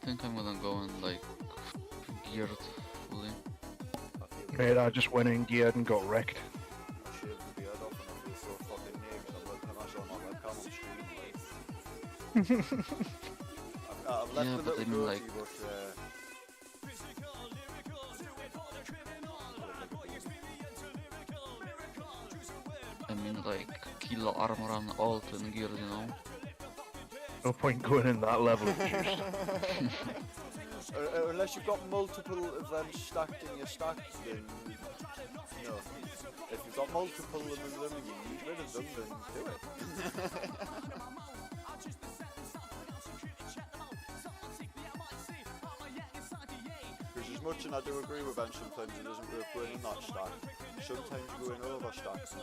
think I'm gonna go in like geared fully. Mate, I just went in geared and got wrecked. I shaved the beard off and I feel so fucking naked. I'm looking at myself on my webcam on screen. I've left Yeah, the but little I mean, goatee, like- but I mean like kilo armor and alt and gear, you know. No point going in that level of juice. unless you've got multiple events stacked in your stack, then no. If you've got multiple of them and you need rid of them, then do it. Because as much as I do agree with Ben, sometimes it isn't worth going in that stack. Sometimes you're going over stacks and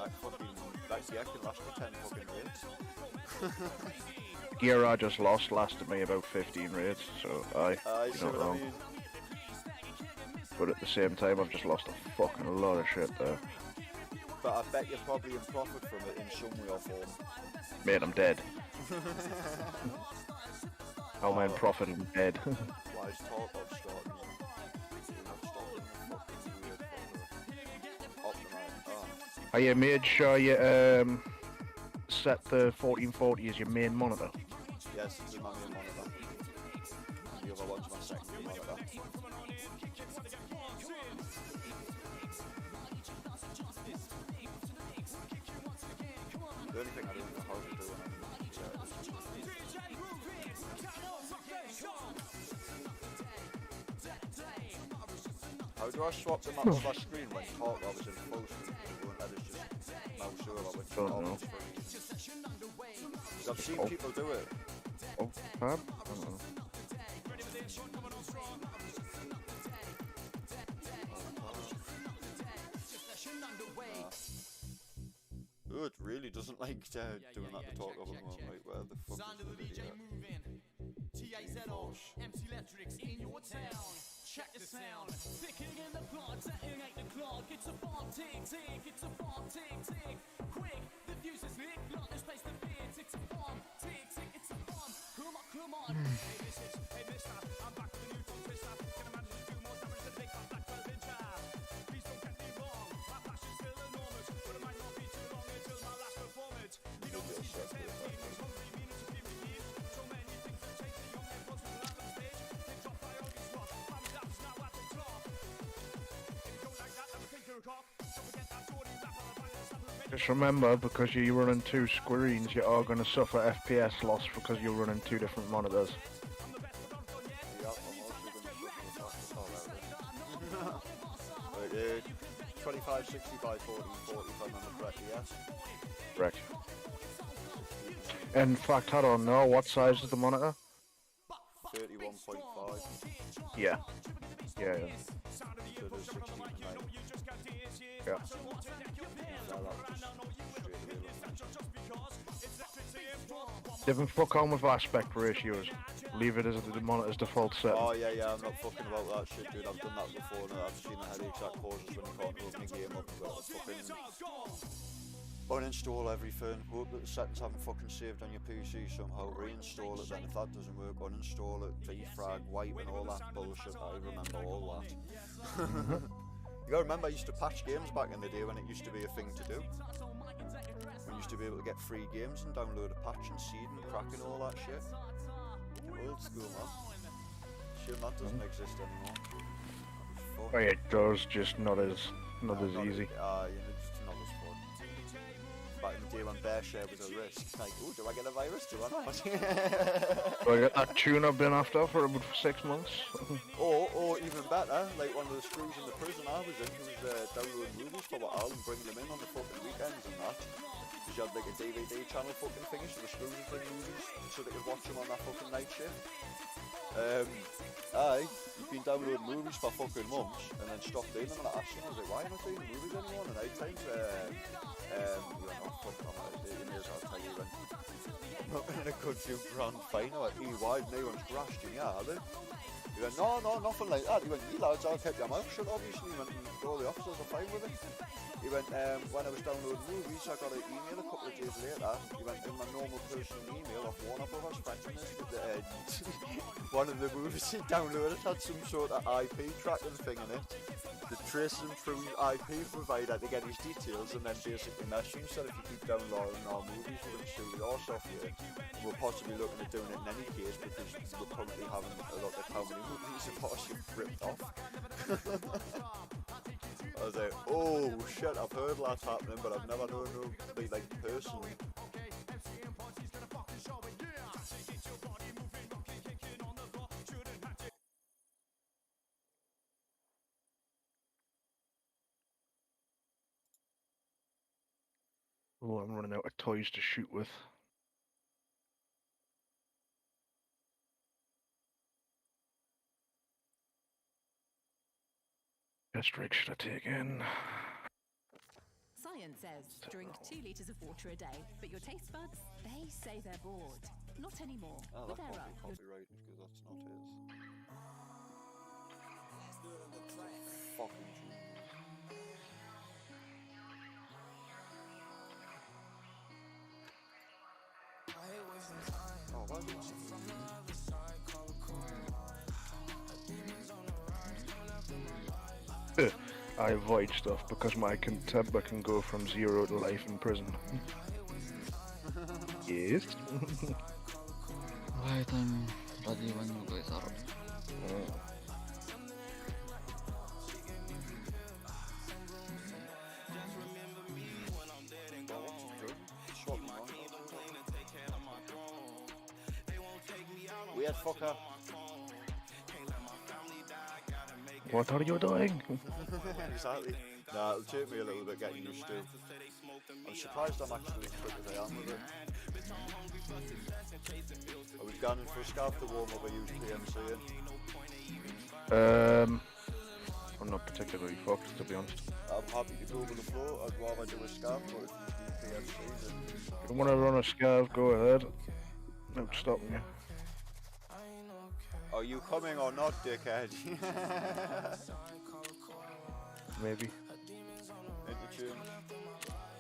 that gear can last for 10 fucking raids. Gear I just lost lasted me about 15 raids, so I you're see not what I wrong. mean. But at the same time, I've just lost a fucking lot of shit there. But I bet you're probably in profit from it in some way or form. Mate, I'm dead. How am I in profit? I'm dead. Wise talk of starting. You're not stopping the fucking weird fucker. Optimize. Are you made sure you set the 1440 as your main monitor? Yes, it's in my main monitor. The other one's my secondary monitor. The only thing I don't know how to do when I'm how do I swap them up on my screen when talk I was in full screen? Won't let us just mouse over with Don't know. I've seen people do it. Oh, fab? I don't know. Oh, it really doesn't like doing that to talk over them. Like, where the fuck is the video? MC Electrics in your town. Check the sound. Sticking in the plot, setting ain't the clock. It's a bomb, tick, tick. It's a bomb, tick, tick. Quick, the fuse is lit. Blood is place to be. It's a bomb, tick, tick. It's a bomb. Come on, come on. Hey, mister, I'm back with a new tongue twister. Can I manage to do more damage than a big fat black 12-incher? Please don't get me wrong. My passion's still enormous, but it might not be too long until my last performance. You know the season's empty. It's hungry, meaning to give me years. So many things have changed. The young men once was out on stage. They drop priorities rock. Family laughs now at the clock. If you don't like that, then think you're a cock. Don't forget that Geordie rapper. I'm finding the stuff who Just remember, because you're running two screens, you are going to suffer FPS loss because you're running two different monitors. Yep, I'm also going to Right, 25, 65, 40, 40 if I remember correctly, yes? Correct. In fact, I don't know, what size is the monitor? 31.5. Yeah. Yeah, yeah. So there's 16 tonight. Yeah. So that just straight away looks Different fuck on with aspect ratios. Leave it as the monitor's default setting. Oh yeah, I'm not fucking about that shit, dude. I've done that before and I've seen the headaches that causes when you can't open a game up and got to fucking uninstall everything. Hope that the settings haven't fucking saved on your PC somehow. Reinstall it then. If that doesn't work, uninstall it, defrag, wipe and all that bullshit. I remember all that. You gotta remember I used to patch games back in the day when it used to be a thing to do. When you used to be able to get free games and download a patch and seed and crack and all that shit. Old school, man. Shame that doesn't exist anymore. Oh, yeah, it does, just not as easy. You know, just not as fun. Back in the day when Bearshare was a risk, like, oh, do I get a virus? Do I not? Do I get that tune I've been after for about 6 months? or even better, like one of the screws in the prison I was in who was downloading movies for a while and bringing them in on the fucking weekends and that. Because you had like a DVD channel fucking thingy, so the screws would bring movies so they could watch them on that fucking night shift. You've been downloading movies for fucking months and then stopped doing them and I asked him, I was like, why am I doing movies anymore on the night times? You went, oh fucking hell, you may as well tell you when I'm not in a good few grand fine. I went, why no one's crashed in here, are they? He went, no, nothing like that. He went, you lads all kept your mouth shut obviously. He went, and all the officers are fine with it. He went, when I was downloading movies, I got an email a couple of days later. He went, in my normal personal email of Warner Brothers, frankness, with the one of the movies he downloaded had some sort of IP tracking thing in it that traces him through his IP provider to get his details and then basically mess him. So if you keep downloading our movies, we're going to sue our software. We're possibly looking at doing it in any case because we're currently having a look at how many movies have possibly ripped off. I was like, oh shit, I've heard that's happening, but I've never known nobody like personally. Oh, I'm running out of toys to shoot with. Best drink should I take in? Science says drink 2 litres of water a day, but your taste buds, they say they're bored. Not anymore. Oh, With that their can't be own. copyrighted because that's not his. Fucking genius. Oh, why did I avoid stuff because my temper can go from 0 to life in prison. Yes. Right, I'm ready when you guys are. Weird fucker. What are you doing? Exactly. Nah, it'll take me a little bit getting used to. I'm surprised I'm actually as quick as I am with it. I was gone in for a scarf to warm up, I used PMC. I'm not particularly fucked, to be honest. I'm happy to go with the flow. I'd rather do a scarf, but if you do PMC, then... If you want to run a scarf, go ahead. No stopping you. Are you coming or not, dickhead? Maybe. Interchange.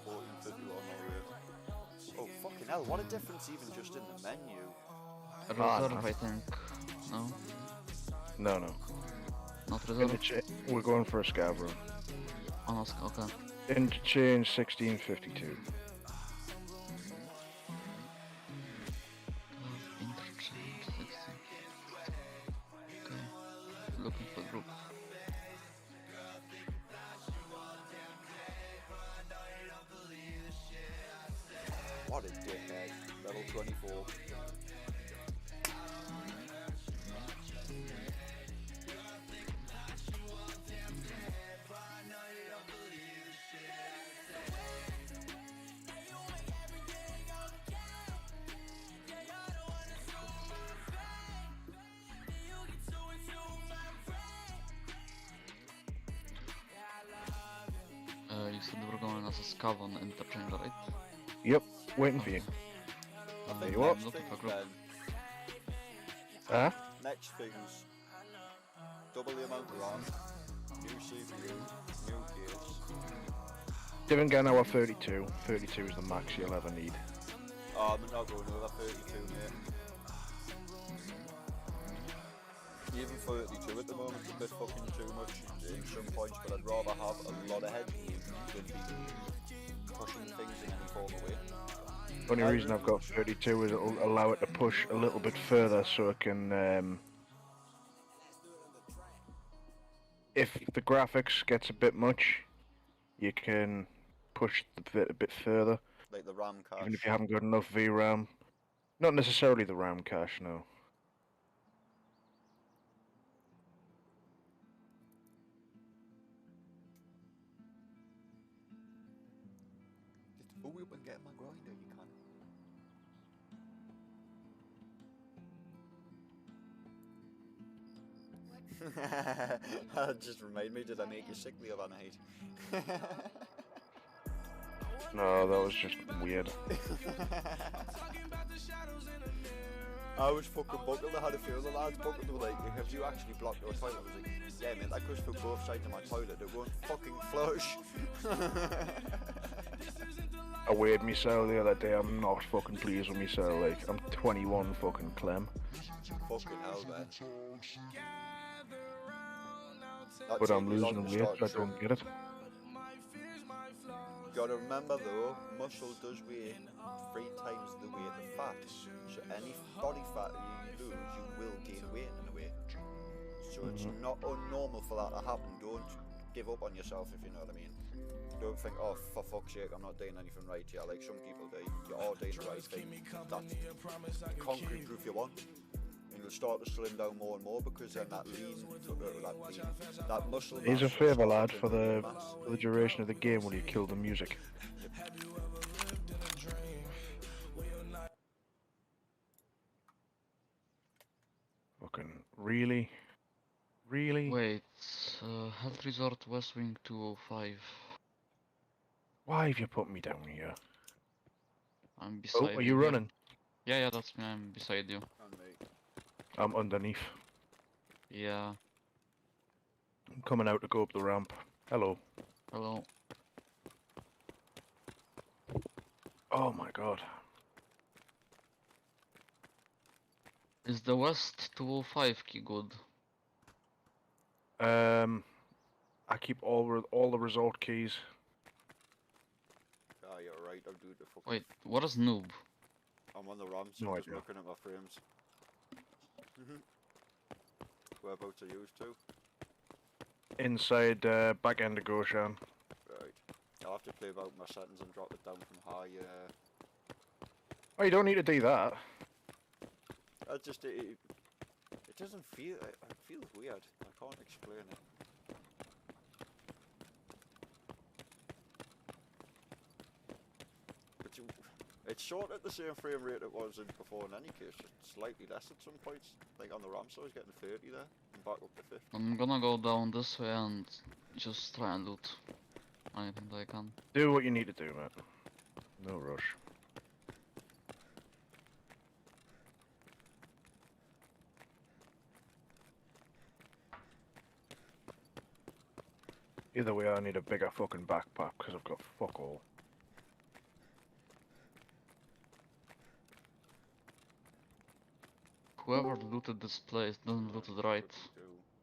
1451 already. Oh, fucking hell, what a difference even just in the menu. Reserve, I think. No? No. Not reserve? We're going for a scav run. Honest, okay. Interchange 1652. Interchange 16. Okay. Looking for groups. What a dickhead. Level 24. You said we're going as a scav on interchange, right? Yep, waiting for you. I you what? next Looking thing for group. then, Huh? next things, double the amount of RAM, new CPU, new case. Didn't get our 32. 32 is the max you'll ever need. Oh, I'm not going over 32, mate. Even 32 at the moment is a bit fucking too much in some points, but I'd rather have a lot of headroom than be pushing things in any form of way. Only reason I've got 32 is it'll allow it to push a little bit further so it can, if the graphics gets a bit much, you can push the bit a bit further, Like the RAM cache. even if you haven't got enough VRAM. Not necessarily the RAM cache, no. Just hurry up and get my grinder, you can. That just reminded me, did I make you sick the other night? No, that was just weird. I was fucking buckled, I had a few of the lads buckled, they were like, have you actually blocked your toilet? I was like, yeah mate, that goes through both sides of my toilet, it won't fucking flush. I weighed myself the other day. I'm not fucking pleased with myself. Like, I'm 21 fucking clem. Fucking hell, man. But I'm losing weight, so I don't get it. Gotta remember though, muscle does weigh 3 times the weight of fat. So any body fat you lose, you will gain weight in a way. So it's not unnormal for that to happen. Don't give up on yourself, if you know what I mean. Don't think, oh, for fuck's sake, I'm not doing anything right here, like some people do. You are doing the right thing. That's concrete proof you want. And you'll start to slim down more and more because then that that muscle Here's a mass favour, starts lad, to for build the mass. duration of the game will you kill the music. Fucking really? Really? Wait, Health Resort West Wing 205. Why have you put me down here? I'm beside Oh, are you here. running? Yeah, that's me, I'm beside you. And me. I'm underneath. Yeah, I'm coming out to go up the ramp. Hello. hello. Oh my god. Is the West 205 key good? I keep all the resort keys. Ah, you're right, I'm doing the fucking... Wait, what is noob? I'm on the ramp, so No I'm just idea. looking at my frames. Whereabouts are you two? Inside back end of Goshan. Right. I'll have to play about my settings and drop it down from high. Oh, you don't need to do that. I just it doesn't feel. It feels weird. I can't explain it. But it's short at the same frame rate it was in before in any case. Just slightly less at some points. Like on the ramp, so I was getting 30 there and back up to 50. I'm gonna go down this way and just try and loot anything that I can. Do what you need to do, mate. No rush. Either way, I need a bigger fucking backpack because I've got fuck all. Whoever looted this place doesn't loot it right.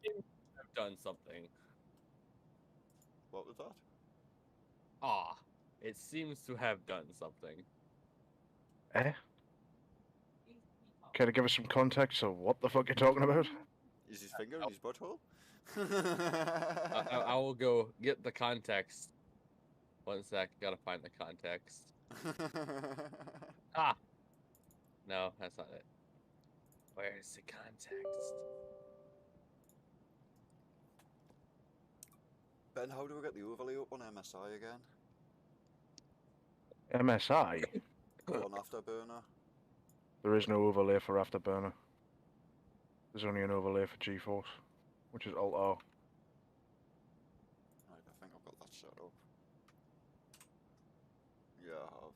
I've done something. What was that? Ah, it seems to have done something. Eh? Can I give us some context of what the fuck you're talking about? Is his finger in his butthole? I will go get the context. One sec, gotta find the context. Ah! No, that's not it. Where's the context? Ben, how do we get the overlay up on MSI again? MSI? On Afterburner? There is no overlay for Afterburner. There's only an overlay for GeForce, which is Alt-R. Right, I think I've got that set up. Yeah, I have.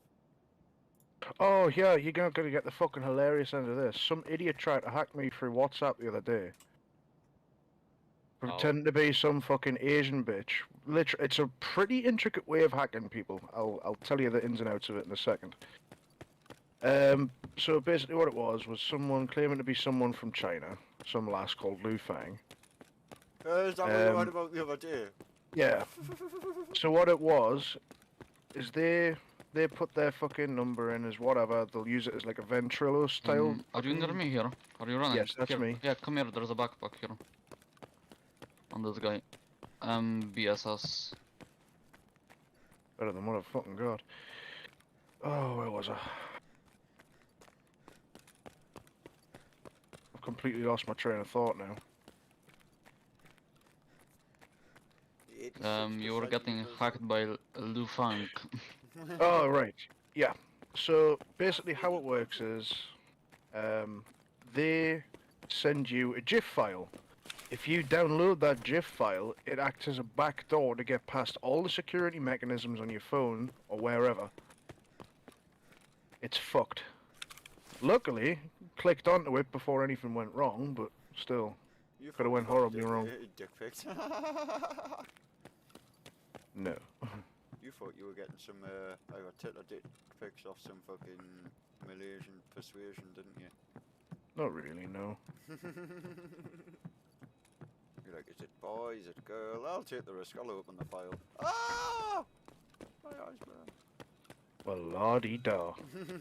Oh yeah, you're not gonna get the fucking hilarious end of this. Some idiot tried to hack me through WhatsApp the other day. Pretending to be some fucking Asian bitch. Literally, it's a pretty intricate way of hacking people. I'll tell you the ins and outs of it in a second. So basically what it was someone claiming to be someone from China, some lass called Lu Fang. Is that what you heard about the other day? Yeah. So what it was is they put their fucking number in as whatever. They'll use it as like a Ventrilo style. Are you near me here? Are you running? Yes, that's Here. me. Yeah, come here, there's a backpack here. On this guy. BSS. Better than what I fucking got. Oh, where was I? I've completely lost my train of thought now. You were getting hacked by Lu Fang. Oh, right. Yeah. So basically how it works is they send you a GIF file. If you download that GIF file, it acts as a backdoor to get past all the security mechanisms on your phone or wherever. It's fucked. Luckily, clicked onto it before anything went wrong, but still. You Could've went horribly wrong. Dick pics. No. You thought you were getting some, Tinder dick pics off some fucking Malaysian persuasion, didn't you? Not really, no. You're like, is it boy, is it girl? I'll take the risk, I'll open the file. Ah! My eyes burn. Well, la-dee-da. There's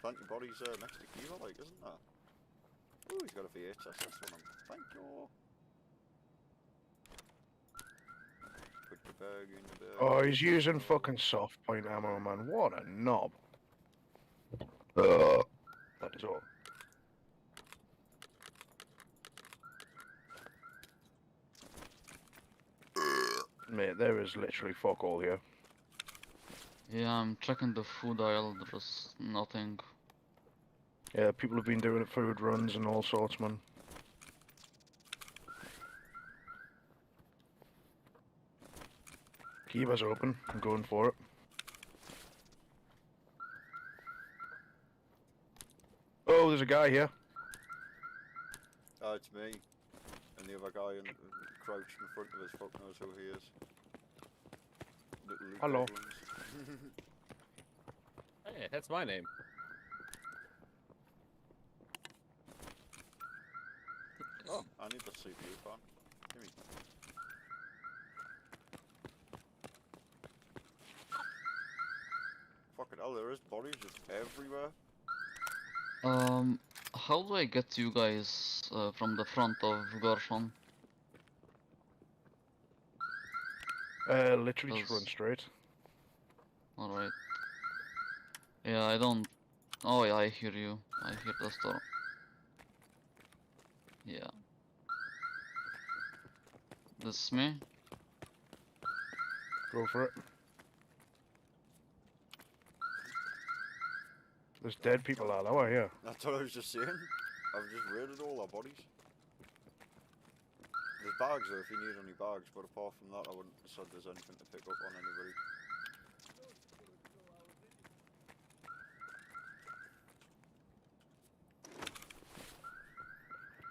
plenty of bodies next to Kiva, like, isn't there? Ooh, he's got a VHS, that's one of them. Thank you. Put the bag in the bag. Oh, he's using fucking soft point ammo, man. What a knob. That is all. Mate, there is literally fuck all here. Yeah, I'm checking the food aisle. There's nothing. Yeah, people have been doing food runs and all sorts, man. Kiva's open. I'm going for it. Oh, there's a guy here. Oh, it's me. And the other guy crouched in front of us, fuck knows who he is. Little Luke Hello. Goblins. Hey, that's my name. Oh, I need the CPU fan. Gimme. Fucking hell, there is bodies just everywhere. How do I get you guys from the front of Gershon? Literally just Those- run straight. Alright. Yeah, I don't. Oh, yeah, I hear you. I hear the store. Yeah. This is me? Go for it. There's dead people all over here. That's what I was just saying. I've just raided all our bodies. There's bags though if you need any bags, but apart from that I wouldn't have said there's anything to pick up on anybody.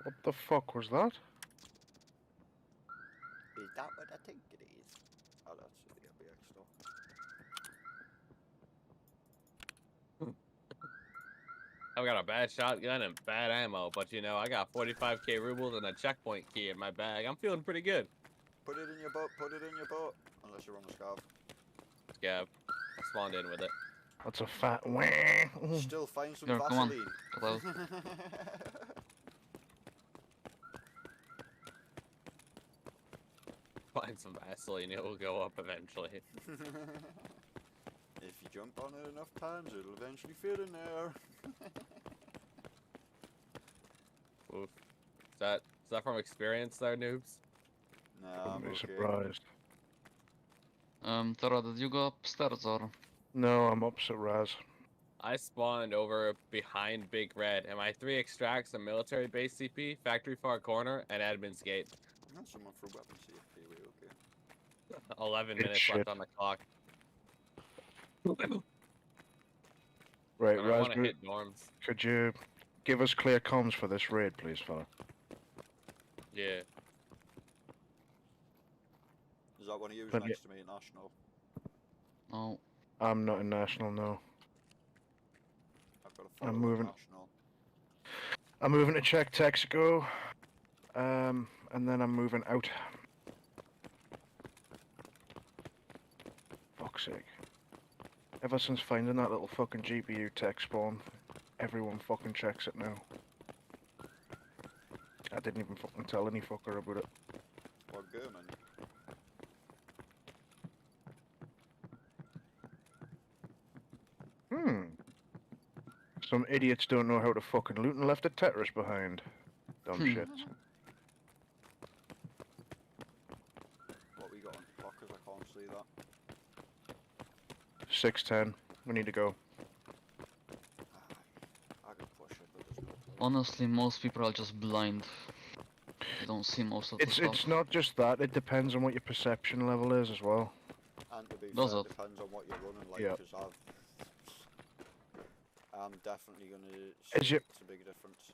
What the fuck was that? Is that what I think it is? Oh, that's the FBX stuff. I've got a bad shotgun and bad ammo, but you know, I got 45k rubles and a checkpoint key in my bag. I'm feeling pretty good. Put it in your boat, put it in your boat. Unless you're on the scarf. Yeah, I spawned in with it. That's a fat wah. Still find some Here, come on. Vaseline. Get out. Find some Vaseline, it will go up eventually. If you jump on it enough times, it'll eventually fit in there. Oof. Is that from experience there, noobs? Nah, I'm I'm okay. surprised. Tara, did you go upstairs or? No, I'm opposite Raz. I spawned over behind Big Red, and my 3 extracts a military base CP, factory far corner, and admin's gate. Not someone for weapon safety, we okay. 11 Good minutes shit. left on the clock. Right, And I want to Raspberry, hit norms. could you give us clear comms for this raid, please, fella? Yeah. Is that one of you Let me- next to me, National? No. I'm not in National, no. I've got a I'm photo of moving. National. I'm moving to check Texaco, and then I'm moving out. Fuck's sake. Ever since finding that little fucking GPU tech spawn, everyone fucking checks it now. I didn't even fucking tell any fucker about it. Or German. Some idiots don't know how to fucking loot and left a Tetris behind. Dumb Hmm. shits. What we got on the clock, 'cause I can't see that. 6:10. We need to go. I could push it, but there's no point. Honestly, most people are just blind. They don't see most of the It's stuff. not just that. It depends on what your perception level is as well. And to be Does fair, it? depends on what you're running like, Yeah. because I'm definitely going to Is say it- it's a big difference.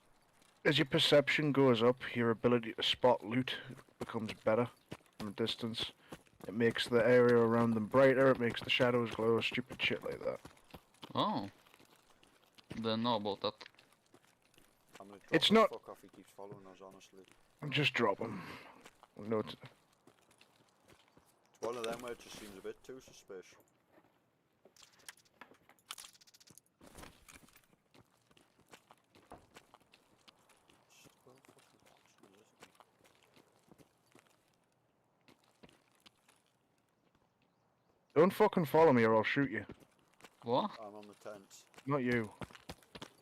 As your perception goes up, your ability to spot loot becomes better from a distance. It makes the area around them brighter, it makes the shadows glow, stupid shit like that. Oh. Didn't know about that. I'm gonna drop It's the not- fuck off he keeps following us, honestly. Just drop them. No, It's one of them where it just seems a bit too suspicious. Well, fucking watching, isn't he? don't fucking follow me or I'll shoot you. What? I'm on the tents. Not you.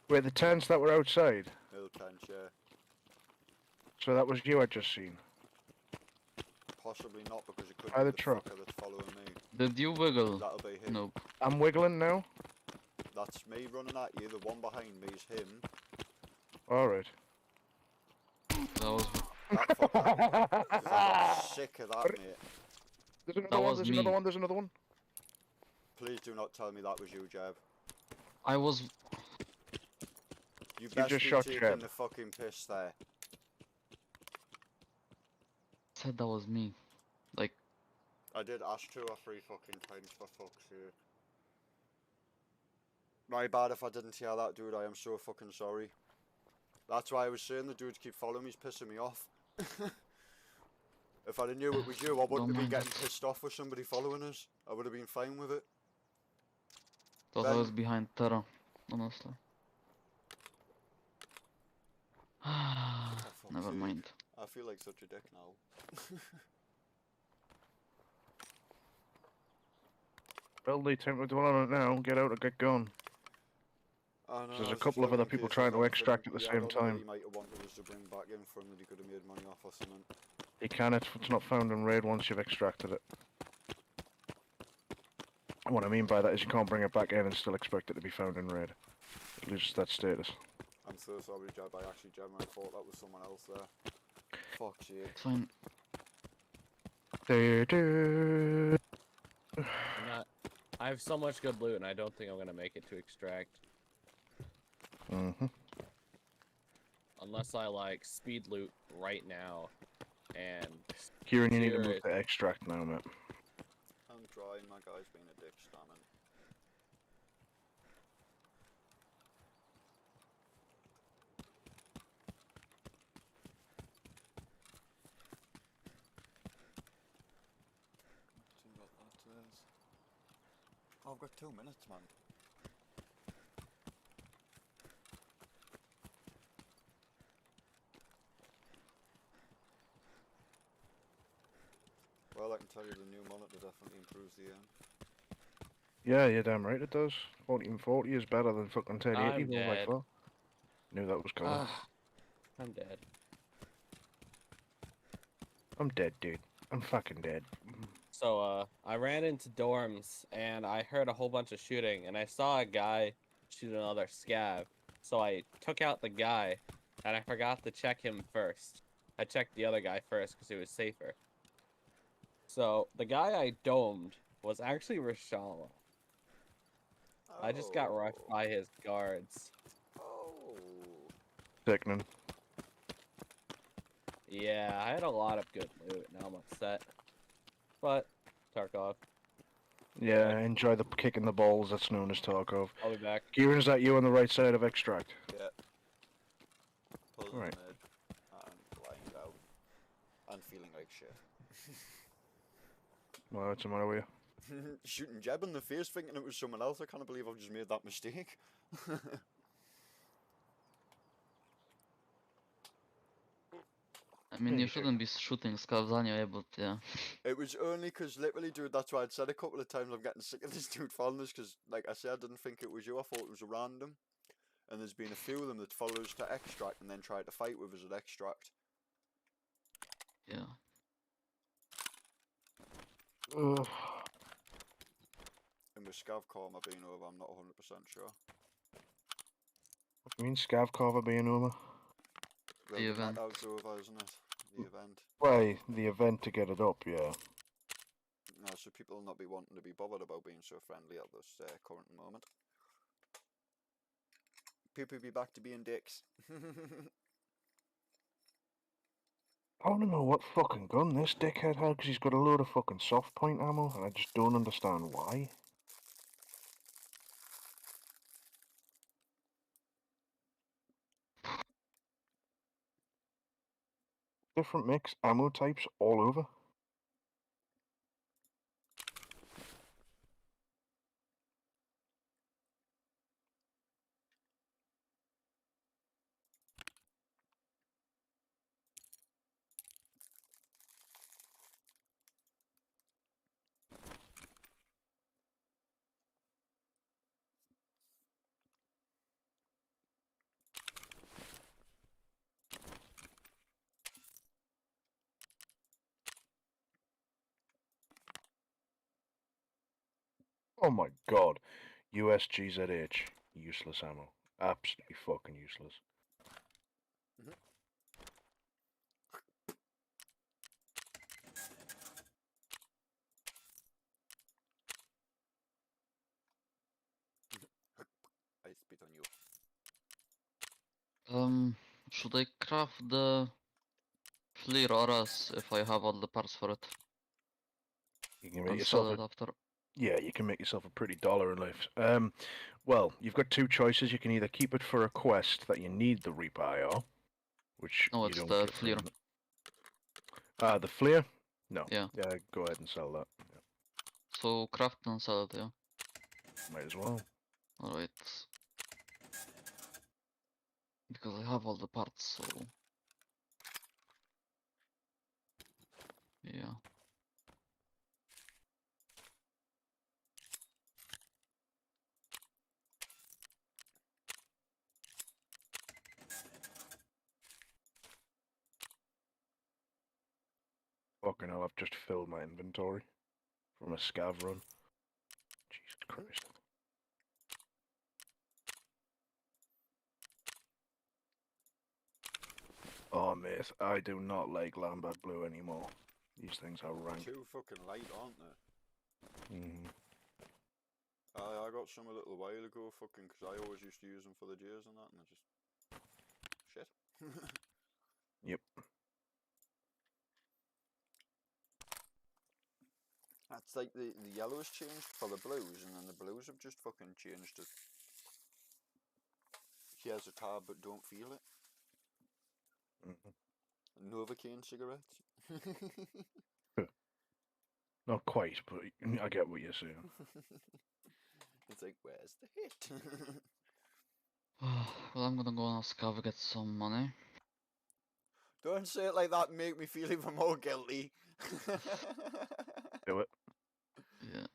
Wait, the tents that were outside. Middle tent, yeah. So that was you I just seen. Possibly not because it could By be the the truck. fucker that's following me. Did you wiggle? That'll be him. Nope. I'm wiggling now. That's me running at you. The one behind me is him. Alright. That was That fucker. 'Cause I got sick of that, mate. There's another That one, was there's me. another one, there's another one. Please do not tell me that was you, Jeb. I was You best just be shot taking Jeb. the fucking piss there. said that was me. Like I did ask 2 or 3 fucking times, for fuck's sake. My bad if I didn't hear that, dude. I am so fucking sorry. That's why I was saying the dudes keep following me, he's pissing me off. If I knew it was you, I wouldn't Don't have been mind getting it. pissed off with somebody following us. I would have been fine with it. thought I Ben. was behind Terra, honestly. fuck's Never sake. mind. I feel like such a dick now. Well, they time to dwell on it now. Get out or get gone. I know, There's I a was couple just of other looking in people case trying there's to anything extract at the he had same on that time. He might have wanted us to bring back in for him that he could have made money off or something. You can, it's not found in raid once you've extracted it. What I mean by that is you can't bring it back in and still expect it to be found in raid. It loses that status. I'm so sorry, Jeb. I actually genuinely thought that was someone else there. Fuck's sake. It's fine. Do-do. I'm not. I have so much good loot, and I don't think I'm gonna make it to extract Mhm. unless I like speed loot right now. And Kieran, you need to Here move it- to extract now, mate. I'm trying, my guy's being a dick, stamming. See what that is. Oh, I've got 2 minutes, man. Well, I can tell you the new monitor definitely improves the aim. Yeah, you're damn right it does. 1440 is better than fucking 1080 I'm though, by dead. far. Knew that was coming. I'm dead. I'm dead, dude. I'm fucking dead. So I ran into dorms and I heard a whole bunch of shooting and I saw a guy shoot another scav. So I took out the guy and I forgot to check him first. I checked the other guy first because it was safer. So the guy I domed was actually Rashama. I just got rushed by his guards. Oh. Sickening. Yeah, I had a lot of good loot. Now I'm upset. But Tarkov, Yeah, enjoy the kick in the balls that's known as Tarkov. I'll be back. Kieran, is that you on the right side of extract? Yeah. Pulling Right. mid and lying out. And feeling like shit. Well, what's the matter with you? Shooting Jeb in the face thinking it was someone else. I can't believe I've just made that mistake. I mean, Yeah, you you do. shouldn't be shooting scavs anyway, but yeah. It was only because literally, dude, that's why I'd said a couple of times I'm getting sick of this dude following us because, like I said, I didn't think it was you. I thought it was a random. And there's been a few of them that follow us to extract and then try to fight with us at extract. Yeah. Ugh. And with Scav Karma being over, I'm not 100% sure. What do you mean, Scav cover being over? Well, The event. That was over, isn't it? The event. Why, the event to get it up, yeah. No, so people will not be wanting to be bothered about being so friendly at this current moment. People be back to being dicks. I don't know what fucking gun this dickhead had because he's got a load of fucking soft point ammo, and I just don't understand why. Different mix, ammo types all over. Oh my god. USGZH. Useless ammo. Absolutely fucking useless. I spit on you. Should I craft the FLIR Auras if I have all the parts for it You can make and yourself sell a it after? Yeah, you can make yourself a pretty dollar in life. Well, you've got two choices. You can either keep it for a quest that you need the Reaper IR, which No, you it's don't the get FLIR. from the flare. No. Yeah. Yeah, go ahead and sell that. Yeah, So craft and sell it, yeah. might as well. Alright. Because I have all the parts, so yeah. Fucking hell, I've just filled my inventory from a scav run. Jesus Christ. Oh, mate, I do not like Lambert Blue anymore. These things are rank. Too fucking light, aren't they? Mm. I got some a little while ago, fucking, because I always used to use them for the J's and that, and I just... shit. Yep. That's like the yellow has changed for the blues, and then the blues have just fucking changed to... here's a tab, but don't feel it. Mm-hmm. Novocaine cigarettes. Not quite, but I get what you're saying. It's like, where's the hit? Well, I'm gonna go and scav get some money. Don't say it like that and make me feel even more guilty. Do it. Yeah.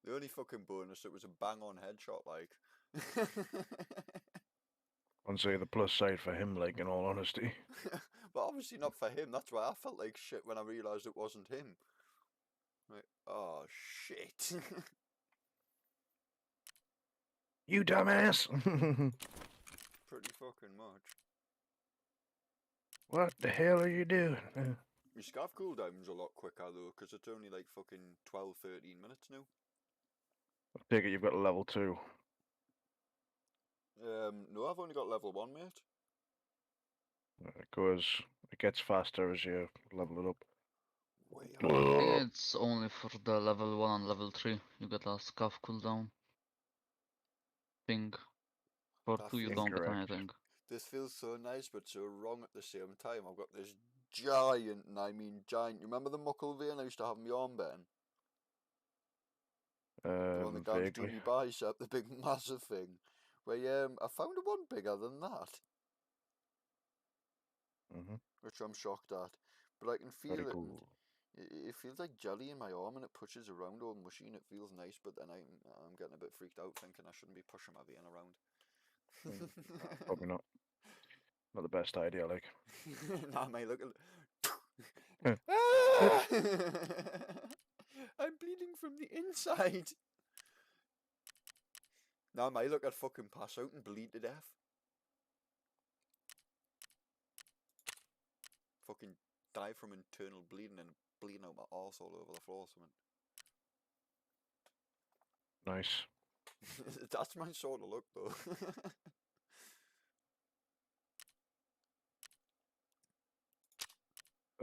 The only fucking bonus, it was a bang-on headshot, like. On say the plus side for him, like, in all honesty. But obviously not for him, that's why I felt like shit when I realised it wasn't him. Like, oh shit. You dumbass! Pretty fucking much. What the hell are you doing? My scav cooldown's a lot quicker though, because it's only like fucking 12-13 minutes now. I take it you've got a level 2. No, I've only got level 1, mate. It gets faster as you level it up. Way I think it's only for the level 1 and level 3. You get a scav cooldown. Ping. For That 2 you feels don't get incorrect. anything. This feels so nice, but so wrong at the same time. I've got this giant, and I mean giant. You remember the muckle vein I used to have in my arm, Ben? The one that goes down Vaguely. my bicep, the big massive thing. Where I found one bigger than that, Mm-hmm. which I'm shocked at. But I can feel Very it. cool. It feels like jelly in my arm, and it pushes around all mushy, and it feels nice. But then I'm getting a bit freaked out, thinking I shouldn't be pushing my vein around. Probably not. Not the best idea, like. Nah, mate, look at. Huh. Ah! I'm bleeding from the inside. Nah, mate, look, I'd fucking pass out and bleed to death. Fucking die from internal bleeding and bleeding out my arse all over the floor or something. Nice. That's my sort of look, though.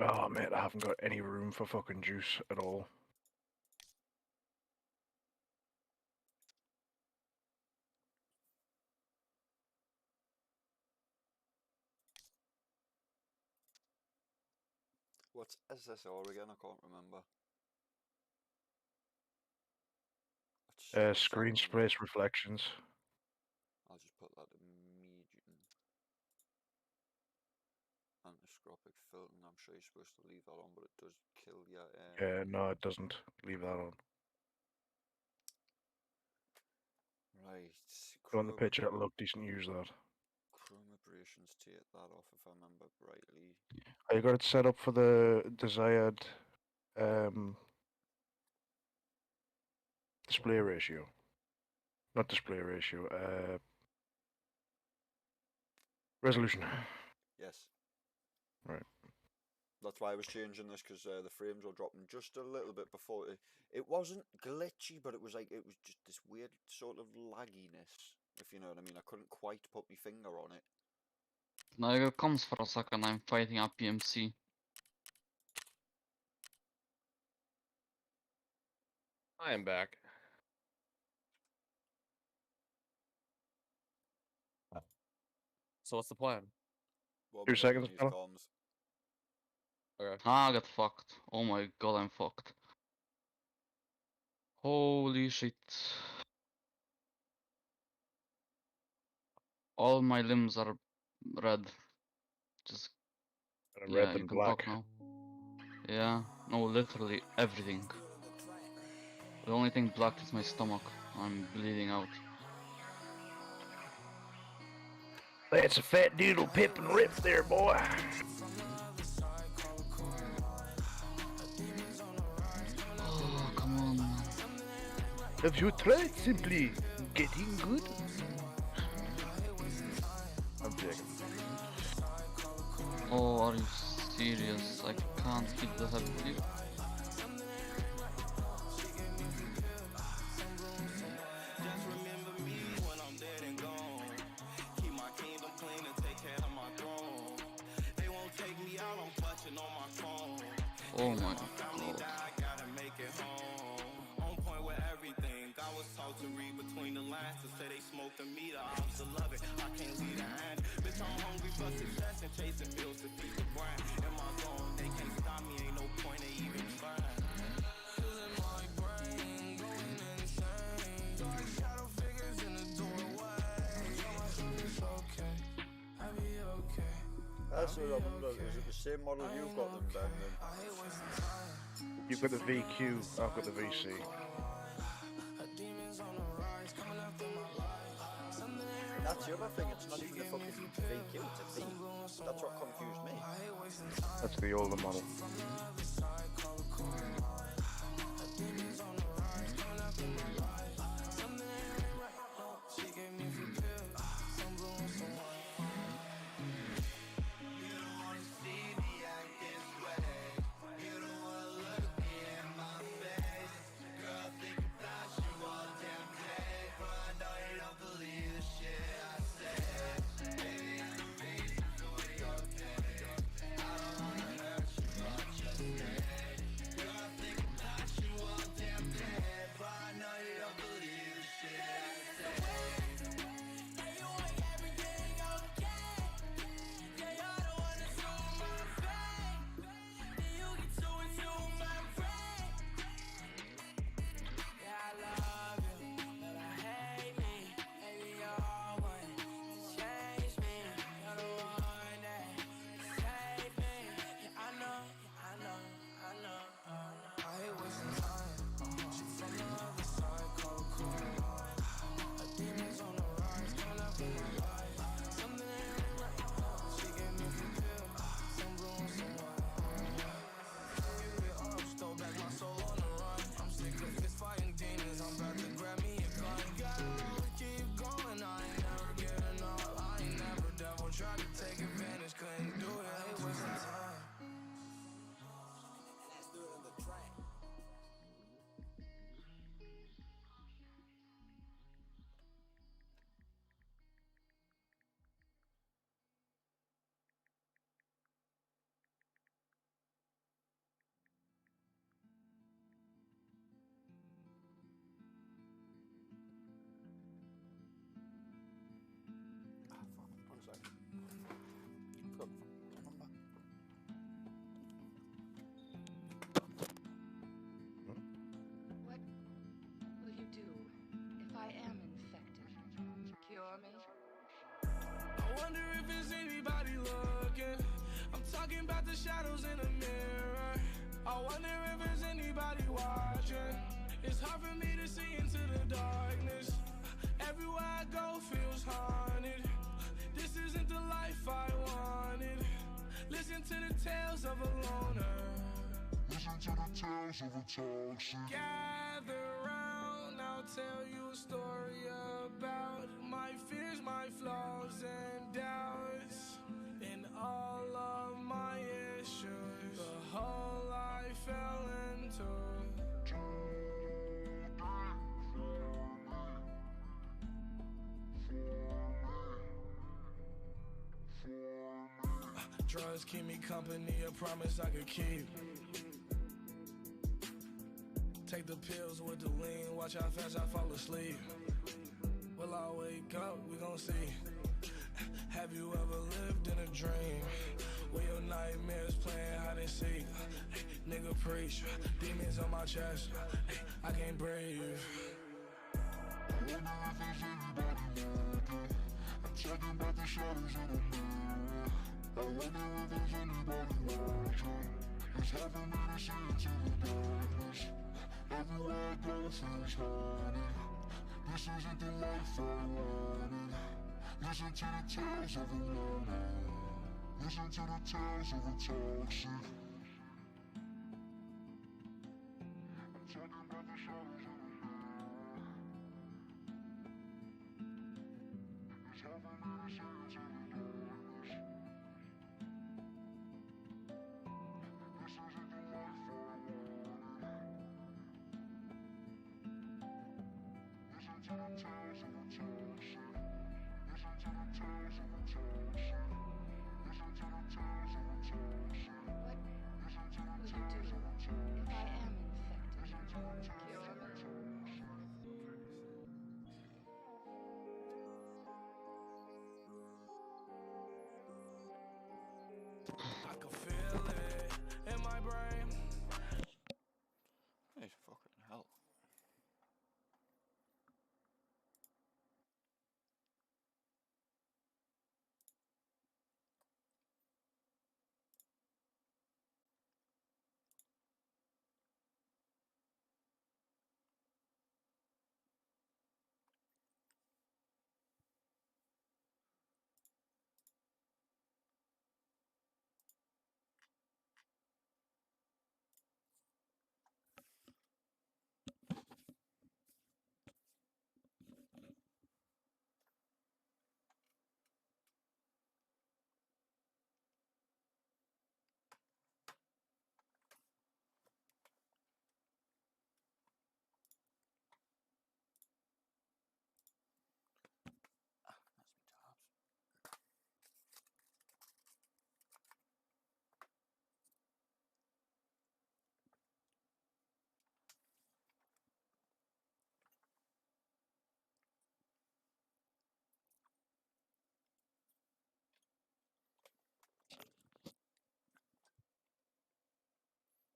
Oh, mate, I haven't got any room for fucking juice at all. What's SSR again? I can't remember. What's Screen that one? space reflections. I'll just put that to medium. Antiscopic filtering. I'm sure you're supposed to leave that on, but it does kill your. No, it doesn't. Leave that on. Right. Go on the picture, it'll look decent, use that. Chrome aberrations, take that off if I remember rightly. You got it set up for the desired display ratio. Not display ratio, resolution. Yes. Right. That's why I was changing this, because the frames were dropping just a little bit before. It wasn't glitchy, but it was just this weird sort of lagginess, if you know what I mean. I couldn't quite put my finger on it. Now comes for a second, I'm fighting a PMC. I am back. So what's the plan? What 2 about seconds, these fella. comms? Okay. Ah, I got fucked. Oh my god, I'm fucked. Holy shit. All my limbs are red. Just, yeah, Red you and can black. talk now. Yeah, no, literally everything. The only thing black is my stomach. I'm bleeding out. That's a fat doodle pip and rip there, boy. Oh, come on, man. Have you tried simply getting good? I'm joking. Oh, are you serious? I can't keep the heavy clip. Oh my god. That's what I wonder. Is it the same model you've got them, Ben? Then? You've got the VQ, I've got the VC. That's the other thing. It's not even a fucking VQ. It's a V. That's what confused me. That's the older model. I wonder if there's anybody looking. I'm talking about the shadows in the mirror. I wonder if there's anybody watching. It's hard for me to see into the darkness. Everywhere I go feels haunted. This isn't the life I wanted. Listen to the tales of a loner. Listen to the tales of a toxic. Gather round, I'll tell you a story about my fears, my flaws and doubts, and all of my issues. The hole I fell into. Drugs keep me company, a promise I could keep. Take the pills with the lean, watch how fast I fall asleep. Will I wake up? We gon' see. Have you ever lived in a dream where your nightmares playing hide and seek? Nigga preach, demons on my chest, I can't breathe. I wonder if there's anybody looking. I'm talking about the shadows in the mirror. I wonder if there's anybody watching. It's hard for me to see into the darkness. Everywhere I go feels haunted. This isn't the life I wanted. Listen to the tales of a loner. Listen to the tales of a toxic. I'm talking about the shadows in the mirror. It's hard for me to see into the darkness. This isn't the life I wanted. Listen to the tales of a toxic. Listen to the tales of a toxic. Listen to the tales of a toxic. Listen to the tales of a toxic. If I am Listen to the infected, tales of a toxic. I can feel it in my brain. Hey, fucking hell. That's me tabs.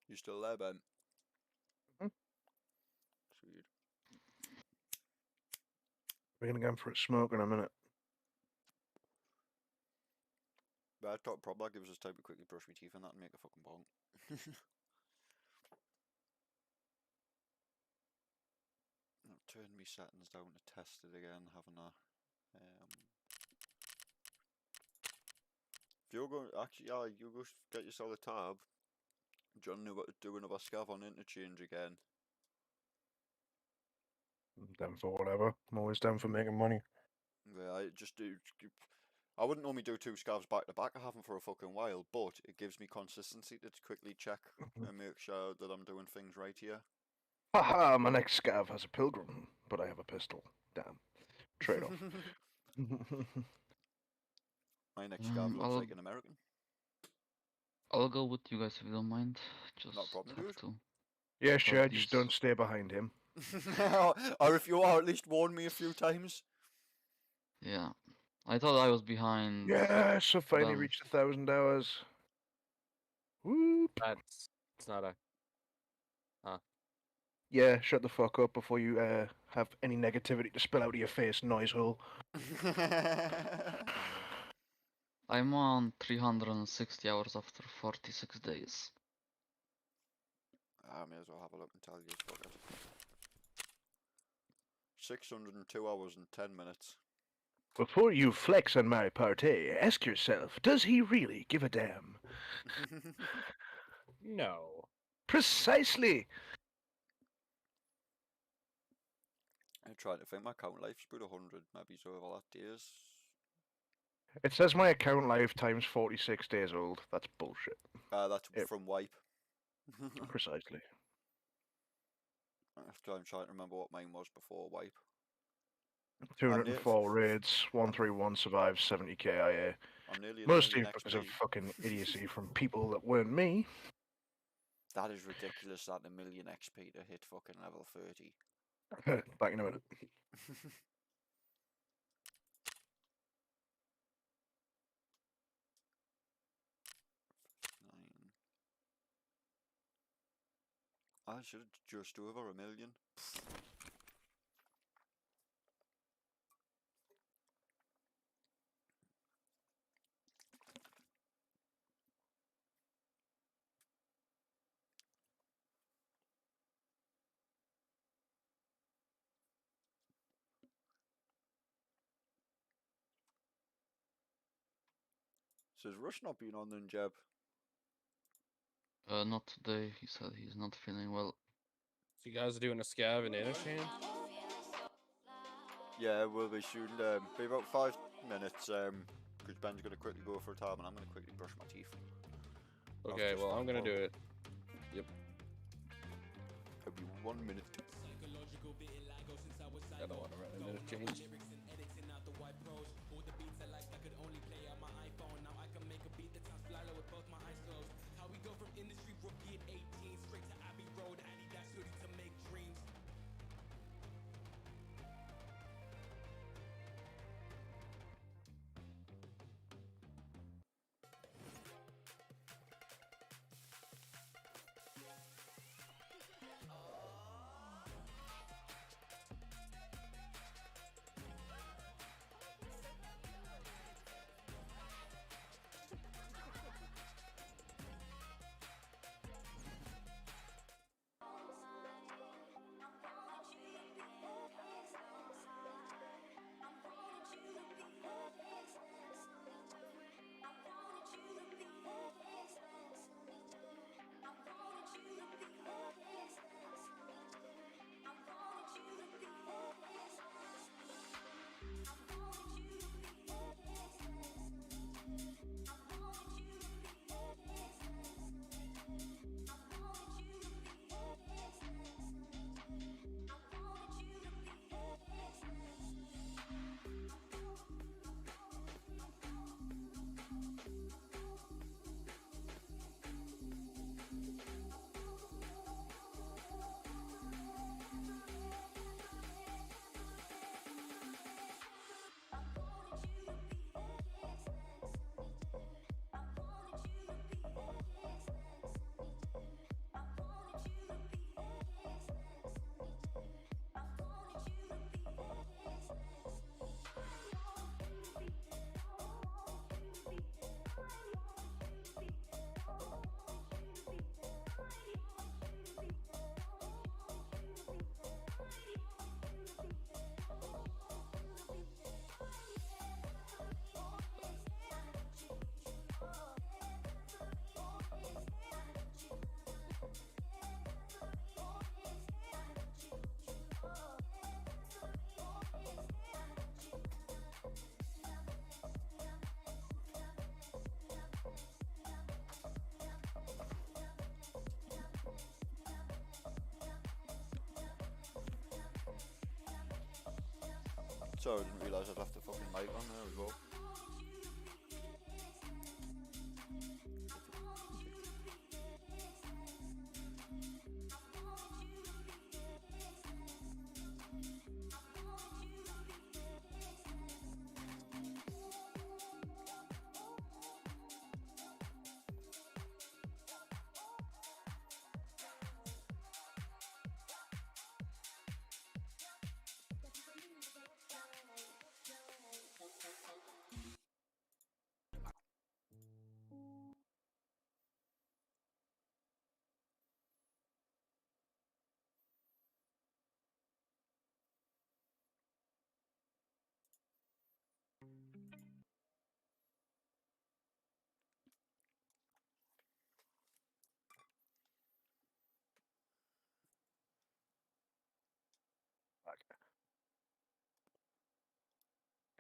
You still there, Ben? Mhm. Sweet. We're gonna go in for a smoke in a minute. But I thought probably gives us time to quickly brush my teeth and that and make a fucking bonk. I've turned my settings down to test it again, haven't I? If you're going, actually, yeah, you go get yourself a tab. John, you've got to do another scav on interchange again. I'm down for whatever. I'm always down for making money. Yeah, I just do. I wouldn't normally do 2 scavs back to back. I haven't for a fucking while, but it gives me consistency to quickly check and make sure that I'm doing things right here. Haha, my next scav has a pilgrim, but I have a pistol. Damn. Trade off. My next scav looks I'll- like an American. I'll go with you guys if you don't mind. Just problem, have dude. to. Yeah, Thought sure, just he's- don't stay behind him. Or if you are, at least warn me a few times. Yeah. I thought I was behind. Yes, I finally Done. reached 1,000 hours. Whoop. That's it's not a Yeah, shut the fuck up before you have any negativity to spill out of your face, noise hole. I'm on 360 hours after 46 days. I may as well have a look and tell you. Fuck it. 602 hours and 10 minutes. Before you flex on my party, ask yourself, does he really give a damn? No. Precisely! I'm trying to think. My count life's about 100, maybe so over that days. It says my account lifetime's 46 days old. That's bullshit. That's Yep. from wipe. Precisely. I'm trying to remember what mine was before wipe. 204 raids, 131 survives, 70 KIA. I'm nearly at a Mostly million because of XP. fucking idiocy from people that weren't me. That is ridiculous that a million XP to hit fucking level 30. Back in a minute. I should have just over a million. Says Rush not being on then, Jeb. Not today. He said he's not feeling well. So you guys are doing a scav and interchain? Yeah, we'll be shooting. Be about 5 minutes. Because Ben's gonna quickly go for a tab, and I'm gonna quickly brush my teeth. Okay, just well I'm gonna football. do it. It'll be 1 minute. I don't want to run an interchange. Sorry, I didn't realise I'd left the fucking mic on there as well.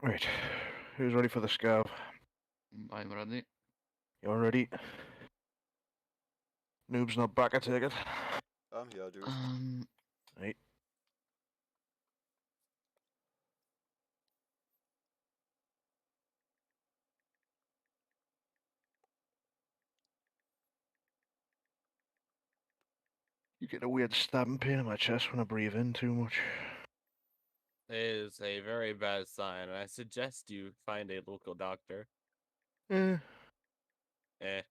Right. Who's ready for the scav? I'm ready. You're ready? Noob's not back, I take it. I'm here, dude. Right. You get a weird stabbing pain in my chest when I breathe in too much. It is a very bad sign, and I suggest you find a local doctor. Eh, Eh.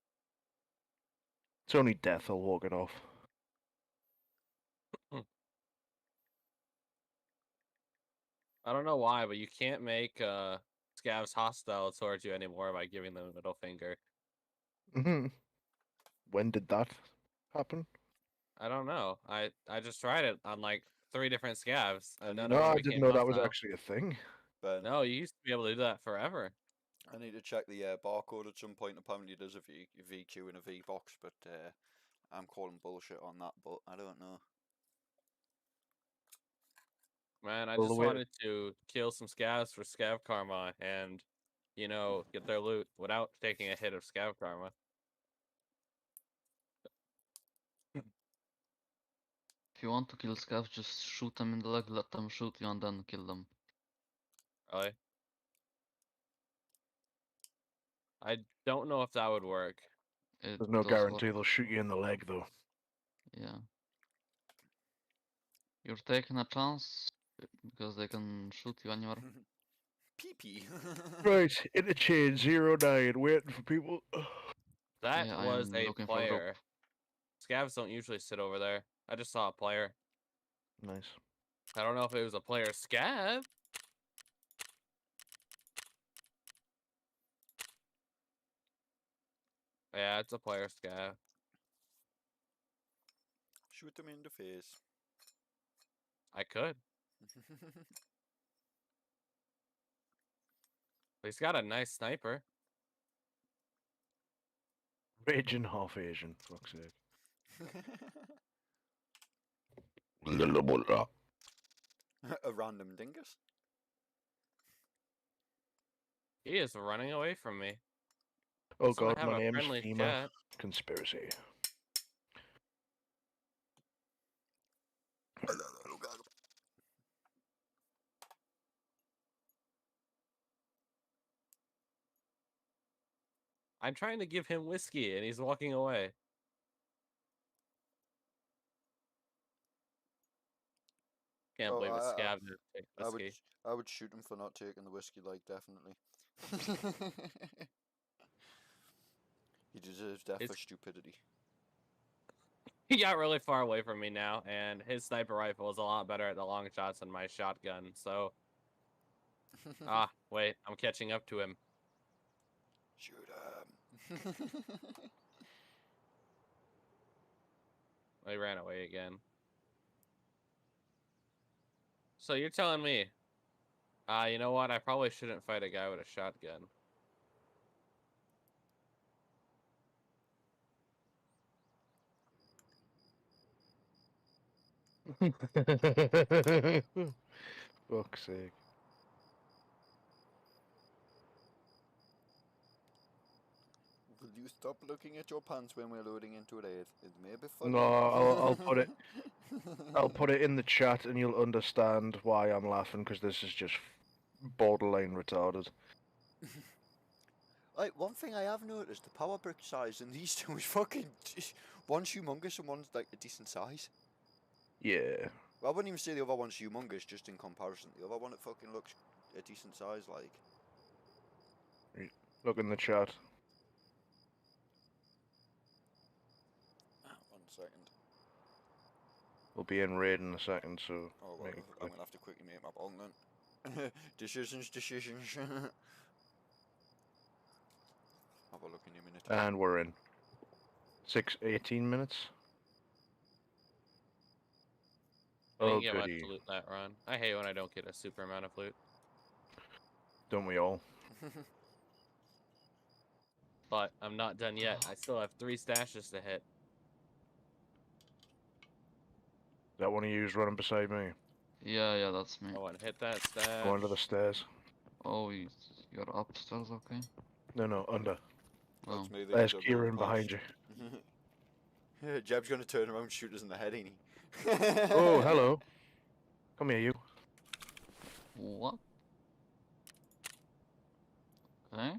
it's only death, I'll walk it off. I don't know why, but you can't make scavs hostile towards you anymore by giving them a middle finger. Hmm. When did that happen? I don't know. I just tried it on like 3 different scavs, and none No, of them I became didn't know that was hostile. actually a thing. Ben, No, you used to be able to do that forever. I need to check the barcode at some point. Apparently there's a VQ and a V box, but I'm calling bullshit on that, but I don't know. Man, I Well, the just way- wanted to kill some scavs for scav karma and, you know, get their loot without taking a hit of scav karma. If you want to kill scavs, just shoot them in the leg, let them shoot you, and then kill them. Really? I don't know if that would work. It There's no does work. guarantee they'll shoot you in the leg, though. Yeah. You're taking a chance because they can shoot you anywhere. PP. Right, interchange 09, waiting for people. That Yeah, was I'm a looking for group. player. Scavs don't usually sit over there. I just saw a player. Nice. I don't know if it was a player scav. Yeah, it's a player scav. Shoot them in the face. I could. He's got a nice sniper. Raging half Asian, fuck's sake. A random dingus. He is running away from me. Oh So I god, have my a name's friendly FEMA. chat. Conspiracy. I'm trying to give him whiskey and he's walking away. Can't Oh, believe it scav didn't take I would, whiskey. I would shoot him for not taking the whiskey, like, definitely. He deserves death for It's- stupidity. He got really far away from me now, and his sniper rifle is a lot better at the long shots than my shotgun, so... wait, I'm catching up to him. Shoot him. He ran away again. So you're telling me, you know what, I probably shouldn't fight a guy with a shotgun. Fuck's sake. Will you stop looking at your pants when we're loading into a raid? It may be funny. No, I'll put it. I'll put it in the chat, and you'll understand why I'm laughing, because this is just borderline retarded. Like, one thing I have noticed, the power brick size in these two is fucking... One's humongous and one's, like, a decent size. Yeah. Well, I wouldn't even say the other one's humongous, just in comparison. The other one, it fucking looks a decent size, like... Look in the chat. 1 second. We'll be in raid in a second, so. Oh, well, make it I'm quick. gonna have to quickly make my bong then. Decisions. Have a look in a minute. And we're in. 18 minutes. I didn't Oh, get much goody. loot that run. I hate when I don't get a super amount of loot. Don't we all? But I'm not done yet. I still have 3 stashes to hit. That one of you's running beside me. Yeah, that's me. Oh, and hit that stash. Go under the stairs. Oh, you're upstairs, okay. No, under. Oh, That's me. There's Kieran behind you. Yeah, Jeb's gonna turn around and shoot us in the head, ain't he? Oh, hello. Come here, you. what? Okay,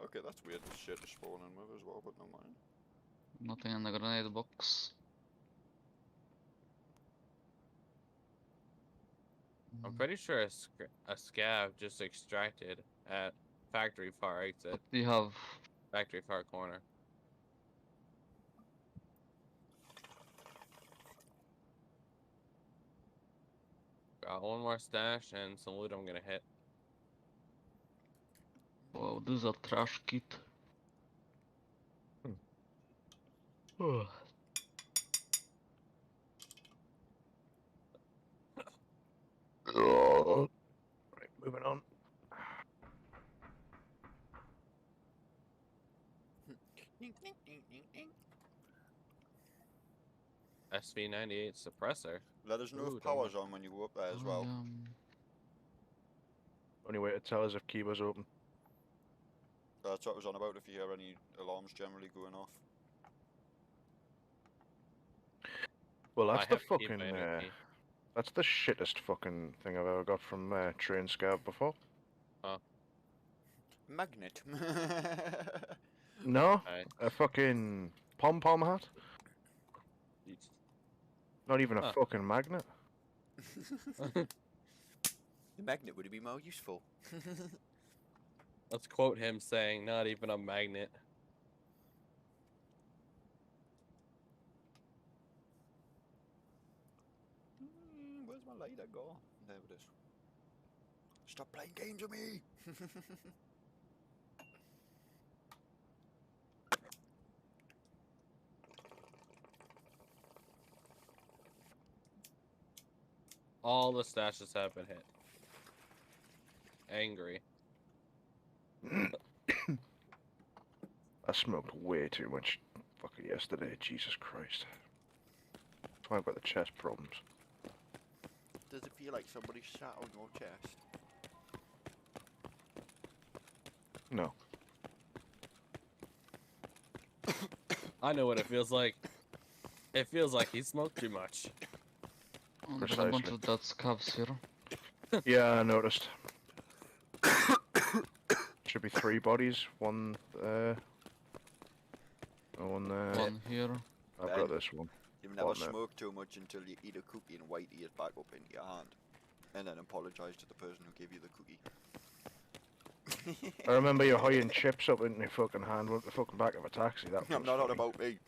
Okay, that's weird. This shit is spawning with as well, but no mind. nothing in the grenade box. I'm pretty sure a scav just extracted at factory far exit, What do you have? factory far corner. Got one more stash and some loot I'm gonna hit. Wow, this is a trash kit. Oh. Right, moving on. SV98 suppressor. Let us know Ooh, if don't power's on when you go up there as well. Only way to tell us if Kiba's open. That's what I was on about, if you hear any alarms generally going off. Well, I that's the have key fucking. finder key. That's the shittest fucking thing I've ever got from Train Scav before. Magnet. No, Alright. a fucking pom-pom hat. Jeez. Not even a Huh. fucking magnet. The magnet would be more useful. Let's quote him saying, "Not even a magnet." Where's my lighter go? There it is. Stop playing games with me! All the stashes have been hit. Angry. I smoked way too much fucking yesterday. Jesus Christ. That's why I've got the chest problems. Does it feel like somebody sat on your chest? No. I know what it feels like. It feels like he smoked too much. Oh, there's a bunch Precisely. of dead scavs here. Yeah, I noticed. Should be 3 bodies. One there. One there. One here. I've Ben. got this one. You've never What, mate? smoked too much until you eat a cookie and whitey it back up into your hand. And then apologise to the person who gave you the cookie. I remember you hoying chips up in your fucking hand with the fucking back of a taxi. That I'm was not on funny. about me.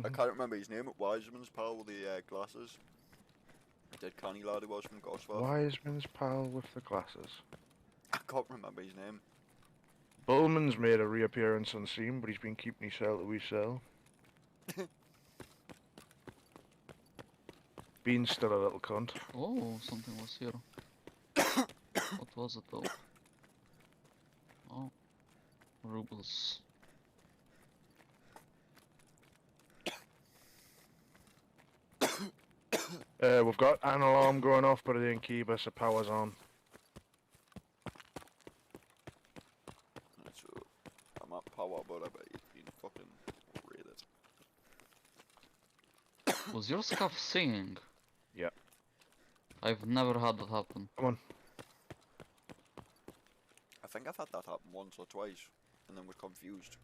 I can't remember his name. Wiseman's pal with the glasses. Dead canny lad he was from Gosford. Wiseman's pal with the glasses. I can't remember his name. Bullman's made a reappearance on scene, but he's been keeping his cell till we sell. Bean's still a little cunt. Oh, something was here. What was it though? Oh, rubles. We've got an alarm going off, but it didn't keep us. The power's on. So, I'm at power, but I bet he's been fucking raided. Was your scav singing? Yeah. I've never had that happen. Come on. I think I've had that happen once or twice, and then we're confused.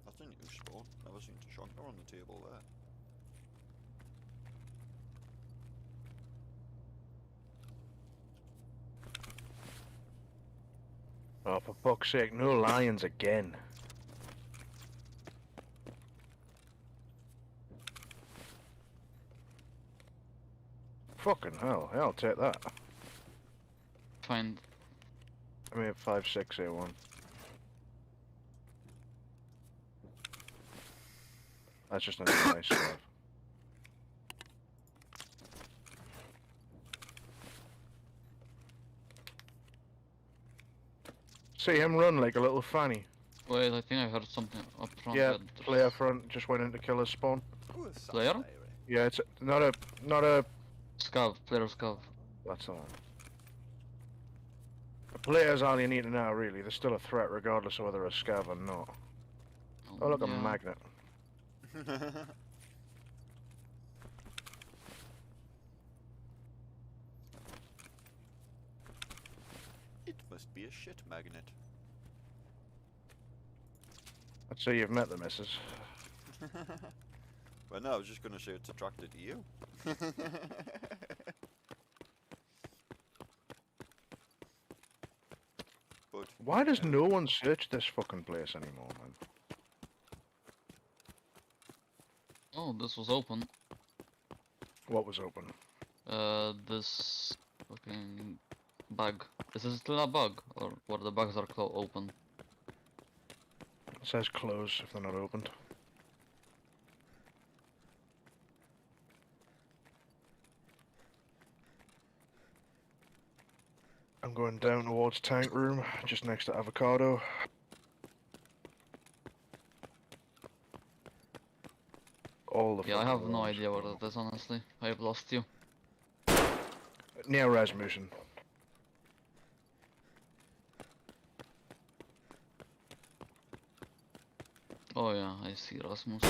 That's a new spawn. Never seen Tashanka on the table there. Oh, for fuck's sake, no lions again. Fucking hell, yeah, I'll take that. Find. I mean, 5-6A1. That's just not nice stuff. See him run like a little fanny. Wait, I think I heard something up front. Yeah, that there's- player front just went into killer's spawn. Player? Yeah, it's not a. Scav, player Scav. That's the one. The player's all you need to know, really. They're still a threat, regardless of whether they're a scav or not. Oh, look, a yeah. magnet. It must be a shit magnet. I'd say you've met the missus. Well, no, I was just gonna say it's attracted to you. But Why does no one search this fucking place anymore, man? Oh, this was open. What was open? This fucking bug. Is this still a bug? Or what, the bugs are open? It says close if they're not opened. I'm going down towards tank room, just next to avocado. All the Yeah, I have fucking no rooms. idea what it is, honestly. I've lost you. Near Rasmussen. Oh yeah, I see Rasmus.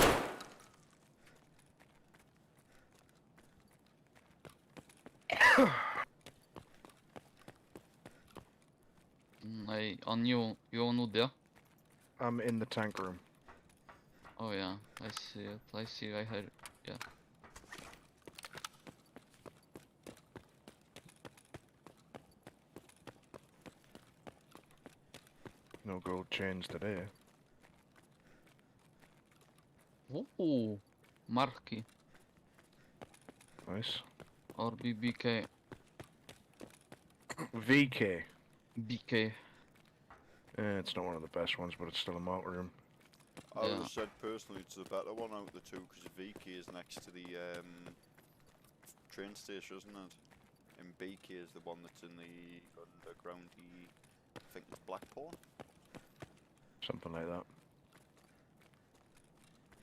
On you own wood, yeah? I'm in the tank room. Oh yeah, I see it. I heard, yeah. No gold chains today. Ooh, Marky Nice. or BBK. VK. BK. It's not one of the best ones, but it's still a mark room. I would Yeah. have said personally it's the better one out of the two because VK is next to the train station, isn't it? And BK is the one that's in the undergroundy, I think it's Blackpool. Something like that.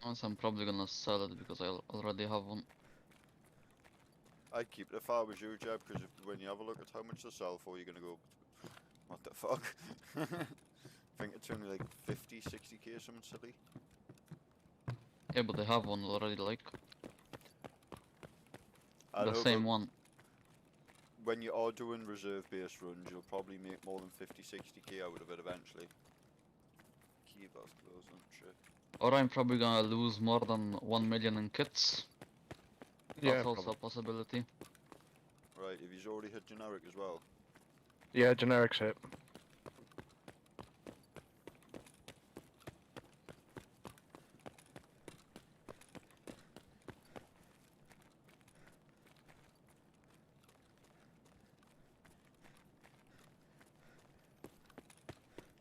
Honestly, I'm probably gonna sell it because I already have one. I'd keep it if I was you, Jeb, because when you have a look at how much they sell for, you're gonna go, what the fuck? I think it's only like 50, 60k, something silly. Yeah, but I have one already, like I the know, same but one. when you are doing reserve-based runs, you'll probably make more than 50, 60k out of it eventually. Keyboard's closed and shit. Or I'm probably gonna lose more than 1 million in kits. Yeah, That's also probably. a possibility. Right, if he's already hit generic as well. Yeah, generics hit.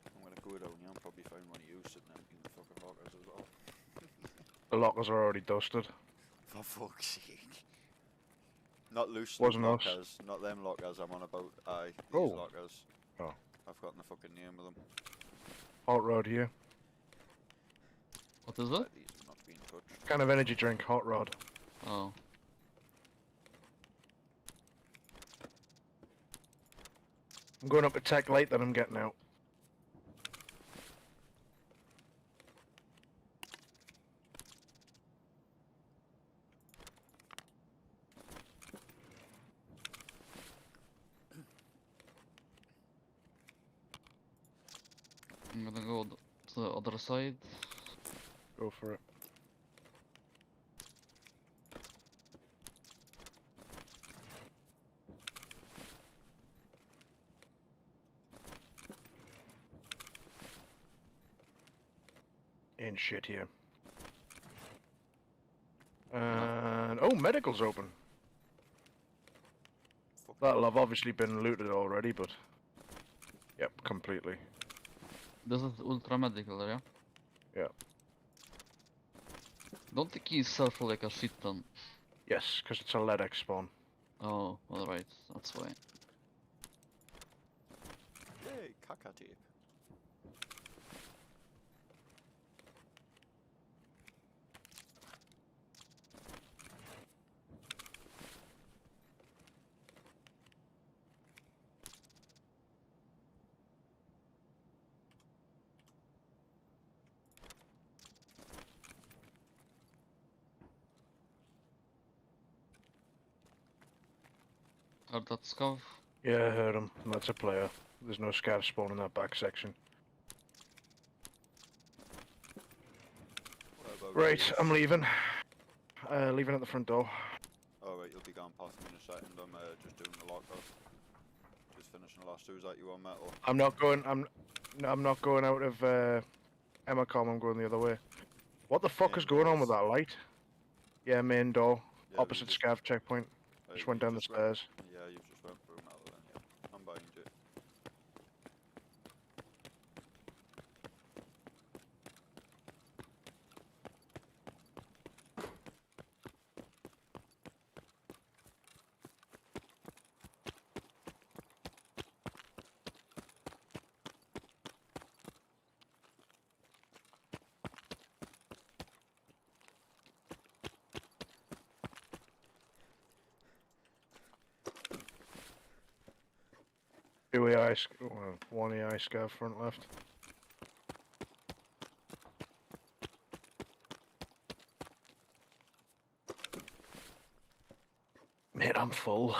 I'm gonna go down here and probably find one of you sitting empty in the fucking lockers as well. The lockers are already dusted. For fuck's sake. Not loose Wasn't us. lockers, not them lockers, I'm on about, these Oh. lockers. Oh. I've forgotten the fucking name of them. Hot rod here. What is it? These are not being touched. Kind of energy drink, hot rod. Oh. I'm going up to tech light that I'm getting out. I'm gonna go to the other side. Go for it. Ain't shit here. And oh, medical's open. Fuck That'll have obviously been looted already, but yep, completely. This is ultra medical, yeah? Yeah. Don't the keys sell for like a shit ton? Yes, because it's a lead X spawn. Oh, alright, that's why. Yay, caca tape. Heard that scav? Yeah, I heard him. That's a player. There's no scav spawn in that back section. What about Right, Reese? I'm leaving. Leaving at the front door. Alright, you'll be going past me in a second. I'm just doing the lockout. Just finishing the last two. Is that you on metal? I'm not going. I'm not going out of Emacom. I'm going the other way. What the fuck Main is going on with doors. that light? Yeah, main door. Yeah, Opposite we just- scav checkpoint. Just you went down the just stairs. Yeah, you just went through metal then, yeah. I'm behind you. Two AI, well, one AI scav front left. Mate, I'm full.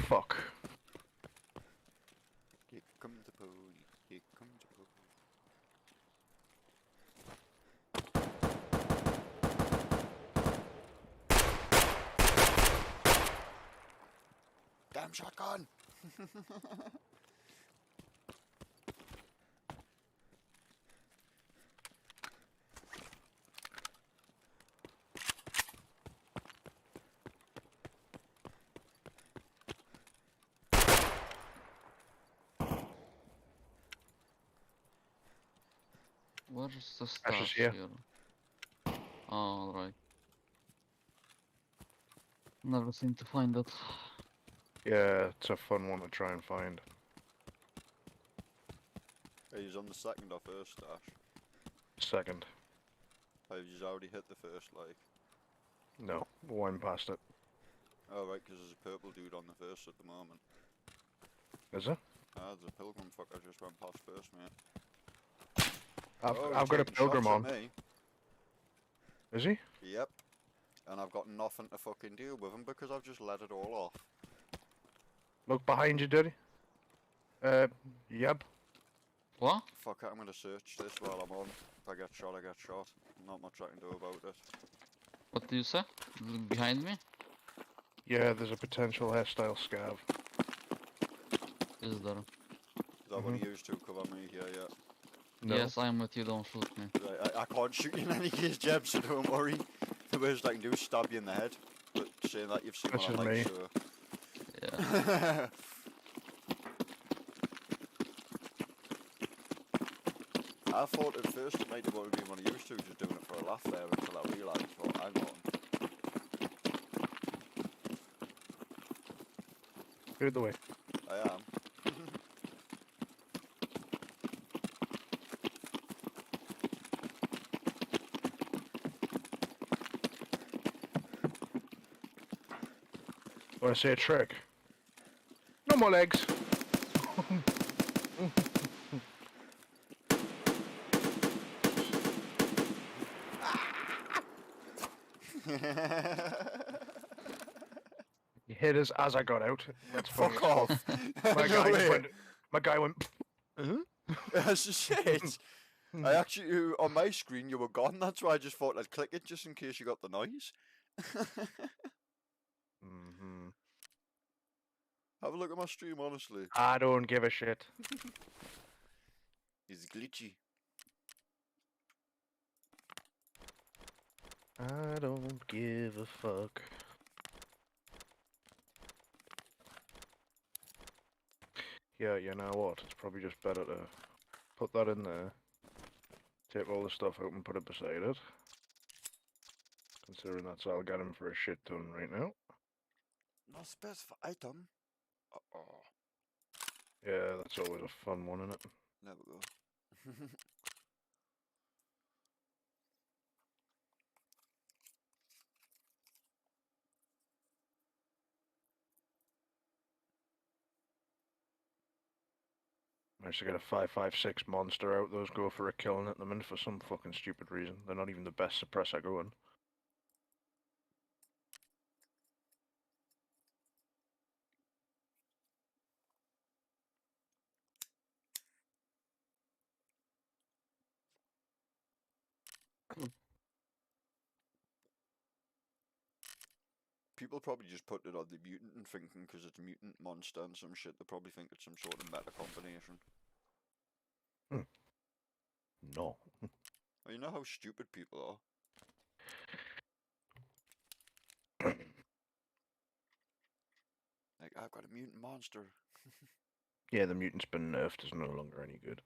Fuck. Here comes the police. Here comes the police. Damn shotgun! Where's the Ashes stash here. here? Oh, right. Never seem to find it. Yeah, it's a fun one to try and find. Are you on the second or first stash? Second. Have you already hit the first, like? No, went past it. Oh, right, because there's a purple dude on the first at the moment. Is it? Ah, there's a pilgrim fucker just went past first, mate. I've, Oh, I've he's got a taking pilgrim shots on. at me. Is he? Yep. And I've got nothing to fucking deal with him because I've just let it all off. Look behind you, did he? Yep. What? Fuck it, I'm gonna search this while I'm on. If I get shot, I get shot. Not much I can do about it. What do you say? Behind me? Yeah, there's a potential hairstyle scav. Is there? Is that what he used to cover me? Yeah, yeah. No. Yes, I'm with you, don't shoot me. Right, I can't shoot you in any case, Jeb, so don't worry. The worst I can do is stab you in the head. But saying that you've seen That's what I just like, me. so... Yeah. I thought at first it might have only been what I used to, just doing it for a laugh there until I realised, well, hang on. Clear the way. I am. Want to see a trick? No more legs. He hit us as I got out. That's funny Fuck as off. fuck. My No guy, way. just went, my guy went. That's just it. I actually, on my screen you were gone, that's why I just thought I'd click it just in case you got the noise. Mm-hmm. Have a look at my stream, honestly. I don't give a shit. It's glitchy. I don't give a fuck. Yeah, you know what? It's probably just better to put that in there. Take all the stuff out and put it beside it. Considering that's all I got him for a shit ton right now. No specify item. Uh-oh. Yeah, that's always a fun one, isn't it? There we go. Managed to get a 5.56 monster out. Those go for a killing at the minute for some fucking stupid reason. They're not even the best suppressor going. People probably just put it on the mutant and thinking because it's a mutant monster and some shit, they probably think it's some sort of meta combination. No. Well, you know how stupid people are. Like, I've got a mutant monster. Yeah, the mutant's been nerfed. Is no longer any good.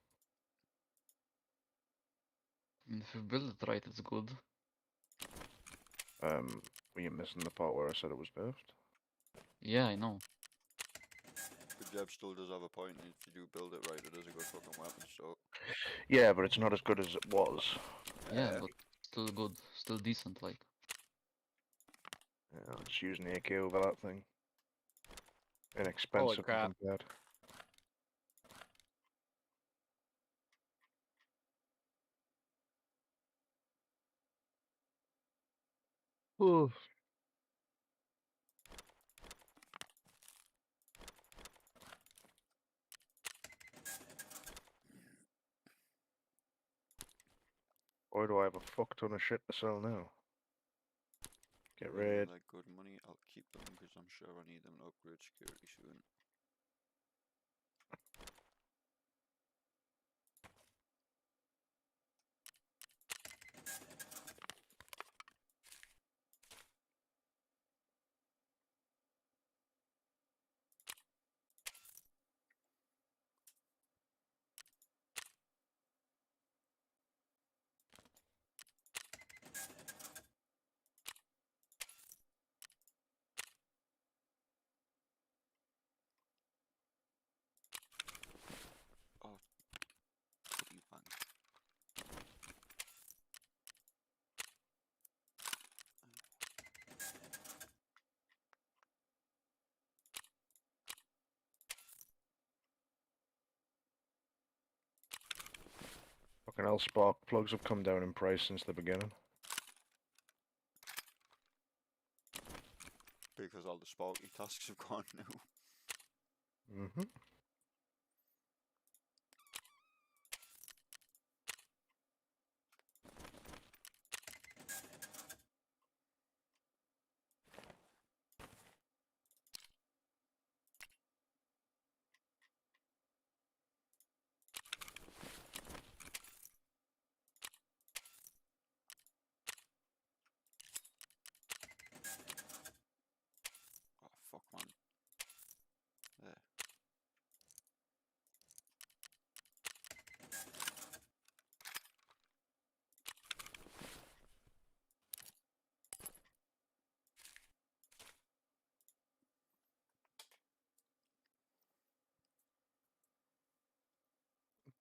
I mean, if you build it right, it's good. Were you missing the part where I said it was nerfed? Yeah, I know. But Jeb still does have a point. If you do build it right, it is a good fucking weapon. So Yeah, but it's not as good as it was. Yeah, but still good. Still decent, like. Yeah, it's using AK over that thing. Inexpensive crap. compared. Ooh. Why do I have a fuck ton of shit to sell now? Get rid. like good money, I'll keep them because I'm sure I need them to upgrade security soon. Oh, pretty bang. Fucking hell, spark plugs have come down in price since the beginning. Because all the sparky tasks have gone now. Mm-hmm. Oh fuck, man. There.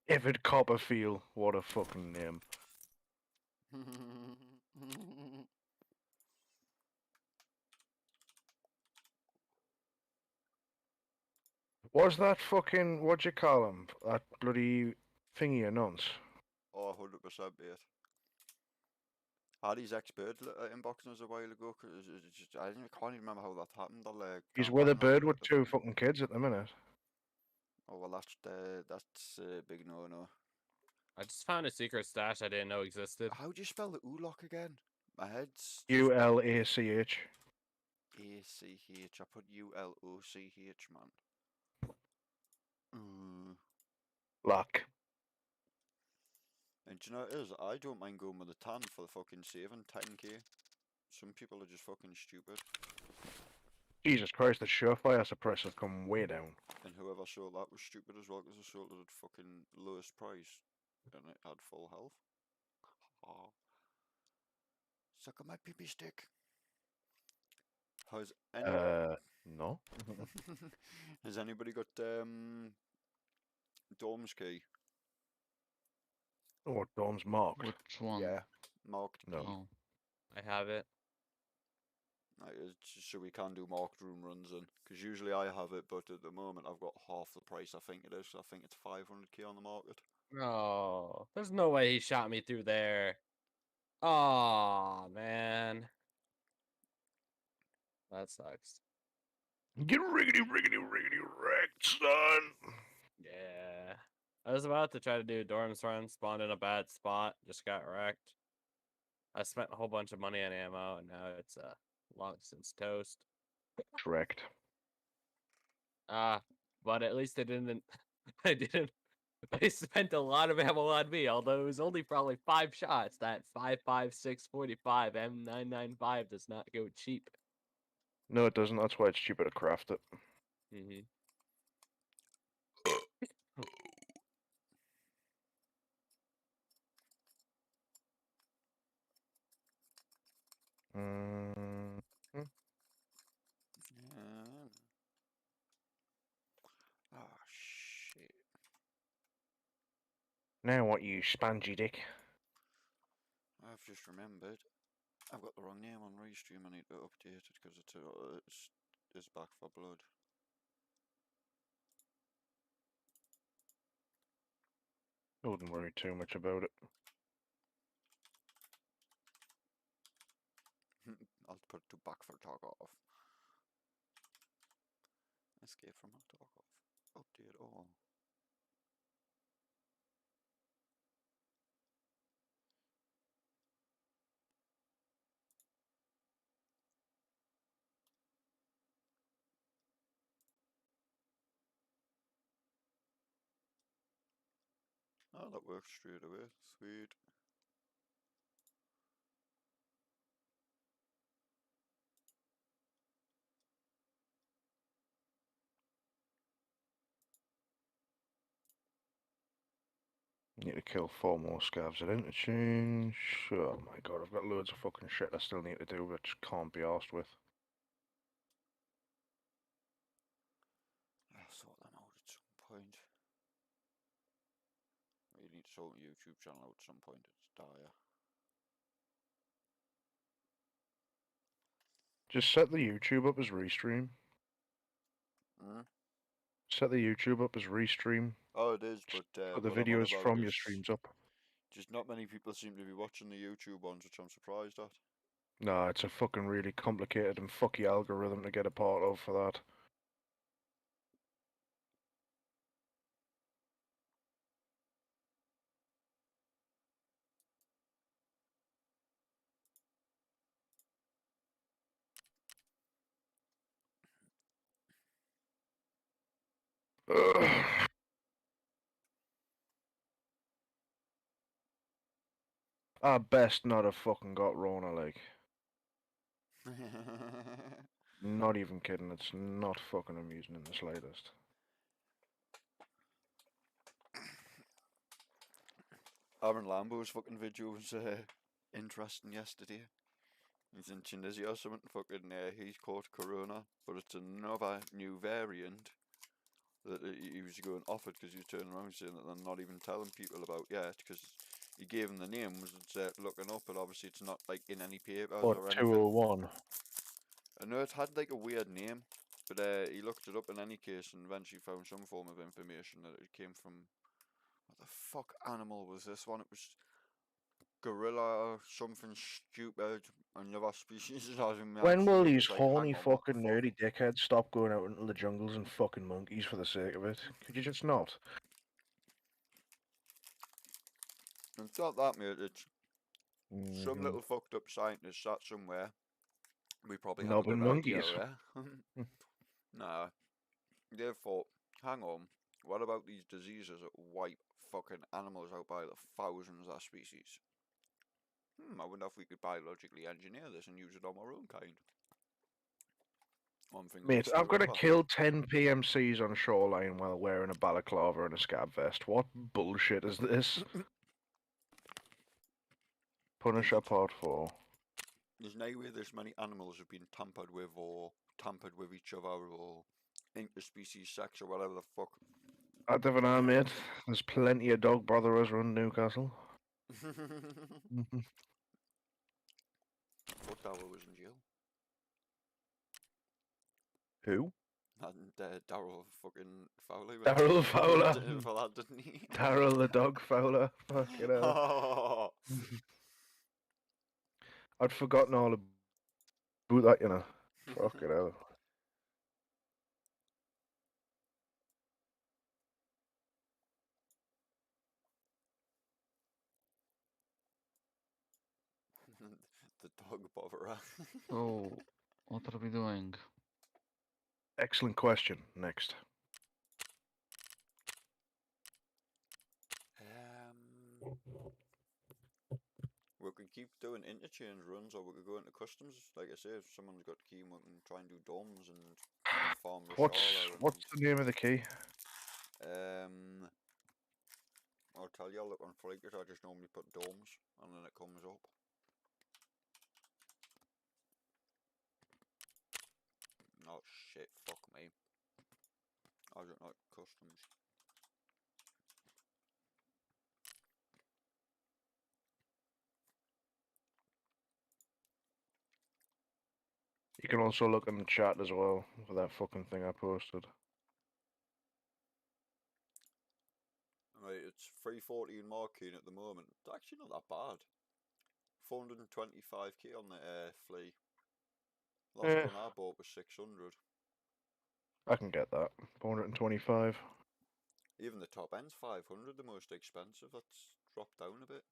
Evid Copperfield, what a fucking name. Was that fucking, what'd you call him? That bloody thingy announced? Oh, 100% mate. I had his ex-bird inboxing us a while ago because I can't even remember how that happened. He's Gone with back a and had bird look with at the two thing. fucking kids at the minute. Oh well, that's a big no-no. I just found a secret stash I didn't know existed. How do you spell the Ulach again? My head's ULACH. A-C-H. I put U-L-O-C-H, man. Luck. And do you know what it is? I don't mind going with a tan for the fucking saving 10k. Some people are just fucking stupid. Jesus Christ, the surefire suppressor have come way down. And whoever sold that was stupid as well because they sold it at fucking lowest price. And it had full health. Oh. Suck on my pee stick. Has any No. has anybody got Dorm's key? Oh, Dawn's marked. Which one? Yeah. Marked No. key. Oh. I have it. Like, so we can do marked room runs in. Because usually I have it, but at the moment I've got half the price I think it is. I think it's 500k on the market. No, there's no way he shot me through there. Oh man, that sucks. Get riggedy, riggedy, riggedy wrecked, son. Yeah, I was about to try to do a dorms run, spawned in a bad spot, just got wrecked. I spent a whole bunch of money on ammo, and now it's long since toast. Wrecked. But at least I didn't. I didn't. I spent a lot of ammo on me, although it was only probably 5 shots. That 5.56 45 M995 does not go cheap. No, it doesn't. That's why it's cheaper to craft it. Mm-hmm. Mm. Yeah. Oh shit. Now what, you spongy dick? I've just remembered. I've got the wrong name on Restream. I need to update it because it's back for blood. I wouldn't worry too much about it. I'll put it to back for Tarkov. Escape from Tarkov. Update all. Oh, that works straight away. Sweet. Need to kill 4 more scavs at interchange. Oh my god, I've got loads of fucking shit I still need to do, but just can't be arsed with. I'll sort them out at some point. You need to sort a YouTube channel out at some point. It's dire. Just set the YouTube up as restream. Hmm? Set the YouTube up as restream. Oh, it is, but Put the what I'm on videos about from your is streams up. just not many people seem to be watching the YouTube ones, which I'm surprised at. Nah, it's a fucking really complicated and fucky algorithm to get a part of for that. Ugh. I best not have fucking got Rona, like. Not even kidding, it's not fucking amusing in the slightest. Aaron Lambo's fucking video was interesting yesterday. He's in Tunisia or something, fucking he's caught corona, but it's another new variant that he was going offered because he was turning around saying that they're not even telling people about yet because he gave him the name, was looking up, but obviously it's not like in any papers What, or anything. 201? I know it had like a weird name, but he looked it up in any case and eventually found some form of information that it came from. What the fuck animal was this one? It was gorilla or something stupid, another species. When will these It's like, horny hang on, what the fucking fuck? nerdy dickheads stop going out into the jungles and fucking monkeys for the sake of it? Could you just not? It's not that, mate. It's some Mhm. little fucked up scientist sat somewhere. We probably have a Knobbing good idea, monkeys. eh? Nah. They thought, hang on, what about these diseases that wipe fucking animals out by the thousands of species? I wonder if we could biologically engineer this and use it on our own kind. One thing Mate, leads to I've got to another. kill 10 PMCs on shoreline while wearing a balaclava and a scab vest. What bullshit is this? Punisher Part 4. There's no way this many animals have been tampered with or tampered with each other or interspecies sex or whatever the fuck. I don't know, mate. There's plenty of dog brotherers around Newcastle. Fuck that, I was in jail. Who? And Daryl fucking Fowler. Daryl Fowler. For that, didn't he? Daryl the dog Fowler. Fucking hell. Oh, I'd forgotten all about that, you know. Fucking hell. the dog botherer. So, what are we doing? Excellent question. Next. We could keep doing interchange runs, or we could go into customs. Like I say, if someone's got the key, we can try and do domes and farm the What's the name of the key? I'll tell you. I'll look on Flickr. I just normally put domes, and then it comes up. Oh shit! Fuck me. I don't like customs. You can also look in the chat as well for that fucking thing I posted. Right, it's 340 in marking at the moment. It's actually not that bad. 425k on the flea. Last one I bought was 600. I can get that. 425. Even the top end's 500, the most expensive. That's dropped down a bit.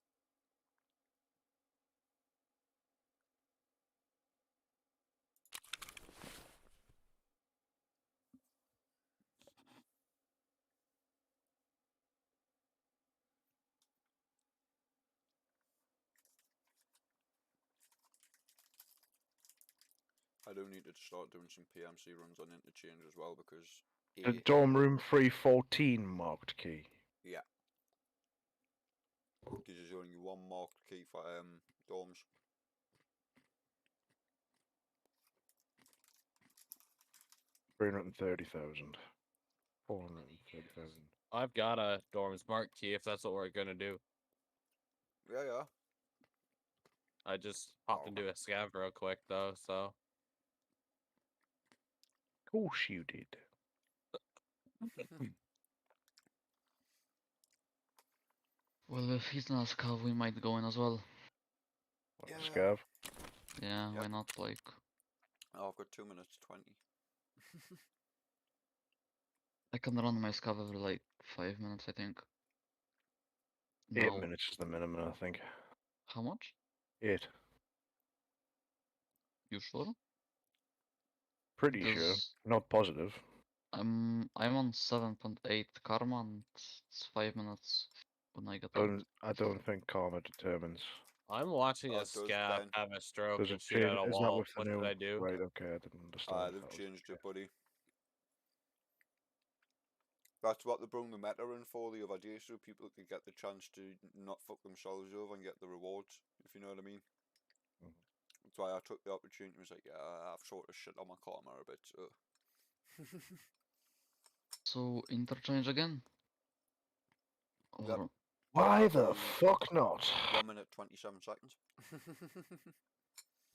I do need to start doing some PMC runs on interchange as well because The dorm room 314 marked key. yeah, because there's only one marked key for dorms. $330,000. 430,000. I've got a dorm's mark key if that's what we're gonna do. Yeah. I just popped into a scav real quick though, so Of course you did. Well, if he's not a scav, we might go in as well. What, Yeah. Scav? Yeah, why Yep. not? Like, Oh, I've got 2 minutes 20. I can run my scav every like 5 minutes, I think. 8 No. minutes is the minimum, I think. How much? 8. You sure? Pretty sure. Because Not positive. I'm on 7.8 karma and it's 5 minutes when I get out. I don't think karma determines. I'm watching Oh, a it does, scav Ben. have a stroke Does and it shoot at change? a Is that wall. with the What new? should I do? Right, okay, I didn't understand. They've that was changed okay. it, buddy. That's what they brought the meta in for the other day, so people could get the chance to not fuck themselves over and get the rewards, if you know what I mean. Mhm. That's why I took the opportunity and was like, yeah, I've sort of shit on my karma a bit, so. So, interchange again? Yep. Or Why the So, fuck not? 1 minute 27 seconds.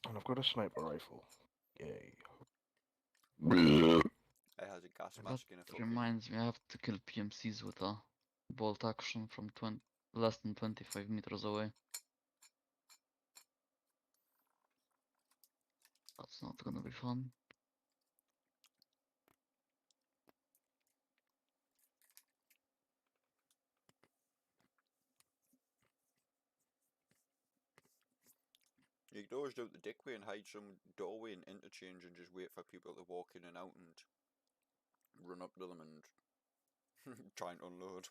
And I've got a sniper rifle. Yay. It has a gas that mask in a fucking. reminds me, I have to kill PMCs with a bolt action from less than 25 meters away. That's not gonna be fun. You could always do it the dick way and hide some doorway and interchange and just wait for people to walk in and out and run up to them and try and unload.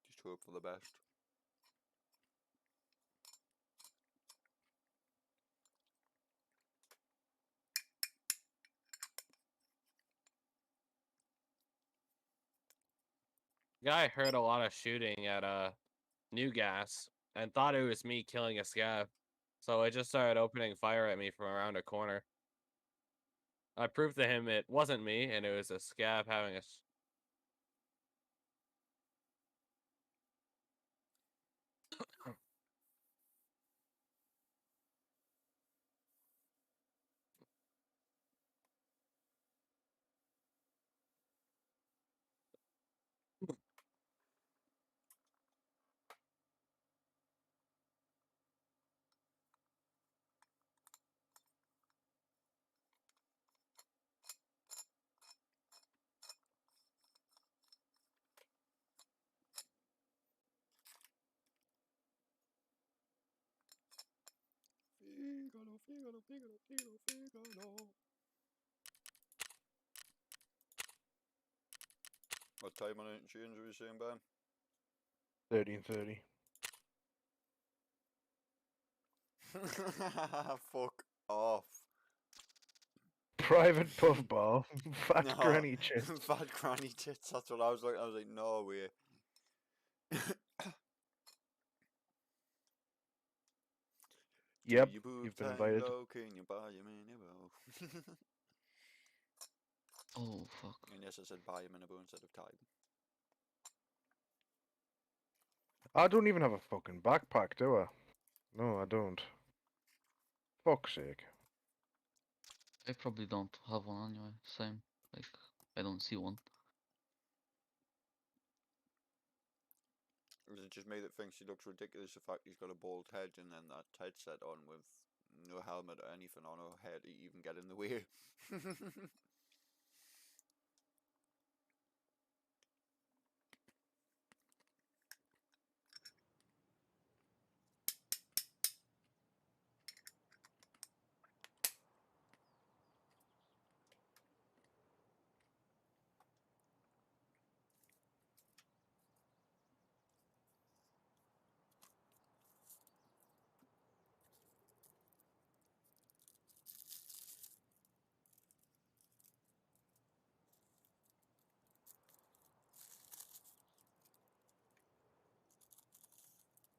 Just hope for the best. Guy heard a lot of shooting at New Gas and thought it was me killing a scav, so it just started opening fire at me from around a corner. I proved to him it wasn't me and it was a scav having a. What time on it change are you saying, Ben? 13:30. Fuck off. Private puff bar. Fat No. granny chip. Fat granny tits, that's what I was like, no way. Yep, You boobs you've been hang invited. low, can you buy him in a bow? Oh fuck. And yes, I said buy him in a bow instead of tie him. I don't even have a fucking backpack, do I? No, I don't. Fuck's sake. I probably don't have one anyway. Same. Like I don't see one. Is it just me that thinks he looks ridiculous, the fact he's got a bald head and then that headset on with no helmet or anything on her head to even get in the way?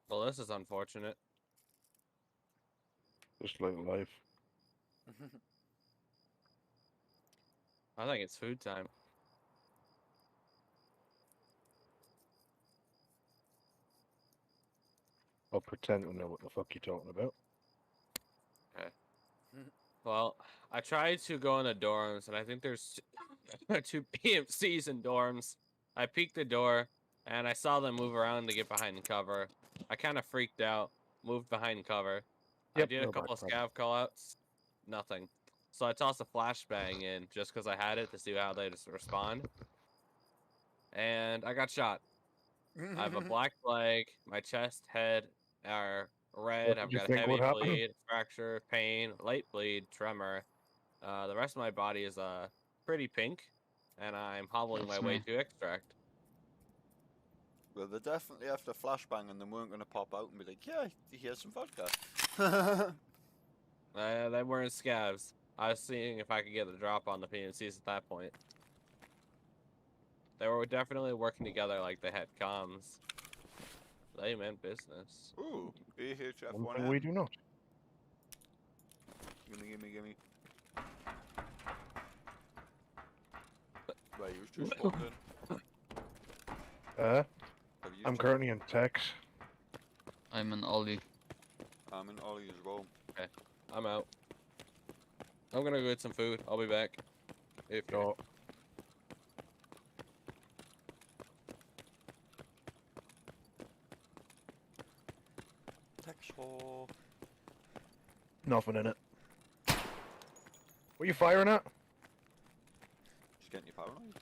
Well, this is unfortunate. Just like life. I think it's food time. I'll pretend to know what the fuck you're talking about. Well, I tried to go in the dorms, and I think there's 2 PMCs in dorms. I peeked the door, and I saw them move around to get behind cover. I kind of freaked out, moved behind cover. I Yep, did a no couple of backpack. scav callouts, nothing. So I tossed a flashbang in just because I had it to see how they just respond. And I got shot. I have a black leg, my chest, head are red. What I've did you got think heavy would happen? bleed, fracture, pain, light bleed, tremor. The rest of my body is pretty pink, and I'm hobbling my That's way me. to extract. Well, they definitely after flashbang and they weren't going to pop out and be like, yeah, here's some vodka. They weren't scavs. I was seeing if I could get the drop on the PNCs at that point. They were definitely working together like they had comms. They meant business. Ooh, One thing AHF1M. we do not. Gimme. Right, you just walked in. Uh, Have you I'm just- currently in Tex. I'm an Ollie. I'm in Ollie as well. I'm out. I'm gonna go get some food. I'll be back. If you're... No, Texhor. nothing in it. What are you firing at? Just getting you paranoid.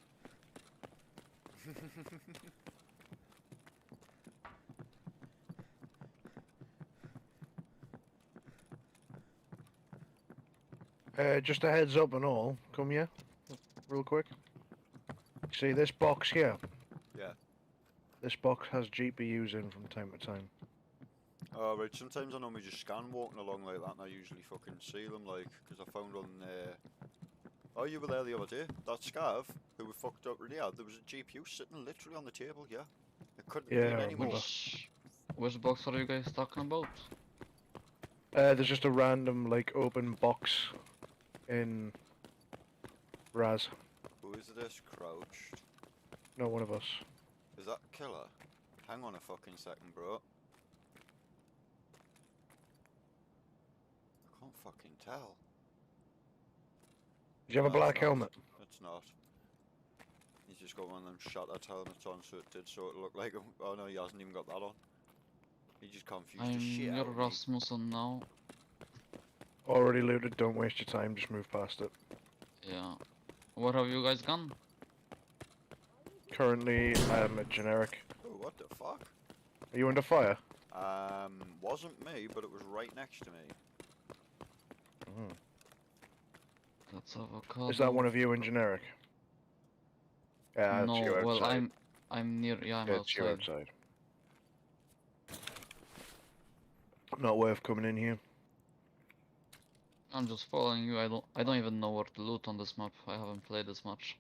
Just a heads up and all. Come here, real quick. See this box here? Yeah. This box has GPUs in from time to time. Oh, right, sometimes I normally just scan walking along like that and I usually fucking see them, like, because I found on, oh, you were there the other day, that scav, who we fucked up really hard, there was a GPU sitting literally on the table, yeah. It couldn't Yeah, be I anymore. remember. Which box are you guys talking about? There's just a random, like, open box in Raz. Who is this crouched? No, one of us. Is that killer? Hang on a fucking second, bro. I can't fucking tell. Did you have a No, it's black not. helmet? It's not. He's just got one of them shattered helmets on, so it did sort of look like him. Oh no, he hasn't even got that on. He just confused the I'm shit out your of me. Rasmussen now. Already looted, don't waste your time, just move past it. Yeah. Where have you guys gone? Currently, I'm a generic. Oh, what the fuck? Are you under fire? Wasn't me, but it was right next to me. That's avocado. Is that one of you in generic? Yeah, No, that's you outside. well, I'm near. Yeah, I'm Yeah, it's you outside. outside. Not worth coming in here. I'm just following you. I don't even know where to loot on this map. I haven't played this much.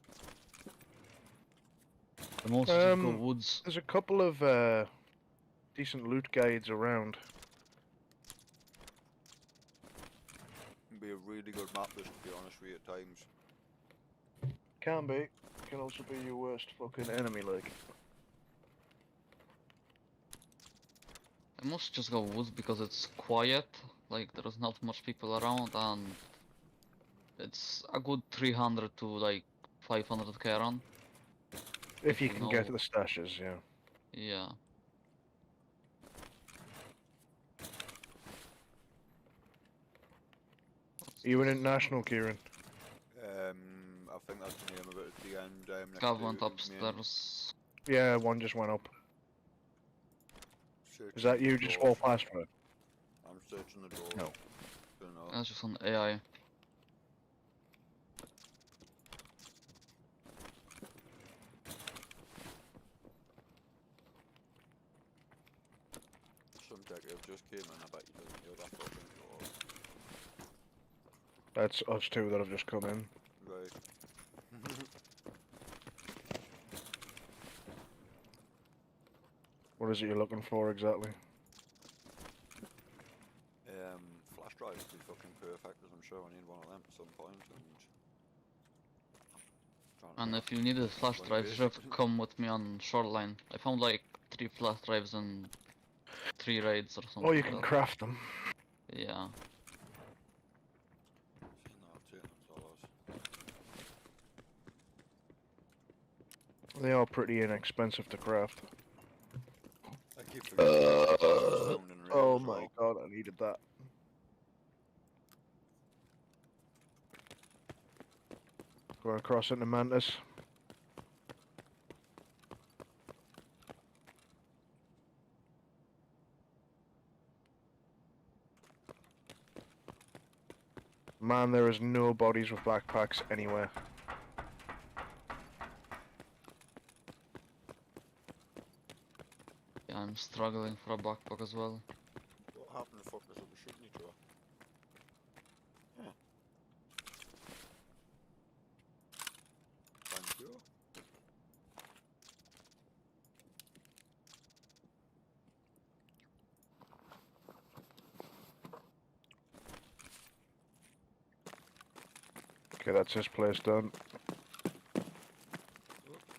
The most is just go woods. There's a couple of decent loot guides around. It'd be a really good map, this, to be honest with you, at times. Can be. Can also be your worst fucking enemy, like. I must just go woods because it's quiet. Like there's not much people around, and it's a good 300 to like 500k run. If you you can get to know- the stashes, yeah. Yeah. Are you in international, Kieran? I think that's the name of it at the end. Next Cav to went the main upstairs. Yeah, one just went up. searching Is that the you just doors. walk past for it? I'm searching the door. No. Don't know. That's just on AI. Some detective just came in, I bet you didn't hear that fucking door. That's us two that have just come in. Right. What is it you're looking for exactly? Flash drive would be fucking perfect, as I'm sure I need one of them at some point, and... And if you needed flash One drives, you should have basic- come with me on Shoreline. I found like 3 flash drives and 3 raids or something. Oh, you like can that. craft them. Yeah. No, I'm taking them dollars. They are pretty inexpensive to craft. I keep forgetting about sound and rain Oh as my well. god, I needed that. Going across into Mantis. Man, there is no bodies with backpacks anywhere. Yeah, I'm struggling for a backpack as well. What happened to fuckers that were shooting each other? Yeah. Thank you. Okay, that's this place done. Oh,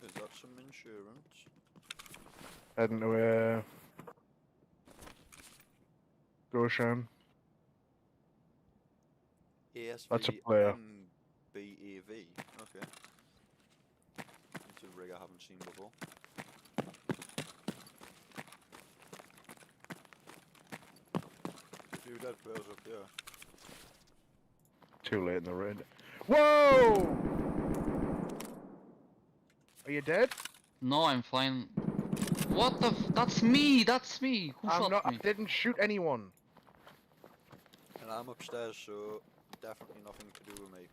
is that some insurance? Heading to Goshan. ASV That's a player. MBAV. Okay. It's a rig I haven't seen before. A few dead players up here. Too late in the raid. Whoa! Are you dead? No, I'm fine. What the that's me! That's me! Who I'm shot not. me? I didn't shoot anyone. And I'm upstairs, so definitely nothing to do with me.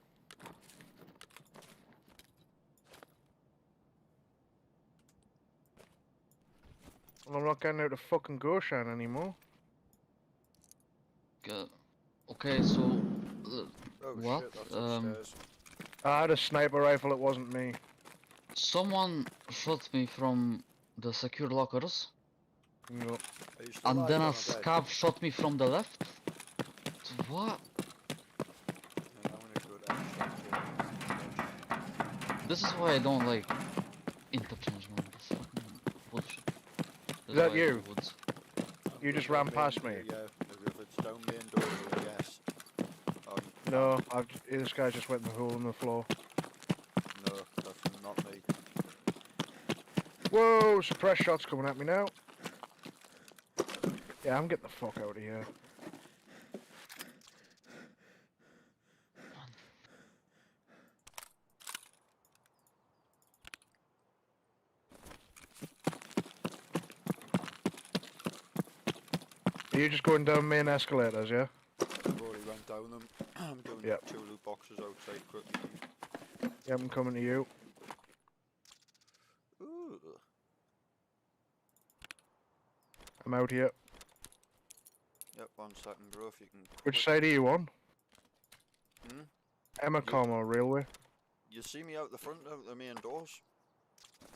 Well, I'm not getting out of fucking Goshan anymore. Okay, so Oh What? shit, that's upstairs. I had a sniper rifle. It wasn't me. someone shot me from the secure lockers, No. Are you still and alive then or a not dead? scav shot me from the left. What? And I'm gonna go down and This is why I don't like interchange, man. This fucking bullshit. This that why I you? do woods. You just ran past me. Yeah, if it's down main door, then yes. No, this guy just went in the hole in the floor. No, that's not me. Whoa! Suppress shots coming at me now. Yeah, I'm getting the fuck out of here. Are you just going down main escalators, yeah? I've already went down them. I'm doing Yep. 2 loot boxes outside quick. Yeah, I'm coming to you. Ooh. I'm out here. Yep, 1 second, bro. If you can. Which quick- side are you on? Hmm? Emacom or Railway? You see me out the front of the main doors?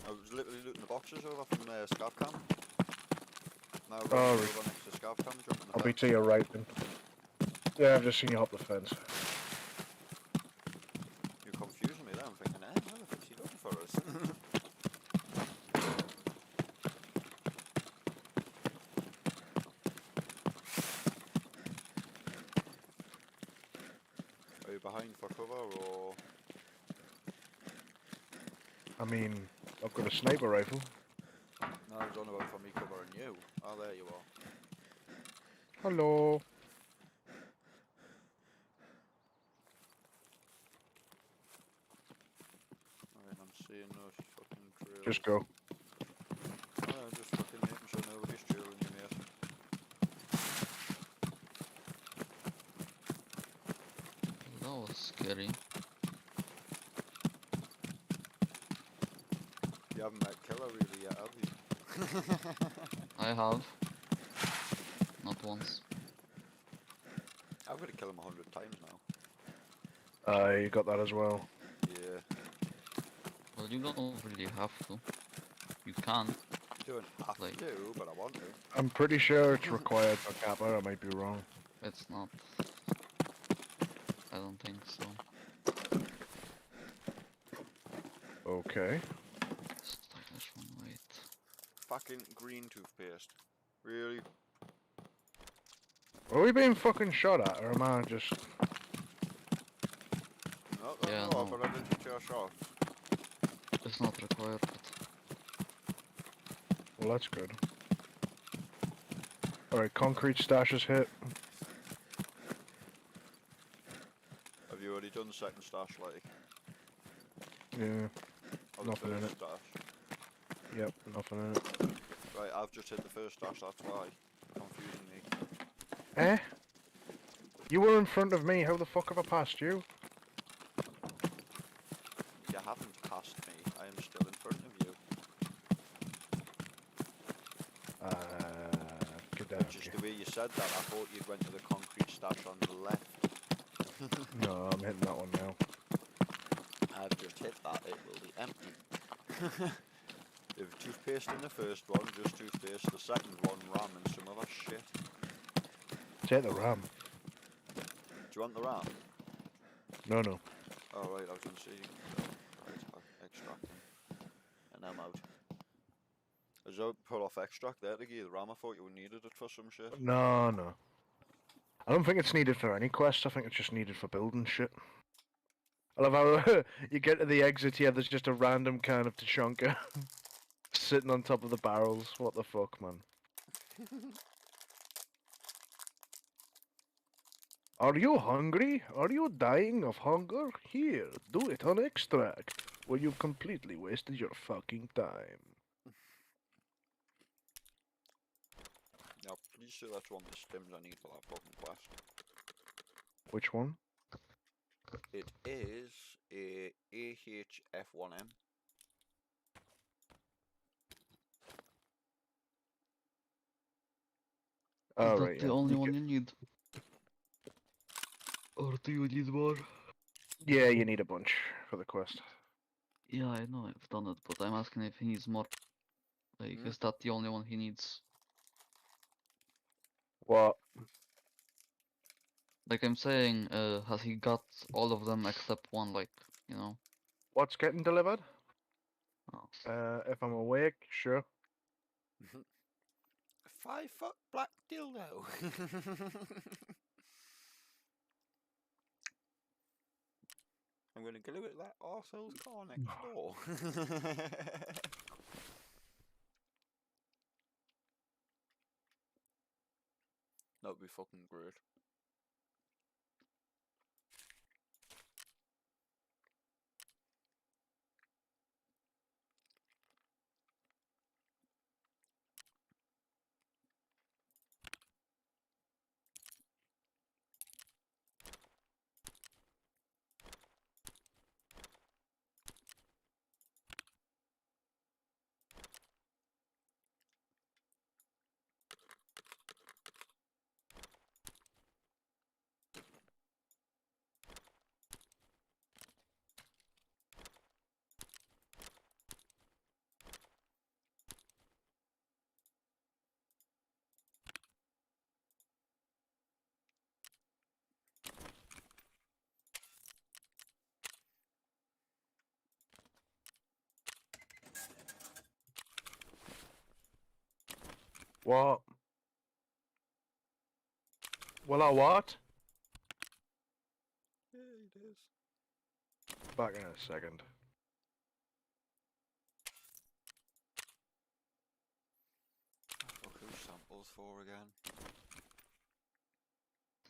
I was literally looting the boxes over from Scavcam. Now Oh, running right. over next to Scavcam, jumping the I'll be fence. to your right then. Yeah, I've just seen you hop the fence. You're confusing me there. I'm thinking, where the fuck's he looking for us? Are you behind for cover or? I mean, I've got a sniper rifle. No, I was on about for me covering you. Oh, there you are. Hello. Alright, I'm seeing those fucking trails. Just go. Oh, just fucking making sure nobody's trailing you, mate. That was scary. You haven't met Killer really yet, have you? I have. Not once. I've got to kill him 100 times now. You got that as well. Yeah. Well, you don't really have to. You can. Don't have Like- to, but I want to. I'm pretty sure it's required for Kappa, I might be wrong. It's not. I don't think so. Okay. Stylish one, wait. Fucking green toothpaste. Really? Are we being fucking shot at, or am I just... No, Yeah, no, no. but I didn't tear shot. It's not required, but Well, that's good. Alright, concrete stash is hit. Have you already done the second stash, like? Yeah, Or Nothing the in first it. stash? yep, nothing in it. Right, I've just hit the first stash, that's why. Confusing me. Eh? You were in front of me, how the fuck have I passed you? You haven't passed me, I am still in front of you. Get down Just here. the way you said that, I thought you went to the concrete stash on the left. No, I'm hitting that one now. I've just hit that, it will be empty. There's toothpaste in the first one, just toothpaste. The second one, ram and some other shit. Take the ram. Do you want the ram? No, no. Oh right, I was gonna say you can extract them. And I'm out. As I pull off extract there to give you the ram, I thought you needed it for some shit. No, no. I don't think it's needed for any quest, I think it's just needed for building shit. I love how you get to the exit here, there's just a random can of Tachanka sitting on top of the barrels. What the fuck, man? Are you hungry? Are you dying of hunger? Here, do it on extract, where you've completely wasted your fucking time. Now please say that's one of the stims I need for that fucking quest. Which one? It is a AHF1M. Oh, is that right, the yeah. only You one ca- you need? Or do you need more? Yeah, you need a bunch for the quest. Yeah, I know I've done it, but I'm asking if he needs more. Like, Hmm? is that the only one he needs? What? Like I'm saying, has he got all of them except one, like, you know? What's getting delivered? Oh. If I'm awake, sure. 5-foot black dildo. I'm gonna go at that arsehole's car next door. That would be fucking great. What? Well, I what? Yeah, it is. Back in a second. Fuck, who's samples for again?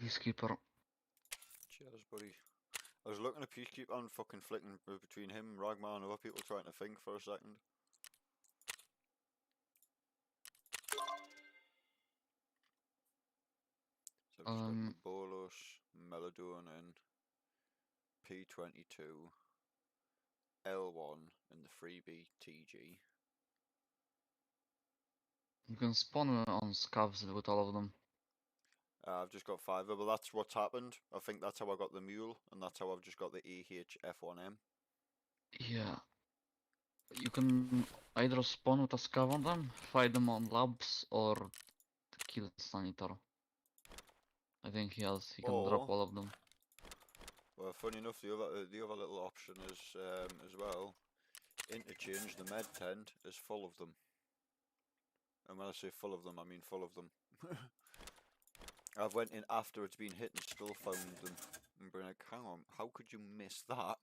Peacekeeper. Cheers, buddy. I was looking at Peacekeeper and fucking flicking between him, Ragman, and other people trying to think for a second. So I've just got Bolos, Melodon, and P22, L1, and the freebie TG. You can spawn on scavs with all of them. I've just got 5, but that's what's happened. I think that's how I got the mule, and that's how I've just got the EHF1M. Yeah. You can either spawn with a scav on them, fight them on labs, or kill Sanitar. I think he can drop Or- all of them. Well, funny enough, the other little option is as well, interchange the med tent is full of them. And when I say full of them, I mean full of them. I've went in after it's been hit and still found them. And been like, hang on, how could you miss that?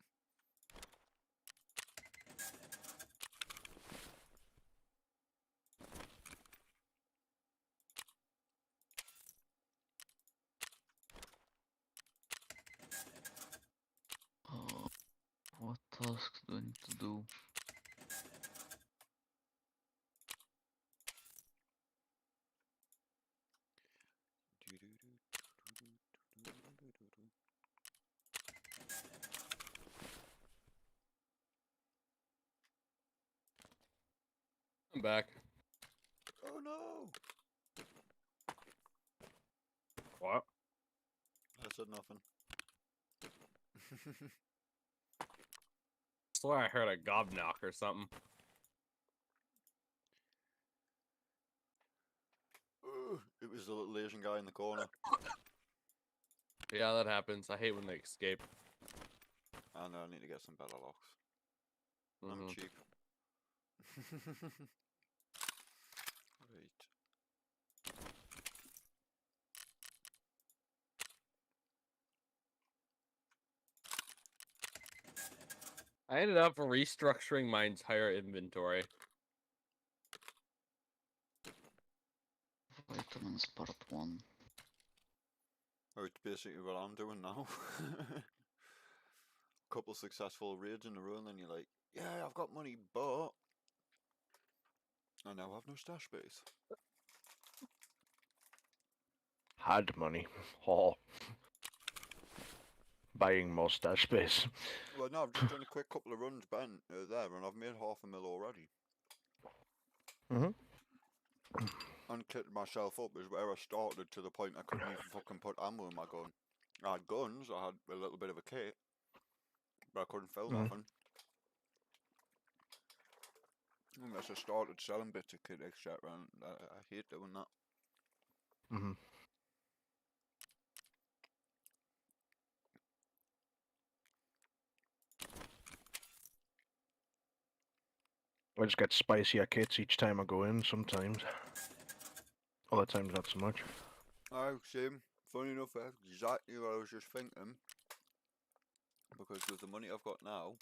What tasks do I need to do? I'm back. Oh no! What? I said nothing. Swear I heard a gob knock or something. It was the little Asian guy in the corner. Yeah, that happens. I hate when they escape. I know, I need to get some better locks. I'm Mhm. cheap. Right. I ended up restructuring my entire inventory. Vitamins part 1. Oh, it's basically what I'm doing now. Couple successful raids in a row, and then you're like, yeah, I've got money, but I now have no stash space. Had money. Oh. Buying more stash space. Well, no, I've just done a quick couple of runs, Ben, there, and I've made $500,000 already. Mhm. And kitted myself up is where I started to the point I couldn't even fucking put ammo in my gun. I had guns, I had a little bit of a kit, but I couldn't fill Mhm. nothing. Unless I started selling bits of kit, etc. And I hate doing that. Mhm. I just get spicier kits each time I go in. Sometimes. Other times not so much. Oh, same. Funny enough, that's exactly what I was just thinking. Because with the money I've got now,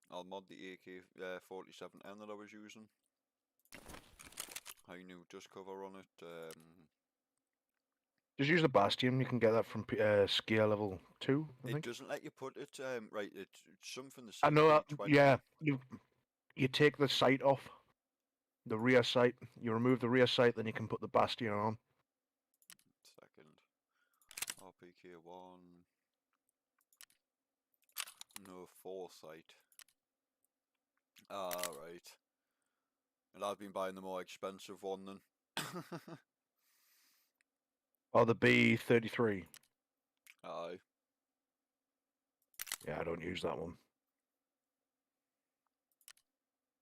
I'll mod the AK-47M that I was using. I knew just cover on it. Just use the Bastion. You can get that from scale level 2, I It think. doesn't let you put it. Right, it's something the I know. 60-20. Yeah. You take the sight off. The rear sight. You remove the rear sight, then you can put the Bastion on. Second. RPK1. No foresight. Ah, right. And I've been buying the more expensive one then. Or the B33. Aye. Yeah, I don't use that one.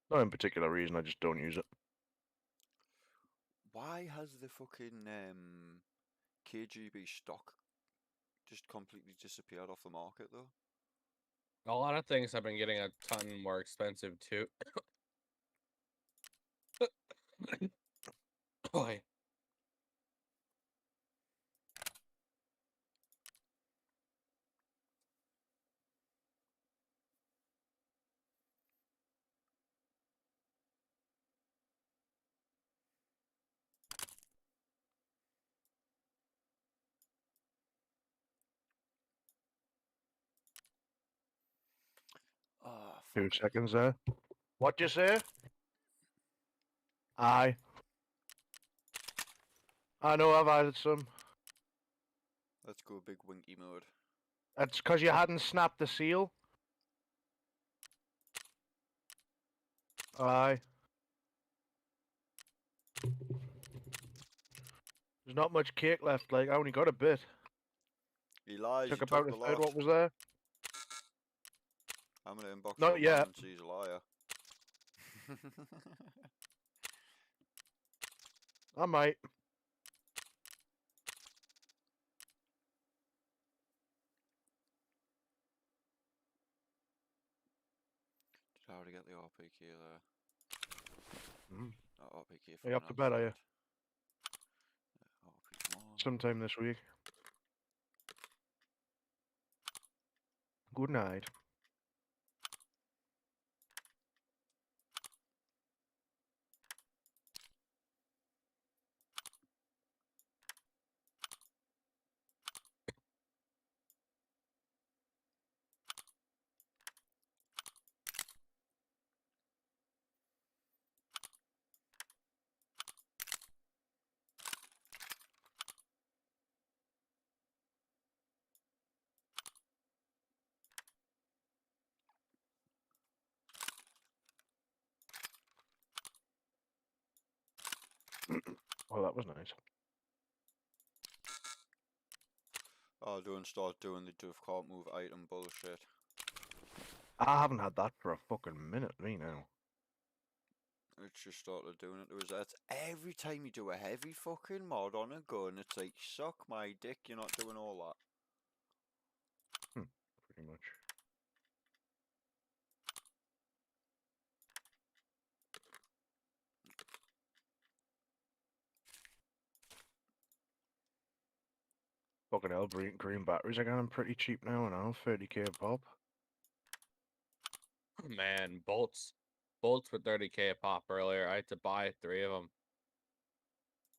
Not in particular reason, I just don't use it. Why has the fucking KGB stock just completely disappeared off the market though? A lot of things have been getting a ton more expensive too. 2 seconds there. What'd you say? Aye. I know I've added some. Let's go big winky mode. That's because you hadn't snapped the seal. Aye. There's not much cake left, like, I only got a bit. He lies, Took he about took a the third lot. what was there. I'm gonna inbox Not your yet. man and see he's a liar. I might. Did I already get the RPK there? Mm. That RPK Are you up to fucking bed, are you? outside. RP more. Sometime this week. Good night. Oh, that was nice. Oh, don't start doing the Duff can't move item bullshit. I haven't had that for a fucking minute, me now. It's just started doing it. There was that every time you do a heavy fucking mod on a gun, it's like suck my dick. You're not doing all that. Pretty much. Fucking hell, green batteries are getting pretty cheap now, 30k a pop. Man, bolts for 30k a pop earlier. I had to buy 3 of them.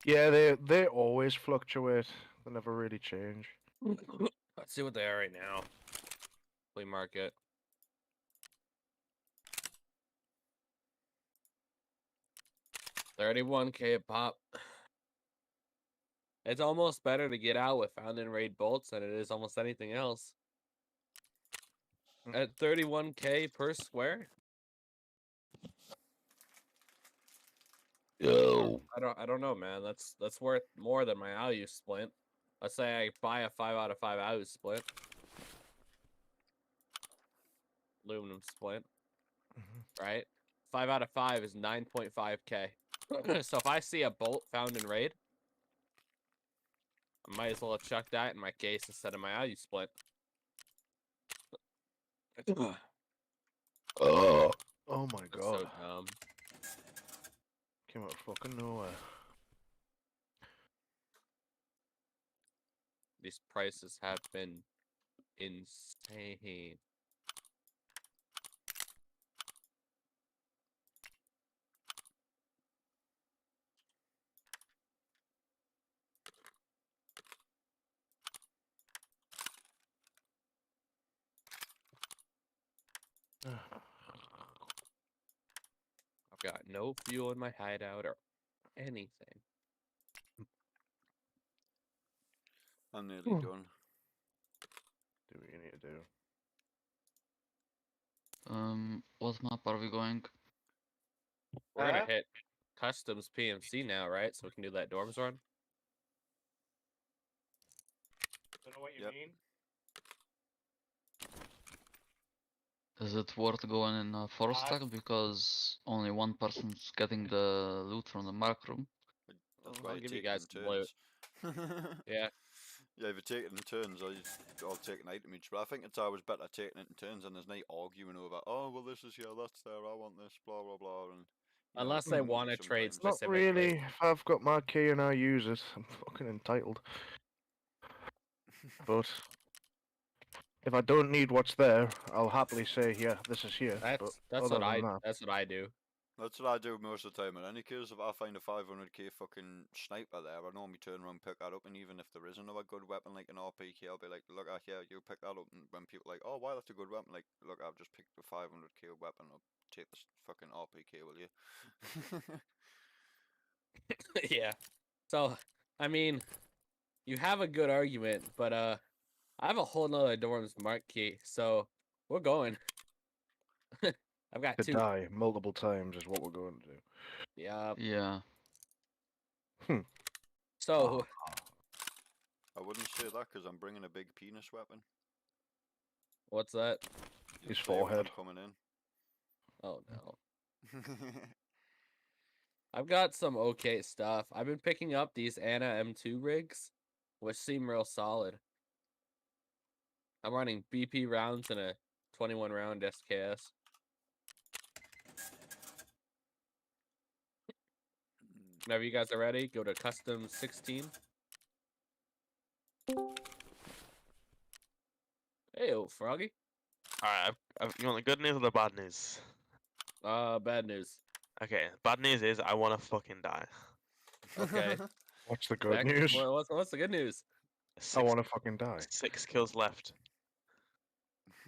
Yeah, they always fluctuate. They never really change. Let's see what they are right now. Flea market. $31k a pop. It's almost better to get out with found and raid bolts than it is almost anything else. At 31k per square. Yo. I don't know, man. That's worth more than my ALU splint. Let's say I buy a 5 out of 5 ALU split. Aluminum splint. Right? 5 out of 5 is 9.5k. So if I see a bolt found in raid, I might as well have chucked that in my case instead of my ALU split. Oh my That's god. so dumb. Came out of fucking nowhere. These prices have been insane. I've got no fuel in my hideout or anything. I'm nearly Hmm. done. Do what you need to do. What map are we going? We're gonna hit customs PMC now, right? So we can do that dorms run. Don't know what you Yep. mean? Is it worth going in a forest stack because only one person's getting the loot from the mark room? That's I'll why you give you take guys it in some loot. turns. Yeah. Yeah, if you take it in turns, I'll take an item each. But I think it's always better taking it in turns, and there's no arguing over, oh, well, this is here, that's there, I want this, blah, blah, blah. And, you know, Unless it they can be want to trade sometimes. Not specifically. really. If I've got my key and I use it, I'm fucking entitled. But if I don't need what's there, I'll happily say, yeah, this is here. That's but that's other what than that, that's what I do. That's what I do most of the time. In any case, if I find a 500k fucking sniper there, I normally turn around and pick that up. And even if there is another good weapon like an RPK, I'll be like, look, here, you pick that up. And when people are like, oh, why that's a good weapon? Like, look, I've just picked a 500k weapon up. Take this fucking RPK, will you? Yeah. So, I mean, you have a good argument, but I have a whole nother dorms marquee, so we're going. I've got To 2. die multiple times is what we're going to do. Yeah. Yeah. So, I wouldn't say that because I'm bringing a big penis weapon. what's that? You'll His see when I'm forehead. coming in. Oh no. I've got some okay stuff. I've been picking up these Anna M2 rigs, which seem real solid. I'm running BP rounds and a 21 round SKS. Whenever you guys are ready, go to custom 16. Hey, Froggy. Alright, you want the good news or the bad news? Bad news. Okay, bad news is I want to fucking die. Okay. What's the good Beck, news? What's the good news? I 6, want to fucking die. 6 kills left.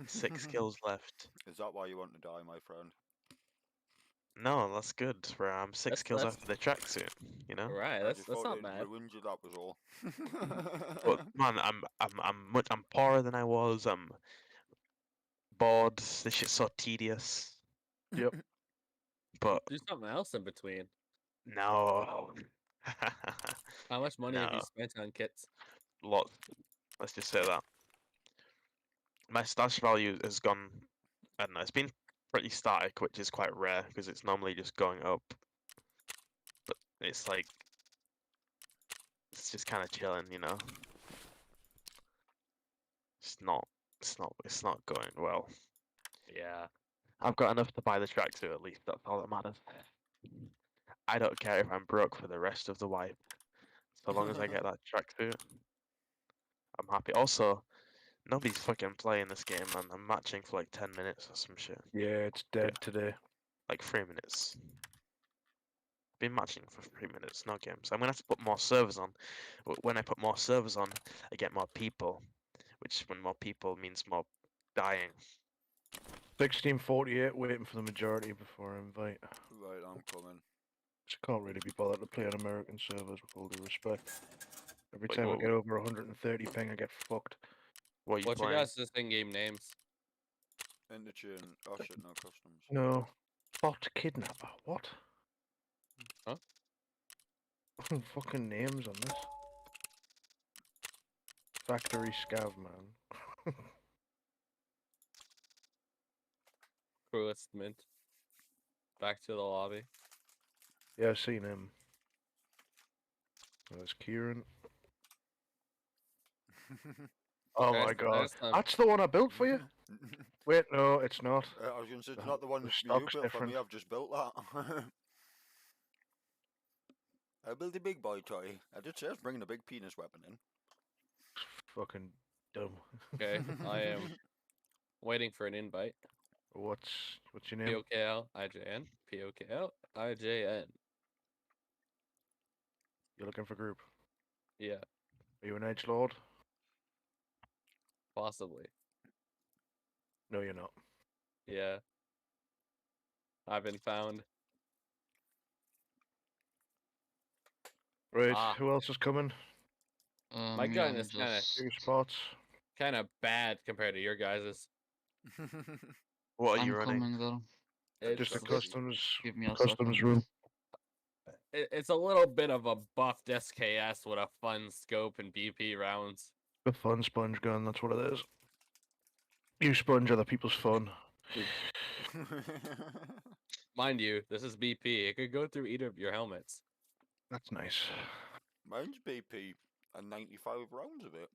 6 kills left. Is that why you want to die, my friend? No, that's good. Where I'm 6 kills That's- after the tracksuit, you know. Right, I that's just thought not it bad. ruined you, that was all. But man, I'm poorer than I was. I'm bored. This shit's so tedious. Yep. But Do something else in between. no. How much money have you No. spent on kits? Lots. Let's just say that. My stash value has gone. I don't know. It's been pretty static, which is quite rare because it's normally just going up. But it's like it's just kind of chilling, you know. It's not going well. Yeah. I've got enough to buy the tracksuit at least. That's all that matters. I don't care if I'm broke for the rest of the wipe. So long as I get that tracksuit, I'm happy. Also, nobody's fucking playing this game, man. I'm matching for like 10 minutes or some shit. Yeah, it's dead today. Like 3 minutes. I've been matching for 3 minutes, no games. I'm gonna have to put more servers on. When I put more servers on, I get more people. Which, when more people, means more dying. 1648, waiting for the majority before I invite. Right, I'm coming. Just can't really be bothered to play on American servers with all due respect. Every Wait, time I what- get over 130 ping, I get fucked. What are you What's your playing? guys' in-game names? Interchain. Oh shit, no customs. No. Bot kidnapper. What? Huh? Fucking names on this. Factory scav, man. Cruelest Mint. Back to the lobby. Yeah, I've seen him. There's Kieran. Oh my There's- god. there's some- That's the one I built for you? Wait, no, it's not. I was going to say, it's The- not the one the that you stock's built for me, different. I've just built that. I built a big boy toy. I did say I was bringing a big penis weapon in. Fucking dumb. Okay, I am waiting for an invite. What's your name? POKL IJN. POKL IJN. You're looking for group. Yeah, Are you an edgelord? possibly. No, you're not. Yeah. I've been found. Right, Ah. who else is coming? My Me, gun I'm is kinda- just- 2 spots. Kind of bad compared to your guys's. What are I'm you running? coming there. Just a It's- customs Give me a customs second. room. It's a little bit of a buffed SKS with a fun scope and BP rounds. The fun sponge gun, that's what it is. You sponge other people's fun. Mind you, this is BP. It could go through either of your helmets. That's nice. Mine's BP and 95 rounds of it.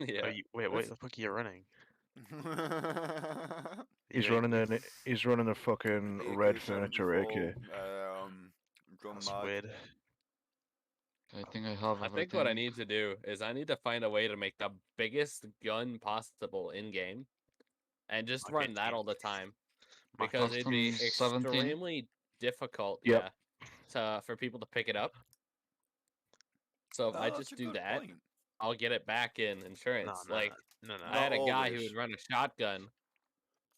Yeah. Wait, the fuck are you running? He's You running a fucking AK red furniture AK. 74, drum That's mag. weird. I think I have I everything. think what I need to do is I need to find a way to make the biggest gun possible in game and just Okay, run that team. all the time. My because it'd be custom's 17. extremely difficult, Yep. for people to pick it up. So if I That's just a do good that, point. I'll get it back in No, insurance. no, Like no, no. I had a Not guy who always. would run a shotgun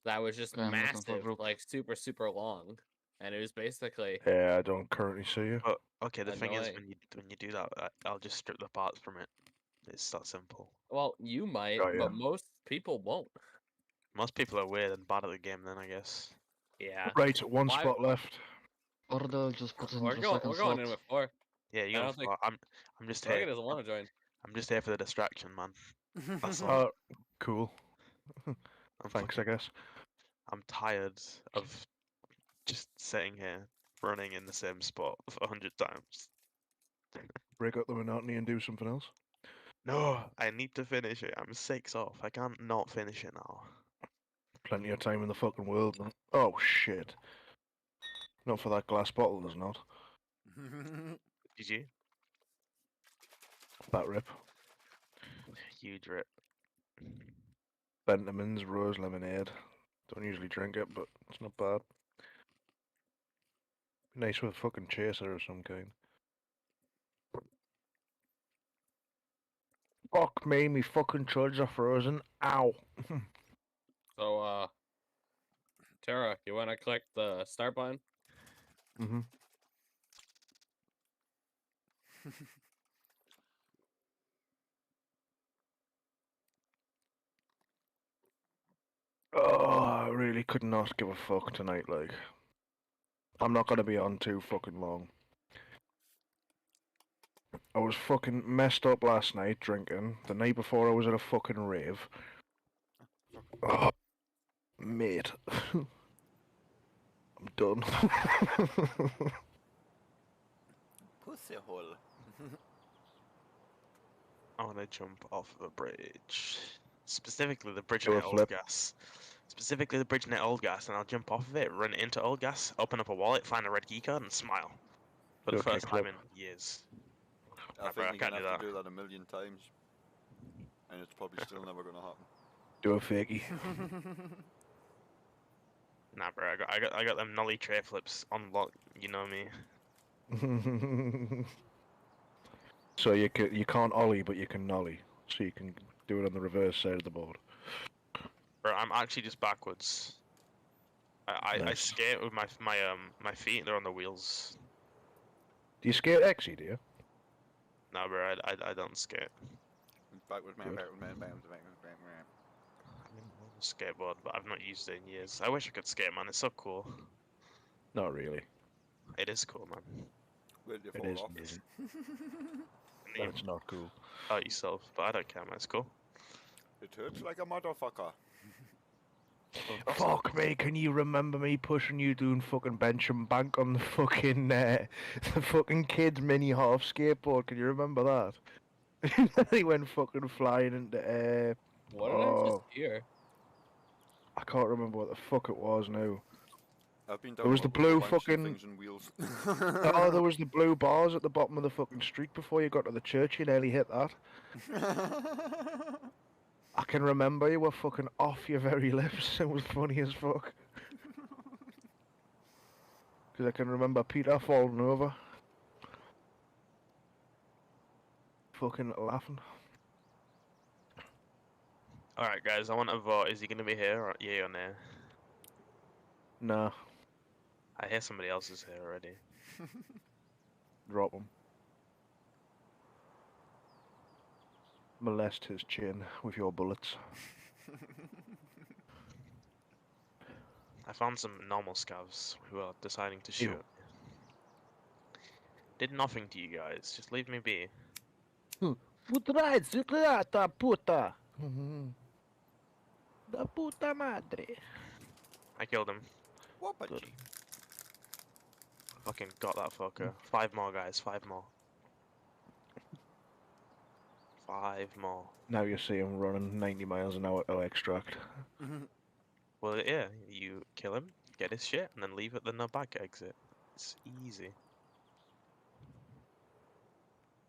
that was just Okay, I'm looking for massive, group. like super long, and it was basically Yeah, I don't currently see you. But okay, the thing is, annoying. when you do that, I'll just strip the parts from it. It's that simple. Well, you might, Oh, yeah. but most people won't. Most people are weird and bad at the game. Then I guess. Yeah. Right, one Why- spot left. Or they'll just put it We're into the second going slot. in with 4. Yeah, you I know. don't think I'm just Torga here. doesn't want to join. I'm just here for the distraction, man. That's all. Oh, cool. I'm Thanks, I guess. I'm tired of just sitting here running in the same spot for 100 times. Break up the monotony and do something else. No, I need to finish it. I'm 6 off. I can't not finish it now. Plenty of time in the fucking world. Man. Oh shit. Not for that glass bottle, there's not. Did you? That rip. Huge rip. Bentamins, rose lemonade. Don't usually drink it, but it's not bad. Be nice with a fucking chaser of some kind. Fuck me fucking chuds are frozen. Ow. So, Tara, you want to click the start button? Mm-hmm. Oh, I really could not give a fuck tonight, like. I'm not gonna be on too fucking long. I was fucking messed up last night drinking. The night before I was at a fucking rave. Oh, mate. I'm done. Pussy hole. I want to jump off of a bridge. Specifically the bridge Do a near Old flip. Gas. Specifically the bridge near Old Gas, and I'll jump off of it, run into Old Gas, open up a wallet, find a red keycard, and smile. For Do the a first time kickflip. in years. I Nah, bro, I think you're can't gonna do have that. to do that a million times. And it's probably still never gonna happen. Do a fakey. Nah, bro, I got them nollie tray flips on lock. You know me. So you can't ollie, but you can nollie. So you can do it on the reverse side of the board. Bro, I'm actually just backwards. I Nice. skate with my feet. They're on the wheels. Do you skate Exy, do you? Nah, bro, I don't skate. Backward man, Good. backward man, backward man, backward man. Skateboard, but I've not used it in years. I wish I could skate, man. It's so cool. Not really. It is cool, man. Where do you It fall is. off? Amazing. And But you it's not cool. hurt yourself, but I don't care, man. It's cool. It hurts like a motherfucker. Fuck me, can you remember me pushing you doing fucking bench and bank on the fucking the fucking kids mini half skateboard? Can you remember that? He went fucking flying into air. What did I Oh. just hear? I can't remember what the fuck it was now. I've been There was the down a whole blue bunch of fucking- things and wheels. Oh, there was the blue bars at the bottom of the fucking street before you got to the church. You nearly hit that. I can remember you were fucking off your very lips. It was funny as fuck. Because I can remember Peter falling over. Fucking laughing. Alright, guys, I want to vote. Is he going to be here, or yay or nay? Nah, I hear somebody else is here already. drop him. Molest his chin with your bullets. I found some normal scavs who are deciding to Ew. shoot. Did nothing to you guys. Just leave me be. Puta puta. Da puta madre. I killed him. What a Good. G. Fucking got that fucker. 5 more, guys. 5 more. 5 more. Now you see him running 90 miles an hour to extract. Well, yeah, you kill him, get his shit, and then leave at the no back exit. It's easy.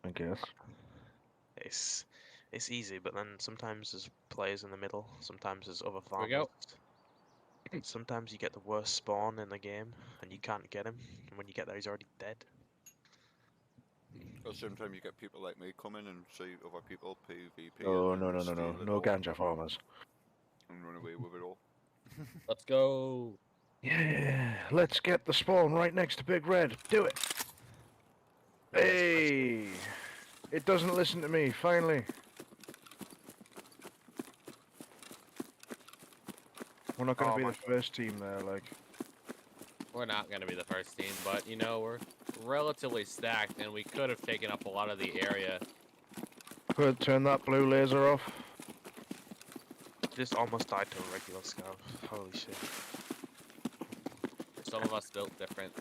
I guess. It's easy, but then sometimes there's players in the middle, sometimes there's other we go. farmers. Sometimes you get the worst spawn in the game and you can't get him. And when you get there, he's already dead. Or sometimes you get people like me come in and see other people PvP Oh, and no, then no, no, steal no. it No all ganja farmers. and run away with it all. Let's go. Yeah, let's get the spawn right next to Big Red. Do it. Hey! It doesn't listen to me, finally. We're not going to Oh be my the first team there, like. We're not going to be the first team, but, you know, we're relatively stacked, and we could have taken up a lot of the area. Could turn that blue laser off. Just almost died to a regular scout. Holy shit. Some of us built different.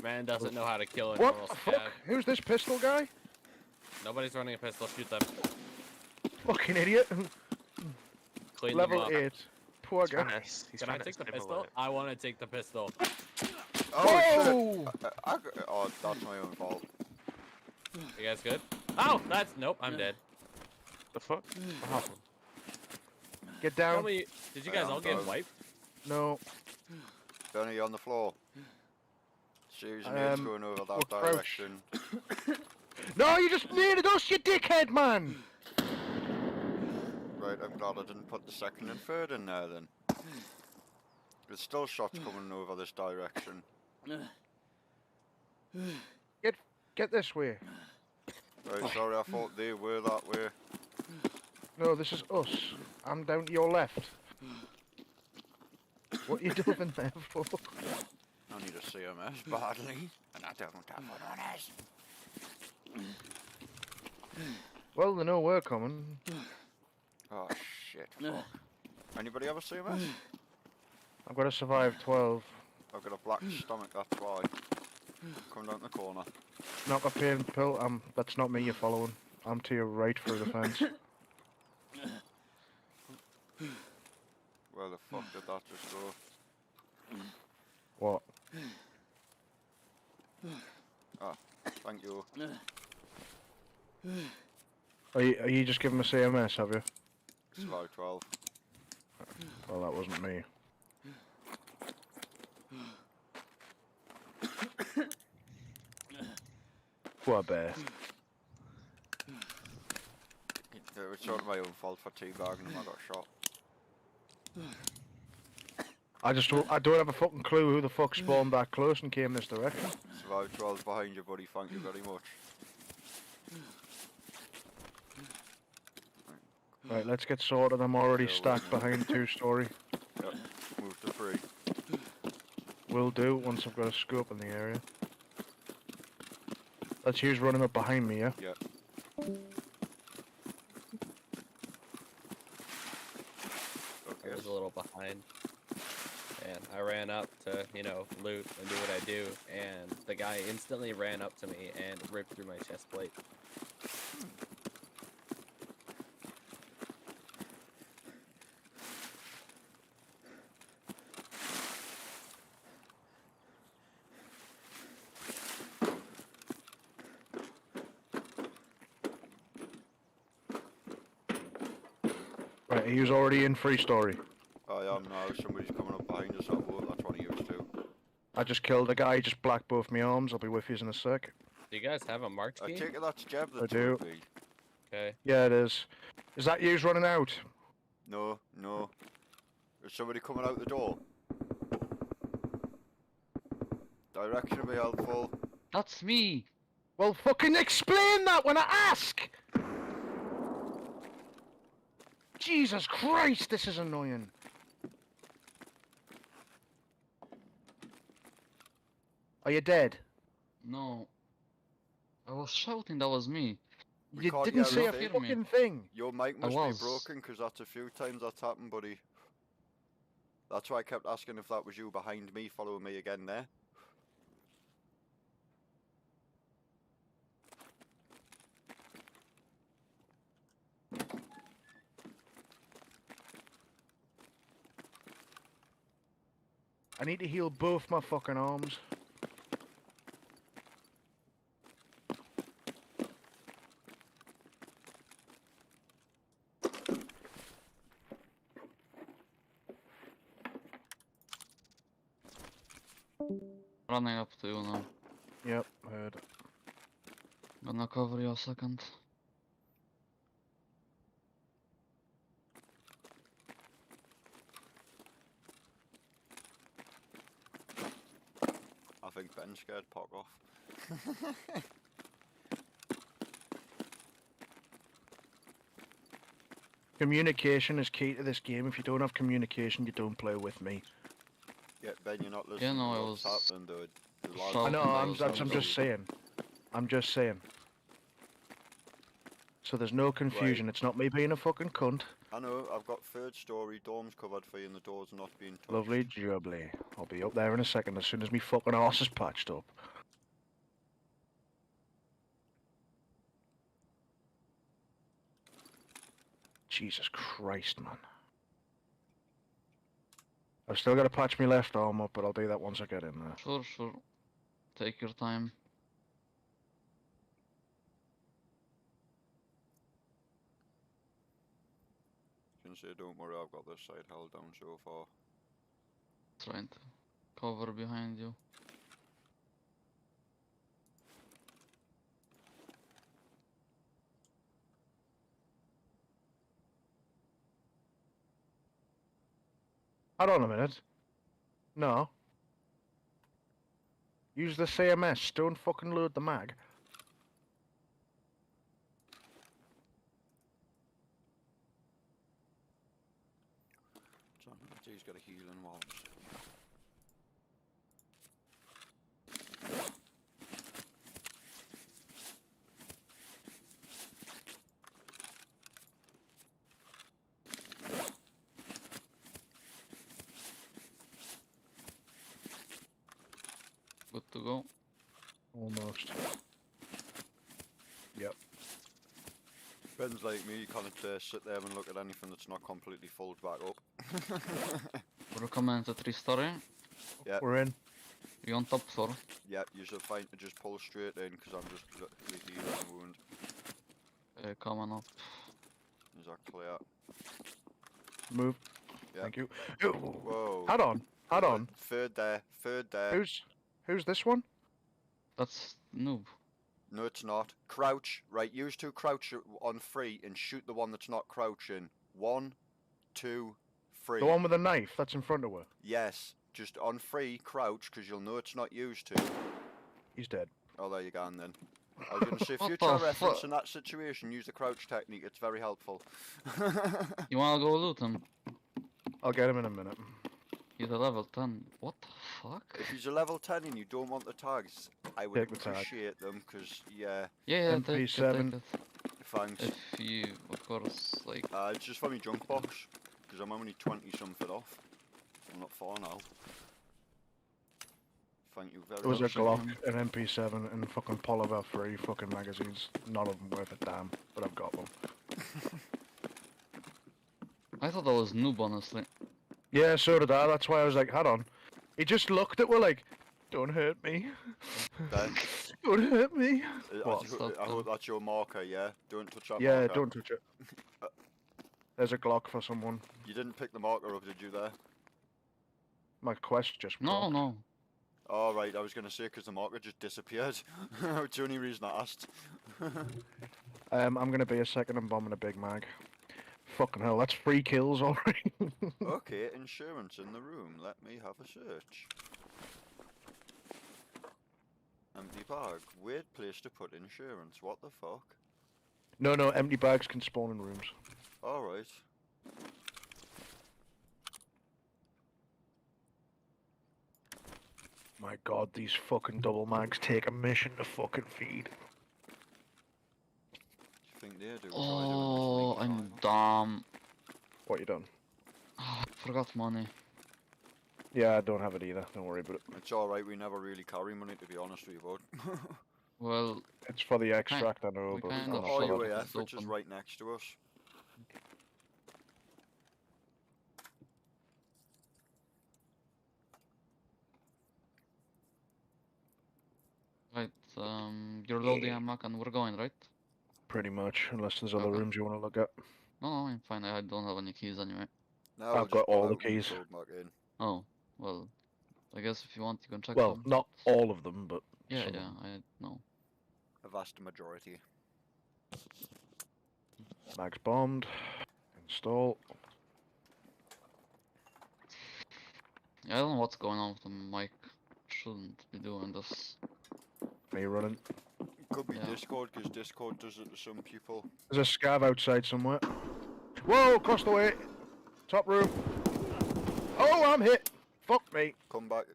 Man doesn't know how to kill a What normal the scav. fuck? Who's this pistol guy? Nobody's running a pistol. Shoot them. Fucking idiot. Clean Level them up. 8. Poor He's trying guy. to, he's Can I trying to take the assimilate. pistol? I want to take the pistol. Oh shit! Whoa! Oh, that's my own fault. You guys good? Oh, that's... Nope, I'm dead. The fuck? What happened? Get Tell down. me, did you guys I'm all get down. wiped? No. Benny on the floor. Series of mates going over that we're crouched. direction. No, you just needed us, you dickhead, man! Right, I'm glad I didn't put the second and third in there then. There's still shots coming over this direction. Get this way. Right, sorry, I thought they were that way. No, this is us. I'm down to your left. What are you doing in there for? I need a CMS badly, and I don't have one on us. Well, they know we're coming. Oh shit, fuck. Anybody have a CMS? I've got to survive 12. I've got a black stomach, that's why. Come down the corner. Knock a pain pill. That's not me you're following. I'm to your right through the fence. Where the fuck did that just go? What? Ah, thank you. Are you just giving me CMS, have you? Survive 12. Well, that wasn't me. Poor bear. It was sort of my own fault for teabagging him, I got shot. I don't have a fucking clue who the fuck spawned that close and came this direction. Survive 12 behind you, buddy, thank you very much. Right, let's get sorted. I'm already Yeah, stacked well, behind 2-story. Yep, move to 3. Will do once I've got a scope in the area. Let's use running up behind me, yeah? Yep. I Okay. was a little behind. And I ran up to, you know, loot and do what I do. And the guy instantly ran up to me and ripped through my chest plate. Right, he was already in 3-story. I am now, somebody's coming up behind us, I'll vote, that's what he used to. I just killed a guy, just blacked both my arms. I'll be with you in a sec. Do you guys have a march I key? take it that's Jeb I that do. told me. Okay. Yeah, it is. Is that yous running out? No, no. Is somebody coming out the door? Direction would be helpful. That's me! Well, fucking explain that when I ask! Jesus Christ, this is annoying. Are you dead? No. I was shouting, that was me. We You can't didn't hear say a anything. fucking thing. Your mic I must was. be broken, because that's a few times that's happened, buddy. That's why I kept asking if that was you behind me, following me again there. I need to heal both my fucking arms. Running up to you now. Yep, heard. Gonna cover you a second. I think Ben's scared Pog off. Communication is key to this game. If you don't have communication, you don't play with me. Yeah, Ben, you're not listening no, to I what's was happening, dude. The lads shouting I know, are that I'm, was that's, I'm on just saying. I'm just saying. So there's no confusion. It's not me being a fucking cunt. I know, I've got third story, dorms covered for you and the doors not being touched. Lovely jubbly. I'll be up there in a second as soon as me fucking arse is patched up. Jesus Christ, man. I've still got to patch my left arm up, but I'll do that once I get in there. Sure, sure. Take your time. You can say, don't worry, I've got this side held down so far. Trying to cover behind you. Hold on a minute. No. Use the CMS. Don't fucking load the mag. So, he's got a healing wall. Good to go. Almost. Ben's like me, you can't sit there and look at anything that's not completely folded back up. We're coming to 3-story. Yeah. We're in. You on top floor. Yeah, you're fine to just pull straight in because I'm just healing the wound. Coming up. Is that clear? Move. Yeah. Thank you. Whoa. Hold on. Hold on. Third there, third there. Who's this one? That's noob. No, it's not. Crouch. Right, use two crouch on 3 and shoot the one that's not crouching. 1, 2, 3. The one with the knife that's in front of her. Yes, just on 3, crouch, because you'll know it's not used to. He's dead. Oh, there you go, then. I was going to say, What future the reference fuck? in that situation, use the crouch technique, it's very helpful. You wanna go loot him? I'll get him in a minute. He's a level 10. What the fuck? If he's a level 10 and you don't want the tags, I would Take the tag. appreciate them, because, yeah, Yeah, take it, MP7. take it. thanks. If you, of course, like... It's just for me junk box, because I'm only 20 something off. I'm not far now. Thank you very There was a much. Glock, an MP7, and fucking Poliver 3 fucking magazines. None of them worth a damn, but I've got them. I thought that was noob, honestly. Yeah, so did I. That's why I was like, hold on. He just looked at her like, don't hurt me. Ben, Don't hurt me. What? I hope that's your marker, yeah? Don't touch that Yeah, marker. don't touch it. There's a Glock for someone. You didn't pick the marker up, did you, there? My quest just No, procced. no. Oh, right, I was going to say, because the marker just disappeared. It's the only reason I asked. I'm gonna be a second and bombing a Big Mag. Fucking hell, that's 3 kills already. Okay, insurance in the room. Let me have a search. Empty bag. Weird place to put insurance. What the fuck? No, empty bags can spawn in rooms. Alright. My god, these fucking double mags take a mission to fucking feed. Do you think they do? Oh, Try doing I'm this dumb. What you done? I forgot money. Yeah, I don't have it either. Don't worry about it. It's alright, we never really carry money, to be honest with you, bud. Well, It's for the extract, I know, we but kind I'm of not Oh, shut sure. up. UAF, It's which is open. right next to us. Right, you're loading a Mac and we're going, right? Pretty much, unless there's other Okay. rooms you want to look at. No, I'm fine. I don't have any keys anyway. Now I've we'll just got pull all the out and keys. load back in. Oh, well, I guess if you want, you can check Well, them. not all of them, but Yeah, some. yeah, I know. A vast majority. Mags bombed. Install. Yeah, I don't know what's going on with the mic. Shouldn't be doing this. Me running. Could be Yeah. Discord, because Discord does it to some people. There's a scav outside somewhere. Whoa, across the way. Top room. Oh, I'm hit. Fuck me. Come back.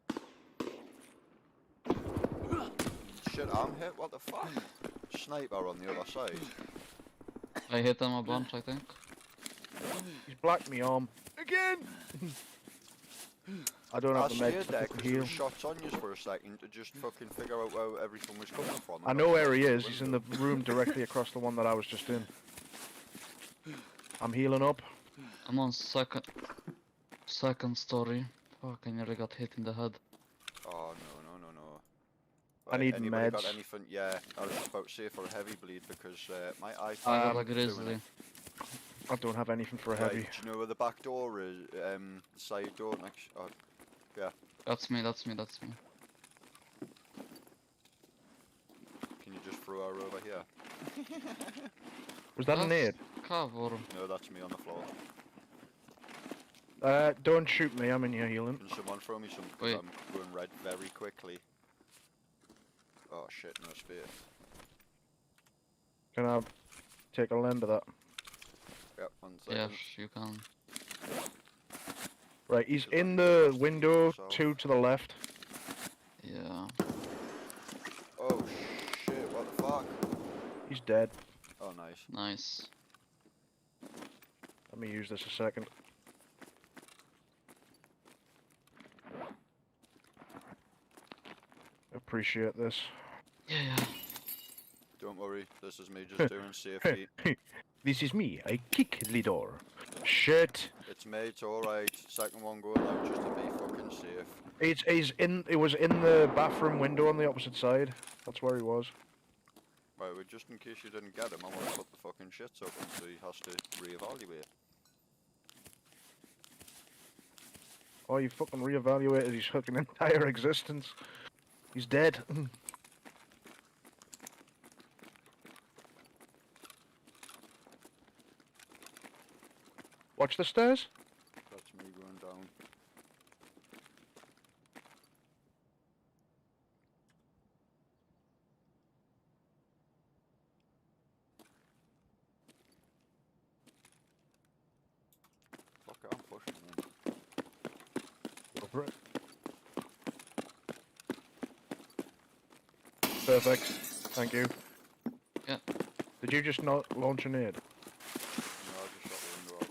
Shit, I'm hit. What the fuck? Sniper on the other side. I hit him a bunch, I think. He's blacked me arm. Again. I don't I have the stayed meds to there fucking because there heal. was shots on you for a second to just fucking figure out where everything was coming from. I know where he is. He's in the room directly across the one that I was just in. I'm healing up. I'm on second story. Fuck, I nearly got hit in the head. Oh no. I need anybody got meds. anything? Yeah, I was just about to say for a heavy bleed because my eye. I got Um, a grizzly. I don't have anything for a Right, heavy. do you know where the back door is? The side door next. Oh, That's me. can you just throw her over here? Was that a nade? Cav or... No, that's me on the floor. Don't shoot me. I'm in here healing. Can someone throw me some? 'Cause Wait. I'm going red very quickly. Oh shit, no space. Can I take a lend of that? Yep, 1 second. Yes, you can. Right, he's Is in that the just window, yourself? 2 to the left. Yeah. Oh shit, what the fuck? He's dead. Oh nice. Nice. Let me use this a second. Appreciate this. Yeah. Don't worry, this is me just doing safety. This is me. I kick the door. Shit. It's me, it's alright. Second one going out just to be fucking safe. It was in the bathroom window on the opposite side. That's where he was. Right, well, just in case you didn't get him, I want to put the fucking shits up and so he has to reevaluate. Oh, you fucking reevaluated his fucking entire existence. He's dead. Watch the stairs. That's me going down. Fuck it, I'm pushing him. Go for it. Perfect. Thank you. Yeah. Did you just not launch a nade? No, I just shot the window out.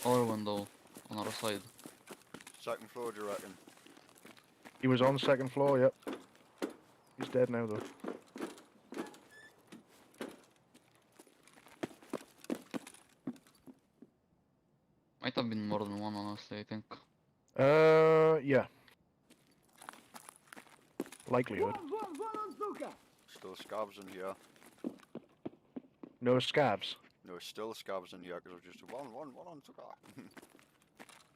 Or window on our side. Second floor, do you reckon? He was on second floor, yep. He's dead now though. Might have been more than one, honestly, I think. Yeah. Likelihood. Still scabs in here. No scabs. No, still scabs in here because I've just one on Zuka.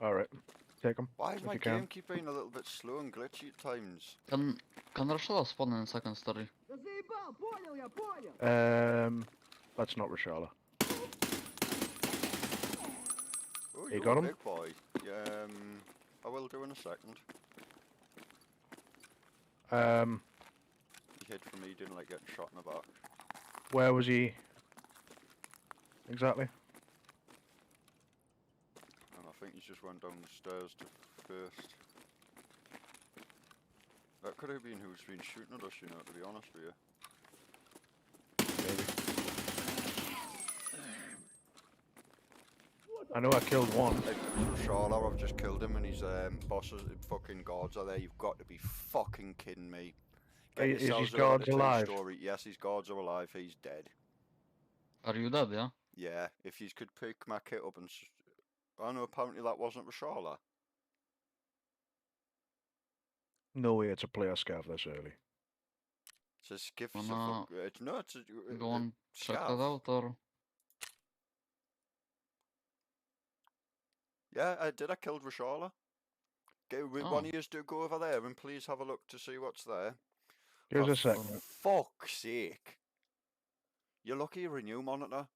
Alright. Take him. Why is If my you can. game keep being a little bit slow and glitchy at times? Can Rashala spawn in second story? That's not Rashala. Oh, You you're got a him? big boy. Yeah, I will do in a second. He hid from me, didn't like getting shot in the back. Where was he? Exactly. And I think he just went down the stairs to first. That could have been who's been shooting at us, you know, to be honest with you. I know I killed one. If it was Rashala, I've just killed him and his bosses, fucking guards are there. You've got to be fucking kidding me. Get Is his yourselves over guards to alive? Story. Yes, his guards are alive. He's dead. Are you dead, yeah? Yeah, if you could pick my kit up and... I know apparently that wasn't Rashala. No way it's a player scav this early. It's a skiff. Wanna It's no, it's a... Go and check that scav. out, or... Yeah, I did. I killed Rashala. one Oh. of you to go over there and please have a look to see what's there. Give For us a second. fuck's sake. You're lucky you're a new monitor.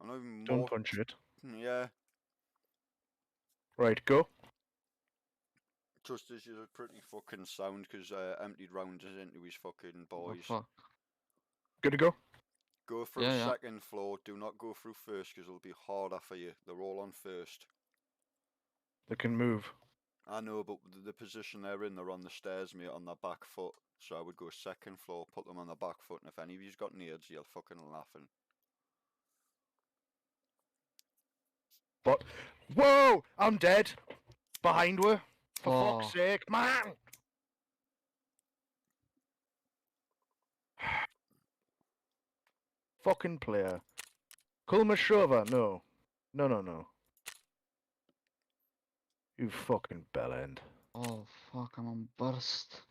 I'm not even Don't more. punch it. Yeah, Right, go. just as you're pretty fucking sound because emptied rounds is into his fucking Oh, boys. fuck. Good to go. Go through Yeah, yeah. second floor. Do not go through first because it'll be harder for you. They're all on first. They can move. I know, but the position they're in, they're on the stairs, mate, on their back foot. So I would go second floor, put them on their back foot, and if any of you's got nades, you're fucking laughing. But whoa! I'm dead. Behind her. For fuck's Oh. sake, man! Fucking player. Kulmashova, no. No. You fucking bellend. Oh, fuck, I'm on burst.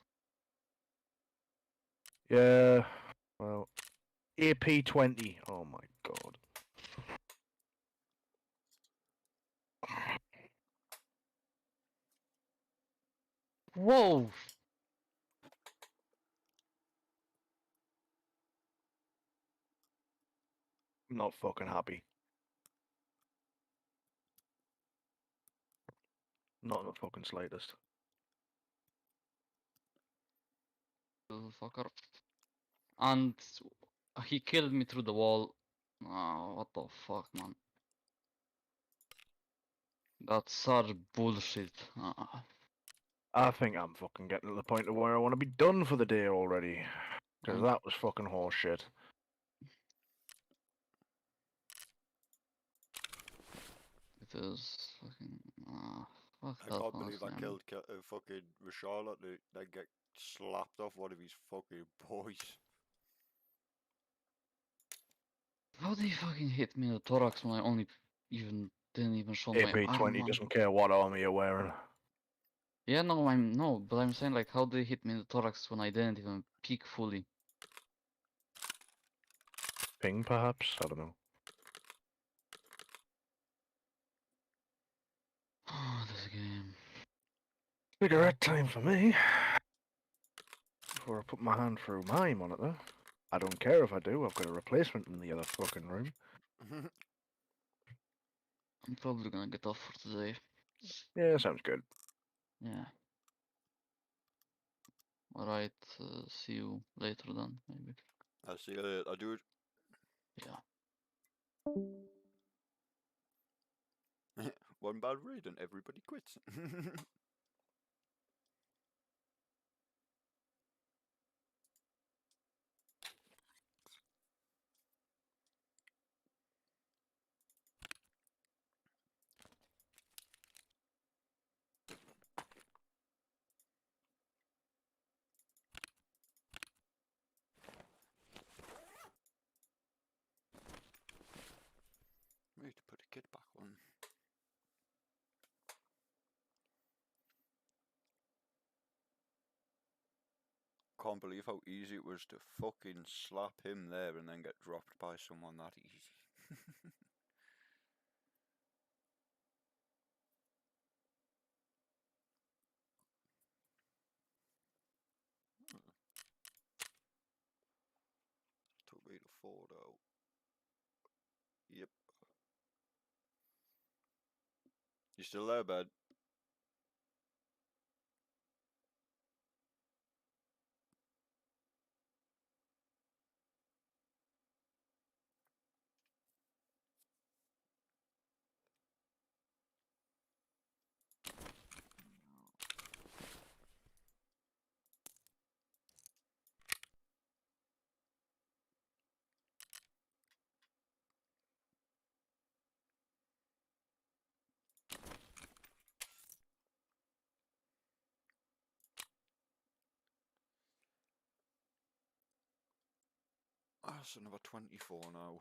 Yeah. Well. AP20. Oh my god. Whoa! I'm not fucking happy. Not in the fucking slightest. Little fucker. And he killed me through the wall. Oh, what the fuck, man. That's such bullshit. I think I'm fucking getting to the point of where I want to be done for the day already. Because Um, that was fucking horseshit. It is fucking. Fuck I that, can't believe I honestly. killed fucking Charlotte to then get slapped off one of his fucking boys. How did he fucking hit me in the thorax when I only even didn't even show my arm, AP20 man? doesn't care what army you're wearing. Yeah, no, but I'm saying like, how did he hit me in the thorax when I didn't even peek fully? Ping, perhaps? I don't know. Oh, this game. Cigarette time for me. Before I put my hand through my monitor. I don't care if I do, I've got a replacement in the other fucking room. I'm probably gonna get off for today. Yeah, sounds good. Yeah. Alright, see you later then, maybe. I see you later, dude. Yeah. One bad raid and everybody quits. Need to put a kid back on. Can't believe how easy it was to fucking slap him there and then get dropped by someone that easy. Took me to 4 though. Yep. You still there, bud? That's another 24 now.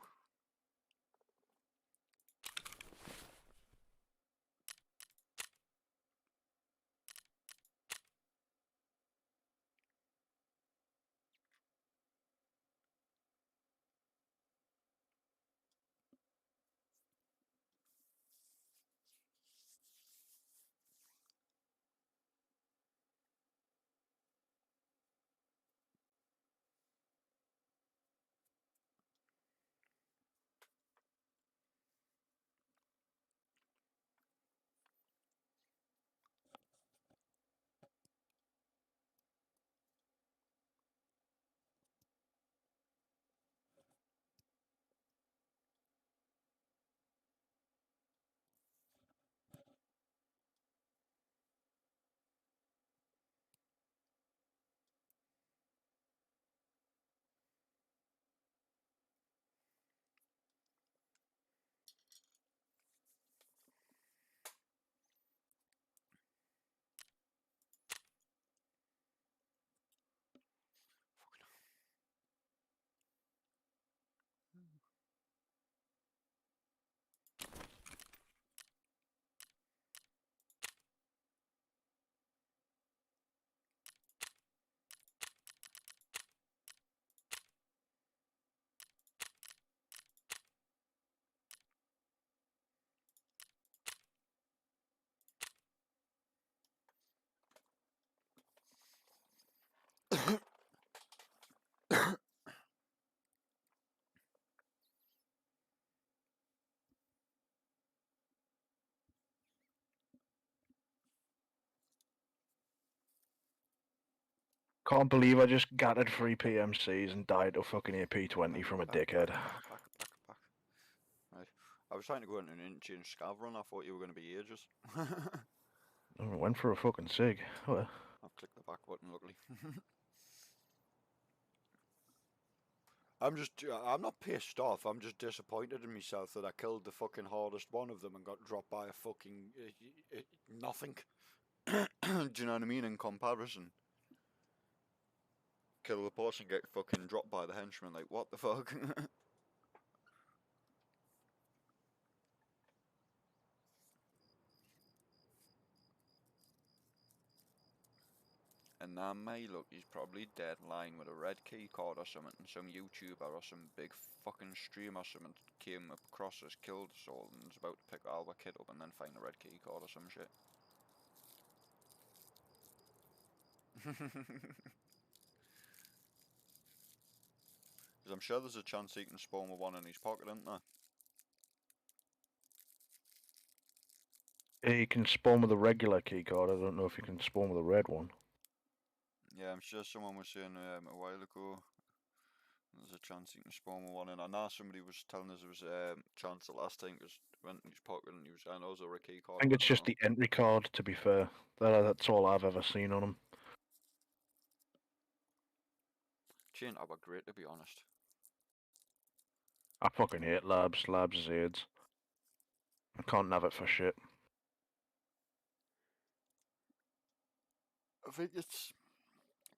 Can't believe I just gutted 3 PMCs and died to fucking AP20 from a dickhead. Back. Right. I was trying to go into an interchange scav run. I thought you were going to be ages. I went for a fucking sig. Well, I've clicked the back button, luckily. I'm not pissed off. I'm just disappointed in myself that I killed the fucking hardest one of them and got dropped by a fucking nothing. Do you know what I mean? In comparison, kill the boss and get fucking dropped by the henchman. Like, what the fuck? And that may look, he's probably dead lying with a red key card or something, and some YouTuber or some big fucking streamer or something came across us, killed us all, and was about to pick our kid up and then find a red key card or some shit. Because I'm sure there's a chance he can spawn with one in his pocket, isn't there? yeah, you can spawn with a regular keycard. I don't know if you can spawn with a red one. Yeah, I'm sure someone was saying a while ago there's a chance he can spawn with one in. I know somebody was telling us there was a chance the last time because went in his pocket and he was, I know it was a key card. I think but it's don't just know. the entry card, to be fair. That's all I've ever seen on them. Chain that were great, to be honest. I fucking hate labs. Labs is AIDS. I can't have it for shit. I think it's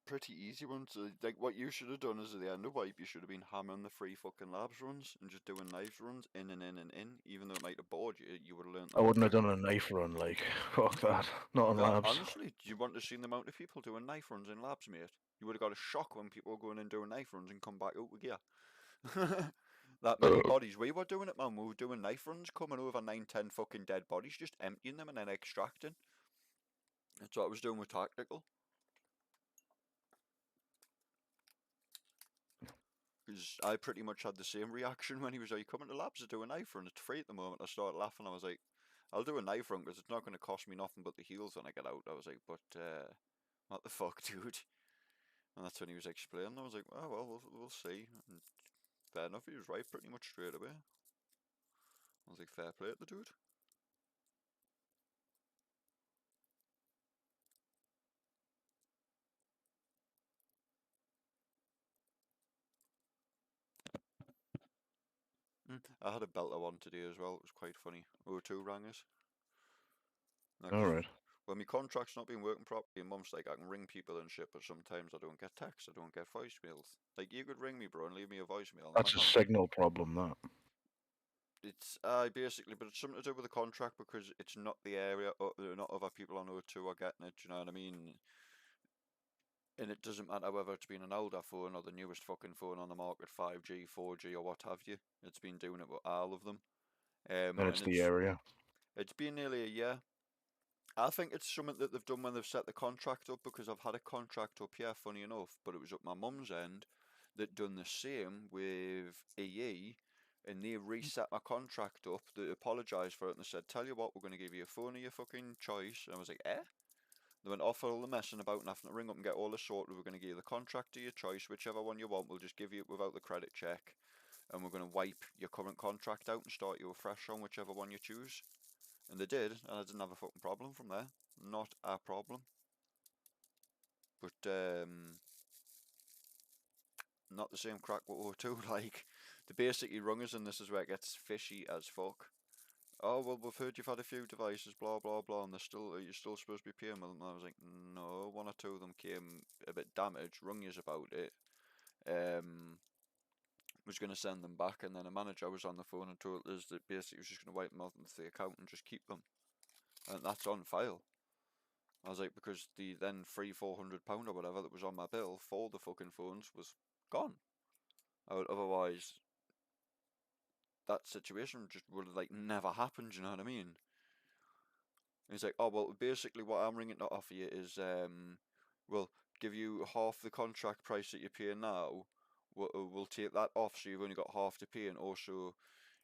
pretty easy ones. Like what you should have done is at the end of wipe, you should have been hammering the 3 fucking labs runs and just doing knives runs in and in and in. Even though it might have bored you, you would have learned. I wouldn't have done a knife run, like, fuck that. Not on labs. Honestly, do you want to see the amount of people doing knife runs in labs, mate? You would have got a shock when people were going in doing knife runs and come back out with gear. That many bodies. We were doing it, man. We were doing knife runs, coming over 9-10 fucking dead bodies, just emptying them and then extracting. That's what I was doing with tactical. Because I pretty much had the same reaction when he was like, coming to labs to do a knife run. It's free at the moment. I started laughing. I was like, I'll do a knife run because it's not going to cost me nothing but the heals when I get out. I was like, but what the fuck, dude? And that's when he was explaining. I was like, oh well, we'll see. And fair enough, he was right pretty much straight away. I was like, fair play to the dude. I had a belter one today as well. It was quite funny. O2 rang us. Alright. When my contract's not been working properly, and Mum's like, I can ring people and shit, but sometimes I don't get texts, I don't get voicemails. Like, you could ring me, bro, and leave me a voicemail. That's a signal problem, that. It's basically, but it's something to do with the contract because it's not the area, not other people on O2 are getting it. Do you know what I mean? And it doesn't matter whether it's been an older phone or the newest fucking phone on the market, 5G, 4G, or what have you. It's been doing it with all of them. And it's the area. It's been nearly a year. I think it's something that they've done when they've set the contract up because I've had a contract up here, funny enough, but it was up my mum's end that done the same with EE, and they reset my contract up. They apologised for it and they said, tell you what, we're going to give you a phone of your fucking choice. And I was like, eh? They went off all the messing about and having to ring up and get all the sorted. We're going to give you the contract of your choice, whichever one you want. We'll just give you it without the credit check, and we're going to wipe your current contract out and start you afresh on whichever one you choose. And they did, and I didn't have a fucking problem from there. Not a problem. But not the same crack with O2. Like, they basically rung us, and this is where it gets fishy as fuck. Oh well, we've heard you've had a few devices, blah blah blah, and you're still supposed to be paying them. And I was like, no, 1 or 2 of them came a bit damaged, rung us about it. Was going to send them back, and then a manager was on the phone and told us that basically was just going to wipe them off into the account and just keep them, and that's on file. I was like, because the then £300-400 or whatever that was on my bill for the fucking phones was gone. Otherwise, that situation just would have like never happened. You know what I mean? He's like, oh well, basically what I'm ringing to offer you is we'll give you half the contract price that you're paying now. We'll take that off, so you've only got half to pay, and also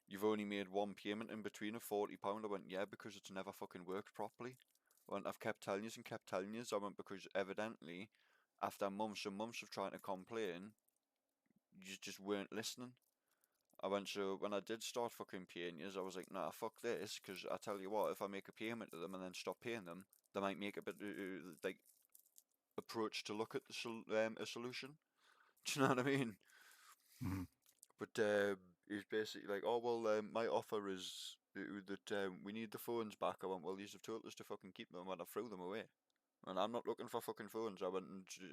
you've only made 1 payment in between of £40. I went, yeah, because it's never fucking worked properly. I went, I've kept telling you and kept telling you. I went, because evidently after months and months of trying to complain, you just weren't listening. I went, so when I did start fucking paying yous, I was like, nah, fuck this, because I tell you what, if I make a payment to them and then stop paying them, they might make a bit, like, approach to look at a solution. Do you know what I mean? Mhm. But he's basically like, oh, well, my offer is that we need the phones back. I went, well, you've told us to fucking keep them, and I threw them away. And I'm not looking for fucking phones. I went,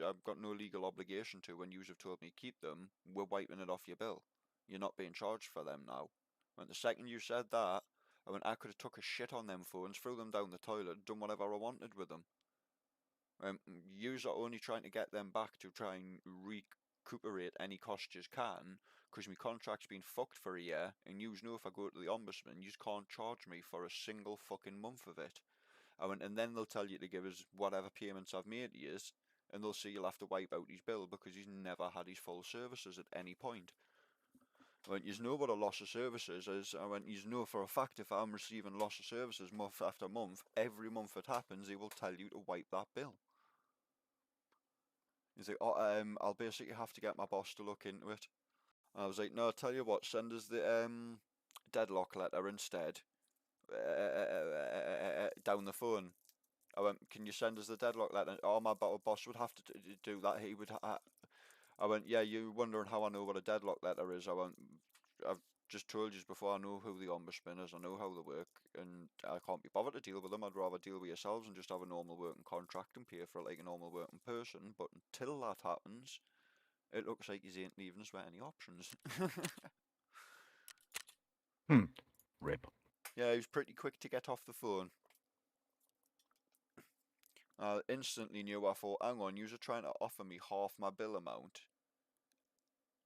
I've got no legal obligation to. When you have told me keep them, we're wiping it off your bill. You're not being charged for them now. And the second you said that, I went, I could have took a shit on them phones, threw them down the toilet, done whatever I wanted with them. Yous are only trying to get them back to try and recuperate any cost yous can, because my contract's been fucked for a year, and yous know if I go to the ombudsman, yous can't charge me for a single fucking month of it. I went, and then they'll tell you to give us whatever payments I've made to yous, and they'll say you'll have to wipe out his bill because he's never had his full services at any point. I went, you know what a loss of services is. I went, you know for a fact if I'm receiving loss of services month after month, every month it happens, they will tell you to wipe that bill. He's like, oh, I'll basically have to get my boss to look into it. I was like, no, I'll tell you what, send us the deadlock letter instead. Down the phone. I went, can you send us the deadlock letter? Oh, my boss would have to do that. He would. I went, yeah, you wondering how I know what a deadlock letter is? I went, I've just told you before, I know who the ombudsman is, I know how they work, and I can't be bothered to deal with them. I'd rather deal with yourselves and just have a normal working contract and pay for it like a normal working person. But until that happens, it looks like you ain't leaving us with any options. Rip. Yeah, he was pretty quick to get off the phone. I instantly knew. I thought, hang on, you're trying to offer me half my bill amount,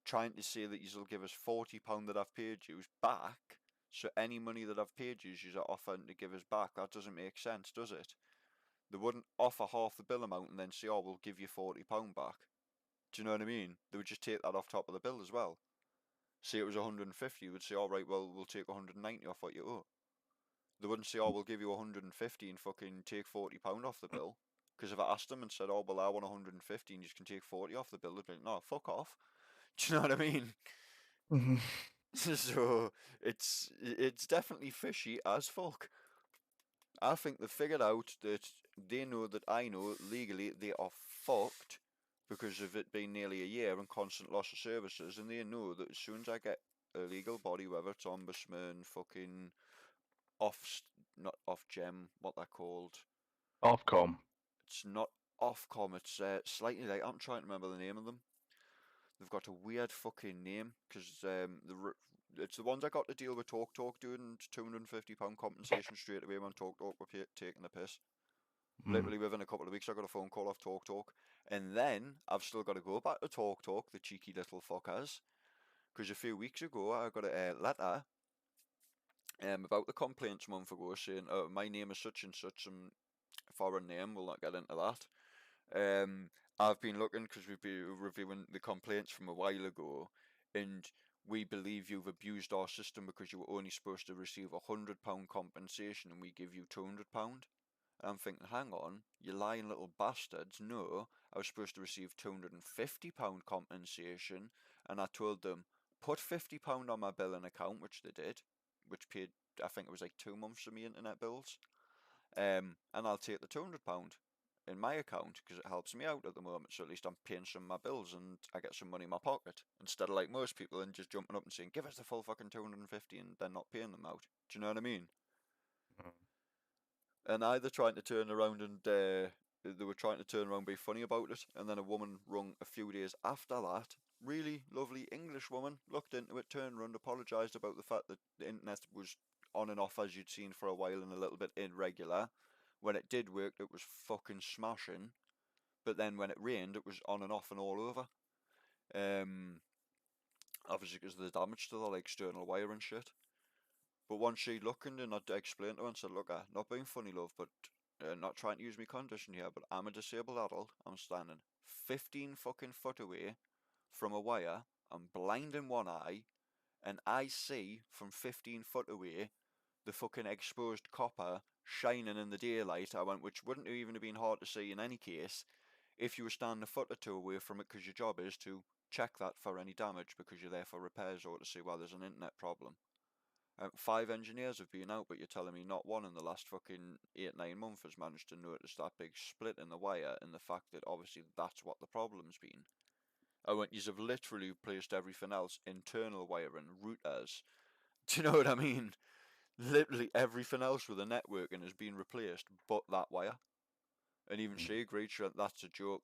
trying to say that you'll give us £40 that I've paid you back, so any money that I've paid you are offering to give us back. That doesn't make sense, does it? They wouldn't offer half the bill amount and then say, oh, we'll give you £40 back. Do you know what I mean? They would just take that off top of the bill as well. Say it was 150, would say, all right, well, we'll take 190 off what you owe. They wouldn't say, oh, we'll give you 150 and fucking take £40 off the bill. Because if I asked them and said, oh, well, I want 150 and you can take 40 off the bill, they'd be like, no, fuck off. Do you know what I mean? Mhm. So it's definitely fishy as fuck. I think they figured out that they know that I know legally they are fucked because of it being nearly a year and constant loss of services, and they know that as soon as I get a legal body, whether it's ombudsman, fucking not Ofgem, what they're called. Ofcom. It's not Ofcom, it's slightly like, I'm trying to remember the name of them. They've got a weird fucking name, because it's the ones I got to deal with TalkTalk doing £250 compensation straight away when TalkTalk were taking the piss. Literally within a couple of weeks I got a phone call off TalkTalk, and then I've still got to go back to TalkTalk, the cheeky little fuckers, because a few weeks ago I got a letter about the complaints a month ago saying, my name is such and such, some foreign name, we'll not get into that. I've been looking because we've been reviewing the complaints from a while ago, and we believe you've abused our system because you were only supposed to receive £100 compensation and we give you £200. I'm thinking, hang on, you lying little bastards. No, I was supposed to receive £250 compensation, and I told them, put £50 on my billing account, which they did, which paid, I think it was like 2 months of my internet bills, and I'll take the £200 in my account because it helps me out at the moment, so at least I'm paying some of my bills and I get some money in my pocket, instead of like most people and just jumping up and saying, give us the full fucking 250 and then not paying them out. Do you know what I mean? And either trying to turn around and they were trying to turn around and be funny about it, and then a woman rung a few days after that, really lovely English woman, looked into it, turned around, apologised about the fact that the internet was on and off as you'd seen for a while and a little bit irregular. When it did work, it was fucking smashing, but then when it rained, it was on and off and all over. Obviously because of the damage to the like external wire and shit. But once she looked and I explained to her and said, look, not being funny, love, but not trying to use my condition here, but I'm a disabled adult. I'm standing 15 fucking foot away from a wire. I'm blind in one eye, and I see from 15 foot away the fucking exposed copper shining in the daylight. I went, which wouldn't have even been hard to see in any case, if you were standing a foot or two away from it, because your job is to check that for any damage because you're there for repairs or to see why there's an internet problem. 5 engineers have been out, but you're telling me not one in the last fucking 8-9 months has managed to notice that big split in the wire and the fact that obviously that's what the problem's been. You've literally replaced everything else, internal wiring, routers. Do you know what I mean? Literally everything else with the networking has been replaced, but that wire. And even she agreed, she went, that's a joke,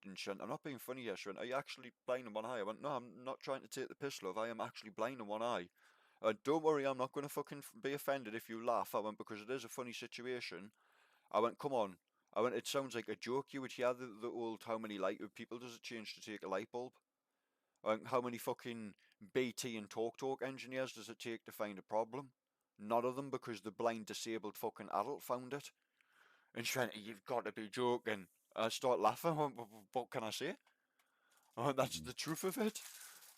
and she went, I'm not being funny here, she went, are you actually blind in one eye? I went, no, I'm not trying to take the piss, love, I am actually blind in one eye. Don't worry, I'm not going to fucking be offended if you laugh. I went, because it is a funny situation. I went, come on. I went, it sounds like a joke. You would hear the old, how many light people does it change to take a light bulb? I went, how many fucking BT and TalkTalk engineers does it take to find a problem? None of them, because the blind disabled fucking adult found it. And she went, you've got to be joking. I start laughing. I went, what can I say? I went, that's the truth of it.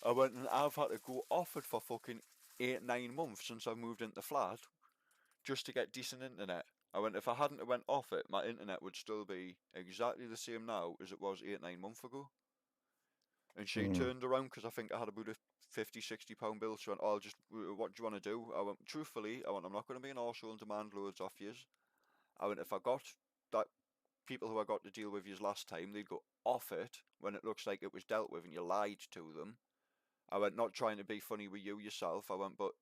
I went, and I've had to go off it for fucking 8-9 months since I moved into the flat just to get decent internet. I went, if I hadn't went off it, my internet would still be exactly the same now as it was 8-9 months ago. And she turned around, because I think I had about a £50-60 bill. She went, oh, what do you want to do? I went, truthfully, I'm not going to be an arsehole and demand loads off yous. I went, if I got that people who I got to deal with yous last time, they'd go off it when it looks like it was dealt with and you lied to them. I went, not trying to be funny with you yourself. I went, but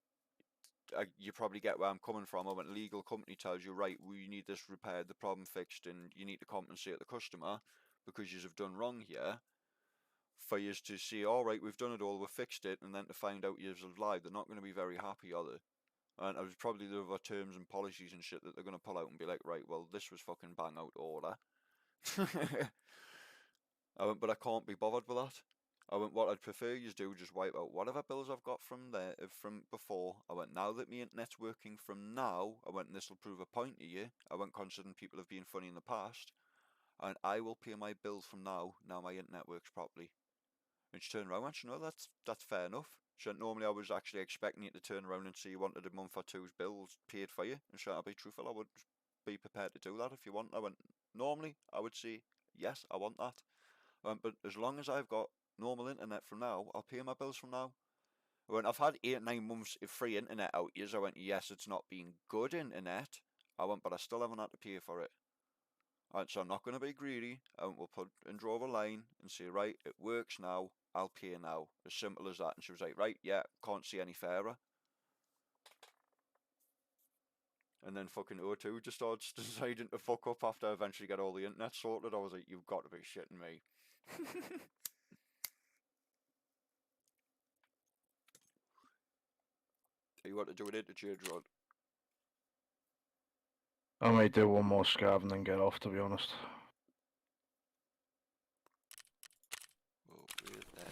you probably get where I'm coming from. I went, legal company tells you, right, we need this repaired, the problem fixed, and you need to compensate the customer because you have done wrong here. For you to see, all right, we've done it all, we've fixed it, and then to find out you have lied, they're not going to be very happy, are they? And it was probably the other terms and policies and shit that they're going to pull out and be like, right, well, this was fucking bang out order. I went, but I can't be bothered with that. I went, what I'd prefer you do, just wipe out whatever bills I've got from there, from before. I went, now that my internet's working from now, I went, and this will prove a point to you. I went, considering people have been funny in the past, and I will pay my bills from now my internet works properly. And she turned around and went, no, that's fair enough. She went, normally I was actually expecting you to turn around and say you wanted a month or two's bills paid for you. And she went, I'll be truthful, I would be prepared to do that if you want. I went, normally I would say, yes, I want that. I went, but as long as I've got normal internet from now, I'll pay my bills from now. I went, I've had 8-9 months of free internet out years. I went, yes, it's not been good internet. I went, but I still haven't had to pay for it. I went, so I'm not going to be greedy. I went, we'll put and draw a line and say, right, it works now. I'll pay now. As simple as that. And she was like, right, yeah, can't see any fairer. And then fucking O2 just starts deciding to fuck up after I eventually get all the internet sorted. I was like, you've got to be shitting me. You want to do an interchange, Rod? I might do one more scav and then get off, to be honest. Oh, wait there.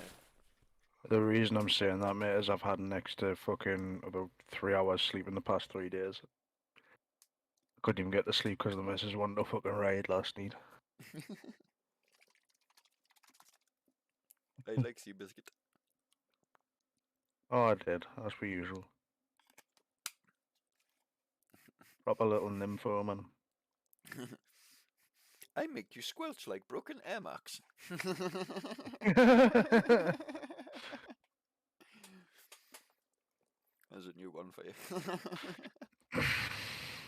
The reason I'm saying that, mate, is I've had next to fucking about 3 hours sleep in the past 3 days. I couldn't even get to sleep because the missus wanted to fucking ride last night. I like sea biscuit. Oh, I did, as per usual. Proper little nympho, man. I make you squelch like broken Air Max. There's a new one for you.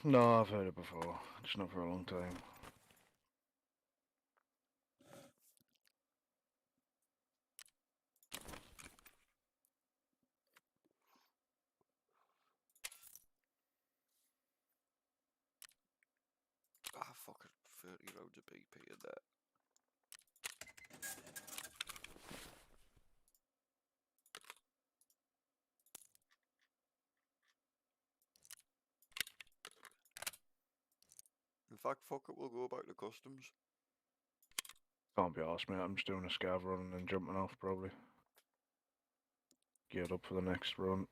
No, I've heard it before, just not for a long time. Ah, fuck it. 30 rounds of BP in there. In fact, fuck it, we'll go back to customs. Can't be arsed, mate, I'm just doing a scav run and then jumping off, probably. Geared up for the next run.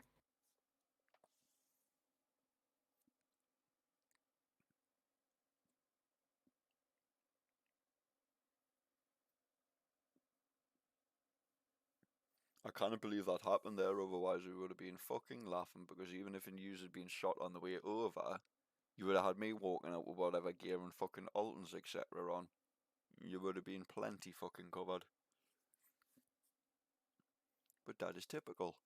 I can't believe that happened there, otherwise we would have been fucking laughing, because even if a news had been shot on the way over, you would have had me walking out with whatever gear and fucking Altons etc. on. You would have been plenty fucking covered. But that is typical.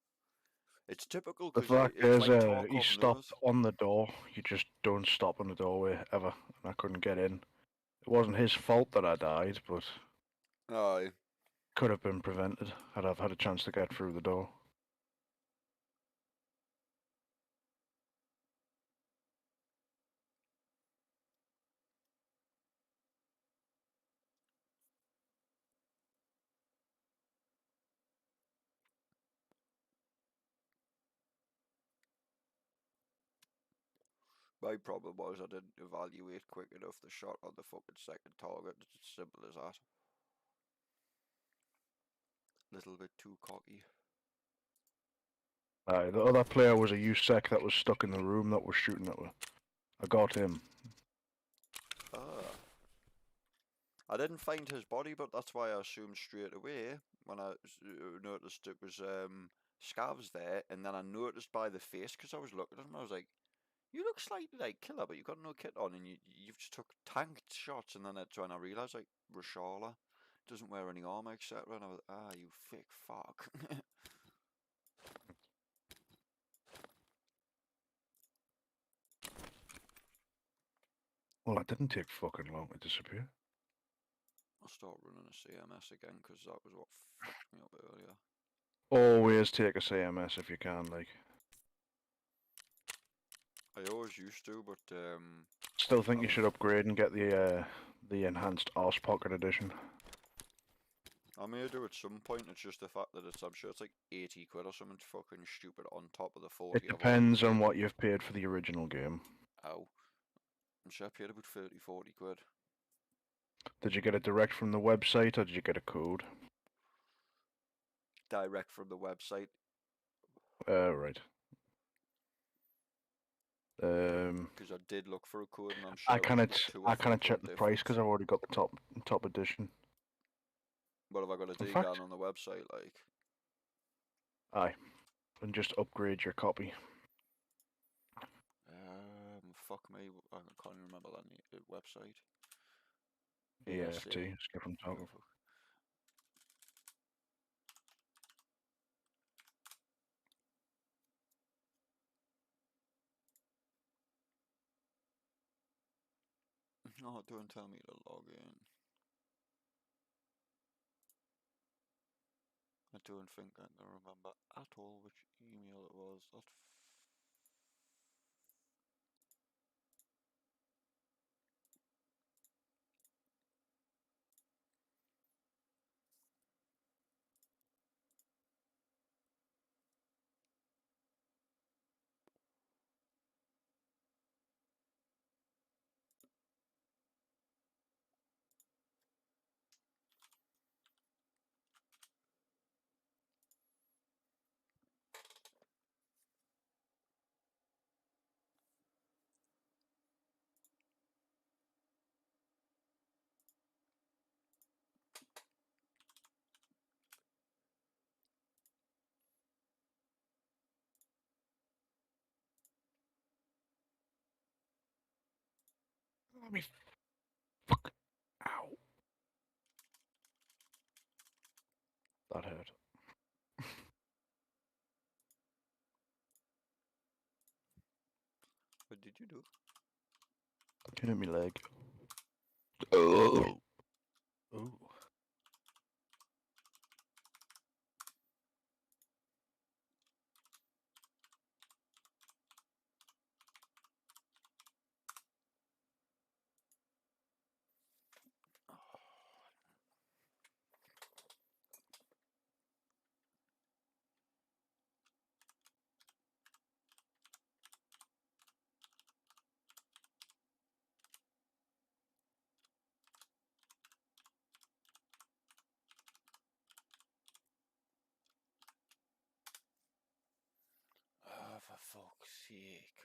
It's typical The because fact it's is, like talk he of stopped nerves. on the door. You just don't stop on the doorway ever, and I couldn't get in. It wasn't his fault that I died, but Aye. could have been prevented had I had a chance to get through the door. My problem was I didn't evaluate quick enough the shot on the fucking second target. It's as simple as that. Little bit too cocky. Aye, the other player was a USEC that was stuck in the room that was shooting at me. I got him. Ah. I didn't find his body, but that's why I assumed straight away when I noticed it was scabs there, and then I noticed by the face because I was looking at him. I was like, "You look slightly like Killer, but you've got no kit on, and you've just took tanked shots." And then that's when I realised like Rashala doesn't wear any armor, etc. And I was, you fake fuck. Well, that didn't take fucking long to disappear. I'll start running a CMS again because that was what fucked me up earlier. Always take a CMS if you can, like. I always used to, but Still think you should upgrade and get the enhanced Arse Pocket edition. I may do at some point. It's just the fact that I'm sure it's like 80 quid or something fucking stupid on top of the 40. It depends on what you've paid for the original game. Ow. I'm sure I paid about 30, 40 quid. Did you get it direct from the website or did you get a code? Direct from the website. Right. Because I did look for a code and I'm sure I kind of £2 checked the price because I've already got the top edition. What have I got to In do fact- down on the website like? Aye. And just upgrade your copy. Fuck me, I can't remember that website. EFT, skip from top. Oh, don't tell me to log in. I don't think I can remember at all which email it was. Let me. Fuck. Ow. That hurt. What did you do? Can hit me leg. Oh. Ooh. Oh, for fuck's sake.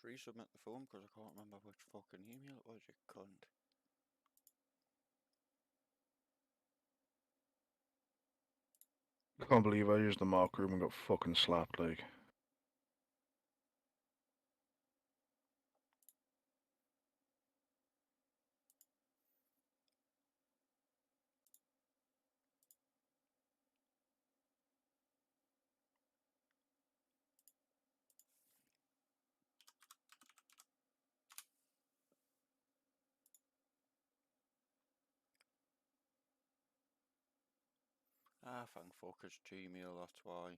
resubmit the form because I can't remember which fucking email it was, you cunt. I can't believe I used the mark room and got fucking slapped, like. Ah, thank fuck, it's Gmail, that's why.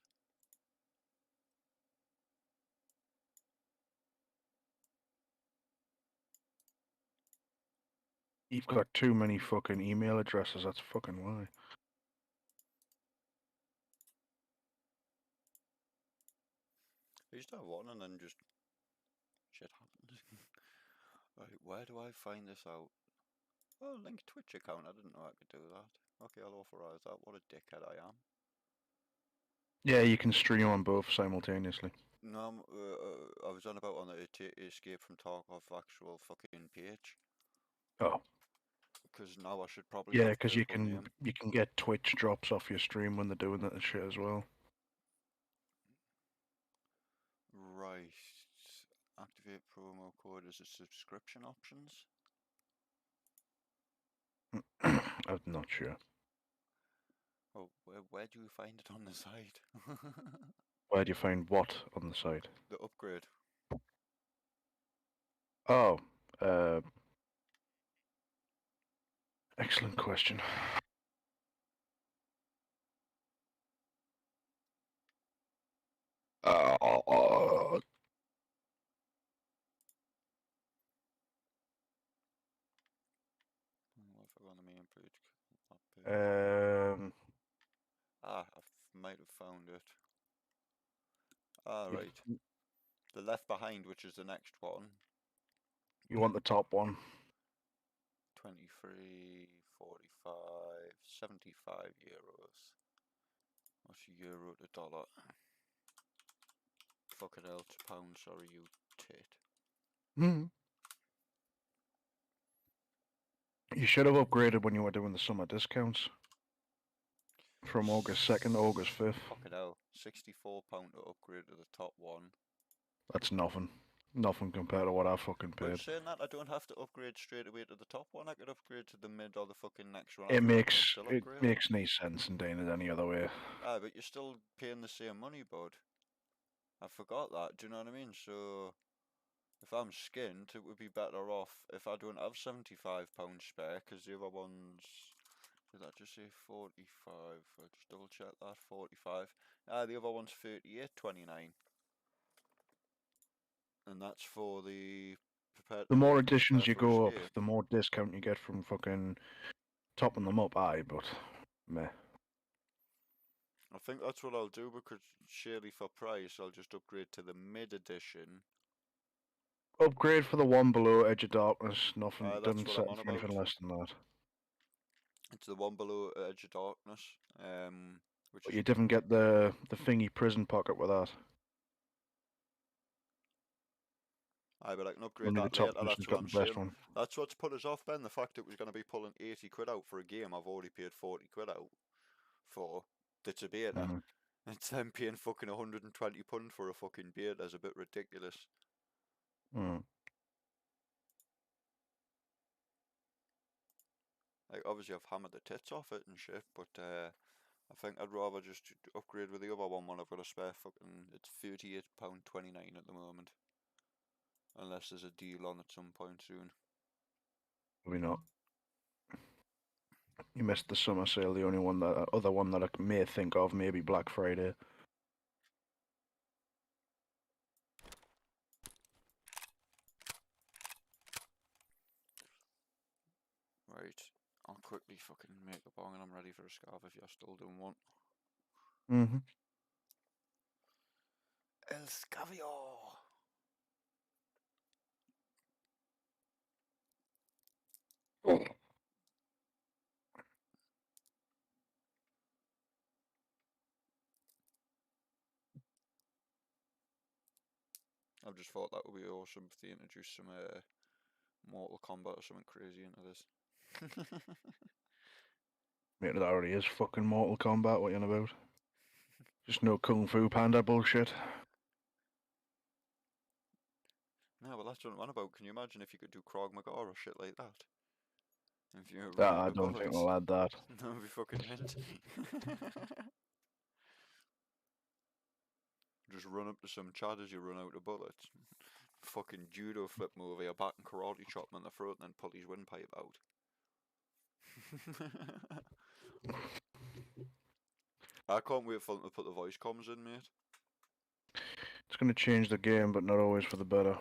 You've got too many fucking email addresses, that's fucking why. I used to have one and then just shit happened. Right, where do I find this out? Oh, link Twitch account, I didn't know I could do that. Okay, I'll authorize that, what a dickhead I am. Yeah, you can stream on both simultaneously. No, I was on about on the Escape from Tarkov actual fucking page. Oh. Because now I should probably Yeah, have because the you full can name. get Twitch drops off your stream when they're doing that and shit as well. Right. Activate promo code as a subscription options. I'm not sure. Oh, where do you find it on the site? Where do you find what on the site? The upgrade. Oh, excellent question. What if I go on the main page? That page. Ah, might have found it. Ah, right. The left behind, which is the next one. You want the top one? 23, 45, 75 euros. What's euro to dollar? Fucking hell, it's pound, sorry, you tit. You should have upgraded when you were doing the summer discounts. From August 2nd to August 5th. Fucking hell, £64 to upgrade to the top one. That's nothing. Nothing compared to what I fucking Well, paid. saying that, I don't have to upgrade straight away to the top one. I could upgrade to the mid or the fucking next one. It makes no sense in doing it any other way. Ah, but you're still paying the same money, bud. I forgot that. Do you know what I mean? So, if I'm skint, it would be better off if I don't have £75 spare, because the other ones. Did I just say 45? I'll just double check that. 45. Ah, the other one's 38.29. And that's for the The more editions you go up, the more discount you get from fucking topping them up, aye, but meh. I think that's what I'll do, because surely for price I'll just upgrade to the mid edition. Upgrade for the one below Edge of Darkness, nothing, That's doesn't what set I'm on for anything about. less than that. It's the one below Edge of Darkness, which But is... you didn't get the thingy prison pocket with that. Aye, but I can upgrade Only the that top later, edition's that's got what I'm the best saying. one. That's what's put us off, Ben, the fact that we're going to be pulling 80 quid out for a game I've already paid 40 quid out for, that's a beta. Mhm. It's them paying fucking £120 for a fucking beta is a bit ridiculous. Mm. Like, obviously I've hammered the tits off it and shit, but I think I'd rather just upgrade with the other one when I've got a spare fucking... It's £38.29 at the moment. Unless there's a deal on at some point soon. Probably not. You missed the summer sale. The only one that other one that I may think of, maybe Black Friday. Right. I'll quickly fucking make a bong and I'm ready for a scarf if you're still doing one. Mhm. El Scavio! I've just thought that would be awesome if they introduced some Mortal Kombat or something crazy into this. Mate, that already is fucking Mortal Kombat. What you on about? Just no Kung Fu Panda bullshit. No, well that's what I'm on about. Can you imagine if you could do Krav Maga or shit like that? If you That, run I out don't of think bullets. we'll add that. That would be fucking mint. Just run up to some Chad as you run out of bullets. Fucking judo flip him over your back and karate chop him in the throat and then pull his windpipe out. I can't wait for them to put the voice comms in, mate. It's going to change the game, but not always for the better.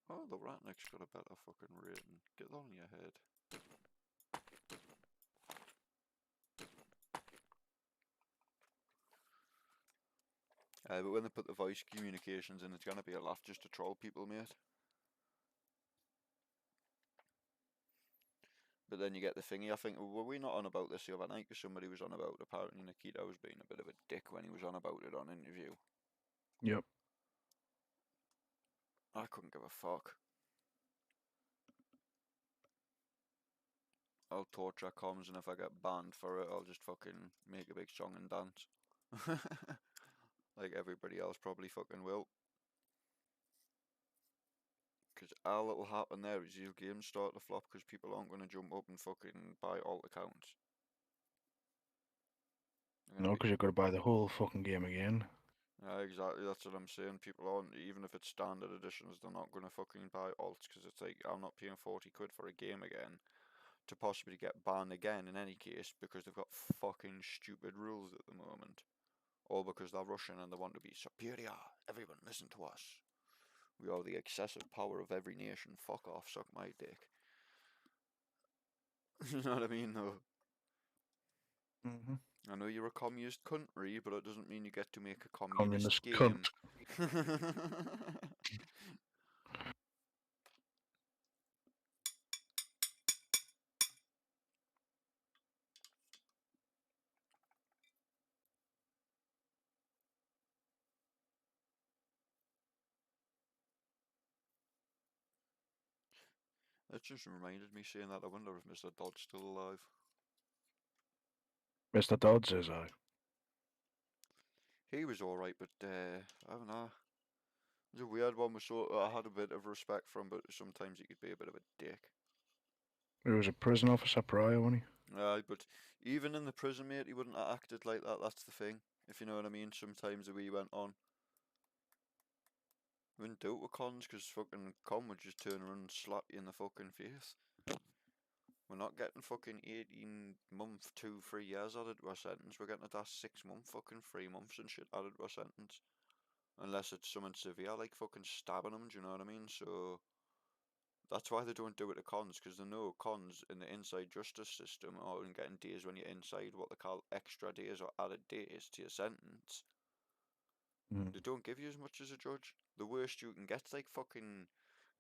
Oh, the Ratnik's got a better fucking rating. Get that on your head. But when they put the voice communications in, it's gonna be a laugh just to troll people, mate. But then you get the thingy, I think, were we not on about this the other night? Because somebody was on about, apparently Nikita was being a bit of a dick when he was on about it on interview. Yep. I couldn't give a fuck. I'll torture comms, and if I get banned for it, I'll just fucking make a big song and dance. Like everybody else probably fucking will. Because all that'll happen there is your games start to flop because people aren't going to jump up and fucking buy alt accounts. No, because you've got to buy the whole fucking game again. Yeah, exactly, that's what I'm saying. People aren't, even if it's standard editions, they're not going to fucking buy alts because it's like, I'm not paying 40 quid for a game again to possibly get banned again in any case because they've got fucking stupid rules at the moment. All because they're Russian and they want to be superior. Everyone listen to us. We are the excessive power of every nation. Fuck off, suck my dick. You know what I mean, though? Mm-hmm. I know you're a communist country, but it doesn't mean you get to make a communist, Communist game. It just reminded me saying that. I wonder if Mr. Dodd's still alive. Mr. Dodds is I. He was alright, but I don't know. It was a weird one. I had a bit of respect for him, but sometimes he could be a bit of a dick. He was a prison officer prior, wasn't he? But even in the prison, mate, he wouldn't have acted like that. That's the thing. If you know what I mean. Sometimes the way he went on. Wouldn't do it with cons, because fucking con would just turn around and slap you in the fucking face. We're not getting fucking 18-month, 2-3 years added to our sentence. We're getting a dash 6-month, fucking 3 months and shit added to our sentence. Unless it's something severe, like fucking stabbing them, do you know what I mean? So, that's why they don't do it to cons, because they know cons in the inside justice system are getting days when you're inside what they call extra days or added days to your sentence. They don't give you as much as a judge. The worst you can get's like fucking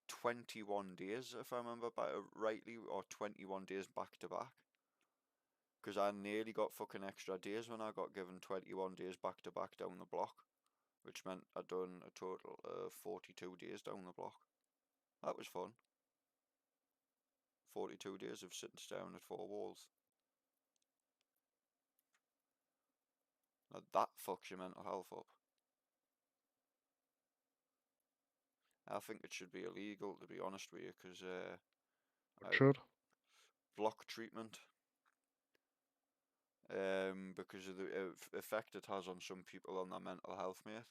21 days, if I remember rightly, or 21 days back to back. Because I nearly got fucking extra days when I got given 21 days back to back down the block. Which meant I'd done a total of 42 days down the block. That was fun. 42 days of sitting staring at 4 walls. Now that fucks your mental health up. I think it should be illegal, to be honest with you, because Should. block treatment. Because of the effect it has on some people on their mental health, mate.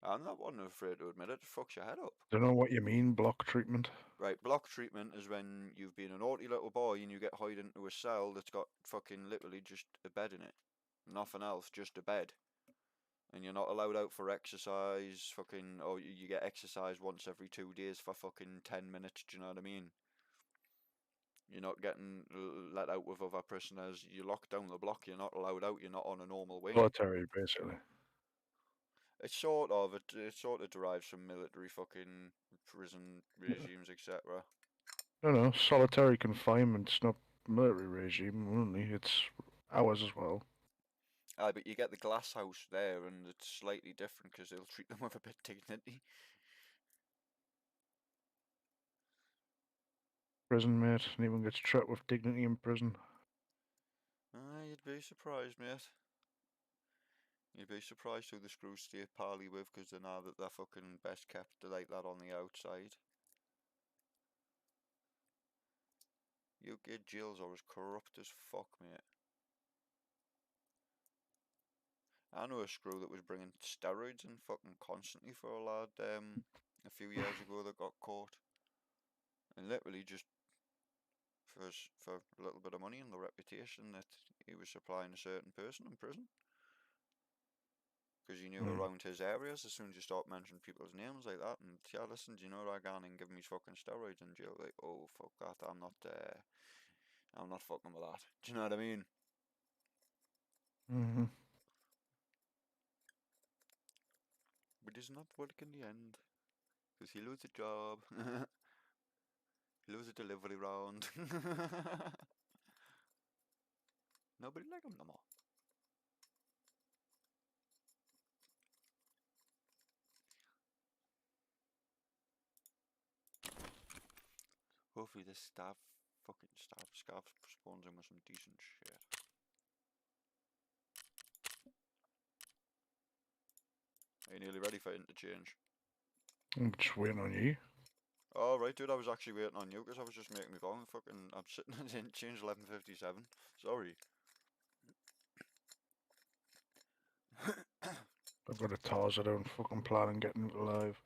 I'm not one afraid to admit it. It fucks your head up. Don't know what you mean, block treatment. Right, block treatment is when you've been a naughty little boy and you get hired into a cell that's got fucking literally just a bed in it. Nothing else, just a bed. And you're not allowed out for exercise, fucking, or you get exercise once every 2 days for fucking 10 minutes, do you know what I mean? You're not getting let out with other prisoners, you're locked down the block, you're not allowed out, you're not on a normal wing. Military, basically. It's sort of, it sort of derives from military fucking prison regimes, etc. No, solitary confinement's not military regime only. It's ours as well. Aye, but you get the glass house there, and it's slightly different because they'll treat them with a bit of dignity. Prison, mate. Anyone gets treated with dignity in prison. You'd be surprised, mate. You'd be surprised who the screws stay parley with, because they know that they're fucking best kept like that on the outside. UK jails are as corrupt as fuck, mate. I know a screw that was bringing steroids in fucking constantly for a lad a few years ago that got caught. And literally just for a little bit of money and the reputation that he was supplying a certain person in prison. Because you knew around his areas, as soon as you start mentioning people's names like that, and yeah, listen, do you know that guy and give me fucking steroids in jail? Like, oh fuck that, I'm not fucking with that. Do you know what I mean? Mm-hmm. But it's not work in the end, because he loses a job. He loses a delivery round. Nobody like him no more. Hopefully this fucking scarf spawns in with some decent shit. Are you nearly ready for interchange? I'm just waiting on you. Oh right, dude, I was actually waiting on you because I was just making me phone. I'm sitting at interchange 11:57. Sorry. I've got a TARS. I don't fucking plan on getting it alive.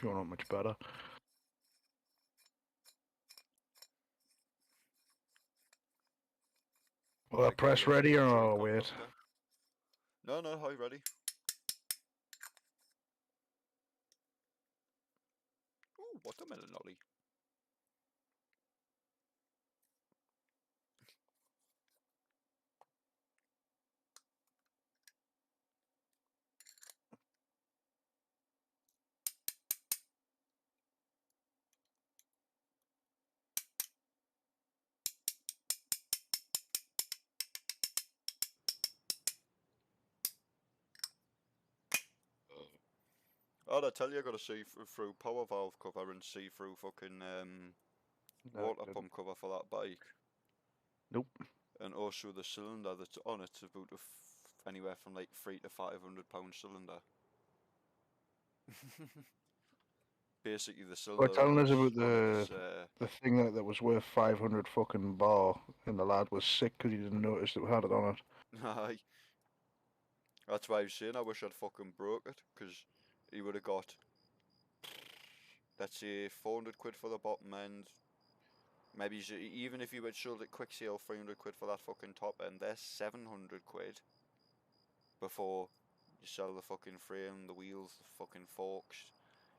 You're not much better. Well, I Like, press you're ready or fucking I'll J-Cop wait. doctor. No, hi, ready. Ooh, watermelon lolly. Oh, I tell you, I got to see through power valve cover and see through fucking No, water I didn't. pump cover for that bike. Nope. And also the cylinder that's on it's about anywhere from like £300 to £500 cylinder. Basically, the cylinder. Well, telling us about on it is, the thing that was worth 500 fucking bar, and the lad was sick because he didn't notice that we had it on it. Aye. That's why I was saying I wish I'd fucking broke it, because he would have got, let's say, 400 quid for the bottom end. Maybe even if you had sold it quick sale, 300 quid for that fucking top end, there's 700 quid before you sell the fucking frame, the wheels, the fucking forks.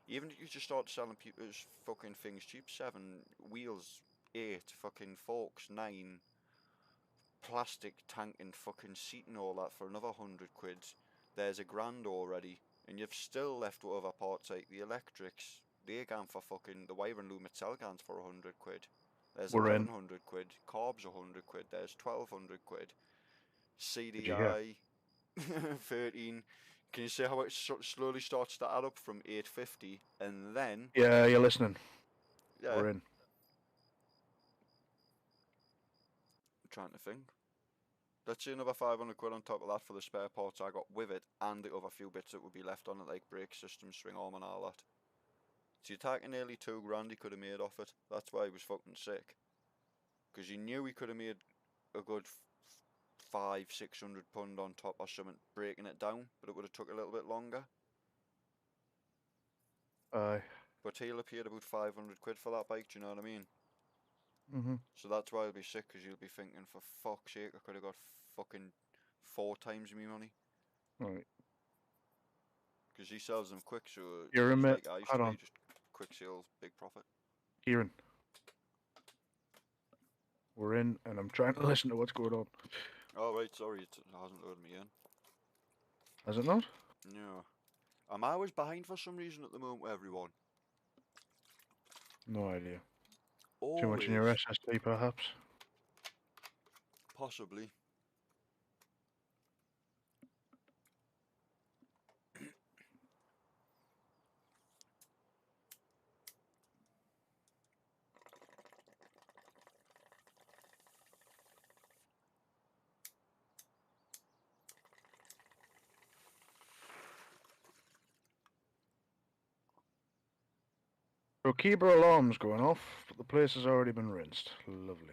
Even if you just start selling people's fucking things cheap, 7 wheels, 8 fucking forks, 9 plastic tank and fucking seat and all that for another 100 quid. There's £1,000 already, and you've still left over parts like the electrics. They gone for fucking the wiring loom itself gone for 100 quid. There's We're in. 1100 quid. Carbs 100 quid. There's 1200 quid. Did you hear? CDI 13. Can you see how it slowly starts to add up from 850 and then Yeah, you're listening. yeah, We're in. I'm trying to think. Let's say another 500 quid on top of that for the spare parts I got with it, and the other few bits that would be left on it, like brake system, swing arm and all that. So you're talking nearly £2,000 he could have made off it. That's why he was fucking sick. Because you knew he could have made a good £500-600 on top or something, breaking it down, but it would have took a little bit longer. Aye. But he'll have paid about 500 quid for that bike, do you know what I mean? Mm-hmm. So that's why he'll be sick, because you'll be thinking, for fuck's sake, I could have got fucking 4 times me money. Right. Because he sells them quick, so You're in, it's mate. like I used Hold to on. be, just quick sales, big profit. Kieran. We're in, and I'm trying to listen to what's going on. Oh right, sorry, it hasn't loaded me in. Has it not? No. I'm always behind for some reason at the moment with everyone. No idea. Too Always. much in your SSD, perhaps? Possibly. So Kebra alarm's going off, but the place has already been rinsed. Lovely.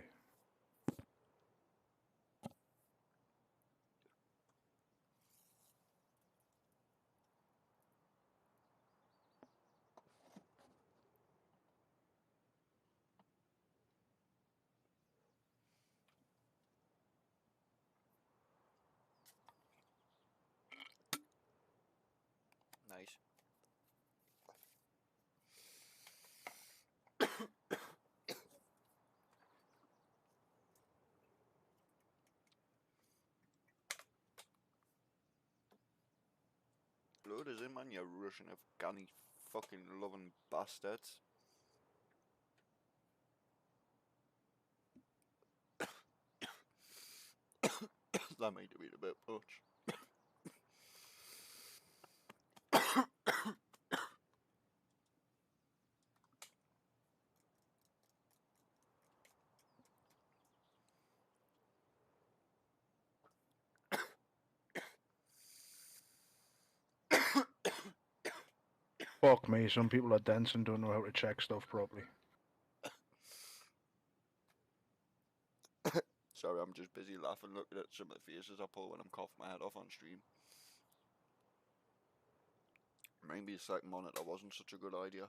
Nice. Blood is in, man, you Russian Afghani fucking loving bastards. That might have been a bit much. Fuck me, some people are dense and don't know how to check stuff properly. Sorry, I'm just busy laughing looking at some of the faces I pull when I'm coughing my head off on stream. Maybe a second monitor wasn't such a good idea.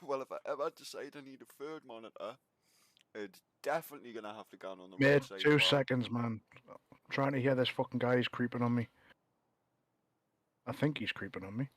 Well, if I ever decide I need a third monitor, it's definitely gonna have to go on the Mate, right side 2 of the seconds, man. I'm trying to hear this fucking guy, he's creeping on me. I think he's creeping on me.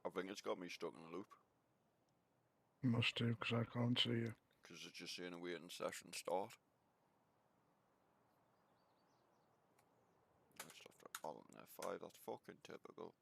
I think it's got me stuck in a loop. Must do, because I can't see you. Because it's just saying a waiting session start. Just after Alt and F5, that's fucking typical.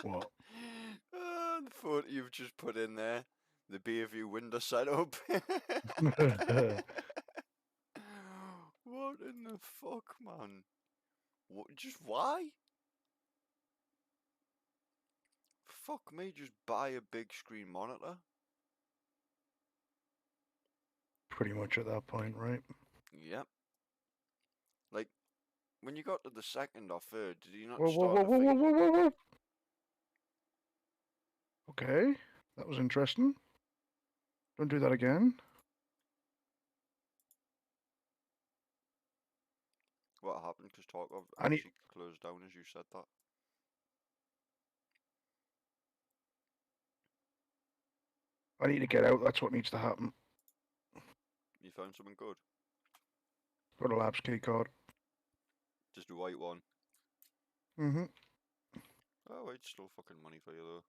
What? The photo you've just put in there, the Bayview window setup. What in the fuck, man? What? Just why? Fuck me, just buy a big screen monitor. Pretty much at that point, right? Yep. Like, when you got to the second or third, did you not Whoa, whoa, start whoa, to whoa, whoa, feel... whoa, whoa, whoa. Okay, that was interesting. Don't do that again. What happened? Because talk of I need- actually closed down as you said that. I need to get out. That's what needs to happen. You found something good? Got a labs key card. Just a white one. Mm-hmm. Oh, wait, still fucking money for you though.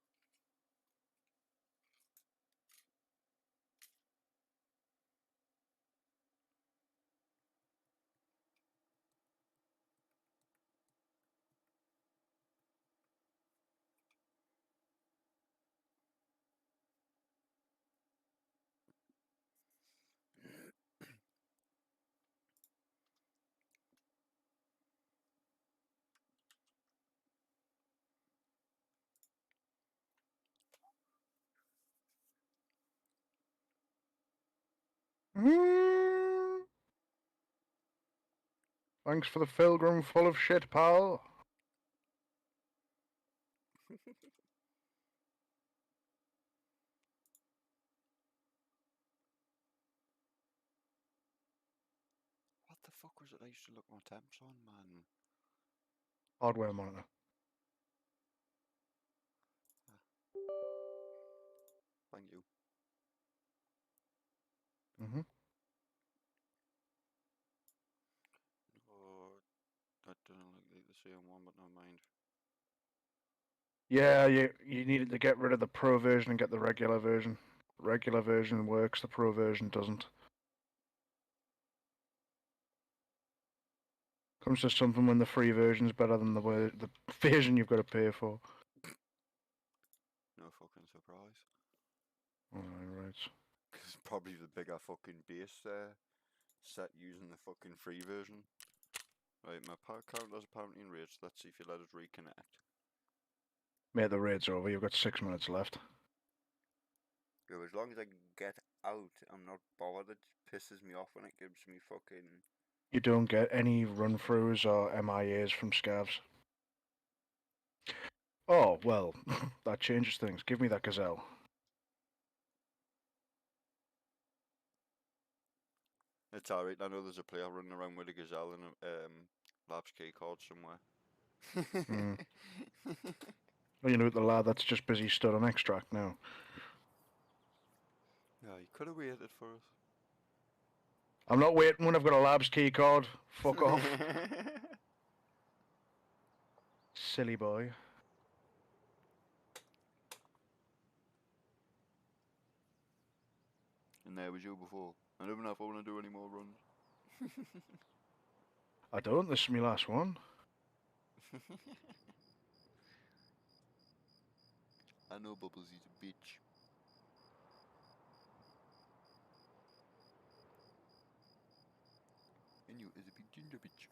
Thanks for the pilgrim full of shit, pal. What the fuck was it I used to look my temps on, man? Hardware monitor. Thank you. Mm-hmm. Oh, that doesn't look like the same one, but never mind. Yeah, you needed to get rid of the pro version and get the regular version. Regular version works, the pro version doesn't. Comes to something when the free version's better than the version you've got to pay for. No fucking surprise. Right. Because probably the bigger fucking base set using the fucking free version. Right, my count is apparently in rage. Let's see if you let us reconnect. Mate, the raid's over. You've got 6 minutes left. Yo, as long as I get out, I'm not bothered. It pisses me off when it gives me fucking... You don't get any run-throughs or MIAs from scavs. Oh, well, that changes things. Give me that gazelle. It's alright, I know there's a player running around with a gazelle and a labs key card somewhere. Mm. Well, you know the lad that's just busy stood on extract now. Yeah, you could have waited for us. I'm not waiting when I've got a labs key card. Fuck off. Silly boy. And there was you before. I don't know if I want to do any more runs. I don't, this is my last one. I know Bubbles, he's a bitch. And you is a big ginger bitch.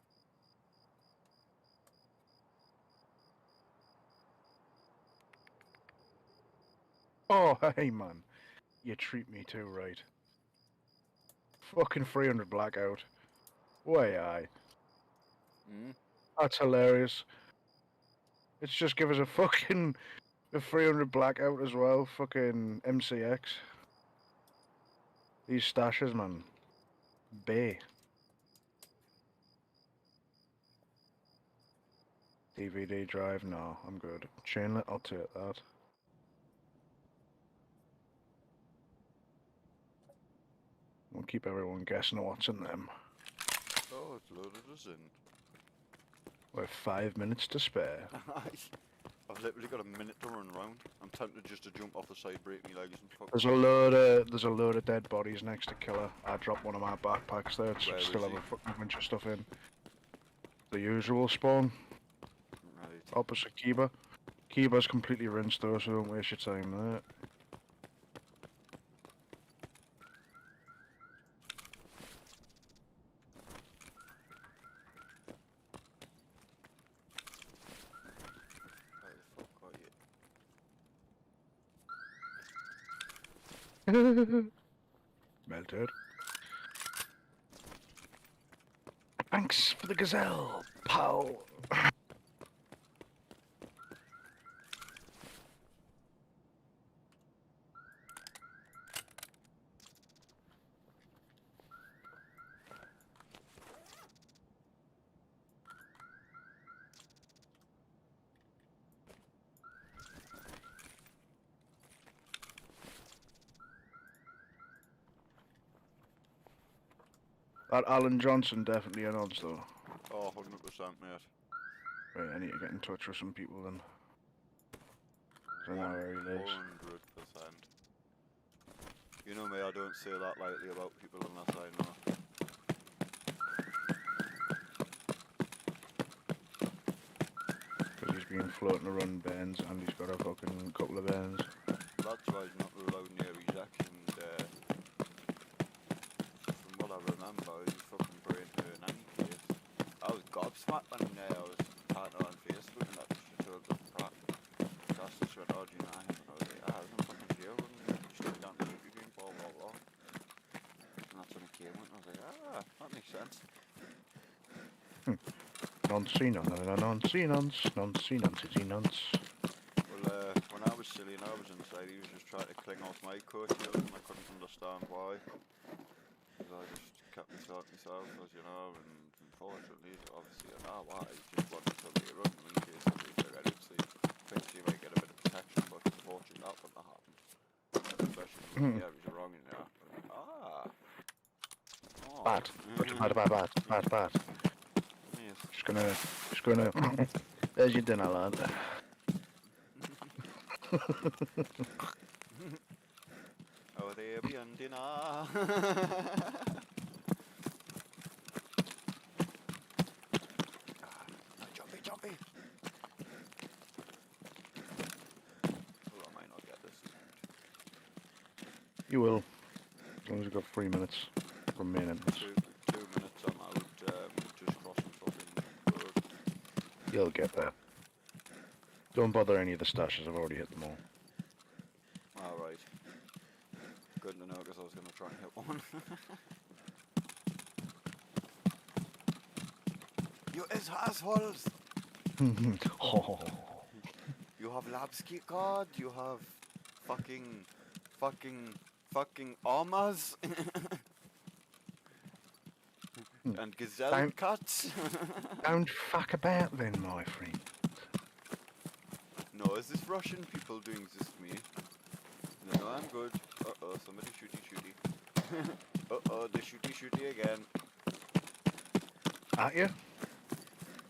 Oh, hey man. You treat me too right. Fucking 300 blackout. Way aye. Mm. That's hilarious. It's just give us a fucking a 300 blackout as well. Fucking MCX. These stashes, man. Bay. DVD drive, no, I'm good. Chainlet, I'll take that. We'll keep everyone guessing what's in them. Oh, it's loaded us in. We've 5 minutes to spare. I've literally got a minute to run around. I'm tempted just to jump off the side, break my legs and fuck. There's a load of dead bodies next to Killer. I dropped one of my backpacks there. It's Where still is have he? a fucking bunch of stuff in. The usual spawn. Right. Opposite Kiba. Kiba's completely rinsed though, so don't waste your time there. Where the fuck are you? Melted. Thanks for the gazelle, pal. That Alan Johnson definitely an odds though. Oh, 100% mate. Right, I need to get in touch with some people then. I know where he lives. 100%. You know me, I don't say that lightly about people unless I know. Because he's been floating around Bairns and he's got a fucking couple of Bairns. That's why he's not allowed near his ex, and from what I remember, he's fucking brain hurt in any case. I was gobsmacked when I was chatting on Facebook and that she told the crap. That's just what I do you know him, and I was like, I wasn't fucking sure, and she told me down to the movie game, blah blah blah. And that's when it came out, and I was like, that makes sense. Nonsense. Well, when I was silly and I was inside, he was just trying to cling off my coattails and I couldn't understand why. Because I just kept myself, as you know, and unfortunately, obviously I know why, he just wanted to be around in case I was heredity. Thinks you might get a bit of protection, but unfortunately that wouldn't have happened. Especially when the areas are wrong in there. Oh. Bad. Bad. Yes. Just gonna. There's your dinner, lad. Oh, there be on dinner. Jumpy. Oh, I might not get this. You will. As long as you've got 3 minutes from main entrance. 2 minutes, I'm out. Just crossing fucking road. You'll get there. Don't bother any of the stashes, I've already hit them all. Alright. Good to know, because I was going to try and hit one. You is assholes! Oh. You have Labski card, you have fucking armors. And gazelle Don't- cuts. Don't fuck about then, my friend. No, is this Russian people doing this to me? No, I'm good. Uh-oh, somebody shooty. Uh-oh, they shooty again. At you?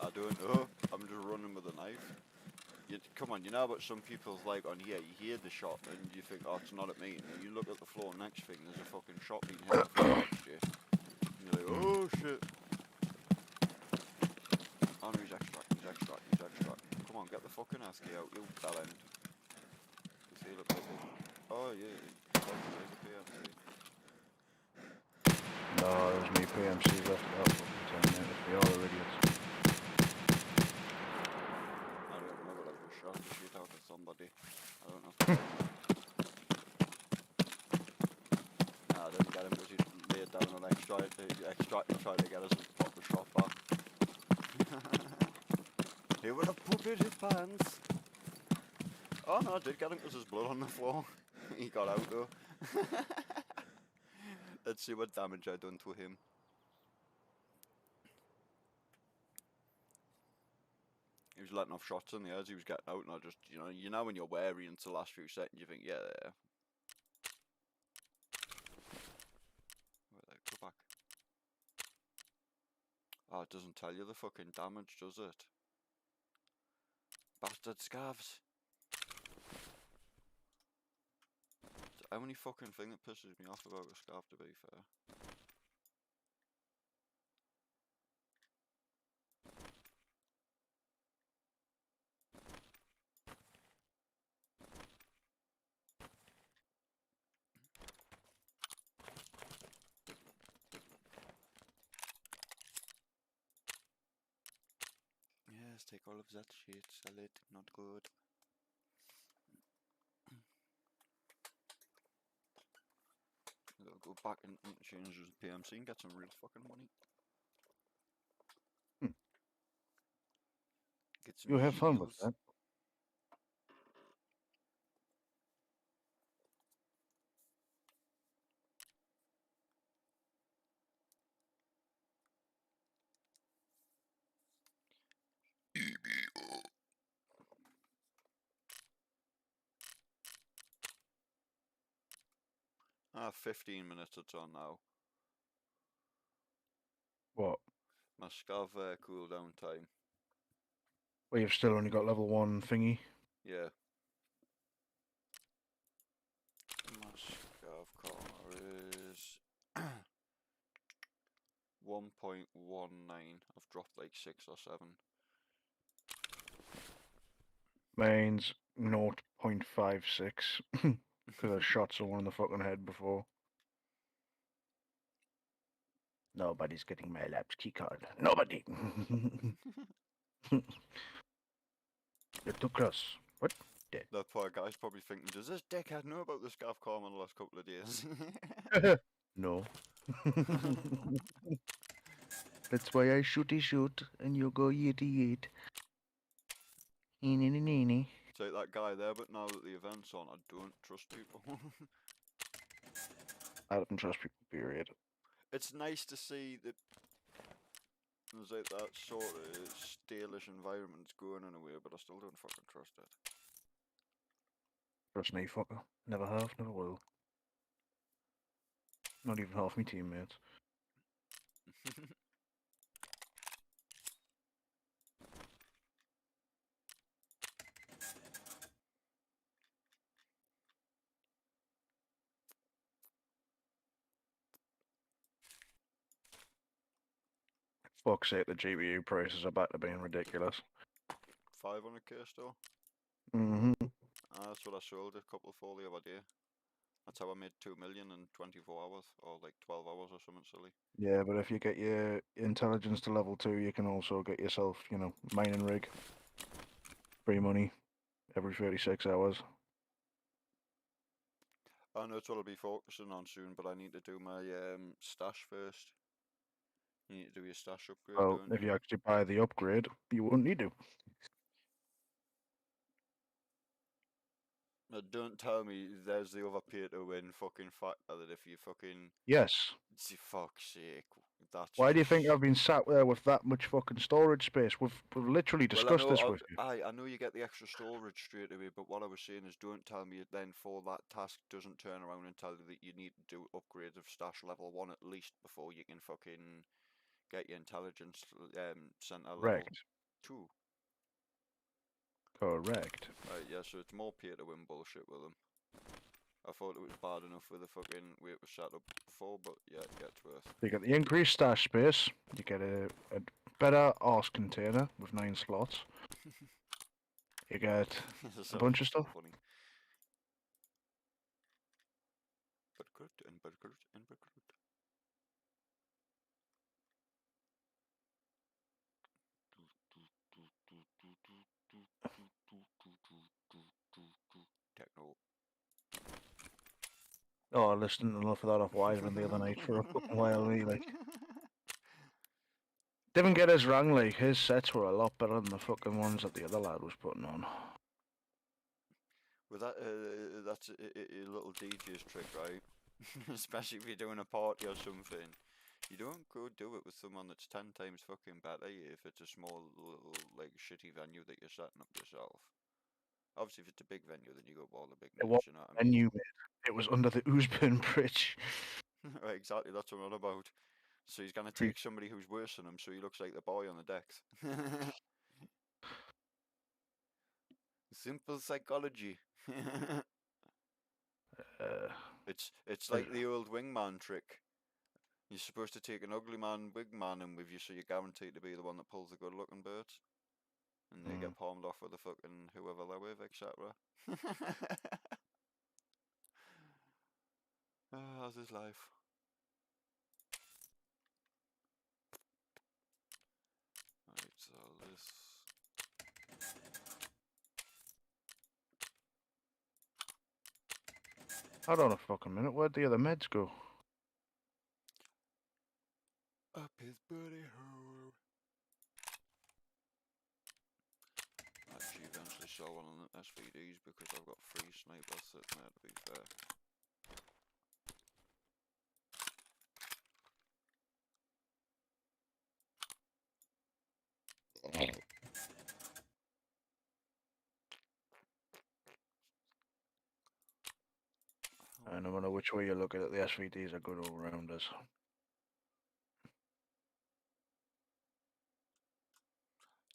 I don't know. I'm just running with a knife. Come on, you know what some people's like on here, you hear the shot and you think, oh, it's not at me. And you look at the floor next thing, there's a fucking shot being hit from shit. And you're like, oh shit. Oh no, he's extract. Come on, get the fucking ASCII out, you bell end. You see, look, oh yeah, there's a PMC. No, it was me PMC left. Oh, fucking time, mate. They all are idiots. I don't know, but I just shot the shit out of somebody. I don't know. Nah, I didn't get him because he laid down an extract and tried to get us and pop the shot back. He would have pooped his pants. Oh no, I did get him because there's blood on the floor. He got out though. Let's see what damage I done to him. He was letting off shots in the air as he was getting out, and I just, you know when you're wary until the last few seconds, you think, yeah, there. Wait, go back. Oh, it doesn't tell you the fucking damage, does it? Bastard scavs. It's the only fucking thing that pisses me off about a scav, to be fair. Just take all of that shit, sell it, not good. I'll go back and change the PMC and get some real fucking money. Hmm. Get some You have fun with shields. that. Ah, 15 minutes it's on now. What? My scav cooldown time. Well, you've still only got level 1 thingy. Yeah. My scav corner is 1.19. I've dropped like 6 or 7. Mine's 0.56. Because I shot someone in the fucking head before. Nobody's getting my lab's keycard. Nobody! You're too close. What? That poor guy's probably thinking, does this dickhead know about the scav corner in the last couple of days? No. That's why I shooty shoot and you go yeety yeet. Eeny neeny. It's like that guy there, but now that the event's on, I don't trust people. I don't trust people, period. It's nice to see that there's like that sort of stalish environment going in a way, but I still don't fucking trust it. Trust me, fucker. Never have, never will. Not even half my teammates. Fuck's sake, the GPU prices are back to being ridiculous. 500k still? Mm-hmm. That's what I sold a couple for the other day. That's how I made 2 million in 24 hours, or like 12 hours or something silly. Yeah, but if you get your intelligence to level 2, you can also get yourself, you know, mining rig. Free money every 36 hours. I know it's what I'll be focusing on soon, but I need to do my stash first. You need to do your stash upgrade, Well, don't if you? you actually buy the upgrade, you won't need to. Now, don't tell me there's the other pay to win fucking factor that if you fucking... Yes. Fuck's sake, that's Why do you think just... I've been sat there with that much fucking storage space? We've literally Well, discussed this with you. I know you get the extra storage straight away, but what I was saying is don't tell me then for that task doesn't turn around and tell you that you need to do upgrades of stash level 1 at least before you can fucking get your intelligence center level Correct. 2. Correct. Right, yeah, so it's more pay to win bullshit with them. I thought it was bad enough with the fucking way it was set up before, but yeah, it gets worse. You get the increased stash space, you get a better arse container with 9 slots. You get This a bunch of sounds so stuff. funny. But good and but good and but good. Techno. Oh, I listened to enough of that off Wiseman the other night for a fucking while, me, like. Didn't get us wrong, like, his sets were a lot better than the fucking ones that the other lad was putting on. Well, that's a little DJ's trick, right? Especially if you're doing a party or something. You don't go do it with someone that's 10 times fucking better if it's a small little, like, shitty venue that you're setting up yourself. Obviously, if it's a big venue, then you go with all the big It names, wasn't you know what I a mean? new mate. It was under the Oosburn Bridge. Right, exactly, that's what I'm on about. So he's gonna Pre- take somebody who's worse than him, so he looks like the boy on the decks. Simple psychology. It's like the old wingman trick. You're supposed to take an ugly man, big man in with you, so you're guaranteed to be the one that pulls the good-looking birds, and they get palmed off with the fucking whoever they're with, etc. How's his life? Right, so this Hold on a fucking minute. Where'd the other meds go? Up his booty hole. Actually, eventually sell one on the SVDs because I've got 3 snipers sitting there, to be fair. And no matter which way you look at it, the SVDs are good all rounders.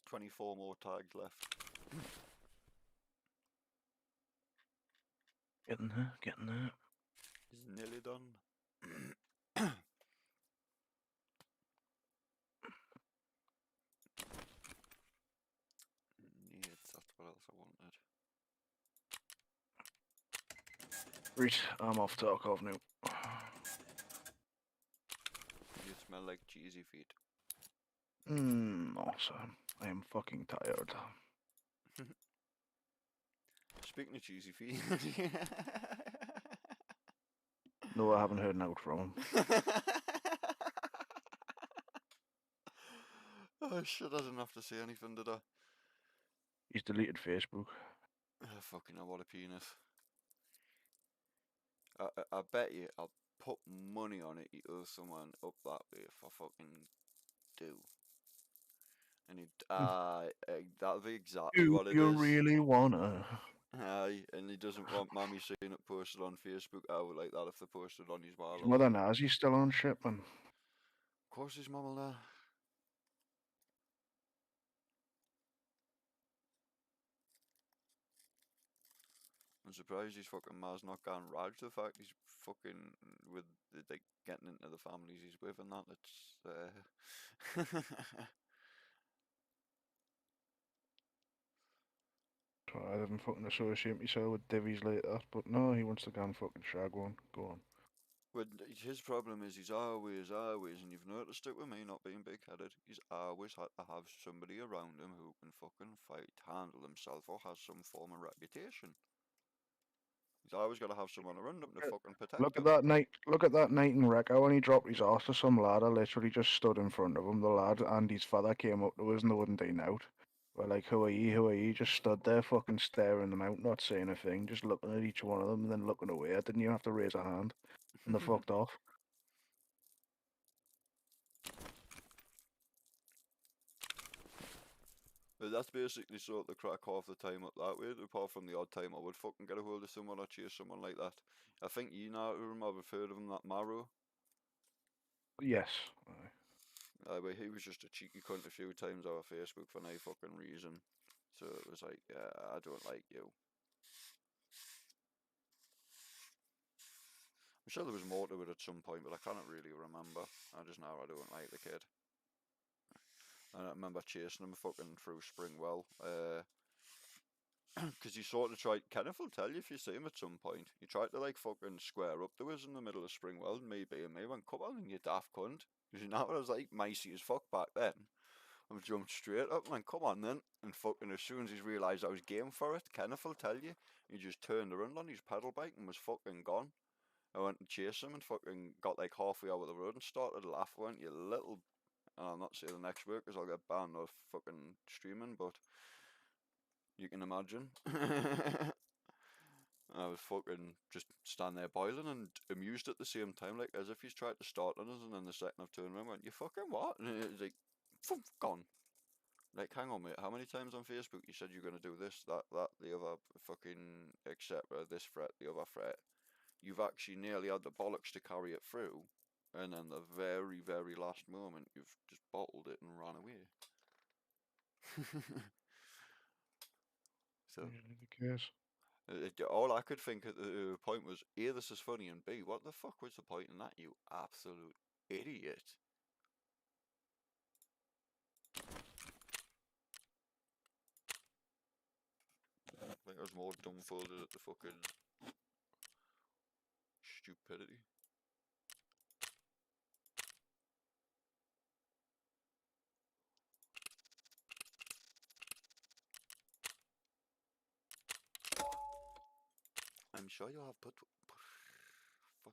24 more tags left. Getting there, getting there. Is nearly done. Needs, that's what else I wanted. Right, I'm off Tarkov now. You smell like cheesy feet. Awesome. I am fucking tired. Speaking of cheesy feet. No, I haven't heard an out from him. Oh shit, I didn't have to say anything, did I? He's deleted Facebook. Oh, fucking hell, what a penis. I bet you, I'll put money on it, he owes someone up that way if I fucking do. And that'll be exactly Do what it you is. really wanna? Aye, and he doesn't want Mammy seeing it posted on Facebook out like that if they posted on his wall. His mother knows he's still on ship, man. Of course his mum will know. I'm surprised his fucking ma's not gone rag to the fact he's fucking with like getting into the families he's with and that. It's I didn't fucking associate myself with divvies like that, but no, he wants to go and fucking shag one. Go on. Well, his problem is he's always, and you've noticed it with me not being big-headed, he's always had to have somebody around him who can fucking fight, handle himself, or has some form of reputation. He's always got to have someone around him to fucking protect Look him. at that night. Look at that night in Recco when he dropped his arse to some lad. I literally just stood in front of him. The lad and his father came up to us and they wouldn't dine out. We're like, who are you? Who are you? Just stood there, fucking staring them out, not saying a thing, just looking at each one of them and then looking away. I didn't even have to raise a hand, and they fucked off. But that's basically sort of the crack half the time up that way, apart from the odd time I would fucking get a hold of someone or chase someone like that. I think you know him, I've heard of him, that Marrow. Yes. But he was just a cheeky cunt a few times over Facebook for no fucking reason. So it was like, yeah, I don't like you. I'm sure there was more to it at some point, but I can't really remember. I just know I don't like the kid. And I remember chasing him fucking through Springwell. Because he sort of tried, Kenneth will tell you if you see him at some point, he tried to like fucking square up to us in the middle of Springwell, and me being me, went, come on, you daft cunt. Because you know what I was like, micey as fuck back then. I've jumped straight up and went, come on then. And fucking as soon as he realised I was game for it, Kenneth will tell you, he just turned around on his pedal bike and was fucking gone. I went to chase him and fucking got like halfway over the road and started to laugh. I went, you little... And I'll not say the next word because I'll get banned off fucking streaming, but you can imagine. I was fucking just standing there boiling and amused at the same time, like as if he's tried to start on us, and then the second I've turned around, went, you fucking what? And it's like, gone. Like, hang on, mate, how many times on Facebook you said you're going to do this, that, the other, fucking, etc., this threat, the other threat? You've actually nearly had the bollocks to carry it through, and then the very, very last moment, you've just bottled it and ran away. So, The case. all I could think at the point was, A, this is funny, and B, what the fuck was the point in that, you absolute idiot? I think I was more dumbfolded at the fucking stupidity. I'm sure you have put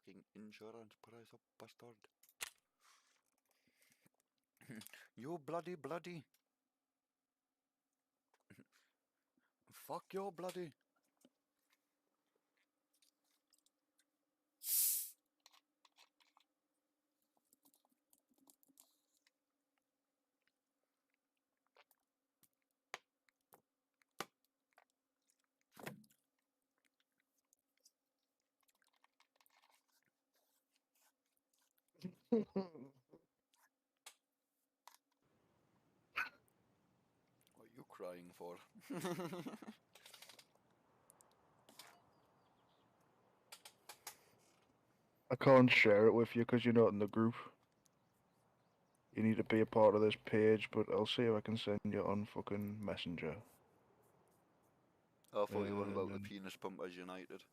fucking insurance price up, bastard. You bloody. Fuck your bloody. What are you crying for? I can't share it with you because you're not in the group. You need to be a part of this page, but I'll see if I can send you on fucking Messenger. I thought you were about the Um, Penis Pumpers United.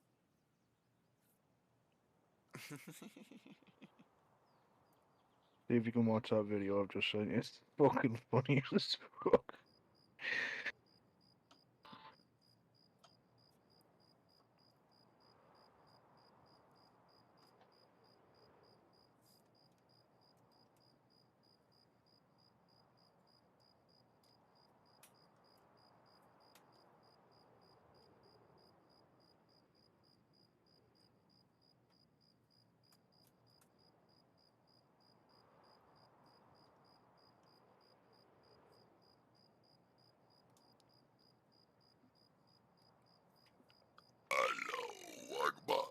See if you can watch that video I've just sent you. It's fucking funny as fuck. Hello, Akbar.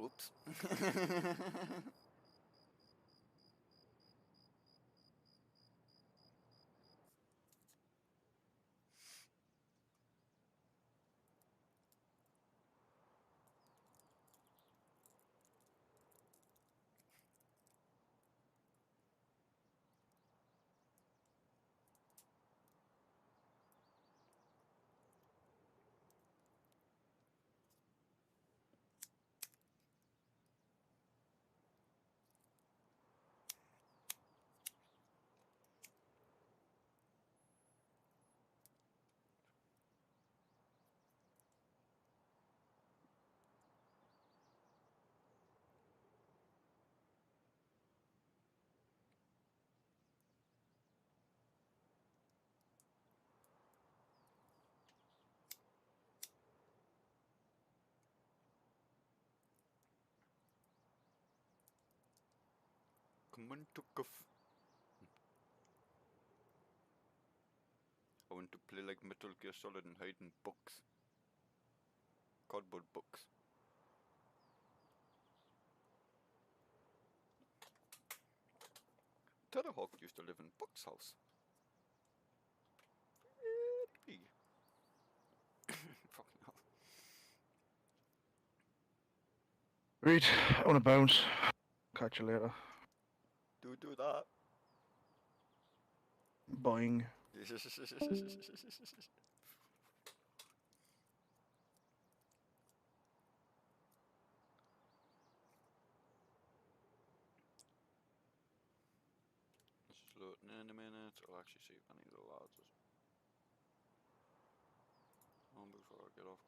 Oops. Come on to cuff. I want to play like Metal Gear Solid and hide in books. Cardboard books. Terrahawk used to live in Buck's house. Really? Fucking hell. Right, I wanna bounce. Catch you later. Do that. Boing. Floating in a minute. I'll actually see if any of the lads is on before I get off.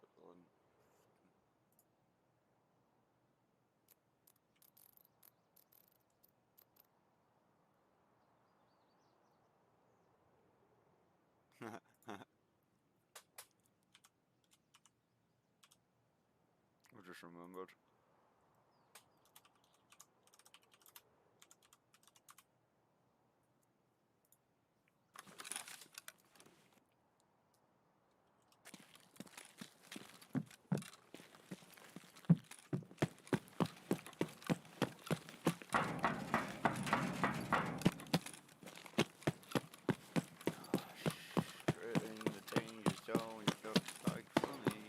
I just remembered. Straight in the danger zone, you look like funny.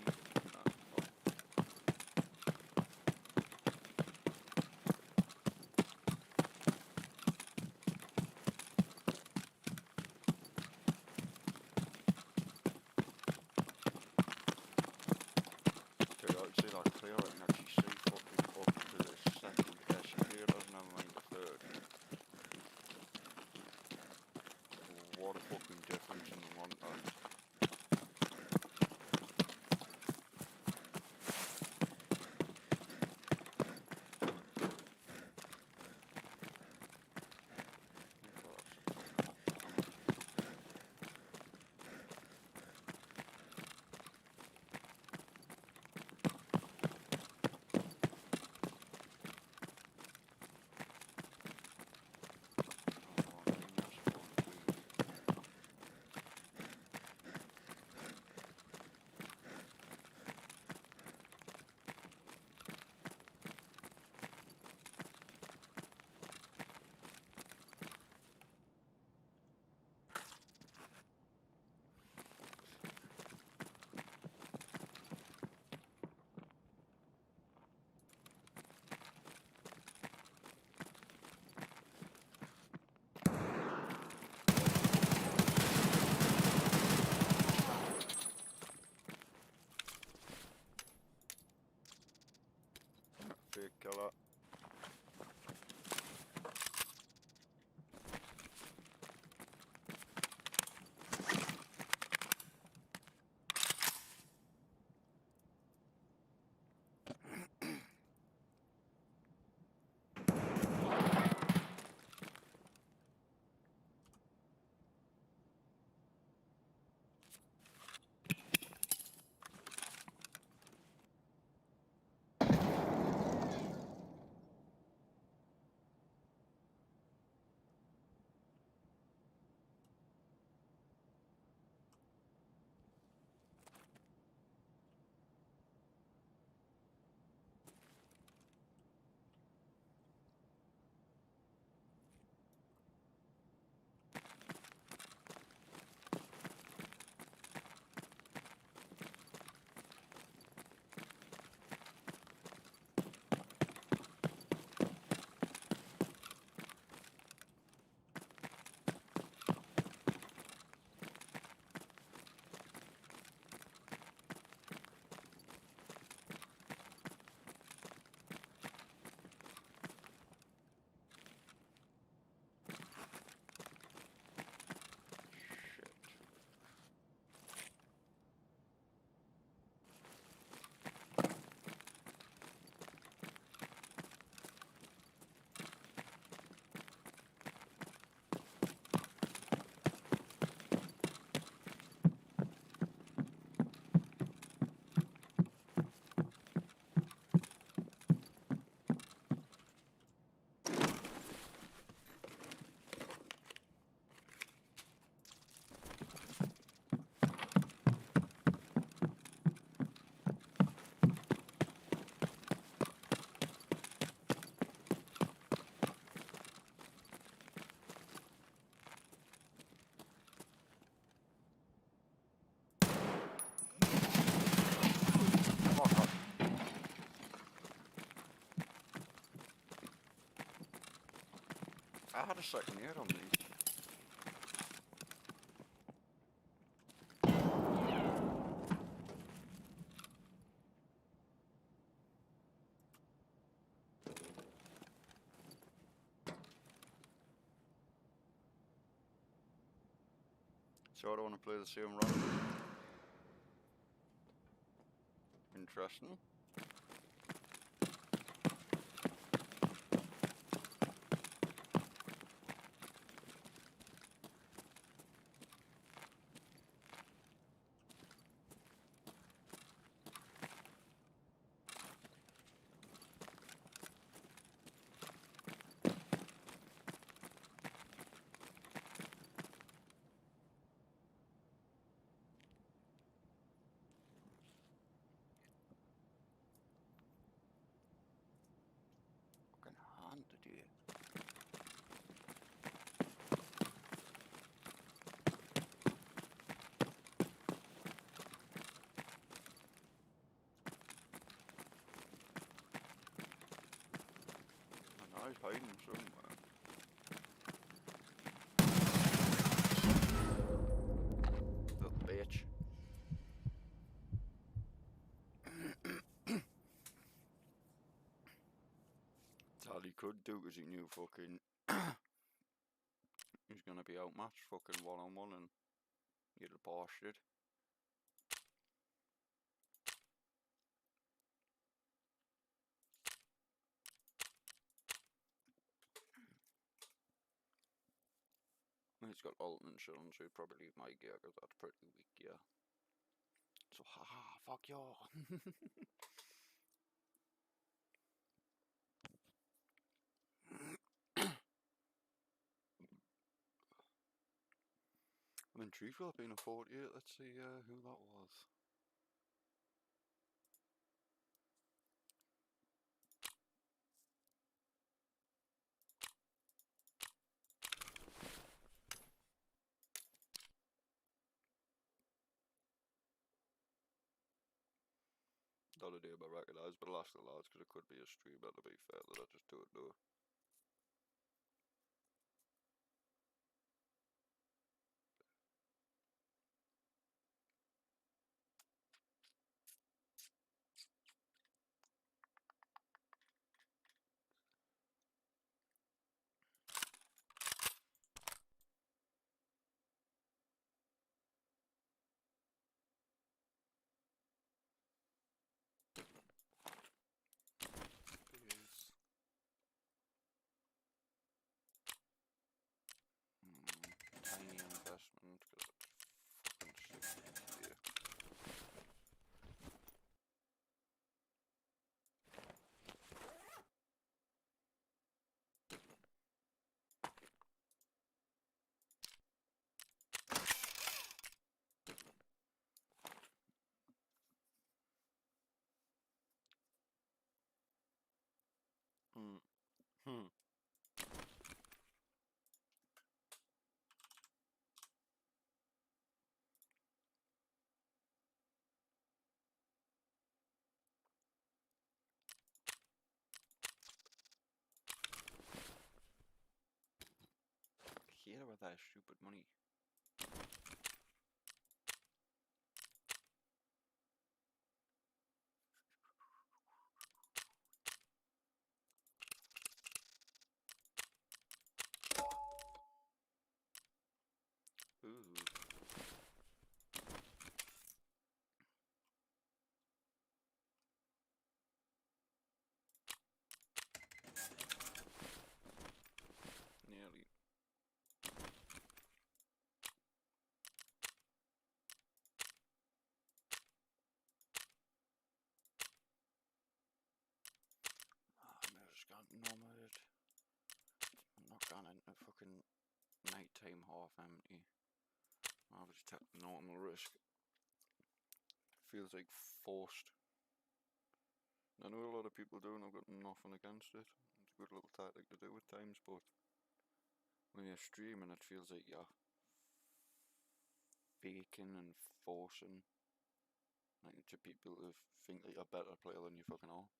I had a second year on these. So I don't want to play the same run. Interesting. Fucking handed you. I know he's hiding somewhere. Little bitch. That's all he could do because he knew fucking he's gonna be outmatched fucking one on one and get a bastard. He's got Alton and Shun, so he'd probably leave my gear because that's pretty weak gear. So haha, fuck you. I'm intrigued with that being a 48. Let's see who that was. Not a day I recognise, but I'll ask the lads because it could be a streamer to be fair that I just don't know. Yes. Tiny investment because it's fucking sick here. Hmm. Here with that stupid money. Ooh. Nearly. I'm just got nomad. I'm not going into fucking nighttime half empty. I'll just take the normal risk. Feels like forced. I know a lot of people do and I've got nothing against it. It's a good little tactic to do at times, but when you're streaming it feels like you're faking and forcing like to people who think that you're a better player than you fucking are.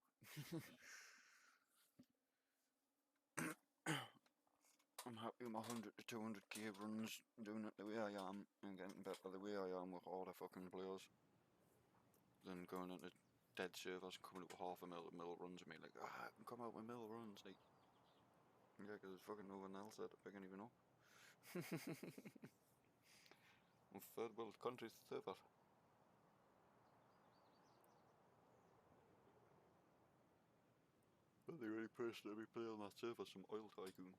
happy with my 100 to 200k runs, doing it the way I am, and getting better the way I am with all the fucking players. Then going into dead servers, coming up with half a mil runs, and me like, I can come out with mil runs, like, yeah, because there's fucking no one else that picking even up. I'm third world country's server. But the only person every player on that server is some oil tycoon.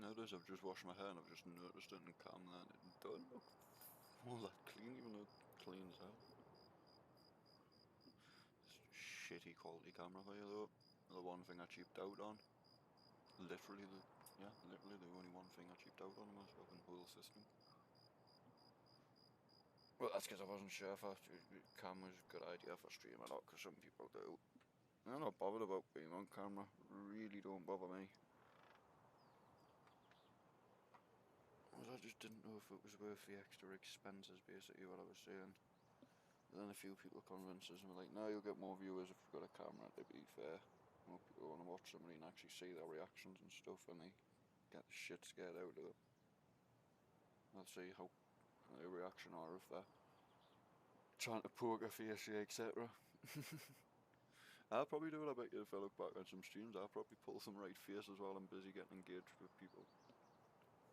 Nowadays I've just washed my hair and I've just noticed it in cam that it don't look all that clean, even though it cleans out. It's shitty quality camera for you though. The one thing I cheaped out on. Literally the only one thing I cheaped out on was fucking whole system. Well, that's because I wasn't sure if cam was a good idea for streaming or not, because some people do. I'm not bothered about being on camera, really don't bother me. I just didn't know if it was worth the extra expenses, basically what I was saying. Then a few people convinced us and were like, no, you'll get more viewers if you've got a camera, to be fair. More people want to watch somebody and actually see their reactions and stuff, and they get the shit scared out of it. I'll see how their reaction are if they're trying to poke a face, etc. I'll probably do it, I bet you, if I look back on some streams, I'll probably pull some right faces while I'm busy getting engaged with people.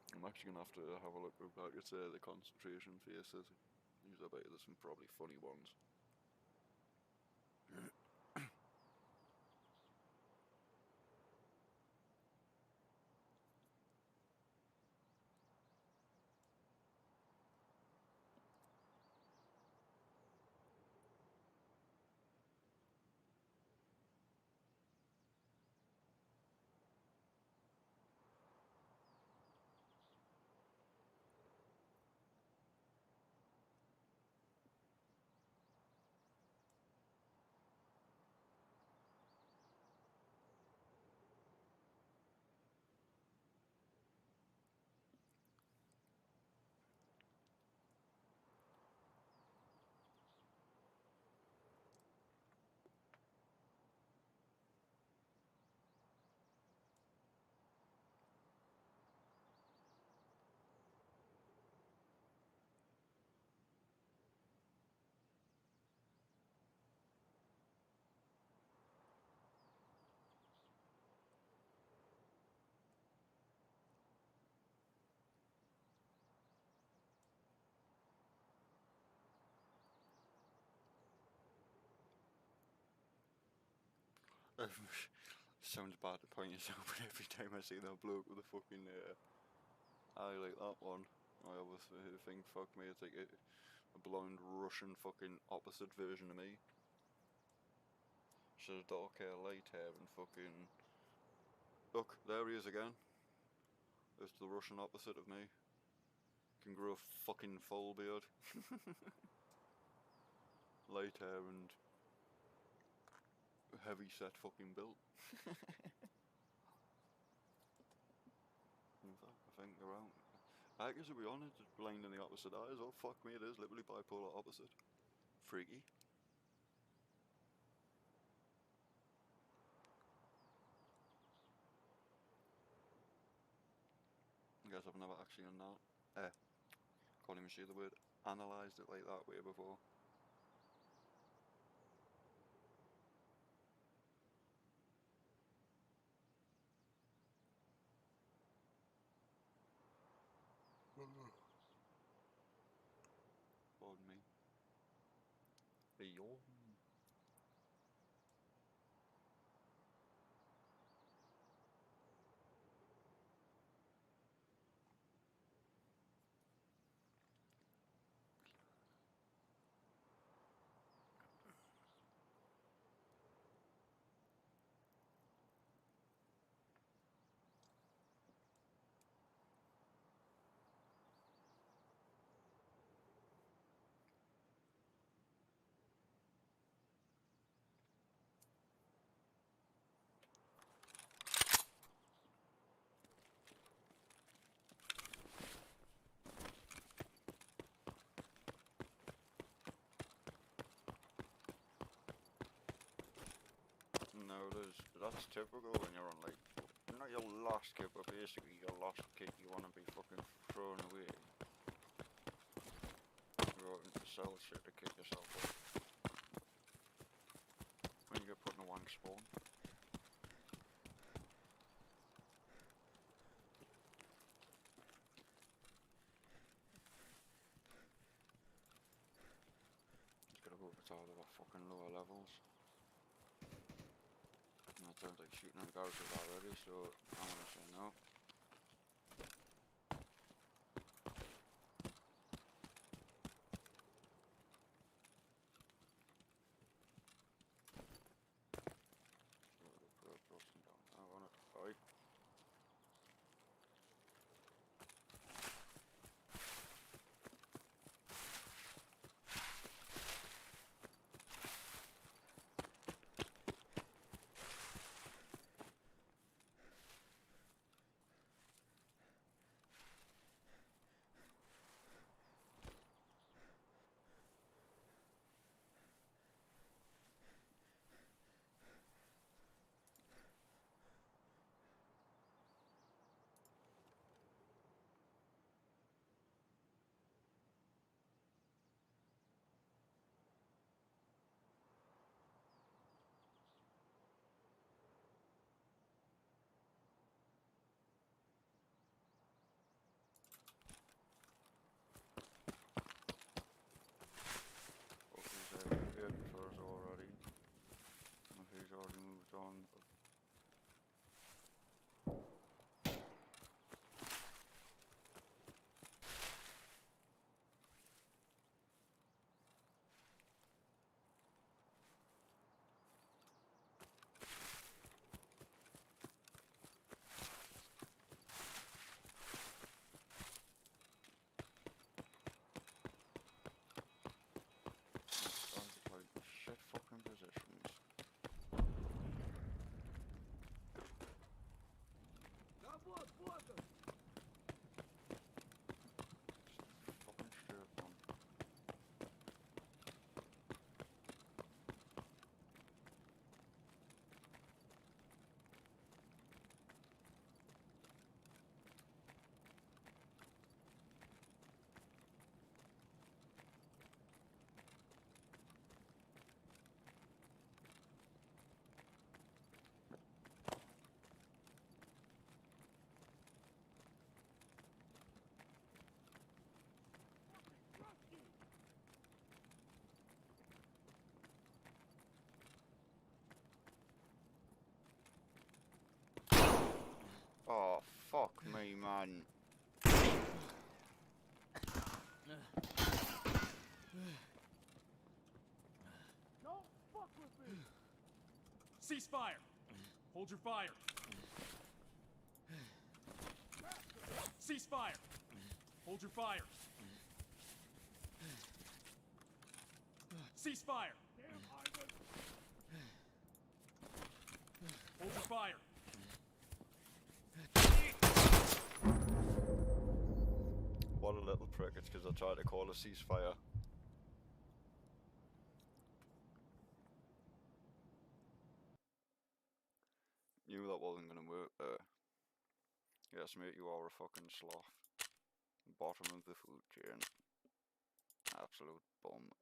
I'm actually going to have a look back at the concentration faces. I bet you there's some probably funny ones. Sounds bad to point yourself, but every time I see that bloke with a fucking eye like that one, I always think, fuck me, it's like a blonde Russian fucking opposite version of me. She's a dark hair, light hair, and fucking... Look, there he is again. It's the Russian opposite of me. Can grow a fucking full beard. Light hair and heavy set fucking build. In fact, I think around. I guess to be honest, it's blind in the opposite eyes. Oh fuck me, it is literally bipolar opposite. Freaky. I guess I've never actually can't even say the word, analysed it like that way before. Pardon me. Yawn. That's typical when you're on like, not your last kit, but basically your last kit you want to be fucking throwing away. You're hoping to sell shit to kick yourself up. When you get put in a wank spawn. Just gotta go with all of our fucking lower levels. And it sounds like shooting in garages already, so I'm gonna say no. I want to fight. He's for us already. He's already moved on. But sounds like shit fucking positions. Fucking straight on. Oh, fuck me, man. Ceasefire! Hold your fire! Ceasefire! Hold your fire! Ceasefire! Hold your fire! What a little prick, it's because I tried to call a ceasefire. Knew that wasn't gonna work there. Yes, mate, you are a fucking sloth. Bottom of the food chain. Absolute bum.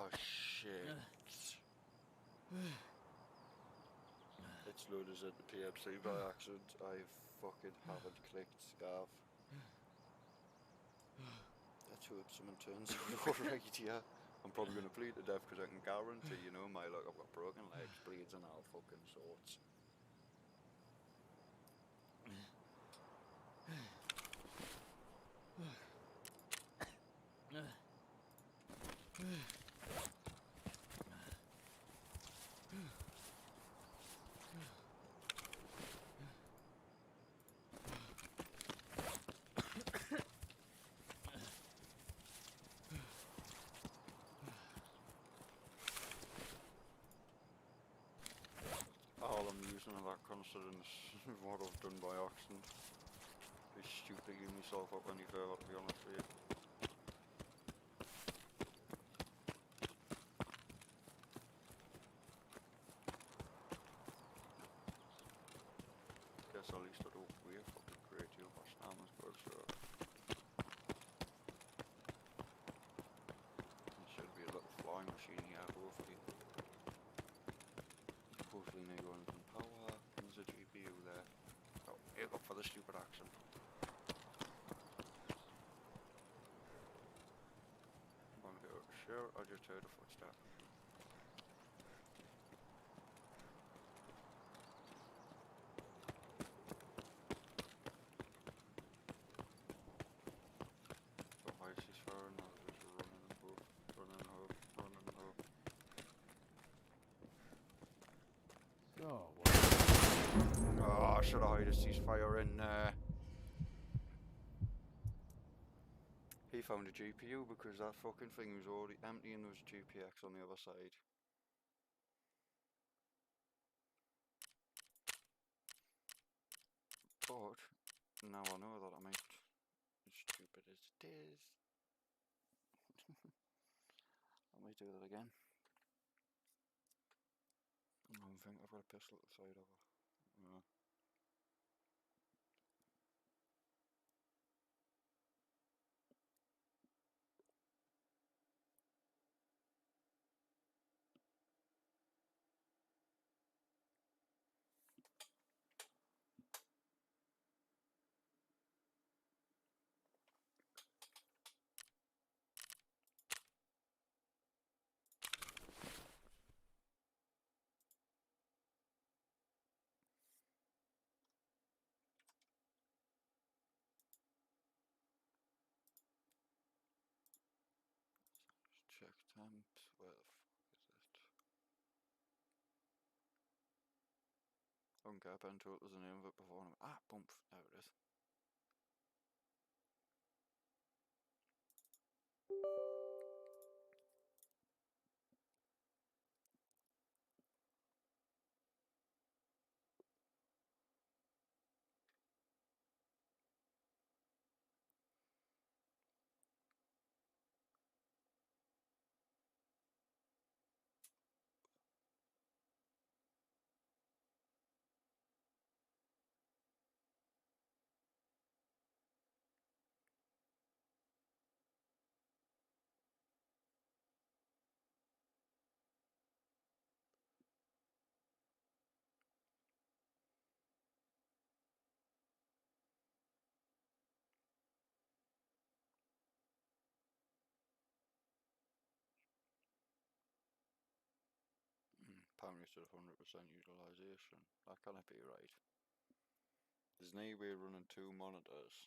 Oh shit. It's loaded as into PMC by accident. I fucking haven't clicked Scarf. Let's hope someone turns it alright, yeah. I'm probably gonna bleed to death because I can guarantee, you know, my luck, I've got broken legs, bleeds and all fucking sorts. All I'm using of that considering is what I've done by accident. Be stupid giving myself up any further, to be honest with you. Guess at least I don't wear fucking great deal for snammers, but sure. There should be a little flying machine here, hopefully. Hopefully no one's in power. There's a GPU there. Oh, here go for the stupid action. I'm gonna go, sure, I just heard a footstep. But why is she firing? I was just running and hope, running and hope, running and hope. Oh, Oh, I should have hid a ceasefire in there. He found a GPU because that fucking thing was already empty and there was a GPX on the other side. But now I know that I might, as stupid as it is, I might do that again. I don't think I've got a pistol at the side of her. Check temp, where the fuck is it? I don't care, pen tool, there's a name of it before. Ah, bump, there it is. Apparently it's at 100% utilisation. That can't be right. There's no way running 2 monitors.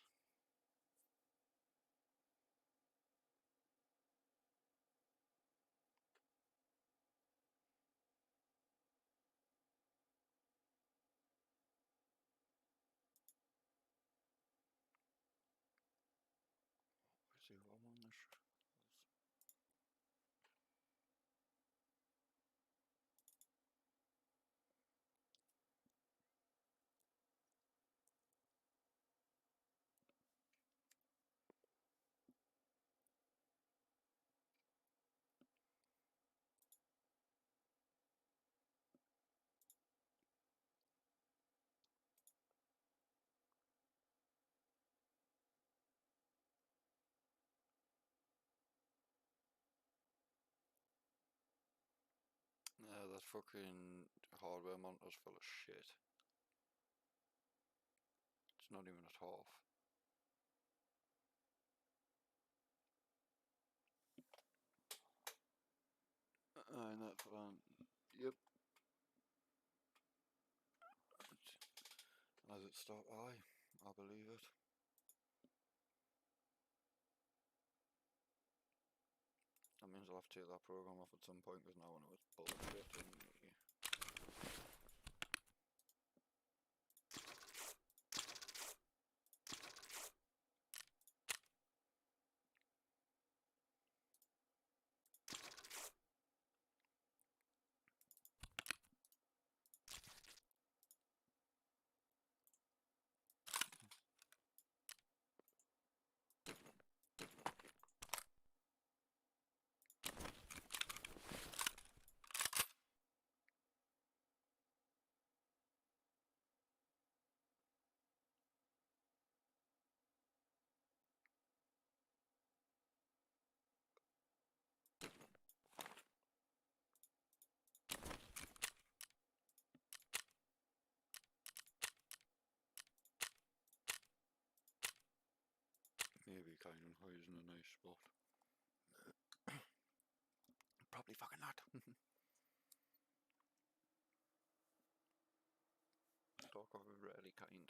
Let's see what I'm on this. that fucking hardware monitor's full of shit. It's not even at half. And that one, yep. As it stop, I believe it. That means I'll have to take that program off at some point because now I know it's bullshit and maybe Kynan High's in a nice spot. Probably fucking not. Talk of a really kind.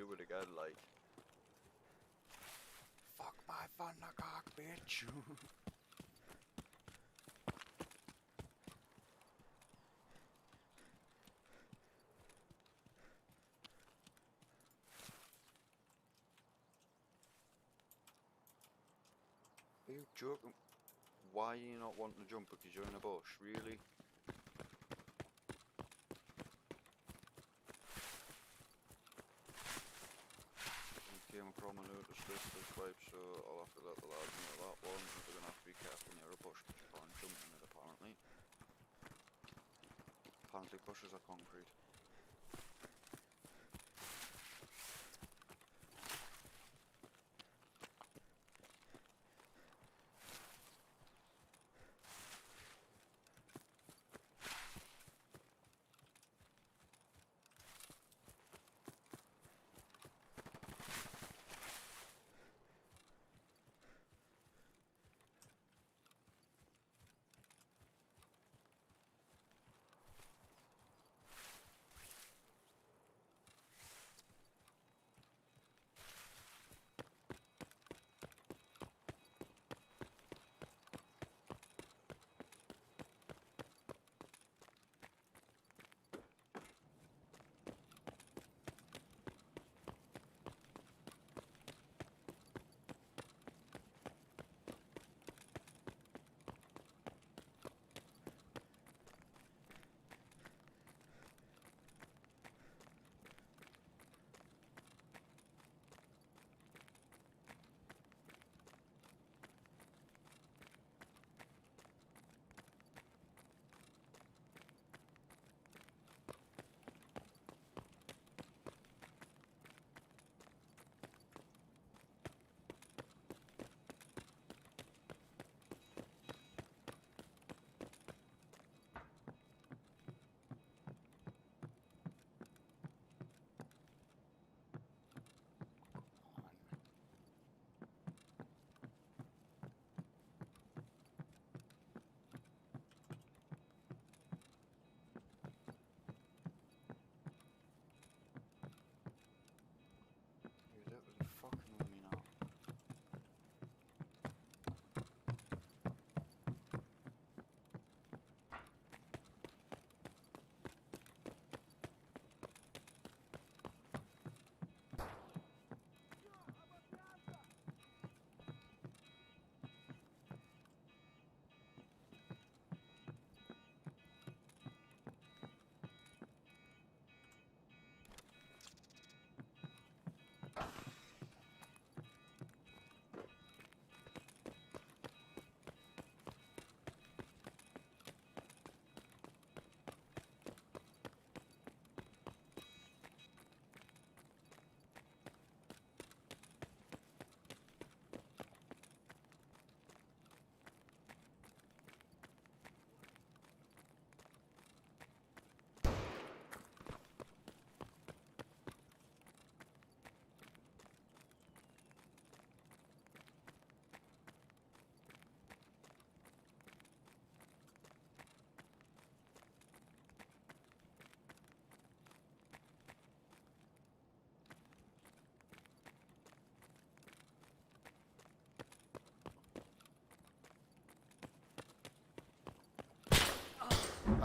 do it again, like. Fuck my thundercock, bitch. Are you joking? Why are you not wanting to jump? Because you're in a bush, really? Came from a notice list this wipe, so I'll have to let the lads know that one. They're gonna have to be careful near a bush because you can't jump in it apparently. Apparently bushes are concrete. You're literally fucking with me now.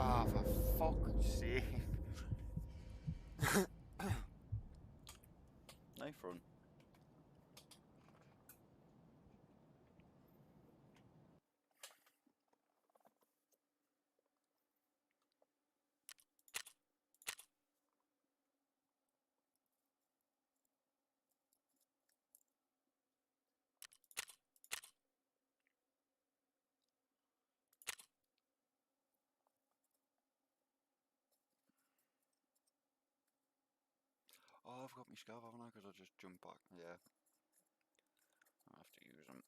Ah, for fuck's sake. Knife run. Oh, I've got my scav, haven't I? Because I just jumped back. Yeah. I have to use them.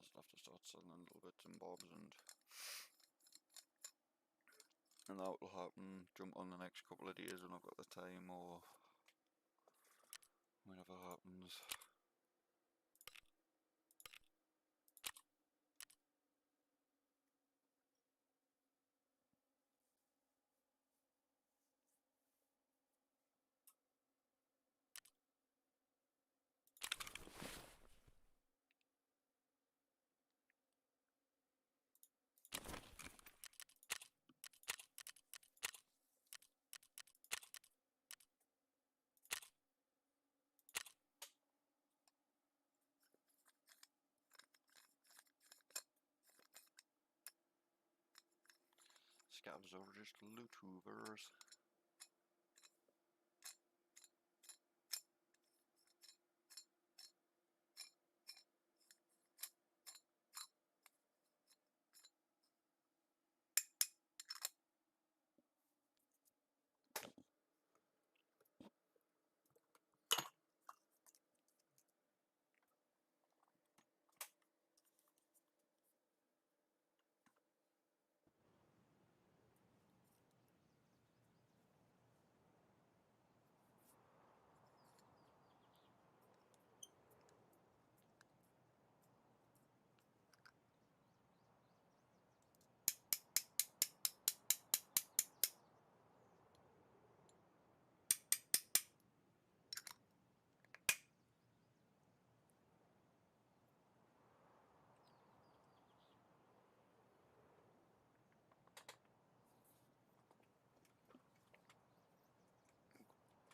Just have to start selling little bits and bobs and that will happen. Jump on the next couple of days when I've got the time or whenever happens. Scavs are just lootubers.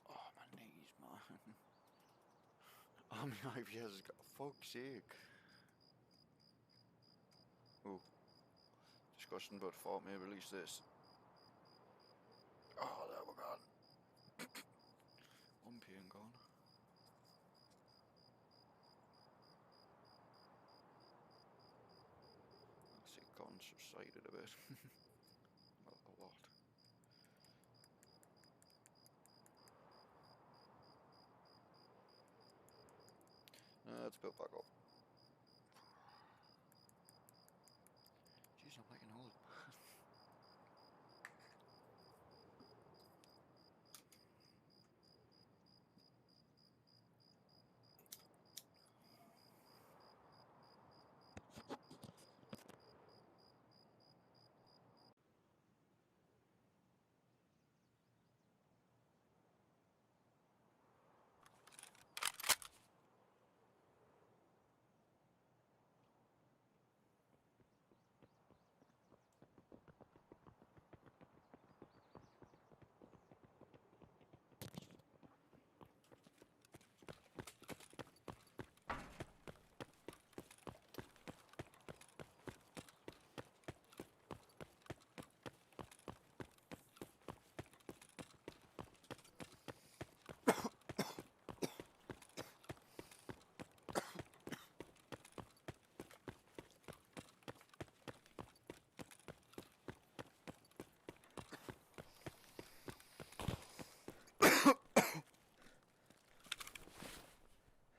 Oh, my knees, man. Oh, my IPS has got fuck's sake. Oh. Discussion about fault may release this. Oh, there we go. 1 PM gone. I see guns subsided a bit. Well, a lot. It's built back up. Jeez, I'm making old.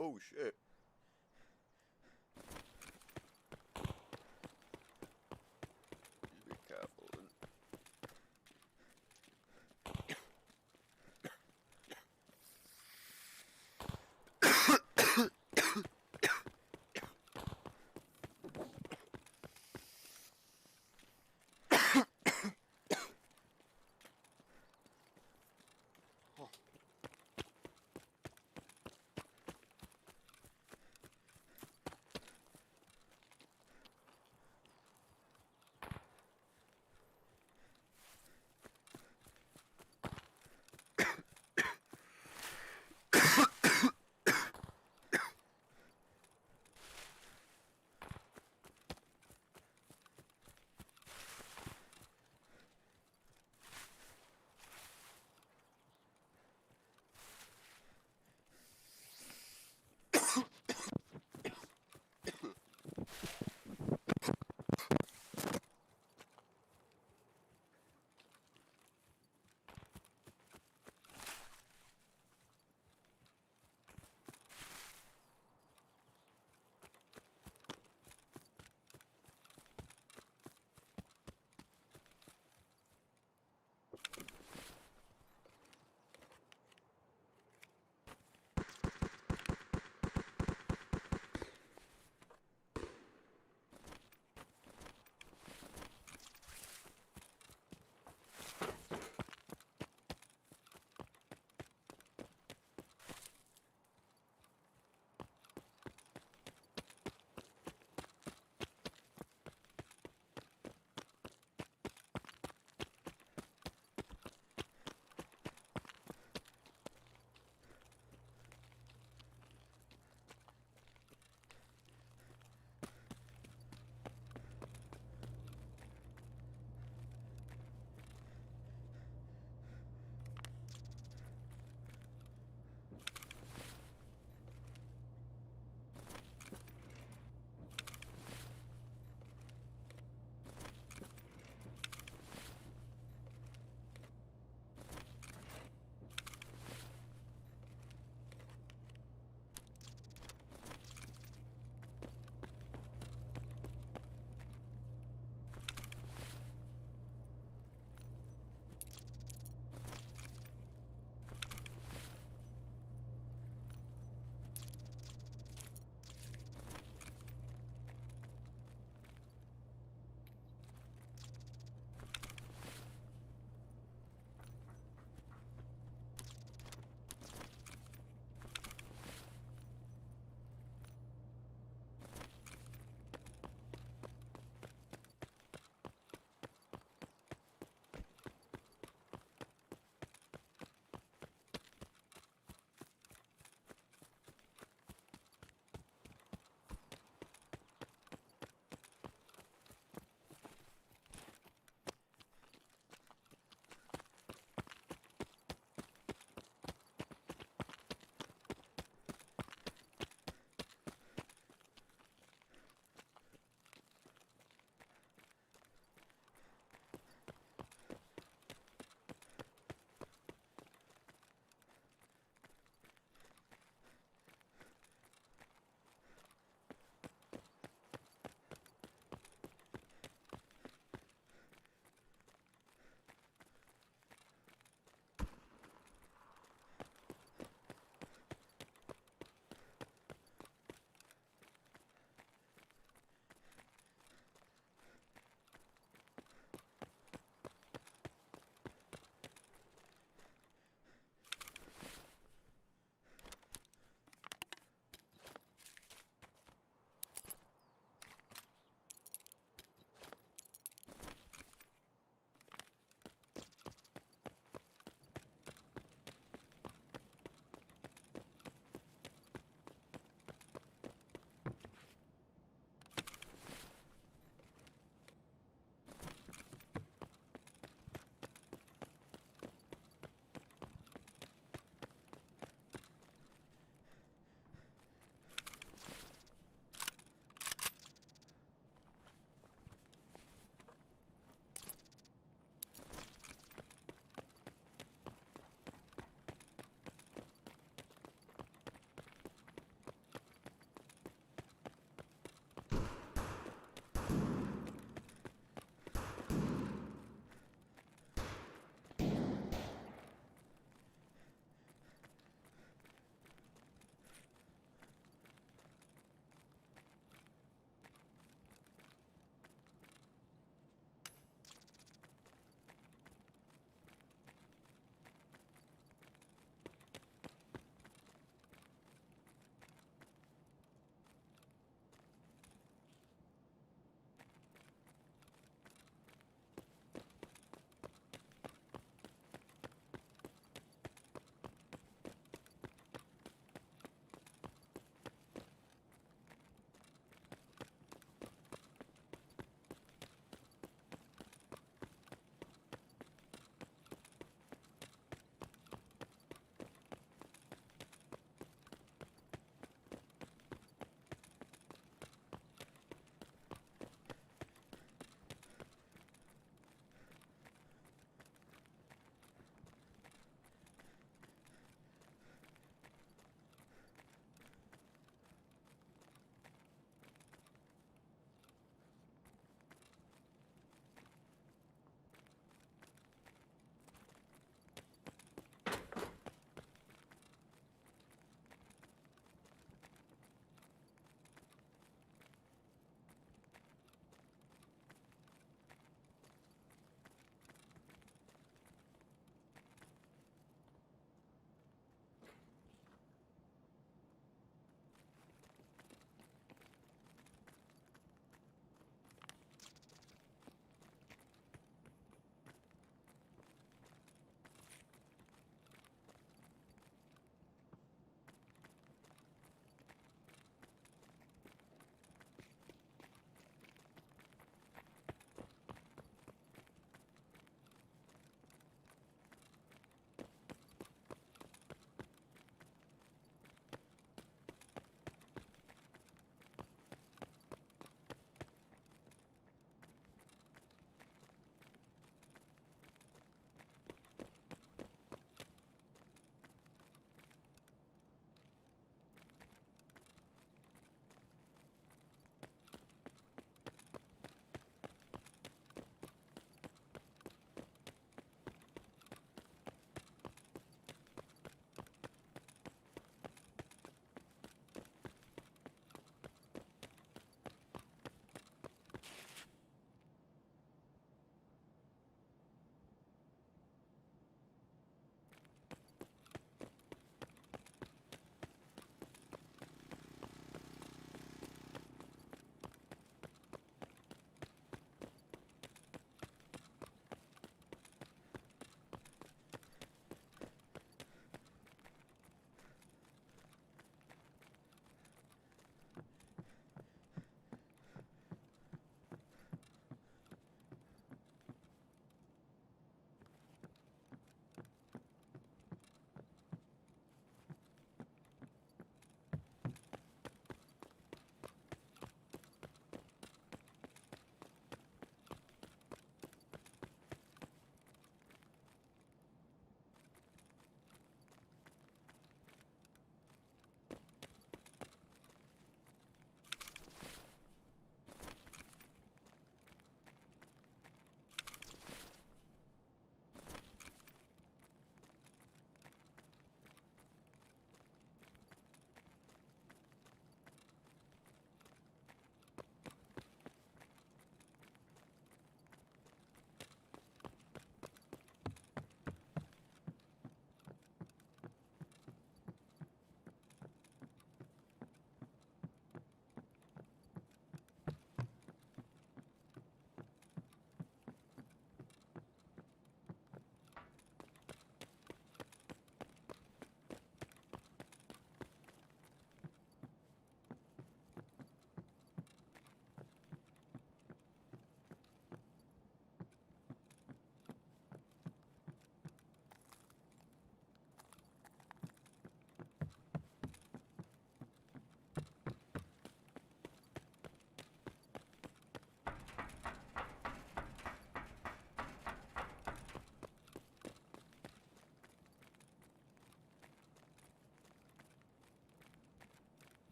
Oh shit. Be careful then.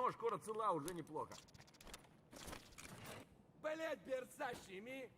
Но шкура цела, уже неплохо. Блять, перца щеми!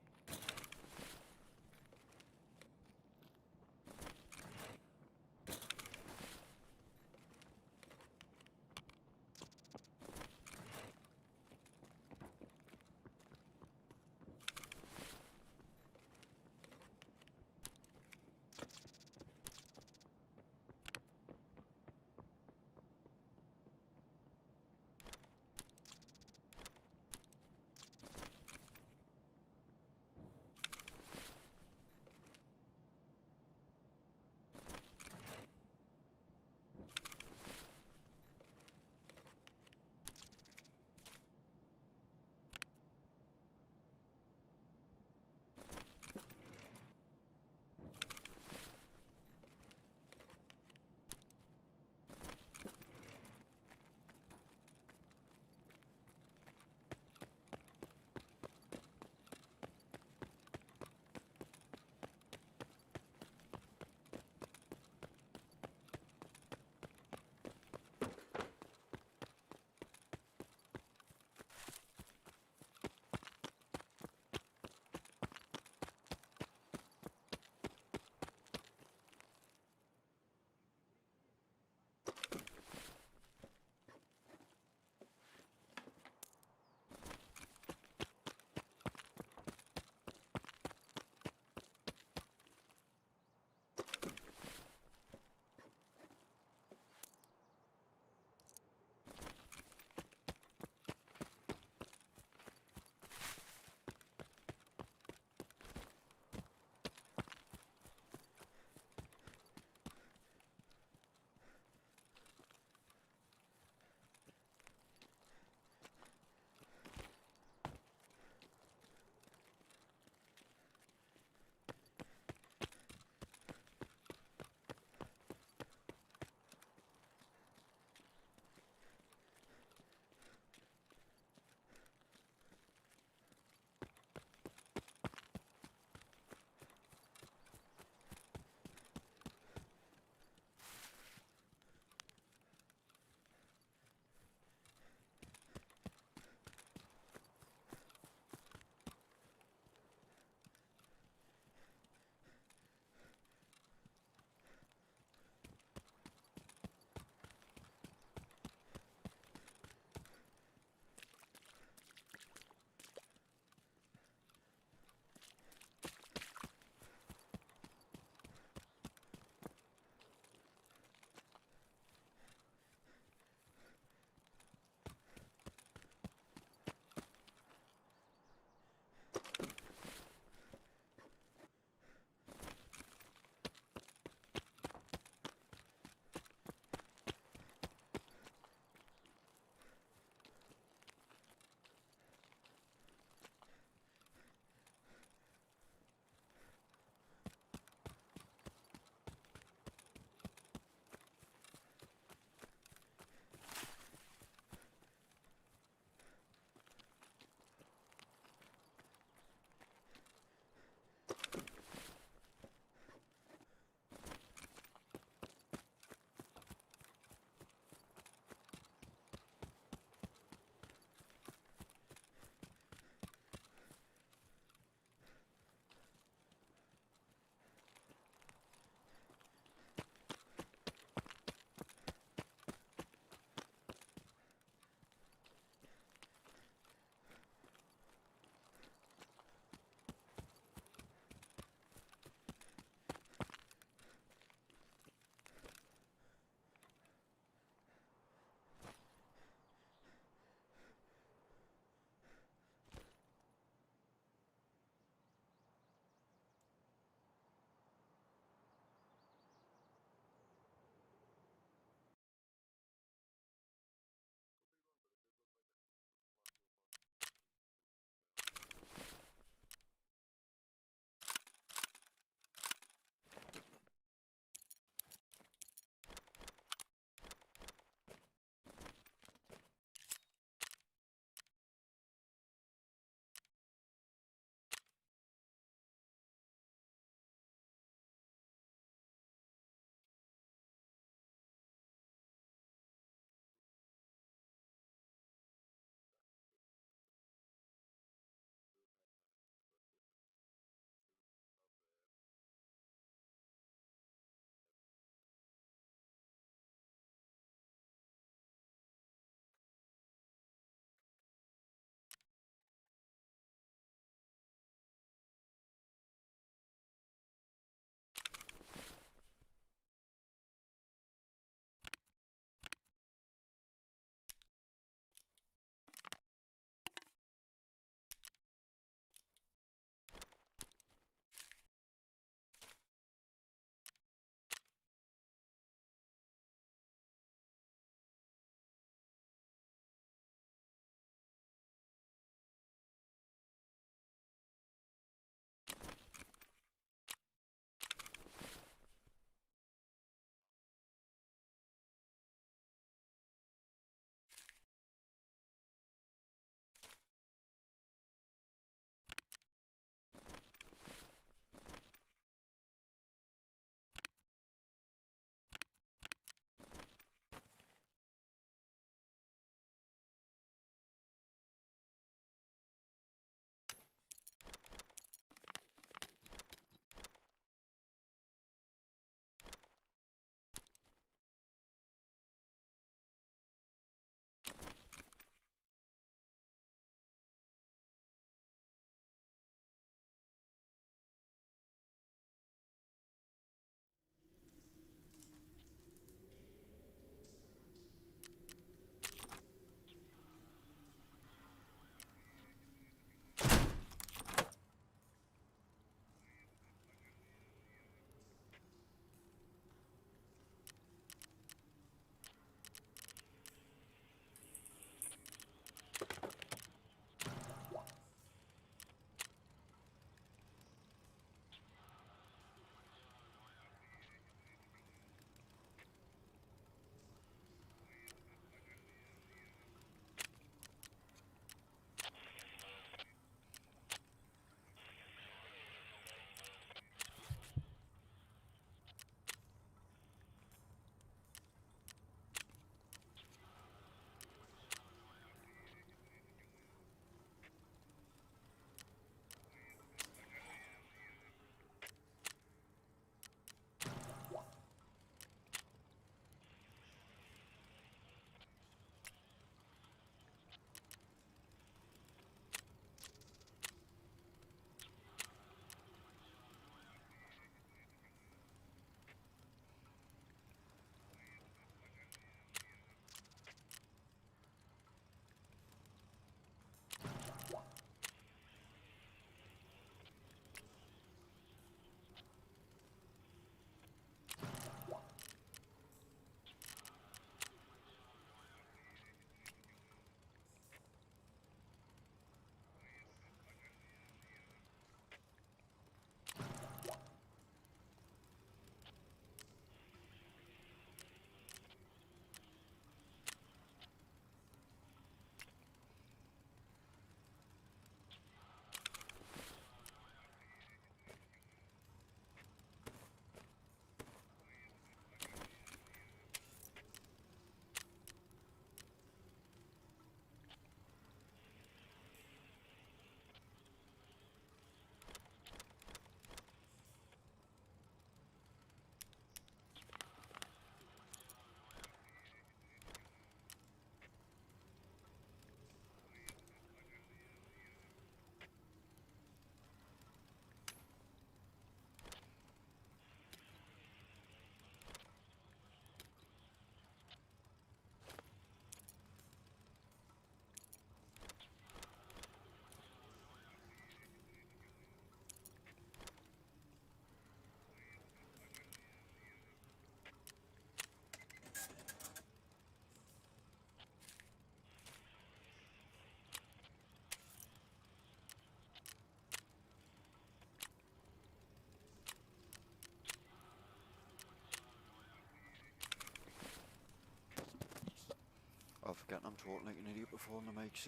Getting I'm talking like an idiot before the mic's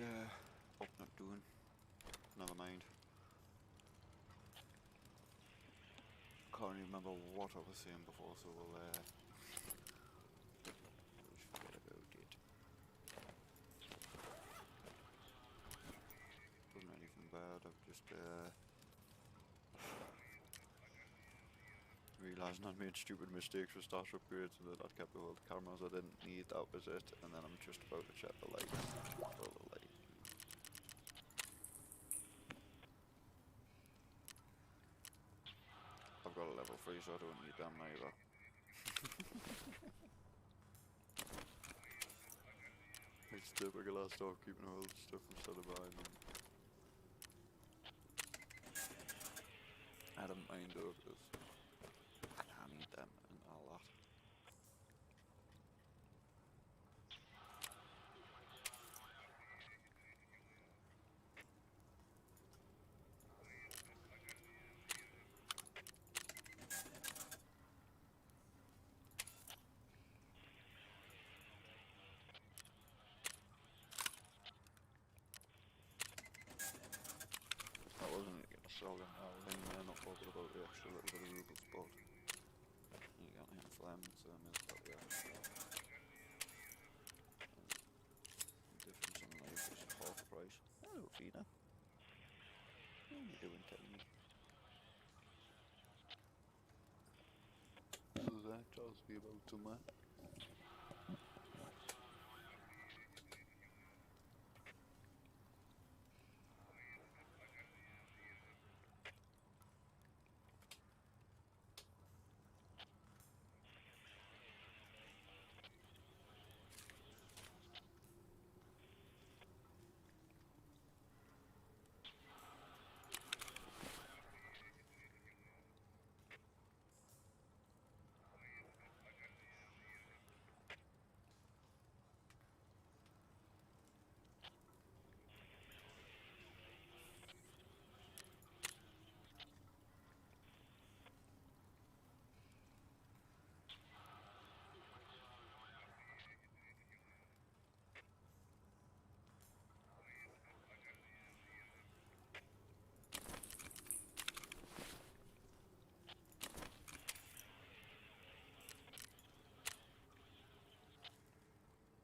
up not doing. Never mind. Can't even remember what I was saying before, so we'll just forget about it. Wasn't anything bad, I've just realising I'd made stupid mistakes with stash upgrades and that I'd kept all the cameras I didn't need, that was it, and then I'm just about to check the lights. All the light. I've got a level 3 so I don't need them either. It's typical I start keeping all the stuff instead of buying them. I don't mind though, because I need them and all that. I wasn't going to get a solid thing there, not bothered about the extra little bit of rubles, but you got him flames, so I missed out the extra. Difference in life is half price. Hello, Fina. How are you doing, Tiny? So that tells me about too much.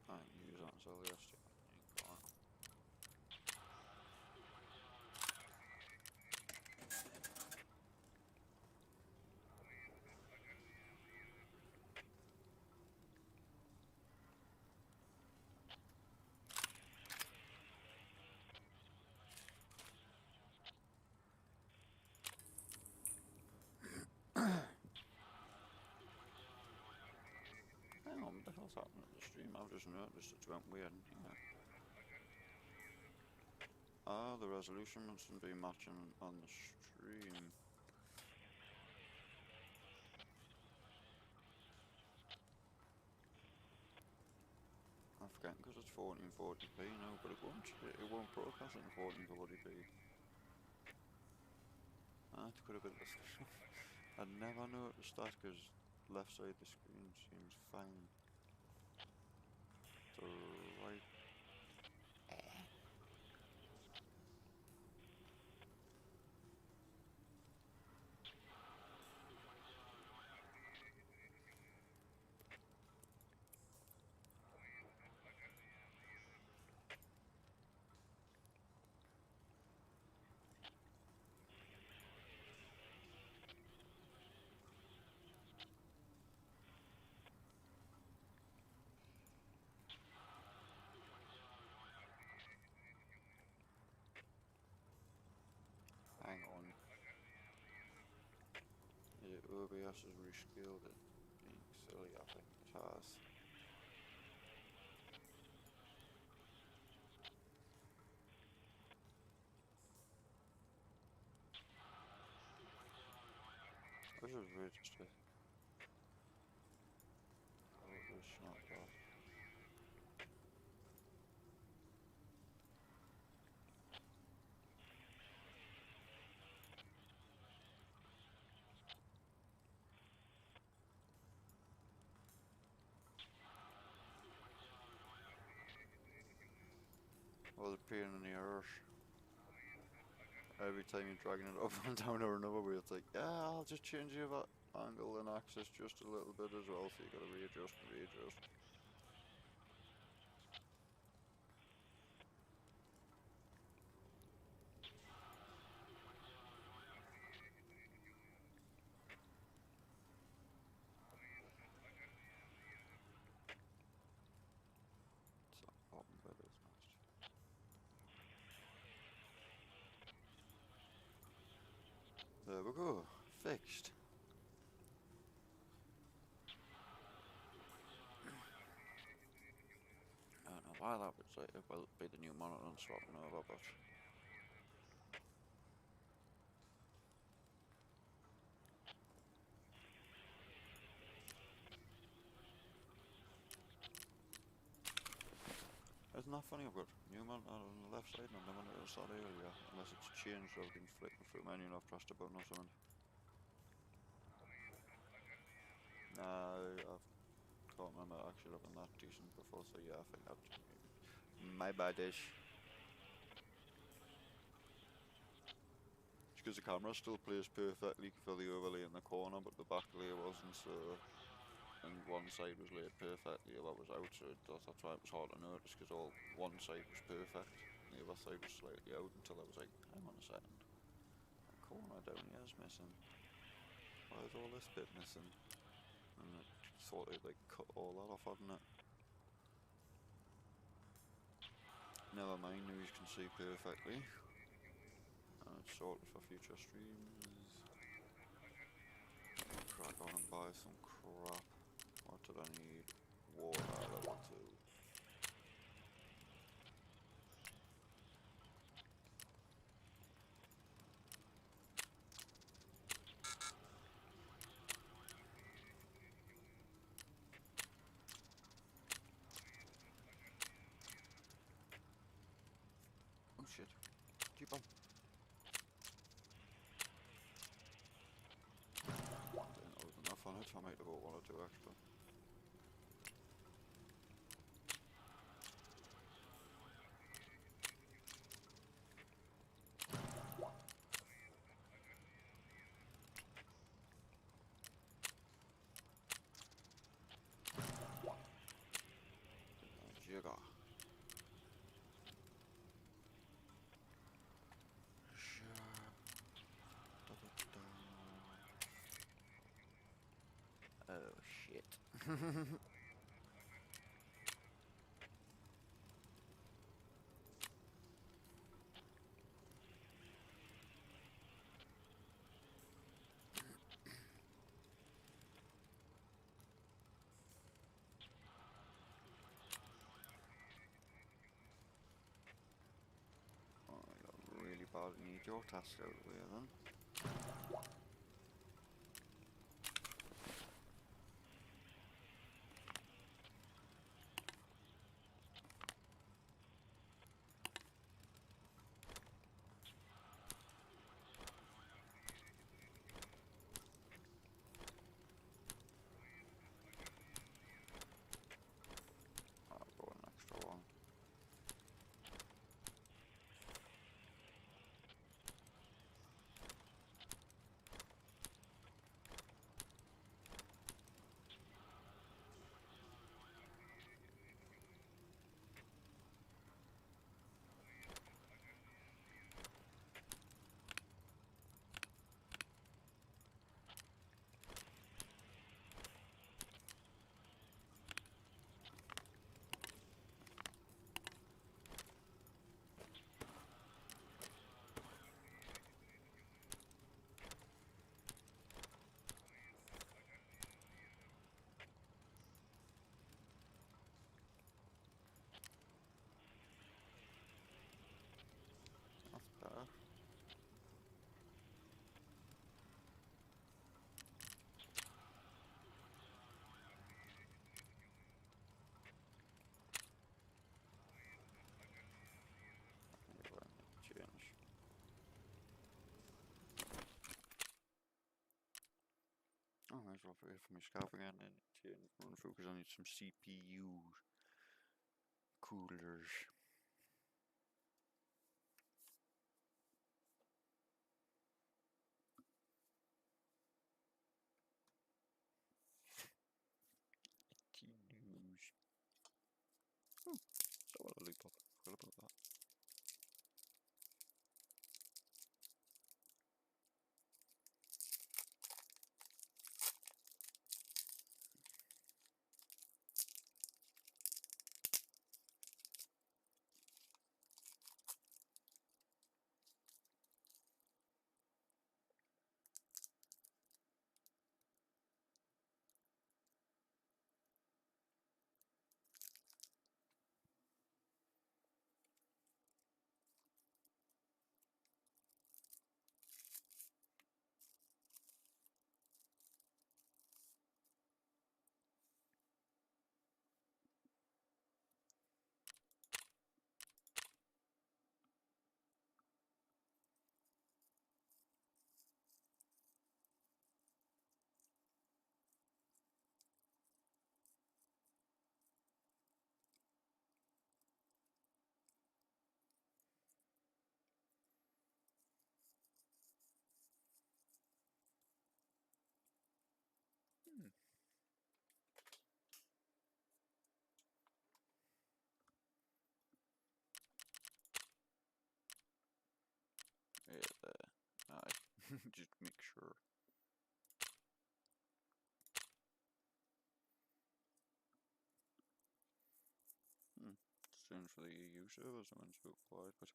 I can use that until the rest of it. Hang on, what the hell's happening at the stream? I've just noticed it went weird. Yeah. Ah, the resolution mustn't be matching on the stream. I'm forgetting because it's 1440p now, but it won't broadcast in 1440p. That could have been the I never noticed that because left side of the screen seems fine. The right. Hang on. Yeah, OBS has rescaled it. Being silly, I think it has. I should register. Oh, it's not that. Well, the pain in the arse. Every time you're dragging it up and down or another way, it's like, yeah, I'll just change the angle and axis just a little bit as well, so you gotta readjust and readjust. So, bottom bit is matched. There we go, fixed. I don't know why that would say it will be the new monitor and swapping over, but isn't that funny? I've got new monitor on the left side and the monitor on the side earlier, unless it's changed or I've been flicking through menu and I've pressed a button or something. Nah, I can't remember actually looking that decent before, so yeah, I think that my bad-ish. Because the camera still plays perfectly for the overlay in the corner, but the back layer wasn't, so... And one side was laid perfectly, the other was out, so that's why it was hard to notice, because one side was perfect, and the other side was slightly out, until I was like, hang on a second, that corner down here is missing. Why is all this bit missing? And it thought it like cut all that off, hadn't it? Never mind, now you can see perfectly. And it's sorted for future streams. Crack on and buy some crap. What did I need? Water level 2. Oh shit. Keep on. Didn't know there was enough on it, I might have got 1 or 2 extra. Jigger. Oh shit. Oh, I really badly need your task out of the way then. I'll go an extra one. That's better. Change. Oh, might as well forget from my scarf again and run through because I need some CPU coolers. Just make sure. Strange for the EU servers, I went so quiet, but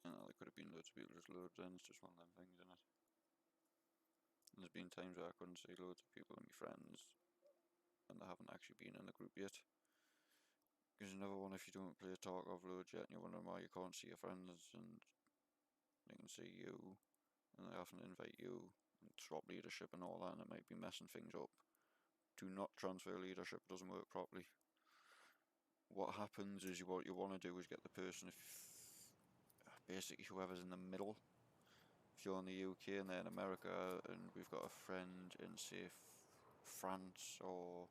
you know, there could have been loads of people just loads in, it's just one of them things, isn't it? And there's been times where I couldn't see loads of people and my friends, and they haven't actually been in the group yet. Because you never want, if you don't play Talk of loads yet, and you're wondering why you can't see your friends, and they can see you, and they haven't invite you, and swap leadership and all that, and it might be messing things up. Do not transfer leadership, it doesn't work properly. What happens is what you want to do is get the person, if basically whoever's in the middle. If you're in the UK and they're in America, and we've got a friend in, say, France, or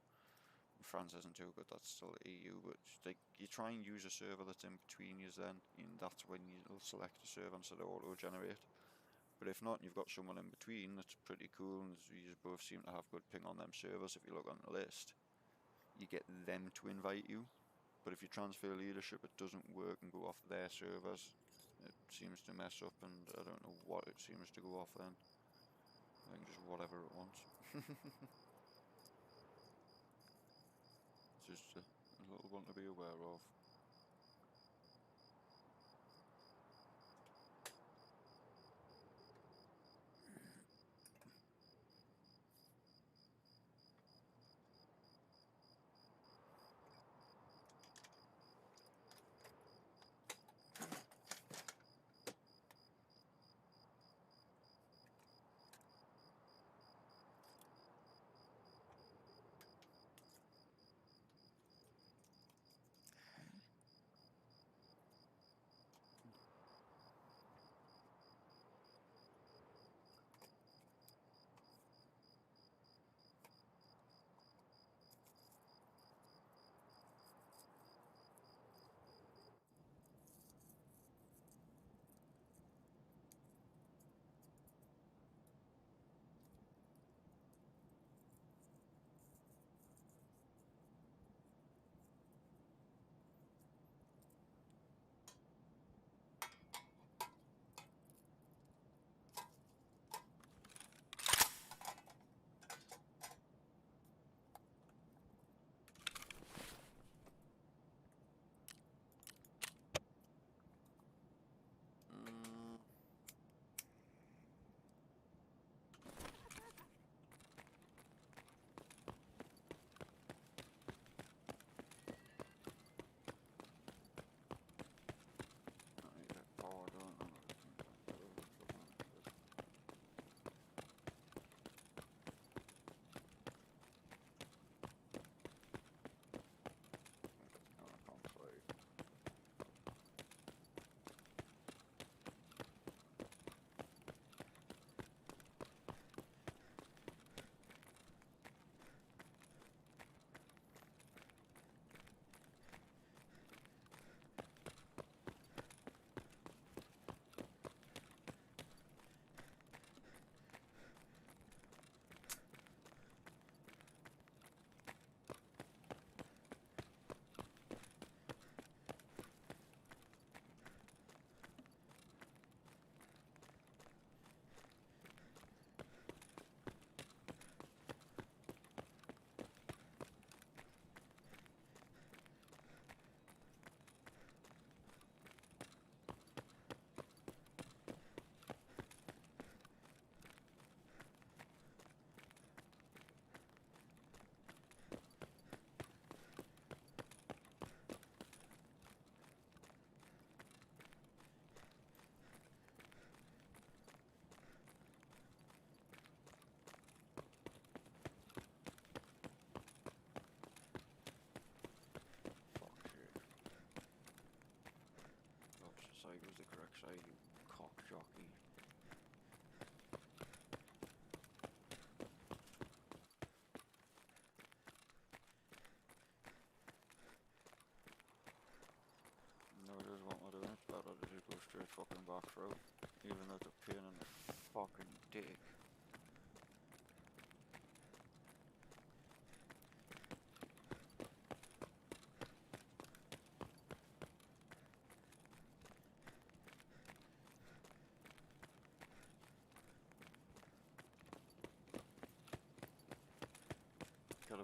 France isn't too good, that's still EU, but like, you try and use a server that's in between you then, and that's when you'll select a server instead of auto-generate. But if not, and you've got someone in between that's pretty cool, and you both seem to have good ping on them servers, if you look on the list, you get them to invite you. But if you transfer leadership, it doesn't work and go off their servers. It seems to mess up, and I don't know what it seems to go off then. I think just whatever it wants. It's just a little one to be aware of. Side was the correct side, you cock jockey. No, it is what we're doing. It's better to just go straight fucking back through, even though it's a pain in the fucking dick.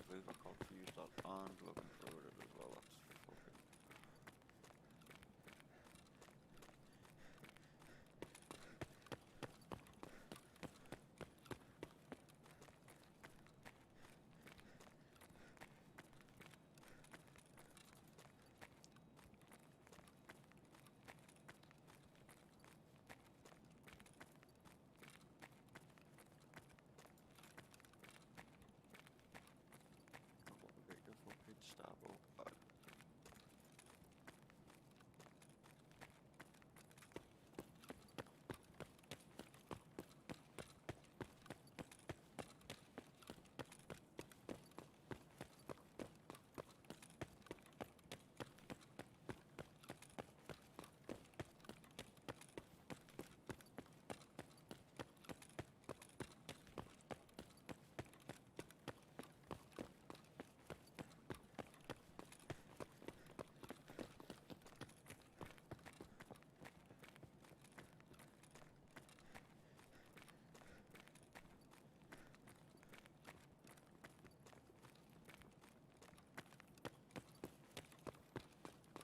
believe I confused that and looking through it as well. That's fucking. What a big fucking stab up.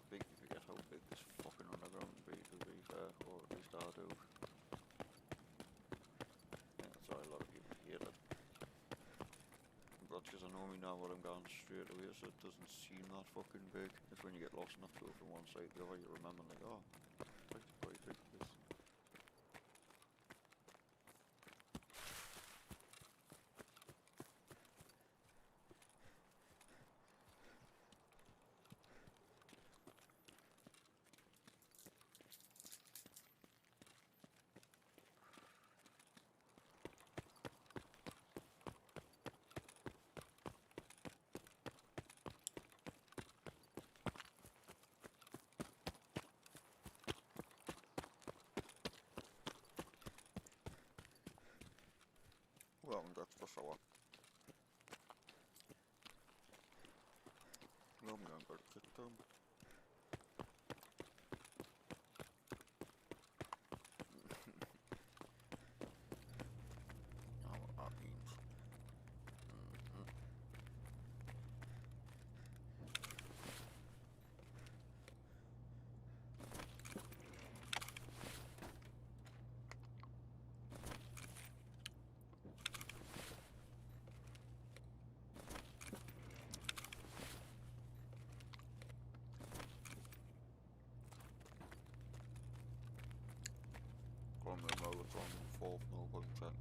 Think you forget how big this fucking underground would be, to be fair, or at least I do. Yeah, that's why a lot of people hate it. But because I know me now where I'm going straight away, so it doesn't seem that fucking big. It's when you get lost enough to go from one side to the other, you remember like, oh, that's quite big this. Well, that's for sure. No, I'm gonna go to kick them. Know what that means. From the know it's on the fourth, nobody checking.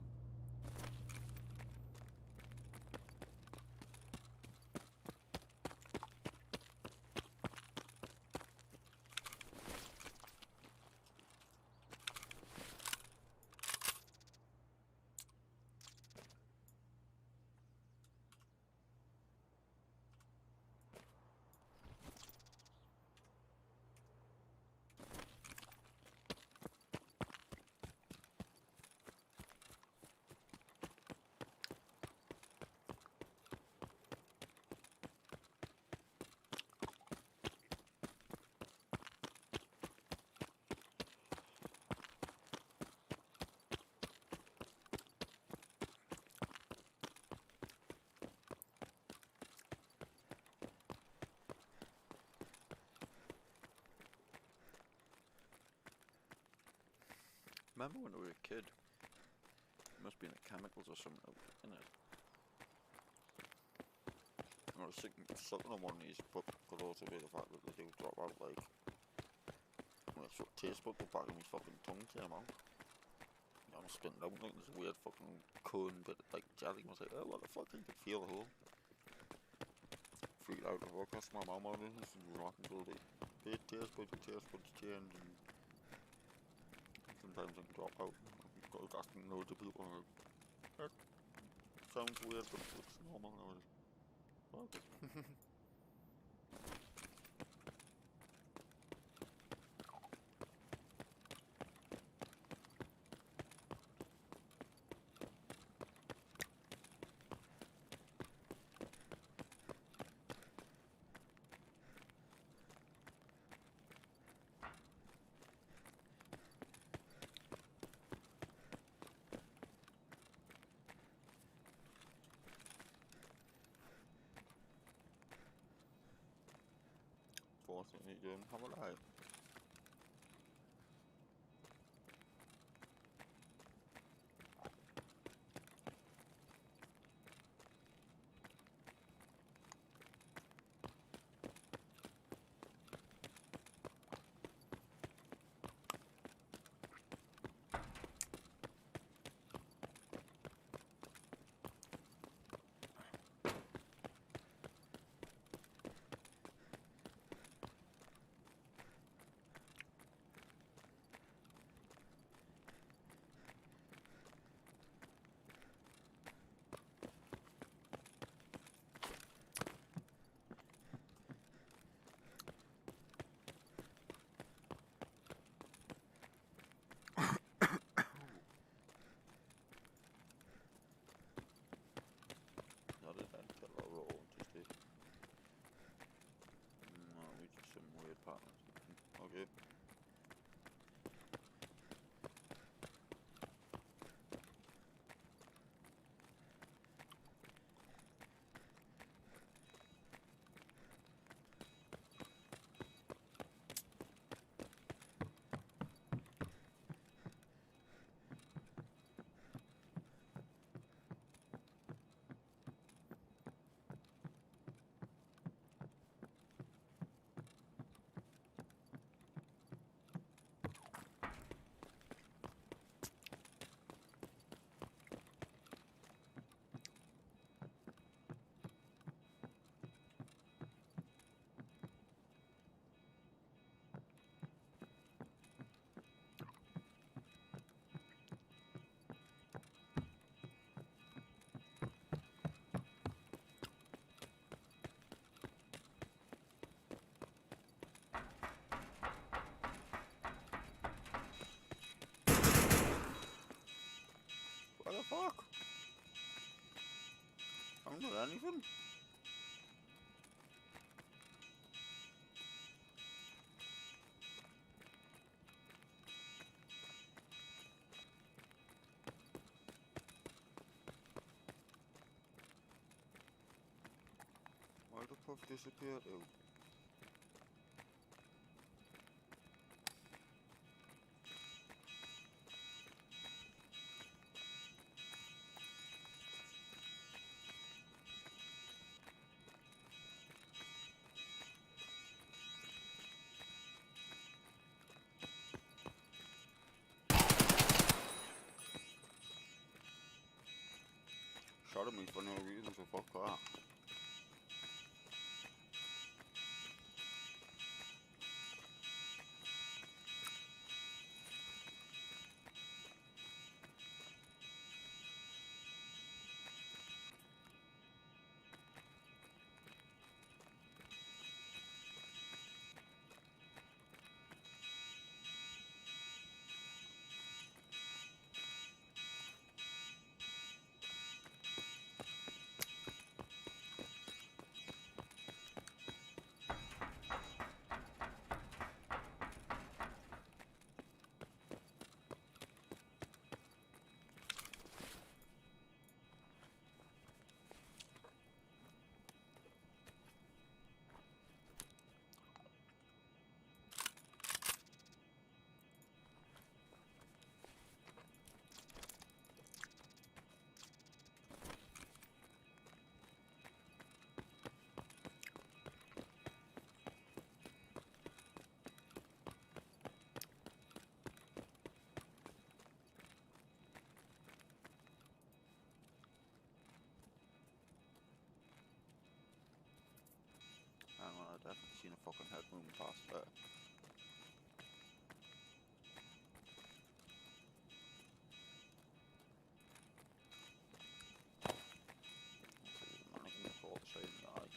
Remember when we were a kid? It must be in the chemicals or something in it. I was thinking something on one of these, but could also be the fact that they do drop out like. Well, it's what taste buds the back of my fucking tongue came out. I was spitting out like this weird fucking cone bit like jelly. I was like, oh, what the fuck? I could feel the hole. Freaked out the fuck. That's my mum on it. This is rock and roll. They taste buds change and sometimes I can drop out. I've got asking loads of people like, that sounds weird, but it's normal nowadays. Okay. what are you doing? How about I? Not a dent till I roll just it. No, we just some weird patterns. Okay. What the fuck? I'm not anything. Why the fuck disappeared? Oh. Shot at me for no reason, so fuck that. Hang on, I've definitely seen a fucking head moving past there. Man, I can call the shade in the eye.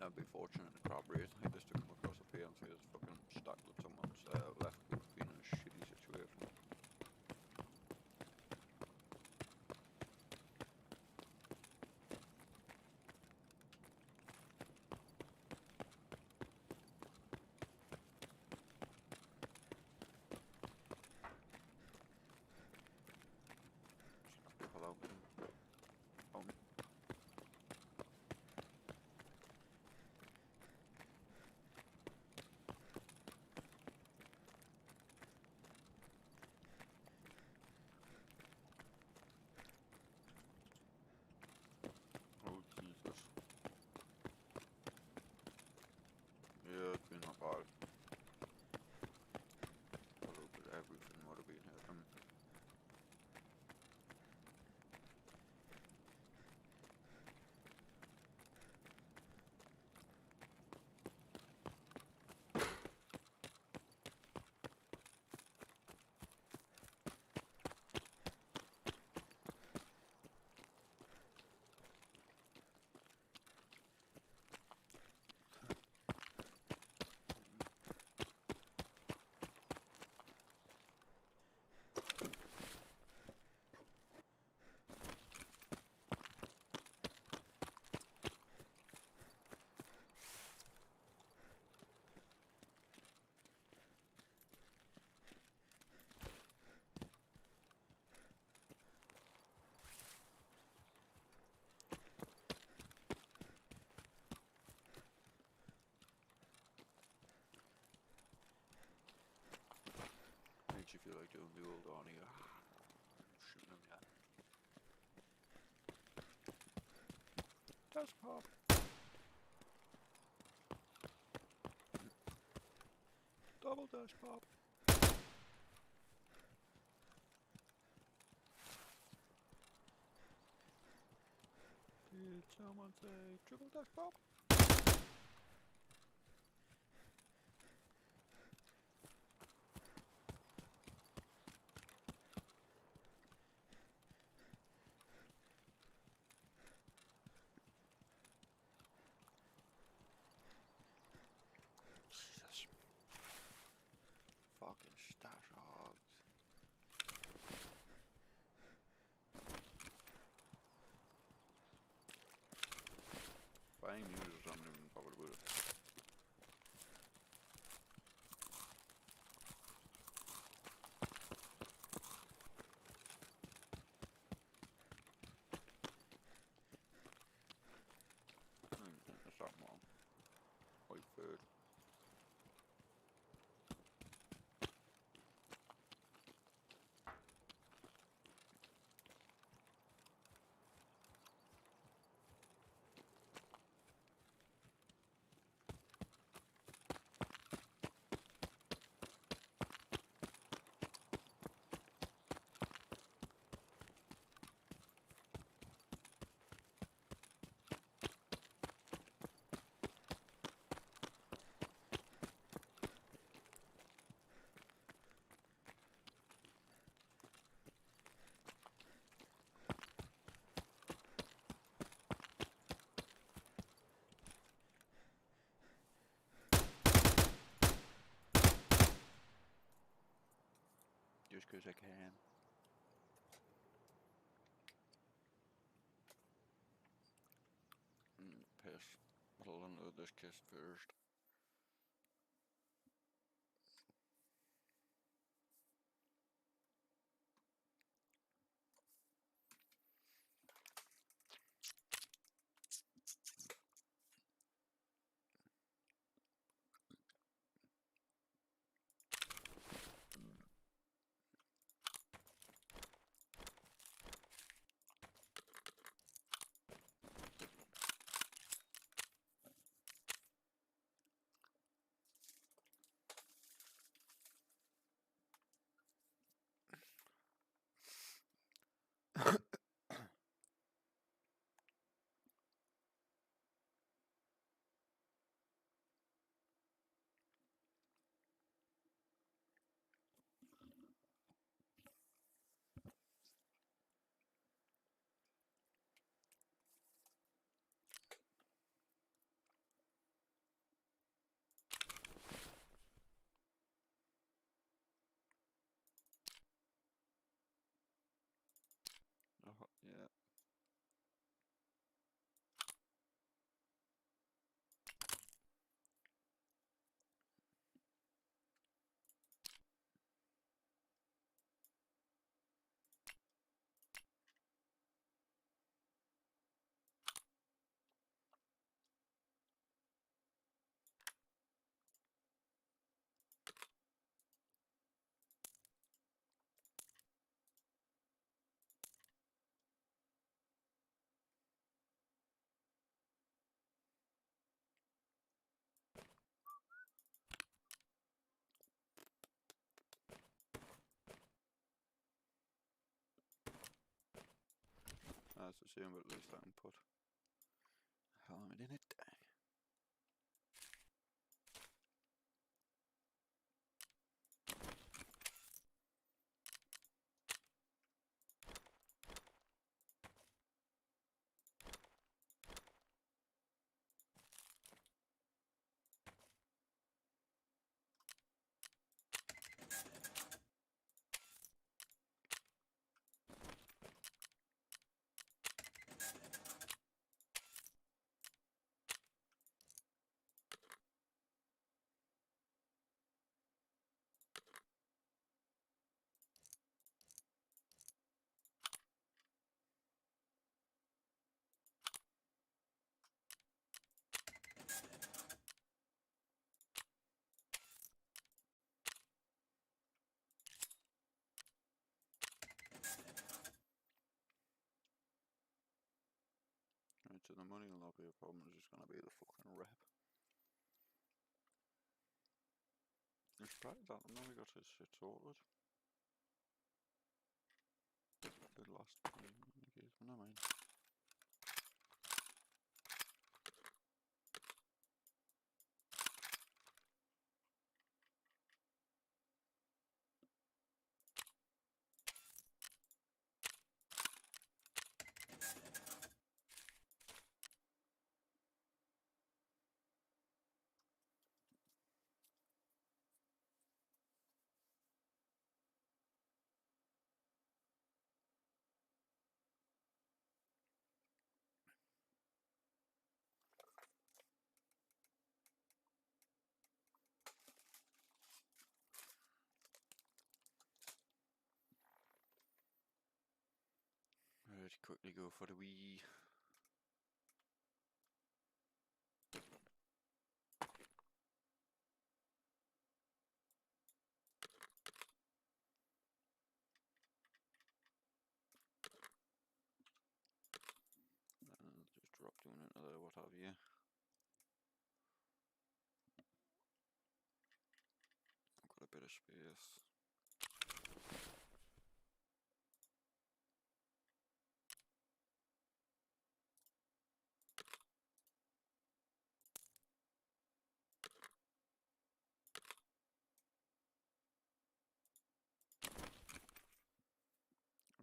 That'd be fortunate in crab rate. I just to come across a PMC that's fucking stacked with someone's left being in a shitty situation. People out in home. Oh Jesus. Yeah, it's been not bad. A little bit of everything would have been here. Makes you feel like doing the old Arnie. Shooting him, yeah. That's pop. Double dash pop. Did someone say triple dash pop? Jesus. Fucking stash hogs. Buying music or something even bothered with it. That's not wrong. White food. Just 'cause I can. Piss. I'll unload this kiss first. it's the same, but at least I can put helmet in it. Right, so the money will not be a problem, it's just gonna be the fucking rep. I'm surprised that I've never got his shit sorted. Did last time, but never mind. Right, quickly go for the wee. And just drop down into there, what have you. I've got a bit of space.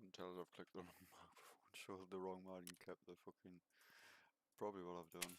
Until I've clicked the wrong microphone, showed the wrong mod and kept the fucking. Probably what I've done.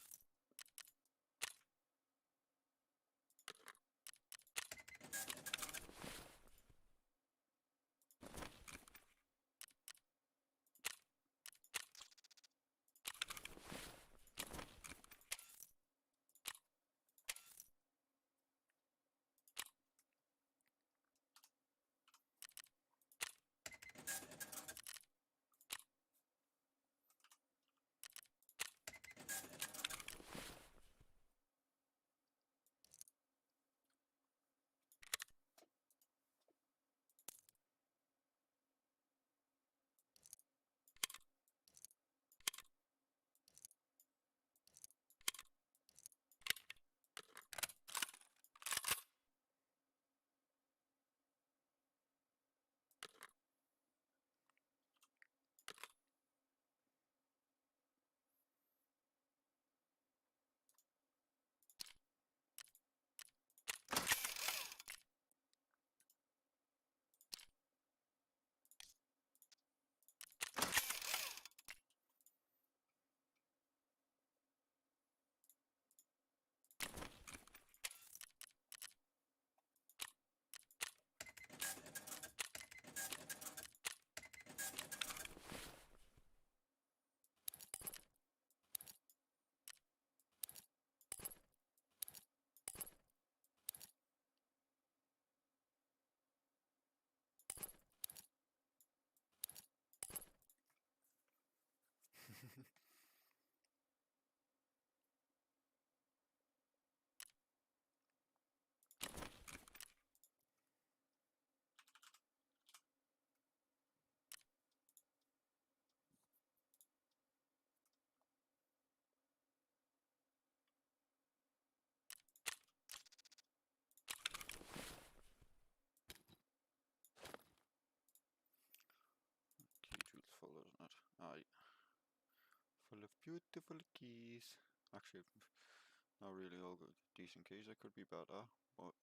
beautiful keys. Actually, not really all good. Decent keys. They could be better, but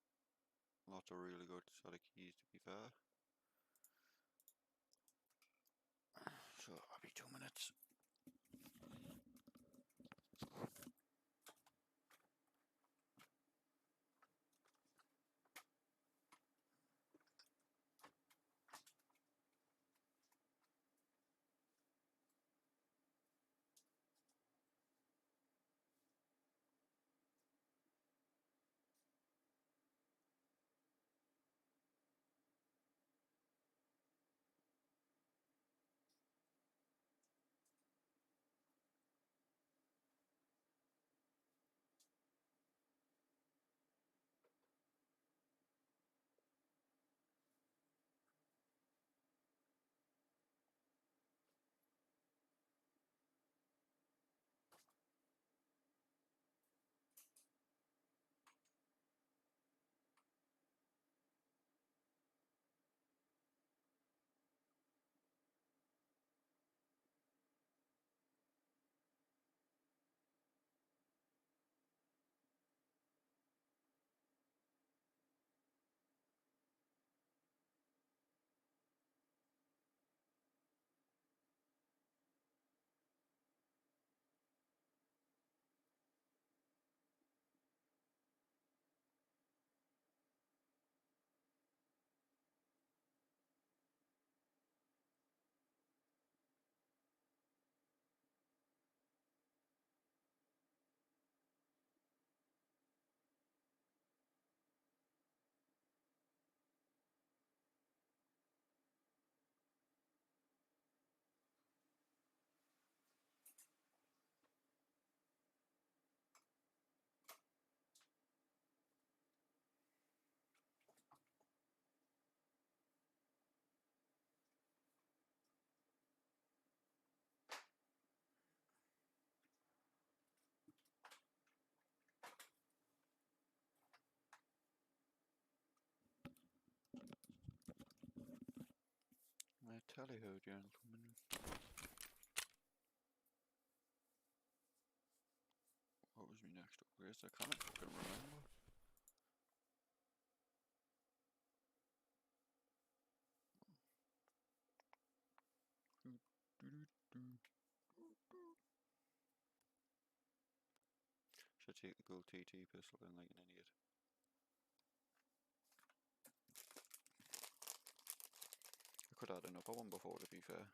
lots of really good set of keys to be fair. So I'll be 2 minutes. I tell you, gentlemen. What was my next upgrade? I can't fucking remember. Should take the gold TT pistol then like an idiot. I could add another one before, to be fair.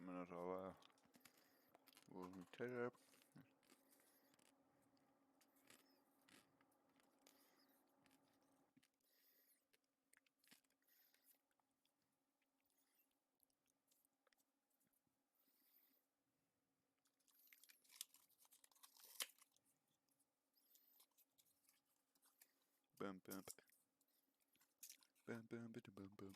a minute or we'll tape. Bum bum. Bum bum bum bum.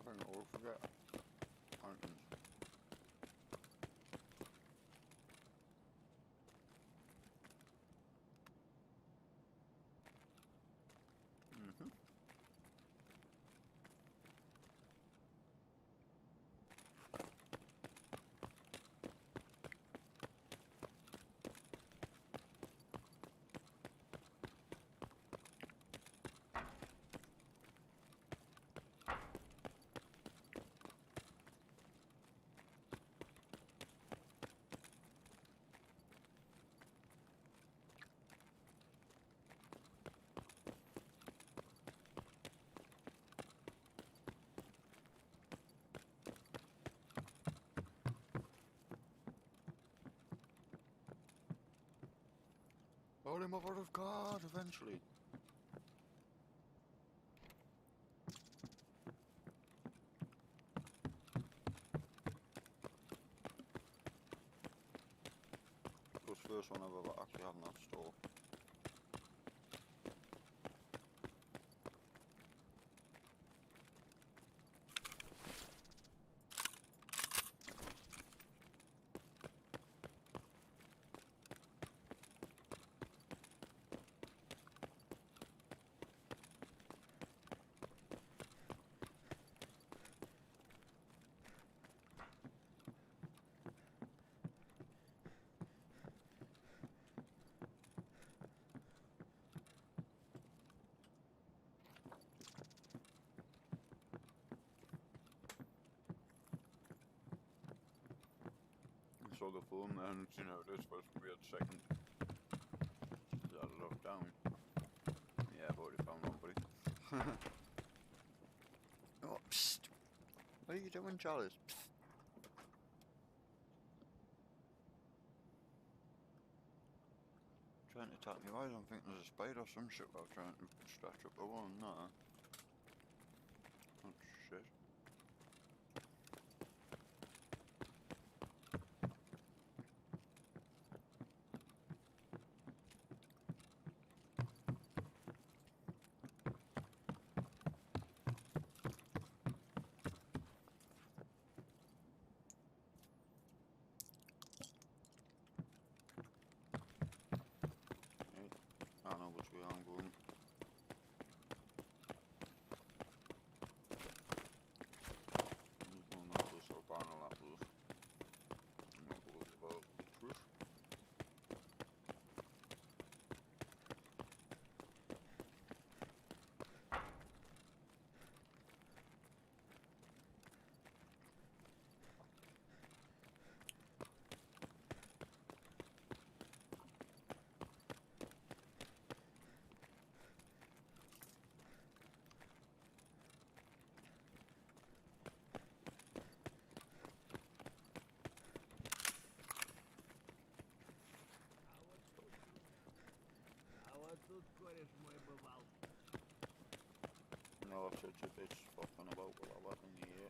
I will forget. Mm-hmm. Holy Mother of God, eventually. It was the first one I've ever actually had in that store. I saw the phone and you know this was a weird second. I looked down. Yeah, I've already found one, buddy. Oh, psst. What are you doing, Charles? Psst. Trying to tap me eyes, I'm thinking there's a spider or some shit while trying to stretch up the wall. No. Oh shit. I don't know which way I'm going. I'm going that way, so I'll barn that way. I'm not worried about truth. А вот тут кореш мой бывал. No, I've such a bitch fucking about with that weapon here.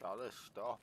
Charlie, stop.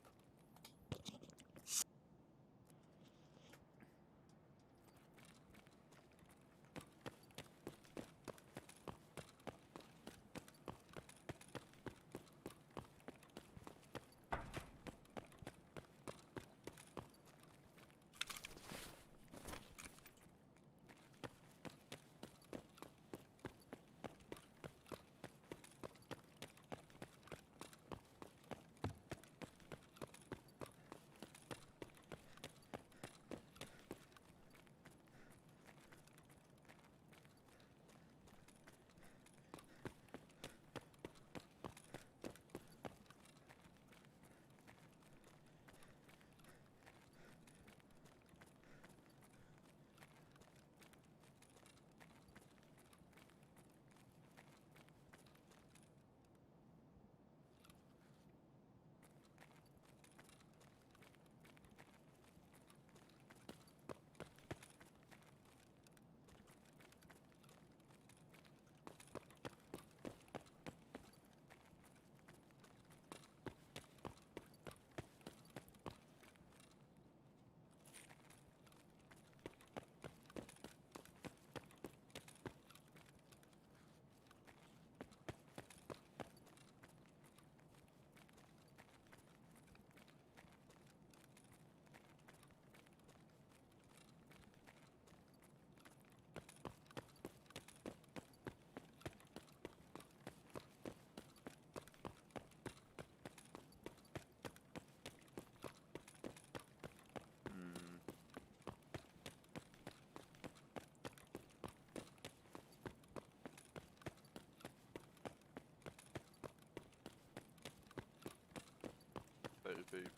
It'd be $300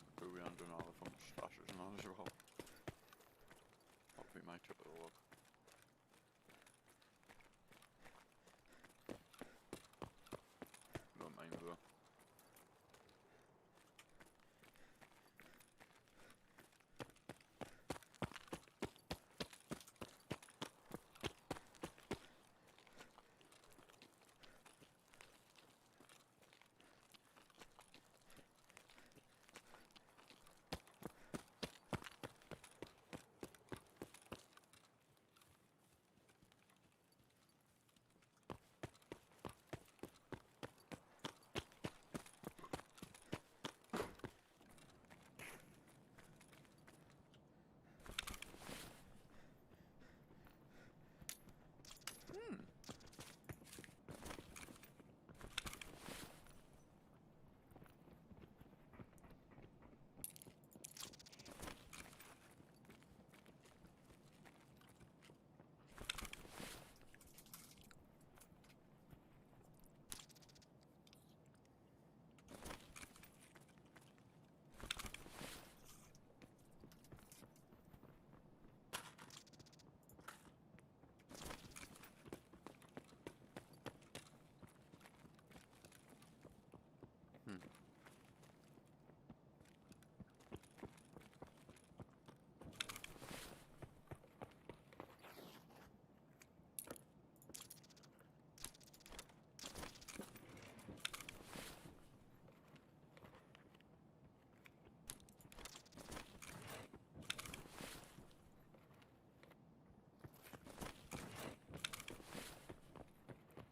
from flashes and all as well. That'd be my trip of the look. Don't mind though.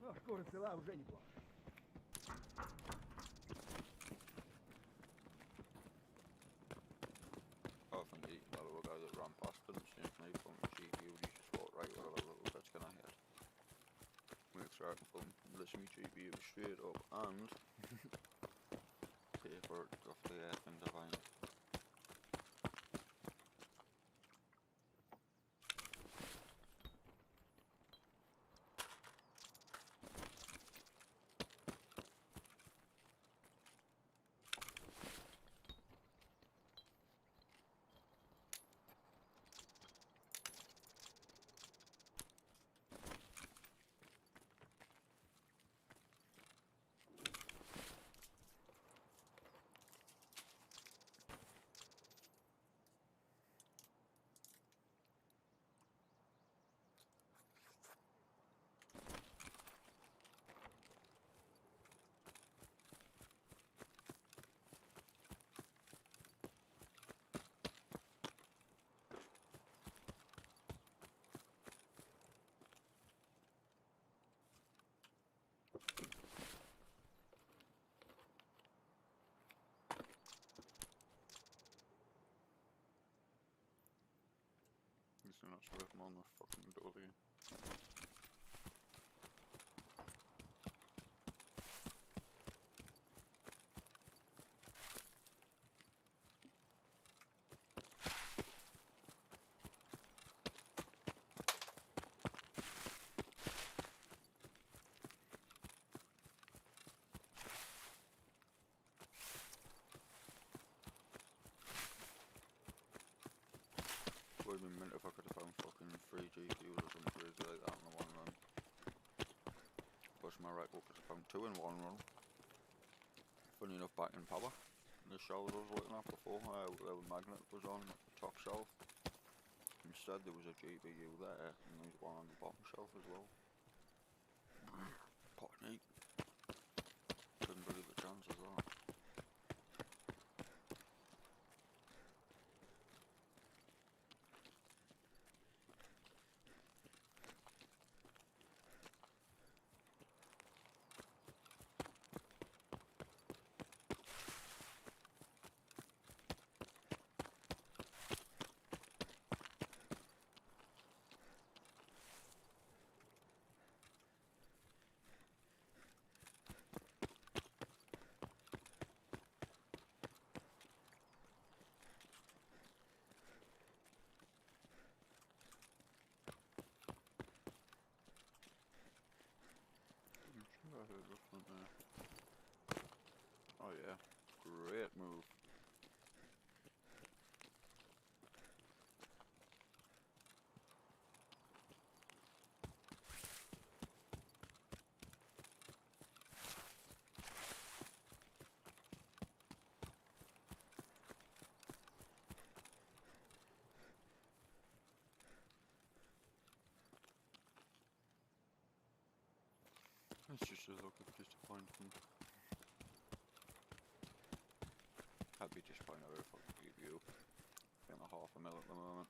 Ну, шкура цела уже неплохо. I think he, that little guy that ran past didn't see his knife on the GPU, he just walked right where that little bit's gonna hit. Make sure I can film listen to GPU straight up and pay for it off the thing to find. He's not swimming on the fucking dolly. Would have been mint if I could have found fucking 3 GPUs or something crazy like that in the one run. Push my right up, I found 2 in one run. Funny enough, back in power. The shelves I was looking at before, where the magnet was on the top shelf. Instead there was a GPU there, and there was one on the bottom shelf as well. Pot neat. Couldn't believe the chance of that. Oh yeah, great move. It's just a look of disappointment. I'd be disappointed over a fucking review. Getting a half a mil at the moment.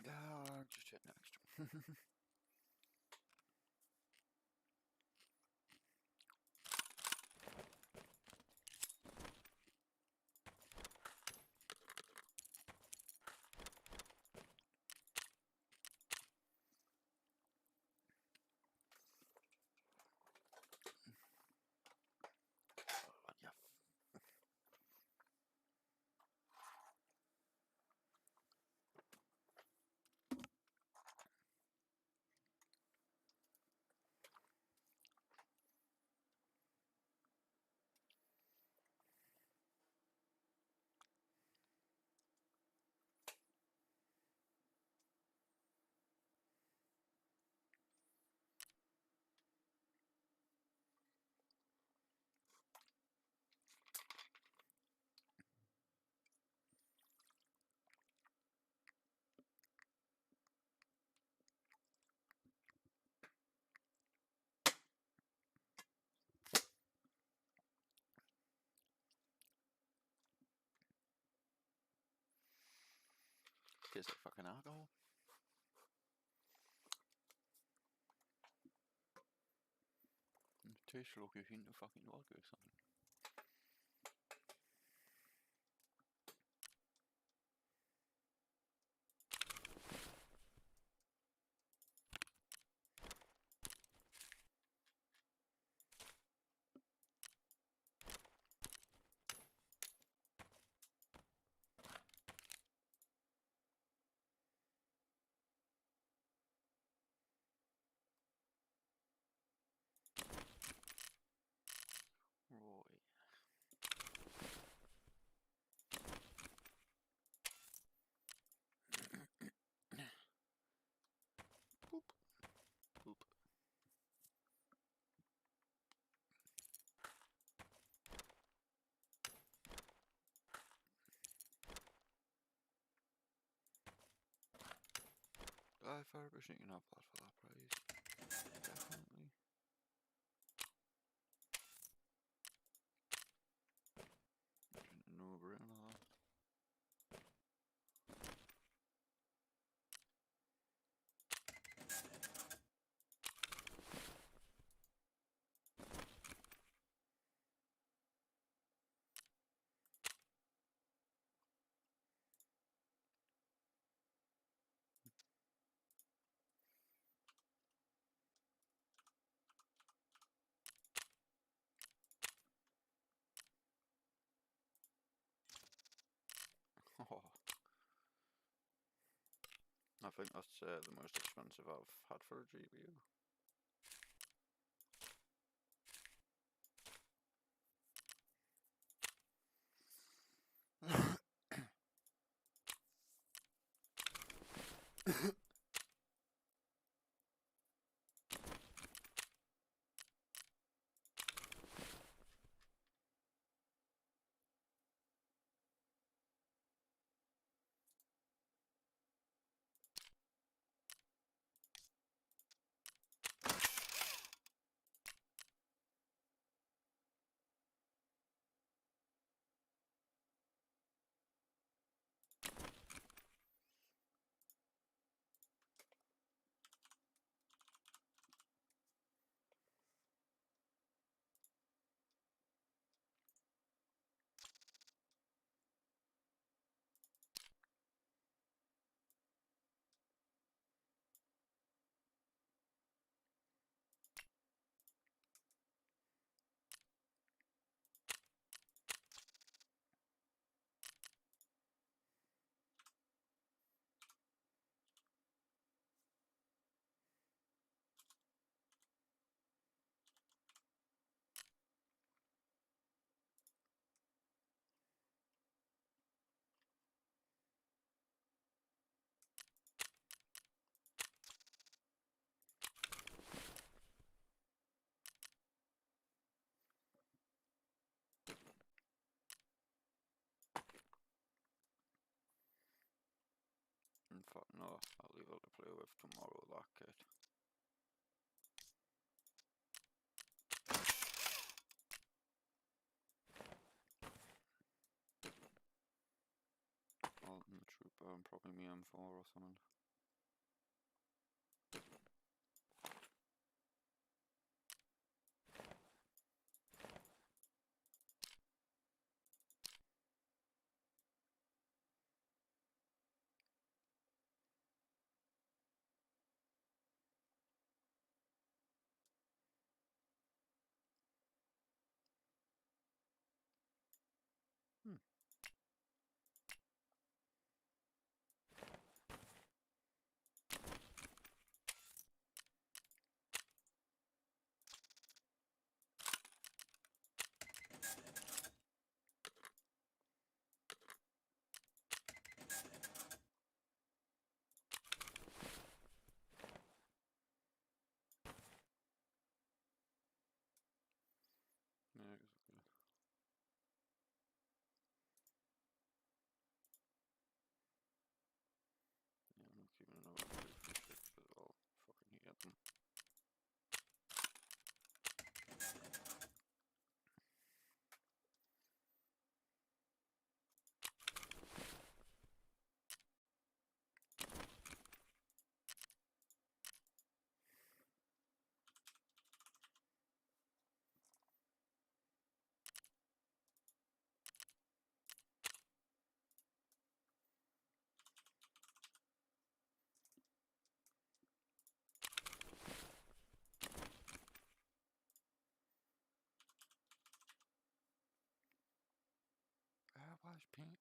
Yeah, just hit next. Yeah. Tastes like fucking alcohol. It tastes like you're into fucking vodka or something. Right. Boop. Boop. I 5% you're not bad for that price. Definitely. No brainer. Oh, I think that's the most expensive I've had for a GPU. little to play with tomorrow, that kid. Ultimate Trooper and probably me M4 or something. Yeah, exactly. Yeah, I'm not keeping another 336 because I'll fucking hate them. Why's pink?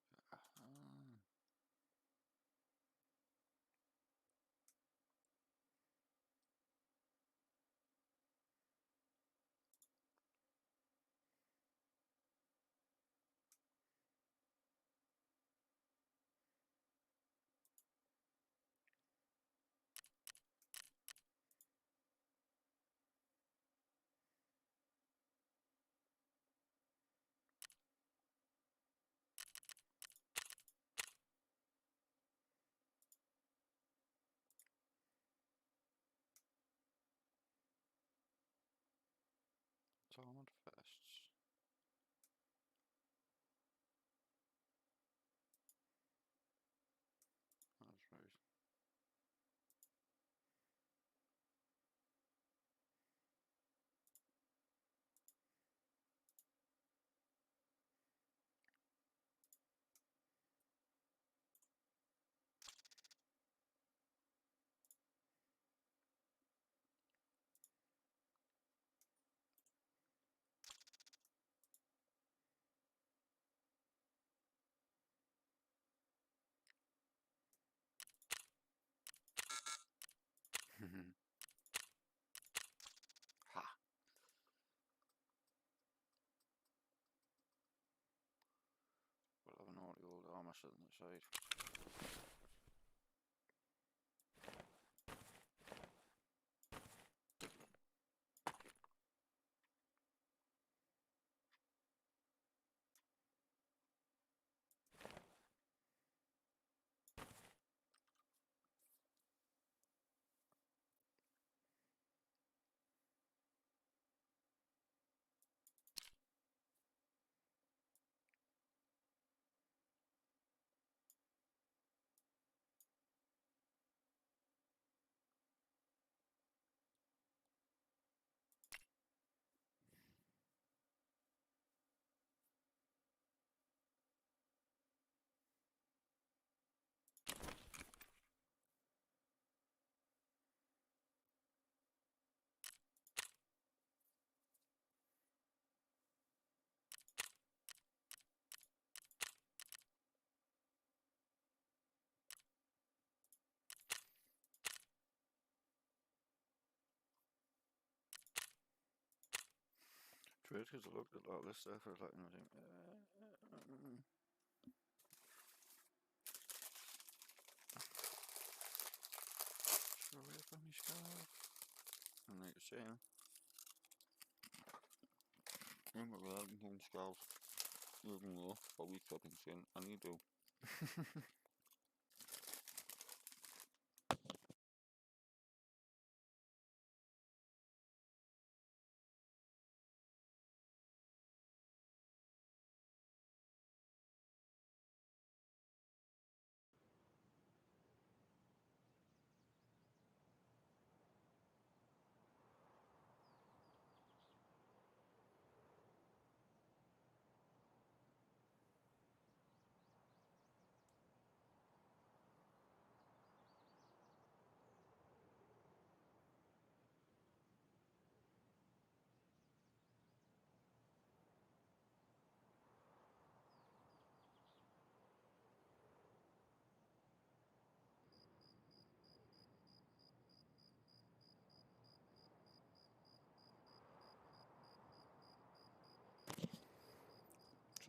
It's armored vests. That's right. Ha! We'll have an naughty old armor sitting on the side. Trade because I looked at all this stuff, I was like, Sorry about me scarf. And like you're saying, remember that I'm scarves, even though for weeks I've been saying I need to.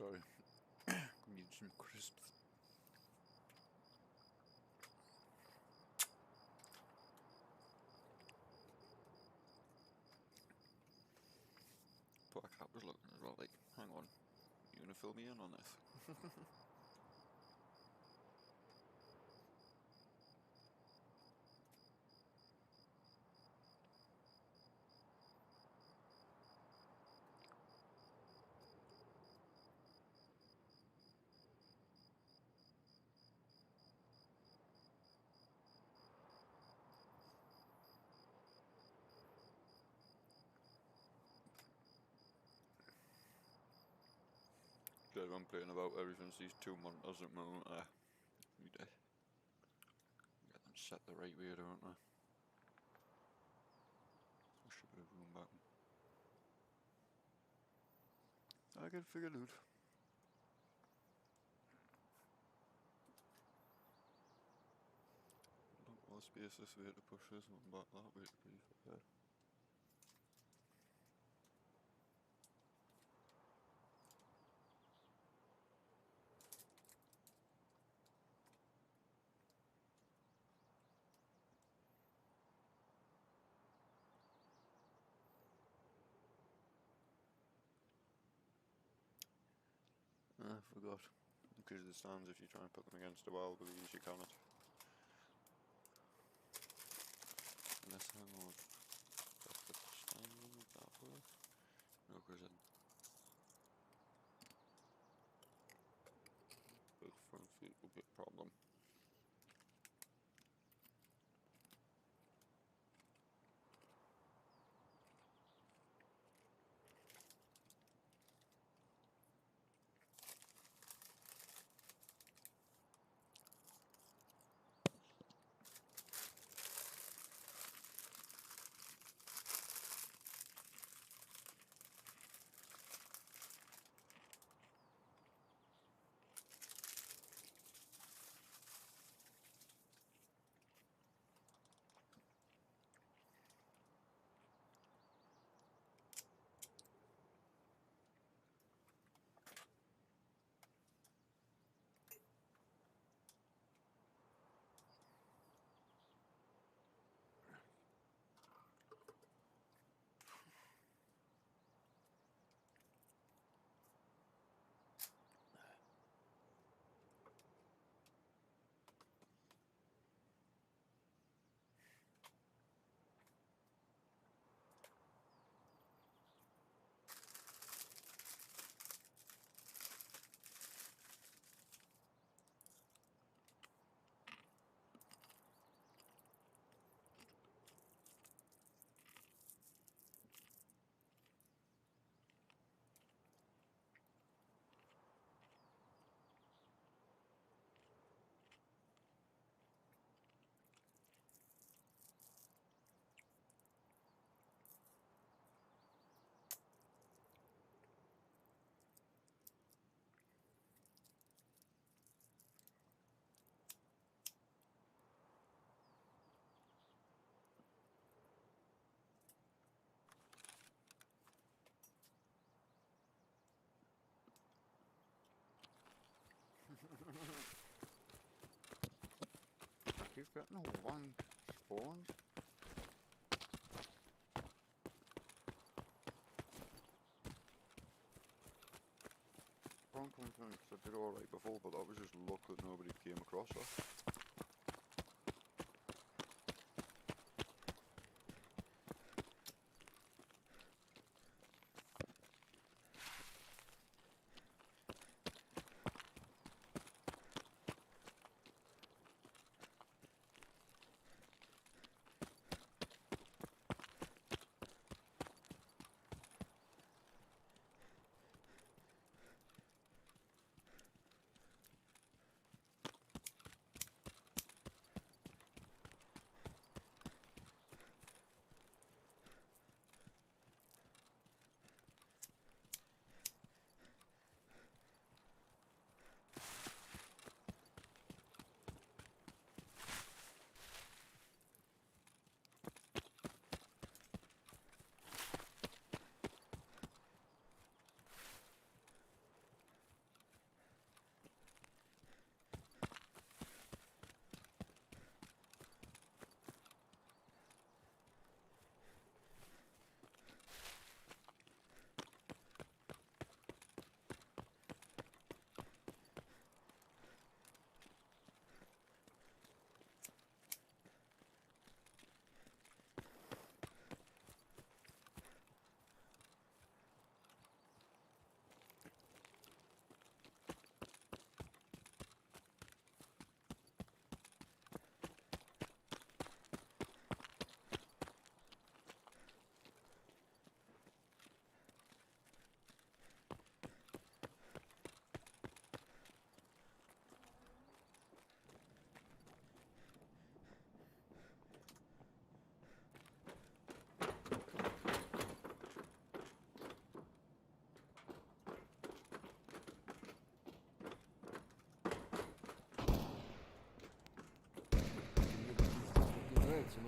Sorry. Need some crisps. Black Hat was looking as well, like, hang on, you gonna fill me in on this? Glad I'm playing about everything these 2 monitors at the moment. Need to get them set the right way, don't I? Push a bit of room back. I can figure it out. Not more space this way to push this one back that way to be fair. I forgot. Because the stands, if you try and put them against the wall, with these you cannot. Unless, hang on. Put the stand in it that way? No, because then the front feet will be a problem. You've got no one spawn. Spawn confidence, I did alright before, but that was just luck that nobody came across her.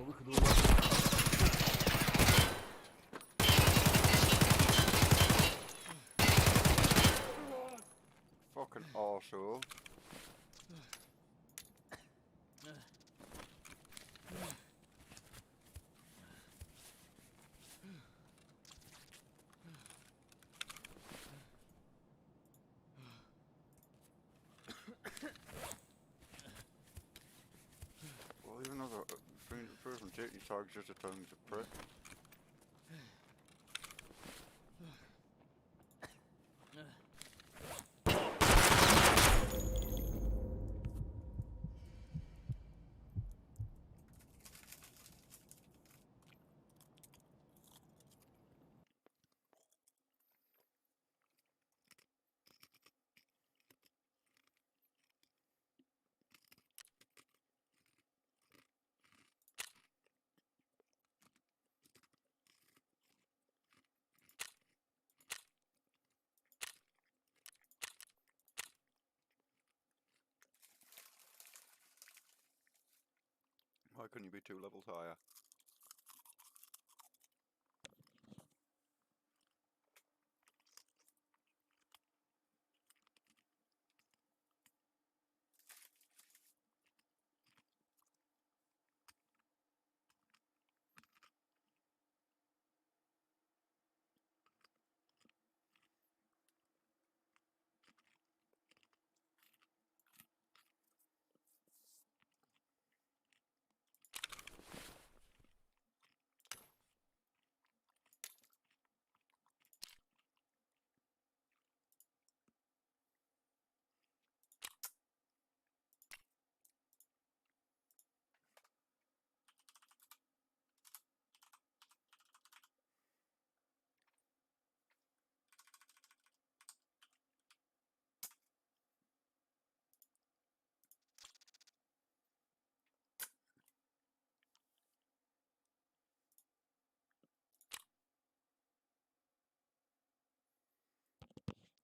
выхода у вас. Fucking arsehole. Well, even though the person taking tags just a tongue to prick. Why couldn't you be 2 levels higher?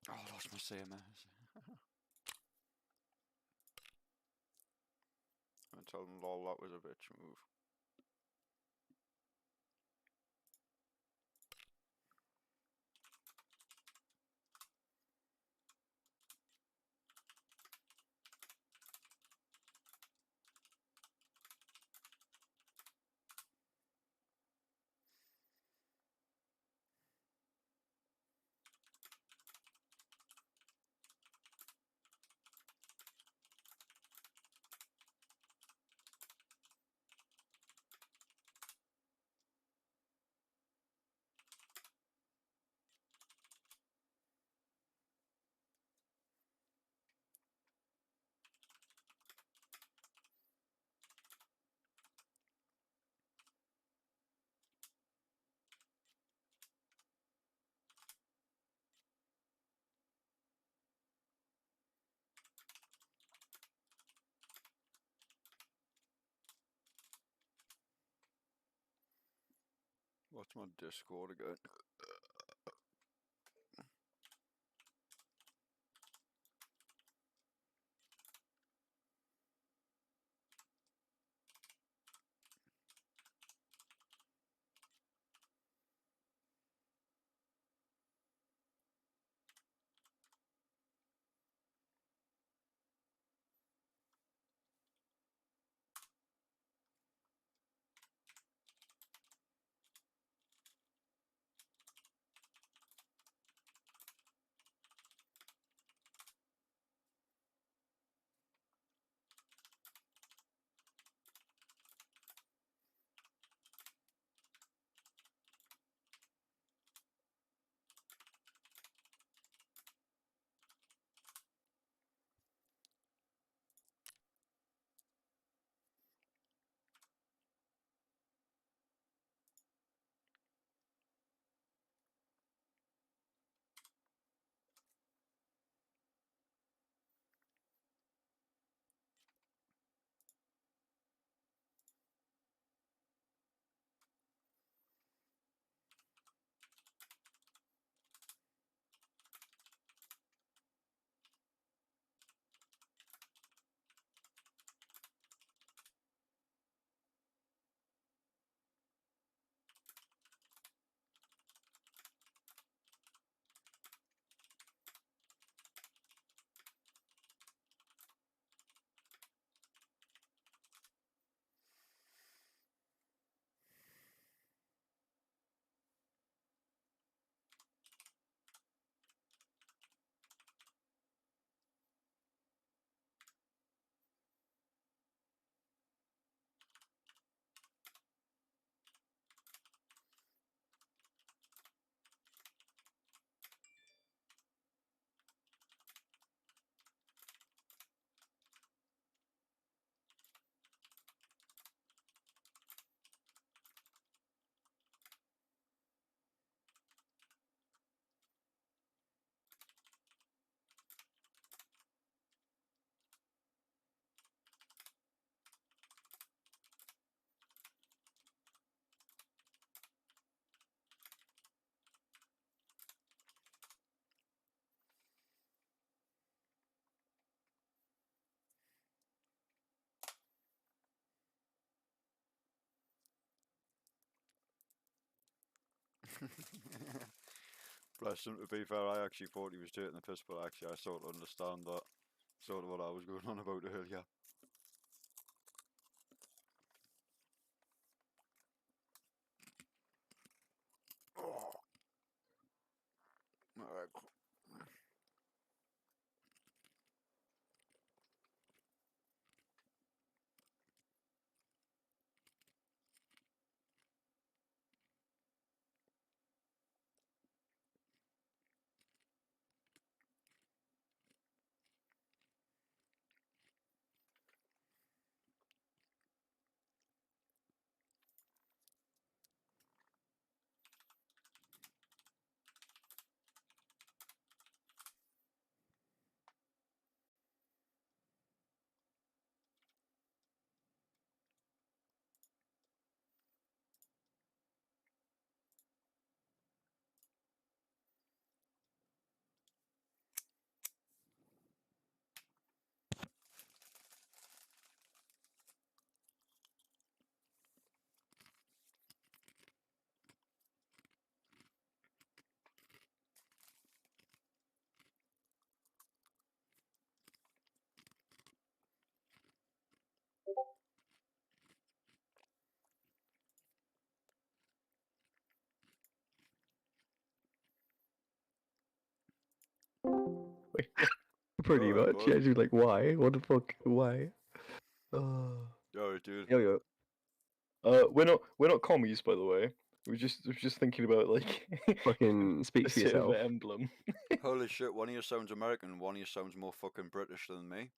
Oh, I lost my CMS. I told them lol, that was a bitch move. What's my Discord again? Bless him, to be fair, I actually thought he was taking the piss, but actually I sort of understand that. Sort of what I was going on about earlier. Oh. Alright. Pretty Alright, much. bud. Yeah, just like, why? What the fuck? Why? Oh. Alright, dude. Yo. We're not commies, by the way. We're just thinking about like Fucking speak a for bit of yourself. an emblem. Holy shit, one of you sounds American, one of you sounds more fucking British than me.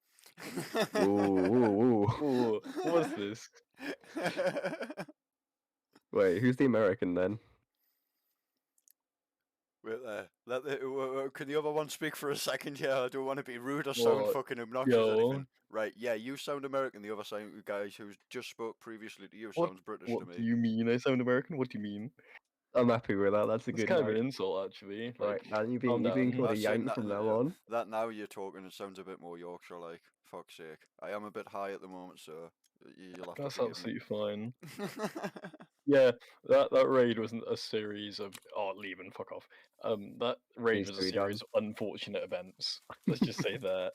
Ooh. Ooh, what's this? Wait, who's the American then? Wait there. Can the other one speak for a second here? I don't want to be rude or sound What? fucking obnoxious or Yo. anything. Right, yeah, you sound American. The other side, guys who just spoke previously to you sounds British to What me. do you mean? I sound American? What do you mean? I'm happy with that. That's a It's good kind of note. an insult, actually. Right, Like, now you're calm being down. called a I say Yank from now on. that now you're talking, it sounds a bit more Yorkshire-like. Fuck's sake. I am a bit high at the moment, so you'll have That's to forgive me. absolutely fine. Yeah, that raid wasn't a series of leave and fuck off. That raid Needs was to a be done. series of unfortunate events. Let's just say that.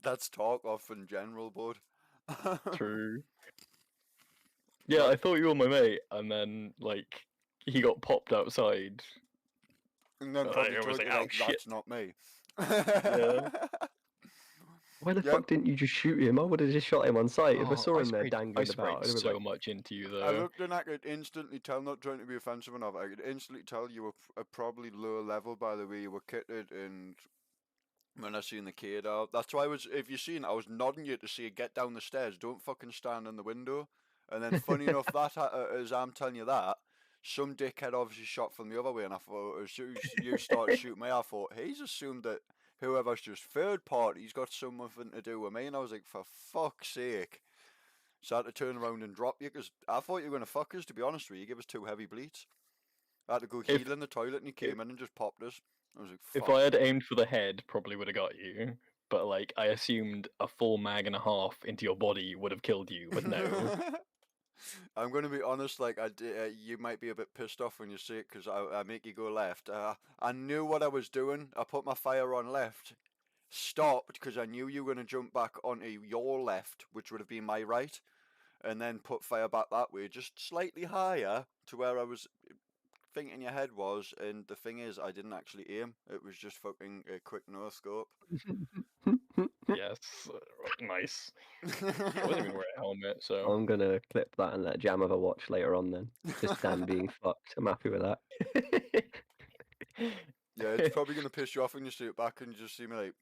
That's talk off in general, bud. True. Yeah, I thought you were my mate, and then like he got popped outside. And then I probably was told like, you, "Oh like, shit!" that's not me. Yeah. Why the Yep. fuck didn't you just shoot him? I would have just shot him on sight. If I Oh, saw him there I dangling sprayed about, I'd have been so like, much into you I though. looked and I could instantly tell, not trying to be offensive enough, I could instantly tell you were probably lower level by the way you were kitted, and when I seen the kid out, that's why if you seen, I was nodding you to see it get down the stairs, don't fucking stand in the window. And then funny enough, that as I'm telling you that, some dickhead obviously shot from the other way, and I thought, as soon as you started shooting me, I thought, he's assumed that whoever's just third party's got something to do with me, and I was like, for fuck's sake. So I had to turn around and drop you, because I thought you were going to fuck us, to be honest with you. You gave us 2 heavy bleeds. I had to go heal in the toilet, and he came in and just popped us. I was like, fuck. If I had aimed for the head, probably would have got you. But like, I assumed a full mag and a half into your body would have killed you, but no. I'm going to be honest, like, you might be a bit pissed off when you see it, because I make you go left. I knew what I was doing. I put my fire on left, stopped, because I knew you were going to jump back onto your left, which would have been my right, and then put fire back that way, just slightly higher to where I was thinking your head was, and the thing is, I didn't actually aim. It was just fucking a quick no scope. Yes, nice. I wasn't even wearing a helmet, so. I'm gonna clip that and let Jam have a watch later on then. Just Dan being fucked. I'm happy with that. Yeah, it's probably going to piss you off when you see it back and you just see me like,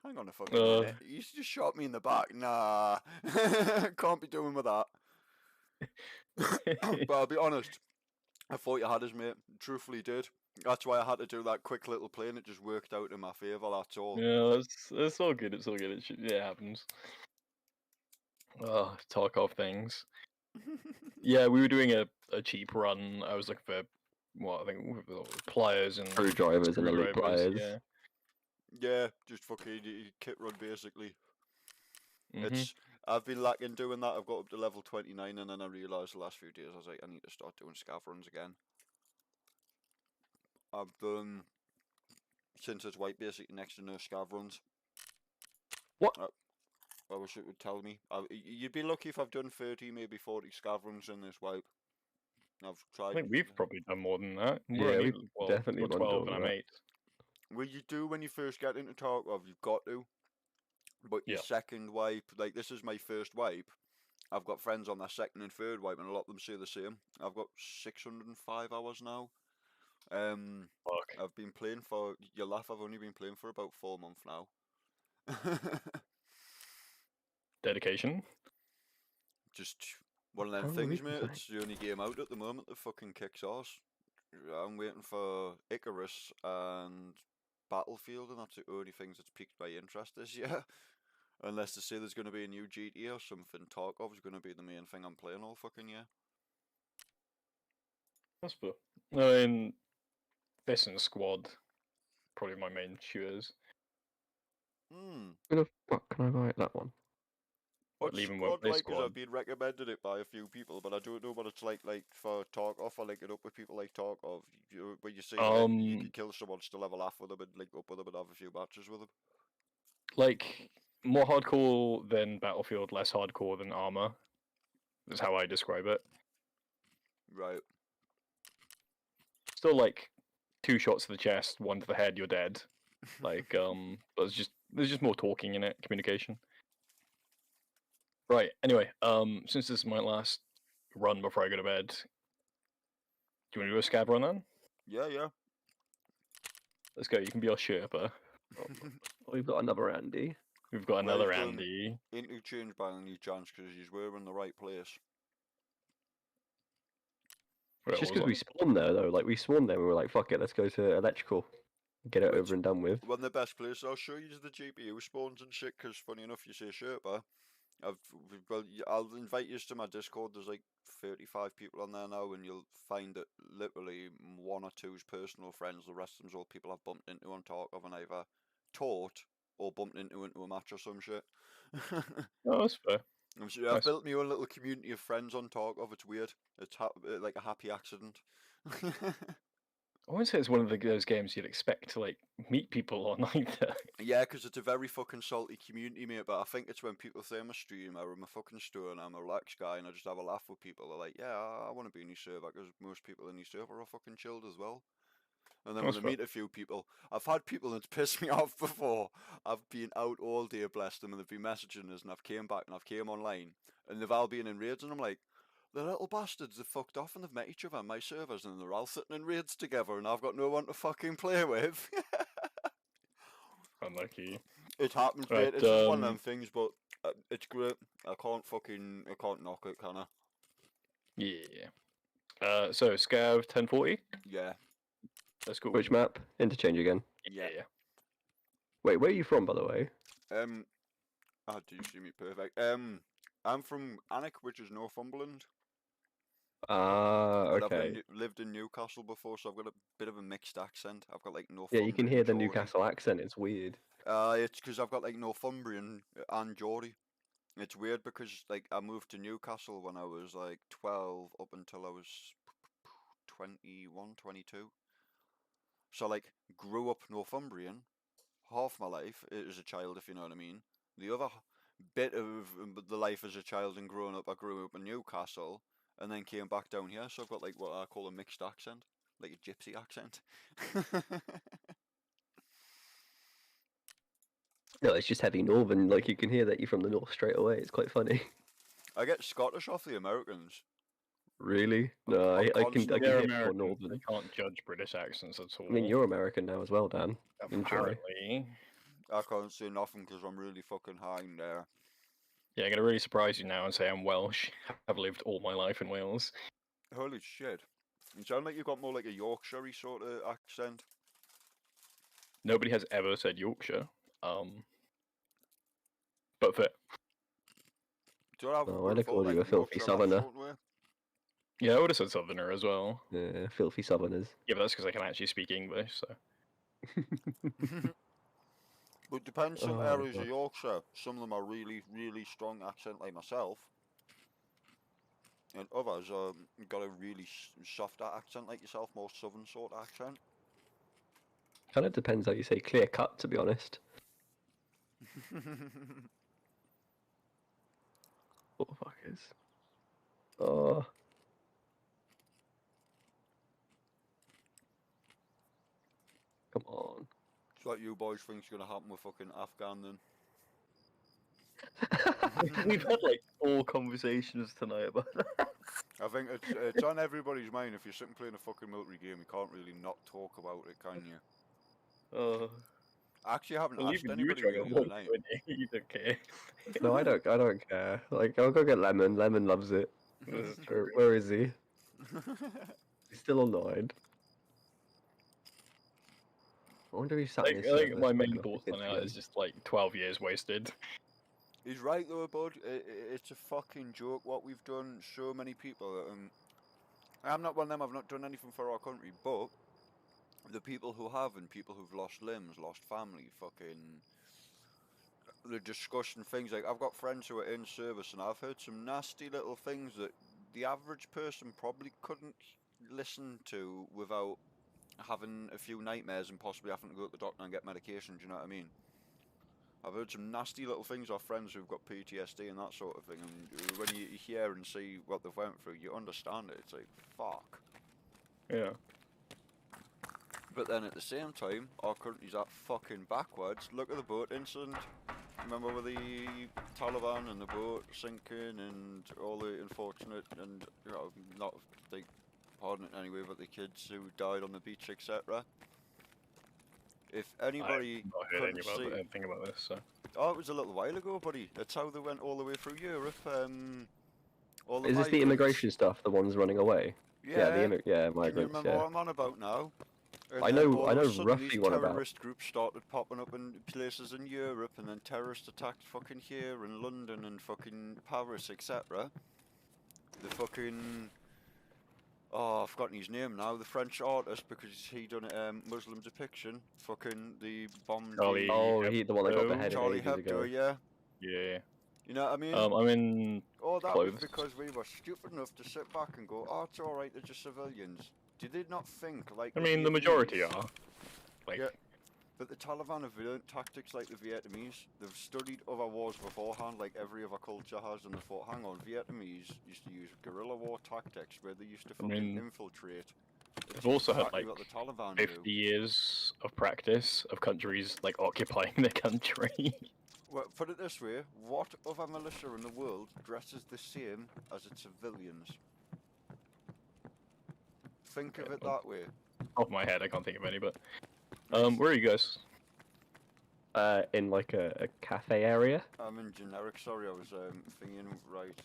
hang on a fucking minute, you just shot me in the back. Nah, can't be doing with that. But I'll be honest, I thought you had us, mate. Truthfully did. That's why I had to do that quick little play, and it just worked out in my favour, that's all. Yeah, it's all good. It's all good. It happens. Oh, talk of things. Yeah, we were doing a cheap run. I was looking for what I think pliers and Screwdrivers and elite screwdrivers, pliers. Yeah. Yeah, just fucking kit run basically. Mhm. I've been lacking doing that. I've got up to level 29, and then I realised the last few days I was like, I need to start doing scav runs again. I've done since it's white, basically next to no scav runs. What? I wish it would tell me. You'd be lucky if I've done 30, maybe 40 scav runs in this wipe. I've tried. I think we've probably done more than that. Yeah, We're only, we've well, definitely you're done 12 more and than I'm that. 8. Well, you do when you first get into Tarkov, you've got to. But your Yeah. second wipe, like this is my first wipe. I've got friends on their second and third wipe, and a lot of them say the same. I've got 605 hours now. Fuck. I've been playing for. You laugh. I've only been playing for about 4 months now. Dedication. Just one of them Oh, things, really? mate. It's the only game out at the moment that fucking kicks ass. I'm waiting for Icarus and Battlefield, and that's the only things that's piqued my interest this year. Unless they say there's going to be a new GTA or something, Tarkov's going to be the main thing I'm playing all fucking year. That's cool. I mean, this and Squad, probably my main shooters. Where the fuck can I buy that one? But What's leaving Squad this like? Because Squad. I've been recommended it by a few people, but I don't know what it's like for Tarkov. I link it up with people like Tarkov. Where you see that you can kill someone, still have a laugh with them, and link up with them and have a few matches with them. Like, more hardcore than Battlefield, less hardcore than Armor. Is how I describe it. Right. Still like 2 shots to the chest, 1 to the head, you're dead. Like, but there's just more talking in it, communication. Right. Anyway, since this is my last run before I go to bed, do you want to do a scav run then? Yeah. Let's go. You can be our Sherpa. We've got another Andy. We've got another Well, Andy. Interchange by any chance because you were in the right place. It's just because we spawned there though. Like we spawned there, and we were like, "Fuck it, let's go to electrical, get it over and done with." One of the best places. I'll show you the GPU spawns and shit. Because funny enough, you say Sherpa. I'll invite you to my Discord. There's like 35 people on there now, and you'll find that literally 1 or 2's personal friends. The rest of them's all people I've bumped into on Tarkov and either taught or bumped into a match or some shit. Oh, that's fair. I'm sure I've built my own little community of friends on Tarkov. It's weird. It's like a happy accident. I wouldn't say it's one of those games you'd expect to like meet people on either. Yeah, because it's a very fucking salty community, mate. But I think it's when people say I'm a streamer, I'm a fucking stoner, I'm a relaxed guy, and I just have a laugh with people. They're like, yeah, I want to be in your server, because most people in your server are fucking chilled as well. And then when I meet a few people, I've had people that's pissed me off before. I've been out all day, bless them, and they've been messaging us, and I've came back and I've came online, and they've all been in raids, and I'm like, the little bastards, they've fucked off and they've met each other on my servers, and they're all sitting in raids together, and I've got no one to fucking play with. Unlucky. It happens, Right, mate. It's just one of them things, but it's great. I can't knock it, can I? Yeah. So Scav 1040. Yeah. That's cool. Which map? Interchange again. Yeah. Wait, where are you from, by the way? Oh, do you see me perfect? I'm from Alnwick, which is Northumberland. Ah, But okay. I've lived in Newcastle before, so I've got a bit of a mixed accent. I've got like Yeah, Northumbrian. you can hear the Geordie. Newcastle accent. It's weird. It's because I've got like Northumbrian and Geordie. It's weird because like I moved to Newcastle when I was like 12 up until I was 21, 22. So like grew up Northumbrian half my life as a child, if you know what I mean. The other bit of the life as a child and growing up, I grew up in Newcastle and then came back down here. So I've got like what I call a mixed accent, like a gypsy accent. No, it's just heavy northern. Like you can hear that you're from the north straight away. It's quite funny. I get Scottish off the Americans. Really? No, I can They're hear more American. northern. They can't judge British accents at all. I mean, you're American now as well, Dan. Enjoy. Apparently. I can't say nothing because I'm really fucking high in there. Yeah, I'm gonna really surprise you now and say I'm Welsh. I've lived all my life in Wales. Holy shit. You sound like you've got more like a Yorkshire sort of accent. Nobody has ever said Yorkshire. But fair. Do you have Oh, I'd have called you a filthy southerner. Yeah, I would have said Southerner as well. Yeah, filthy southerners. Yeah, but that's because I can actually speak English, so. But depends some Oh, areas of God. Yorkshire. Some of them are really, really strong accent like myself. And others got a really softer accent like yourself, more southern sort of accent. Kind of depends how you say clear cut, to be honest. What fuckers? Oh. Come on. It's like you boys think's gonna happen with fucking Afghan then. We've had like 4 conversations tonight about that. I think it's on everybody's mind. If you're sitting playing a fucking military game, you can't really not talk about it, can you? I actually haven't Well, asked even you were anybody trying to the other walk, night. weren't you? You don't care. No, I don't care. Like, I'll go get Lemon. Lemon loves it. Where is he? He's still online. I wonder if he's sat in I his think server my main looking up thoughts his on that is Instagram. just like 12 years wasted. He's right though, bud. It's a fucking joke what we've done. So many people. I'm not one of them. I've not done anything for our country, but the people who have and people who've lost limbs, lost family, fucking. They're discussing things like I've got friends who are in service, and I've heard some nasty little things that the average person probably couldn't listen to without having a few nightmares and possibly having to go to the doctor and get medication. Do you know what I mean? I've heard some nasty little things off friends who've got PTSD and that sort of thing, and when you hear and see what they've went through, you understand it. It's like, fuck. Yeah. But then at the same time, our country's that fucking backwards. Look at the boat incident. Remember with the Taliban and the boat sinking and all the unfortunate and, you know, not like, pardon it anyway, but the kids who died on the beach, etc. If anybody I've not heard couldn't see, anything about this, so. oh, it was a little while ago, buddy. That's how they went all the way through Europe. All the Is this the migrants. immigration stuff? The ones running away? Yeah. The Can you migrants. remember Yeah. what I'm on about now? And I then know- all I of a know sudden roughly these what about. terrorist groups started popping up in places in Europe, and then terrorist attacks fucking here in London and fucking Paris, etc. The fucking I've forgotten his name now. The French artist, because he done a Muslim depiction. Fucking the bomb. Charlie Oh, the one that got beheaded Charlie ages ago. Hebdo, yeah. Yeah. You know what I mean? I'm in Oh, that clothes. was because we were stupid enough to sit back and go, oh, it's alright, they're just civilians. Did they not think like I mean, the majority are. Like, Yeah, but the Taliban have learned tactics like the Vietnamese. They've studied other wars beforehand, like every other culture has, and they thought, hang on, Vietnamese used to use guerrilla war tactics where they used to fucking mean, infiltrate. they've also had exactly like what the Taliban 50 do. years of practice of countries like occupying the country. Well, put it this way, what other militia in the world dresses the same as its civilians? Think of it that way. Off my head, I can't think of any, but where are you guys? In like a cafe area. I'm in generic, sorry, I was thinking, right,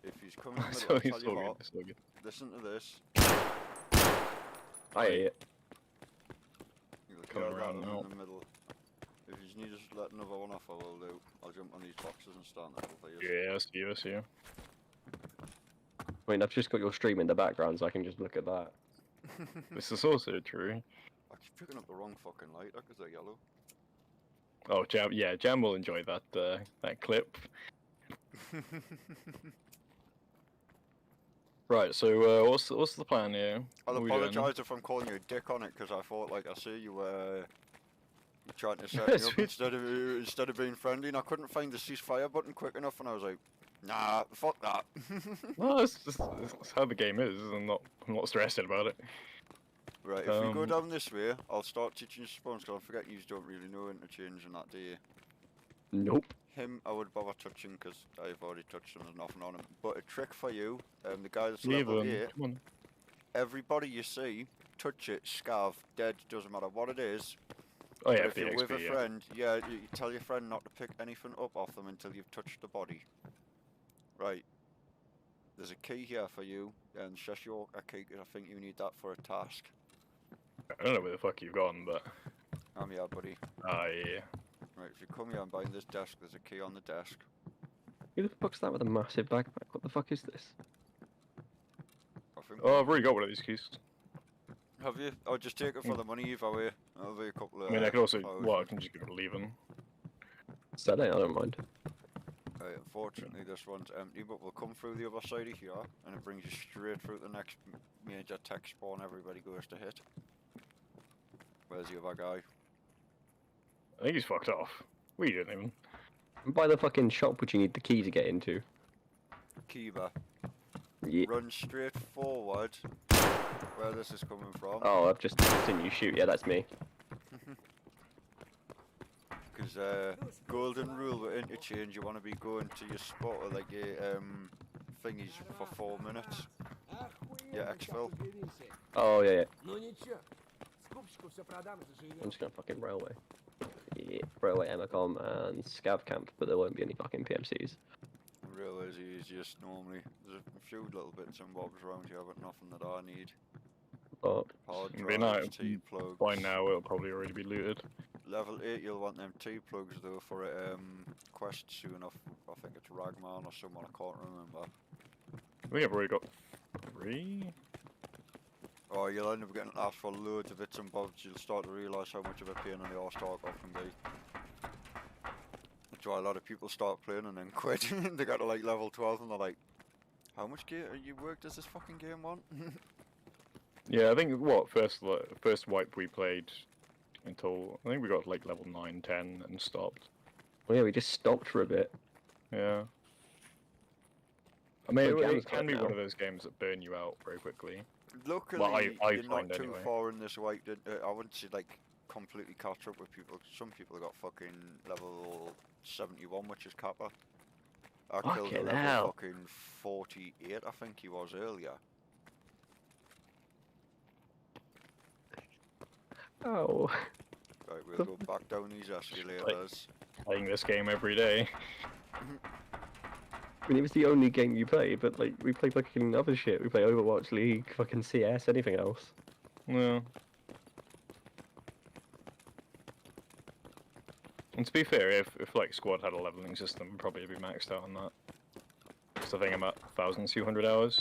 if he's coming in the So middle, I'll it's tell you all good, what, it's all good. listen to this. I hear it. You'll Coming hear that around one now. in the middle. If you need us to let another one off, I will do. I'll jump on these boxes and stand there for you. Yeah, I see you, I see you. I mean, I've just got your stream in the background, so I can just look at that. This is also true. I keep picking up the wrong fucking light, because they're yellow. Oh, Jam will enjoy that that clip. Right, so what's the plan here? I'll What are we doing? apologise if I'm calling you a dick on it, because I thought, like, I see you trying to set me up instead of being friendly, and I couldn't find the ceasefire button quick enough, and I was like, nah, fuck that. Well, it's how the game is. I'm not stressed about it. Right, if we go down this way, I'll start teaching you spawns, because I forget you don't really know interchange and that, do you? Nope. Him, I would bother touching, because I've already touched him, there's nothing on him. But a trick for you, the guy that's Leave level him. 8, Come on. everybody you see, touch it, scav, dead, doesn't matter what it is. Oh yeah, But if the you're with XP, a yeah. friend, yeah, you tell your friend not to pick anything up off them until you've touched the body. Right. There's a key here for you, and Sheshio, a key, I think you need that for a task. I don't know where the fuck you've gone, but I'm here, buddy. yeah. Right, if you come here and behind this desk, there's a key on the desk. Who the fuck's that with a massive backpack? What the fuck is this? I think Oh, I've already got one of these keys. Have you? I'll just take it for the money either way. I'll be a couple of. I mean, I could also. hours. Well, I can just go to leave them. Sell it, I don't mind. Right, unfortunately, this one's empty, but we'll come through the other side of here, and it brings you straight through the next major tech spawn everybody goes to hit. Where's the other guy? I think he's fucked off. We didn't even. By the fucking shop, which you need the key to get into. Kiva, Yeah. run straight forward. Where this is coming from. Oh, I've just seen you shoot. Yeah, that's me. Because golden rule with interchange, you want to be going to your spot or like your thingies for 4 minutes. Yeah, exfil. Oh, yeah, yeah. Ну ничего, скупщику все продам, заживем. I'm just gonna fucking railway. Yeah, railway, Emacom, and Scav camp, but there won't be any fucking PMCs. Real is just normally. There's a few little bits and bobs around here, but nothing that I need. But Hard It'll be drives, nice. T-plugs. By now, it'll probably already be looted. Level 8, you'll want them T-plugs though for a quest soon enough. I think it's Ragman or someone, I can't remember. I think I've already got 3. Oh, you'll end up getting asked for loads of bits and bobs. You'll start to realise how much of a pain in the arse Tarkov can be. That's why a lot of people start playing and then quit. They got to like level 12 and they're like, how much gear you work does this fucking game want? Yeah, I think first wipe we played until I think we got like level 9, 10 and stopped. well, yeah, we just stopped for a bit. Yeah. I mean, But Jam's it can got be now. one of those games that burn you out very quickly. Luckily, Well, I you're find not too anyway. far in this wipe. I wouldn't say like completely catch up with people. Some people got fucking level 71, which is Kappa. I killed a Fucking level hell. fucking 48, I think he was earlier. Oh. Right, we'll go back down these escalators. Playing this game every day. I mean, it was the only game you played, but like, we played fucking other shit. We play Overwatch, League, fucking CS, anything else. Yeah. And to be fair, if like Squad had a leveling system, I'd probably be maxed out on that. Because I think I'm at 1,200 hours.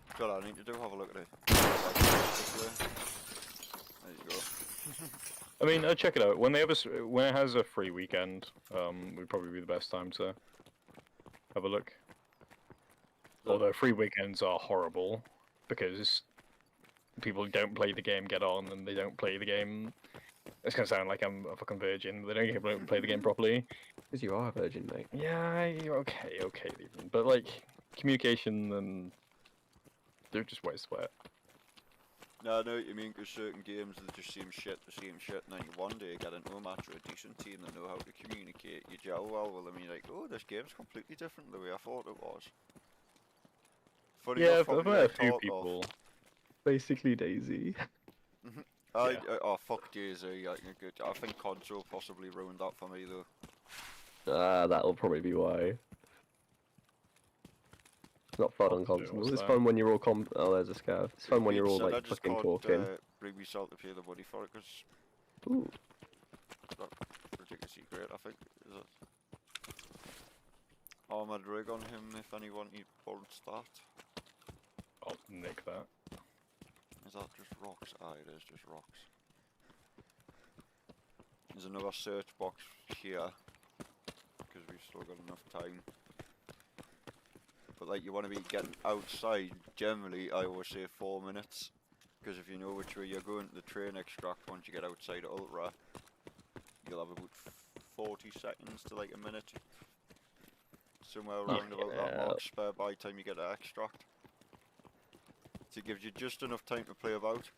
That's all I need to do, have a look at it. There you go. I mean, check it out. When when it has a free weekend, would probably be the best time to have a look. Although free weekends are horrible because people don't play the game, get on, and they don't play the game. It's gonna sound like I'm a fucking virgin. They don't play the game properly. Because you are a virgin, mate. Yeah, you're okay, even. But like communication and they're just waste sweat. No, I know what you mean, because certain games they just seem shit, and then you one day get into a match with a decent team that know how to communicate, you gel well with them, and you're like, oh, this game's completely different than the way I thought it was. Funny Yeah, enough, I've probably met a like few Tarkov. people. Basically Daisy. Oh, fuck Daisy, I think console possibly ruined that for me, though. Ah, that'll probably be why. It's not fun on Console, console. what's It's that? fun when you're all Oh, there's a scav. It's fun when you're all I like just fucking can't, talking. bring myself to pay the money for it, because Ooh. that's ridiculously great, I think. Is it? Armoured rig on him if anyone needs bold start. I'll nick that. Is that just rocks? Ah, it is just rocks. There's another search box here, because we've still got enough time. But like, you want to be getting outside, generally I always say 4 minutes, because if you know which way you're going to the train extract once you get outside Ultra, you'll have about 40 seconds to like a minute. Somewhere around about that mark spare by the time you get to extract. So it gives you just enough time to play about.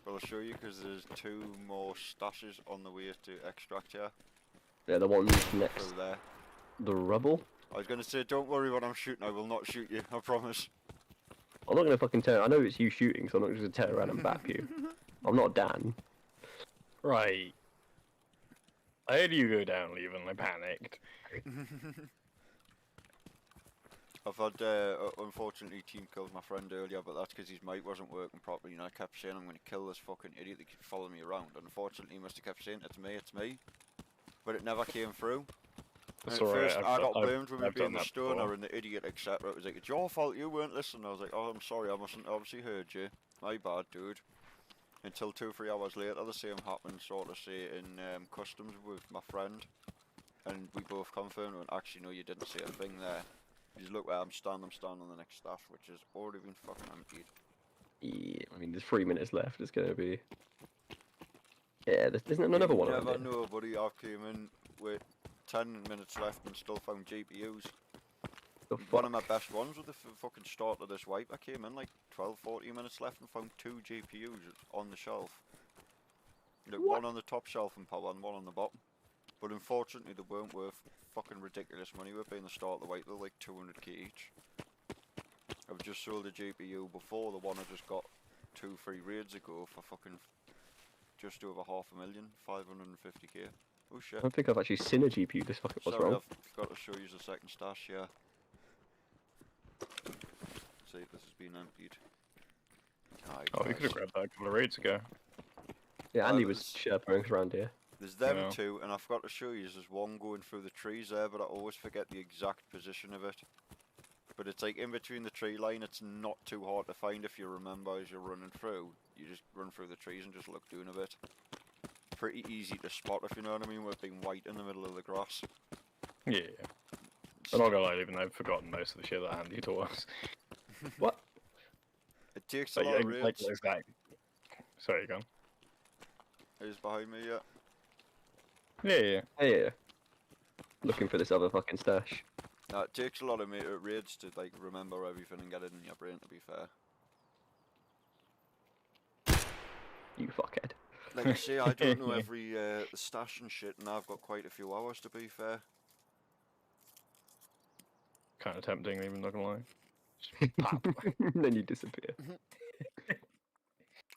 But I'll show you, because there's 2 more stashes on the way to extract here. Yeah, the ones next. Through there. The rubble? I was going to say, don't worry when I'm shooting, I will not shoot you, I promise. I'm not gonna fucking turn. I know it's you shooting, so I'm not just gonna turn around and bap you. I'm not Dan. Right. I heard you go down, leaving. I panicked. I've had, unfortunately, team killed my friend earlier, but that's because his mic wasn't working properly, and I kept saying I'm going to kill this fucking idiot that keeps following me around. Unfortunately, he must have kept saying, it's me. But it never came through. And That's at alright, first, I've I got done- blamed with me I've being done the that stoner before. and the idiot, etc. It was like, it's your fault, you weren't listening. I was like, oh, I'm sorry, I mustn't obviously heard you. My bad, dude. Until 2-3 hours later, the same happened, sort of say, in customs with my friend. And we both confirmed, and actually, no, you didn't say a thing there. You just look where I'm standing on the next stash, which has already been fucking emptied. Yeah, I mean, there's 3 minutes left. It's gonna be. Yeah, there's another one around Never here. know, buddy. I came in with 10 minutes left and still found GPUs. The One of fuck? my best ones with the fucking start of this wipe. I came in like 12, 14 minutes left and found 2 GPUs on the shelf. Like, one on the top shelf in power and one on the bottom. But unfortunately, they weren't worth fucking ridiculous money. We're being the start of the wipe. They're like 200k each. I've just sold a GPU before the one I just got 2 free raids ago for fucking just over 500,000, 550k. Oh I shit. don't think I've actually seen a GPU this fucking. What's Sorry, wrong? I've got to show you the second stash, yeah. See if this has been emptied. Aye, Oh, you could have grabbed that a couple of raids ago. Yeah, Andy there's- was chirping around here. There's them Yeah. 2, and I forgot to show you, there's one going through the trees there, but I always forget the exact position of it. But it's like in between the tree line, it's not too hard to find if you remember as you're running through. You just run through the trees and just look down a bit. Pretty easy to spot, if you know what I mean, with being white in the middle of the grass. Yeah. I'm not gonna lie, even I've forgotten most of the shit that Andy taught us. What? It takes a Like, lot of like raids. exact. Sorry, you go. He's behind me, yeah. Yeah. Hey, looking for this other fucking stash. No, it takes a lot of raids to like remember everything and get it in your brain, to be fair. You fuckhead. Like I say, I don't know every stash and shit, and I've got quite a few hours, to be fair. Kind of tempting, even not gonna lie. Just pop. Then you disappear.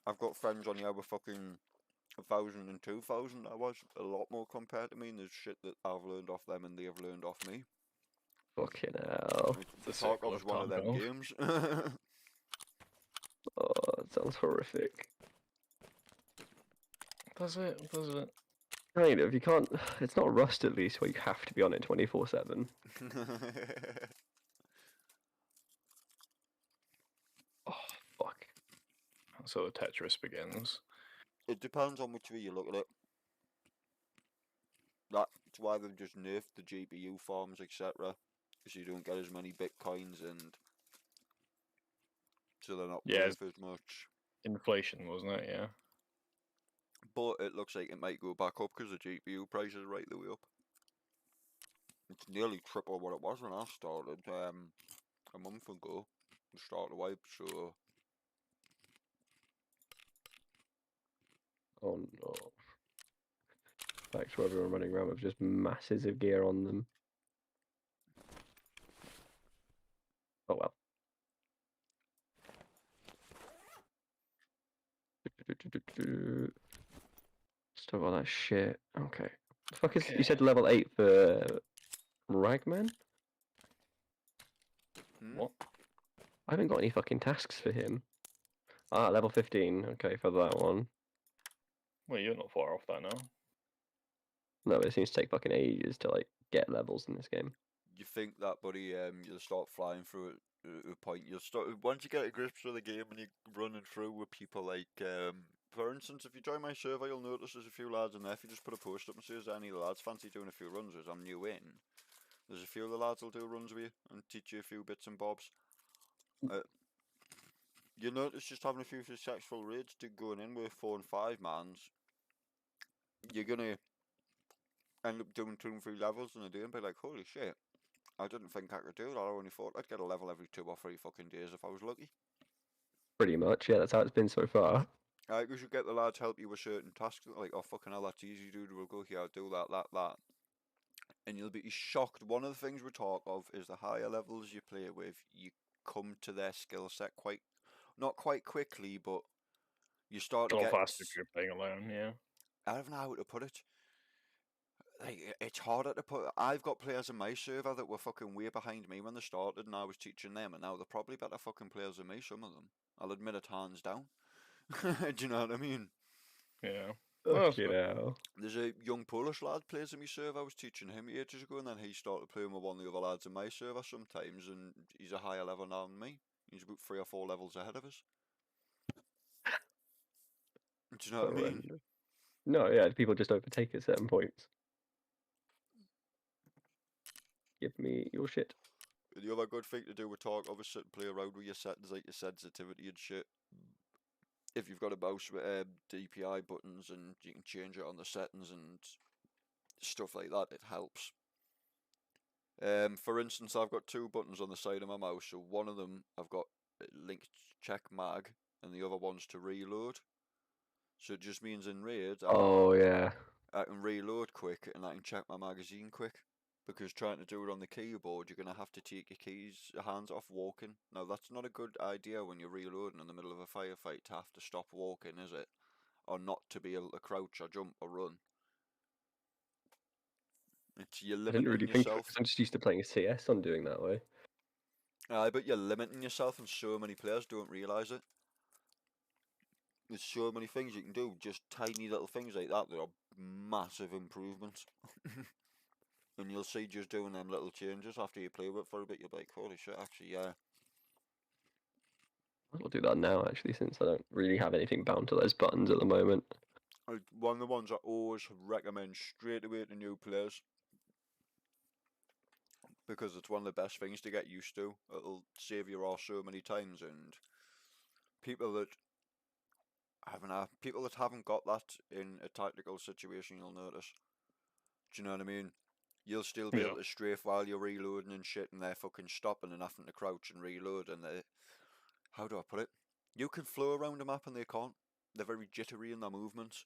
I've got friends on here with fucking 1,000 and 2,000 hours, a lot more compared to me, and there's shit that I've learned off them and they've learned off me. Fucking hell. The circle Tarkov's of one of them Tarkov. games. Oh, that sounds horrific. Does it? Does it? Kind of. You can't. It's not Rust at least, where you have to be on it 24/7. Oh fuck. So the Tetris begins. It depends on which way you look at it. That's why they've just nerfed the GPU farms, etc. Because you don't get as many bitcoins and so they're not Yeah, worth as much. Inflation, wasn't it? Yeah. But it looks like it might go back up because the GPU price is right the way up. It's nearly triple what it was when I started a month ago. The start of the wipe, so Oh no. Back to everyone running around with just masses of gear on them. Oh well. Still got that shit. Okay. The fuck is you said level 8 for Ragman? What? I haven't got any fucking tasks for him. Ah, level 15. Okay, for that one. Well, you're not far off that now. No, but it seems to take fucking ages to like get levels in this game. you think that, buddy, you'll start flying through it at a point. You'll start once you get a grip of the game and you're running through with people like, for instance, if you join my server, you'll notice there's a few lads in there. If you just put a post up and say, "Is any of the lads fancy doing a few runs?" As I'm new in, there's a few of the lads will do runs with you and teach you a few bits and bobs. You notice just having a few successful raids to going in with 4 and 5 mans, you're gonna end up doing 2 and 3 levels in a day and be like, holy shit, I didn't think I could do that. I only thought I'd get a level every 2 or 3 fucking days if I was lucky. Pretty much, yeah, that's how it's been so far. Because you get the lads help you with certain tasks, like, oh fucking hell, that's easy, dude, we'll go here, do that. And you'll be shocked. One of the things we talk of is the higher levels you play with, you come to their skill set not quite quickly, but you start to A lot get... faster if you're playing alone, yeah. I don't know how to put it. Like, it's harder to put. I've got players in my server that were fucking way behind me when they started, and I was teaching them, and now they're probably better fucking players than me. Some of them, I'll admit it, hands down. Do you know what I mean? Yeah. Fucking hell. There's a young Polish lad plays in my server. I was teaching him ages ago, and then he started playing with one of the other lads in my server sometimes, and he's a higher level now than me. He's about 3 or 4 levels ahead of us. Do you know what I mean? Horrendous. No, yeah, people just overtake at certain points. Give me your shit. The other good thing to do with talk, obviously, sit and play around with your settings, like your sensitivity and shit. if you've got a mouse with DPI buttons and you can change it on the settings and stuff like that, it helps. For instance, I've got two buttons on the side of my mouse. So one of them I've got linked check mag, and the other one's to reload. So it just means in Raid, Oh yeah. I can reload quick and I can check my magazine quick. Because trying to do it on the keyboard, you're going to have to take your hands off walking. Now, that's not a good idea when you're reloading in the middle of a firefight to have to stop walking, is it? Or not to be able to crouch or jump or run. You're I didn't limiting really think of it yourself. 'cause I'm just used to playing CS on doing that way. But you're limiting yourself, and so many players don't realise it. There's so many things you can do, just tiny little things like that are massive improvements. And you'll see just doing them little changes after you play with it for a bit, you'll be like, holy shit, actually, yeah. I'll do that now actually, since I don't really have anything bound to those buttons at the moment. One of the ones I always recommend straight away to new players, because it's one of the best things to get used to. It'll save your ass so many times, and people that haven't got that in a tactical situation, you'll notice. Do you know what I mean? You'll still be able to strafe while you're reloading and shit, and they're fucking stopping and having to crouch and reload, and how do I put it? You can flow around a map and they can't. They're very jittery in their movements.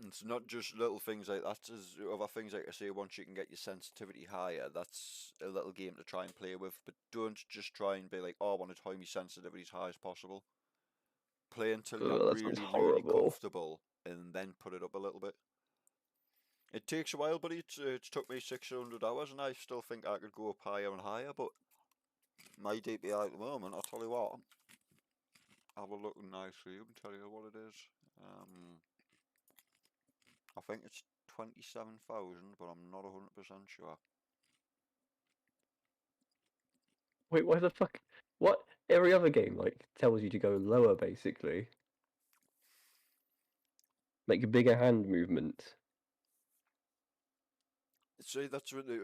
It's not just little things like that. There's other things, like I say, once you can get your sensitivity higher, that's a little game to try and play with. But don't just try and be like, oh, I want to tie my sensitivity as high as possible. Play until Ugh, you're that really, sounds really horrible. comfortable, and then put it up a little bit. It takes a while, but it's took me 600 hours, and I still think I could go up higher and higher, but my DPI at the moment, I'll tell you what, I will look nice for you and tell you what it is. I think it's 27,000, but I'm not 100% sure. Wait, why the fuck? What? Every other game like tells you to go lower, basically. Make a bigger hand movement. See, that's really,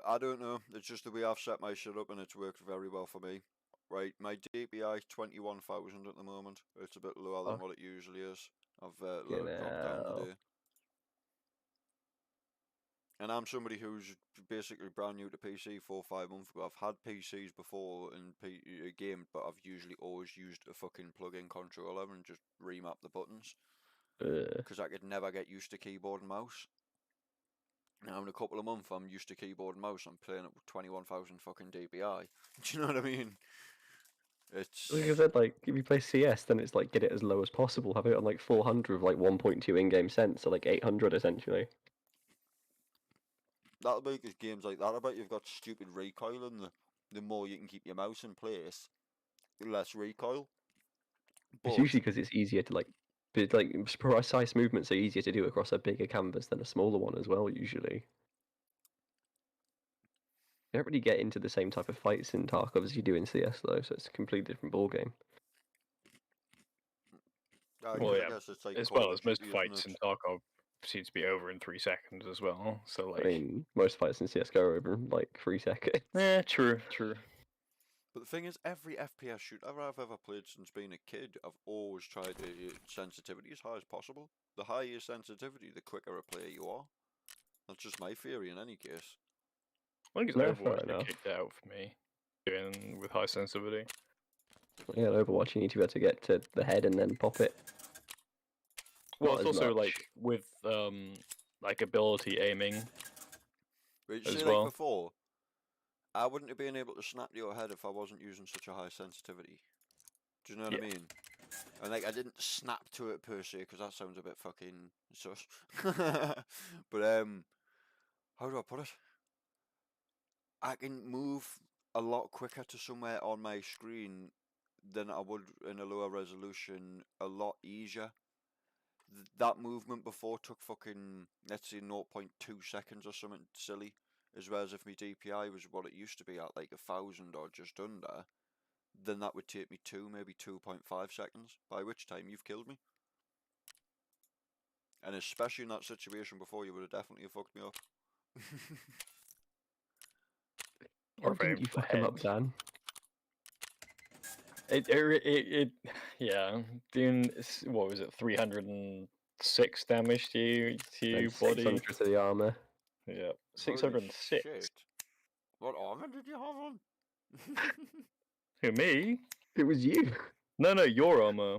I don't know, it's just the way I've set my shit up, and it's worked very well for me. Right, my DPI is 21,000 at the moment. It's a bit lower than what it usually is. I've dropped down today. And I'm somebody who's basically brand new to PC 4 or 5 months ago. I've had PCs before and gamed, but I've usually always used a fucking plug-in controller and just remap the buttons. Because I could never get used to keyboard and mouse. Now in a couple of months I'm used to keyboard and mouse. I'm playing it with 21,000 fucking DPI. Do you know what I mean? It's Like I said, like if you play CS, then it's like get it as low as possible. Have it on like 400 with like 1.2 in-game cents, so like 800 essentially. that'll make us games like that. I bet you've got stupid recoil, and the more you can keep your mouse in place, the less recoil. It's usually because it's easier to like precise movements are easier to do across a bigger canvas than a smaller one as well. Usually, you don't really get into the same type of fights in Tarkov as you do in CS though, so it's a completely different ball game. Well, yeah, as well as most fights in Tarkov seem to be over in 3 seconds as well. So like, I mean, most fights in CS go over in like 3 seconds. Yeah, true. But the thing is, every FPS shooter I've ever played since being a kid, I've always tried the sensitivity as high as possible. The higher your sensitivity, the quicker a player you are. That's just my theory in any case. I think it's No, Overwatch fair that enough. kicked it out for me, doing with high sensitivity. Yeah, in Overwatch you need to be able to get to the head and then pop it. Well, Not it's as also much. like with like ability aiming But you as see, well. like before, I wouldn't have been able to snap to your head if I wasn't using such a high sensitivity. Do you know what I mean? And like, I didn't snap to it per se, because that sounds a bit fucking sus. But how do I put it? I can move a lot quicker to somewhere on my screen than I would in a lower resolution, a lot easier. That movement before took fucking, let's say, 0.2 seconds or something silly. As well as if my DPI was what it used to be at, like 1,000 or just under, then that would take me 2, maybe 2.5 seconds, by which time you've killed me. And especially in that situation before, you would have definitely fucked me up. Why didn't you fuck him up, Dan? yeah, doing what was it, 306 damage to you And body. 600 to the armor. Yeah, Holy 606. shit. What armor did you have on? Who, me? It was you. No, your armor.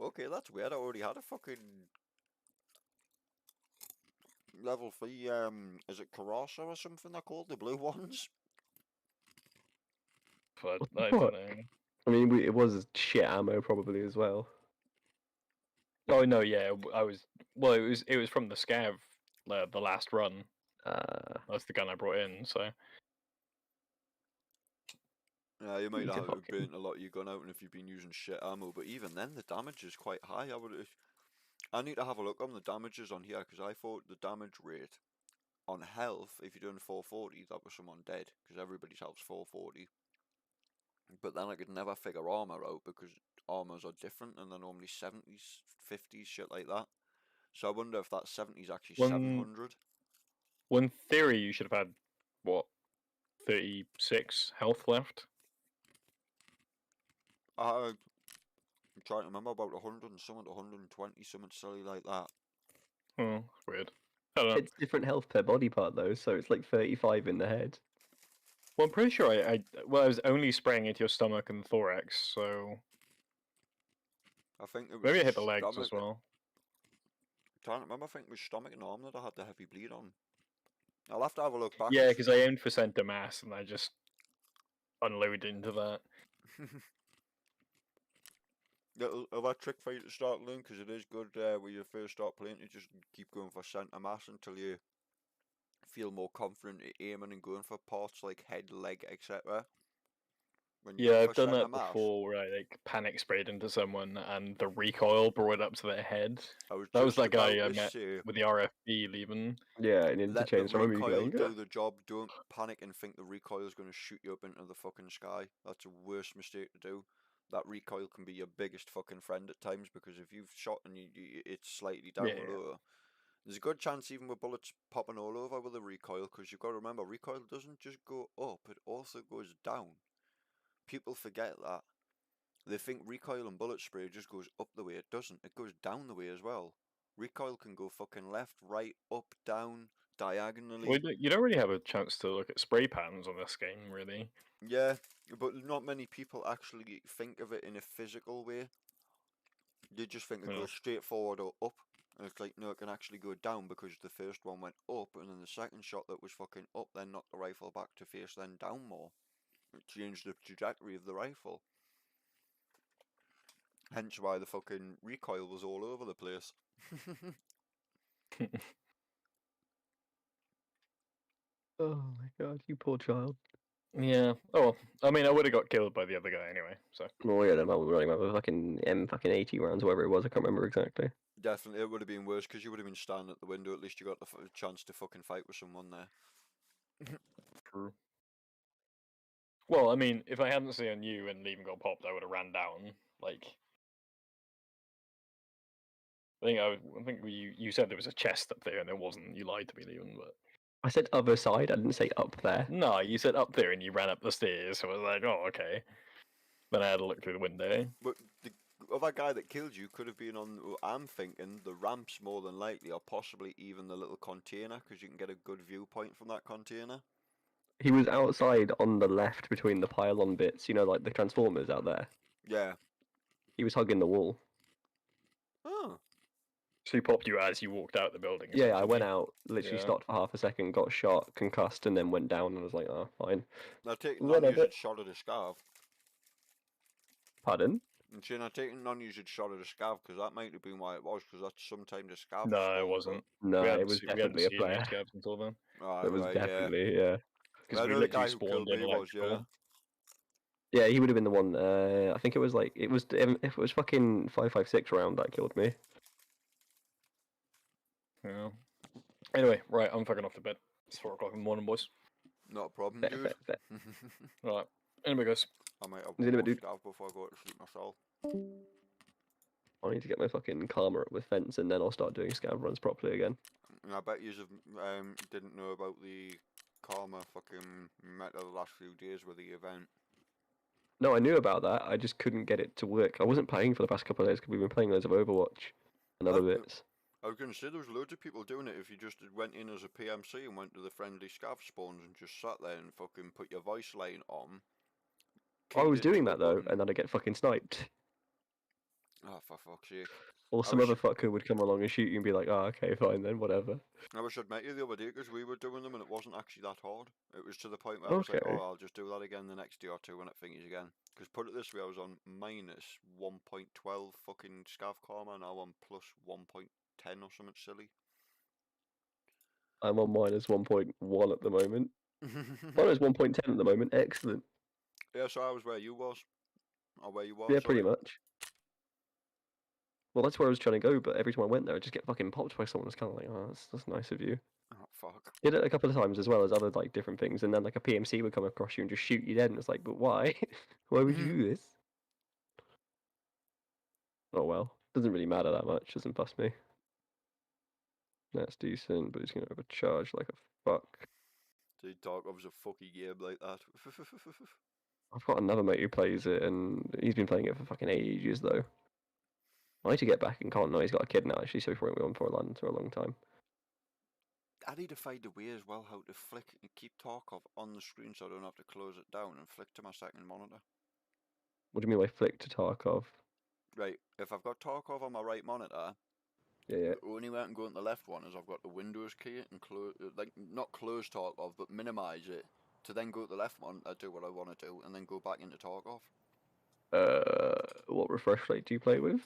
Okay, that's weird. I already had a fucking level 3, is it Karasa or something they're called? The blue ones? But What I the don't fuck? know. I mean, it was shit ammo probably as well. Oh no, yeah, I was. Well, it was from the scav, the last run. That's the gun I brought in. So Yeah, you might Need to have fucking- burnt a lot of your gun out and if you've been using shit ammo, but even then the damage is quite high. I need to have a look on the damages on here because I thought the damage rate on health, if you're doing 440, that was someone dead because everybody's health's 440. But then I could never figure armor out because armors are different and they're normally 70s, 50s, shit like that. So I wonder if that 70 is actually 700. Well, in theory, you should have had what 36 health left. I'm trying to remember about 100 and something, 120, something silly like that. Oh, weird. I don't know. It's different health per body part though, so it's like 35 in the head. Well, I'm pretty sure I was only spraying into your stomach and thorax, so I think it was maybe I hit the legs stomach. as well. Trying to remember, I think it was stomach and arm that I had the heavy bleed on. I'll have to have a look back. Yeah, because I aimed for center mass and I just unloaded into that. A trick for you to start learning because it is good when you first start playing to just keep going for centre mass until you feel more confident at aiming and going for parts like head, leg, etc. Yeah, I've done that before where I like panic sprayed into someone and the recoil brought it up to their head. That was that guy I met with the RFB leaving. Yeah, an Let the interchange. I remember you recoil going, do the job. Don't panic and think the recoil is going to shoot you up into the fucking sky. That's a worst mistake to do. That recoil can be your biggest fucking friend at times because if you've shot and it's slightly down lower, there's a good chance even with bullets popping all over with the recoil because you've got to remember recoil doesn't just go up, it also goes down. People forget that. They think recoil and bullet spray just goes up the way. It doesn't. It goes down the way as well. Recoil can go fucking left, right, up, down, diagonally. Well, you don't really have a chance to look at spray patterns on this game, really. Yeah, but not many people actually think of it in a physical way. They just think it goes straight forward or up. And it's like, no, it can actually go down because the first one went up and then the second shot that was fucking up then knocked the rifle back to face then down more. It changed the trajectory of the rifle. Hence why the fucking recoil was all over the place. Oh my god, you poor child. Yeah. Oh, well, I mean, I would have got killed by the other guy anyway. So. Well, yeah, we were running about fucking M80 rounds, whatever it was. I can't remember exactly. Definitely, it would have been worse because you would have been standing at the window. At least you got the chance to fucking fight with someone there. True. Well, I mean, if I hadn't seen you and Liam got popped, I would have ran down. Like, I think you said there was a chest up there and there wasn't. You lied to me, Liam, but. I said other side. I didn't say up there. No, you said up there and you ran up the stairs. So I was like, oh, okay. Then I had to look through the window. But the other guy that killed you could have been on, I'm thinking, the ramps more than likely, or possibly even the little container, because you can get a good viewpoint from that container. He was outside on the left between the pylon bits, you know, like the transformers out there. Yeah. He was hugging the wall. Oh. So he popped you as you walked out the building. Yeah, I went out, literally Yeah. stopped for half a second, got shot, concussed, and then went down, and I was like, oh, fine. Now taking When I non-used got- shot at a scav. Pardon? And saying I taking non-used shot at a scav, because that might have been why it was, because that's sometimes a scav. No, it wasn't. No, We hadn't it was se- we hadn't definitely a seen any player. scavs until then. It was definitely, yeah. Because I we know the guy literally who killed spawned in me was, yeah. electrical. Yeah, he would have been the one. I think it was like if it was fucking 556 round that killed me. Yeah. Anyway, right, I'm fucking off to bed. It's 4 o'clock in the morning, boys. Not a problem, Fair, dude. fair, fair. Right. Anyway, guys. I might have See you in a one more bit, dude. scav before I go to sleep myself. I need to get my fucking karma up with fence, and then I'll start doing scav runs properly again. And I bet you didn't know about the karma fucking meta the last few days with the event. No, I knew about that. I just couldn't get it to work. I wasn't playing for the past couple of days because we've been playing loads of Overwatch and other bits. I was going to say there was loads of people doing it if you just went in as a PMC and went to the friendly scav spawns and just sat there and fucking put your voice line on. I was keyed it doing to a that though, button. and then I get fucking sniped. Oh, for fuck's sake. Or I some wish- other fucker would come along and shoot you and be like, "Oh, okay, fine then, whatever." I wish I'd met you the other day because we were doing them and it wasn't actually that hard. It was to the point where I was like, Okay. oh, I'll just do that again the next day or two when it thingies again. Because put it this way, I was on minus 1.12 fucking scav karma, now I'm plus 1.10 or something silly. I'm on minus 1.1 at the moment. Minus 1.10 at the moment. Excellent. Yeah, so I was where you was. Or where you was. Yeah, pretty sorry. much. Well, that's where I was trying to go, but every time I went there, I just get fucking popped by someone. It's kind of like, oh, that's nice of you. Oh, fuck. Did it a couple of times as well as other like different things, and then like a PMC would come across you and just shoot you dead, and it's like, but why? Why would you do this? Oh well, doesn't really matter that much. Doesn't bust me. That's decent, but he's gonna overcharge like a fuck. Dude, Tarkov's a fucking game like that. I've got another mate who plays it, and he's been playing it for fucking ages though. I need to get back and can't. No, he's got a kid now actually, so he won't be on for a long time. I need to find a way as well how to flick and keep Tarkov on the screen so I don't have to close it down and flick to my second monitor. What do you mean by flick to Tarkov? Right, if I've got Tarkov on my right monitor, Yeah. the only way I can go on the left one is I've got the Windows key and close, like not close Tarkov, but minimize it to then go to the left one. I do what I want to do and then go back into Tarkov. What refresh rate do you play with?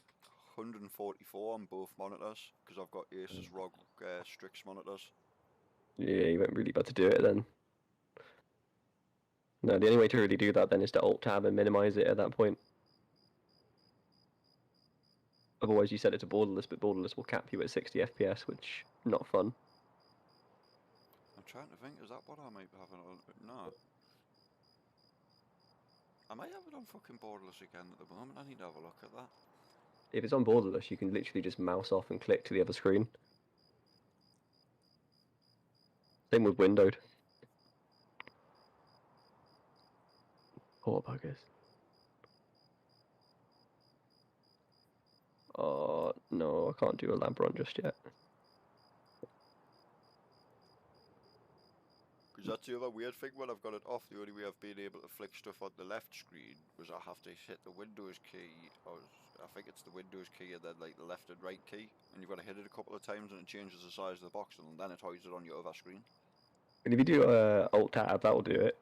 144 on both monitors because I've got Asus ROG Strix monitors. Yeah, you won't really be able to do it then. No, the only way to really do that then is to alt tab and minimize it at that point. Otherwise, you set it to borderless, but borderless will cap you at 60 FPS, which not fun. I'm trying to think, is that what I might be having on? No. I might have it on fucking borderless again at the moment. I need to have a look at that. If it's on borderless, you can literally just mouse off and click to the other screen. Same with windowed. Poor buggers. Oh, no, I can't do a lamp run just yet. Because that's the other weird thing when I've got it off. The only way I've been able to flick stuff on the left screen was I have to hit the Windows key, or I think it's the Windows key and then like the left and right key, and you've got to hit it a couple of times and it changes the size of the box and then it hides it on your other screen. And if you do alt tab, that will do it.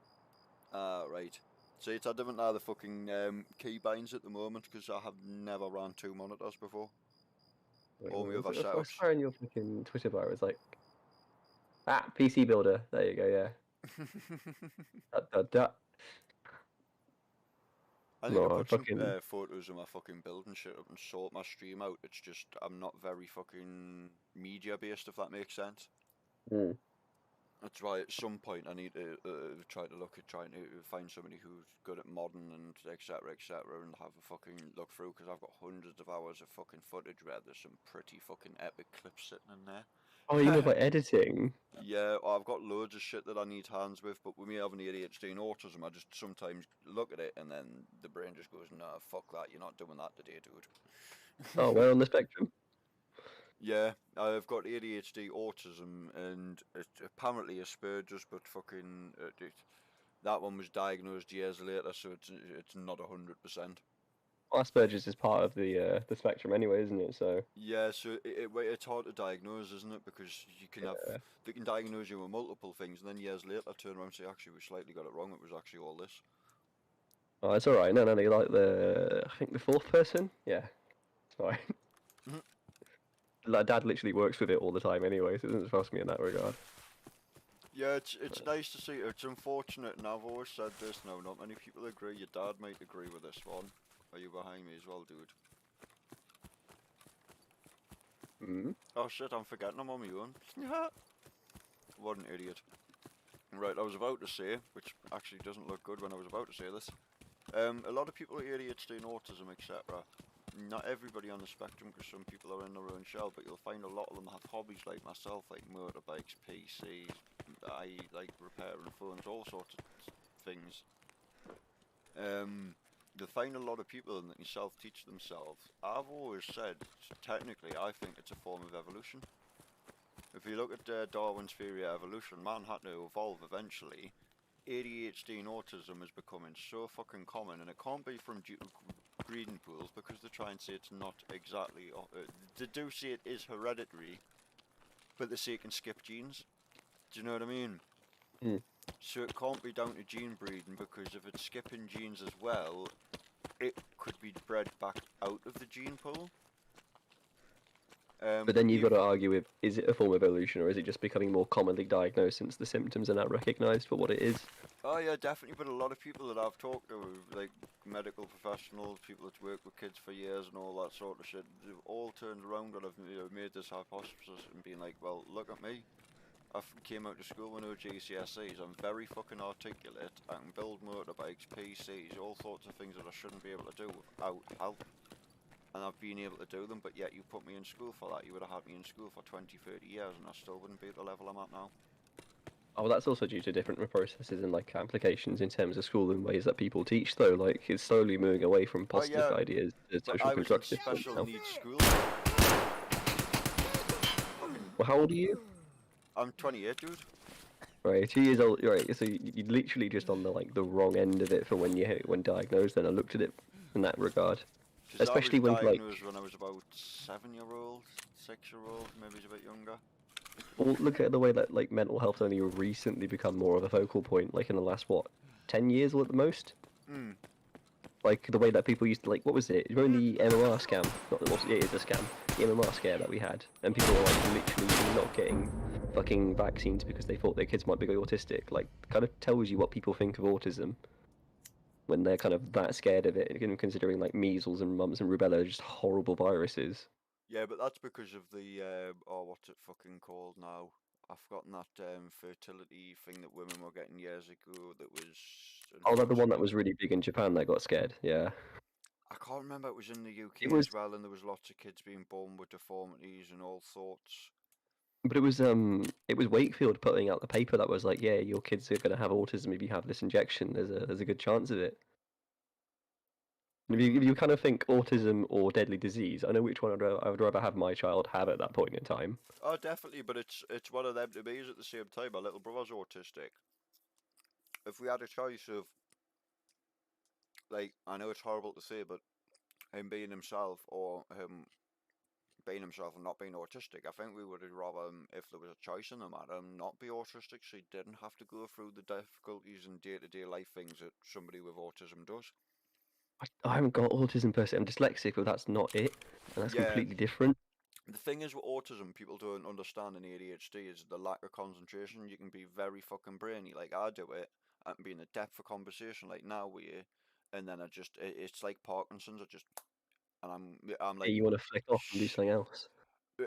Right. See, it's a different now the fucking key binds at the moment because I have never ran two monitors before. All my other I setups. swear in your fucking Twitter bar it was like, PC Builder. There you go, yeah. I need No, to I put some fucking- photos of my fucking building shit up and sort my stream out. It's just, I'm not very fucking media based, if that makes sense. Mm. That's why at some point I need to try to look at trying to find somebody who's good at modding and etc and have a fucking look through because I've got hundreds of hours of fucking footage where there's some pretty fucking epic clips sitting in there. Oh, you know, by editing. Yeah, I've got loads of shit that I need hands with, but with me having ADHD and autism, I just sometimes look at it and then the brain just goes, nah, fuck that, you're not doing that today, dude. Oh, where on the spectrum? Yeah, I've got ADHD, autism, and apparently Asperger's, but fucking that one was diagnosed years later, so it's not 100%. Asperger's is part of the spectrum anyway, isn't it? So Yeah, so it's hard to diagnose, isn't it? Because you can have they can diagnose you with multiple things, and then years later turn around and say, actually, we slightly got it wrong. It was actually all this. oh, it's all right. No, you like I think the fourth person. Yeah, it's fine. Like, Dad literally works with it all the time anyway, so it doesn't trust me in that regard. Yeah, it's nice to see. It's unfortunate, and I've always said this now. Not many people agree. Your dad might agree with this one. Are you behind me as well, dude? Mm. Oh shit! I'm forgetting I'm on my own. What an idiot. Right, I was about to say, which actually doesn't look good when I was about to say this. A lot of people with ADHD and autism, etc. Not everybody on the spectrum, because some people are in their own shell, but you'll find a lot of them have hobbies like myself, like motorbikes, PCs, I like repairing phones, all sorts of things. they find a lot of people and they can self-teach themselves. I've always said, technically, I think it's a form of evolution. If you look at Darwin's theory of evolution, man had to evolve eventually. ADHD and autism is becoming so fucking common, and it can't be from breeding pools because they try and say it's not exactly. They do say it is hereditary, but they say it can skip genes. Do you know what I mean? Mm. So it can't be down to gene breeding because if it's skipping genes as well, it could be bred back out of the gene pool. But then you've got to argue with, is it a form of evolution or is it just becoming more commonly diagnosed since the symptoms are now recognised for what it is? Oh yeah, definitely. But a lot of people that I've talked to, like medical professionals, people that work with kids for years and all that sort of shit, they've all turned around and have made this hypothesis and been like, well, look at me. I came out to school with no GCSEs. I'm very fucking articulate. I can build motorbikes, PCs, all sorts of things that I shouldn't be able to do without help. And I've been able to do them, but yet you put me in school for that. You would have had me in school for 20, 30 years and I still wouldn't be at the level I'm at now. Oh, that's also due to different processes and like applications in terms of school and ways that people teach though. Like it's slowly moving away from positive ideas to But social I was in constructive ones special now. needs school. Well, how old are you? I'm 28, dude. Right, 2 years old. Right, so you're literally just on the wrong end of it for when diagnosed. Then I looked at it in that regard, especially I was when like. diagnosed when I was about 7-year-old, 6-year-old, maybe he's a bit younger. Well, look at the way that like mental health only recently become more of a focal point, like in the last 10 years or at the most. Hmm. Like the way that people used to like, what was it? You remember the MMR scam? Not it is a scam. The MMR scare that we had, and people were like literally not getting fucking vaccines because they thought their kids might be autistic. Like, kind of tells you what people think of autism when they're kind of that scared of it, considering like measles and mumps and rubella are just horrible viruses. Yeah, but that's because of the what's it fucking called now? I've forgotten that fertility thing that women were getting years ago. That was. Oh, that the one that was really big in Japan that got scared. Yeah. I can't remember. It was in the UK It was- as well, and there was lots of kids being born with deformities and all sorts. But it was Wakefield putting out the paper that was like, yeah, your kids are gonna have autism if you have this injection. There's a good chance of it. If you kind of think autism or deadly disease, I know which one I would rather have my child have at that point in time. Oh, definitely, but it's one of them to me at the same time. My little brother's autistic. If we had a choice of, like, I know it's horrible to say, but him being himself or him being himself and not being autistic, I think we would have rather, if there was a choice in the matter, not be autistic so he didn't have to go through the difficulties and day-to-day life things that somebody with autism does. I haven't got autism per se. I'm dyslexic, but that's not it, and that's Yeah. completely different. The thing is with autism, people don't understand in ADHD is the lack of concentration. You can be very fucking brainy, like I do it. I can be in a depth of conversation like now with you, and then it's like Parkinson's. And I'm like, Yeah, you want to flick off and do something else.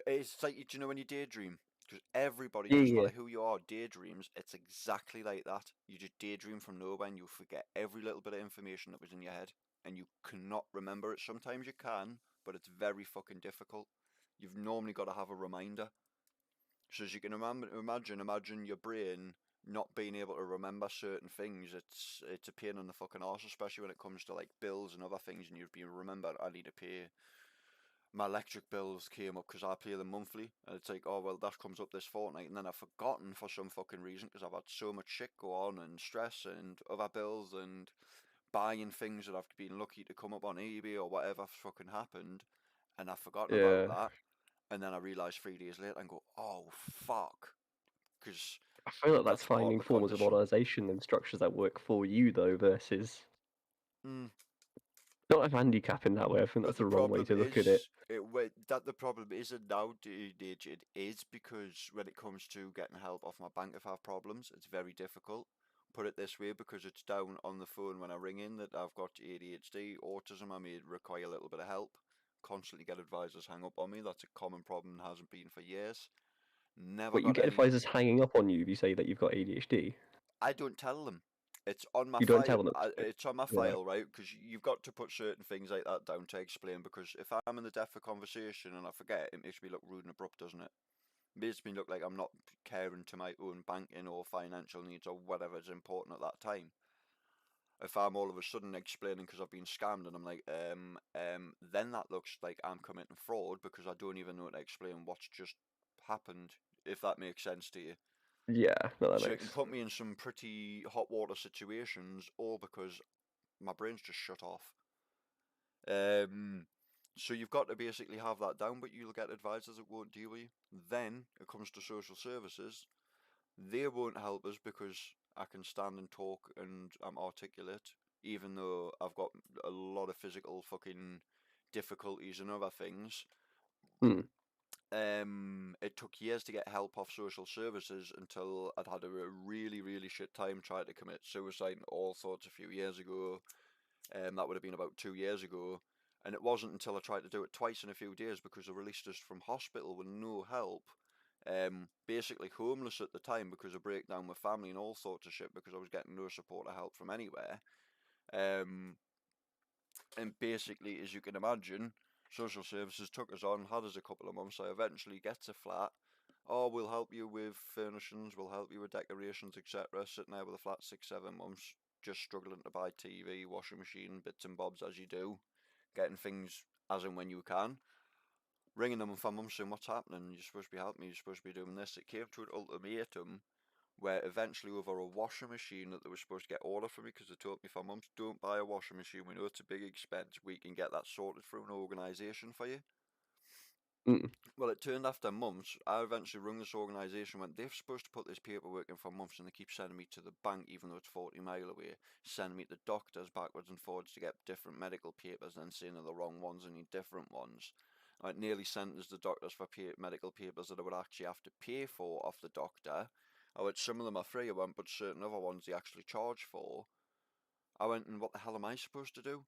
it's like, do you know when you daydream? Because everybody, Yeah, doesn't yeah. matter who you are, daydreams. It's exactly like that. You just daydream from nowhere and you forget every little bit of information that was in your head, and you cannot remember it. Sometimes you can, but it's very fucking difficult. You've normally got to have a reminder. So as you can imagine your brain not being able to remember certain things. It's a pain in the fucking arse, especially when it comes to like bills and other things, and you've been remembered. I need to pay. My electric bills came up because I pay them monthly, and it's like, oh well, that comes up this fortnight, and then I've forgotten for some fucking reason because I've had so much shit go on and stress and other bills and buying things that I've been lucky to come up on eBay or whatever fucking happened, and I've forgotten about that, and then I realise 3 days later and go, oh fuck, because I feel like that's part of finding the forms of condition. organisation and structures that work for you, though, versus not a handicap in that way. I think that's the wrong way to look at it. The problem is that nowadays it is because when it comes to getting help off my bank if I have problems, it's very difficult. Put it this way, because it's down on the phone when I ring in that I've got ADHD, autism, I may require a little bit of help. Constantly get advisors hang up on me. That's a common problem and hasn't been for years. Never But you got get any. advisors hanging up on you if you say that you've got ADHD. I don't tell them. It's on my You file. don't tell them. It's on my Right. file, right? Because you've got to put certain things like that down to explain. Because if I'm in the depth of conversation and I forget, it makes me look rude and abrupt, doesn't it? It makes me look like I'm not caring to my own banking or financial needs or whatever is important at that time. if I'm all of a sudden explaining because I've been scammed and I'm like, then that looks like I'm committing fraud because I don't even know how to explain what's just happened, if that makes sense to you. Yeah, no, that So it can makes. put me in some pretty hot water situations, all because my brain's just shut off. So you've got to basically have that down, but you'll get advisors that won't deal with you. Then it comes to social services. They won't help us because I can stand and talk and I'm articulate, even though I've got a lot of physical fucking difficulties and other things. Hmm. It took years to get help off social services until I'd had a really, really shit time trying to commit suicide and all sorts a few years ago. That would have been about 2 years ago. And it wasn't until I tried to do it twice in a few days because they released us from hospital with no help. Basically homeless at the time because of breakdown with family and all sorts of shit because I was getting no support or help from anywhere. And basically, as you can imagine, social services took us on, had us a couple of months. I eventually get a flat. Oh, we'll help you with furnishings, we'll help you with decorations, etc. Sitting there with a flat 6-7 months, just struggling to buy TV, washing machine, bits and bobs as you do, getting things as and when you can. Ringing them for months saying, what's happening? You're supposed to be helping me, you're supposed to be doing this. It came to an ultimatum where eventually over a washing machine that they were supposed to get order for me because they told me for months, don't buy a washing machine, we know it's a big expense, we can get that sorted through an organisation for you. Mm. Well, it turned after months, I eventually rung this organisation, went, they're supposed to put this paperwork in for months and they keep sending me to the bank even though it's 40 mile away, sending me to doctors backwards and forwards to get different medical papers and then saying they're the wrong ones and need different ones. I nearly sent us the doctors for medical papers that I would actually have to pay for off the doctor. I went, some of them are free, I went, but certain other ones they actually charge for. I went, and what the hell am I supposed to do?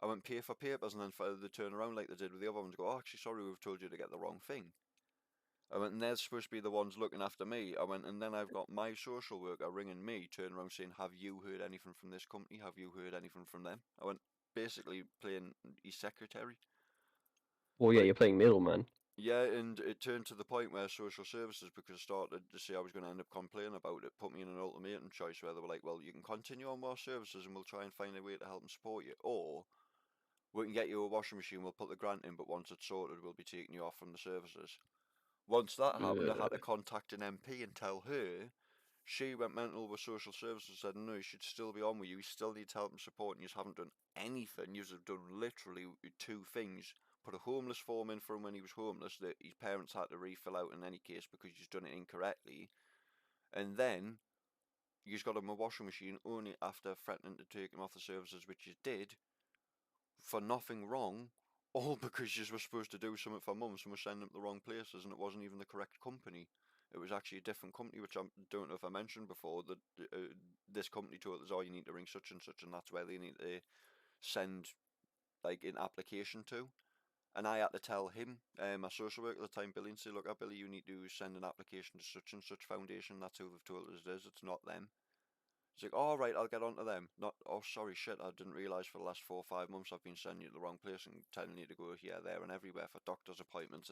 I went, pay for papers, and then they turn around like they did with the other ones, go, oh, actually, sorry, we've told you to get the wrong thing. I went, and they're supposed to be the ones looking after me. I went, and then I've got my social worker ringing me, turning around saying, have you heard anything from this company? Have you heard anything from them? I went, basically playing his secretary. Well, yeah, you're playing middleman. Yeah, and it turned to the point where social services, because I started to see I was going to end up complaining about it, put me in an ultimatum choice where they were like, well, you can continue on with our services and we'll try and find a way to help and support you, or we can get you a washing machine, we'll put the grant in, but once it's sorted, we'll be taking you off from the services. Once that happened, I had to contact an MP and tell her. She went mental with social services and said, no, you should still be on with you, you still need help and support, and you haven't done anything, you have done literally 2 things. Put a homeless form in for him when he was homeless that his parents had to refill out in any case because he's done it incorrectly. And then you've got him a washing machine only after threatening to take him off the services, which you did, for nothing wrong, all because you were supposed to do something for mums and were sending them to the wrong places and it wasn't even the correct company. It was actually a different company, which I don't know if I mentioned before, that this company told us, oh, you need to ring such and such, and that's where they need to send like an application to. And I had to tell him, my social worker at the time, Billy, and say, look, Billy, you need to send an application to such and such foundation. That's who they've told us it is. It's not them. He's like, all right, I'll get on to them. Not, oh, sorry, shit, I didn't realise for the last 4 or 5 months I've been sending you to the wrong place and telling you to go here, there, and everywhere for doctor's appointments.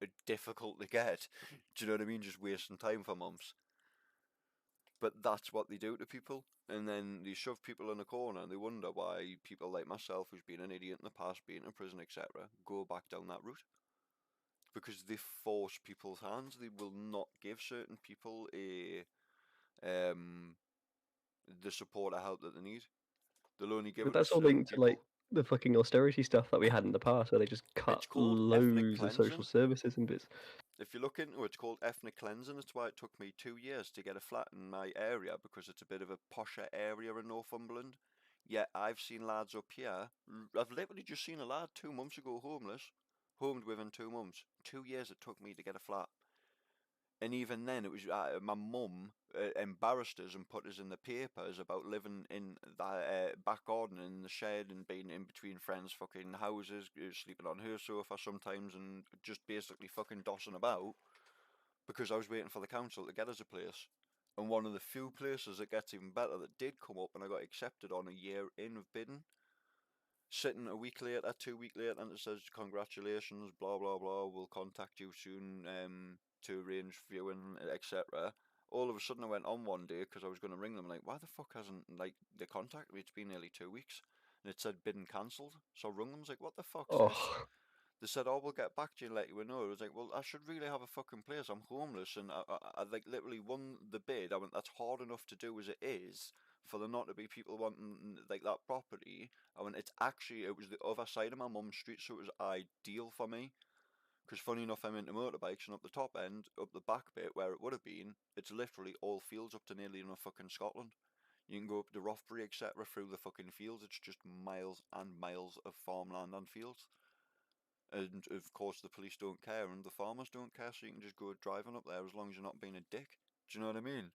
It's difficult to get. Do you know what I mean? Just wasting time for months. But that's what they do to people. And then they shove people in a corner and they wonder why people like myself, who's been an idiot in the past, been in prison, etc., go back down that route. Because they force people's hands. They will not give certain people the support or help that they need. They'll only give But it to that's all certain linked to people. like the fucking austerity stuff that we had in the past, where they just cut called ethnic loads of social cleansing. services and bits. If you look into it, it's called ethnic cleansing. That's why it took me 2 years to get a flat in my area, because it's a bit of a posher area in Northumberland. Yeah, I've seen lads up here. I've literally just seen a lad 2 months ago homeless, homed within 2 months. 2 years it took me to get a flat. And even then, it was my mum embarrassed us and put us in the papers about living in the back garden in the shed and being in between friends' fucking houses, sleeping on her sofa sometimes, and just basically fucking dossing about because I was waiting for the council to get us a place. And one of the few places that gets even better that did come up and I got accepted on a year in of bidding. Sitting a week later, 2 weeks later, and it says, congratulations, blah, blah, blah, we'll contact you soon to arrange viewing, etc. all of a sudden I went on one day because I was going to ring them. Like, why the fuck hasn't like they contacted me? It's been nearly 2 weeks, and it said bidden cancelled. So I rung them. I was like, what the fuck's this? Oh, They said, "Oh, we'll get back to you and let you know." I was like, "Well, I should really have a fucking place. I'm homeless, and I like literally won the bid. I went, that's hard enough to do as it is for there not to be people wanting like that property." I went, it was the other side of my mum's street, so it was ideal for me. Because funny enough, I'm into motorbikes, and up the top end, up the back bit where it would have been, it's literally all fields up to nearly enough fucking Scotland. You can go up to Roughbury, etc., through the fucking fields. It's just miles and miles of farmland and fields. And of course, the police don't care, and the farmers don't care, so you can just go driving up there as long as you're not being a dick. Do you know what I mean?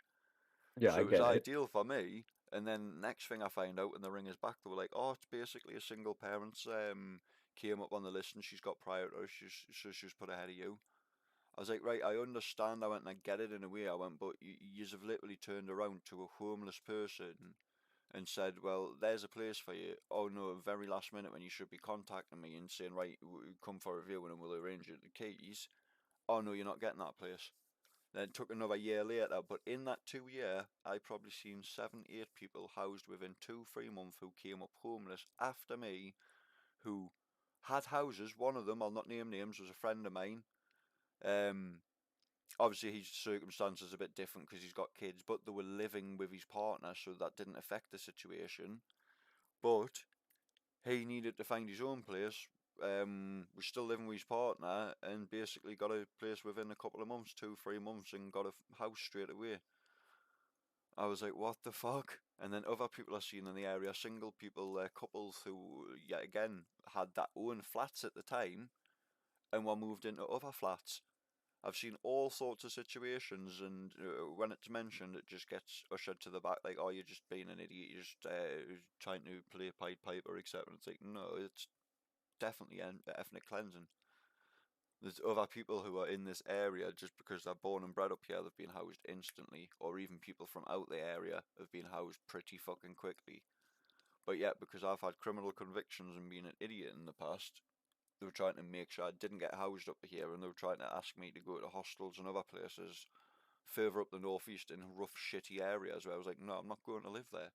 yeah, So I it was get it. ideal for me. And then next thing I find out when the ring is back, they were like, "Oh, it's basically a single parent's came up on the list and she's got prior to us, so she was put ahead of you." I was like, right, I understand. I went and I get it in a way. I went, but you have literally turned around to a homeless person and said, "Well, there's a place for you." Oh no, very last minute when you should be contacting me and saying, "Right, come for a viewing and we'll arrange you the keys." Oh no, you're not getting that place. Then it took another year later, but in that 2 year, I probably seen 7, 8 people housed within 2, 3 months who came up homeless after me, who had houses. One of them, I'll not name names, was a friend of mine. Obviously his circumstances are a bit different because he's got kids, but they were living with his partner, so that didn't affect the situation. But he needed to find his own place. Was still living with his partner, and basically got a place within a couple of months, 2, 3 months, and got a house straight away. I was like, what the fuck? And then other people I've seen in the area, single people, couples who, yet again, had their own flats at the time, and were moved into other flats. I've seen all sorts of situations, and when it's mentioned, it just gets ushered to the back, like, "Oh, you're just being an idiot, you're just trying to play Pied Piper, etc." It's like, no, it's definitely ethnic cleansing. There's other people who are in this area just because they're born and bred up here, they've been housed instantly, or even people from out the area have been housed pretty fucking quickly. But yet, because I've had criminal convictions and been an idiot in the past, they were trying to make sure I didn't get housed up here, and they were trying to ask me to go to hostels and other places further up the northeast in rough, shitty areas where I was like, no, I'm not going to live there.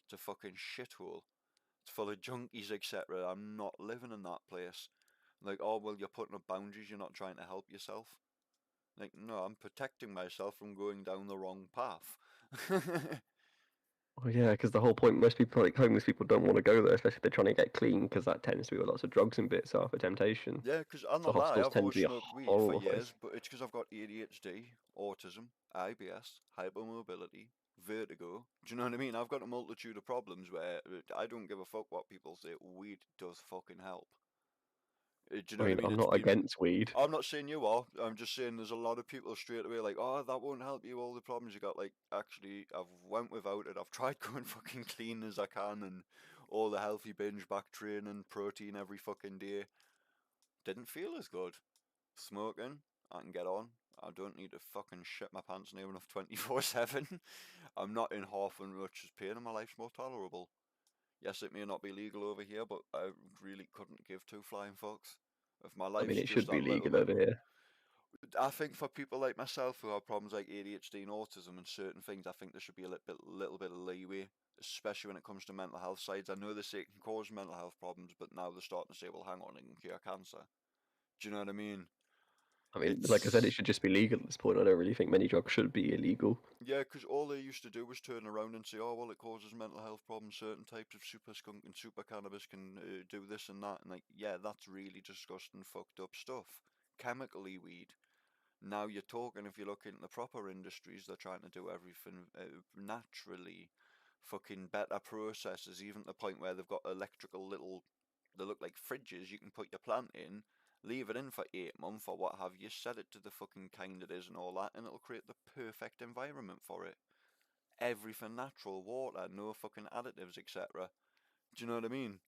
It's a fucking shithole. It's full of junkies, etc. I'm not living in that place. Like, oh, well, you're putting up boundaries, you're not trying to help yourself. Like, no, I'm protecting myself from going down the wrong path. Oh yeah, because the whole point, most people, like homeless people, don't want to go there, especially if they're trying to get clean, because that tends to be where lots of drugs and bits are for temptation. Yeah, because I'm So not lying, hostels I've tend always to be a smoked weed horrible for years, place. but it's because I've got ADHD, autism, IBS, hypermobility, vertigo. Do you know what I mean? I've got a multitude of problems where I don't give a fuck what people say. Weed does fucking help. Do you know I what I mean, mean? I'm It's not been. against weed. I'm not saying you are. I'm just saying there's a lot of people straight away like, oh, that won't help you. All the problems you got. Like, actually, I've went without it. I've tried going fucking clean as I can and all the healthy binge back training, protein every fucking day. Didn't feel as good. Smoking, I can get on. I don't need to fucking shit my pants near enough 24/7. I'm not in half as much pain and my life's more tolerable. Yes, it may not be legal over here, but I really couldn't give two flying fucks. If my I mean, life's it just should be that little legal bit. over here. I think for people like myself who have problems like ADHD and autism and certain things, I think there should be a little bit of leeway, especially when it comes to mental health sides. I know they say it can cause mental health problems, but now they're starting to say, well, hang on, it can cure cancer. Do you know what I mean? I mean, like I said, it It's should just be legal at this point. I don't really think many drugs should be illegal. yeah, because all they used to do was turn around and say, oh, well, it causes mental health problems. Certain types of super skunk and super cannabis can do this and that. And like, yeah, that's really disgusting, fucked up stuff. Chemically weed. Now you're talking, if you look into the proper industries, they're trying to do everything naturally, fucking better processes, even to the point where they've got electrical little, they look like fridges, you can put your plant in, leave it in for 8 months or what have you, set it to the fucking kind it is and all that, and it'll create the perfect environment for it. Everything natural, water, no fucking additives, etc. Do you know what I mean?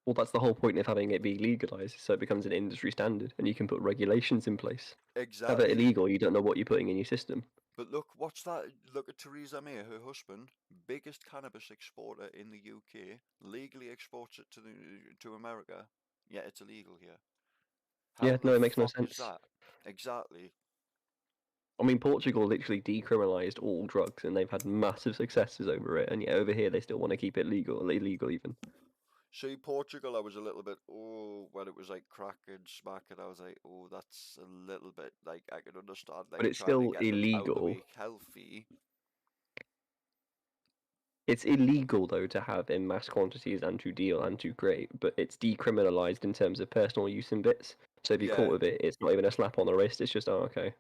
Well, that's the whole point of having it be legalized, so it becomes an industry standard, and you can put regulations in place. Have it Exactly. illegal, you don't know what you're putting in your system. But look, what's that? Look at Theresa May, her husband, biggest cannabis exporter in the UK, legally exports it to America, yet it's illegal here. How Yeah, no, the it makes no fuck is sense. that? Exactly. I mean, Portugal literally decriminalised all drugs, and they've had massive successes over it. And yet over here, they still want to keep it illegal even. See, Portugal, I was a little bit, when it was like crack and smack, and I was like, that's a little bit, like, I can understand, like, But it's trying to still get them out the illegal. way healthy. It's illegal though to have in mass quantities and to deal and to create, but it's decriminalised in terms of personal use and bits. So if you're Yeah. caught with it, it's not even a slap on the wrist. It's just okay.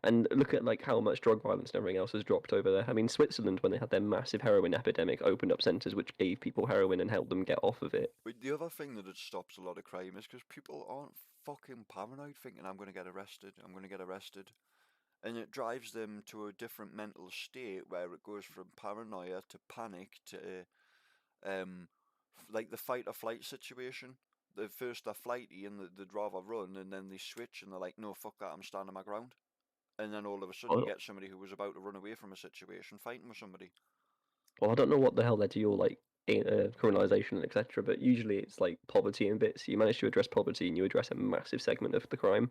And look at like how much drug violence and everything else has dropped over there. I mean, Switzerland, when they had their massive heroin epidemic, opened up centres which gave people heroin and helped them get off of it. But the other thing that it stops a lot of crime is because people aren't fucking paranoid, thinking I'm going to get arrested, I'm going to get arrested. And it drives them to a different mental state where it goes from paranoia to panic to, like the fight or flight situation. First they're flighty and they'd rather run, and then they switch and they're like, no, fuck that, I'm standing my ground. And then all of a sudden you get somebody who was about to run away from a situation fighting with somebody. Well, I don't know what the hell led to your like criminalisation, etc. But usually it's like poverty and bits. You manage to address poverty and you address a massive segment of the crime.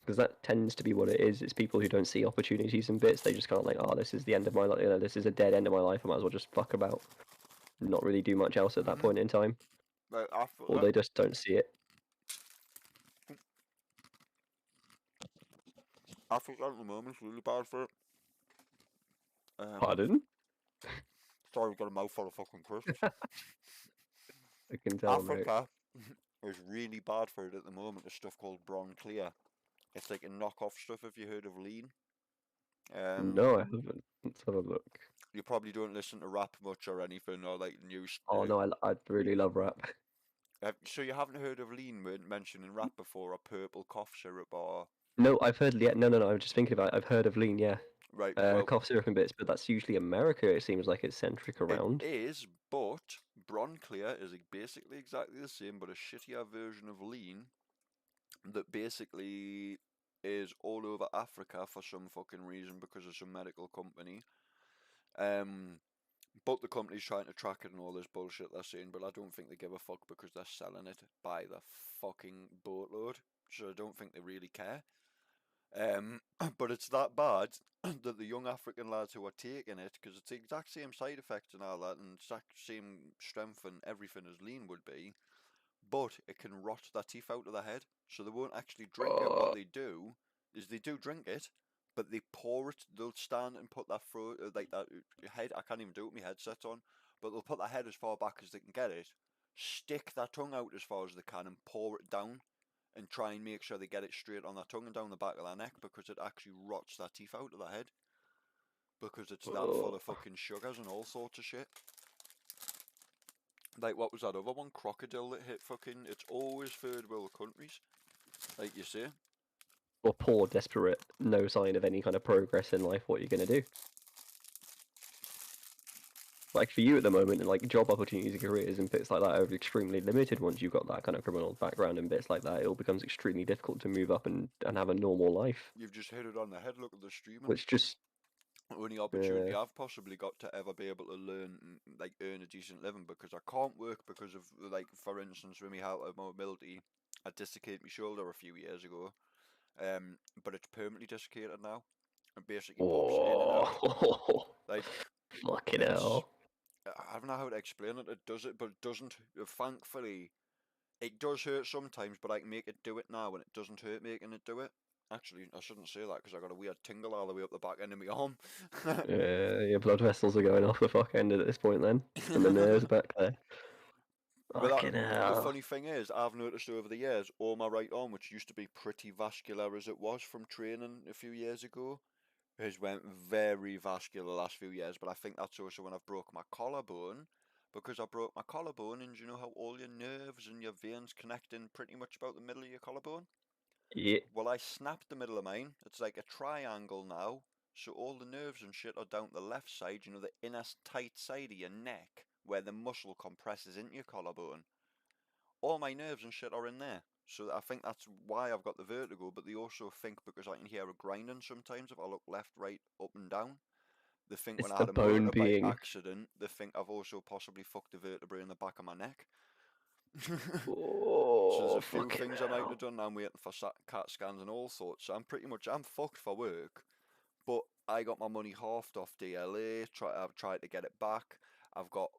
Because that tends to be what it is. It's people who don't see opportunities and bits. They just can't like, oh, this is the end of my life. You know, this is a dead end of my life. I might as well just fuck about, not really do much else at that point in time. Like, Or they just don't see it. Africa at the moment's really bad for it. Pardon? Sorry, I've got a mouthful of fucking crisps. I can tell, mate. Africa is really bad for it at the moment. There's stuff called Bron Clear. It's like a knockoff stuff. If you heard of lean? No, I haven't. Let's have a look. You probably don't listen to rap much or anything, or like news. Oh no, I really love rap. So you haven't heard of lean mentioned in rap before, or purple cough syrup, or? No, I've heard. Yeah, no. I'm just thinking about it. I've heard of lean. Yeah. Right. Well, cough syrup and bits, but that's usually America. It seems like it's centric around. It is, but Bron Clear is basically exactly the same, but a shittier version of lean that basically is all over Africa for some fucking reason because of some medical company. But the company's trying to track it and all this bullshit they're saying, but I don't think they give a fuck because they're selling it by the fucking boatload, so I don't think they really care. But it's that bad that the young African lads who are taking it, because it's the exact same side effects and all that, and exact same strength and everything as lean would be, but it can rot their teeth out of their head, so they won't actually drink it. What they do is they do drink it, but they pour it. They'll stand and put their throat, like that head. I can't even do it with my headset on, but they'll put their head as far back as they can get it, stick their tongue out as far as they can, and pour it down, and try and make sure they get it straight on their tongue and down the back of their neck, because it actually rots their teeth out of their head, because it's that full of fucking sugars and all sorts of shit. Like, what was that other one? Crocodile that hit fucking... It's always third world countries, like you say. Or poor, desperate, no sign of any kind of progress in life. What you're gonna do? Like for you at the moment, and like job opportunities and careers and bits like that are extremely limited once you've got that kind of criminal background and bits like that. It all becomes extremely difficult to move up and have a normal life. You've just hit it on the head. Look at the streaming. Which just... only opportunity I've possibly got to ever be able to learn, like, earn a decent living, because I can't work because of, like, for instance, with my hypermobility, I dislocated my shoulder a few years ago, but it's permanently dislocated now, and basically pops in and out. Like, fucking hell. I don't know how to explain it. It does it, but it doesn't. Thankfully, it does hurt sometimes, but I can make it do it now, and it doesn't hurt making it do it. Actually, I shouldn't say that because I got a weird tingle all the way up the back end of my arm. Yeah, your blood vessels are going off the fuck end at this point then, and the nerves back there. Fucking hell. The funny thing is, I've noticed over the years, all my right arm, which used to be pretty vascular as it was from training a few years ago, has went very vascular the last few years. But I think that's also when I've broke my collarbone, because I broke my collarbone, and you know how all your nerves and your veins connect in pretty much about the middle of your collarbone? Yeah. Well, I snapped the middle of mine. It's like a triangle now, so all the nerves and shit are down the left side, you know, the inner tight side of your neck, where the muscle compresses into your collarbone. All my nerves and shit are in there. So I think that's why I've got the vertigo, but they also think, because I can hear a grinding sometimes if I look left, right, up and down, they think It's when I had the a bone motorbike being. accident, they think I've also possibly fucked the vertebrae in the back of my neck. So there's Oh, a few fucking things I might hell. have done. I'm waiting for CAT scans and all sorts. So I'm fucked for work. But I got my money halved off DLA. I've tried to get it back. I've got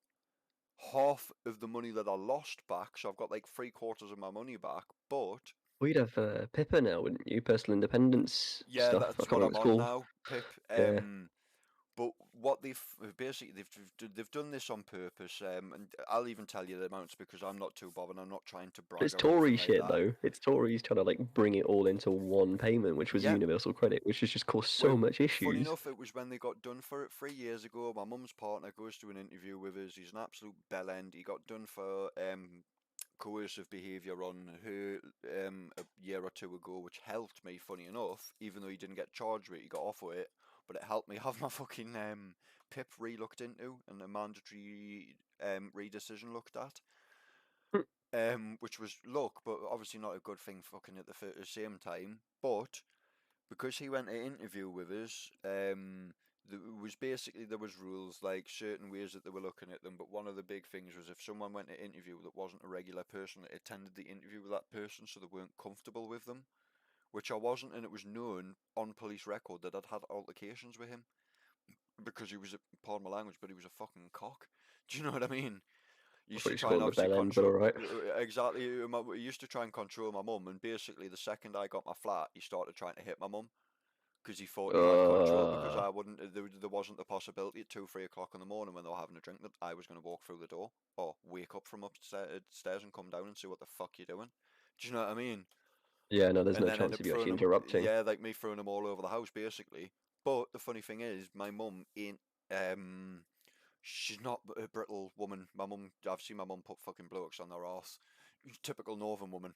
half of the money that I lost back, so I've got like 3/4 of my money back. But Well, you'd have Pippa now, wouldn't you? Personal independence yeah, stuff. I that's can't what remember I'm what on it's called. now, Pip. Yeah. But what they've done this on purpose, and I'll even tell you the amounts because I'm not too bothered. I'm not trying to But brag it's or Tory anything like shit that. though. It's Tories trying to like bring it all into one payment, which was Yeah. universal credit, which has just caused so Well, much funny issues. enough, it was when they got done for it 3 years ago. My mum's partner goes to an interview with us. He's an absolute bellend. He got done for coercive behaviour on her a year or two ago, which helped me, funny enough, even though he didn't get charged with it, he got off with it, but it helped me have my fucking PIP re-looked into and a mandatory re-decision looked at. Which was luck, but obviously not a good thing fucking at the same time. But because he went to interview with us, there was rules like certain ways that they were looking at them. But one of the big things was if someone went to interview that wasn't a regular person that attended the interview with that person, so they weren't comfortable with them, which I wasn't, and it was known on police record that I'd had altercations with him because he was pardon my language, but he was a fucking cock. Do you know what I mean? He used What to he's try and called a obviously bell end, but control alright. exactly. He used to try and control my mum, and basically the second I got my flat, he started trying to hit my mum because he thought he had control because I wouldn't. There wasn't the possibility at 2-3 o'clock in the morning when they were having a drink that I was going to walk through the door or wake up from upstairs and come down and see what the fuck you're doing. Do you know what I mean? Yeah, no, there's And no then end chance up of you throwing actually them. interrupting. Yeah, like me throwing them all over the house basically. But the funny thing is, my mum ain't. She's not a brittle woman. I've seen my mum put fucking blokes on their arse. Typical northern woman.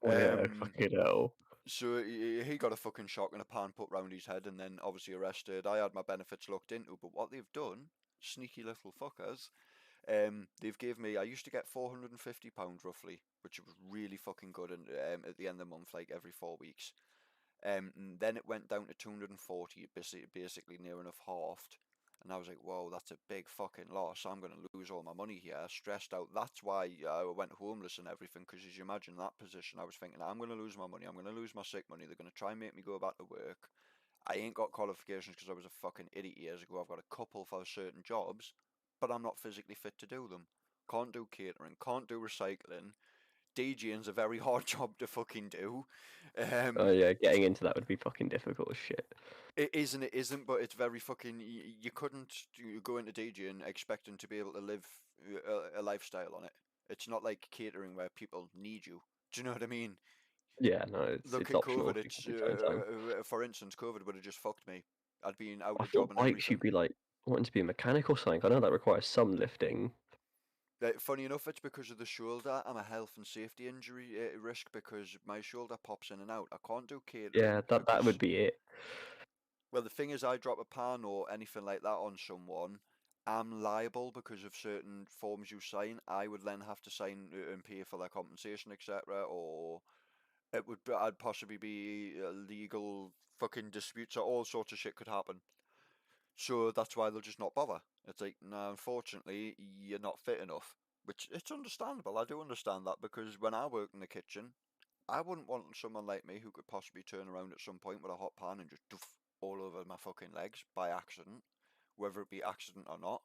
Yeah, fucking hell. So he got a fucking shock and a pan put round his head and then obviously arrested. I had my benefits looked into, but what they've done, sneaky little fuckers, they've gave me, I used to get £450 roughly, which was really fucking good and at the end of the month, like every 4 weeks. And then it went down to 240, basically near enough halved. And I was like, whoa, that's a big fucking loss. I'm going to lose all my money here. Stressed out. That's why I went homeless and everything. Because as you imagine that position, I was thinking, I'm going to lose my money. I'm going to lose my sick money. They're going to try and make me go back to work. I ain't got qualifications because I was a fucking idiot years ago. I've got a couple for certain jobs, but I'm not physically fit to do them. Can't do catering. Can't do recycling. DJing's a very hard job to fucking do. Oh yeah, getting into that would be fucking difficult as shit. It is and it isn't, but it's very fucking. You couldn't go into DJing expecting to be able to live a lifestyle on it. It's not like catering where people need you. Do you know what I mean? Yeah, no, it's Look it's at optional COVID. if you It's can do it own time. for instance, COVID would have just fucked me. I'd been out I of job thought and bikes everything. you'd be like wanting to be a mechanic or something. I know that requires some lifting. Funny enough, it's because of the shoulder. I'm a health and safety injury risk because my shoulder pops in and out. I can't do catering. Yeah, that because, would be it. well, the thing is, I drop a pan or anything like that on someone, I'm liable because of certain forms you sign. I would then have to sign and pay for their compensation, etc. Or I'd possibly be legal fucking disputes or all sorts of shit could happen. So that's why they'll just not bother. It's like, no, unfortunately, you're not fit enough. Which, it's understandable, I do understand that, because when I work in the kitchen, I wouldn't want someone like me who could possibly turn around at some point with a hot pan and just doof all over my fucking legs by accident, whether it be accident or not.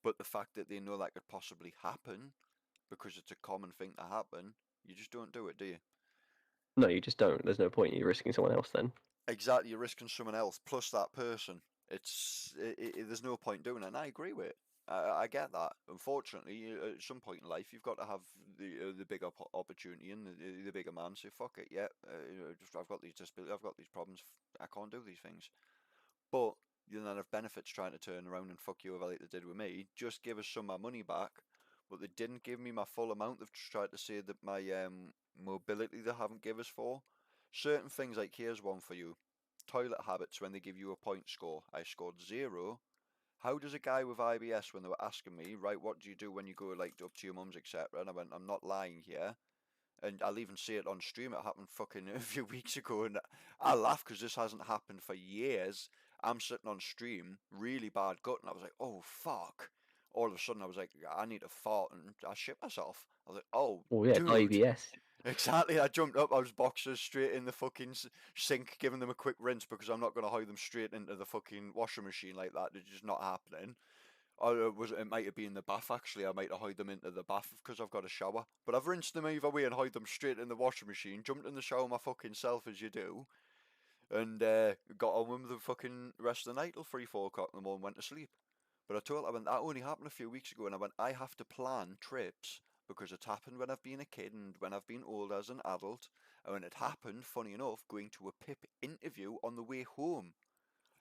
But the fact that they know that could possibly happen, because it's a common thing to happen, you just don't do it, do you? No, you just don't. There's no point. You're risking someone else then. Exactly, you're risking someone else plus that person. There's no point doing it, and I agree with it. I get that. Unfortunately, at some point in life, you've got to have the bigger opportunity and the bigger man say, "Fuck it, yeah, I've got these disabilities, I've got these problems, I can't do these things." But you then have benefits trying to turn around and fuck you over like they did with me. Just give us some of my money back, but they didn't give me my full amount. They've tried to say that my mobility they haven't give us for certain things. Like here's one for you: toilet habits. When they give you a point score, I scored 0. How does a guy with IBS, when they were asking me, right, what do you do when you go like up to your mum's, etc., and I went, I'm not lying here, and I'll even see it on stream. It happened fucking a few weeks ago, and I laugh because this hasn't happened for years. I'm sitting on stream, really bad gut, and I was like, oh fuck, all of a sudden I was like, I need to fart, and I shit myself. I was like, oh, Oh yeah, dude. IBS. Exactly. I jumped up. I was boxers straight in the fucking sink, giving them a quick rinse because I'm not going to hide them straight into the fucking washing machine like that. It's just not happening. Or it might have been the bath actually. I might have hide them into the bath because I've got a shower. But I've rinsed them either way and hide them straight in the washing machine. Jumped in the shower my fucking self as you do, and got on with the fucking rest of the night till 3-4 o'clock in the morning. Went to sleep. But I told her, I went, that only happened a few weeks ago, and I went, I have to plan trips because it's happened when I've been a kid and when I've been older as an adult. And when it happened, funny enough, going to a PIP interview on the way home.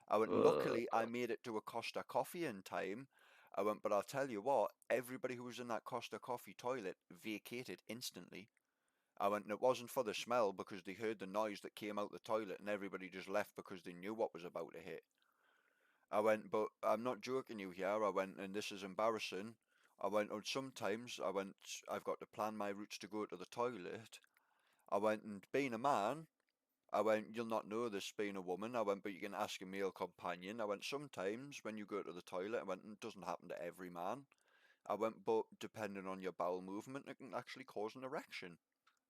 I went, luckily I made it to a Costa Coffee in time. I went, but I'll tell you what, everybody who was in that Costa Coffee toilet vacated instantly. I went, and it wasn't for the smell because they heard the noise that came out the toilet and everybody just left because they knew what was about to hit. I went, but I'm not joking you here. I went, and this is embarrassing. I went, and sometimes I went, I've got to plan my routes to go to the toilet. I went, and being a man, I went, you'll not know this being a woman. I went, but you can ask a male companion. I went, sometimes when you go to the toilet, I went, it doesn't happen to every man. I went, but depending on your bowel movement, it can actually cause an erection.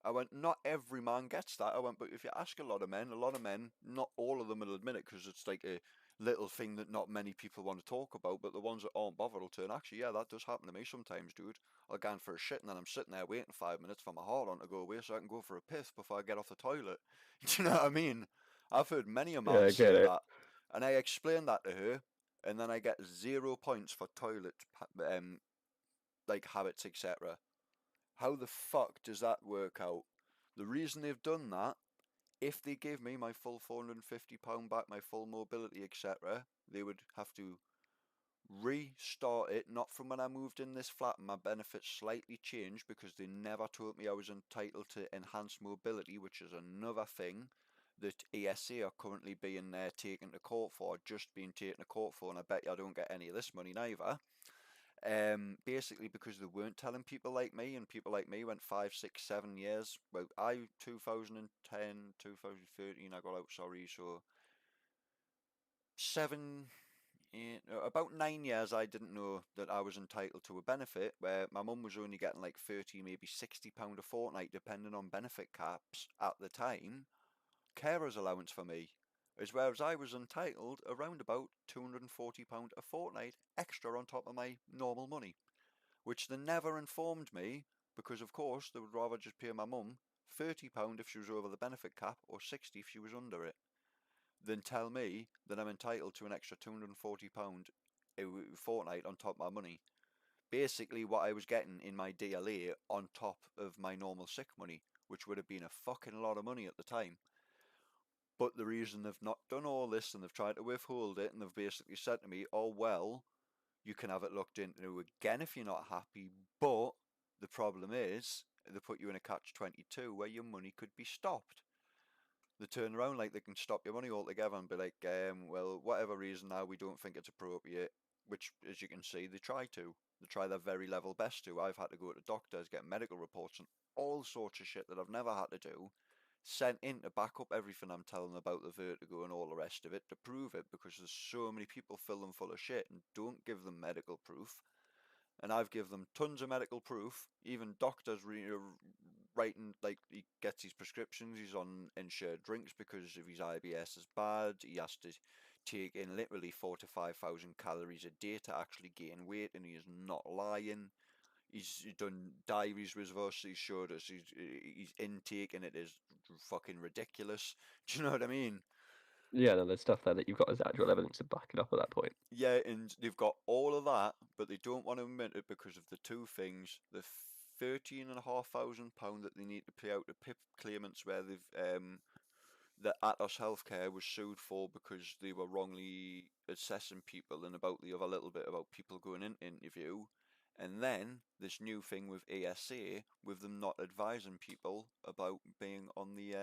I went, not every man gets that. I went, but if you ask a lot of men, not all of them will admit it because it's like a little thing that not many people want to talk about, but the ones that aren't bothered will turn, actually, yeah, that does happen to me sometimes, dude. I'll go in for a shit and then I'm sitting there waiting 5 minutes for my heart on to go away so I can go for a piss before I get off the toilet. Do you know what I mean? I've heard many a Yeah, man I say get it. that, and I explained that to her, and then I get 0 points for toilet, like habits, etc. How the fuck does that work out? The reason they've done that, if they gave me my full £450 back, my full mobility, etc., they would have to restart it, not from when I moved in this flat and my benefits slightly changed because they never told me I was entitled to enhanced mobility, which is another thing that ESA are currently being taken to court for, just being taken to court for, and I bet you I don't get any of this money neither. Basically because they weren't telling people like me, and people like me went 5, 6, 7 years. Well, 2010, 2013 I got out, sorry, so 7, 8, about 9 years I didn't know that I was entitled to a benefit, where my mum was only getting like 30, maybe £60 a fortnight, depending on benefit caps at the time, carer's allowance for me. Whereas I was entitled around about £240 a fortnight extra on top of my normal money, which they never informed me because, of course, they would rather just pay my mum £30 if she was over the benefit cap or £60 if she was under it, than tell me that I'm entitled to an extra £240 a fortnight on top of my money. Basically, what I was getting in my DLA on top of my normal sick money, which would have been a fucking lot of money at the time. But the reason they've not done all this and they've tried to withhold it, and they've basically said to me, oh well, you can have it looked into again if you're not happy, but the problem is they put you in a catch-22 where your money could be stopped. They turn around like they can stop your money altogether and be like, well, whatever reason now we don't think it's appropriate, which, as you can see, they try to. They try their very level best to. I've had to go to doctors, get medical reports and all sorts of shit that I've never had to do, sent in to back up everything I'm telling them about the vertigo and all the rest of it, to prove it, because there's so many people fill them full of shit and don't give them medical proof. And I've given them tons of medical proof. Even doctors writing, like, he gets his prescriptions, he's on insured drinks because if his IBS is bad, he has to take in literally 4,000 to 5,000 calories a day to actually gain weight, and he is not lying. He's done diaries with us, he showed us his intake, and it is fucking ridiculous. Do you know what I mean? Yeah, no, there's stuff there that you've got as actual evidence to back it up at that point. Yeah, and they've got all of that, but they don't want to admit it because of the two things: the £13,500 that they need to pay out to PIP claimants, where they've that Atos Healthcare was sued for because they were wrongly assessing people, and about the other little bit about people going into interview, and then this new thing with ESA with them not advising people about being on the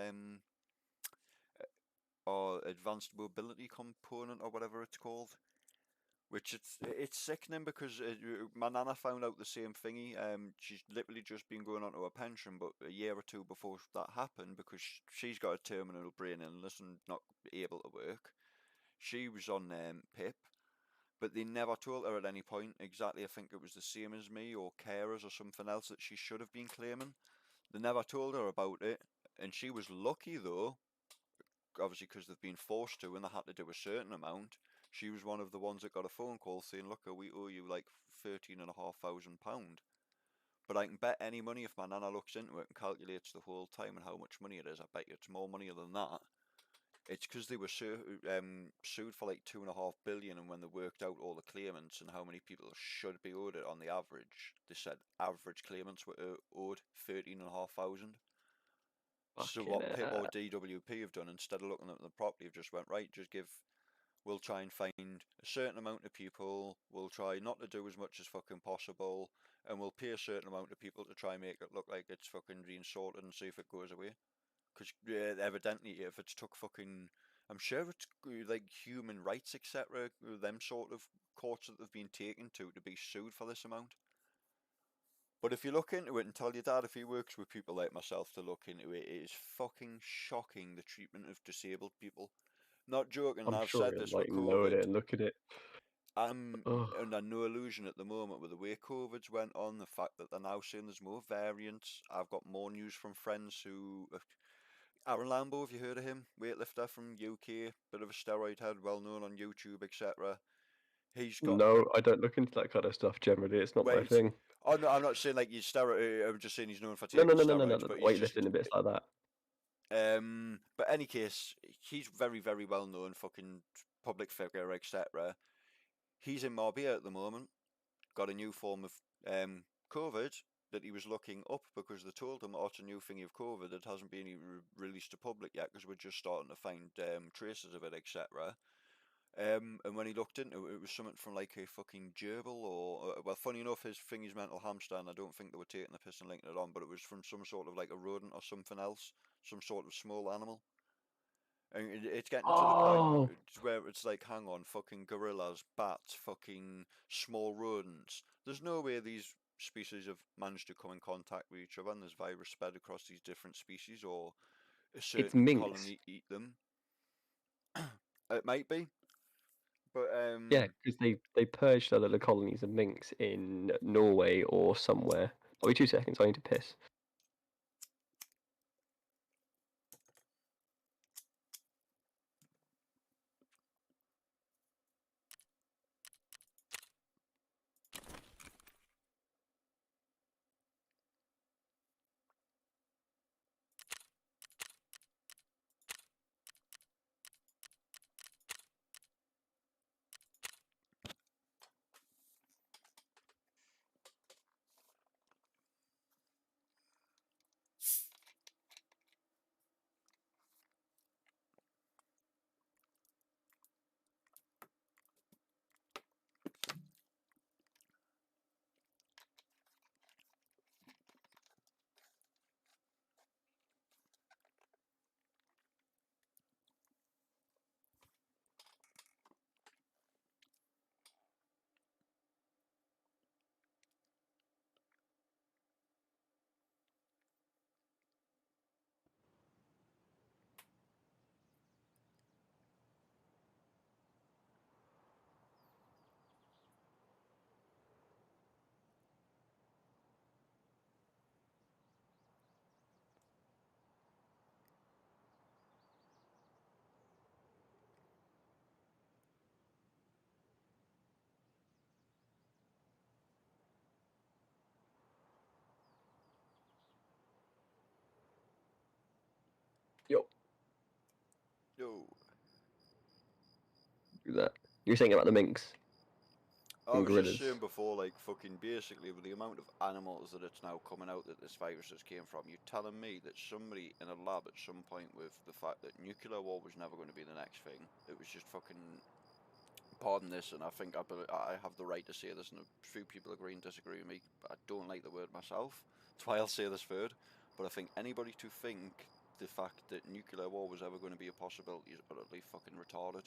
or advanced mobility component or whatever it's called, which it's sickening because my nana found out the same thingy. She's literally just been going on to her pension, but a year or two before that happened, because she's got a terminal brain illness and not able to work, she was on PIP, but they never told her at any point exactly. I think it was the same as me or carers or something else that she should have been claiming. They never told her about it, and she was lucky though, obviously because they've been forced to and they had to do a certain amount. She was one of the ones that got a phone call saying, look, we owe you like £13,500. But I can bet any money if my nana looks into it and calculates the whole time and how much money it is, I bet you it's more money than that. It's because they were sued for like 2.5 billion, and when they worked out all the claimants and how many people should be owed it on the average, they said average claimants were owed 13,500. So what PIP or DWP have done, instead of looking at the property, have just went, right, we'll try and find a certain amount of people, we'll try not to do as much as fucking possible, and we'll pay a certain amount of people to try and make it look like it's fucking being sorted and see if it goes away. Because evidently, if it's took fucking, I'm sure it's like human rights, etc., them sort of courts that they've been taken to be sued for this amount. But if you look into it and tell your dad if he works with people like myself to look into it, it is fucking shocking the treatment of disabled people. Not joking, I'm I've sure said he'll this with like load it COVID. and look at it. I'm Ugh. under no illusion at the moment with the way COVID's went on, the fact that they're now saying there's more variants. I've got more news from friends who... Aaron Lambo, have you heard of him? Weightlifter from UK, bit of a steroid head, well known on YouTube, etc. He's got... No, I don't look into that kind of stuff generally. It's not my Wait, thing. oh no, I'm not saying like he's steroid. I'm just saying he's known for No, taking no, no, no, no, steroids, no. but he's just... Weightlifting and bits like that. But any case, he's very, very well known, fucking public figure, etc. He's in Marbella at the moment. Got a new form of COVID that he was looking up because they told him, oh, it's a new thingy of COVID that hasn't been released to public yet because we're just starting to find traces of it, etc. And when he looked into it, it was something from like a fucking gerbil or, well, funny enough, his thingy's mental hamster, and I don't think they were taking the piss and linking it on, but it was from some sort of like a rodent or something else, some sort of small animal. And it's getting to the point where it's like, hang on, fucking gorillas, bats, fucking small rodents. There's no way these species have managed to come in contact with each other and there's virus spread across these different species, or a certain minks. colony eat them. It might be. But Yeah, because they purged other colonies of minks in Norway or somewhere. Oh, wait 2 seconds, I need to piss. Yo. Do that. You're saying about the minks? I And was just gorillas. saying before, like, fucking basically, with the amount of animals that it's now coming out that this virus has came from, you're telling me that somebody in a lab at some point with the fact that nuclear war was never going to be the next thing, it was just fucking, pardon this, and I think I have the right to say this, and a few people agree and disagree with me, but I don't like the word myself, that's why I'll say this third, but I think anybody to think the fact that nuclear war was ever going to be a possibility is utterly fucking retarded.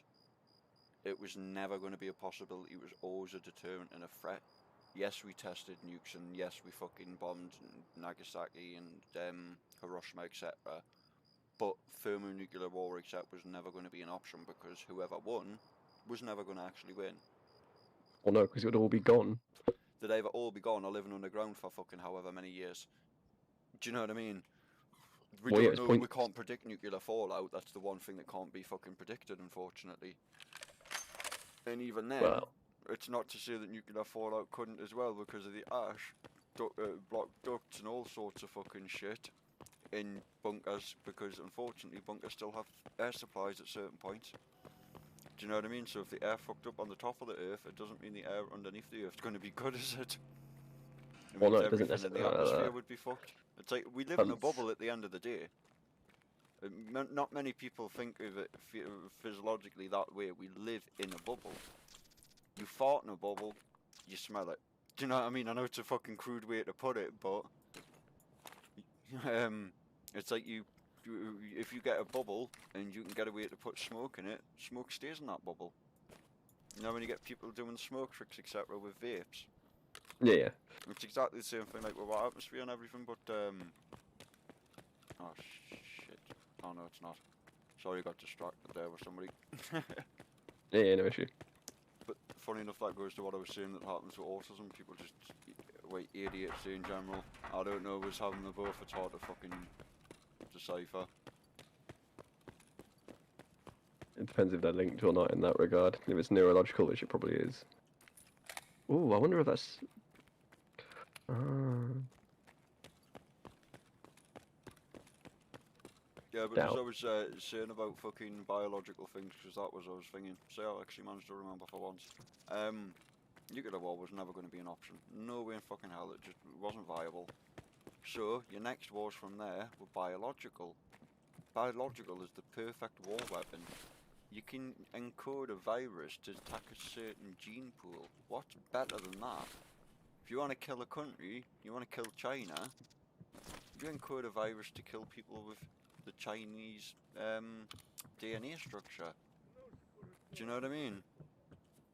It was never going to be a possibility. It was always a deterrent and a threat. Yes, we tested nukes, and yes, we fucking bombed Nagasaki and Hiroshima, etc. But thermonuclear war, etc., was never going to be an option because whoever won was never going to actually win. Well, no, because it would all be gone. They'd either all be gone or living underground for fucking however many years. Do you know what I mean? We Well, yeah, don't it's know. point- We can't predict nuclear fallout. That's the one thing that can't be fucking predicted, unfortunately. And even then, Well- it's not to say that nuclear fallout couldn't as well, because of the ash, block ducts and all sorts of fucking shit in bunkers, because unfortunately bunkers still have air supplies at certain points. Do you know what I mean? So if the air fucked up on the top of the earth, it doesn't mean the air underneath the earth's going to be good, is it? It Well, no, means it doesn't everything in the necessarily- atmosphere would be fucked. It's like we live in a Once- bubble at the end of the day. Not many people think of it physiologically that way. We live in a bubble. You fart in a bubble, you smell it. Do you know what I mean? I know it's a fucking crude way to put it, but it's like if you get a bubble and you can get a way to put smoke in it, smoke stays in that bubble. You know when you get people doing smoke tricks, etc., with vapes. Yeah, yeah. It's exactly the same thing like with our atmosphere and everything, but oh shit. Oh no, it's not. Sorry, I got distracted there with somebody. Yeah, no issue. But funny enough, that goes to what I was saying that happens with autism. People just, wait, ADHD in general. I don't know, was having them both, it's hard to fucking decipher. It depends if they're linked or not in that regard. If it's neurological, which it probably is. Ooh, I wonder if that's. Yeah, but as I was saying about fucking biological things, because that was what I was thinking. So I actually managed to remember for once. Nuclear war was never going to be an option. No way in fucking hell, it just wasn't viable. So, your next wars from there were biological. Biological is the perfect war weapon. You can encode a virus to attack a certain gene pool. What's better than that? If you want to kill a country, you want to kill China, you encode a virus to kill people with the Chinese DNA structure. Do you know what I mean?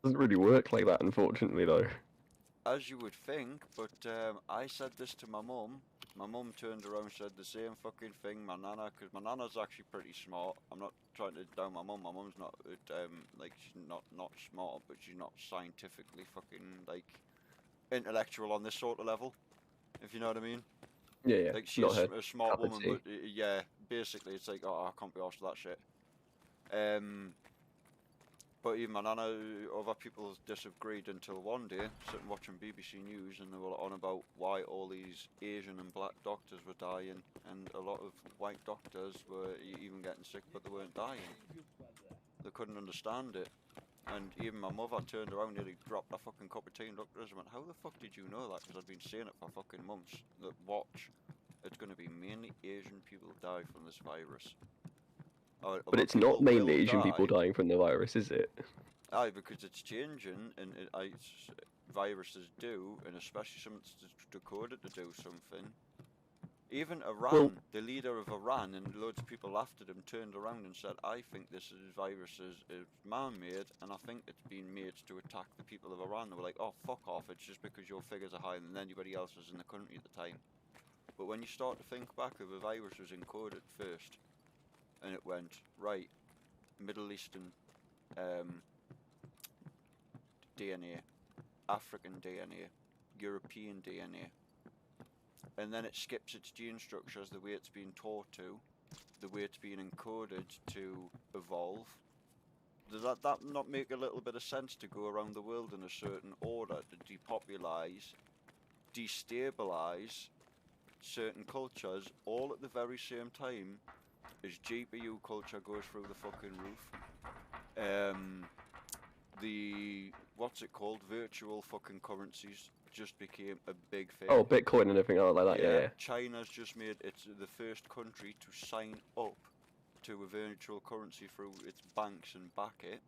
Doesn't really work like that, unfortunately, though. As you would think, but I said this to my mum. My mum turned around and said the same fucking thing. My nana, because my nana's actually pretty smart. I'm not trying to down my mum. My mum's not like she's not smart, but she's not scientifically fucking like intellectual on this sort of level. If you know what I mean. Yeah, yeah. Like she's a smart cup of woman, tea. but yeah, basically it's like, oh, I can't be arsed with that shit. But even my nana, other people disagreed until one day, sitting watching BBC News, and they were on about why all these Asian and black doctors were dying, and a lot of white doctors were even getting sick, but they weren't dying. They couldn't understand it. And even my mother turned around, nearly dropped a fucking cup of tea and looked at us and went, how the fuck did you know that? Because I'd been saying it for fucking months. That watch, it's going to be mainly Asian people die from this virus. But it's not mainly Asian people dying from the virus, is it? Aye, because it's changing, and viruses do, and especially something decoded to do something. Even Iran, the leader of Iran, and loads of people laughed at him, turned around and said, I think this virus is man-made, and I think it's been made to attack the people of Iran. They were like, oh, fuck off, it's just because your figures are higher than anybody else's in the country at the time. But when you start to think back, if a virus was encoded first, and it went, right, Middle Eastern DNA, African DNA, European DNA, and then it skips its gene structures the way it's been taught to, the way it's been encoded to evolve. Does that not make a little bit of sense to go around the world in a certain order to depopulise, destabilise certain cultures all at the very same time as GPU culture goes through the fucking roof? The what's it called? Virtual fucking currencies just became a big thing. Oh, Bitcoin and everything like that, yeah. China's just made it's the first country to sign up to a virtual currency through its banks and back it.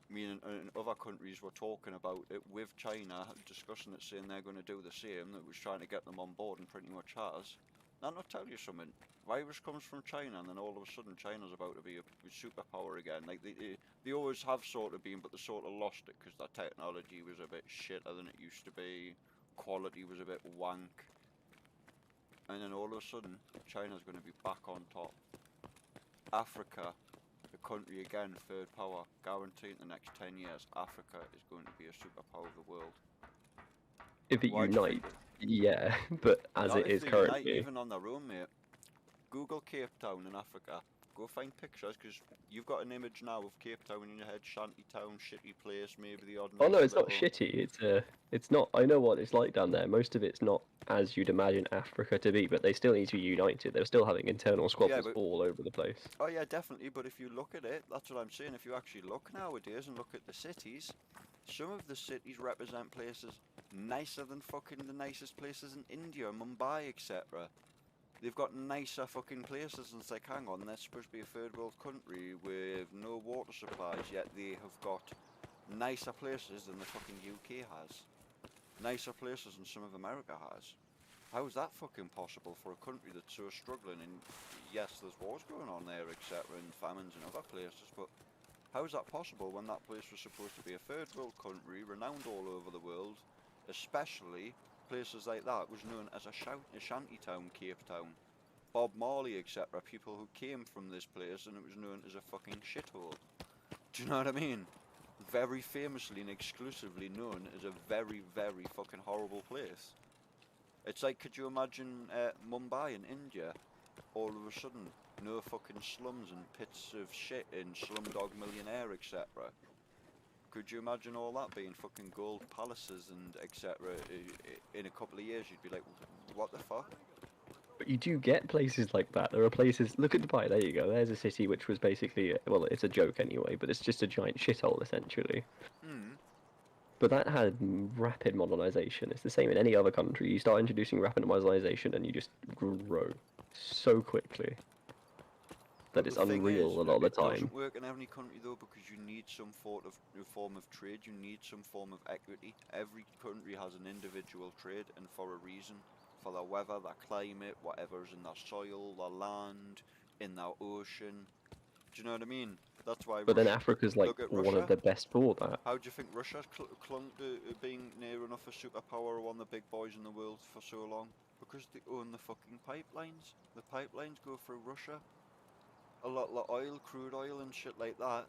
Meaning, other countries were talking about it with China, discussing it, saying they're going to do the same. That was trying to get them on board, and pretty much has. Now, I'll tell you something. Virus comes from China, and then all of a sudden, China's about to be a superpower again. Like they always have sort of been, but they sort of lost it because their technology was a bit shitter than it used to be. Quality was a bit wank, and then all of a sudden, China's going to be back on top. Africa a country again, third power, guaranteeing the next 10 years, Africa is going to be a superpower of the world. If it Why do you think unite, yeah, but as Not it if is they unite, currently, even on their own, mate. Google Cape Town in Africa. Go find pictures, because you've got an image now of Cape Town in your head, shanty town, shitty place, maybe the odd oh no, nice it's not little... shitty. It's not. I know what it's like down there. Most of it's not as you'd imagine Africa to be, but they still need to be united. They're still having internal squabbles but- all over the place. Oh yeah, definitely, but if you look at it, that's what I'm saying, if you actually look nowadays and look at the cities, some of the cities represent places nicer than fucking the nicest places in India, Mumbai, etc. They've got nicer fucking places, and it's like, hang on, they're supposed to be a third world country with no water supplies, yet they have got nicer places than the fucking UK has. Nicer places than some of America has. How is that fucking possible for a country that's so struggling? And yes, there's wars going on there, etc., and famines in other places, but how is that possible when that place was supposed to be a third world country, renowned all over the world, especially places like that was known as a shanty town, Cape Town. Bob Marley, etc., people who came from this place, and it was known as a fucking shithole. Do you know what I mean? Very famously and exclusively known as a very, very fucking horrible place. It's like, could you imagine Mumbai in India? All of a sudden, no fucking slums and pits of shit in Slumdog Millionaire, etc. Could you imagine all that being fucking gold palaces and etc. In a couple of years? You'd be like, what the fuck? But you do get places like that. There are places. Look at Dubai. There you go. There's a city which was basically, well, it's a joke anyway, but it's just a giant shithole essentially. Hmm. But that had rapid modernization. It's the same in any other country. You start introducing rapid modernization, and you just grow so quickly that it's The thing unreal is, a lot of the it time. doesn't work in every country though, because you need some form of trade. You need some form of equity. Every country has an individual trade, and for a reason. For their weather, their climate, whatever's in their soil, their land, in their ocean. Do you know what I mean? That's why. But then Russia, Africa's like look at one Russia. of the best for that. How do you think Russia's clung to being near enough a superpower, one of the big boys in the world for so long? Because they own the fucking pipelines. The pipelines go through Russia. A lot of oil, crude oil and shit like that,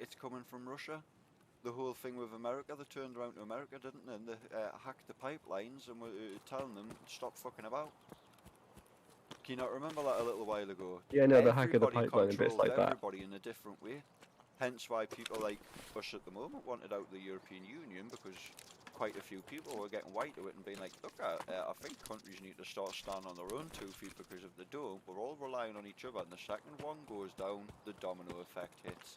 it's coming from Russia. The whole thing with America, they turned around to America, didn't they? And they hacked the pipelines and were telling them, stop fucking about. Can you not remember that a little while ago? Yeah, no, the hack of the Everybody pipeline and bits controlled like that. everybody in a different way. Hence why people like us at the moment wanted out the European Union, because quite a few people were getting white to it and being like, look, I think countries need to start standing on their own 2 feet, because if they don't, we're all relying on each other, and the second one goes down, the domino effect hits.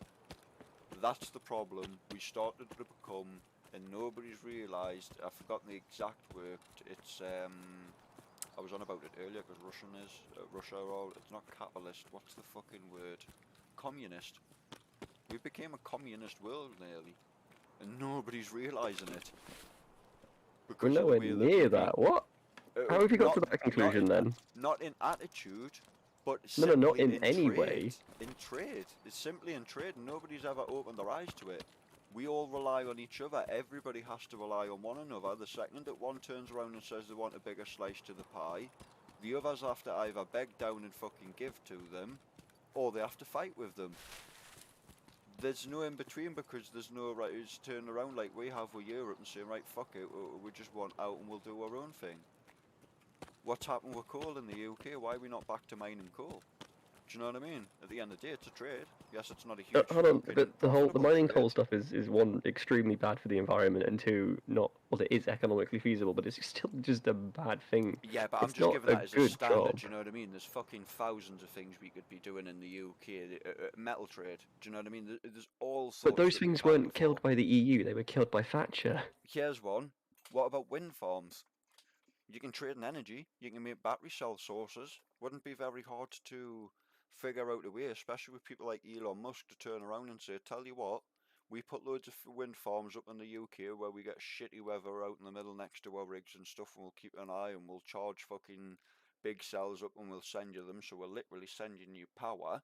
That's the problem we started to become, and nobody's realised. I've forgotten the exact word. It's I was on about it earlier, because Russia, or it's not capitalist. What's the fucking word? Communist. We became a communist world nearly, and nobody's realising it. We're Because of the nowhere way near we- that. What? How have you got to that conclusion then? Not in attitude, but No, no, not simply in any trade. way. In trade, it's simply in trade, and nobody's ever opened their eyes to it. We all rely on each other. Everybody has to rely on one another. The second that one turns around and says they want a bigger slice to the pie, the others have to either beg down and fucking give to them, or they have to fight with them. There's no in between, because there's no right. It's turn around like we have with Europe and saying, right, fuck it, we just want out and we'll do our own thing. What's happened with coal in the UK? Why are we not back to mining coal? Do you know what I mean? At the end of the day, it's a trade. Yes, it's not a huge. Hold on, fucking but the profitable mining trade. coal stuff is one, extremely bad for the environment, and two, not, well, it is economically feasible, but it's still just a bad thing. Yeah, but I'm It's just not giving a that as a good standard. job. Do you know what I mean? There's fucking thousands of things we could be doing in the UK. Metal trade. Do you know what I mean? There's all sorts. But those that we things can weren't go killed for. by the EU; they were killed by Thatcher. Here's one. What about wind farms? You can trade in energy. You can make battery cell sources. Wouldn't be very hard to figure out a way, especially with people like Elon Musk, to turn around and say, tell you what, we put loads of wind farms up in the UK where we get shitty weather out in the middle next to our rigs and stuff, and we'll keep an eye and we'll charge fucking big cells up and we'll send you them, so we're literally sending you power,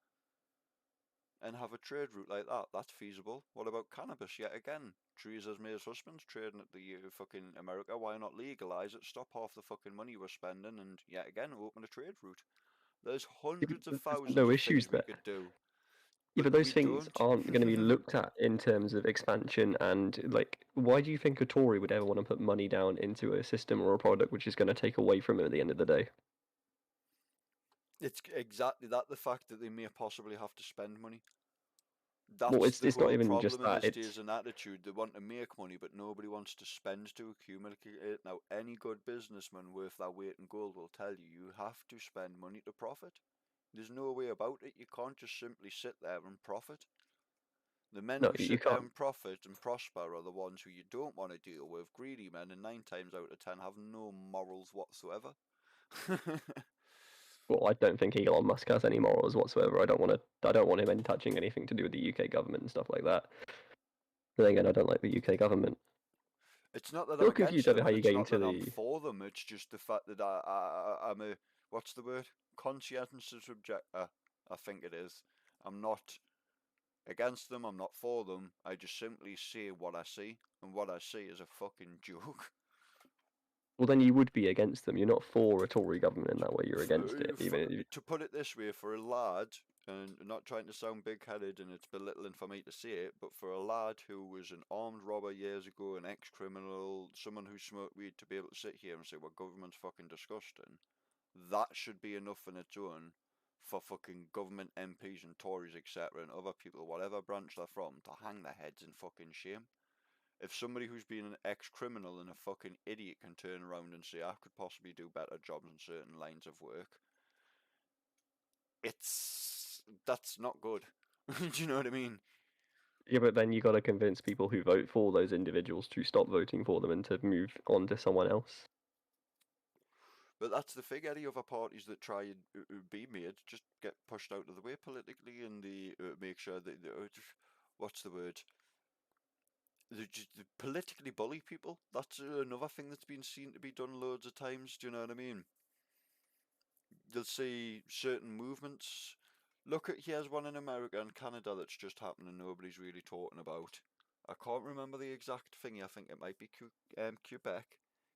and have a trade route like that. That's feasible. What about cannabis yet again? Theresa May's husband's trading at the fucking America. Why not legalise it, stop half the fucking money we're spending, and yet again open a trade route? There's hundreds of There's thousands no of issues things we there. could do. Yeah, But but those we things don't. aren't going to be looked at in terms of expansion and like, why do you think a Tory would ever want to put money down into a system or a product which is going to take away from it at the end of the day? It's exactly that, the fact that they may possibly have to spend money. Well, That's the it's not whole even just problem in that. this day It's is an attitude. They want to make money, but nobody wants to spend to accumulate it. Now, any good businessman worth their weight in gold will tell you you have to spend money to profit. There's no way about it. You can't just simply sit there and profit. The men no, who you sit there can't. and profit and prosper are the ones who you don't want to deal with. Greedy men, and 9 times out of 10 have no morals whatsoever. Well, I don't think Elon Musk has any morals whatsoever. I don't want him in touching anything to do with the UK government and stuff like that. But then again, I don't like the UK government. It's not that Still I'm against confused over them, how and you it's get not into that I'm the. for them. It's just the fact that I'm a, what's the word? Conscientious objector, I think it is. I'm not against them, I'm not for them. I just simply say what I see, and what I see is a fucking joke. Well, then you would be against them. You're not for a Tory government in that way. You're against it, even if you... To put it this way, for a lad, and not trying to sound big-headed, and it's belittling for me to say it, but for a lad who was an armed robber years ago, an ex-criminal, someone who smoked weed, to be able to sit here and say, well, government's fucking disgusting, that should be enough on its own for fucking government MPs and Tories, etc., and other people, whatever branch they're from, to hang their heads in fucking shame. If somebody who's been an ex-criminal and a fucking idiot can turn around and say, I could possibly do better jobs in certain lines of work, that's not good. Do you know what I mean? Yeah, but then you got to convince people who vote for those individuals to stop voting for them and to move on to someone else. But that's the thing, any other parties that try and be made just get pushed out of the way politically, and they make sure that, what's the word? They politically bully people. That's another thing that's been seen to be done loads of times, do you know what I mean? You'll see certain movements. Look at, here's one in America and Canada that's just happened and nobody's really talking about. I can't remember the exact thing, I think it might be Quebec.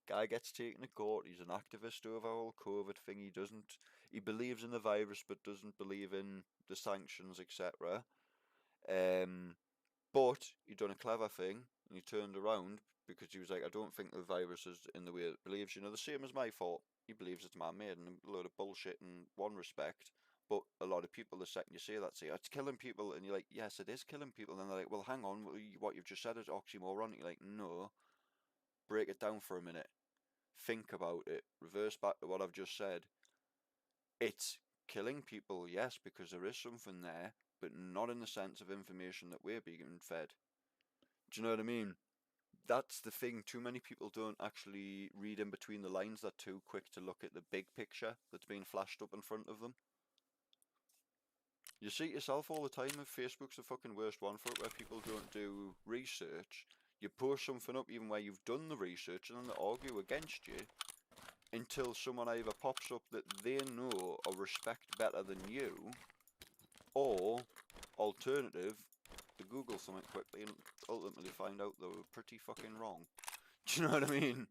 Guy gets taken to court, he's an activist over the whole COVID thing, he believes in the virus but doesn't believe in the sanctions, etc. But he done a clever thing, and he turned around because he was like, I don't think the virus is in the way it believes, the same as my thought. He believes it's man-made, and a load of bullshit in one respect. But a lot of people, the second you say that, say, it's killing people, and you're like, yes, it is killing people. And then they're like, well, hang on, what you've just said is oxymoron. And you're like, no, break it down for a minute. Think about it. Reverse back to what I've just said. It's killing people, yes, because there is something there, but not in the sense of information that we're being fed. Do you know what I mean? That's the thing. Too many people don't actually read in between the lines. They're too quick to look at the big picture that's being flashed up in front of them. You see it yourself all the time. If Facebook's the fucking worst one for it, where people don't do research. You post something up even where you've done the research, and then they argue against you until someone either pops up that they know or respect better than you, or alternative, to Google something quickly and ultimately find out they were pretty fucking wrong. Do you know what I mean?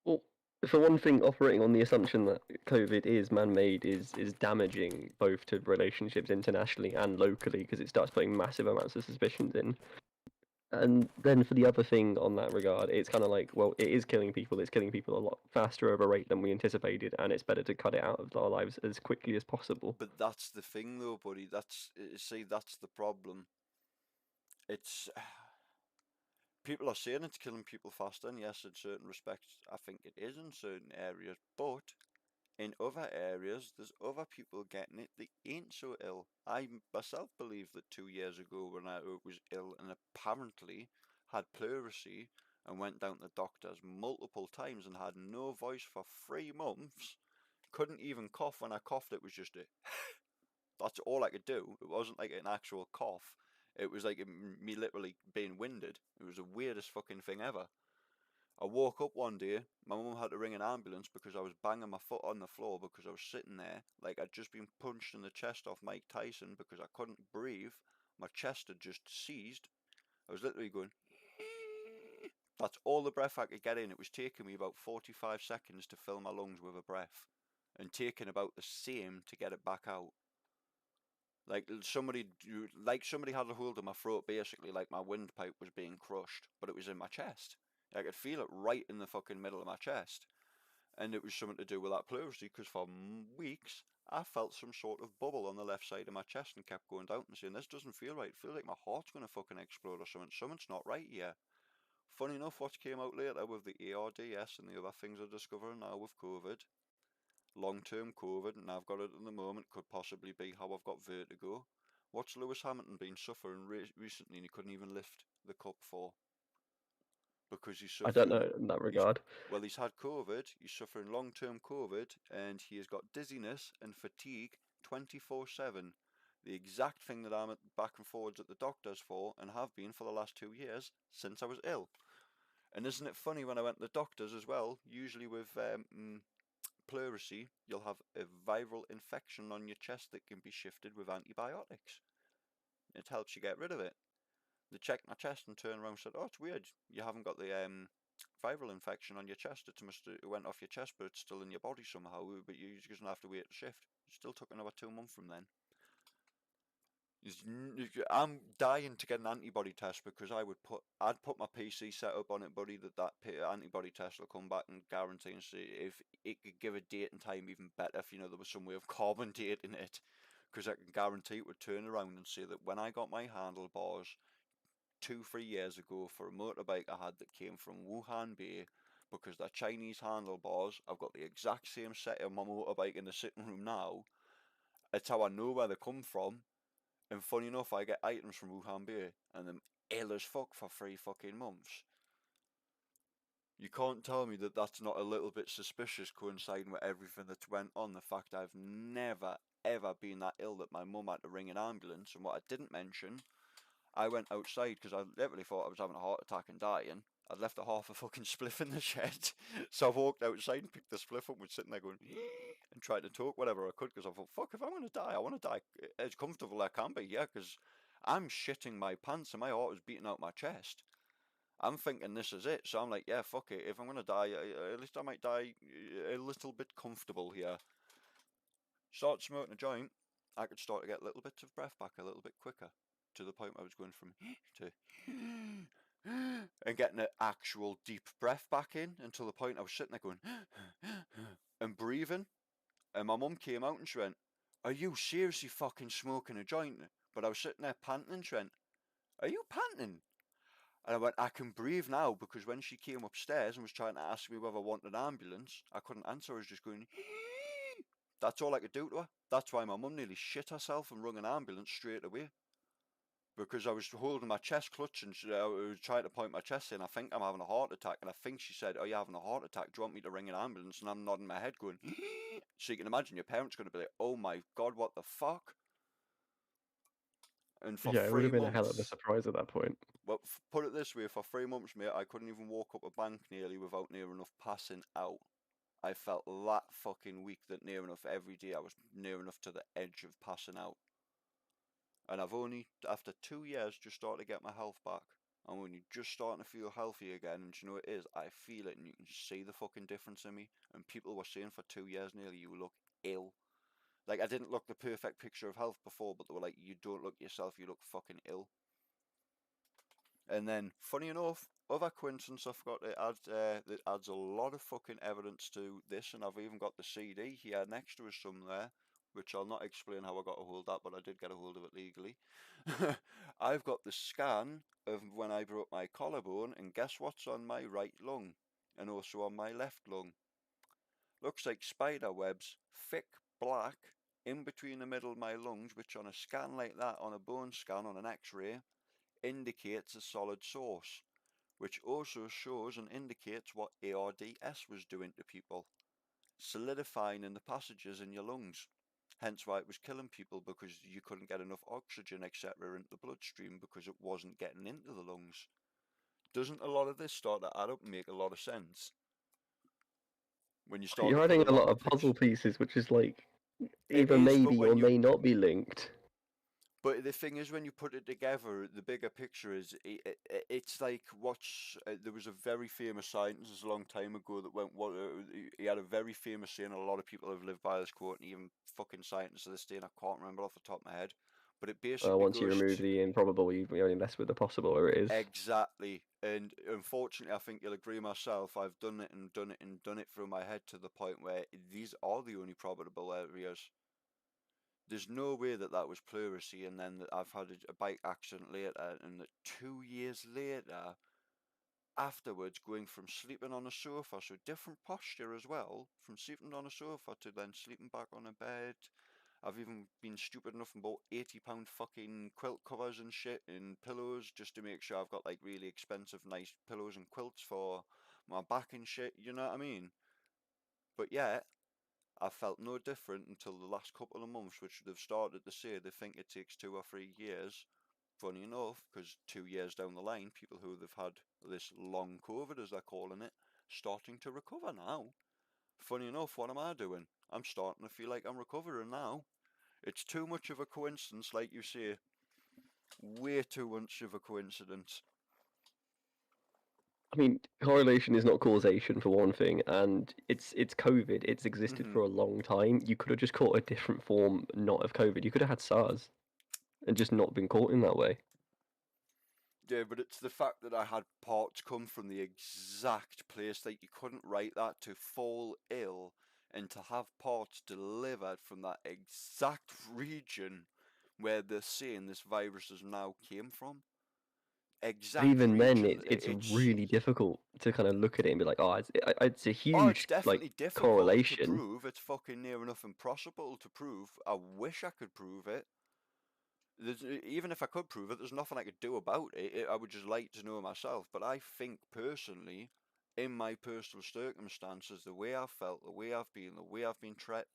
Well, for one thing, operating on the assumption that COVID is man-made is damaging both to relationships internationally and locally because it starts putting massive amounts of suspicions in. And then for the other thing on that regard, it's kind of like, well, it is killing people. It's killing people a lot faster over a rate than we anticipated, and it's better to cut it out of our lives as quickly as possible. But that's the thing, though, buddy. That's the problem. It's people are saying it's killing people faster, and yes, in certain respects, I think it is in certain areas. But in other areas, there's other people getting it that ain't so ill. I myself believe that 2 years ago, when I was ill and apparently had pleurisy and went down to doctors multiple times and had no voice for 3 months, couldn't even cough. When I coughed, it was just a that's all I could do. It wasn't like an actual cough. It was like me literally being winded. It was the weirdest fucking thing ever. I woke up one day, my mum had to ring an ambulance because I was banging my foot on the floor because I was sitting there like I'd just been punched in the chest off Mike Tyson because I couldn't breathe. My chest had just seized. I was literally going, that's all the breath I could get in. It was taking me about 45 seconds to fill my lungs with a breath and taking about the same to get it back out. Like somebody had a hold of my throat, basically, like my windpipe was being crushed, but it was in my chest. I could feel it right in the fucking middle of my chest, and it was something to do with that pleurisy. Because for weeks I felt some sort of bubble on the left side of my chest and kept going down and saying, "This doesn't feel right. It feels like my heart's gonna fucking explode or something. Something's not right here." Funny enough, what came out later with the ARDS and the other things I'm discovering now with COVID, long-term COVID, and I've got it at the moment, could possibly be how I've got vertigo. What's Lewis Hamilton been suffering recently, and he couldn't even lift the cup for? Because he's I suffering. don't know in that regard. Well, he's had COVID, he's suffering long-term COVID, and he has got dizziness and fatigue 24/7. The exact thing that I'm back and forwards at the doctors for, and have been for the last 2 years, since I was ill. And isn't it funny, when I went to the doctors as well, usually with pleurisy, you'll have a viral infection on your chest that can be shifted with antibiotics. It helps you get rid of it. They checked my chest and turned around and said, "Oh, it's weird. You haven't got the viral infection on your chest. It went off your chest, but it's still in your body somehow. But you're just gonna have to wait to shift." It still took another 2 months from then. I'm dying to get an antibody test, because I'd put my PC setup on it, buddy, that antibody test will come back and guarantee and see if it could give a date and time even better, if there was some way of carbon dating it, because I can guarantee it would turn around and say that when I got my handlebars 2-3 years ago for a motorbike I had that came from Wuhanbei, because they're Chinese handlebars, I've got the exact same set of my motorbike in the sitting room now. It's how I know where they come from. And funny enough, I get items from Wuhanbei, and them ill as fuck for 3 fucking months. You can't tell me that that's not a little bit suspicious, coinciding with everything that's went on. The fact I've never, ever been that ill that my mum had to ring an ambulance. And what I didn't mention, I went outside because I literally thought I was having a heart attack and dying. I'd left a half a fucking spliff in the shed. So I walked outside and picked the spliff up and was sitting there going and tried to talk whatever I could, because I thought, fuck, if I'm going to die, I want to die as comfortable as I can be, yeah, because I'm shitting my pants and my heart was beating out my chest. I'm thinking this is it, so I'm like, yeah, fuck it, if I'm going to die, at least I might die a little bit comfortable here. Start smoking a joint, I could start to get little bits of breath back a little bit quicker, to the point where I was going from to and getting an actual deep breath back in, until the point I was sitting there going and breathing. And my mum came out and she went, "Are you seriously fucking smoking a joint?" But I was sitting there panting, and she went, "Are you panting?" And I went, "I can breathe now," because when she came upstairs and was trying to ask me whether I wanted an ambulance, I couldn't answer. I was just going that's all I could do to her. That's why my mum nearly shit herself and rung an ambulance straight away. Because I was holding my chest clutch, and I was trying to point my chest saying, "I think I'm having a heart attack." And I think she said, "Are you having a heart attack? Do you want me to ring an ambulance?" And I'm nodding my head going so you can imagine your parents going to be like, "Oh my god, what the fuck?" And for Yeah, it would 3 have been a hell of a months, surprise at that point. well, put it this way, for 3 months, mate, I couldn't even walk up a bank nearly without near enough passing out. I felt that fucking weak that near enough every day I was near enough to the edge of passing out. And I've only, after 2 years, just started to get my health back. I'm only just starting to feel healthy again, and you know what it is? I feel it, and you can see the fucking difference in me. And people were saying for 2 years nearly, "You look ill." Like, I didn't look the perfect picture of health before, but they were like, "You don't look yourself, you look fucking ill." And then, funny enough, other coincidence I've got to add, that adds a lot of fucking evidence to this, and I've even got the CD here next to us somewhere, which I'll not explain how I got a hold of that, but I did get a hold of it legally. I've got the scan of when I broke my collarbone, and guess what's on my right lung, and also on my left lung? Looks like spider webs, thick, black, in between the middle of my lungs, which on a scan like that, on a bone scan, on an x-ray, indicates a solid source, which also shows and indicates what ARDS was doing to people, solidifying in the passages in your lungs. Hence why it was killing people, because you couldn't get enough oxygen, etc., into the bloodstream because it wasn't getting into the lungs. Doesn't a lot of this start to add up and make a lot of sense? When you start You're to put adding a lot of of puzzle pieces, which is like It either is, but maybe or when you may not be linked. But the thing is, when you put it together, the bigger picture is it's like there was a very famous scientist a long time ago that went. He had a very famous saying. A lot of people have lived by this quote, and even fucking scientists to this day, and I can't remember off the top of my head. but it basically Once you goes remove the improbable, you only mess with the possible, or it is. exactly. And unfortunately, I think you'll agree myself. I've done it and done it and done it through my head to the point where these are the only probable areas. There's no way that that was pleurisy, and then that I've had a bike accident later, and that 2 years later, afterwards, going from sleeping on a sofa, so different posture as well, from sleeping on a sofa to then sleeping back on a bed. I've even been stupid enough and bought £80 fucking quilt covers and shit and pillows just to make sure I've got like really expensive, nice pillows and quilts for my back and shit. You know what I mean? But yet, I felt no different until the last couple of months, which they've started to say they think it takes 2 or 3 years. Funny enough, because 2 years down the line, people who have had this long COVID, as they're calling it, starting to recover now. Funny enough, what am I doing? I'm starting to feel like I'm recovering now. It's too much of a coincidence, like you say. Way too much of a coincidence. I mean, correlation is not causation for one thing, and it's COVID. It's existed for a long time. You could have just caught a different form, not of COVID. You could have had SARS, and just not been caught in that way. Yeah, but it's the fact that I had parts come from the exact place that you couldn't write that to fall ill, and to have parts delivered from that exact region where they're saying this virus has now came from. Exact Even then, region, it's really difficult to kind of look at it and be like, oh, it's a huge Oh, it's definitely like difficult to correlation. prove. It's fucking near enough impossible to prove. I wish I could prove it. Even if I could prove it, there's nothing I could do about it. I would just like to know myself. But I think personally, in my personal circumstances, the way I've felt, the way I've been treated,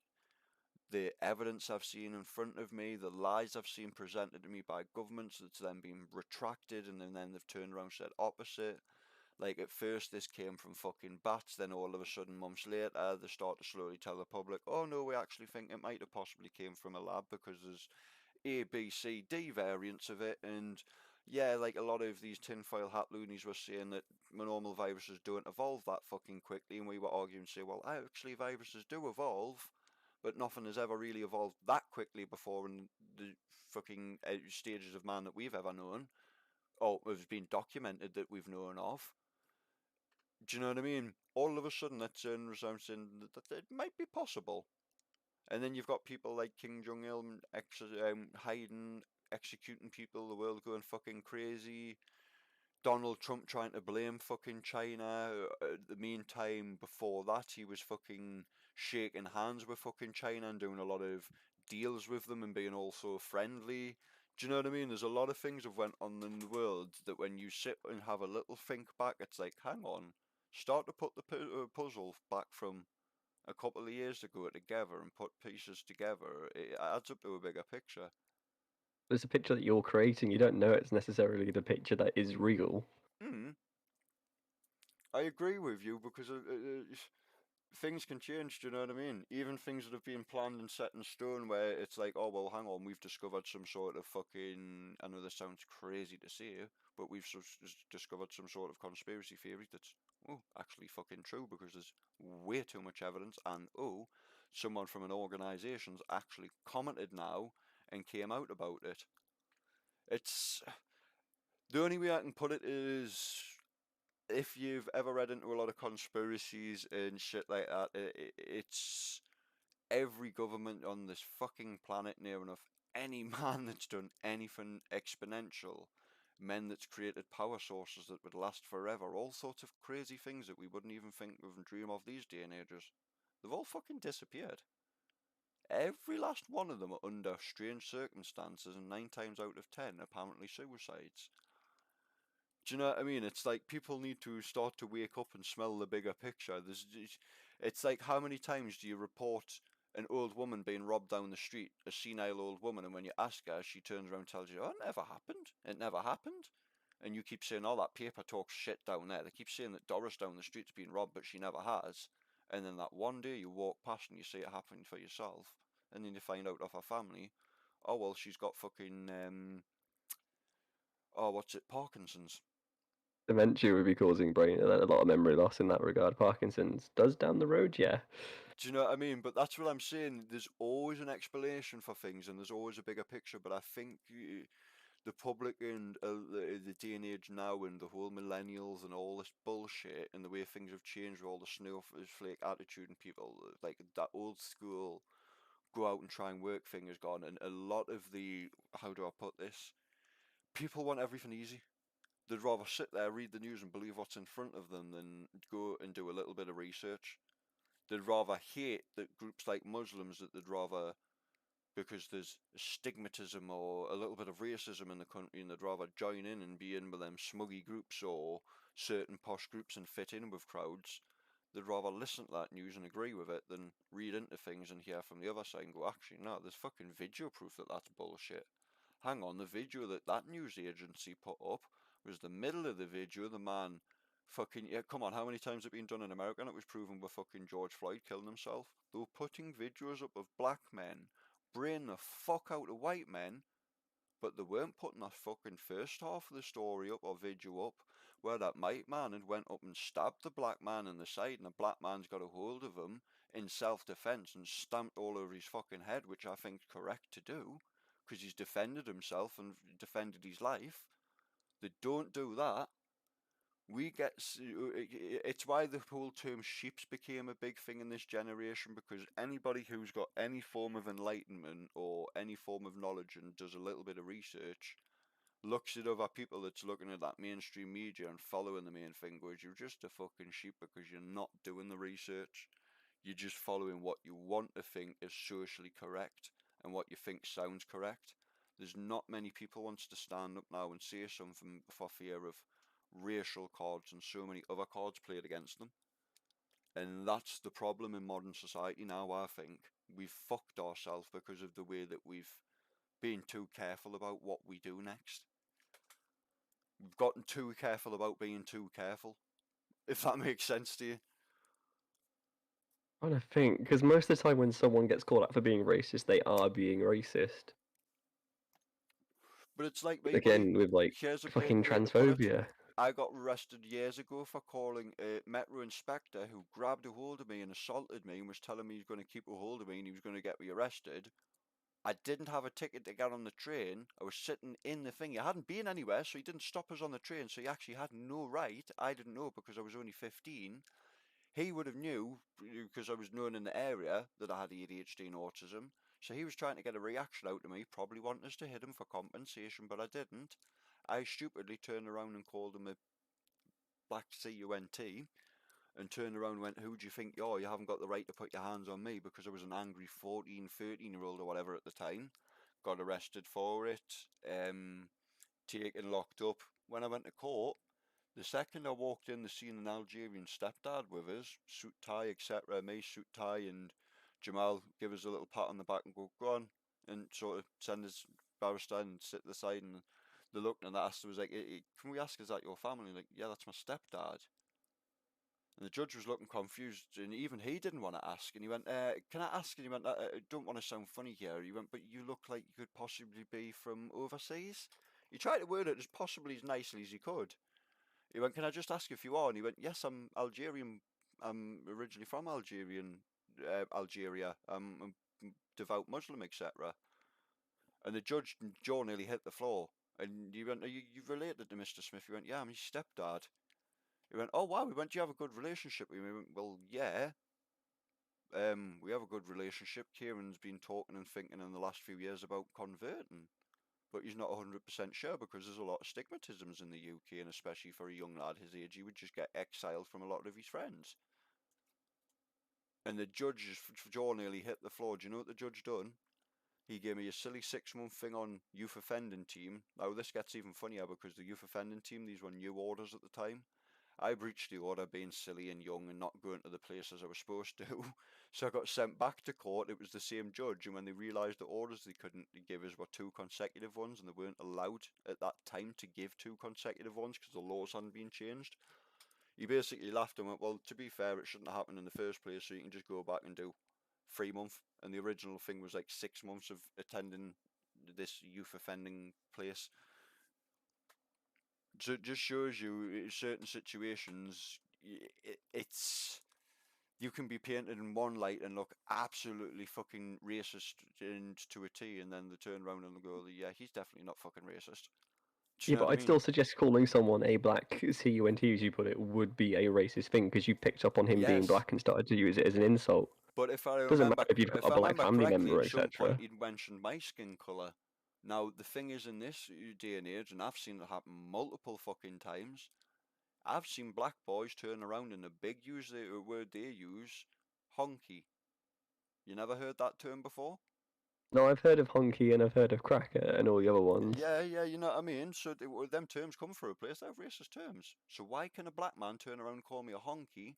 the evidence I've seen in front of me, the lies I've seen presented to me by governments that's then been retracted, and then they've turned around and said opposite. Like, at first this came from fucking bats, then all of a sudden months later they start to slowly tell the public, oh no, we actually think it might have possibly came from a lab because there's A, B, C, D variants of it. And yeah, like a lot of these tinfoil hat loonies were saying that normal viruses don't evolve that fucking quickly, and we were arguing and say, well, actually viruses do evolve, but nothing has ever really evolved that quickly before in the fucking stages of man that we've ever known, or has been documented that we've known of. Do you know what I mean? All of a sudden that turns around saying that it might be possible. And then you've got people like Kim Jong-il hiding, executing people, the world going fucking crazy. Donald Trump trying to blame fucking China. The meantime, before that, he was fucking shaking hands with fucking China and doing a lot of deals with them and being also friendly. Do you know what I mean? There's a lot of things that went on in the world that when you sit and have a little think back, it's like, hang on, start to put the puzzle back from a couple of years ago together and put pieces together. It adds up to a bigger picture. There's a picture that you're creating. You don't know it's necessarily the picture that is real. I agree with you because things can change, do you know what I mean? Even things that have been planned and set in stone where it's like, oh, well, hang on, we've discovered some sort of fucking, I know this sounds crazy to say, but we've discovered some sort of conspiracy theory that's, actually fucking true because there's way too much evidence, and, someone from an organisation's actually commented now and came out about it. It's, the only way I can put it is, if you've ever read into a lot of conspiracies and shit like that, it's every government on this fucking planet near enough, any man that's done anything exponential, men that's created power sources that would last forever, all sorts of crazy things that we wouldn't even think of and dream of these day and ages, they've all fucking disappeared. Every last one of them are under strange circumstances, and 9 times out of 10 apparently suicides. Do you know what I mean? It's like people need to start to wake up and smell the bigger picture. It's like, how many times do you report an old woman being robbed down the street, a senile old woman, and when you ask her, she turns around and tells you, oh, it never happened. It never happened. And you keep saying, oh, that paper talks shit down there. They keep saying that Doris down the street's been robbed, but she never has. And then that one day you walk past and you see it happening for yourself. And then you find out of her family, oh, well, she's got fucking, Parkinson's. Dementia would be causing a lot of memory loss in that regard. Parkinson's does down the road, yeah. Do you know what I mean? But that's what I'm saying. There's always an explanation for things, and there's always a bigger picture. But I think the public and the day and age now, and the whole millennials and all this bullshit, and the way things have changed with all the snowflake attitude and people like that old school go out and try and work thing is gone. And a lot of the, how do I put this? People want everything easy. They'd rather sit there, read the news, and believe what's in front of them than go and do a little bit of research. They'd rather hate that groups like Muslims, that they'd rather, because there's stigmatism or a little bit of racism in the country, and they'd rather join in and be in with them smuggy groups or certain posh groups and fit in with crowds. They'd rather listen to that news and agree with it than read into things and hear from the other side and go, actually, no, there's fucking video proof that that's bullshit. Hang on, the video that news agency put up was the middle of the video, the man fucking, yeah, come on, how many times have it been done in America? And it was proven with fucking George Floyd killing himself. They were putting videos up of black men brain the fuck out of white men, but they weren't putting that fucking first half of the story up or video up where that white man had went up and stabbed the black man in the side, and the black man's got a hold of him in self-defense and stamped all over his fucking head, which I think is correct to do, because he's defended himself and defended his life. They don't do that. We get, it's why the whole term sheeps became a big thing in this generation, because anybody who's got any form of enlightenment or any form of knowledge and does a little bit of research looks at other people that's looking at that mainstream media and following the main thing, goes, you're just a fucking sheep because you're not doing the research. You're just following what you want to think is socially correct and what you think sounds correct. There's not many people wants to stand up now and say something for fear of racial cards and so many other cards played against them. And that's the problem in modern society now, I think. We've fucked ourselves because of the way that we've been too careful about what we do next. We've gotten too careful about being too careful, if that makes sense to you. I don't think, because most of the time when someone gets called out for being racist, they are being racist. But it's like, Again, with like here's a fucking great way to put it. transphobia. I got arrested years ago for calling a Metro inspector who grabbed a hold of me and assaulted me and was telling me he was going to keep a hold of me and he was going to get me arrested. I didn't have a ticket to get on the train. I was sitting in the thing. I hadn't been anywhere, so he didn't stop us on the train. So he actually had no right. I didn't know because I was only 15. He would have knew, because I was known in the area, that I had ADHD and autism. So he was trying to get a reaction out of me, probably wanting us to hit him for compensation, but I didn't. I stupidly turned around and called him a black cunt and turned around and went, who do you think you are? You haven't got the right to put your hands on me, because I was an angry 14, 13-year-old or whatever at the time. Got arrested for it, taken, locked up. When I went to court, the second I walked in, the seen an Algerian stepdad with us, suit, tie, etc. Me, suit, tie, and Jamal give us a little pat on the back and go on, and sort of send us barrister and sit at the side, and they looked and asked, was like, can we ask, is that your family? Like, yeah, that's my stepdad. And the judge was looking confused, and even he didn't want to ask. And he went, can I ask? And he went, I don't want to sound funny here. He went, but you look like you could possibly be from overseas. He tried to word it as possibly as nicely as he could. He went, can I just ask if you are? And he went, yes, I'm Algerian. I'm originally from Algeria. I'm a devout Muslim, etc. And the judge, jaw nearly hit the floor. And he went, you've related to Mr. Smith? He went, yeah, I'm his stepdad. He went, oh wow. He went, do you have a good relationship with him? He went, well, yeah. We have a good relationship. Kieran's been talking and thinking in the last few years about converting. But he's not 100% sure because there's a lot of stigmatisms in the UK, and especially for a young lad his age, he would just get exiled from a lot of his friends. And the judge's jaw nearly hit the floor. Do you know what the judge done? He gave me a silly 6-month thing on youth offending team. Now this gets even funnier because the youth offending team, these were new orders at the time. I breached the order being silly and young and not going to the places I was supposed to. So I got sent back to court. It was the same judge, and when they realised the orders they couldn't give us were 2 consecutive ones, and they weren't allowed at that time to give 2 consecutive ones because the laws hadn't been changed, he basically laughed and went, well, to be fair, it shouldn't have happened in the first place, so you can just go back and do 3 months. And the original thing was like 6 months of attending this youth offending place. So it just shows you in certain situations, it's You can be painted in one light and look absolutely fucking racist to a T, and then they turn around and go, yeah, he's definitely not fucking racist. Do you Yeah, know but what I I'd mean? still suggest calling someone a black cunt, as you put it, would be a racist thing because you picked up on him being Yes. black and started to use it as an insult. But if I Doesn't remember, matter if you've got if a I black remember family correctly, member, at some point etc. he'd mentioned my skin colour. Now, the thing is, in this day and age, and I've seen it happen multiple fucking times, I've seen black boys turn around and the big word they use, honky. You never heard that term before? No, I've heard of honky and I've heard of cracker and all the other ones. Yeah, you know what I mean? So them terms come from a place, they're racist terms. So why can a black man turn around and call me a honky?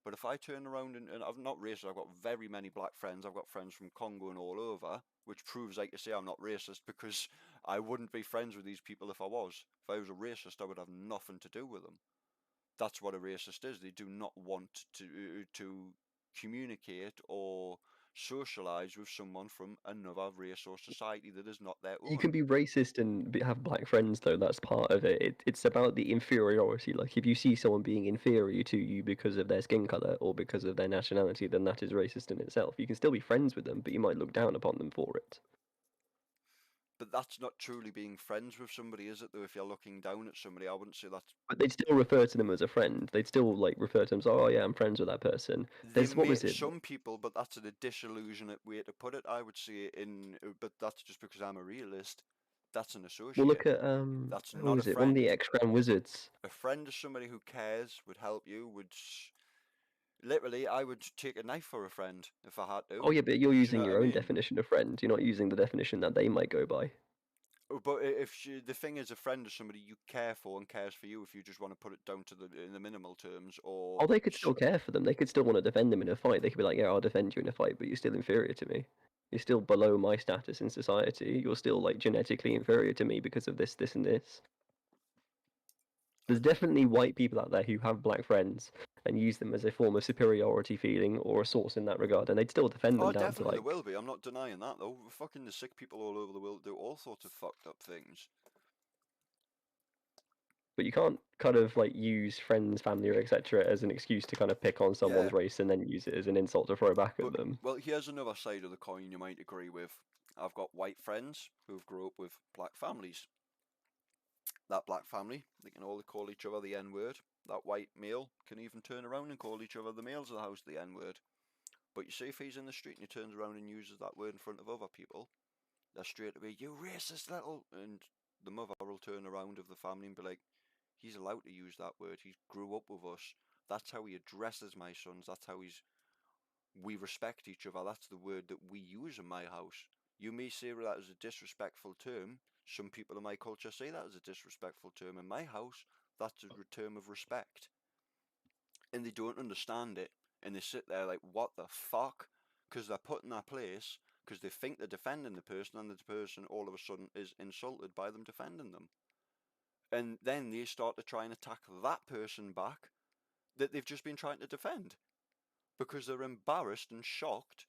But if I turn around and I'm not racist, I've got very many black friends. I've got friends from Congo and all over, which proves, like you say, I'm not racist because I wouldn't be friends with these people if I was. If I was a racist, I would have nothing to do with them. That's what a racist is. They do not want to communicate or socialize with someone from another race or society that is not their own. You can be racist and have black friends, though. That's part of it. It's about the inferiority. Like, if you see someone being inferior to you because of their skin color or because of their nationality, then that is racist in itself. You can still be friends with them, but you might look down upon them for it. But that's not truly being friends with somebody, is it, though? If you're looking down at somebody, I wouldn't say that's... But they'd still refer to them as a friend. They'd still, like, refer to them as, oh, yeah, I'm friends with that person. There's, what was it? Some people, but that's a disillusionate way to put it, I would say, but that's just because I'm a realist. That's an associate. Well, look at, that's what not was a it? One of friend. the X-Grand Wizards. A friend is somebody who cares, would help you, literally, I would take a knife for a friend if I had to. Oh, yeah, but you're using know your what I own mean? definition of friend. You're not using the definition that they might go by. But the thing is, a friend is somebody you care for and cares for you. If you just want to put it down to in the minimal terms, or Oh, they could still care for them. They could still want to defend them in a fight. They could be like, yeah, I'll defend you in a fight, but you're still inferior to me. You're still below my status in society. You're still, like, genetically inferior to me because of this, this, and this. There's definitely white people out there who have black friends and use them as a form of superiority feeling or a source in that regard, and they'd still defend them oh, down to, definitely like... there will be. I'm not denying that though. Fucking the sick people all over the world do all sorts of fucked up things. But you can't kind of, like, use friends, family, or etc. as an excuse to kind of pick on someone's race and then use it as an insult to throw back at them. Well, here's another side of the coin you might agree with. I've got white friends who've grown up with black families. That black family, they can all call each other the N-word. That white male can even turn around and call each other, the males of the house, the N-word. But you see, if he's in the street and he turns around and uses that word in front of other people, they're straight away, you racist little... And the mother will turn around of the family and be like, he's allowed to use that word. He grew up with us. That's how he addresses my sons. That's how we respect each other. That's the word that we use in my house. You may say that as a disrespectful term. Some people in my culture say that as a disrespectful term. In my house, that's a term of respect. And they don't understand it. And they sit there like, what the fuck? Because they're put in that place because they think they're defending the person, and the person all of a sudden is insulted by them defending them. And then they start to try and attack that person back that they've just been trying to defend. Because they're embarrassed and shocked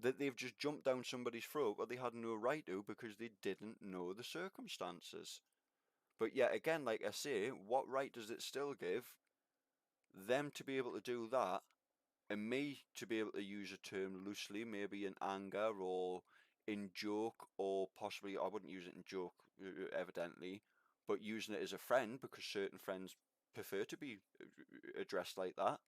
that they've just jumped down somebody's throat where they had no right to because they didn't know the circumstances. But yet again, like I say, what right does it still give them to be able to do that and me to be able to use a term loosely, maybe in anger or in joke, or possibly, I wouldn't use it in joke, evidently, but using it as a friend because certain friends prefer to be addressed like that.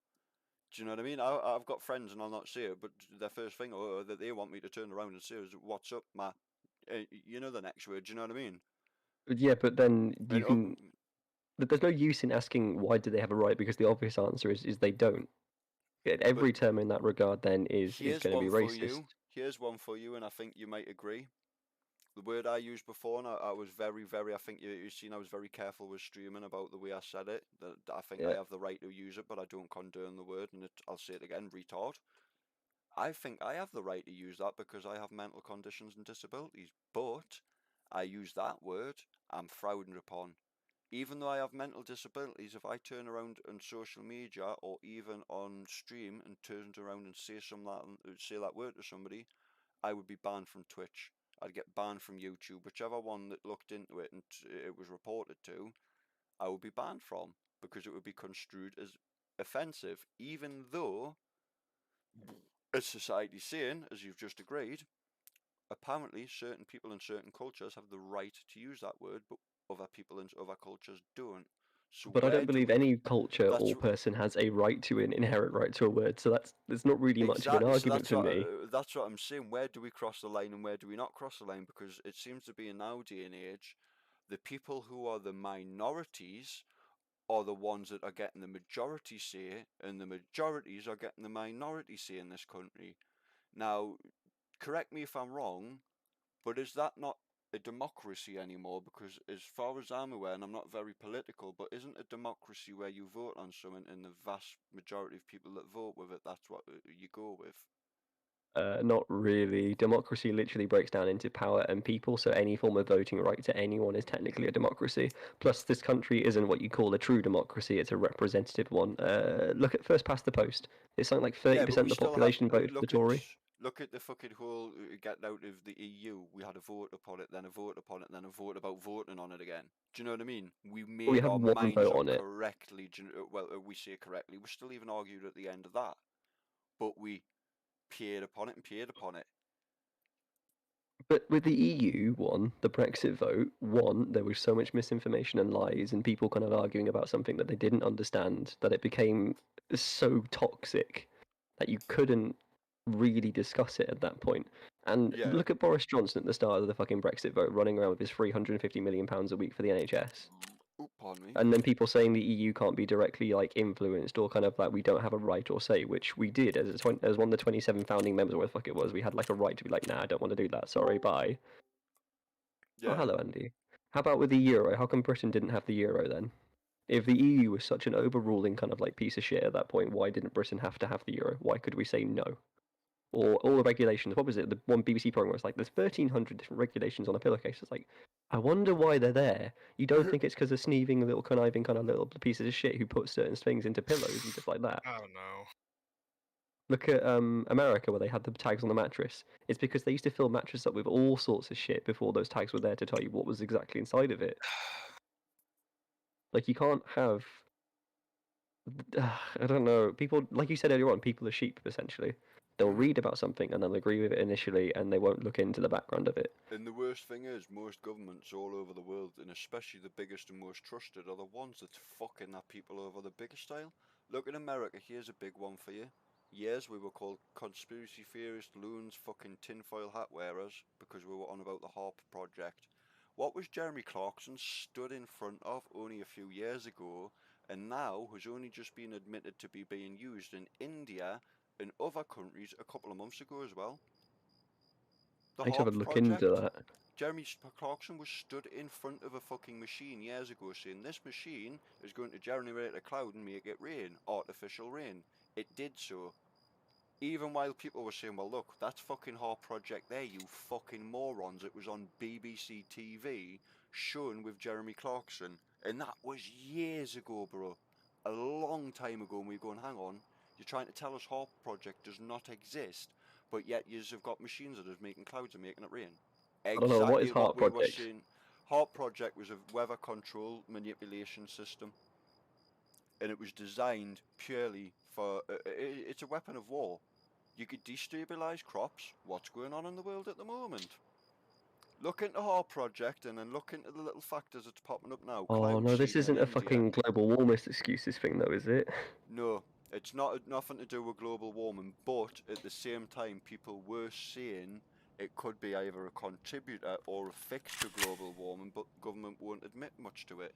Do you know what I mean? I've got friends, and I'll not say it, but their first thing that they want me to turn around and say is, what's up, Matt? You know the next word, do you know what I mean? Yeah, but then you can... There's no use in asking why do they have a right, because the obvious answer is they don't. Every term in that regard then is going to be racist. Here's one for you, and I think you might agree. The word I used before, and I was very, I think you've seen I was very careful with streaming about the way I said it. That I think I have the right to use it, but I don't condone the word, and I'll say it again, retard. I think I have the right to use that because I have mental conditions and disabilities, but I use that word, I'm frowned upon. Even though I have mental disabilities, if I turn around on social media or even on stream and turn around and say that word to somebody, I would be banned from Twitch. I'd get banned from YouTube. Whichever one that looked into it and it was reported to, I would be banned from because it would be construed as offensive, even though as society's saying, as you've just agreed, apparently certain people in certain cultures have the right to use that word, but other people in other cultures don't. So But I where don't do believe we? any culture That's or person has a right to an inherent right to a word. So there's not really much of an exactly. So argument for me. that's what I'm saying. Where do we cross the line and where do we not cross the line? Because it seems to be in our day and age, the people who are the minorities are the ones that are getting the majority say, and the majorities are getting the minority say in this country. Now, correct me if I'm wrong, but is that not a democracy anymore? Because as far as I'm aware, and I'm not very political, but isn't a democracy where you vote on something and the vast majority of people that vote with it, that's what you go with? Not really. Democracy literally breaks down into power and people, so any form of voting right to anyone is technically a democracy. Plus, this country isn't what you call a true democracy, it's a representative one. Look at first past the post. It's something like 30% of the population voted for the Tory. Look at the fucking whole getting out of the EU. We had a vote upon it, then a vote upon it, then a vote about voting on it again. Do you know what I mean? We made had our one minds vote up on it. correctly. Well, we say correctly. We still even argued at the end of that, but we peered upon it and peered upon it. But with the EU one, the Brexit vote, one, there was so much misinformation and lies and people kind of arguing about something that they didn't understand that it became so toxic that you couldn't really discuss it at that point. And Yeah. look at Boris Johnson at the start of the fucking Brexit vote, running around with his £350 million a week for the NHS. Oop, pardon me. And then people saying the EU can't be directly like influenced or kind of like we don't have a right or say, which we did as one of the 27 founding members or whatever the fuck it was. We had like a right to be like, nah, I don't want to do that. Sorry, bye. Yeah. Oh, hello, Andy. How about with the euro? How come Britain didn't have the euro then? If the EU was such an overruling kind of like piece of shit at that point, why didn't Britain have to have the euro? Why could we say no? Or all the regulations. What was it? The one BBC program was like, there's 1,300 different regulations on a pillowcase. It's like, I wonder why they're there. You don't think it's because of sneeving, little conniving kind of little pieces of shit who put certain things into pillows and stuff like that. I don't know. Look at America where they had the tags on the mattress. It's because they used to fill mattresses up with all sorts of shit before those tags were there to tell you what was exactly inside of it. Like, you can't have... I don't know. People, like you said earlier on, people are sheep, essentially. They'll read about something and they'll agree with it initially and they won't look into the background of it. And the worst thing is, most governments all over the world, and especially the biggest and most trusted, are the ones that fucking that people over the bigger style. Look at America, here's a big one for you. Years we were called conspiracy theorists, loons, fucking tinfoil hat wearers, because we were on about the HARP project. What was Jeremy Clarkson stood in front of only a few years ago, and now has only just been admitted to be being used in India and other countries a couple of months ago as well? The I need to have a HARP look project. into that. Jeremy Clarkson was stood in front of a fucking machine years ago saying this machine is going to generate a cloud and make it rain, artificial rain. It did so. Even while people were saying, well look, that's fucking HARP project there, you fucking morons. It was on BBC TV, shown with Jeremy Clarkson. And that was years ago, bro. A long time ago, and we're going, hang on, you're trying to tell us HARP project does not exist, but yet yous have got machines that are making clouds and making it rain. I don't know, what is HARP we were project? saying. HARP project was a weather control manipulation system, and it was designed purely for. It's a weapon of war. You could destabilize crops. What's going on in the world at the moment? Look into HARP project and then look into the little factors that's popping up now. Oh Cloud no, this seeding isn't in a India. fucking global warmist excuses thing though, is it? No, it's nothing to do with global warming, but at the same time people were saying it could be either a contributor or a fix to global warming, but government won't admit much to it.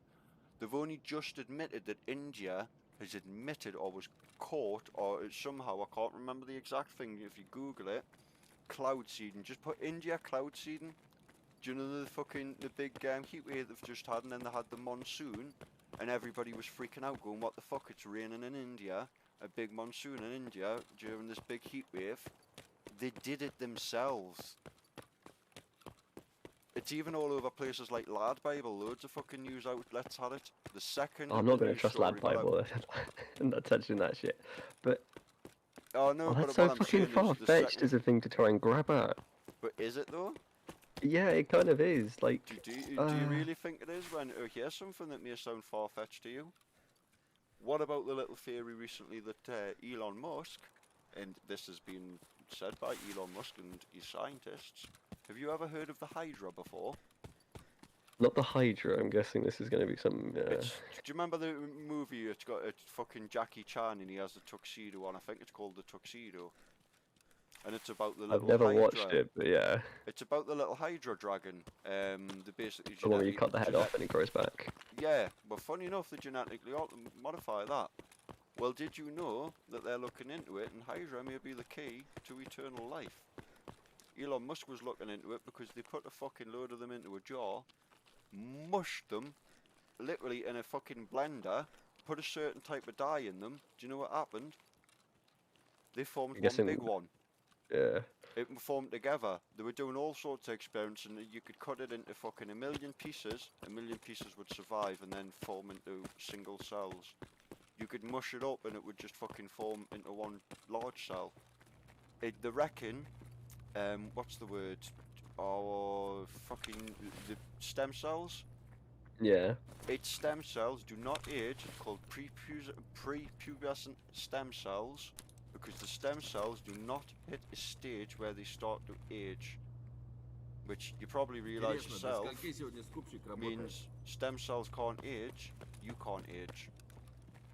They've only just admitted that India has admitted or was caught or somehow, I can't remember the exact thing, if you Google it, cloud seeding. Just put India cloud seeding. Do you know the big heat wave they've just had, and then they had the monsoon, and everybody was freaking out going, what the fuck, it's raining in India, a big monsoon in India during this big heat wave. They did it themselves. It's even all over places like Lad Bible, loads of fucking news outlets had it. The second I'm not going to trust Lad Bible. I'm not touching that shit. But oh no, that's but so what I'm fucking saying far is the fetched second. as a thing to try and grab at. But is it though? Yeah, it kind of is. Like, Do you really think it is when you hear something that may sound far-fetched to you? What about the little theory recently that Elon Musk and this has been said by Elon Musk and his scientists. Have you ever heard of the Hydra before? Not the Hydra. I'm guessing this is going to be some. Do you remember the movie? It's got fucking Jackie Chan and he has the tuxedo on. I think it's called The Tuxedo. And it's about the little I've never Hydra. watched it, but yeah. It's about the little Hydra dragon. The basically The one where you cut the head off and it grows back. Yeah, but funny enough, they genetically modify that. Well, did you know that they're looking into it, and Hydra may be the key to eternal life? Elon Musk was looking into it because they put a fucking load of them into a jar, mushed them, literally in a fucking blender, put a certain type of dye in them. Do you know what happened? They formed one big one. Yeah. It formed together. They were doing all sorts of experiments, and you could cut it into fucking a million pieces. A million pieces would survive and then form into single cells. You could mush it up and it would just fucking form into one large cell. They reckon, what's the word? Oh, fucking the stem cells. Yeah. Its stem cells do not age. It's called prepubescent stem cells. Because the stem cells do not hit a stage where they start to age. Which you probably realise yourself means stem cells can't age, you can't age.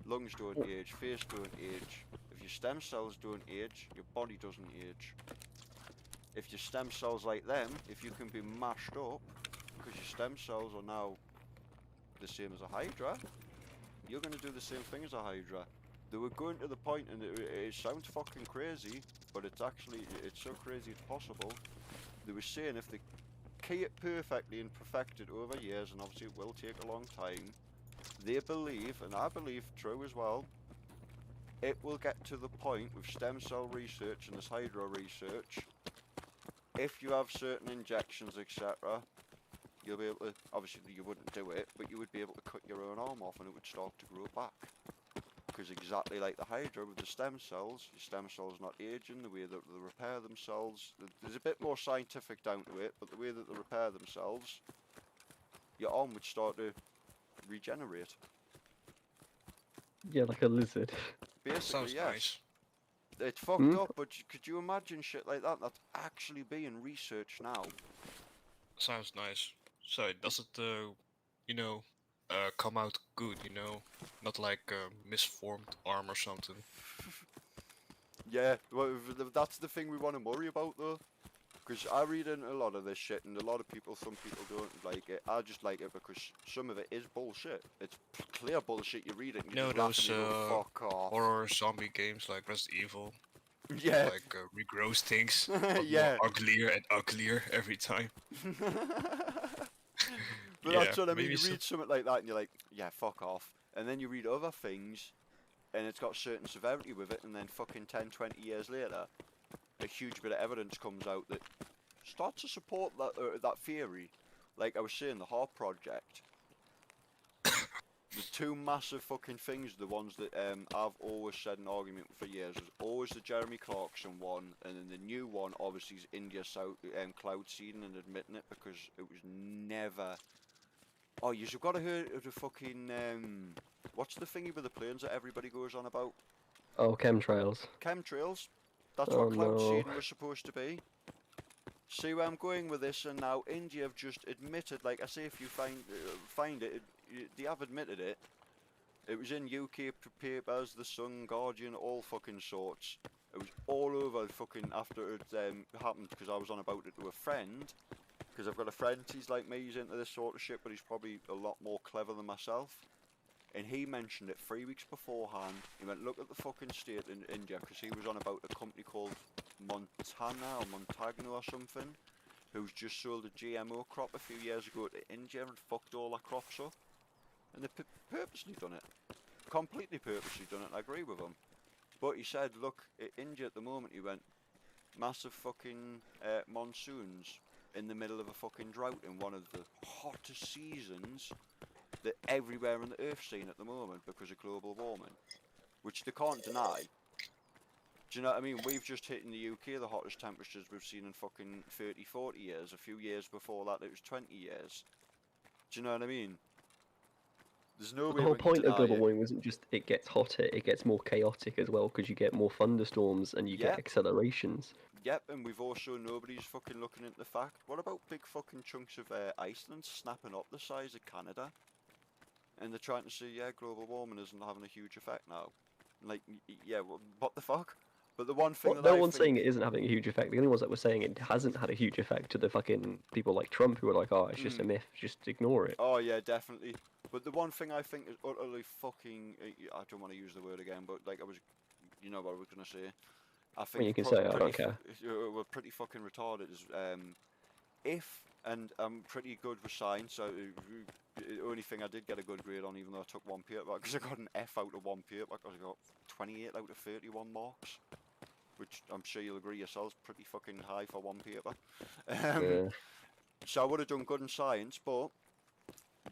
Lungs don't age, face don't age. If your stem cells don't age, your body doesn't age. If your stem cells like them, if you can be mashed up, because your stem cells are now the same as a Hydra, you're going to do the same thing as a Hydra. They were going to the point, and it sounds fucking crazy, but it's so crazy it's possible. They were saying if they key it perfectly and perfect it over years, and obviously it will take a long time, they believe, and I believe true as well, it will get to the point with stem cell research and this Hydra research, if you have certain injections, etc., you'll be able to, obviously you wouldn't do it, but you would be able to cut your own arm off and it would start to grow back. Because exactly like the Hydra with the stem cells, your stem cells not aging, the way that they repair themselves, there's a bit more scientific down to it, but the way that they repair themselves, your arm would start to regenerate. Yeah, like a lizard. Basically, Sounds yes. nice. It's fucked up, but could you imagine shit like that? That's actually being researched now. Sounds nice. So does it, you know, come out good, you know? Not like a misformed arm or something. Yeah, well, that's the thing we want to worry about though. Because I read into a lot of this shit, and a lot of people, some people don't like it. I just like it because some of it is bullshit. It's clear bullshit. You read it and you You know just laugh those and you go, fuck off. horror zombie games like Resident Evil? Yeah. Like regrows things, but Yeah. more uglier and uglier every time. But Yeah, that's what I mean. maybe You so- read something like that and you're like, yeah, fuck off. And then you read other things, and it's got certain severity with it, and then fucking 10, 20 years later, a huge bit of evidence comes out that starts to support that theory. Like I was saying, the Harp Project. The two massive fucking things, the ones that I've always said in argument for years, was always the Jeremy Clarkson one, and then the new one obviously is India South cloud seeding and admitting it because it was never. Oh, you've got to hear of the fucking what's the thingy with the planes that everybody goes on about? Oh, chemtrails. Chemtrails. That's Oh, what cloud no. seeding was supposed to be. See where I'm going with this, and now India have just admitted, like I say, if you find it, they have admitted it. It was in UK papers, The Sun, Guardian, all fucking sorts. It was all over fucking after it happened, because I was on about it to a friend. Because I've got a friend, he's like me, he's into this sort of shit, but he's probably a lot more clever than myself. And he mentioned it 3 weeks beforehand. He went, look at the fucking state in India, because he was on about a company called Montana or Montagno or something, who's just sold a GMO crop a few years ago to India and fucked all their crops up. And they purposely done it. Completely purposely done it, I agree with him. But he said, look, India at the moment, he went, massive fucking monsoons in the middle of a fucking drought in one of the hottest seasons that everywhere on the earth's seen at the moment because of global warming, which they can't deny. Do you know what I mean? We've just hit in the UK the hottest temperatures we've seen in fucking 30, 40 years. A few years before that it was 20 years. Do you know what I mean? There's no The way whole we can point of deny global it. warming wasn't just it gets hotter; it gets more chaotic as well because you get more thunderstorms and you Yeah. get accelerations. Yep, and we've also nobody's fucking looking into the fact. What about big fucking chunks of Iceland snapping up the size of Canada? And they're trying to say, yeah, global warming isn't having a huge effect now. Like, yeah, what the fuck? But the one thing Well, that no I one's think, saying it isn't having a huge effect. The only ones that were saying it hasn't had a huge effect to the fucking people like Trump who are like, oh, it's just a myth, just ignore it. oh yeah, definitely. But the one thing I think is utterly fucking, I don't want to use the word again, but like you know what I was gonna say. I think you can say it, I don't pretty care. we're pretty fucking retarded. Is if, and I'm pretty good with science. So the only thing I did get a good grade on, even though I took one paper, because I got an F out of one paper, because I got 28 out of 31 marks, which I'm sure you'll agree yourselves, pretty fucking high for one paper. Yeah. So I would have done good in science, but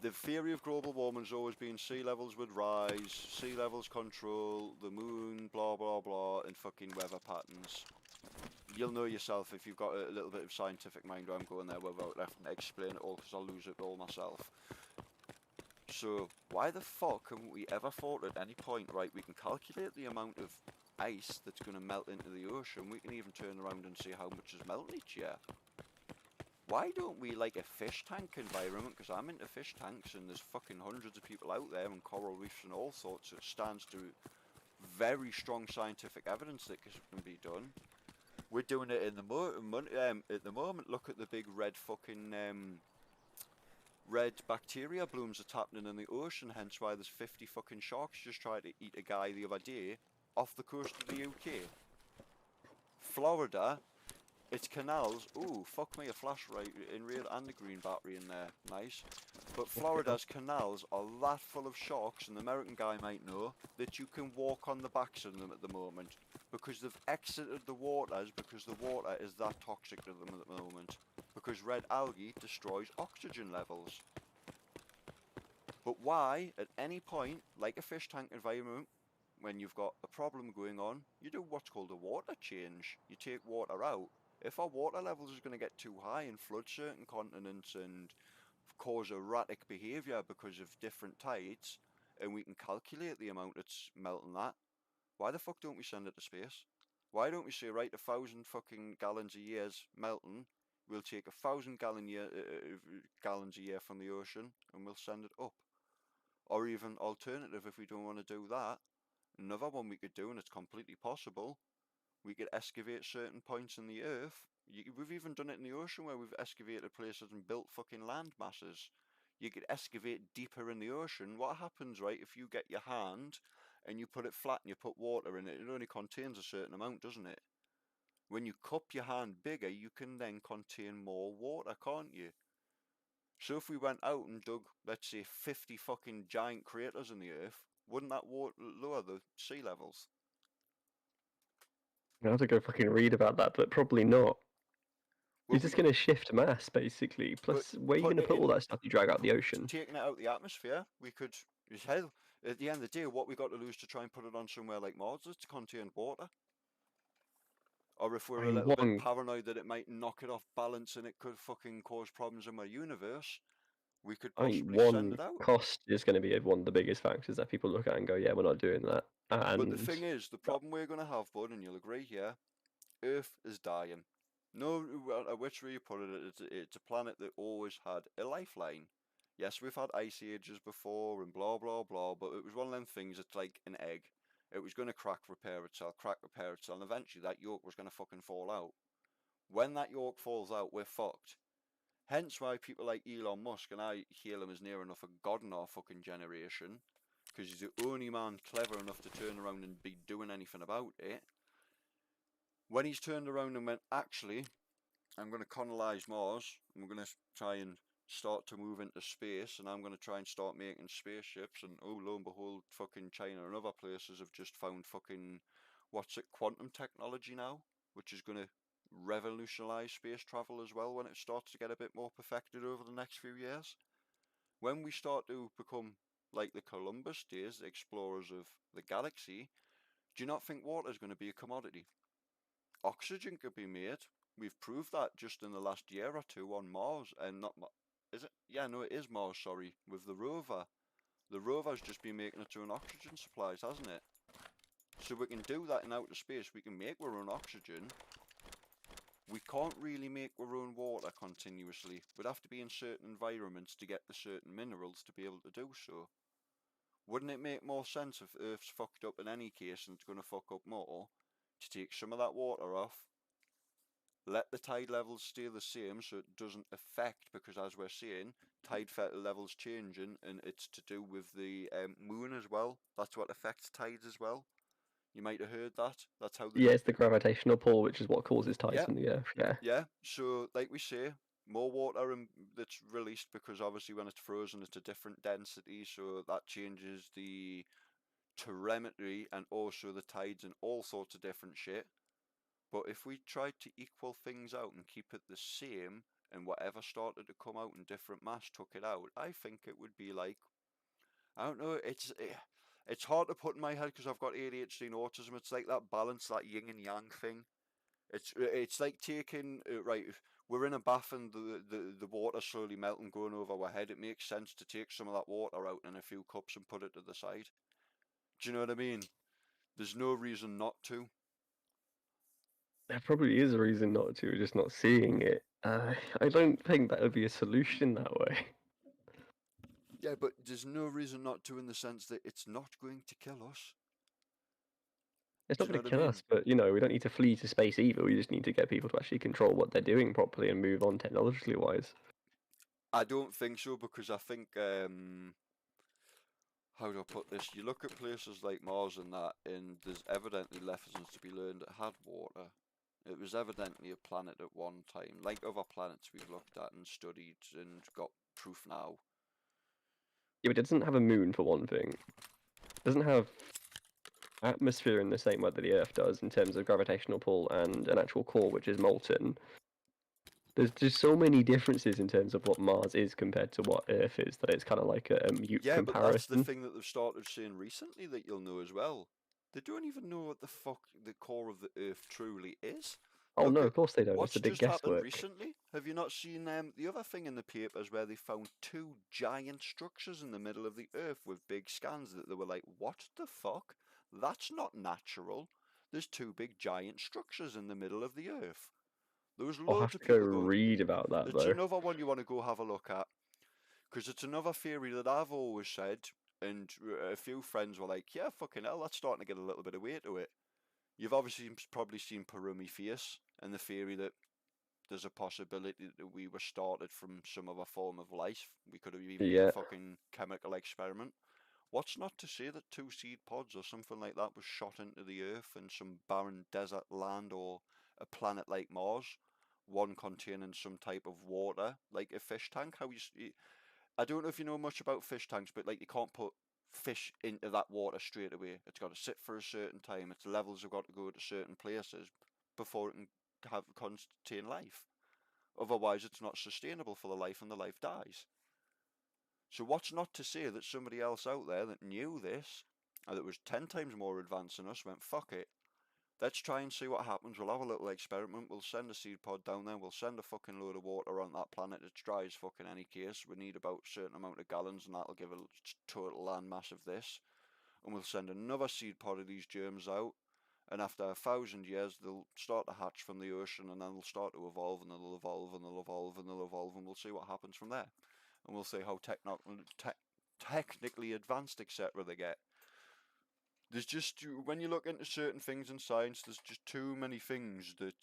the theory of global warming has always been sea levels would rise, sea levels control, the moon, blah blah blah, and fucking weather patterns. You'll know yourself if you've got a little bit of scientific mind where I'm going there without having to explain it all, because I'll lose it all myself. So why the fuck haven't we ever thought at any point, right, we can calculate the amount of ice that's going to melt into the ocean, we can even turn around and see how much is melting each year. Why don't we like a fish tank environment? Because I'm into fish tanks and there's fucking hundreds of people out there and coral reefs and all sorts. It stands to very strong scientific evidence that can be done. We're doing it in the at the moment. Look at the big red fucking red bacteria blooms that's happening in the ocean. Hence why there's 50 fucking sharks just tried to eat a guy the other day off the coast of the UK. Florida. Its canals, ooh, fuck me, a flashlight in real and a green battery in there, nice. But Florida's canals are that full of sharks, and the American guy might know, that you can walk on the backs of them at the moment. Because they've exited the waters, because the water is that toxic to them at the moment. Because red algae destroys oxygen levels. But why, at any point, like a fish tank environment, when you've got a problem going on, you do what's called a water change. You take water out. If our water levels is going to get too high and flood certain continents and cause erratic behaviour because of different tides, and we can calculate the amount it's melting that, why the fuck don't we send it to space? Why don't we say, right, 1,000 fucking gallons a year's melting, we'll take 1,000 gallons a year from the ocean and we'll send it up? Or even alternative, if we don't want to do that, another one we could do, and it's completely possible, we could excavate certain points in the earth. We've even done it in the ocean where we've excavated places and built fucking land masses. You could excavate deeper in the ocean. What happens, right, if you get your hand and you put it flat and you put water in it, it only contains a certain amount, doesn't it? When you cup your hand bigger, you can then contain more water, can't you? So if we went out and dug, let's say, 50 fucking giant craters in the earth, wouldn't that lower the sea levels? I have to go fucking read about that, but probably not. Well, You're just going to shift mass, basically. Plus, where are you going to putting it put all in- that stuff you drag out the ocean? Taking it out the atmosphere, we could, hell, at the end of the day, what we got to lose to try and put it on somewhere like Mars is to contain water. Or if we're I a mean, little one- bit paranoid that it might knock it off balance and it could fucking cause problems in our universe, we could I mean, possibly send one it out. cost is going to be one of the biggest factors that people look at and go, yeah, we're not doing that. And But the thing is, the problem we're going to have, bud, and you'll agree here, Earth is dying. No, which way you put it, it's a planet that always had a lifeline. Yes, we've had ice ages before and blah blah blah, but it was one of them things. It's like an egg. It was going to crack, repair itself, and eventually that yolk was going to fucking fall out. When that yolk falls out, we're fucked. Hence why people like Elon Musk, and I hail him as near enough a god in our fucking generation, because he's the only man clever enough to turn around and be doing anything about it. When he's turned around and went, actually, I'm going to colonise Mars, and we're going to try and start to move into space, and I'm going to try and start making spaceships, and oh, lo and behold, fucking China and other places have just found fucking, quantum technology now, which is going to revolutionise space travel as well when it starts to get a bit more perfected over the next few years. When we start to become like the Columbus days, the explorers of the galaxy, do you not think water is going to be a commodity? Oxygen could be made. We've proved that just in the last year or two on Mars, and not is it? Yeah, no, it is Mars. Sorry, with the rover. The rover's just been making its own oxygen supplies, hasn't it? So we can do that in outer space. We can make our own oxygen. We can't really make our own water continuously. We'd have to be in certain environments to get the certain minerals to be able to do so. Wouldn't it make more sense if Earth's fucked up in any case and it's going to fuck up more, to take some of that water off, let the tide levels stay the same so it doesn't affect, because as we're saying, tide levels changing, and it's to do with the moon as well. That's what affects tides as well. You might have heard that. That's how. Yeah, it's the gravitational pull, which is what causes tides Yeah. in the Earth. Yeah. Yeah. So, like we say, more water that's released, because obviously when it's frozen, it's a different density, so that changes the telemetry and also the tides and all sorts of different shit. But if we tried to equal things out and keep it the same, and whatever started to come out in different mass took it out, I think it would be like, I don't know, it's hard to put in my head because I've got ADHD and autism. It's like that balance, that yin and yang thing. It's like taking, right, we're in a bath and the water slowly melting, going over our head. It makes sense to take some of that water out in a few cups and put it to the side. Do you know what I mean? There's no reason not to. There probably is a reason not to, we're just not seeing it. I don't think that would be a solution that way. Yeah, but there's no reason not to, in the sense that it's not going to kill us. It's Do not you know going to what I kill mean? us, but you know, we don't need to flee to space either. We just need to get people to actually control what they're doing properly and move on technologically wise. I don't think so, because I think, how do I put this? You look at places like Mars and that, and there's evidently lessons to be learned that had water. It was evidently a planet at one time, like other planets we've looked at and studied and got proof now. Yeah, but it doesn't have a moon for one thing. It doesn't have atmosphere in the same way that the Earth does in terms of gravitational pull and an actual core which is molten. There's just so many differences in terms of what Mars is compared to what Earth is that it's kind of like a mute Yeah, comparison. but that's the thing that they've started saying recently that you'll know as well. They don't even know what the fuck the core of the Earth truly is. Oh Look no, at of course they don't. what's It's a big just happened guesswork. recently. Have you not seen the other thing in the papers where they found two giant structures in the middle of the Earth with big scans that they were like, what the fuck? That's not natural. There's two big giant structures in the middle of the Earth. There was I'll have loads to of go people going. read about that It's though. another one you want to go have a look at, because it's another theory that I've always said, and a few friends were like, yeah, fucking hell, that's starting to get a little bit of weight to it. You've obviously probably seen Perumi Fierce and the theory that there's a possibility that we were started from some other form of life. We could have even been a fucking chemical experiment. What's not to say that 2 seed pods or something like that was shot into the Earth in some barren desert land, or a planet like Mars, one containing some type of water, like a fish tank? I don't know if you know much about fish tanks, but like you can't put fish into that water straight away. It's got to sit for a certain time. Its levels have got to go to certain places before it can contain life. Otherwise, it's not sustainable for the life, and the life dies. So what's not to say that somebody else out there that knew this, and that was 10 times more advanced than us, went, fuck it, let's try and see what happens. We'll have a little experiment. We'll send a seed pod down there. We'll send a fucking load of water on that planet. It's dry as fuck in any case. We need about a certain amount of gallons, and that'll give a total land mass of this. And we'll send another seed pod of these germs out. And after 1,000 years, they'll start to hatch from the ocean, and then they'll start to evolve, and they'll evolve, and they'll evolve, and they'll evolve, and we'll see what happens from there. And we'll see how technically advanced, etc. they get. There's just, when you look into certain things in science, there's just too many things that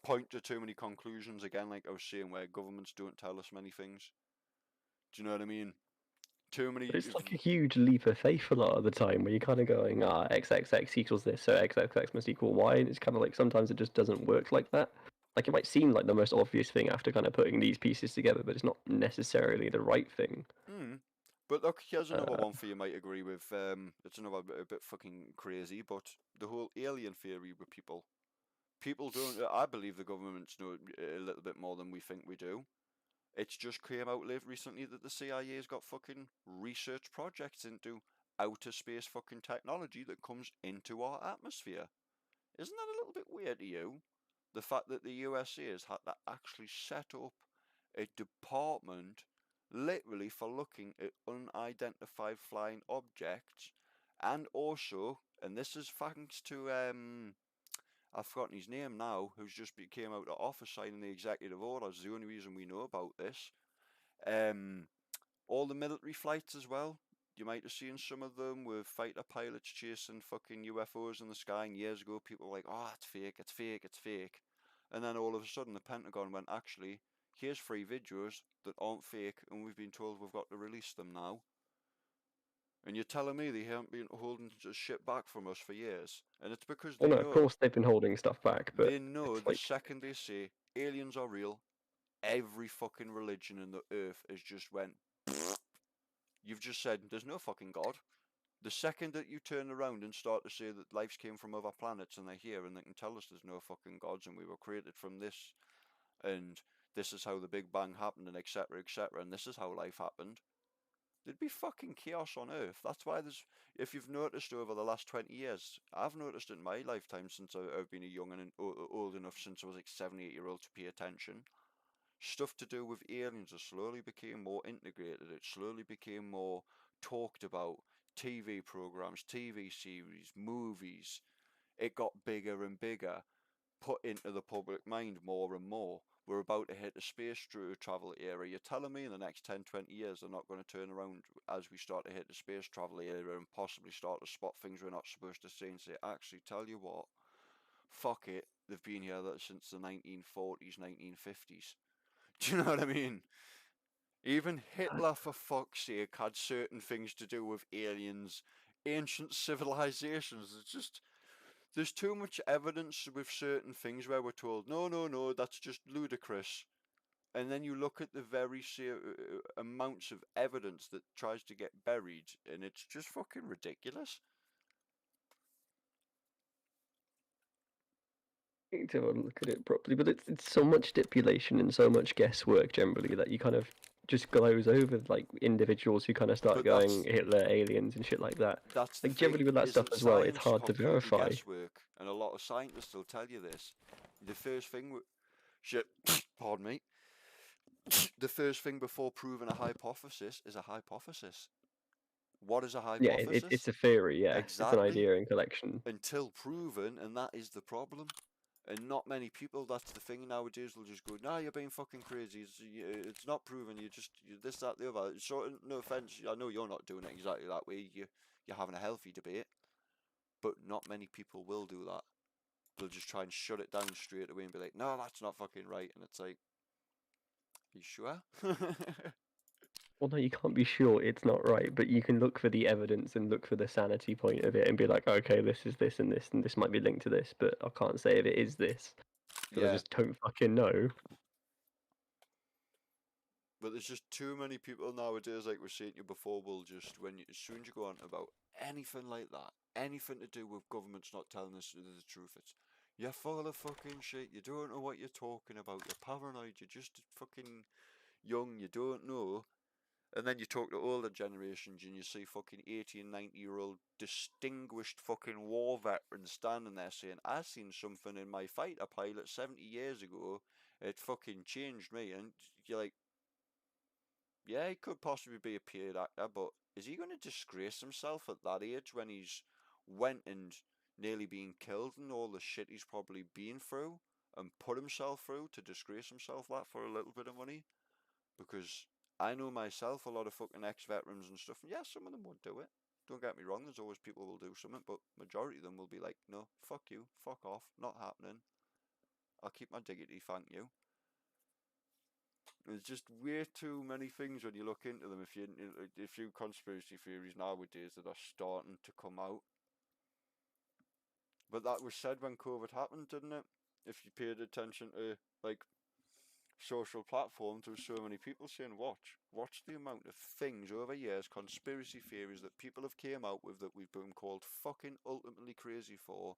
point to too many conclusions. Again, like I was saying, where governments don't tell us many things. Do you know what I mean? Too many. But it's like a huge leap of faith a lot of the time, where you're kind of going, XXX equals this, so XXX must equal Y, and it's kind of like sometimes it just doesn't work like that. Like it might seem like the most obvious thing after kind of putting these pieces together, but it's not necessarily the right thing. But look, here's another one for you might agree with. It's another a bit fucking crazy, but the whole alien theory with people. People don't. I believe the governments know a little bit more than we think we do. It's just came out recently that the CIA has got fucking research projects into outer space fucking technology that comes into our atmosphere. Isn't that a little bit weird to you? The fact that the USA has had to actually set up a department literally for looking at unidentified flying objects, and also, and this is thanks to I've forgotten his name now, who's just came out of office signing the executive orders. The only reason we know about this. All the military flights as well. You might have seen some of them with fighter pilots chasing fucking UFOs in the sky. And years ago, people were like, "Oh, it's fake, it's fake, it's fake," and then all of a sudden, the Pentagon went, "Actually, here's 3 videos that aren't fake, and we've been told we've got to release them now." And you're telling me they haven't been holding shit back from us for years? And it's because they Well, no, know. of course they've been holding stuff back, but They know it's the like, second they say aliens are real, every fucking religion in the earth has just went. You've just said there's no fucking God. The second that you turn around and start to say that lives came from other planets and they're here and they can tell us there's no fucking gods and we were created from this and this is how the Big Bang happened and etc. and this is how life happened, there'd be fucking chaos on Earth. That's why there's, if you've noticed over the last 20 years, I've noticed in my lifetime since I've been a young and old enough since I was like 7, 8 year old to pay attention, stuff to do with aliens has slowly became more integrated. It slowly became more talked about. TV programs, TV series, movies. It got bigger and bigger, put into the public mind more and more. We're about to hit the space travel era. You're telling me in the next 10, 20 years they're not going to turn around as we start to hit the space travel era and possibly start to spot things we're not supposed to see and say, actually, tell you what, fuck it, they've been here since the 1940s, 1950s. Do you know what I mean? Even Hitler, for fuck's sake, had certain things to do with aliens, ancient civilizations. It's just, there's too much evidence with certain things where we're told, no, no, no, that's just ludicrous. And then you look at the very amounts of evidence that tries to get buried, and it's just fucking ridiculous. need to have a look at it properly, but it's so much stipulation and so much guesswork generally that you kind of just glows over like individuals who kind of start But going Hitler, aliens, and shit like that. That's Like the generally thing, with that stuff isn't as well, it's science hard to completely verify. guesswork, and a lot of scientists will tell you this. The first thing, shit, pardon me. The first thing before proving a hypothesis is a hypothesis. What is a Yeah, hypothesis? it's a theory. Yeah, Exactly. it's an idea in collection. Until proven, and that is the problem. And not many people, that's the thing nowadays, will just go, nah, you're being fucking crazy. It's not proven. You this, that, the other. So, no offense, I know you're not doing it exactly that way. You're having a healthy debate. But not many people will do that. They'll just try and shut it down straight away and be like, no, that's not fucking right. And it's like, are you sure? Well, no, you can't be sure it's not right, but you can look for the evidence and look for the sanity point of it and be like, okay, this is this, and this might be linked to this, but I can't say if it is this. Because I just don't fucking know. But there's just too many people nowadays, like we were saying to you before, will just, as soon as you go on about anything like that, anything to do with governments not telling us the truth, it's, you're full of fucking shit, you don't know what you're talking about, you're paranoid, you're just fucking young, you don't know. And then you talk to older generations and you see fucking 80 and 90-year-old distinguished fucking war veterans standing there saying, I seen something in my fighter pilot 70 years ago, it fucking changed me. And you're like, yeah, he could possibly be a paid actor, but is he going to disgrace himself at that age when he's went and nearly been killed and all the shit he's probably been through and put himself through to disgrace himself that for a little bit of money? Because I know myself, a lot of fucking ex-veterans and stuff, and yeah, some of them would do it. Don't get me wrong, there's always people who will do something, but majority of them will be like, no, fuck you, fuck off, not happening. I'll keep my dignity, thank you. There's just way too many things when you look into them. If you conspiracy theories nowadays that are starting to come out. But that was said when COVID happened, didn't it? If you paid attention to like social platforms, there were so many people saying, watch the amount of things over years, conspiracy theories that people have came out with that we've been called fucking ultimately crazy for,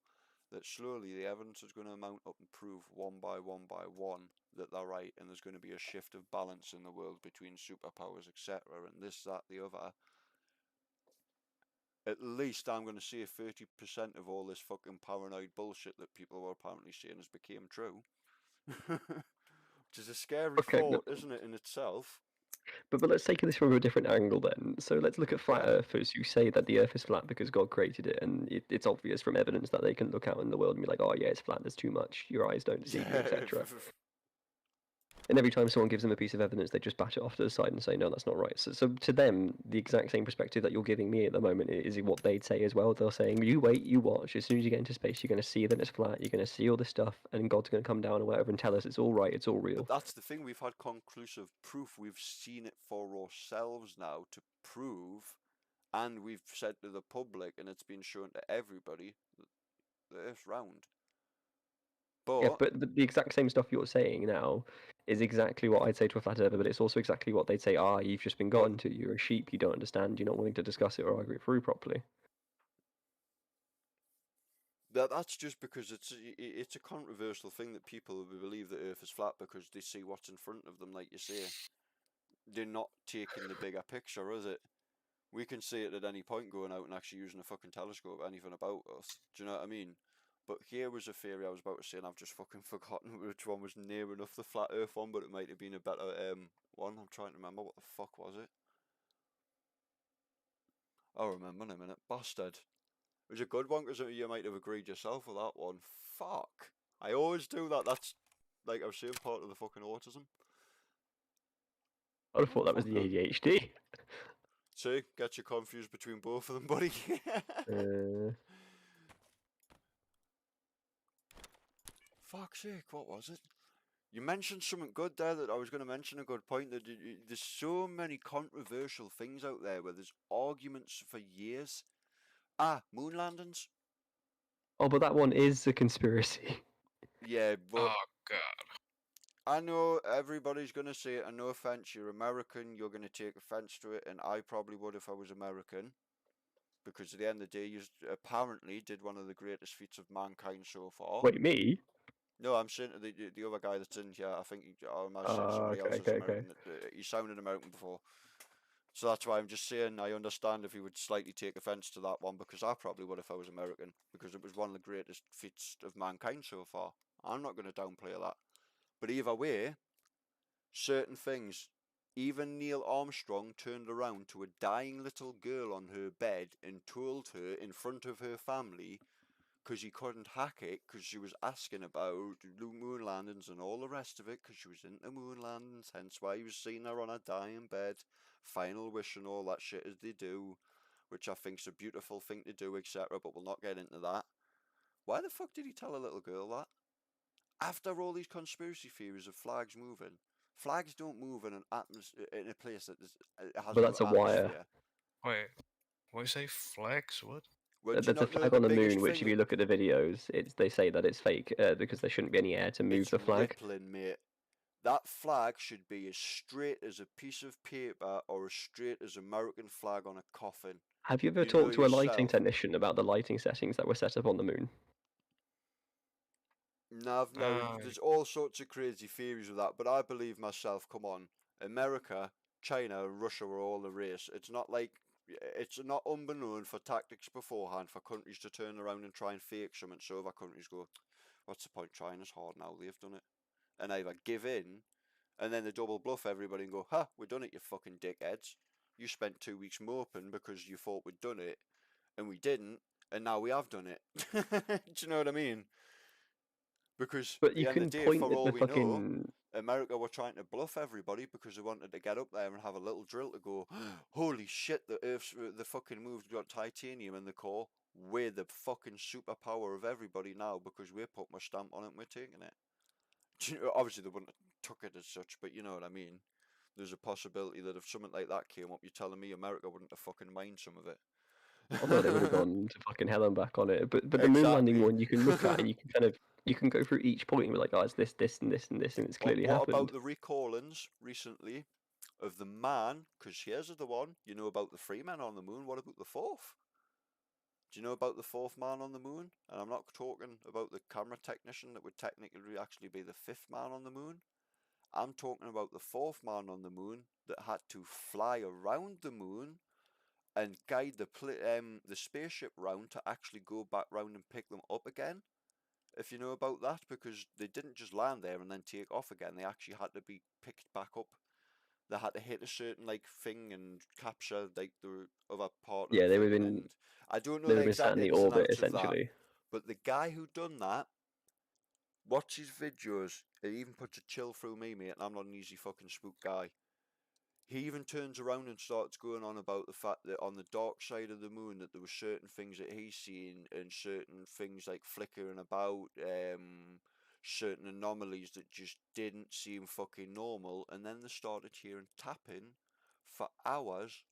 that slowly the evidence is going to mount up and prove one by one that they're right, and there's going to be a shift of balance in the world between superpowers, etc., and this, that, the other. At least I'm going to see if 30% of all this fucking paranoid bullshit that people were apparently saying has become true. Which is a scary thought, isn't it, in itself? But let's take this from a different angle then. So let's look at flat earthers who say that the earth is flat because God created it, and it's obvious from evidence that they can look out in the world and be like, oh yeah, it's flat, there's too much, your eyes don't see, etc. And every time someone gives them a piece of evidence, they just bat it off to the side and say, no, that's not right. So to them, the exact same perspective that you're giving me at the moment is what they'd say as well. They're saying, you wait, you watch. As soon as you get into space, you're going to see that it's flat. You're going to see all this stuff, and God's going to come down or whatever and tell us it's all right, it's all real. But that's the thing. We've had conclusive proof. We've seen it for ourselves now to prove, and we've said to the public, and it's been shown to everybody, that the Earth's round. But Yeah, but the exact same stuff you're saying now is exactly what I'd say to a flat earther, but it's also exactly what they'd say, you've just been gotten to, you're a sheep, you don't understand, you're not willing to discuss it or argue it through properly. that's just because it's a controversial thing that people believe the Earth is flat because they see what's in front of them, like you say. They're not taking the bigger picture, is it? We can see it at any point going out and actually using a fucking telescope, anything about us. Do you know what I mean? But here was a theory I was about to say, and I've just fucking forgotten which one was near enough the flat Earth one, but it might have been a better one. I'm trying to remember. What the fuck was it? I'll remember in a minute. Bastard. It was a good one because you might have agreed yourself with that one. Fuck. I always do that. That's, like I was saying, part of the fucking autism. I would have thought that was the ADHD. See, get you confused between both of them, buddy. Fuck's sake, what was it? You mentioned something good there that I was going to mention, a good point, that there's so many controversial things out there where there's arguments for years. Moon landings? Oh, but that one is a conspiracy. Yeah, but... Oh, God. I know everybody's going to say it, and no offence, you're American, you're going to take offence to it, and I probably would if I was American. Because at the end of the day, you apparently did one of the greatest feats of mankind so far. Wait, me? No, I'm saying the other guy that's in here. I think I imagine somebody else is American. He sounded American before, so that's why I'm just saying I understand if he would slightly take offence to that one, because I probably would if I was American, because it was one of the greatest feats of mankind so far. I'm not going to downplay that, but either way, certain things. Even Neil Armstrong turned around to a dying little girl on her bed and told her in front of her family, because he couldn't hack it, because she was asking about moon landings and all the rest of it, because she was into moon landings, hence why he was seeing her on a dying bed, final wish and all that shit as they do, which I think's a beautiful thing to do, etc., but we'll not get into that. Why the fuck did he tell a little girl that? After all these conspiracy theories of flags moving. Flags don't move in an in a place that has But that's no a wire. atmosphere. Wait, what do you say? Flags? What? Well, do you There's a not know flag the on the biggest moon, which thing if you look at the videos, they say that it's fake because there shouldn't be any air to move it's the flag. rippling, mate. That flag should be as straight as a piece of paper or as straight as American flag on a coffin. Have you ever You know talked to a lighting yourself. technician about the lighting settings that were set up on the moon? No, there's all sorts of crazy theories with that, but I believe myself, come on, America, China, and Russia were all the race. It's not unbeknown for tactics beforehand for countries to turn around and try and fake something, so other countries go, what's the point trying as hard now, they've done it. And either give in, and then they double bluff everybody and go, we've done it, you fucking dickheads. You spent 2 weeks moping because you thought we'd done it, and we didn't, and now we have done it. Do you know what I mean? Because But at the you end can of the day, point for at all the we know, fucking. America were trying to bluff everybody because they wanted to get up there and have a little drill to go, holy shit, the fucking move's got titanium in the core. We're the fucking superpower of everybody now because we're putting my stamp on it and we're taking it. Obviously, they wouldn't have took it as such, but you know what I mean. There's a possibility that if something like that came up, you're telling me America wouldn't have fucking mined some of it. Although they would have gone to fucking hell and back on it. But the moon landing one you can look at and you can kind of go through each point and be like, oh, it's this and this and this, and it's clearly What happened. about the recallings recently of the man? Because here's the one, you know about the 3 men on the moon. What about the 4th? Do you know about the 4th man on the moon? And I'm not talking about the camera technician that would technically actually be the 5th man on the moon. I'm talking about the 4th man on the moon that had to fly around the moon and guide the spaceship round to actually go back round and pick them up again. If you know about that, because they didn't just land there and then take off again. They actually had to be picked back up. they had to hit a certain like thing and capture like the other part of Yeah, the they thing. would have been And I don't know they the would have been sat exact in the ins and orbit outs of that, essentially. but the guy who done that, watch his videos. It even puts a chill through me, mate. And I'm not an easy fucking spook guy. He even turns around and starts going on about the fact that on the dark side of the moon that there were certain things that he's seen and certain things like flickering about, certain anomalies that just didn't seem fucking normal. And then they started hearing tapping for hours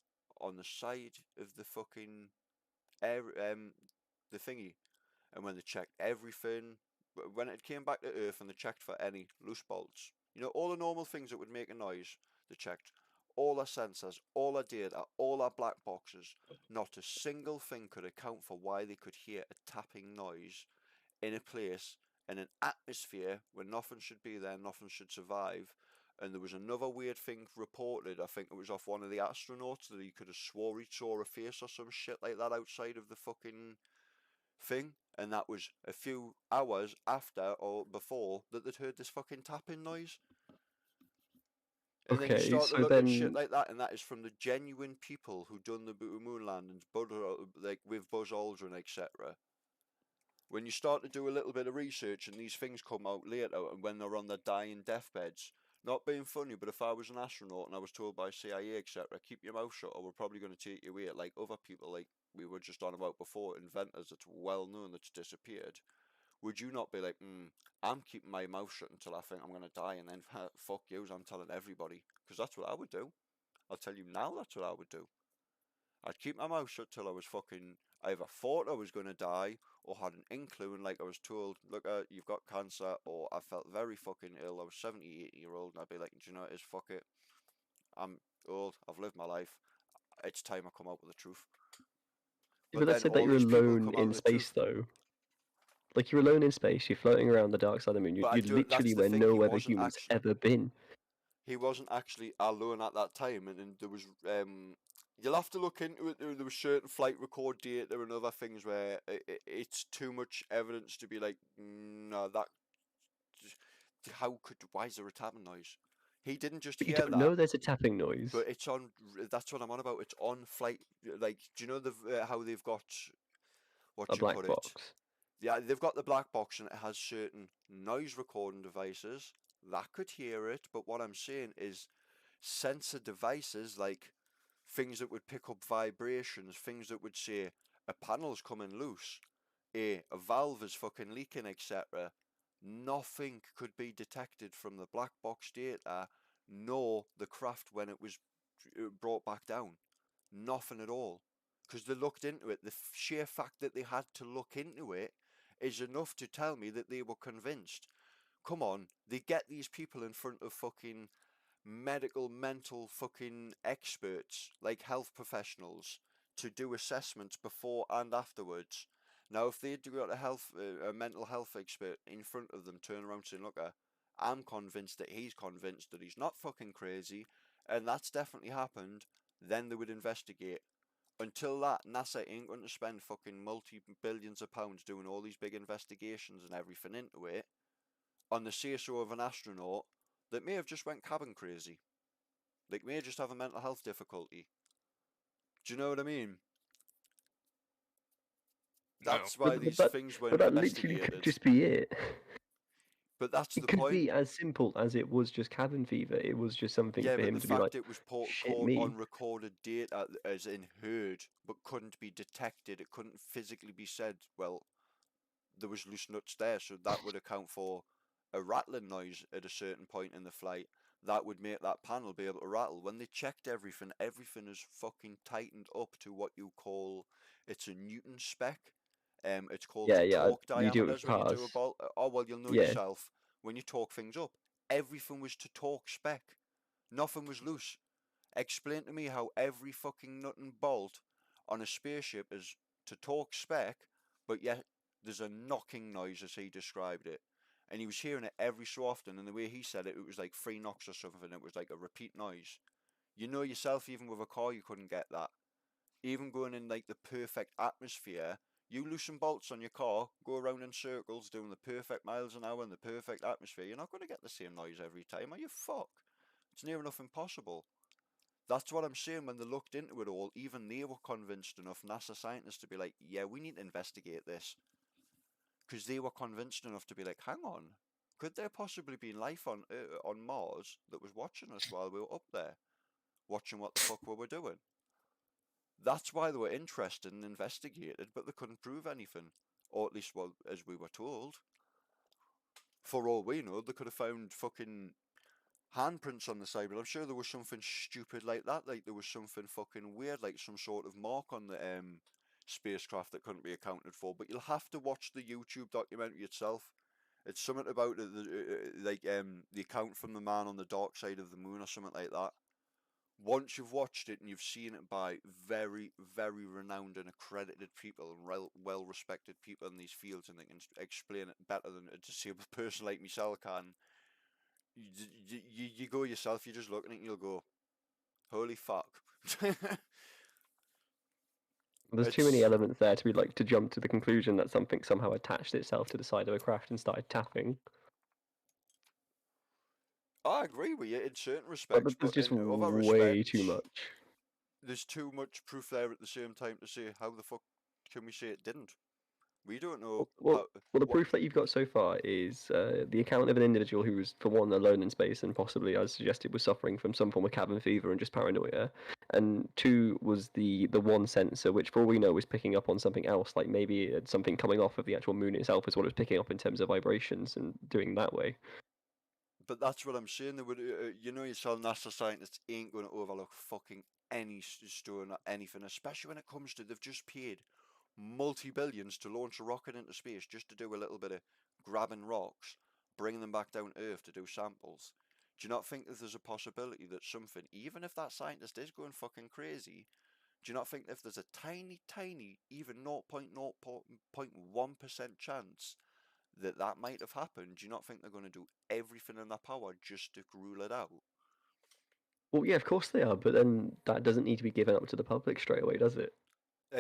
on the side of the fucking air, the thingy. And when they checked everything, when it came back to Earth and they checked for any loose bolts, you know, all the normal things that would make a noise, they checked all our sensors, all our data, all our black boxes. Not a single thing could account for why they could hear a tapping noise in a place, in an atmosphere where nothing should be there, nothing should survive. And there was another weird thing reported, I think it was off one of the astronauts, that he could have swore he saw a face or some shit like that outside of the fucking thing. And that was a few hours after or before that they'd heard this fucking tapping noise. And then you Okay, start to so look at shit then like that, and that is from the genuine people who done the moon landings, like with Buzz Aldrin, etc. When you start to do a little bit of research and these things come out later, and when they're on their dying deathbeds, not being funny, but if I was an astronaut and I was told by CIA, etc., keep your mouth shut, or we're probably going to take you away, like other people, like we were just on about before, inventors that's well known that's disappeared. Would you not be like, I'm keeping my mouth shut until I think I'm going to die, and then fuck yous, I'm telling everybody? Because that's what I would do. I'll tell you now, that's what I would do. I'd keep my mouth shut till I was fucking either thought I was going to die or had an inkling, like I was told, look, you've got cancer, or I felt very fucking ill. I was 70, 80-year-old, and I'd be like, do you know what it is? Fuck it. I'm old. I've lived my life. It's time I come out with the truth. but let's say that all you're these people alone come out in with the space truth. though. Like you're alone in space, you're floating around the dark side of the moon. But I You're do, that's literally the where thing, no he other wasn't humans actually, ever been. he wasn't actually alone at that time, and there was you'll have to look into it. There was certain flight record data and other things where it's too much evidence to be like, no, that why is there a tapping noise? He didn't just But you hear don't that, know there's a tapping noise. but it's on. That's what I'm on about. It's on flight. Like, do you know how they've got A black box. Yeah, they've got the black box and it has certain noise recording devices that could hear it. But what I'm saying is sensor devices, like things that would pick up vibrations, things that would say a panel's coming loose, a valve is fucking leaking, etc. Nothing could be detected from the black box data, nor the craft when it was brought back down. Nothing at all. Because they looked into it. The sheer fact that they had to look into it is enough to tell me that they were convinced. Come on, they get these people in front of fucking medical, mental fucking experts, like health professionals, to do assessments before and afterwards. Now, if they'd got a mental health expert in front of them, turn around saying, look, I'm convinced that he's not fucking crazy, and that's definitely happened, then they would investigate. Until that, NASA ain't going to spend fucking multi-billions of pounds doing all these big investigations and everything into it on the say-so of an astronaut that may have just went cabin crazy. Like, may just have a mental health difficulty. Do you know what I mean? That's why these things weren't But that investigated. literally could just be it. But that's It the could point. be as simple as it was just cabin fever. It was just something Yeah, for but him the to be fact like, it was shit caught me. on recorded data, as in heard, but couldn't be detected, it couldn't physically be said, well, there was loose nuts there, so that would account for a rattling noise at a certain point in the flight. That would make that panel be able to rattle. When they checked everything, everything is fucking tightened up to what you call, it's a Newton spec. It's called Yeah, the yeah, torque you do it diameters with when you do a cars. ball. Oh, well, you'll know Yeah. yourself when you torque things up. Everything was to torque spec. Nothing was loose. Explain to me how every fucking nut and bolt on a spaceship is to torque spec, but yet there's a knocking noise as he described it. And he was hearing it every so often, and the way he said it, it was like 3 knocks or something. It was like a repeat noise. You know yourself, even with a car, you couldn't get that. Even going in like the perfect atmosphere, you loosen bolts on your car, go around in circles doing the perfect miles an hour in the perfect atmosphere, you're not going to get the same noise every time. Are you fuck? It's near enough impossible. That's what I'm saying. When they looked into it all, even they were convinced enough, NASA scientists, to be like, yeah, we need to investigate this. Because they were convinced enough to be like, hang on, could there possibly be life on Mars that was watching us while we were up there, watching what the fuck we were doing? That's why they were interested and investigated, but they couldn't prove anything, or at least, well, as we were told. For all we know, they could have found fucking handprints on the side, but I'm sure there was something stupid like that. Like there was something fucking weird, like some sort of mark on the spacecraft that couldn't be accounted for. But you'll have to watch the YouTube documentary itself. It's something about the account from the man on the dark side of the moon or something like that. Once you've watched it and you've seen it by very, very renowned and accredited people and well-respected people in these fields, and they can explain it better than a disabled person like myself can, you go yourself, you just look at it and you'll go, holy fuck. There's too many elements there to be like to jump to the conclusion that something somehow attached itself to the side of a craft and started tapping. I agree with you in certain respects, But there's just in other way respects, too much. there's too much proof there at the same time to say how the fuck can we say it didn't. We don't know. Well, the proof that you've got so far is the account of an individual who was, for one, alone in space and possibly, as suggested, was suffering from some form of cabin fever and just paranoia. And two was the one sensor, which, for all we know, was picking up on something else, like maybe it's something coming off of the actual moon itself is what it was picking up in terms of vibrations and doing that way. But that's what I'm saying. They would, you know, yourself, NASA scientists ain't going to overlook fucking any stone or anything, especially when it comes to they've just paid multi-billions to launch a rocket into space just to do a little bit of grabbing rocks, bringing them back down to Earth to do samples. Do you not think that there's a possibility that something, even if that scientist is going fucking crazy, do you not think if there's a tiny, even 0.1% chance that that might have happened, do you not think they're going to do everything in their power just to rule it out? Well, yeah, of course they are, but then that doesn't need to be given up to the public straight away, does it?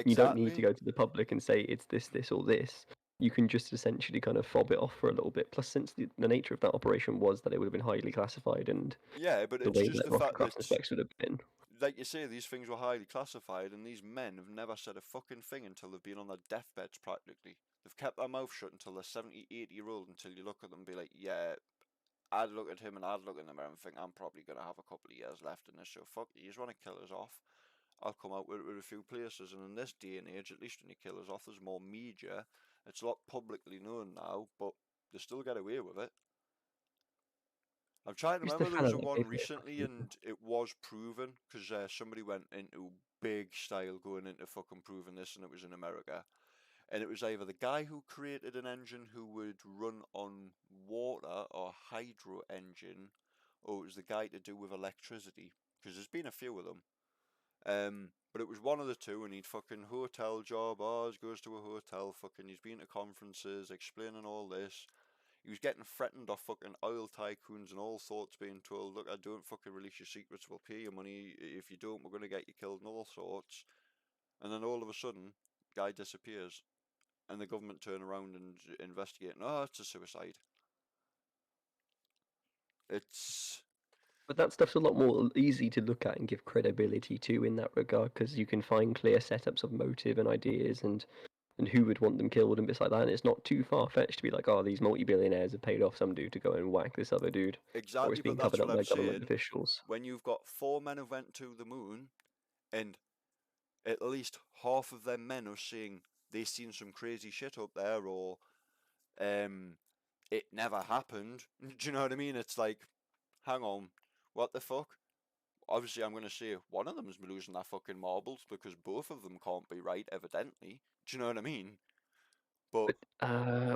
You don't need to go to the public and say it's this, or this. You can just essentially kind of fob it off for a little bit. Plus, since the nature of that operation was that it would have been highly classified, and yeah, but the it's way just that the fact rocket that, specs would have been. like you say, these things were highly classified, and these men have never said a fucking thing until they've been on their deathbeds practically. They've kept their mouth shut until they're 70, 80-year-old, until you look at them and be like, yeah, I'd look at him and I'd look at them and think, I'm probably going to have a couple of years left in this, so fuck you just want to kill us off. I'll come out with a few places, and in this day and age, at least when you kill us off, there's more media. It's a lot publicly known now, but they still get away with it. I'm trying to remember, there was one recently, and it was proven, because somebody went into big style going into fucking proving this, and it was in America. And it was either the guy who created an engine who would run on water or hydro engine, or it was the guy to do with electricity, because there's been a few of them. But it was one of the two, and he'd fucking hotel job, he goes to a hotel, fucking, he's been to conferences, explaining all this. He was getting threatened off fucking oil tycoons and all sorts, being told, look, I don't fucking release your secrets, we'll pay you money, if you don't, we're going to get you killed, and all sorts. And then all of a sudden, guy disappears, and the government turn around and investigate, no, it's a suicide. But that stuff's a lot more easy to look at and give credibility to in that regard, because you can find clear setups of motive and ideas and who would want them killed and bits like that. And it's not too far-fetched to be like, oh, these multi-billionaires have paid off some dude to go and whack this other dude. Exactly, or it's being but that's covered up what by I'm government saying. officials. When you've got 4 men who went to the moon, and at least half of them men are saying they seen some crazy shit up there, or it never happened. Do you know what I mean? It's like, hang on, what the fuck? Obviously, I'm going to say one of them is losing their fucking marbles, because both of them can't be right, evidently. Do you know what I mean? But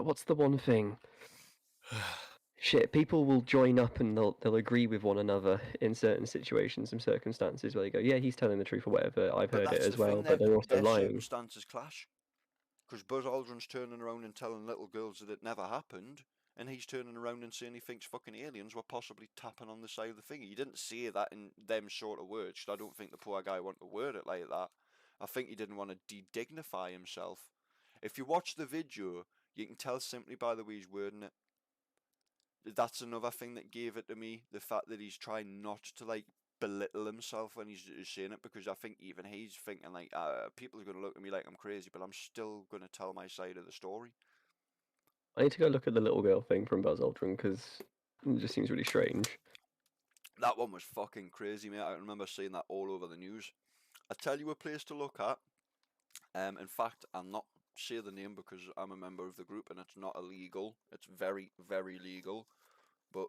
what's the one thing? Shit, people will join up and they'll agree with one another in certain situations and circumstances where they go, yeah, he's telling the truth or whatever. I've heard it as well, but they're also their lying. circumstances clash. Because Buzz Aldrin's turning around and telling little girls that it never happened, and he's turning around and saying he thinks fucking aliens were possibly tapping on the side of the finger. He didn't say that in them sort of words. I don't think the poor guy wanted to word it like that. I think he didn't want to de-dignify himself. If you watch the video, you can tell simply by the way he's wording it. that's another thing that gave it to me. The fact that he's trying not to like belittle himself when he's saying it, because I think even he's thinking like, people are gonna look at me like I'm crazy, but I'm still gonna tell my side of the story. I need to go look at the little girl thing from Buzz Aldrin because it just seems really strange. That one was fucking crazy, mate. I remember seeing that all over the news. I tell you a place to look at. In fact, I'll not say the name because I'm a member of the group and it's not illegal. It's very, very legal, but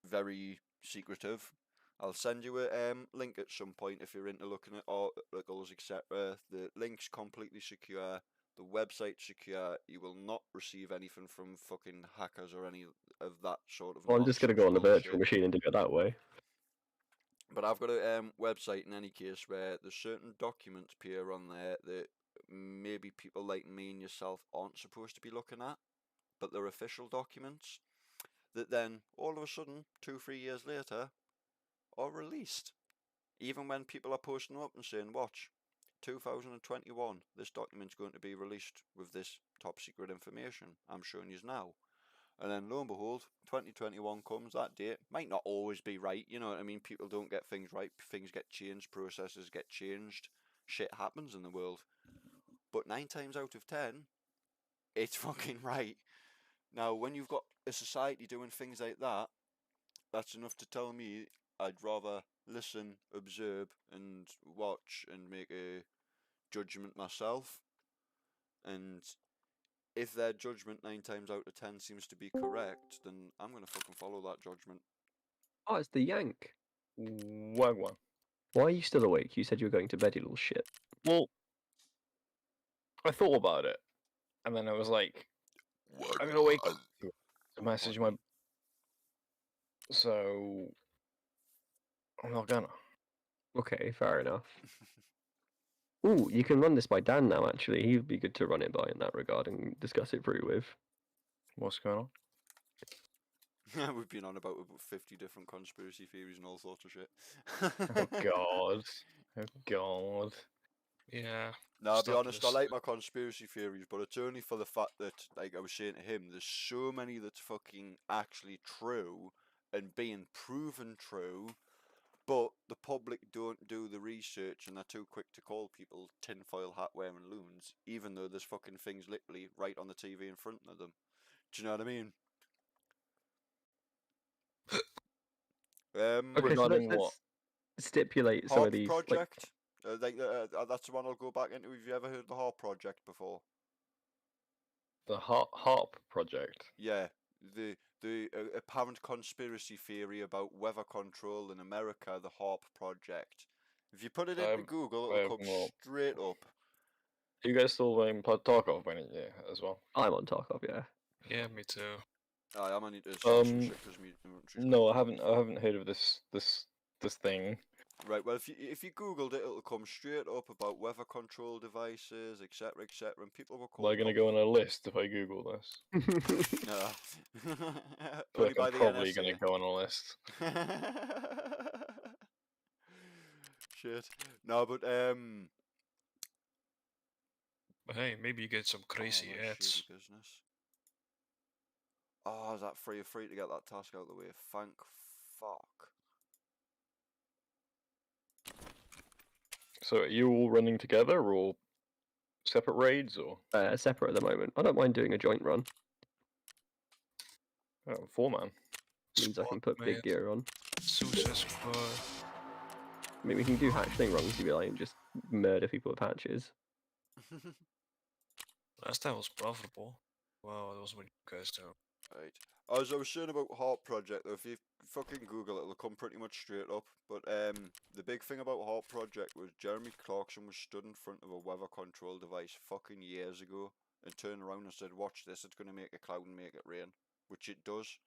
very secretive. I'll send you a link at some point if you're into looking at articles, etc. The link's completely secure. The website's secure. You will not receive anything from fucking hackers or any of that sort of. Well, I'm just gonna go on the nonsense virtual bullshit. machine and do it that way. But I've got a website in any case where there's certain documents appear on there that maybe people like me and yourself aren't supposed to be looking at, but they're official documents that then all of a sudden 2-3 years later are released, even when people are posting up and saying, watch, 2021, this document's going to be released with this top secret information I'm showing you now. And then lo and behold, 2021 comes, that date might not always be right, you know what I mean? People don't get things right, things get changed, processes get changed, shit happens in the world. But 9 times out of 10, it's fucking right. Now, when you've got a society doing things like that, that's enough to tell me I'd rather listen, observe, and watch and make a judgment myself. And if their judgment 9 times out of 10 seems to be correct, then I'm gonna fucking follow that judgment. Oh, it's the Yank. Wagwan. Why are you still awake? You said you were going to bed, you little shit. Well, I thought about it, and then I was like, I'm gonna wake up to message my. So I'm not gonna. Okay, fair enough. Ooh, you can run this by Dan now, actually. He would be good to run it by in that regard and discuss it through with. What's going on? We've been on about 50 different conspiracy theories and all sorts of shit. Oh god. Oh god. Yeah. No, I'll be stop honest, I this. like my conspiracy theories, but it's only for the fact that, like I was saying to him, there's so many that's fucking actually true and being proven true, but the public don't do the research and they're too quick to call people tinfoil hat wearing loons, even though there's fucking things literally right on the TV in front of them. Do you know what I mean? Okay, so Regarding let's what? stipulate some Harp of these. Like, Project. That's the one I'll go back into. Have you ever heard of the Harp Project before? The Harp Project. Yeah, the apparent conspiracy theory about weather control in America, the Harp Project. If you put it into Google, I it'll have come not. straight up. Are you guys still playing Tarkov as well? I'm on Tarkov, yeah. Yeah, me too. I'm gonna need to search some shit 'cause me inventory's No, gone. I haven't heard of this thing. Right, well, if you googled it, it'll come straight up about weather control devices, etc., etc., and people were Am calling. I gonna go on a list if I Google this? No. I feel Only like by I'm the probably NSA. gonna go on a list. Shit. No, but But hey, maybe you get some crazy oh, ads. shady business. Oh, is that free to get that task out of the way? Thank fuck. So are you all running together or separate raids or? Separate at the moment. I don't mind doing a joint run. Oh, 4-man. Means I can put big gear on. Suicide Squad. I mean, we can do hatchling runs if you like and just murder people with hatches. Last time was profitable. Wow, that was what you guys do. Right. As I was saying about Harp Project, though, if you fucking Google it, it'll come pretty much straight up. But the big thing about Harp Project was Jeremy Clarkson was stood in front of a weather control device fucking years ago and turned around and said, watch this, it's going to make a cloud and make it rain. Which it does.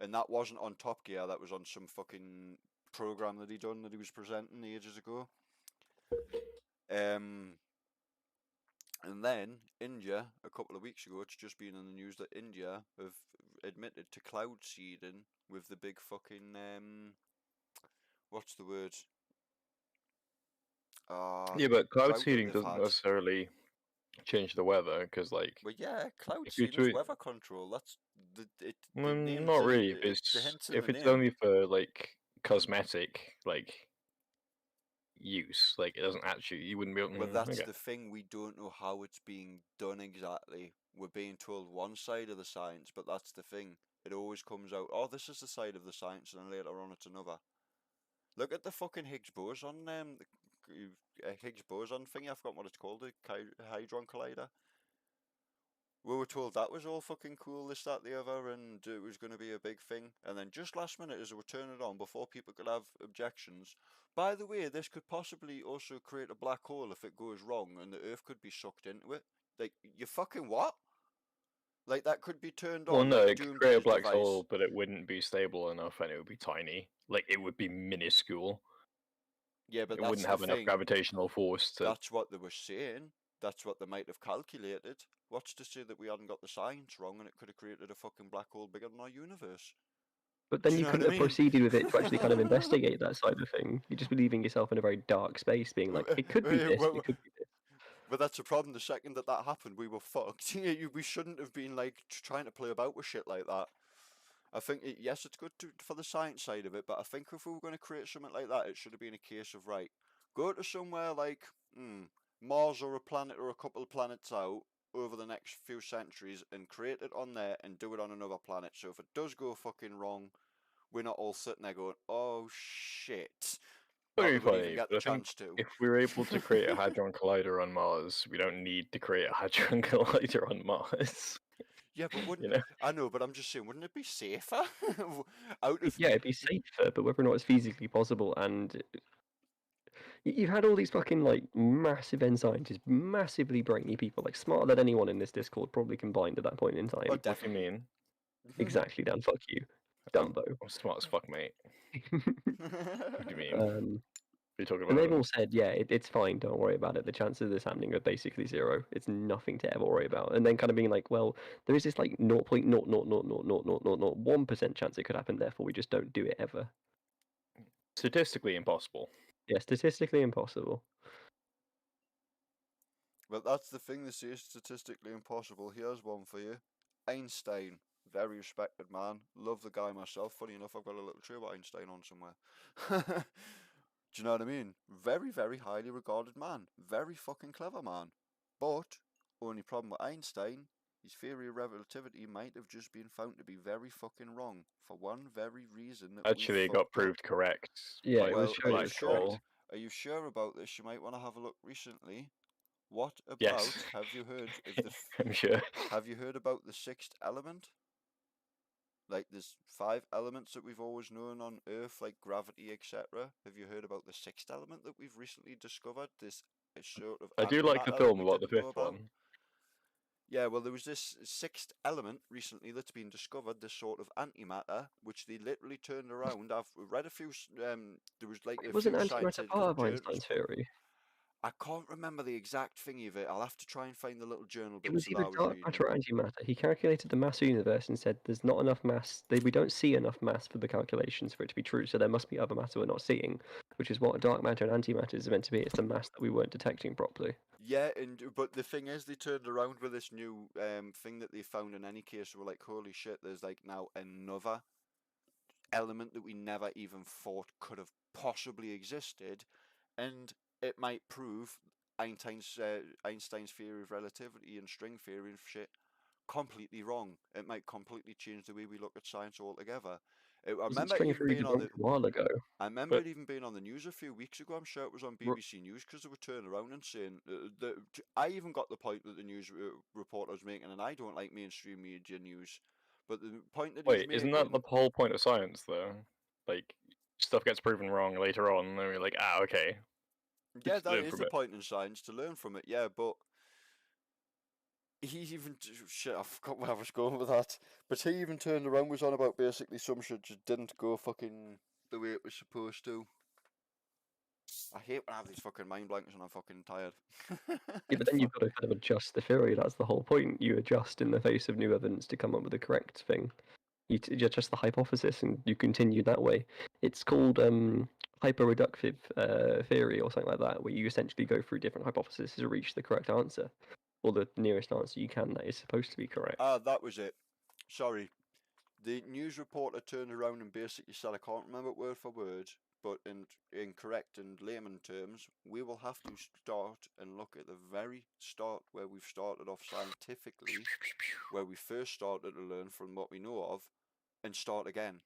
And that wasn't on Top Gear, that was on some fucking program that he done that he was presenting ages ago. And then India, a couple of weeks ago, it's just been in the news that India have admitted to cloud seeding with the big fucking what's the word? Yeah, but cloud drought that seeding they've doesn't had. necessarily change the weather because, like, Well, yeah, cloud if you seeding is tweet, weather control. That's the well, name's not in really. the It's hint's in if the it's name. only for like cosmetic, like use, like it doesn't actually. You wouldn't be able. But that's Okay. the thing. We don't know how it's being done exactly. We're being told one side of the science, but that's the thing. It always comes out, oh, this is the side of the science, and then later on it's another. Look at the fucking Higgs boson, Higgs boson thingy. I forgot what it's called, the Hadron Collider. We were told that was all fucking cool, this, that, the other, and it was going to be a big thing. And then just last minute, as they were turning it on, before people could have objections, by the way, this could possibly also create a black hole if it goes wrong, and the Earth could be sucked into it. Like, you fucking what? Like, that could be turned Well, on. no, like a it could Doom create a Days black device. hole, but it wouldn't be stable enough, and it would be tiny. Like it would be minuscule. Yeah, but It that's wouldn't the have enough thing. gravitational force to. That's what they were saying. That's what they might have calculated. What's to say that we hadn't got the science wrong and it could have created a fucking black hole bigger than our universe? But then Do you know couldn't what I have mean? proceeded with it to actually kind of investigate that side of thing. You'd just be leaving yourself in a very dark space, being like, it could be this, Well, it could be this. But that's the problem. The second that happened, we were fucked. We shouldn't have been like trying to play about with shit like that. I think yes, it's good for the science side of it, but I think if we were going to create something like that, it should have been a case of right, go to somewhere like Mars or a planet or a couple of planets out over the next few centuries and create it on there and do it on another planet. So if it does go fucking wrong, we're not all sitting there going, "Oh shit." Very Not that we'd even funny, get but the I think chance to. if we're able to create a hadron collider on Mars, we don't need to create a hadron collider on Mars. Yeah, but wouldn't You know? I know? But I'm just saying, wouldn't it be safer? Out of Yeah, it'd be safer, but whether or not it's feasibly possible, and you've had all these fucking like massive end scientists, massively brainy people, like smarter than anyone in this Discord probably combined at that point in time. Oh, What do you definitely. mean? Exactly, Dan. Fuck you, I'm, Dumbo. I'm smart as fuck, mate. What do you mean? What are you talking And they've about? all said, yeah, it's fine, don't worry about it. The chances of this happening are basically zero. It's nothing to ever worry about. And then kind of being like, well, there is this like 0.0000001% chance it could happen, therefore we just don't do it ever. Statistically impossible. Yeah, statistically impossible. But that's the thing, they say is statistically impossible. Here's one for you. Einstein, very respected man. Love the guy myself. Funny enough, I've got a little tree about Einstein on somewhere. Do you know what I mean? Very, very highly regarded man. Very fucking clever man. But, only problem with Einstein, his theory of relativity might have just been found to be very fucking wrong. For one very reason that Actually, it got proved correct. Yeah, by it Well, was the shown are you black sure? hole. Are you sure about this? You might want to have a look recently. What about, Yes. have you heard of the I'm sure. have you heard about the sixth element? Like there's 5 elements that we've always known on Earth, like gravity, etc. Have you heard about the sixth element that we've recently discovered? This sort of I do like the antimatter film that we about the didn't know fifth about. one. Yeah, well, there was this sixth element recently that's been discovered, this sort of antimatter, which they literally turned around. I've read a few, there was like a Wasn't few antimatter scientific part of journals. Einstein's theory? I can't remember the exact thingy of it. I'll have to try and find the little journal It was bits that either I was dark reading. matter or antimatter. He calculated the mass of the universe and said there's not enough mass. We don't see enough mass for the calculations for it to be true. So there must be other matter we're not seeing, which is what dark matter and antimatter is meant to be. It's the mass that we weren't detecting properly. Yeah, but the thing is, they turned around with this new thing that they found. In any case, we're like, holy shit! There's like now another element that we never even thought could have possibly existed, and it might prove Einstein's theory of relativity and string theory and shit completely wrong. It might completely change the way we look at science altogether. I Wasn't remember it string even theory being on the. debunked a while ago? I remember But it even being on the news a few weeks ago. I'm sure it was on Ro- BBC News because they were turning around and saying I even got the point that the news reporter was making, and I don't like mainstream media news, but the point that he was wait, making. isn't that the whole point of science, though? Like, stuff gets proven wrong later on, and then we're like, ah, okay. Yeah, Just that learn is from the it. point in science, to learn from it. Yeah, but he even shit. I forgot where I was going with that. But he even turned around, was on about basically some shit just didn't go fucking the way it was supposed to. I hate when I have these fucking mind blanks and I'm fucking tired. Yeah, but then you've got to kind of adjust the theory. That's the whole point. You adjust in the face of new evidence to come up with the correct thing. You adjust the hypothesis and you continue that way. It's called hyperreductive theory or something like that, where you essentially go through different hypotheses to reach the correct answer. or the nearest answer you can that is supposed to be correct. Ah, that was it. Sorry. The news reporter turned around and basically said, I can't remember it word for word, but in correct and layman terms, we will have to start and look at the very start where we've started off scientifically, where we first started to learn from what we know of, and start again.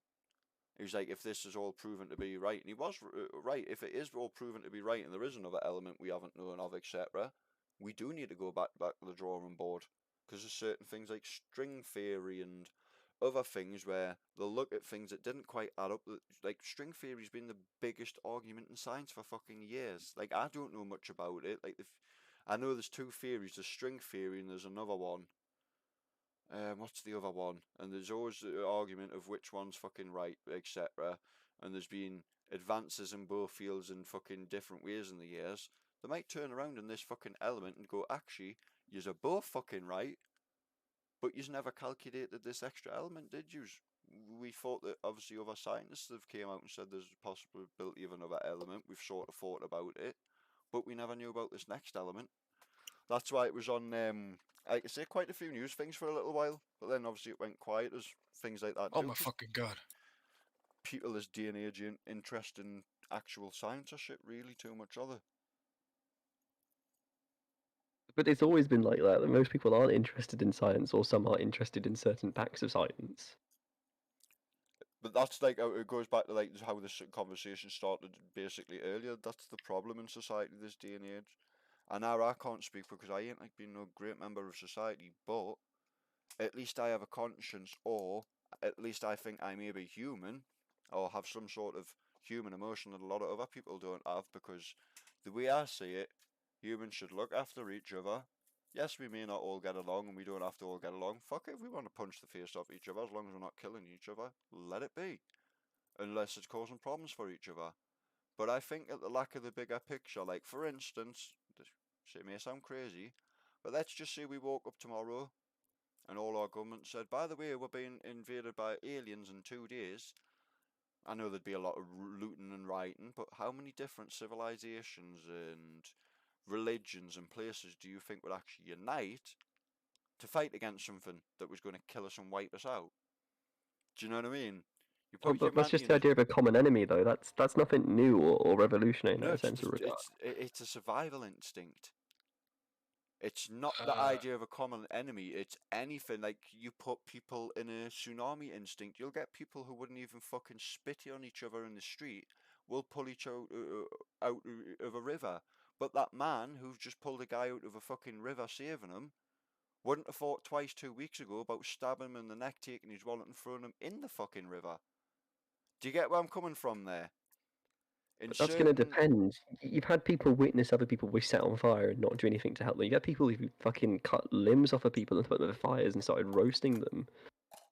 He was like, if this is all proven to be right, and he was right, if it is all proven to be right and there is another element we haven't known of, etc., we do need to go back to the drawing board, because there's certain things like string theory and other things where they'll look at things that didn't quite add up. Like, string theory's been the biggest argument in science for fucking years. Like, I don't know much about it. Like, I know there's two theories, there's string theory and there's another one. What's the other one? And there's always the argument of which one's fucking right, etc. And there's been advances in both fields in fucking different ways in the years. They might turn around in this fucking element and go, actually, yous are both fucking right, but yous never calculated this extra element, did yous? We thought that obviously other scientists have came out and said there's a possibility of another element. We've sort of thought about it, but we never knew about this next element. That's why it was on, I could say, quite a few news things for a little while, but then obviously it went quiet as things like that. Oh do, my 'cause fucking god. people this day and age ain't interested in actual science or shit really too much, are they? But it's always been like that. Most people aren't interested in science, or some are interested in certain facts of science. But that's like, it goes back to like how this conversation started basically earlier. That's the problem in society this day and age. And now I can't speak because I ain't like been no great member of society, but at least I have a conscience, or at least I think I may be human, or have some sort of human emotion that a lot of other people don't have, because the way I see it, humans should look after each other. Yes, we may not all get along, and we don't have to all get along. Fuck it, if we want to punch the face off each other, as long as we're not killing each other, let it be. Unless it's causing problems for each other. But I think at the lack of the bigger picture, like for instance, it may sound crazy, but let's just say we woke up tomorrow and all our government said, by the way, we're being invaded by aliens in 2 days. I know there'd be a lot of looting and rioting, but how many different civilizations and religions and places do you think would actually unite to fight against something that was going to kill us and wipe us out? Do you know what I mean? You Well, put but that's humanity just in the a- idea of a common enemy, though. That's nothing new or revolutionary in No, that it's, sense of regard. it's a survival instinct. It's not the Uh, idea of a common enemy. It's anything. Like, you put people in a tsunami instinct, you'll get people who wouldn't even fucking spit on each other in the street will pull each out of a river. But that man who just pulled a guy out of a fucking river saving him wouldn't have thought twice 2 weeks ago about stabbing him in the neck, taking his wallet and throwing him in the fucking river. Do you get where I'm coming from there? In But that's going to certain depend. You've had people witness other people be set on fire and not do anything to help them. You've had people who fucking cut limbs off of people and put them in fires and started roasting them.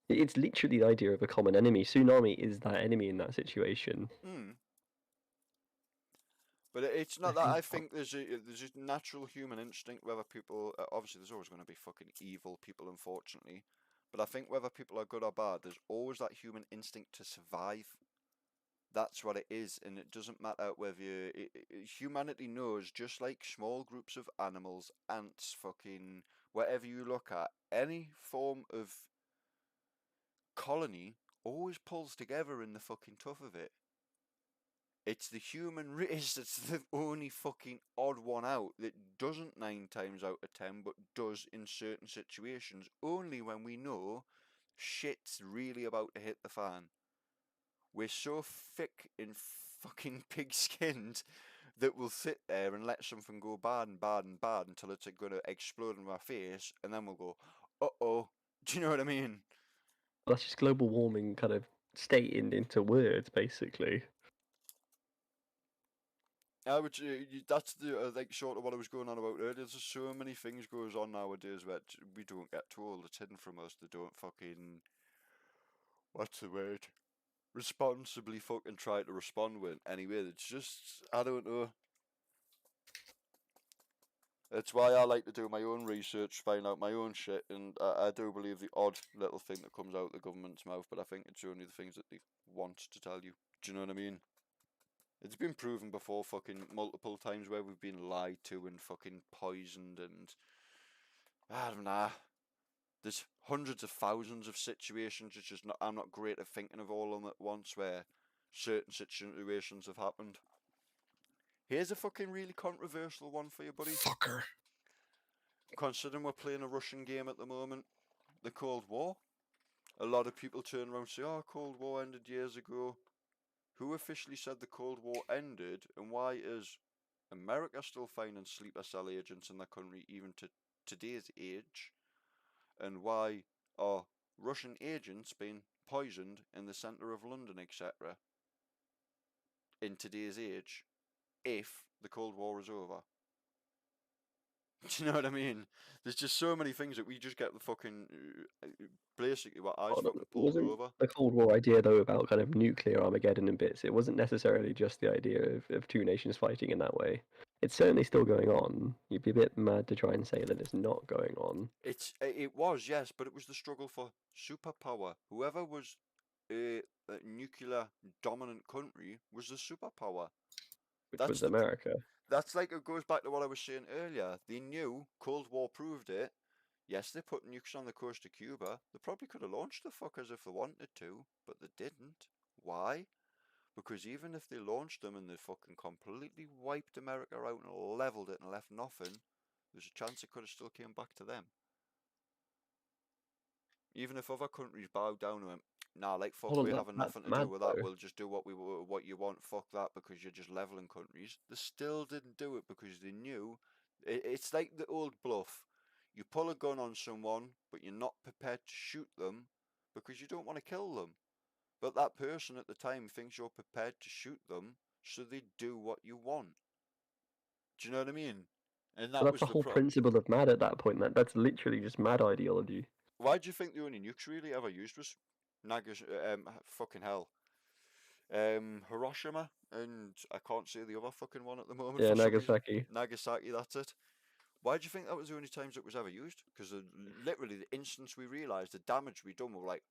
It's literally the idea of a common enemy. Tsunami is that enemy in that situation. But it's not that. I think there's a natural human instinct whether people obviously there's always going to be fucking evil people, unfortunately, but I think whether people are good or bad, there's always that human instinct to survive. That's what it is, and it doesn't matter whether humanity knows, just like small groups of animals, ants, fucking whatever you look at, any form of colony always pulls together in the fucking tough of it. It's the human race that's the only fucking odd one out that doesn't 9 times out of 10, but does in certain situations, only when we know shit's really about to hit the fan. We're so thick and fucking pig-skinned that we'll sit there and let something go bad and bad and bad until it's going to explode in our face, and then we'll go, uh-oh. Do you know what I mean? That's just global warming kind of stated into words, basically. That's the like sort of what I was going on about earlier. There's just so many things goes on nowadays where we don't get told. It's hidden from us. They don't fucking, what's the word? Responsibly fucking try to respond with. Anyway, it's just, I don't know. That's why I like to do my own research, find out my own shit, and I do believe the odd little thing that comes out of the government's mouth, but I think it's only the things that they want to tell you. Do you know what I mean? It's been proven before fucking multiple times where we've been lied to and fucking poisoned and I don't know. There's hundreds of thousands of situations. It's just not. I'm not great at thinking of all of them at once where certain situations have happened. Here's a fucking really controversial one for you, buddy. Fucker. Considering we're playing a Russian game at the moment, the Cold War. A lot of people turn around and say, "Oh, Cold War ended years ago." Who officially said the Cold War ended, and why is America still finding sleeper cell agents in their country even to today's age? And why are Russian agents being poisoned in the centre of London, etc., in today's age, if the Cold War is over? Do you know what I mean? There's just so many things that we just get the fucking basically what eyes Well, fucking it pulled wasn't over. the Cold War idea though about kind of nuclear Armageddon and bits. It wasn't necessarily just the idea of two nations fighting in that way. It's certainly still going on. You'd be a bit mad to try and say that it's not going on. It was, yes, but it was the struggle for superpower. Whoever was a nuclear dominant country was the superpower. Which That's was the America. That's like, it goes back to what I was saying earlier. They knew Cold War proved it. Yes, they put nukes on the coast of Cuba. They probably could have launched the fuckers if they wanted to, but they didn't. Why? Because even if they launched them and they fucking completely wiped America out and leveled it and left nothing, there's a chance it could have still came back to them. Even if other countries bowed down and went, nah, like fuck, Hold on, we're that- having that's nothing to do mad, with that. though. We'll just do what you want. Fuck that, because you're just leveling countries. They still didn't do it because they knew. It's like the old bluff. You pull a gun on someone, but you're not prepared to shoot them because you don't want to kill them. But that person at the time thinks you're prepared to shoot them, so they do what you want. Do you know what I mean? And But that that's was the the whole principle of mad at that point. That's literally just mad ideology. Why do you think the only nukes really ever used was fucking hell. Hiroshima, and I can't say the other fucking one at the moment. Yeah, for some reason. Nagasaki. Nagasaki, that's it. Why do you think that was the only times it was ever used? Because literally the instance we realised the damage we done, we were like,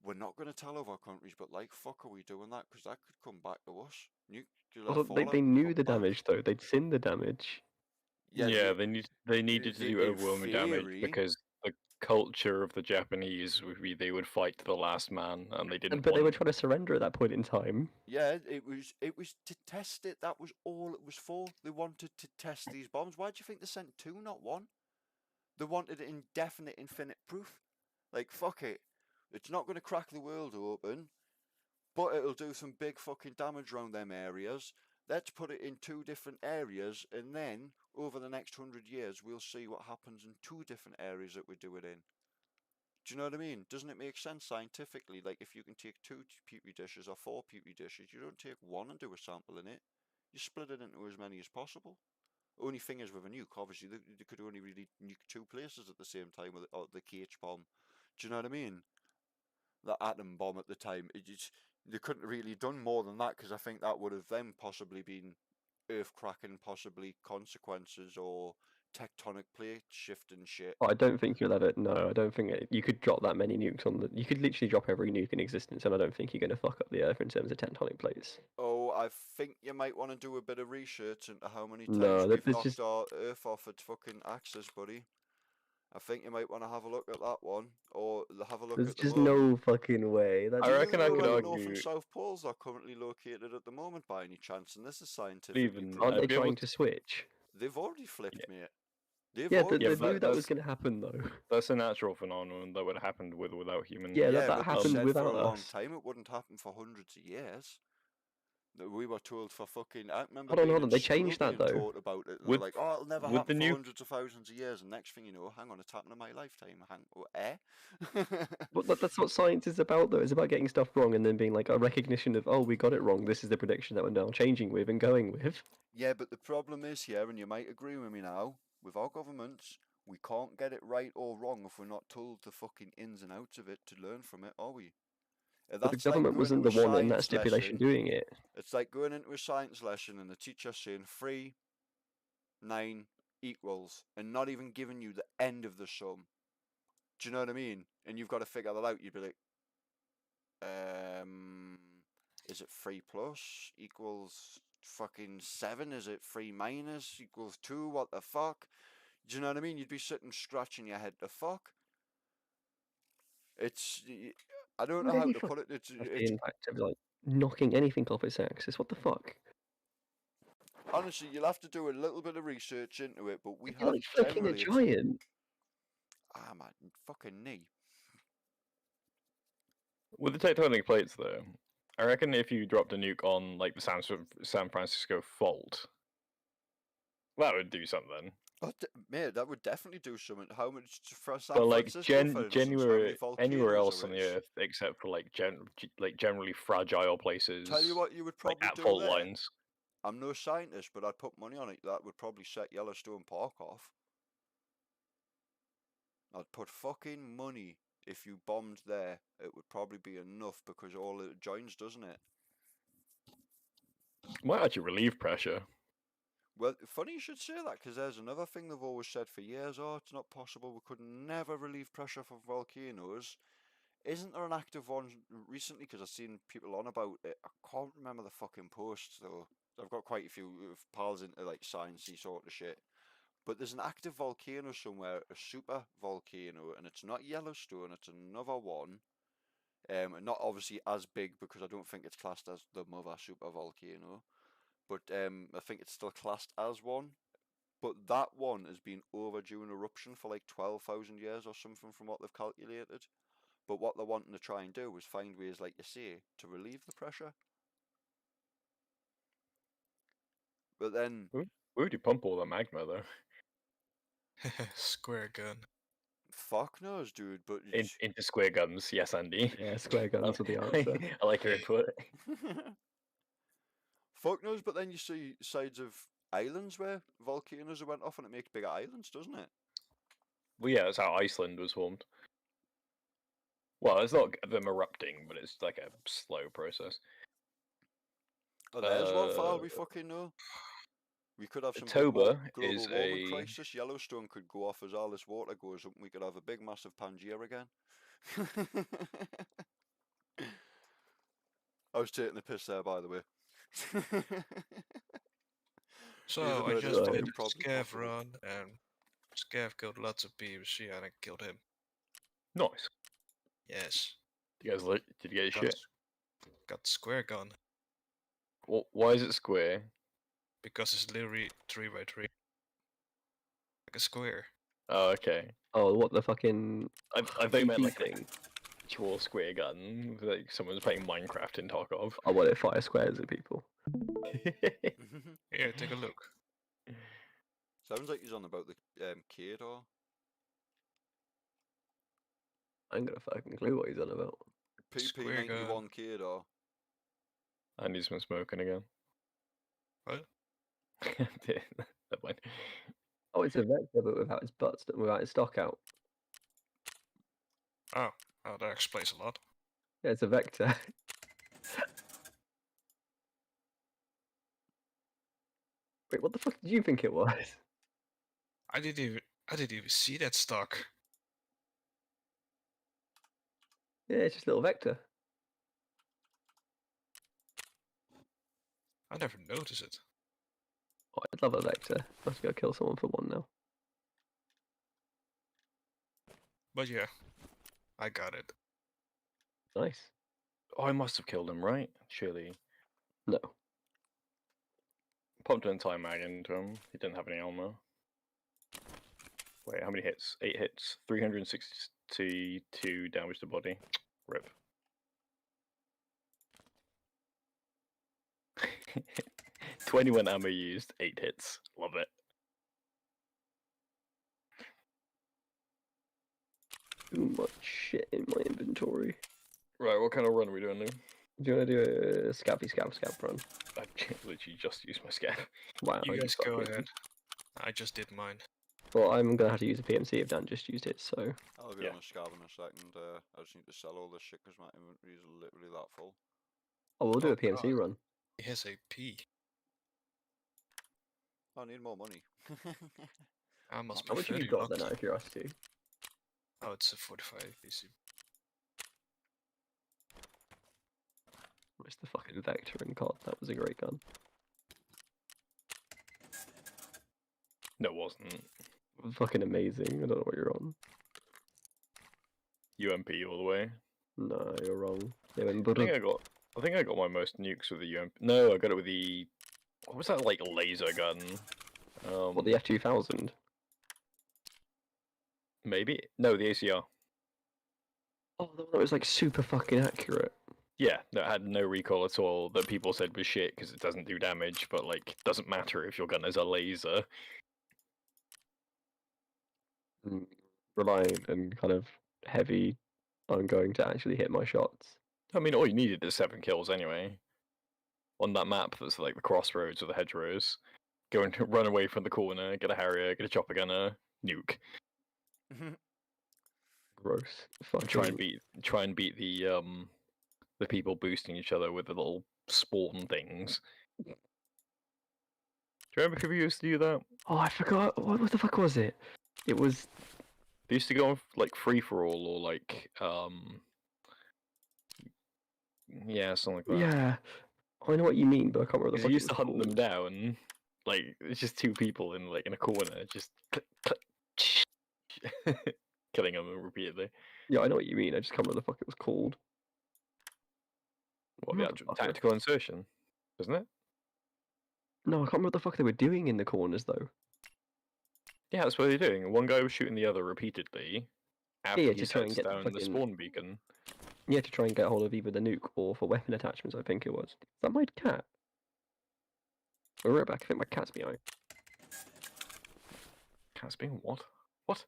we're not going to tell other countries, but like, fuck are we doing that? Because that could come back to us. Nuclear Well, fallout they could knew come the back. damage though. They'd seen the damage. Yeah, they needed to do in overwhelming damage theory- because the culture of the Japanese would be they would fight to the last man, and they didn't. But they were want- trying to surrender at that point in time. Yeah, it was to test it. That was all it was for. They wanted to test these bombs. Why do you think they sent two, not one? They wanted indefinite, infinite proof. Like, fuck it. It's not going to crack the world open, but it'll do some big fucking damage around them areas. Let's put it in two different areas, and then over the next 100 years, we'll see what happens in two different areas that we do it in. Do you know what I mean? Doesn't it make sense scientifically? Like, if you can take two petri dishes or four petri dishes, you don't take one and do a sample in it. You split it into as many as possible. Only thing is, with a nuke, obviously, they could only really nuke two places at the same time with the KH bomb. Do you know what I mean? The atom bomb at the time, they couldn't really done more than that, because I think that would have then possibly been earth-cracking, possibly consequences, or tectonic plate shifting shit. But I don't think you'll ever. No, I don't think you could drop that many nukes on the. You could literally drop every nuke in existence, and I don't think you're going to fuck up the Earth in terms of tectonic plates. Oh, I think you might want to do a bit of research into how many times No, we've there's knocked just- our Earth off its fucking axis, buddy. I think you might want to have a look at that one, or have a look There's at the just moon. no fucking way. That's I reckon I Do you could know where the North argue. and South Poles are currently located at the moment, by any chance? And this is scientifically Even- proven. Aren't I'd they be able trying to- to switch? They've already flipped, mate. They've Yeah, already they but knew that was that's- going to happen though. That's a natural phenomenon that would have happened with or without humans. Yeah, but that they happened said for without a long us. time. It wouldn't happen for hundreds of years. That we were told for fucking. I remember. Hold on, being hold in on, they school changed that, being though. Taught about it. And With- they're like, oh, it'll never with happen the for new- hundreds of thousands of years. And next thing you know, hang on, it's happened in my lifetime. But that's what science is about, though. It's about getting stuff wrong and then being like a recognition of, oh, we got it wrong. This is the prediction that we're now changing with and going with. Yeah, but the problem is here, and you might agree with me now, with our governments, we can't get it right or wrong if we're not told the fucking ins and outs of it to learn from it, are we? But the That's like government going wasn't to the a one in that science stipulation lesson. doing it. It's like going into a science lesson and the teacher saying 3, 9 equals, and not even giving you the end of the sum. Do you know what I mean? And you've got to figure that out. You'd be like, is it 3 plus equals fucking 7? Is it 3 minus equals 2? What the fuck? Do you know what I mean? You'd be sitting scratching your head. The fuck? I don't know how Really to put it. That's the impact of like knocking anything off its axis. What the fuck? Honestly, you'll have to do a little bit of research into it, but we You're have like fucking a generally. giant. Ah, my fucking knee. With the tectonic plates, though, I reckon if you dropped a nuke on like the San Francisco fault, that would do something. Oh, mate, that would definitely do something. How much for San But like Francisco, for instance, how many anywhere volcanoes else there on the is? Earth except for like generally fragile places, Tell you what, you would like probably at do fault there. lines. I'm no scientist, but I'd put money on it. That would probably set Yellowstone Park off. I'd put fucking money. If you bombed there, it would probably be enough because all it joins, doesn't it? Might actually relieve pressure. Well, funny you should say that, because there's another thing they've always said for years. Oh, it's not possible. We could never relieve pressure from volcanoes. Isn't there an active one recently? Because I've seen people on about it. I can't remember the fucking posts, though. I've got quite a few pals into, like, sciencey sort of shit. But there's an active volcano somewhere, a super volcano, and it's not Yellowstone, it's another one. And not obviously as big, because I don't think it's classed as the mother super volcano. But I think it's still classed as one. But that one has been overdue an eruption for like 12,000 years or something from what they've calculated. But what they're wanting to try and do is find ways, like you say, to relieve the pressure. But then... Where would you pump all the magma, though? Square gun. Fuck knows, dude, but... Into square guns, yes, Andy. Yeah, square guns are the answer. I like your input. Fuck knows, but then you see sides of islands where volcanoes have went off and it makes bigger islands, doesn't it? Well, yeah, that's how Iceland was formed. Well, it's not them erupting, but it's like a slow process. Oh, there's one for all we fucking know. We could have some big Toba global is warming a- crisis. Yellowstone could go off as all this water goes up and we could have a big massive Pangea again. I was taking the piss there, by the way. So Even though I it is just fucking did probably Scav possible. run, and Scav killed lots of PvC, and I killed him. Nice. Yes. You guys did you get your Got, shit? got square gun Well, why is it square? because it's literally 3x3, like a square. Oh, okay. Oh, what the fucking? I thought you meant BP like a thing. actual square gun, like someone's playing Minecraft in Tarkov. I want it fire squares at people. Here, take a look. Sounds like he's on about the Kadar. I ain't got a fucking clue what he's on about. Square gun. PP91 Kadar. Andy's been smoking again. What? Never mind. Oh, it's a vector, but without its butts, without its stock out. Oh, that explains a lot. Yeah, it's a vector. Wait, what the fuck did you think it was? I didn't even see that stock. Yeah, it's just a little vector. I never noticed it. Oh, I'd love a vector. Must go kill someone for one now. But yeah, I got it. Nice. Oh, I must have killed him, right? Surely. No. Popped an entire mag into him. He didn't have any armor. Wait, how many hits? 8 hits. 362 damage to body. Rip. 21 ammo used, 8 hits. Love it. Too much shit in my inventory. Right, what kind of run are we doing now? Do you want to do a scabby scab run? I literally just used my scav. Wow. You guys go fucking- ahead. I just did mine. Well, I'm gonna have to use a PMC if Dan just used it, so. I'll be Yeah. on a scab in a second. I just need to sell all this shit because my inventory is literally that full. Oh, we'll do Oh, a PMC God. run. He has a P. I need more money. I must How be much have you 30 got bucks. then, out of curiosity? Oh, it's a 45 PC. Where's the fucking vector in COD? That was a great gun. No, it wasn't. Fucking amazing. I don't know what you're on. UMP all the way. No, you're wrong. They went I think I got my most nukes with the UMP. No, I got it with the. What was that like laser gun? What, the F2000? Maybe no, the ACR. Oh, the one that was like super fucking accurate. Yeah, that had no recoil at all. That people said was shit because it doesn't do damage, but like doesn't matter if your gun is a laser. Reliant and kind of heavy on going to actually hit my shots. I mean, all you needed is 7 kills anyway. On that map, that's like the crossroads or the hedgerows. Go and run away from the corner, get a Harrier, get a chopper gunner, nuke. Gross. Try and beat the people boosting each other with the little spawn things. Do you remember who used to do that? Oh, I forgot. What the fuck was it? It was. They used to go on like free for all or like yeah, something like that. Yeah, I know what you mean, but I can't remember the 'Cause fuck you it used to was hunt them called. down. Like it's just 2 people in like in a corner, just click, click, killing them repeatedly. Yeah, I know what you mean. I just can't remember the fuck it was called. What the actual tactical insertion, isn't it? No, I can't remember what the fuck they were doing in the corners though. Yeah, that's what they're doing. One guy was shooting the other repeatedly after Yeah, he to try and sets get the down the fucking- spawn beacon. Yeah, to try and get hold of either the nuke or for weapon attachments. I think it was. Is that my cat? I'll be right back. I think my cat's meowing. Cat's being what? What?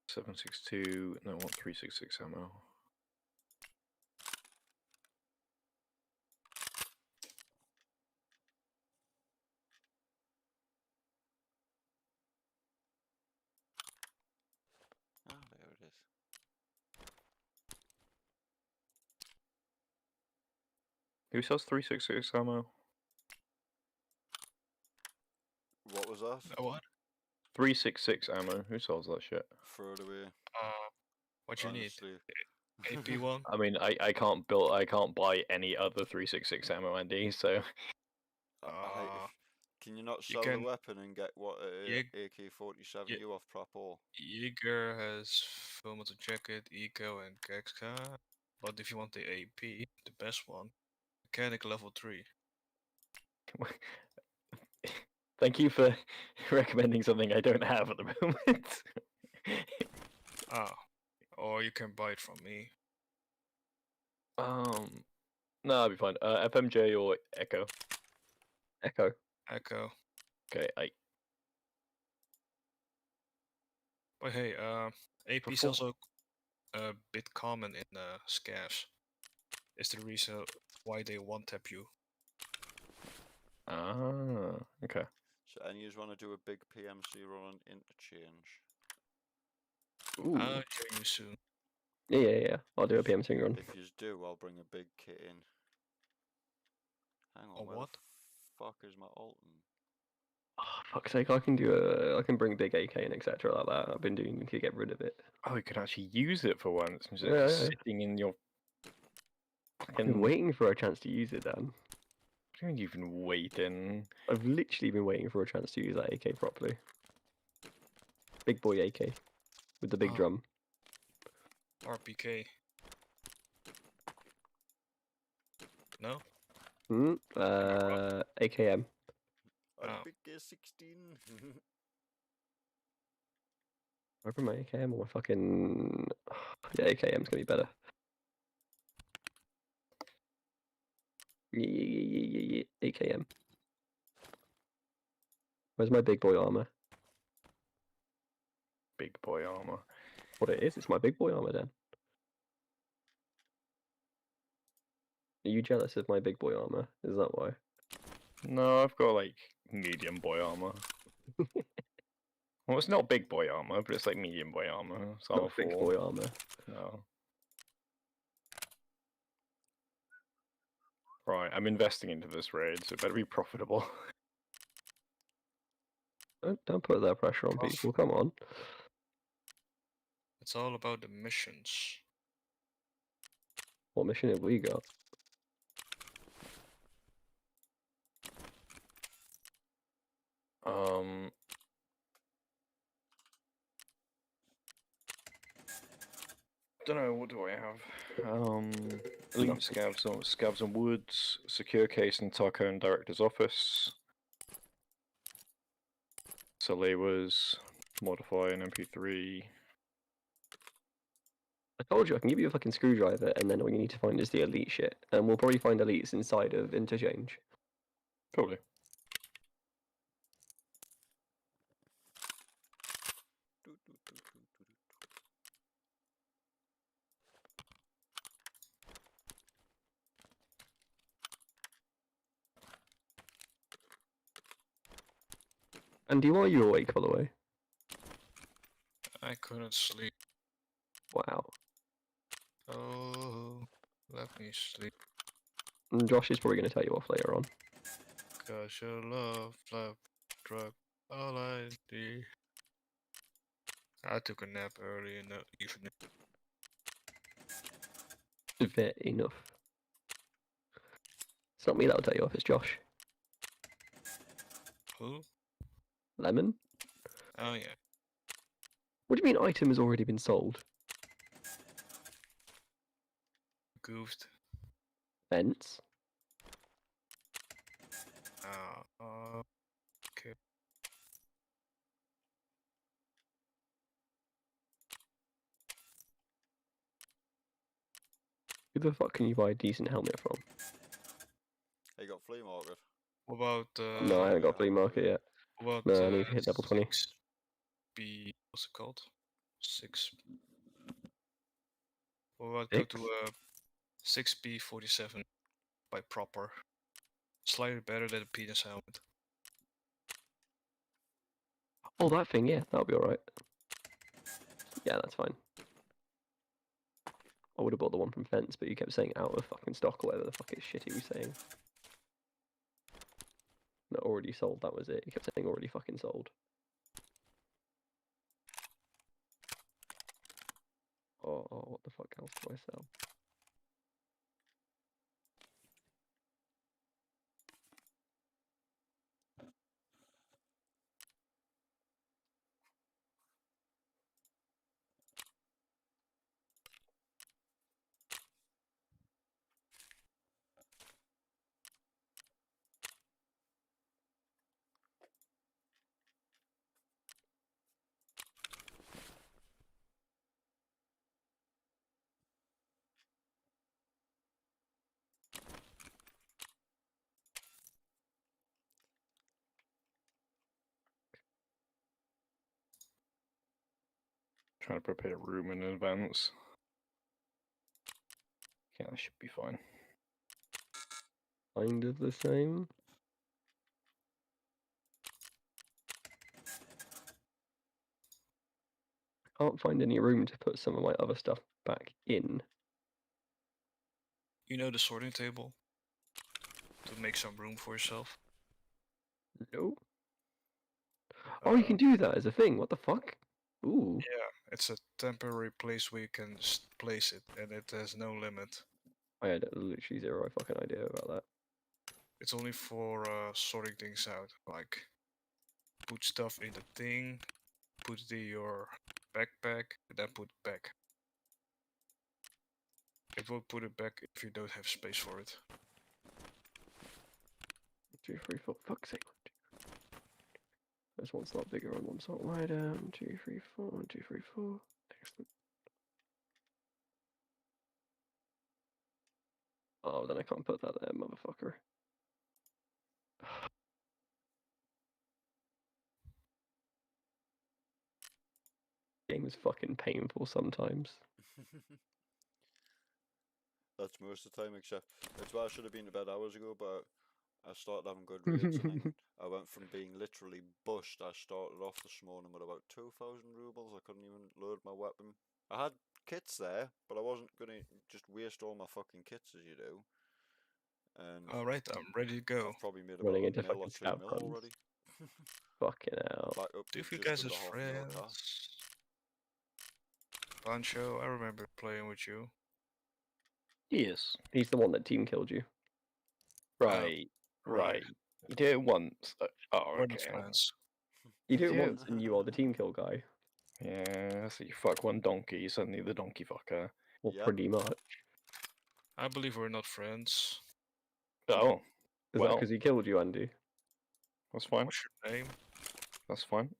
.762. No, I want 366 ammo. Ah, there it is. Who sells 366 ammo? What was that? What? 366 ammo. Who sells that shit? Throw it away. What you need? honestly. AP one. I mean, I can't buy any other 366 ammo, Andy. So Can you not you sell can- the weapon and get what Yeah, AK-47 yeah. you off Prapor? Jaeger has Fulminate Jacket, Eco, and Gexka. But if you want the AP, the best one, Mechanic level 3. thank you for recommending something I don't have at the moment. Ah, or you can buy it from me. No, I'll be fine. FMJ or Echo. Echo. Echo. Okay, But hey, AP is also a bit common in scavs. Is the reason why they one tap you. Okay. So any of you want to do a big PMC run on interchange? Ooh. I'll join you soon. Yeah. I'll do a PMC run. If you do, I'll bring a big kit in. Hang on, A where what? the fuck is my Alton? Oh, fuck's sake! I can bring big AK and etc. like that. I've been doing to get rid of it. Oh, you could actually use it for once instead Yeah, of yeah. sitting in your. I've been fucking- waiting for a chance to use it, Dan. What do you mean you've been waiting? I've literally been waiting for a chance to use that AK properly. Big boy AK with the big Oh. drum. RPK. No? AKM. A Oh. big K16. Over my AKM or my fucking. Yeah, AKM's gonna be better. Yeah. AKM. Where's my big boy armor? Big boy armor. What it is? It's my big boy armor, then. Are you jealous of my big boy armor? Is that why? No, I've got like medium boy armor. Well, it's not big boy armor, but it's like medium boy armor. It's Not big R4. boy armor. No. Right, I'm investing into this raid, so it better be profitable. Don't put that pressure on people. Come on. It's all about the missions. What mission have we got? Don't know. What do I have? Elite scavs and woods, secure case in Taco and director's office. Salewers, modify an MP3. I told you I can give you a fucking screwdriver, and then all you need to find is the elite shit, and we'll probably find elites inside of interchange. Probably. Andy, why are you awake, by the way? I couldn't sleep. Wow. Oh, let me sleep. And Josh is probably going to tell you off later on. Cause your love, drug, all I need. I took a nap early in the evening. Fair enough. It's not me that'll tell you off, it's Josh. Who? Lemon? Oh yeah. What do you mean item has already been sold? Goofed. Vents? Okay. Who the fuck can you buy a decent helmet from? Hey, you got flea market? What about No, I haven't got a flea market yet. what No, I need to hit level 20. 6B, what's it called? 6. What about go to 6B47 by proper. Slightly better than a penis helmet. Oh, that thing, yeah, that'll be alright. Yeah, that's fine. I would have bought the one from Fence, but you kept saying out of fucking stock or whatever the fuck is shit he was saying. No, already sold, that was it. He kept saying already fucking sold. Oh, what the fuck else do I sell? Trying to prepare a room in advance. Yeah, that should be fine. Kind of the same. I can't find any room to put some of my other stuff back in. You know the sorting table? To make some room for yourself? No. Oh, you can do that as a thing. What the fuck? Ooh. Yeah, it's a temporary place where you can place it, and it has no limit. I had literally zero fucking idea about that. It's only for sorting things out, like put stuff in the thing, put it in your backpack, and then put it back. It will put it back if you don't have space for it. 2, 3, 4. Fuck's sake. There's one slot bigger and one slot wider. 2, 3, 4. 1, 2, 3, 4. Excellent. Oh, then I can't put that there, motherfucker. Game is fucking painful sometimes. That's most of the time, except that's why I should have been to bed hours ago, but I started having good rates, and then I went from being literally bushed. I started off this morning with about 2,000 rubles. I couldn't even load my weapon. I had kits there, but I wasn't going to just waste all my fucking kits as you do. And alright, I'm ready to go. I've probably made about Running into a mil or fucking 2 stab mil runs. already. Fucking hell. Back up Do to you just guys as under half a mil friends? cash. Pancho, I remember playing with you. Yes. He's the one that team killed you. Right. Right. You did it once. Oh, We're not okay. friends. You do it Yeah. once, and you are the team kill guy. Yeah, so you fuck one donkey, suddenly the donkey fucker. Well, Yep. pretty much. I believe we're not friends. Oh, Is that well, because he killed you, Andy? that's fine. What's your name? That's fine.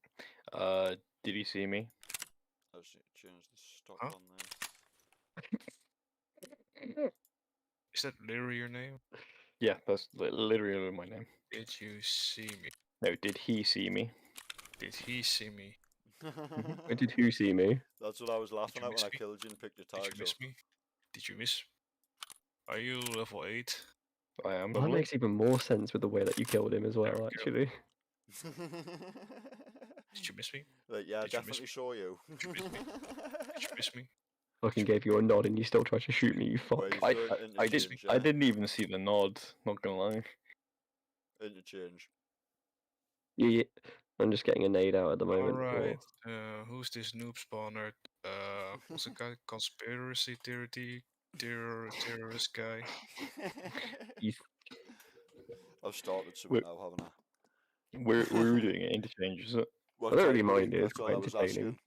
Did he see me? I'll change the stock Huh? on there. Is that literally your name? Yeah, that's literally my name. Did you see me? No, did he see me? Did he see me? Wait, did who see me? That's what I was laughing you at when miss I me? killed you and picked your Did you tags miss up. me? Did you miss? Are you level 8? I am. Well, that makes even more sense with the way that you killed him as well, we go. actually. Did you miss me? Like, yeah, I Did you miss definitely me? saw you. Did you miss me? Did you miss me? Fucking gave you a nod and you still tried to shoot me, you fuck. Wait, I, you're I, I did. interchange, I yeah? didn't even see the nod. Not gonna lie. Interchange. Yeah, I'm just getting a nade out at the moment. Alright. Who's this noob spawner? What's the guy? Conspiracy terrorist guy. I've started something now, haven't I? We're doing it interchange, is it? What I don't really type, Lee? mind it, it's That's all quite I was entertaining.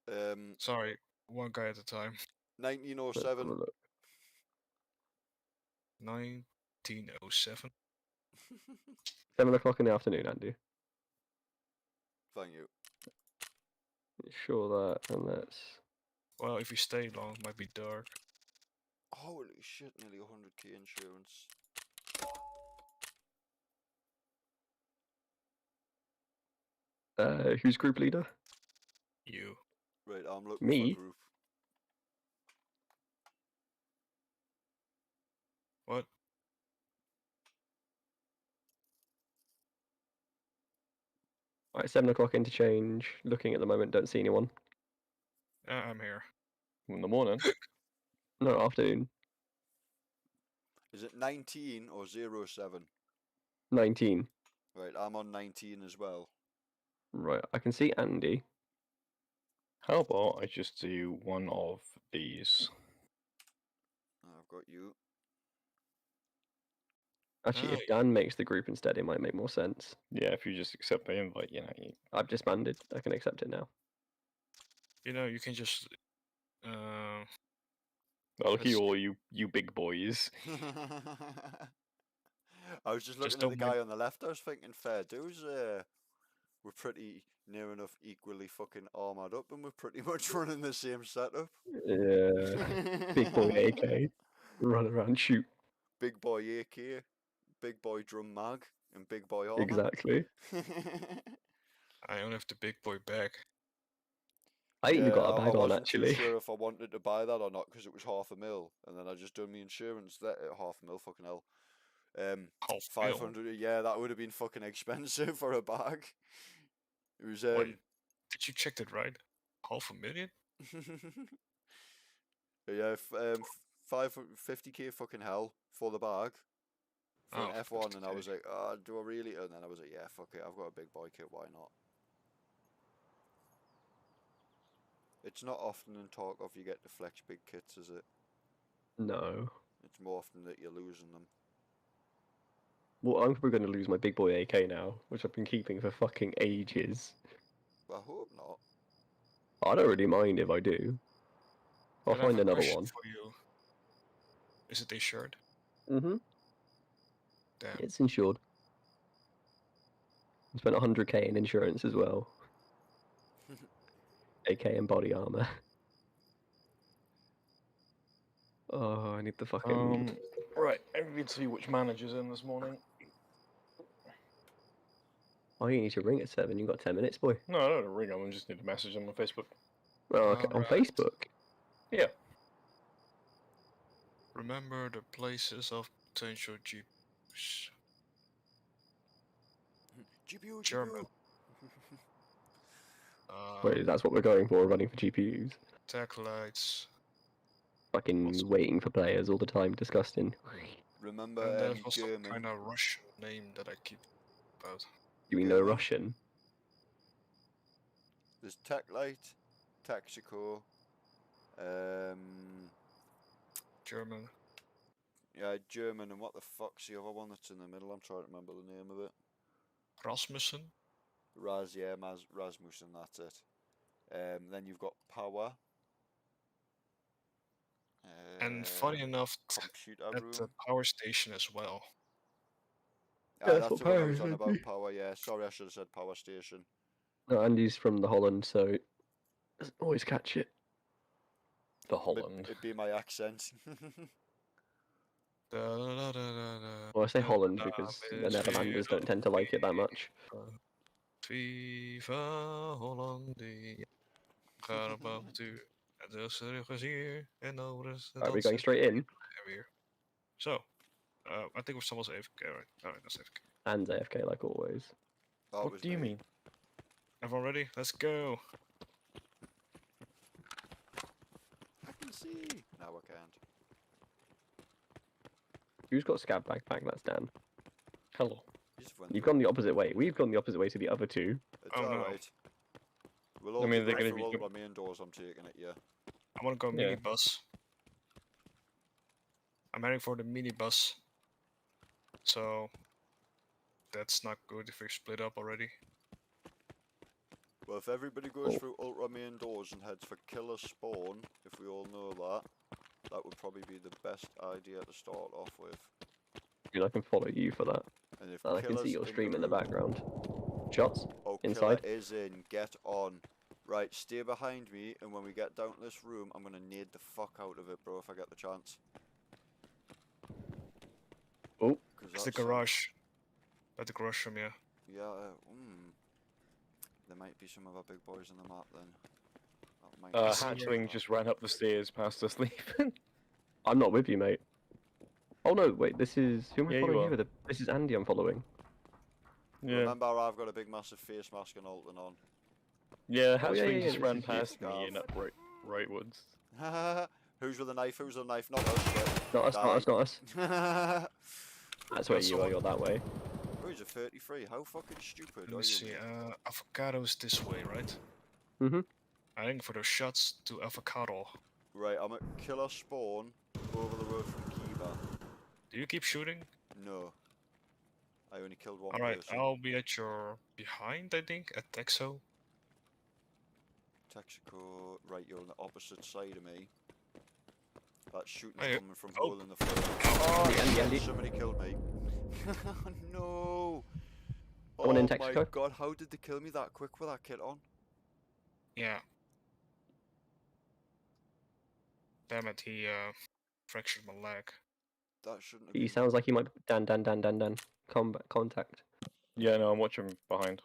asking. Sorry, one guy at a time. Let's have 1907. a look. 1907. 7 o'clock in the afternoon, Andy. Thank you. Sure that, and that's... Well, if you stay long, it might be dark. Holy shit, nearly 100k insurance. Who's group leader? You. Right, I'm looking Me? for a group. What? Alright, 7 o'clock interchange. Looking at the moment, don't see anyone. I'm here. In the morning. No, afternoon. Is it 19 or 07? 19. Right, I'm on 19 as well. Right, I can see Andy. How about I just do one of these? I've got you. Actually, if Aye. Dan makes the group instead, it might make more sense. Yeah, if you just accept the invite, you know. I've disbanded. I can accept it now. You know, you can just. Look at Let's all you big boys. I was just looking at don't the mind- guy on the left. I was thinking, fair dues. We're pretty near enough equally fucking armored up, and we're pretty much running the same setup. Yeah. Big boy AK. Run around, shoot. Big boy AK, big boy drum mag, and big boy armor. Exactly. I only have the big boy bag. I even got a I bag on, wasn't actually. too sure if I wanted to buy that or not because it was $500,000, and then I just done my insurance that at $500,000. Fucking hell. $500,000? 500. Yeah, that would have been fucking expensive for a bag. It was What? Did you check that right? $500,000? yeah, 50k fucking hell for the bag for Oh, an F1, and I 50K. was like, do I really? And then I was like, yeah, fuck it, I've got a big boy kit, why not? It's not often in talk of you get to flex big kits, is it? No. It's more often that you're losing them. Well, I'm probably going to lose my big boy AK now, which I've been keeping for fucking ages. I hope not. I don't really mind if I do. I'll But I have find a another question one. For you. Is it a shirt? Mm-hmm. Damn. It's insured. I spent 100k in insurance as well. AK and body armor. Oh, I need the fucking... Right, I need to see which manager's in this morning. Oh, you need to ring at 7. You got 10 minutes, boy. No, I don't ring him. I just need to message him on Facebook. Oh, okay. On Alright. Facebook. Yeah. Remember the places of potential GPUs. GPU, German. Wait, that's what we're going for, running for GPUs. Tech lights. Fucking waiting for players all the time, disgusting. Remember And there's also German. kind of Russian name that I keep about. Do we know German. Russian? There's Tech Light, Texaco. German. Yeah, German, and what the fuck's the other one that's in the middle? I'm trying to remember the name of it. Rasmussen. Rasmussen, that's it. Then you've got Power. And funny enough, Computer at room. the power station as well. That's the one I was on about, Power, yeah. Sorry, I should have said Power Station. No, Andy's from the Holland, so doesn't always catch it. The Holland. It'd be my accent. Well, I say Holland because the Netherlanders don't tend to like it that much. Viva Hollandia. Ga naar boven toe. Het is ergens hier. En nou is het Are we going straight in? weer. So, I think someone's AFK, right? Alright, that's AFK. And AFK like always. What do you mean? Everyone ready? Let's go. I can see. No, I can't. Who's got scab backpack? That's Dan. Hello. You've gone the opposite way. We've gone the opposite way to the other two. It's Oh, no. alright. We'll all mean, be they're ready gonna for be all my main doors. I'm taking it, yeah. I want to go Yeah. minibus. I'm heading for the minibus. So, that's not good if we split up already. Well, if everybody goes through ultra main doors and heads for killer spawn, if we all know that, that would probably be the best idea to start off with. I mean, I can follow you for that. And if And I can see killer's your in stream in the room- background. Shots? Oh, Inside? killer is in. Get on. Right, stay behind me, and when we get down to this room, I'm gonna nade the fuck out of it, bro, if I get the chance. Oh. It's the garage. At the garage from you. Yeah, there might be some of our big boys in the map then. That might be some Hatchling of just ran up the stairs past us leaving. I'm not with you, mate. Oh no, wait, this is... Who am I Yeah, you following are. here with? This is Andy I'm following. that. Yeah. Remember, I've got a big massive face mask and Alton on. Yeah, Oh, yeah, Hatchling yeah, just yeah, ran this is you. past me in upright rightwards. Who's with the knife? Who's with the knife? Not us. Shit. Not us, not us, not us. us. That's where you are, you're that way. Oh, he's a 33. How fucking stupid Let are me you? see. mate? Avocado's this way, right? Mm-hmm. I'm heading for those shots to avocado. Right, I'm at killer spawn over the road from Kiva. Do you keep shooting? No. I only killed one Alright, person. I'll be at your behind, I think, at Texo. Texaco, right, you're on the opposite side of me. That shooting's Hey, coming from oh. hole in the floor. Andy, Andy, Andy. Somebody killed me. No! Someone in Oh my Texaco? god, how did they kill me that quick with that kit on? Yeah. Damn it, he fractured my leg. That shouldn't have He been. sounds like he might... Dan. Combat contact. Yeah, no, I'm watching behind.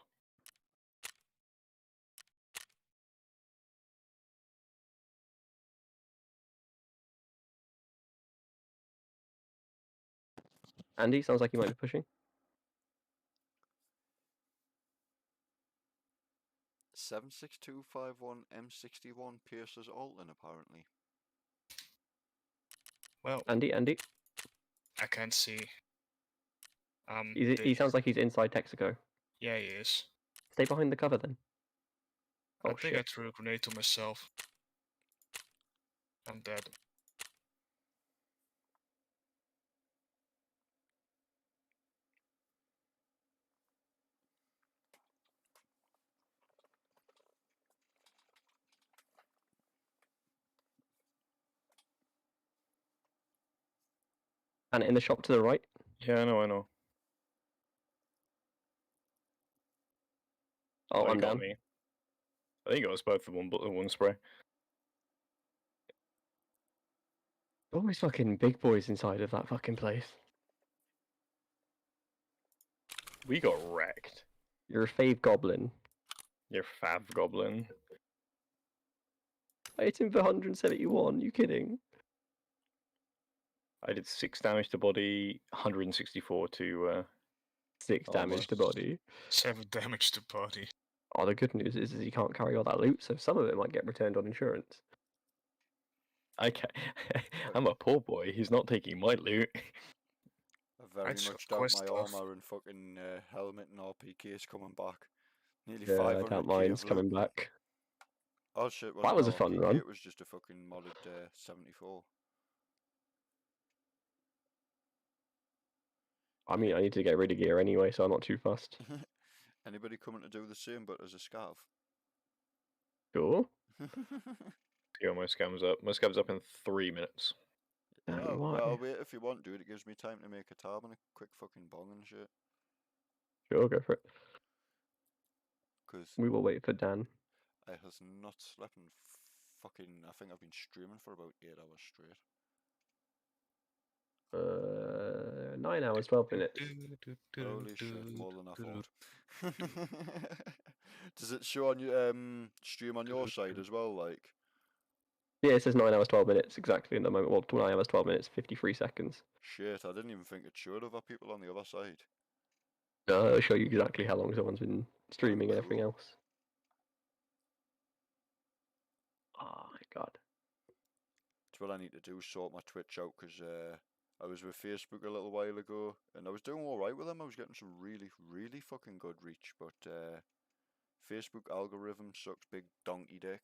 Andy, sounds like he might be pushing. 76251 M61 Pierce's Alton, apparently. Well, Andy. I can't see. He sounds like he's inside Texaco. Yeah, he is. Stay behind the cover then. I Oh think I shit. threw a grenade to myself. I'm dead. And in the shop to the right. Yeah, I know. Oh, He I'm got down. me. I think it was both for one spray. Always fucking big boys inside of that fucking place. We got wrecked. You're a fave goblin. You're Fav Goblin. I hit him for 171. You kidding? I did 6 damage to body, 164 to 6 damage to Almost. body. 7 damage to body. Oh, the good news is he can't carry all that loot, so some of it might get returned on insurance. Okay. I'm a poor boy. He's not taking my loot. I very I'd much doubt quest my off. armor and fucking helmet and RP case coming back. Nearly Yeah, I 500 doubt mine's coming back. Oh shit, That was a no, fun P8 run. was just a fucking modded 74. I mean, I need to get rid of gear anyway, so I'm not too fussed. Anybody coming to do the same but as a scav? Sure. Yeah, my scam's up. My scam's up in 3 minutes. Oh, why? well, I'll wait if you want, dude. It gives me time to make a tab and a quick fucking bong and shit. Sure, go for it. Because We will wait for Dan. I has not slept in fucking... I think I've been streaming for about 8 hours straight. 9 hours, 12 minutes. Holy shit, more than I thought. Does it show on your stream on your side as well, like? Yeah, it says 9 hours, 12 minutes exactly in the moment. Well, 9 hours, 12 minutes, 53 seconds. Shit, I didn't even think it showed other people on the other side. It'll show you exactly how long someone's been streaming and everything else. Oh my god. That's what I need to do, sort my Twitch out, because I was with Facebook a little while ago, and I was doing alright with them. I was getting some really, really fucking good reach, but Facebook algorithm sucks big donkey dick.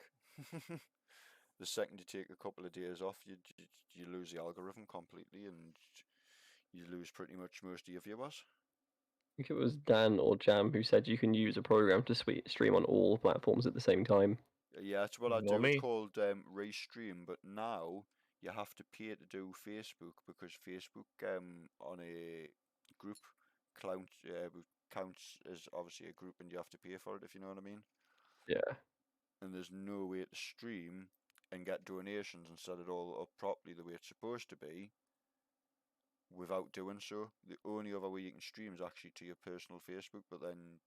The second you take a couple of days off, you lose the algorithm completely, and you lose pretty much most of your viewers. I think it was Dan or Jam who said you can use a program to stream on all platforms at the same time. Yeah, it's what I Not do. me. It's called Restream, but now you have to pay to do Facebook because Facebook on a group counts as obviously a group, and you have to pay for it if you know what I mean. Yeah. And there's no way to stream and get donations and set it all up properly the way it's supposed to be without doing so. The only other way you can stream is actually to your personal Facebook, but then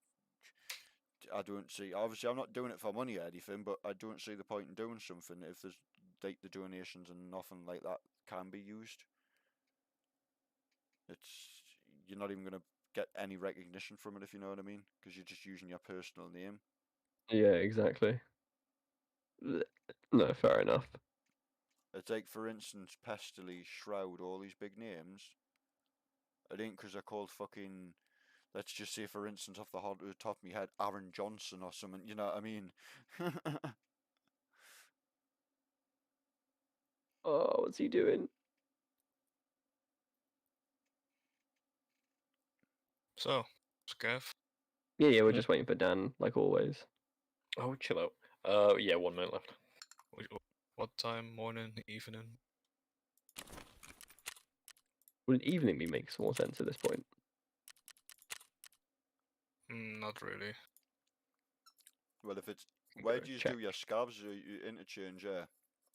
I don't see, obviously I'm not doing it for money or anything, but I don't see the point in doing something if there's like the donations and nothing like that can be used. You're not even going to get any recognition from it if you know what I mean, because you're just using your personal name. Yeah, exactly. No, fair enough. It's like, for instance, Pestily, Shroud, all these big names. It ain't because they're called fucking, let's just say, for instance, off the top of my head, Aaron Johnson or something, you know what I mean? Oh, what's he doing? So, Scav. Yeah, we're just waiting for Dan, like always. Oh, chill out. Yeah, 1 minute left. What time? Morning, evening? Would evening be makes more sense at this point? Not really. Well, if it's, I'm where gonna do you check. do your scavs? You interchange, yeah?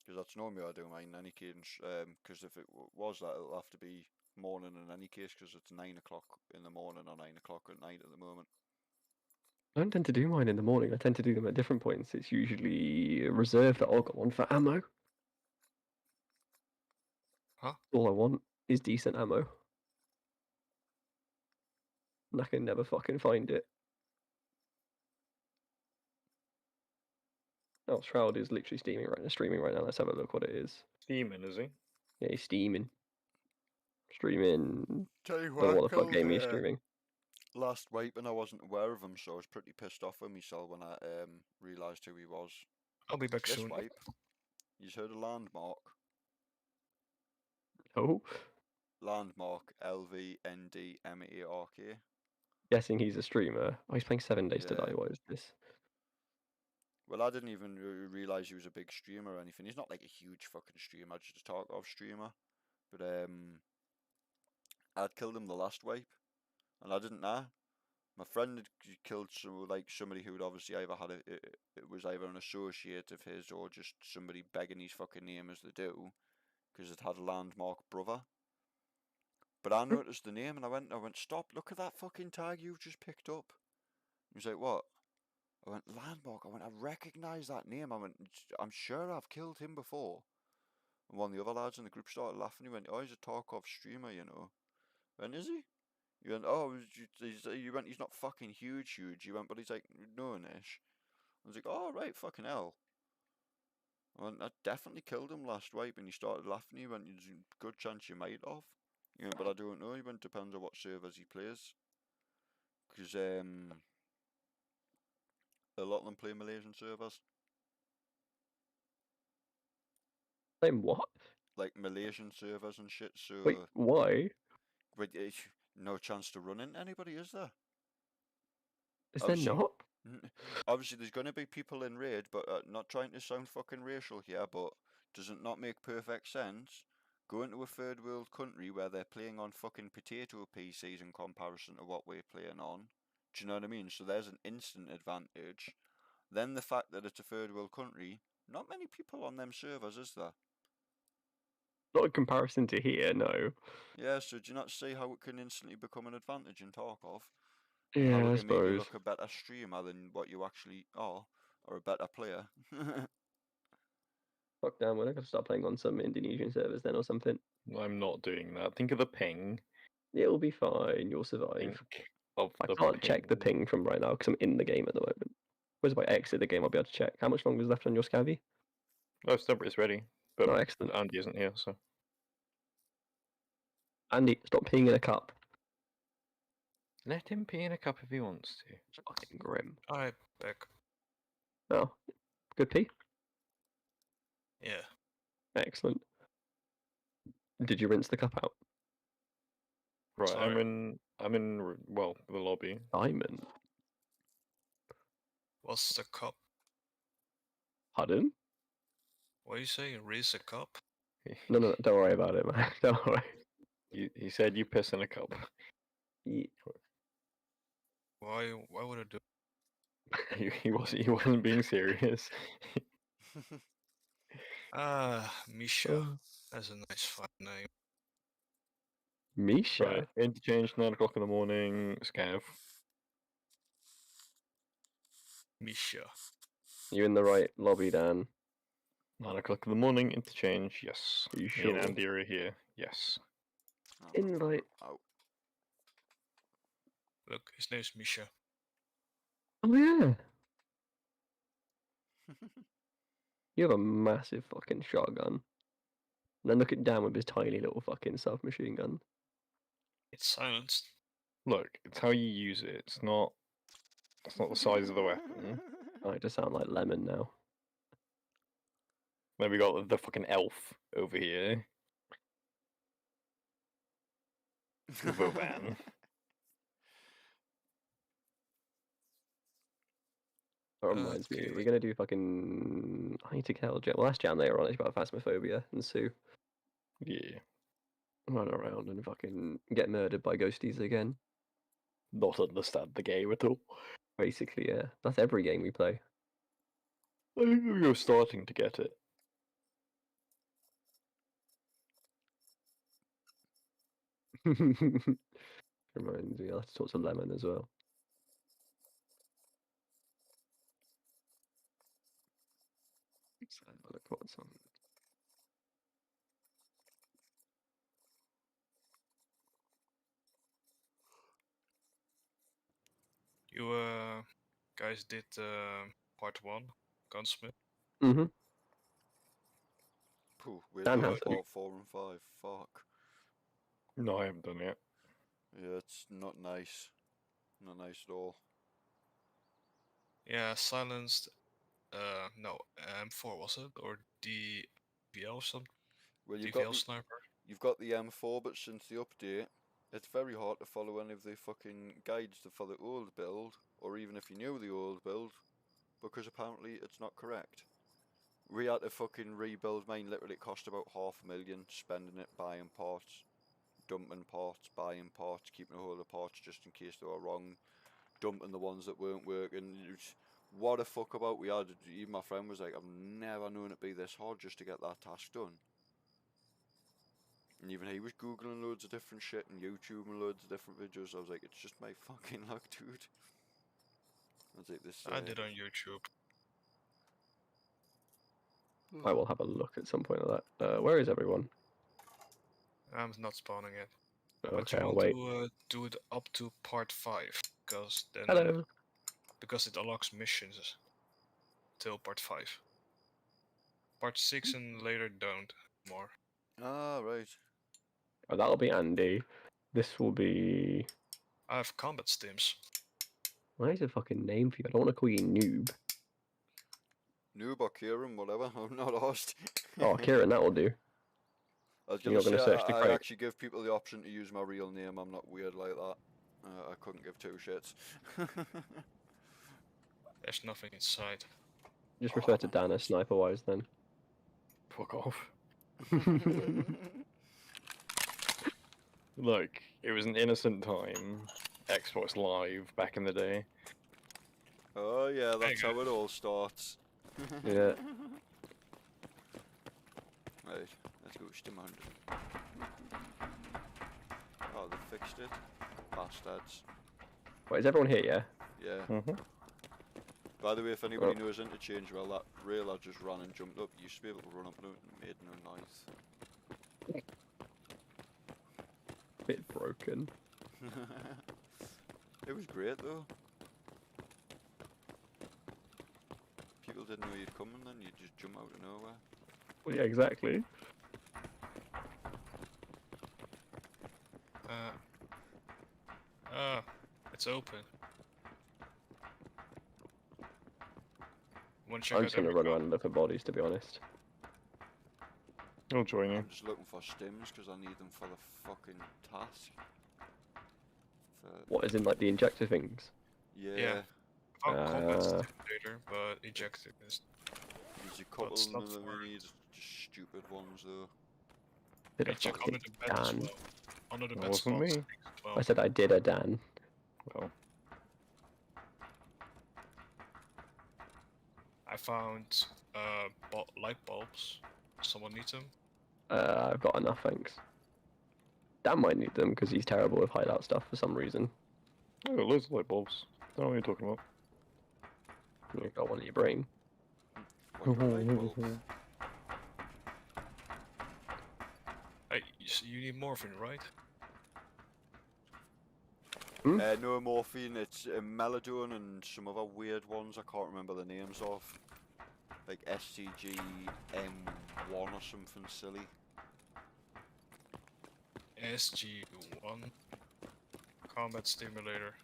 Because that's normally how I do mine in any case. Because if it was that, it'll have to be morning in any case, because it's 9 o'clock in the morning or 9 o'clock at night at the moment. I don't tend to do mine in the morning. I tend to do them at different points. It's usually reserved that I'll go on for ammo. Huh? All I want is decent ammo. And I can never fucking find it. Oh, Shroud is literally streaming right now. Let's have a look what it is. Steaming, is he? Yeah, he's steaming. Streaming. Tell you Don't know what, what the fuck game he's streaming. Last wipe, and I wasn't aware of him, so I was pretty pissed off with myself when I realised who he was. I'll be back This soon. wipe, you've heard of Landmark? Oh, Landmark, LVNDMARK. guessing he's a streamer. Oh, he's playing 7 Days to Yeah. Die. What is this? Well, I didn't even realise he was a big streamer or anything. He's not like a huge fucking streamer, just a talk of streamer. But I'd killed him the last wipe, and I didn't know. My friend had killed somebody who'd obviously either had it was either an associate of his or just somebody begging his fucking name as they do, because it had a Landmark brother. But I noticed the name and I went, stop! Look at that fucking tag you've just picked up. He was like, what? I went, Landmark. I went, I recognise that name. I went, I'm sure I've killed him before. And one of the other lads in the group started laughing. He went, oh, he's a Tarkov streamer, you know. I went, is he? You went, oh, he's not fucking huge. You went, but he's like, no-ish. I was like, oh, right, fucking hell. I went, I definitely killed him last wipe, and he started laughing. He went, there's a good chance you might have. He went, but I don't know. He went, depends on what servers he plays. Because, a lot of them play Malaysian servers. Same what? Like Malaysian servers and shit. So Wait, why? but no chance to run into anybody, is there? Is there Obviously- not? Obviously, there's going to be people in raid, but not trying to sound fucking racial here, but does it not make perfect sense going to a third world country where they're playing on fucking potato PCs in comparison to what we're playing on? Do you know what I mean? So there's an instant advantage. Then the fact that it's a third world country, not many people on them servers, is there? Not in comparison to here, no. Yeah, so do you not see how it can instantly become an advantage in Tarkov? Yeah, How I it can make you suppose. look a better streamer than what you actually are, or a better player. Fuck damn, we're not gonna start playing on some Indonesian servers then or something. I'm not doing that. Think of the ping. It'll be fine. You'll survive. Think of I the can't check the ping from right now because I'm in the game at the moment. Whereas if I exit the game, I'll be able to check. How much longer is left on your scabby? Oh, Stubber is ready, but Oh, excellent. Andy isn't here, so. Andy, stop peeing in a cup. Let him pee in a cup if he wants to. It's fucking grim. Alright, back. Oh, good pee. Yeah. Excellent. Did you rinse the cup out? Right, Sorry. I'm in, well, the lobby. Diamond. What's the cup? Pardon? What are you saying? Raise a cup? No, don't worry about it, man. Don't worry. He said you piss in a cup. Ye- Why would I do? He wasn't being serious. Misha. That's a nice fun name. Misha? Right, interchange 9 o'clock in the morning. Scav. Misha. You in the right lobby, Dan? 9 o'clock in the morning. Interchange. Yes. Are you Me sure? and Andy are here. Yes. Invite. Out. Look, his name's Misha. Oh yeah. You have a massive fucking shotgun. And then look at Dan with his tiny little fucking submachine gun. It's silenced. Look, it's how you use it. It's not the size of the weapon. Oh, it does sound like Lemon now. Then we got the fucking elf over here. Vovan. That reminds me, Okay. we're gonna do fucking. I need to kill Jam. Well, that's Jam later on. It's about Phasmophobia and Sue. Yeah. Run around and fucking get murdered by ghosties again. Not understand the game at all. Basically, yeah. That's every game we play. I think we're starting to get it. Reminds me, I'll have to talk to Lemon as well. Let's have a look what's on. You guys did part 1, Gunsmith. Mm-hmm. Pooh, we're Dan doing has it. part 4 and 5. Fuck. No, I haven't done it. Yeah, it's not nice. Not nice at all. Yeah, silenced. No, M4 was it, or DVL something? Well, DVL sniper. you've got the M4, but since the update, it's very hard to follow any of the fucking guides for the old build, or even if you knew the old build, because apparently it's not correct. We had to fucking rebuild mine. Literally, it cost about $500,000, spending it buying parts, dumping parts, buying parts, keeping a hold of parts just in case they were wrong, dumping the ones that weren't working. What a fuck about. We had, even my friend was like, I've never known it be this hard just to get that task done. And even he was googling loads of different shit and YouTubing loads of different videos. I was like, it's just my fucking luck, dude. I was like, this. I did on YouTube. I will have a look at some point of that. Where is everyone? I'm not spawning it. But Okay, you I'll want wait. to do it up to part 5, because then Hello. because it unlocks missions till part 5. Part 6 and later don't more. Ah, right. Oh, that'll be Andy. This will be. I have combat stims. Why is a fucking name for you? I don't want to call you noob. Noob or Kieran, whatever. I'm not asked. Oh, Kieran, that'll do. I was You're gonna not say gonna search the I crate. actually give people the option to use my real name. I'm not weird like that. I couldn't give two shits. There's nothing inside. Just refer to Dan as sniper-wise then. Fuck off. Look, it was an innocent time. Xbox Live back in the day. Oh yeah, that's how it all starts. Yeah. Right, let's go Stimund. Oh, they fixed it. Bastards. Wait, is everyone here, yeah? Yeah. By the way, if anybody knows interchange well, that rail I just ran and jumped up, you used to be able to run up and it made no noise. Bit broken. It was great though. People didn't know you'd come and then you'd just jump out of nowhere. Well, yeah, exactly. It's open. I'm just gonna run around and look for bodies, to be honest. I'll join you. I'm just looking for stims because I need them for the fucking task. What, is in like the injector things? Yeah. I found combat stimulator, but ejected is. There's a couple it's of not them for we need, just stupid ones though. Did a check fucking under the bed as Dan. well. Under the That bed wasn't spots me. as well. I said I did a Dan. Well, I found light bulbs. Someone needs them. I've got enough, thanks. Dan might need them because he's terrible with hideout stuff for some reason. I got loads of light bulbs. Don't know what you're talking about. You've got one in your brain. Hey, you need morphine, right? No morphine, it's Meladone and some other weird ones I can't remember the names of. Like STG M1 or something silly. SG1 combat stimulator.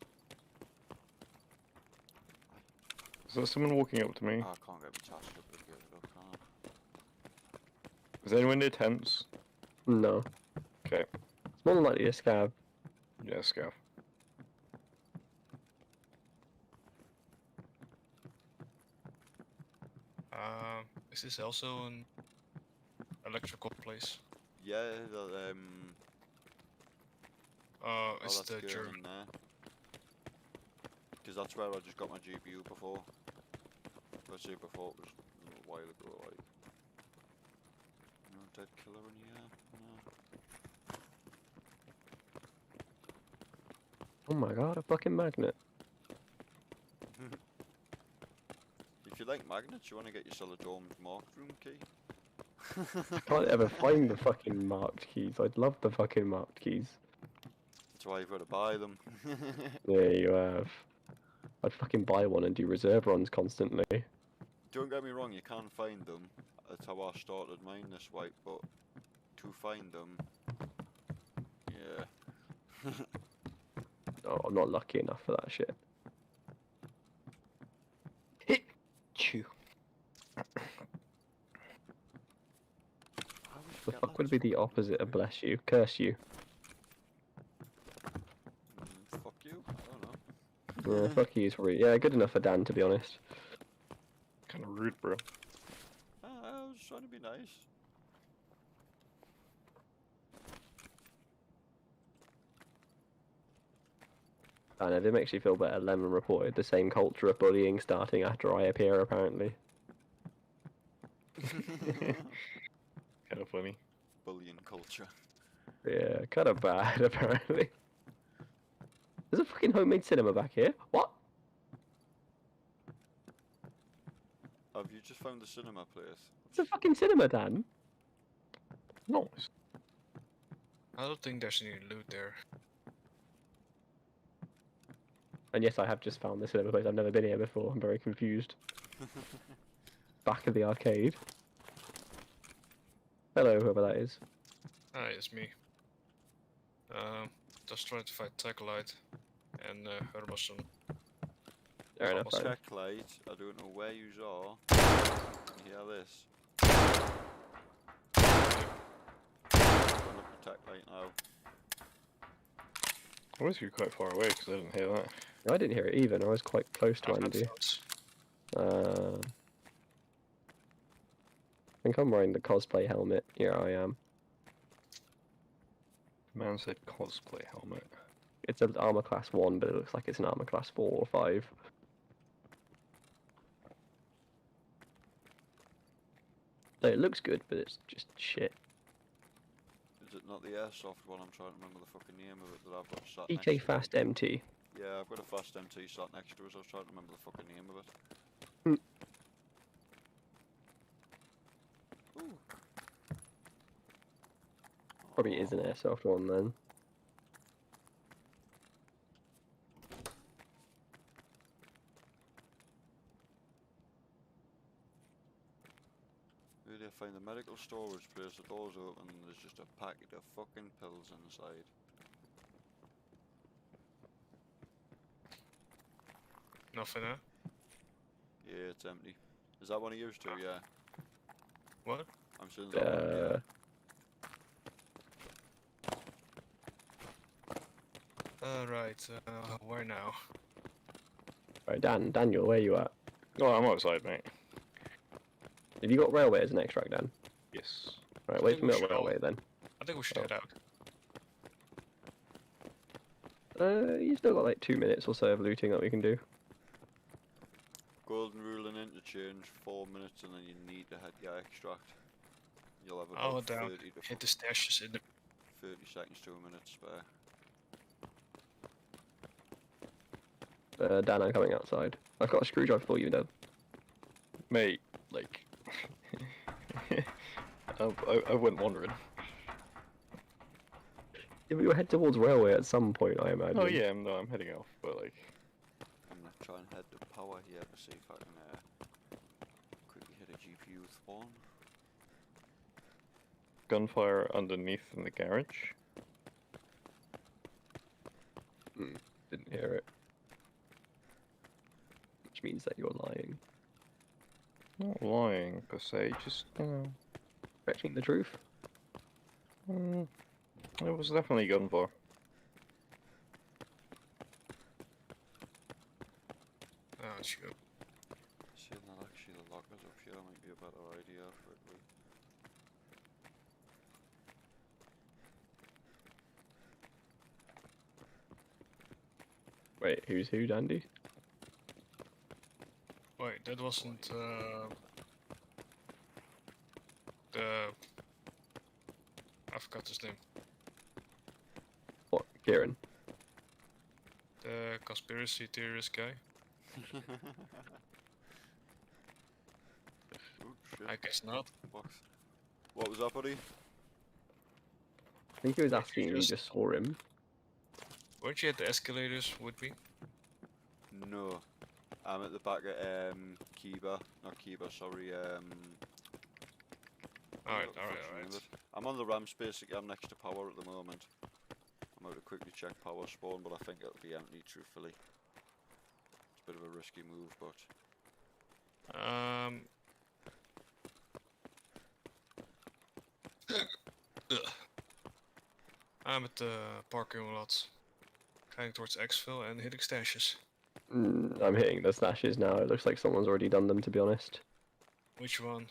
Is there someone walking up to me? I can't get my task up to get it up, can I? Is anyone near tents? No. Okay. It's more than likely a scab. Yeah, scav. Is this also an electrical place? Yeah, It's that's the good German. in there. Because that's where I just got my GPU before. Let's say before it was a little while ago, like. No dead killer in here? No. Oh my god, a fucking magnet. If you like magnets, you want to get yourself a domed marked room key. I can't ever find the fucking marked keys. I'd love the fucking marked keys. That's why you've got to buy them. There you have. I'd fucking buy one and do reserve runs constantly. Don't get me wrong, you can find them. That's how I started mine this wipe, but to find them, yeah. Oh, I'm not lucky enough for that shit. Chew. The fuck would be the opposite of bless you? Curse you. Fuck you? I don't know. Yeah, fuck you is probably, yeah, good enough for Dan, to be honest. Kind of rude, bro. I was trying to be nice. And it makes you feel better. Lemon reported the same culture of bullying starting after I appear, apparently. Kind of funny. Bullying culture. Yeah, kind of bad, apparently. There's a fucking homemade cinema back here. What? Have you just found the cinema place? It's a fucking cinema, Dan. Nice. I don't think there's any loot there. And yes, I have just found the cinema place. I've never been here before. I'm very confused. Back of the arcade. Hello, whoever that is. Hi, it's me. Just trying to fight Tacolite and Hermason. Fair enough. Proper Fair enough. check light. I don't know where you are. Can you hear this? I'm gonna protect light now. I was you quite far away because I didn't hear that. I didn't hear it even. I was quite close to I've had Andy. thoughts. I think I'm wearing the cosplay helmet. Here I am. Man said cosplay helmet. It's an armor class 1, but it looks like it's an armor class 4 or 5. So it looks good, but it's just shit. Is it not the airsoft one? I'm trying to remember the fucking name of it that I've got sat next EK to Fast me. MT. Yeah, I've got a Fast MT sat next to us. I was trying to remember the fucking name of it. Ooh. Probably is an airsoft one then. Where do I find the medical storage place? The door's open and there's just a packet of fucking pills inside. Nothing, huh? Yeah, it's empty. Is that one of yours too? Yeah. What? I'm saying that one, yeah. Right, where now? Right, Daniel, where you at? Oh, I'm outside, mate. Have you got railway as an extract, Dan? Yes. Right, I wait think for we me at should railway then. I think we should Oh. head out. You still got like 2 minutes or so of looting that we can do. Golden rule and interchange, 4 minutes, and then you need to head your extract. You'll have I'll about down. 30 to Hit the stashes in the 30 seconds to a minute spare. Dan, I'm coming outside. I've got a screwdriver for you, though. Mate, like... I went wandering. Yeah, but you'll head towards railway at some point, I imagine. Oh yeah, no, I'm heading off, but like... I'm gonna try and head to power here to see if I can quickly hit a GPU spawn. Gunfire underneath in the garage. Didn't hear it. Which means that you're lying. Not lying, per se, just, you know... Stretching the truth. It was definitely gunfire. Oh, shoot. Seeing that actually the lockers up here might be a better idea for it. Wait, who's who, Dandy? Wait, that wasn't, I forgot his name. What, Kieran? The conspiracy theorist guy? Oh shit. I guess not. What was that, buddy? I think he was asking if you just saw him. Weren't you at the escalators with me? No. I'm at the back of Kiba. Not Kiba, sorry, Alright, what the alright, fuck's the name of alright. it? I'm on the RAM space, I'm next to power at the moment. I'm out to quickly check power spawn, but I think it'll be empty, truthfully. It's a bit of a risky move, but... I'm at the parking lot, heading towards Exfil and hitting stashes. I'm hitting the stashes now. It looks like someone's already done them, to be honest. Which one?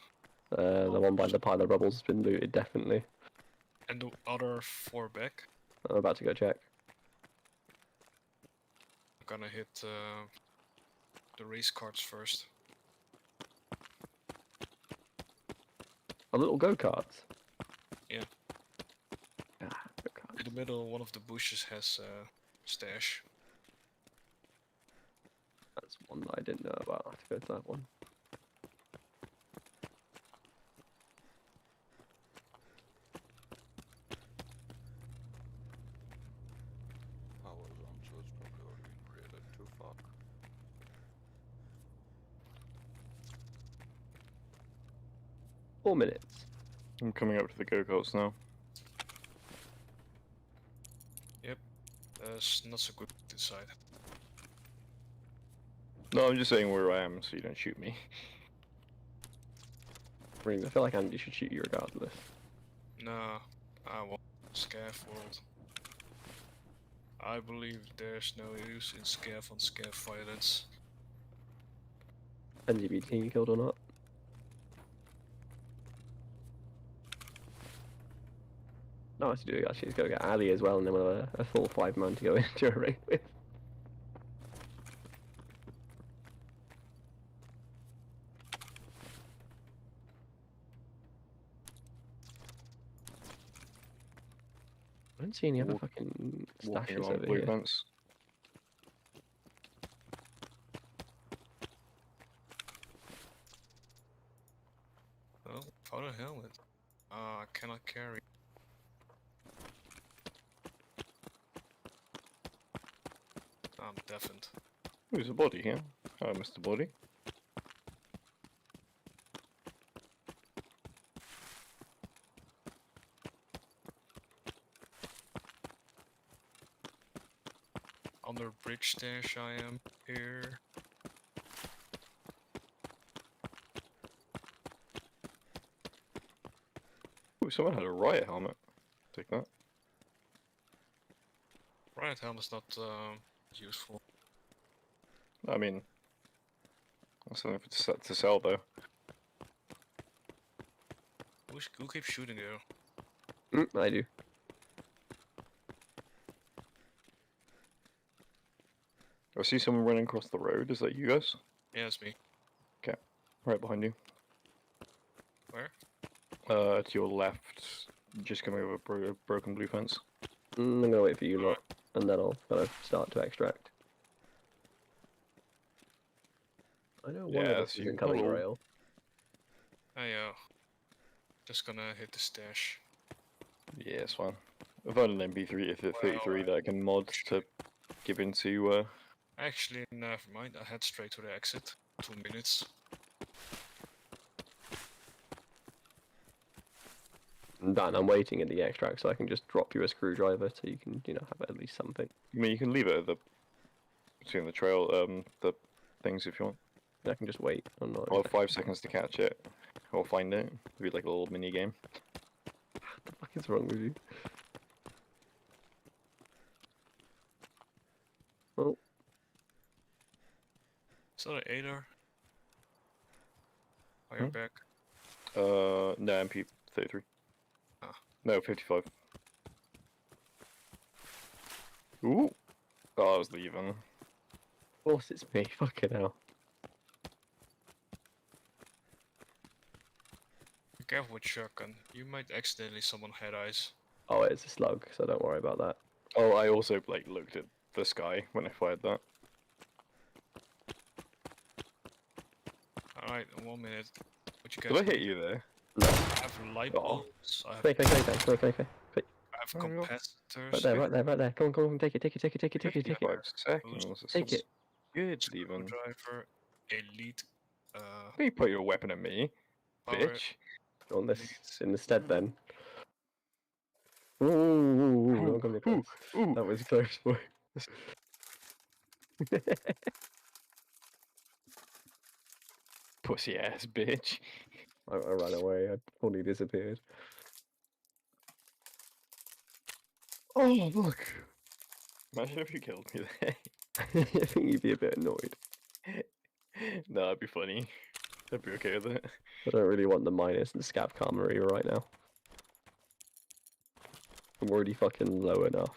The one by the pile of rubble has been looted, definitely. And the other 4 back? I'm about to go check. I'm gonna hit the race carts first. A little go-karts? Yeah. Ah, go-karts. In the middle, one of the bushes has a stash. That's one that I didn't know about. I have to go to that one. Power's on, so it's probably already been created. Too far. Four minutes. I'm coming up to the go-karts now. Yep. There's not so good inside. No, I'm just saying where I am so you don't shoot me. I feel like Andy should shoot you regardless. No, I want scaffold. I believe there's no use in scav on scav violence. LGBT killed or not. No, what to do actually is go get Ali as well, and then we'll have a full 5-man to go into a raid with. I don't see any other fucking Walking stashes along over blue here. fence. Oh, found a helmet. I cannot carry. I'm deafened. There's a body here. I missed the body. Under bridge stash I am here. Ooh, someone had a riot helmet. Take that. Riot helmet's not useful. I mean, that's something to sell though. Who keeps shooting there? I do. I see someone running across the road. Is that you guys? Yeah, it's me. Okay, right behind you. Where? To your left, just coming over a broken blue fence. I'm gonna wait for you lot, and then I'll kind of start to extract. I know one Yeah, of us so isn't you coming will- rail. Just gonna hit the stash. Yeah, it's fine. I've had an MP3 if it's 33 that I can mod to give into. Actually, never mind. I head straight to the exit. 2 minutes. Dan, I'm waiting at the extract so I can just drop you a screwdriver so you can, have at least something. I mean, you can leave it at the between the trail, the things if you want. I can just wait. I'm not. Or 5 seconds to catch it, or find it. It'll be like a little mini game. What the fuck is wrong with you? Oh. Is that an Adar? Are you back? No, MP33. Ah. No, 55. Ooh! Oh, I was leaving. Of course it's me. Fucking hell. Be careful with shotgun. You might accidentally summon head eyes. Oh, it's a slug, so don't worry about that. Oh, I also looked at the sky when I fired that. Alright, 1 minute. What you Did guys I hit you there? No. I have light bulbs. I have, Quick. I have There we go. capacitors. Right there. Come on, take it. 55 seconds. Take it. Good, Steven. Screwdriver, elite. Can you put your weapon at me, Power. bitch? On this instead then. Ooh, don't come near close. That was close, boy. Pussy ass bitch. I ran away. I fully disappeared. Oh, look. Imagine if you killed me there. I think you'd be a bit annoyed. No, that'd be funny. I'd be okay with it. I don't really want the minus and scav armory right now. I'm already fucking low enough.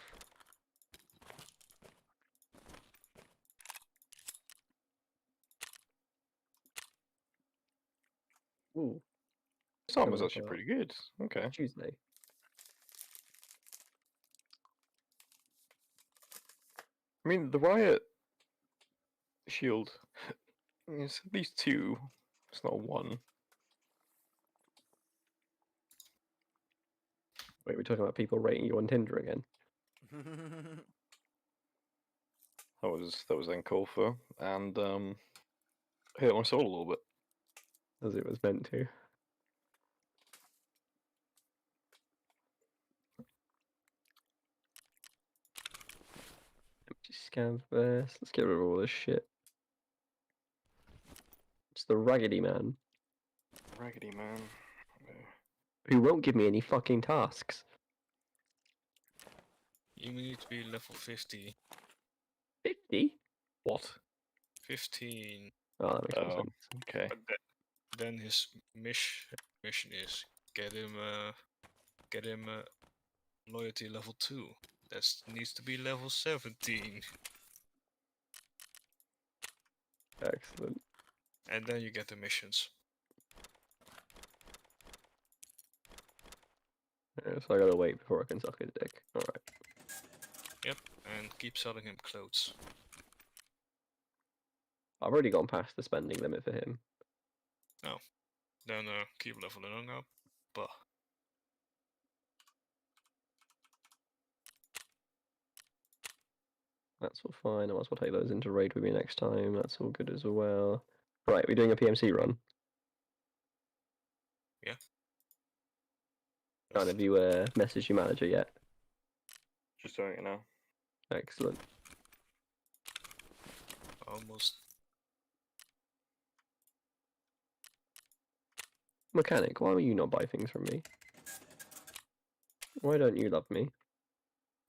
Ooh. This armor's actually pretty good. Okay. Tuesday. I mean, the riot shield is at least 2. It's not 1. Wait, we're talking about people rating you on Tinder again. That was uncalled for, and hit my soul a little bit. As it was meant to. Empty scav vest. Let's get rid of all this shit. the Raggedy Man, Raggedy Man. who won't give me any fucking tasks. You need to be level 50. 50? What? 15. Oh, that makes more Oh, sense. okay. But then his mission is get him loyalty level 2. That needs to be level 17. Excellent. And then you get the missions. Yeah, so I gotta wait before I can suck his dick. Alright. Yep, and keep selling him clothes. I've already gone past the spending limit for him. No. Then keep leveling up. But That's all fine. I might as well take those into raid with me next time. That's all good as well. Right, we're doing a PMC run. yeah. Kind of you messaged your manager yet? Just doing it now. Excellent. Almost. Mechanic, why will you not buy things from me? Why don't you love me?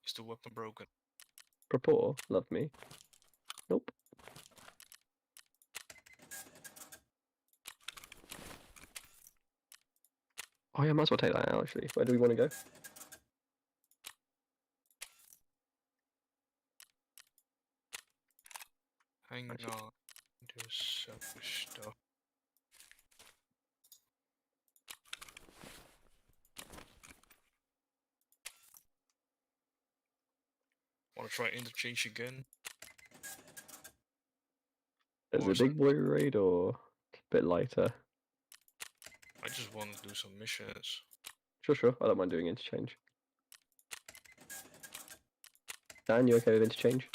Is the weapon broken? Purport, love me. Nope. Oh yeah, might as well take that out actually. Where do we want to go? Hang on. There's some stuff. Wanna try interchange again? Is Or it a big boy raid or a bit lighter? I just want to do some missions. Sure. I don't mind doing interchange. Dan, you okay with interchange?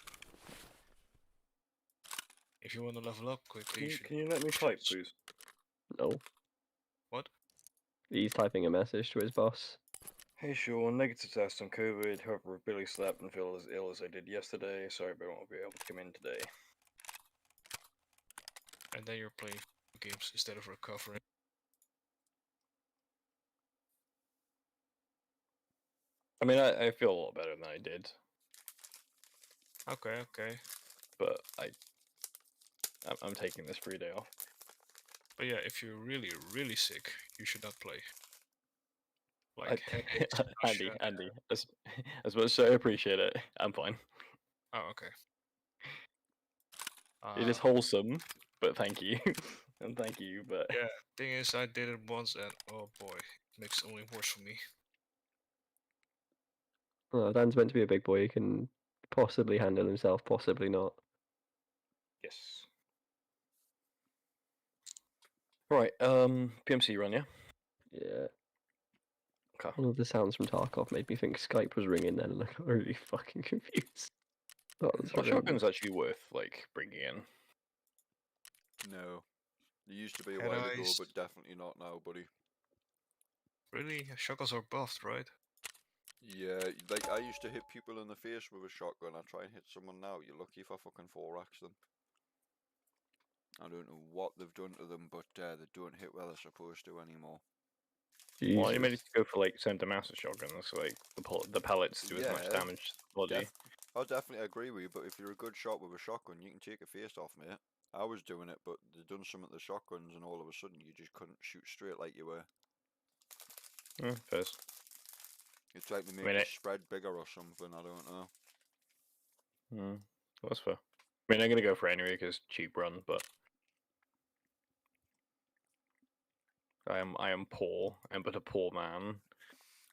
If you want to level up quickly, Can you let me type, please? No. What? He's typing a message to his boss. Hey Sean, negative test on COVID. However, if Billy slept and feel as ill as I did yesterday, sorry but I won't be able to come in today. And then you're playing games instead of recovering. I mean, I feel a lot better than I did, Okay. but I'm taking this free day off. But yeah, if you're really, really sick, you should not play. I, Like headaches, nausea. Andy, as much as I appreciate it, I'm fine. Oh, okay. It is wholesome, but thank you. And thank you, but... Yeah, thing is, I did it once and oh boy, it makes it only worse for me. Well, Dan's meant to be a big boy. He can possibly handle himself, possibly not. Yes. Right, PMC run, yeah? Yeah. Okay. All of the sounds from Tarkov made me think Skype was ringing then, and I got really fucking confused. That was Are horrendous. shotguns actually worth, like, bringing in? No. They used to be a Head while ago, eyes. but definitely not now, buddy. Really? Shotguns are buffed, right? Yeah, like I used to hit people in the face with a shotgun. I try and hit someone now. You're lucky if I fucking 4-axe them. I don't know what they've done to them, but they don't hit where they're supposed to anymore. Well, you managed to go for, like, center master shotguns, like, the pellets do as much Yeah, damage to the body. I definitely agree with you, but if you're a good shot with a shotgun, you can take a face off, mate. I was doing it, but they done some of the shotguns, and all of a sudden you just couldn't shoot straight like you were. First. It's like they make mean, the it- spread bigger or something. I don't know. That's fair. I mean, I'm gonna go for it anyway because cheap run, but I am poor. I'm but a poor man.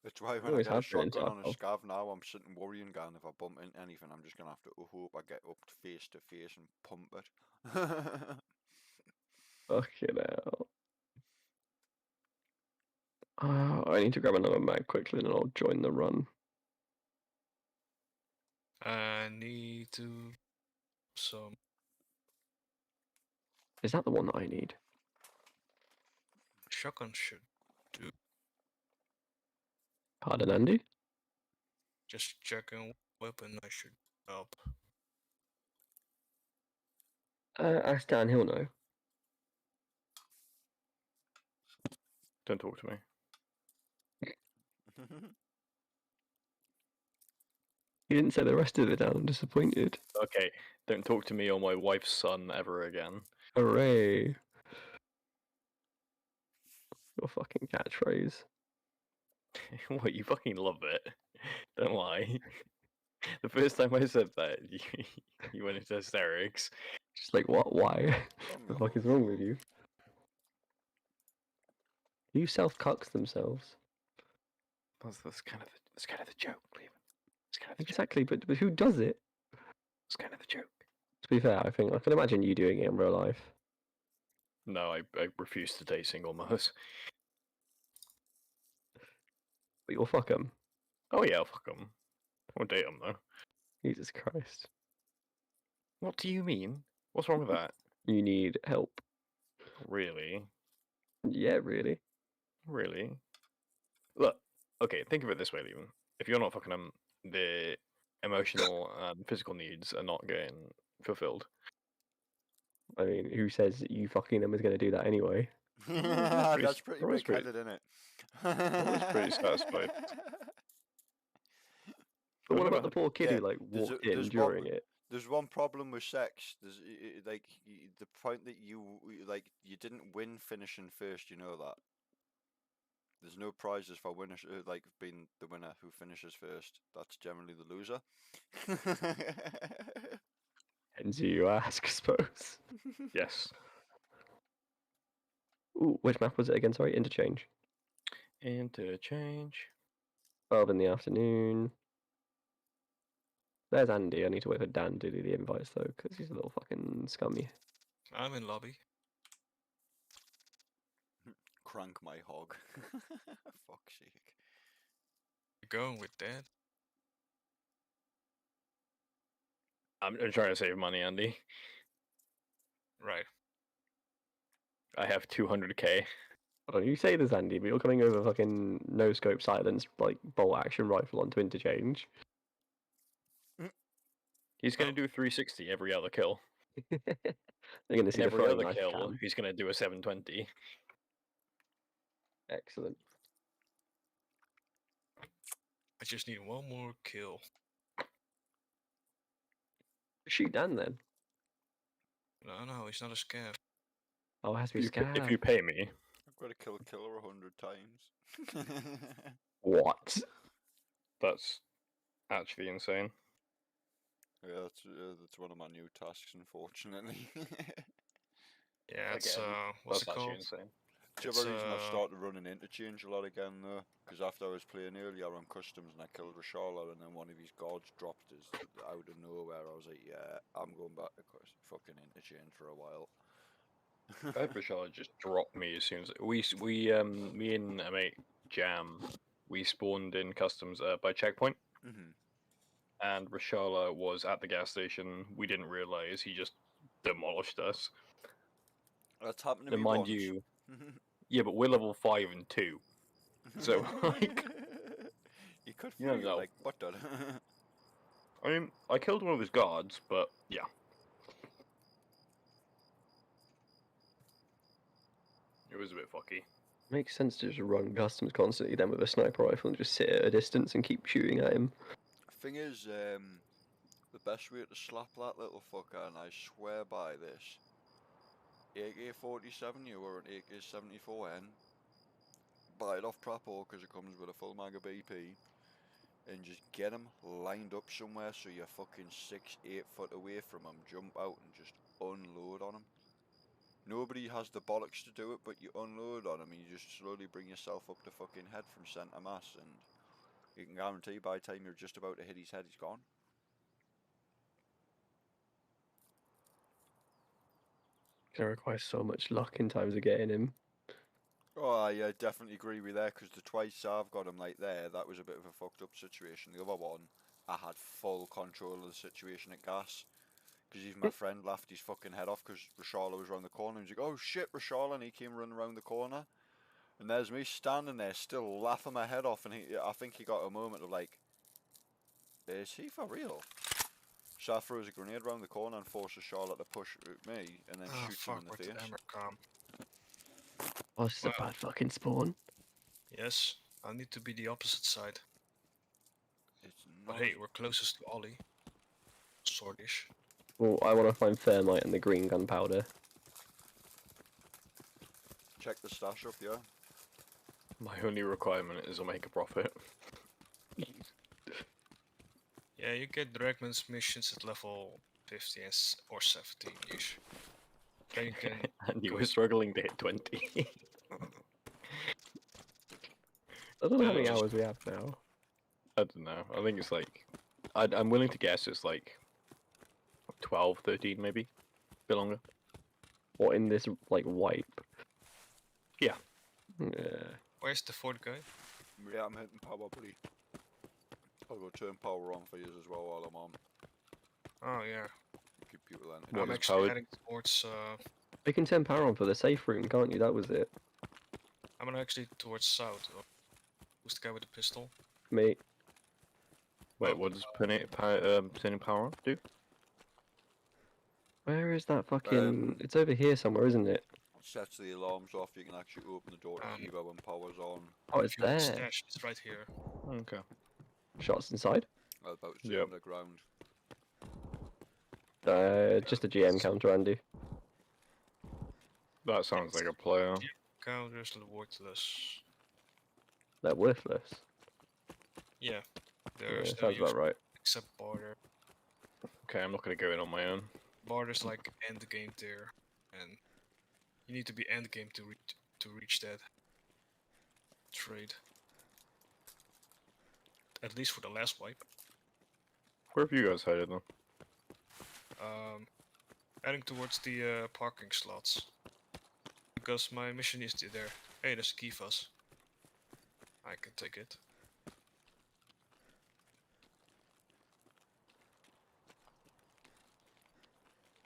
That's why when I always get a have been in shotgun on a Tarkov. scav now, I'm sitting worrying, going, if I bump into anything, I'm just gonna have to hope I get up face to face and pump it. Fucking hell. I need to grab another mag quickly and I'll join the run. I need to some. Is that the one that I need? Shotgun should do. Pardon, Andy? Just checking weapon I should up. Ask Dan, he'll know. Don't talk to me. You didn't say the rest of it down. I'm disappointed. Okay, don't talk to me or my wife's son ever again. Hooray! Your fucking catchphrase. What, you fucking love it. Don't lie. The first time I said that, you went into hysterics. Just like, what? Why? The fuck is wrong with you? Who self-cucks themselves? That's kind of the joke, Cleveland. It's kind of the joke. Exactly, but who does it? It's kind of the joke. To be fair, I think I can imagine you doing it in real life. No, I refuse to date single mothers. But you'll fuck them. Oh yeah, I'll fuck them. I won't date them though. Jesus Christ. What do you mean? What's wrong with that? You need help. Really? Yeah, really. Really? Look, okay, think of it this way, Liam. If you're not fucking them, the emotional and physical needs are not getting fulfilled. I mean, who says you fucking them is going to do that anyway? That's pretty always big-headed, isn't it? always pretty satisfied. But what about the poor kid Yeah, who like there's a- walked in there's during one- it? There's one problem with sex. There's like the point that you didn't win finishing first. You know that. There's no prizes for winners, like being the winner who finishes first. That's generally the loser. And do you ask, I suppose? Yes. Ooh, which map was it again? Sorry, interchange. Interchange. 12 in the afternoon. There's Andy. I need to wait for Dan to do the invites though, because he's a little fucking scummy. I'm in lobby. Crank my hog. Fuck's sake. You're going with that? I'm trying to save money, Andy. Right. I have 200k. Hold on, you say this, Andy, but you're coming over fucking no scope silence, like bolt action rifle onto interchange. He's gonna do 360 every other kill. You're gonna see And the every throwing other knife kill, cam. he's gonna do a 720. Excellent. I just need one more kill. Shoot Dan then. No, he's not a scav. Oh, it has to be If you scav. pay me, I've got to kill a killer 100 times. What? that's actually insane. Yeah, that's one of my new tasks, unfortunately. Yeah, it's Again, what's that's it called? actually insane. The It's, other reason I started running interchange a lot again though, because after I was playing earlier on customs and I killed Rashala and then one of his guards dropped us out of nowhere, I was like, yeah, I'm going back to fucking interchange for a while. Rashad just dropped me as soon as me and a mate Jam, we spawned in customs by checkpoint, and Rashala was at the gas station. We didn't realize he just demolished us. That's happened to And me mind once. you, yeah, but we're level 5 and 2, so like, You could you feel don't know. like buttered. I mean, I killed one of his guards, but yeah. It was a bit fucky. Makes sense to just run customs constantly then with a sniper rifle and just sit at a distance and keep shooting at him. Thing is, the best way to slap that little fucker, and I swear by this, AK-47 you or an AK-74N, buy it off Trapor because it comes with a full mag of BP, and just get them lined up somewhere so you're fucking 6-8 foot away from them, jump out and just unload on them. Nobody has the bollocks to do it, but you unload on them and you just slowly bring yourself up to fucking head from centre mass, and you can guarantee by the time you're just about to hit his head, he's gone. It requires so much luck in terms of getting him. Oh, I definitely agree with that, because the twice I've got him like there, that was a bit of a fucked up situation. The other one, I had full control of the situation at gas. Because even my friend laughed his fucking head off because Rashala was around the corner. He was like, oh shit, Rashala, and he came running around the corner. And there's me standing there still laughing my head off, and I think he got a moment of like, is he for real? So I throws a grenade around the corner and forces Charlotte to push me, and then shoots him in the face. Oh, this is a bad fucking spawn. Yes, I need to be the opposite side. It's But not. hey, we're closest to Ollie. Sortish. Well, I want to find thermite and the green gunpowder. Check the stash up, yeah. My only requirement is I'll make a profit. Yeah, you get Dragman's missions at level 50 or 17-ish. Then you can And you go were struggling to hit 20. I don't know how many just- hours we have now. I don't know. I think it's like... I'm willing to guess it's like 12, 13 maybe. A bit longer. What, in this, like, wipe? Yeah. Yeah. Where's the fourth guy? Yeah, I'm hitting power, buddy. I'll go turn power on for you as well while I'm on. Oh yeah. Keep people in. What I'm is actually powered? heading towards You can turn power on for the safe room, can't you? That was it. I'm actually towards south. Who's the guy with the pistol? Me. Wait, what does turning power on do? Where is that fucking... It's over here somewhere, isn't it? Sets the alarms off, you can actually open the door to Um, Kiva when power's on. Oh, it's If you want the there. stash, it's right here. Okay. Shots inside? About to Yep. underground. Just a GM counter, Andy. That sounds like a player. Counters worthless. They're worthless. Yeah. Yeah, There's no sounds use about right. except border. Okay, I'm not gonna go in on my own. Border's like end game tier, and you need to be end game to reach that trade. At least for the last wipe. Where have you guys headed then? Heading towards the parking slots. Because my mission is there. Hey, there's Kivas. I can take it.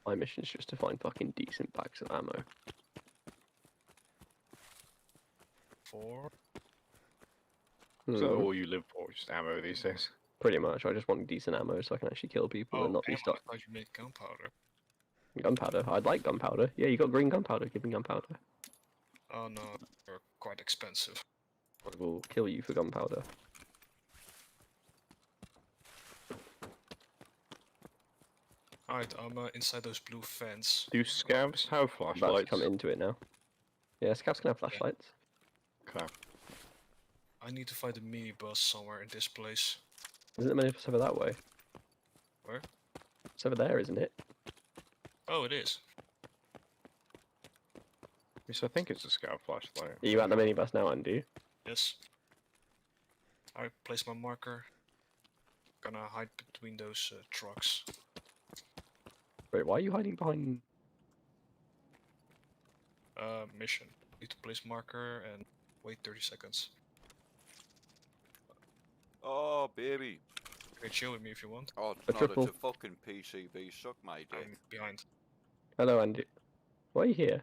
My mission's just to find fucking decent packs of ammo. 4. Is that Hmm, all you live for? Just ammo these days? Pretty much. I just want decent ammo so I can actually kill people and not be ammo, stuck. I thought you made gunpowder. Gunpowder. I'd like gunpowder. Yeah, you got green gunpowder. Give me gunpowder. Oh no, they're quite expensive. I will kill you for gunpowder. Alright, I'm inside those blue fence. Do scavs have I'm about to flashlights? come into it now. Yeah, scouts can have flashlights. Okay. I need to find a minibus somewhere in this place. Isn't the minibus over that way? Where? It's over there, isn't it? Oh, it is. Yes, I think it's a scout flashlight. Are you at the minibus now, Andy? Yes. I place my marker. Gonna hide between those trucks. Wait, why are you hiding behind... Mission. Need to place marker and wait 30 seconds. Oh, baby. Okay, chill with me if you want. Oh, A it's not, triple. it's a fucking PCB. Suck my dick. I'm behind. Hello, Andy. Why are you here?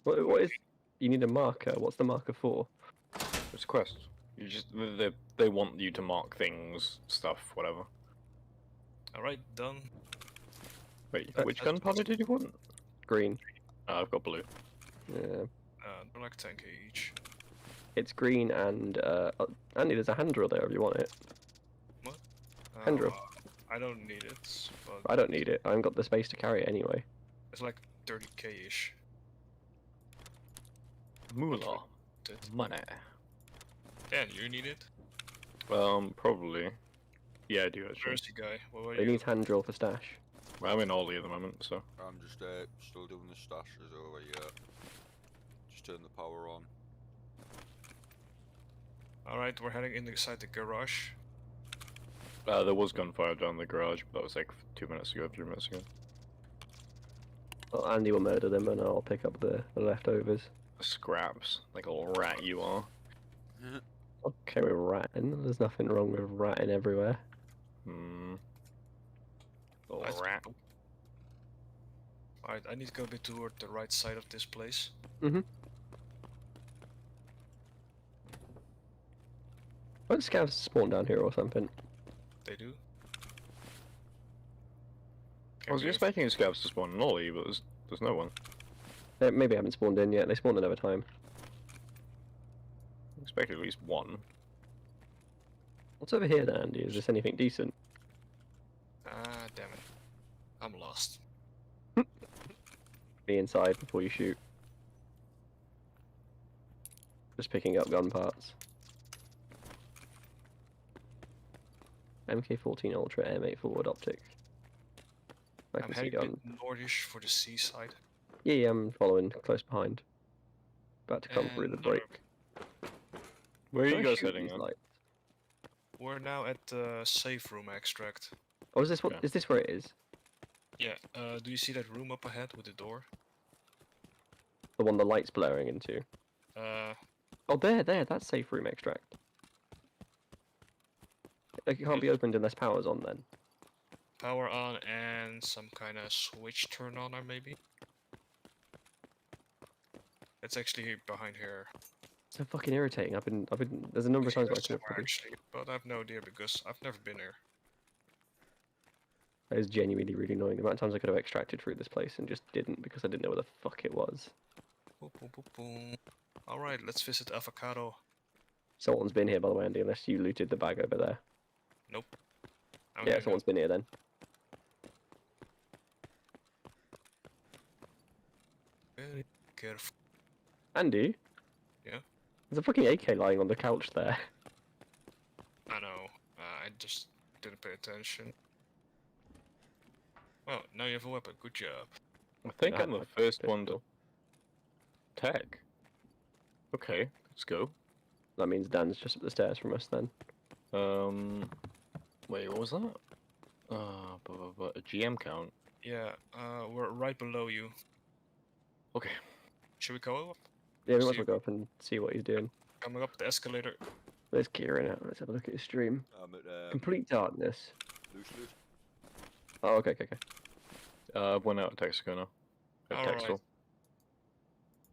What is... You need a marker. What's the marker for? It's a quest. You just they want you to mark things, stuff, whatever. Alright, done. Wait, which gunpowder did you want? Green. Oh, I've got blue. Yeah. They're like 10k each. It's green and... Andy, there's a hand drill there if you want it. What? Hand drill. I don't need it, but I don't need it. I haven't got the space to carry it anyway. it's like 30k ish. Moolah. Money. Dan, you need it? Probably. Yeah, I do actually. Where's the guy? What about It you? needs hand drill for stash. Well, I'm in Ollie at the moment, so. I'm just still doing the stashes over here. Just turn the power on. Alright, we're heading inside the garage. There was gunfire down the garage, but that was like 2 minutes ago, 3 minutes ago. Well, Andy will murder them and I'll pick up the leftovers. Scraps, like a little rat you are. Okay, we're ratting. There's nothing wrong with ratting everywhere. Hmm. Little Nice. rat. Alright, I need to go a bit toward the right side of this place. Won't scavs spawn down here or something? They do. I was expecting scavs to spawn in Ollie, but there's no one. They maybe haven't spawned in yet. They spawned another time. Expect at least one. What's over here then, Andy? Is this anything decent? Ah, damn it. I'm lost. Be inside before you shoot. Just picking up gun parts. MK14 Ultra M8 forward optic. I I'm can see heading gun. a bit northish for the seaside. Yeah, I'm following close behind. About to come through the And break. Where are Can you I guys shoot heading these then? lights? we're now at the safe room extract. Oh, is this what? Okay. Is this where it is? Yeah, do you see that room up ahead with the door? The one the light's blurring into. Oh, there. That's safe room extract. It can't be opened unless power's on then. Power on and some kind of switch turn on, or maybe? It's actually behind here. So fucking irritating. I've been. There's a number of times where I could have Somewhere, probably. actually, but I've no idea because I've never been here. That is genuinely really annoying. The amount of times I could have extracted through this place and just didn't because I didn't know where the fuck it was. Boom, boom, boom, boom. Alright, let's visit Avocado. Someone's been here, by the way, Andy, unless you looted the bag over there. Nope. I'm Yeah, gonna someone's been here then. go very careful. Andy? Yeah? There's a fucking AK lying on the couch there. I know. I just didn't pay attention. Well, now you have a weapon. Good job. I think Yeah, I'm the I've first one to pistol. tag. Okay, let's go. That means Dan's just up the stairs from us then. Wait, what was that? A GM count. Yeah, we're right below you. Okay. Should we go up? Yeah, we might as See- well go up and see what he's doing. Coming up the escalator. There's Kieran out. Let's have a look at his stream. I'm at Complete darkness. loose. Oh, okay. I've went out of Texaco now. At Alright. Texel.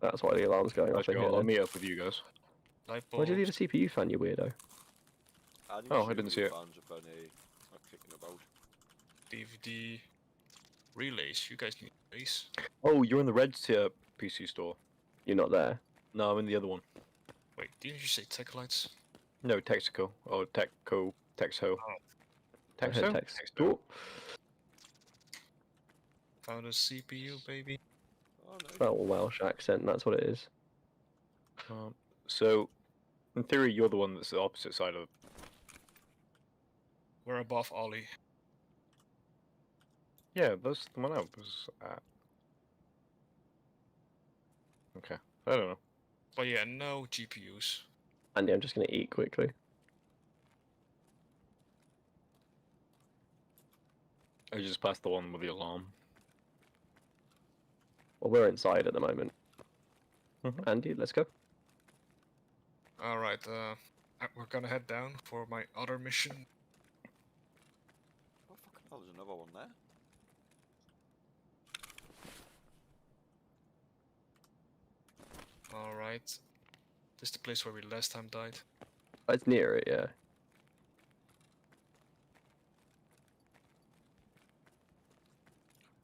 That's why the alarm's going off in here. I'll then. meet up with you guys. Light Why'd you leave bulbs. a CPU fan, you weirdo? Oh, I didn't see it. Fans have been not kicking about. DVD. Relays. You guys need relays. Oh, you're in the red tier PC store. You're not there. No, I'm in the other one. Wait, didn't you say tech lights? No, Texaco. Oh, Texho. I heard Texo? text. Texo. Oh, Found a CPU, baby. Oh no. that Welsh accent, that's what it is. So, in theory, you're the one that's the opposite side of. We're above Ollie. Yeah, that's the one I was at. Okay, I don't know. But yeah, no GPUs. Andy, I'm just gonna eat quickly. I just passed the one with the alarm. Well, we're inside at the moment. Mhm. Andy, let's go. Alright, we're gonna head down for my other mission. Oh fucking hell, there's another one there. Alright. This is the place where we last time died. It's near it, yeah.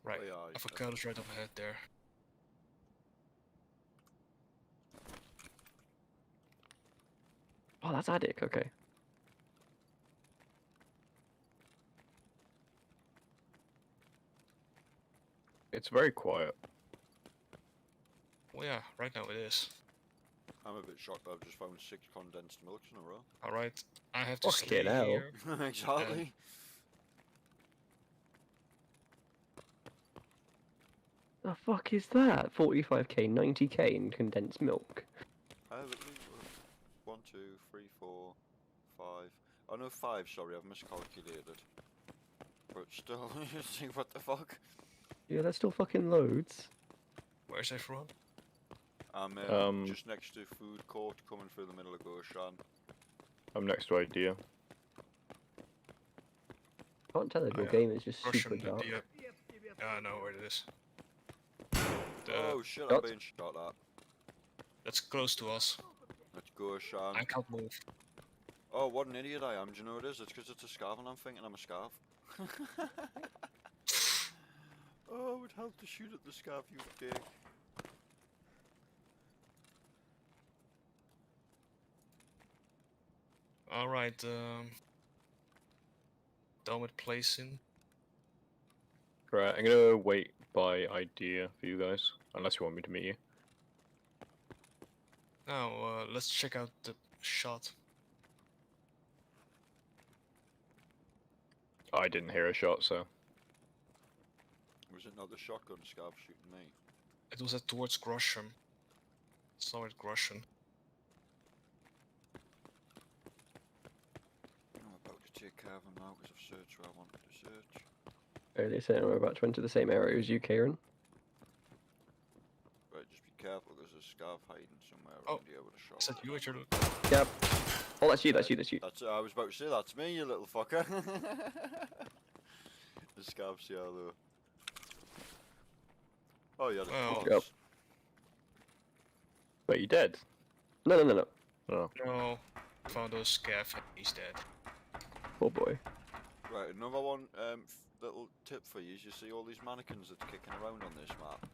Right. Oh, yeah, Avocado's right up ahead there. Oh, that's Attic, okay. It's very quiet. Well, yeah, right now it is. I'm a bit shocked that I've just found 6 condensed milks in a row. Alright, I have to Fucking stay hell. here. Exactly. The fuck is that? 45k, 90k in condensed milk. I have at least 1, 2, 3, 4, 5. Oh no, 5. Sorry, I've miscalculated. But still, you think what the fuck? Yeah, that's still fucking loads. Where's everyone? I'm just next to food court, coming through the middle of Goshan. I'm next to idea. Can't tell if your yeah. game is just Russian super dark. idea. I know where it is. Oh shit, I'm Shot. being shot at. That's close to us. Let's go, Sean. I can't move. Oh, what an idiot I am. Do you know what it is? It's because it's a scarf and I'm thinking I'm a scarf. Oh, it would help to shoot at the scarf, you dick. Alright, done with placing. Right, I'm gonna wait by idea for you guys, unless you want me to meet you. Now, let's check out the shot. I didn't hear a shot, so. Was it not the shotgun scarf shooting me? It was at towards Groshem. Saw it Groshem. I'm about to take care of him now because I've searched where I wanted to search. Are they saying we're about to enter the same area as you, Kieran? Right, just be careful, there's a scarf hiding somewhere Oh, around here with a shot. Is that you at your Yep. Oh, that's you, that's you, that's you. I was about to say, that's me, you little fucker. The scarf's here though. Oh yeah, Well, Yep. Wait, you dead? No, no, no, no. Oh. No, found those scaff and he's dead. Oh boy. Right, another one, little tip for you is you see all these mannequins that's kicking around on this map.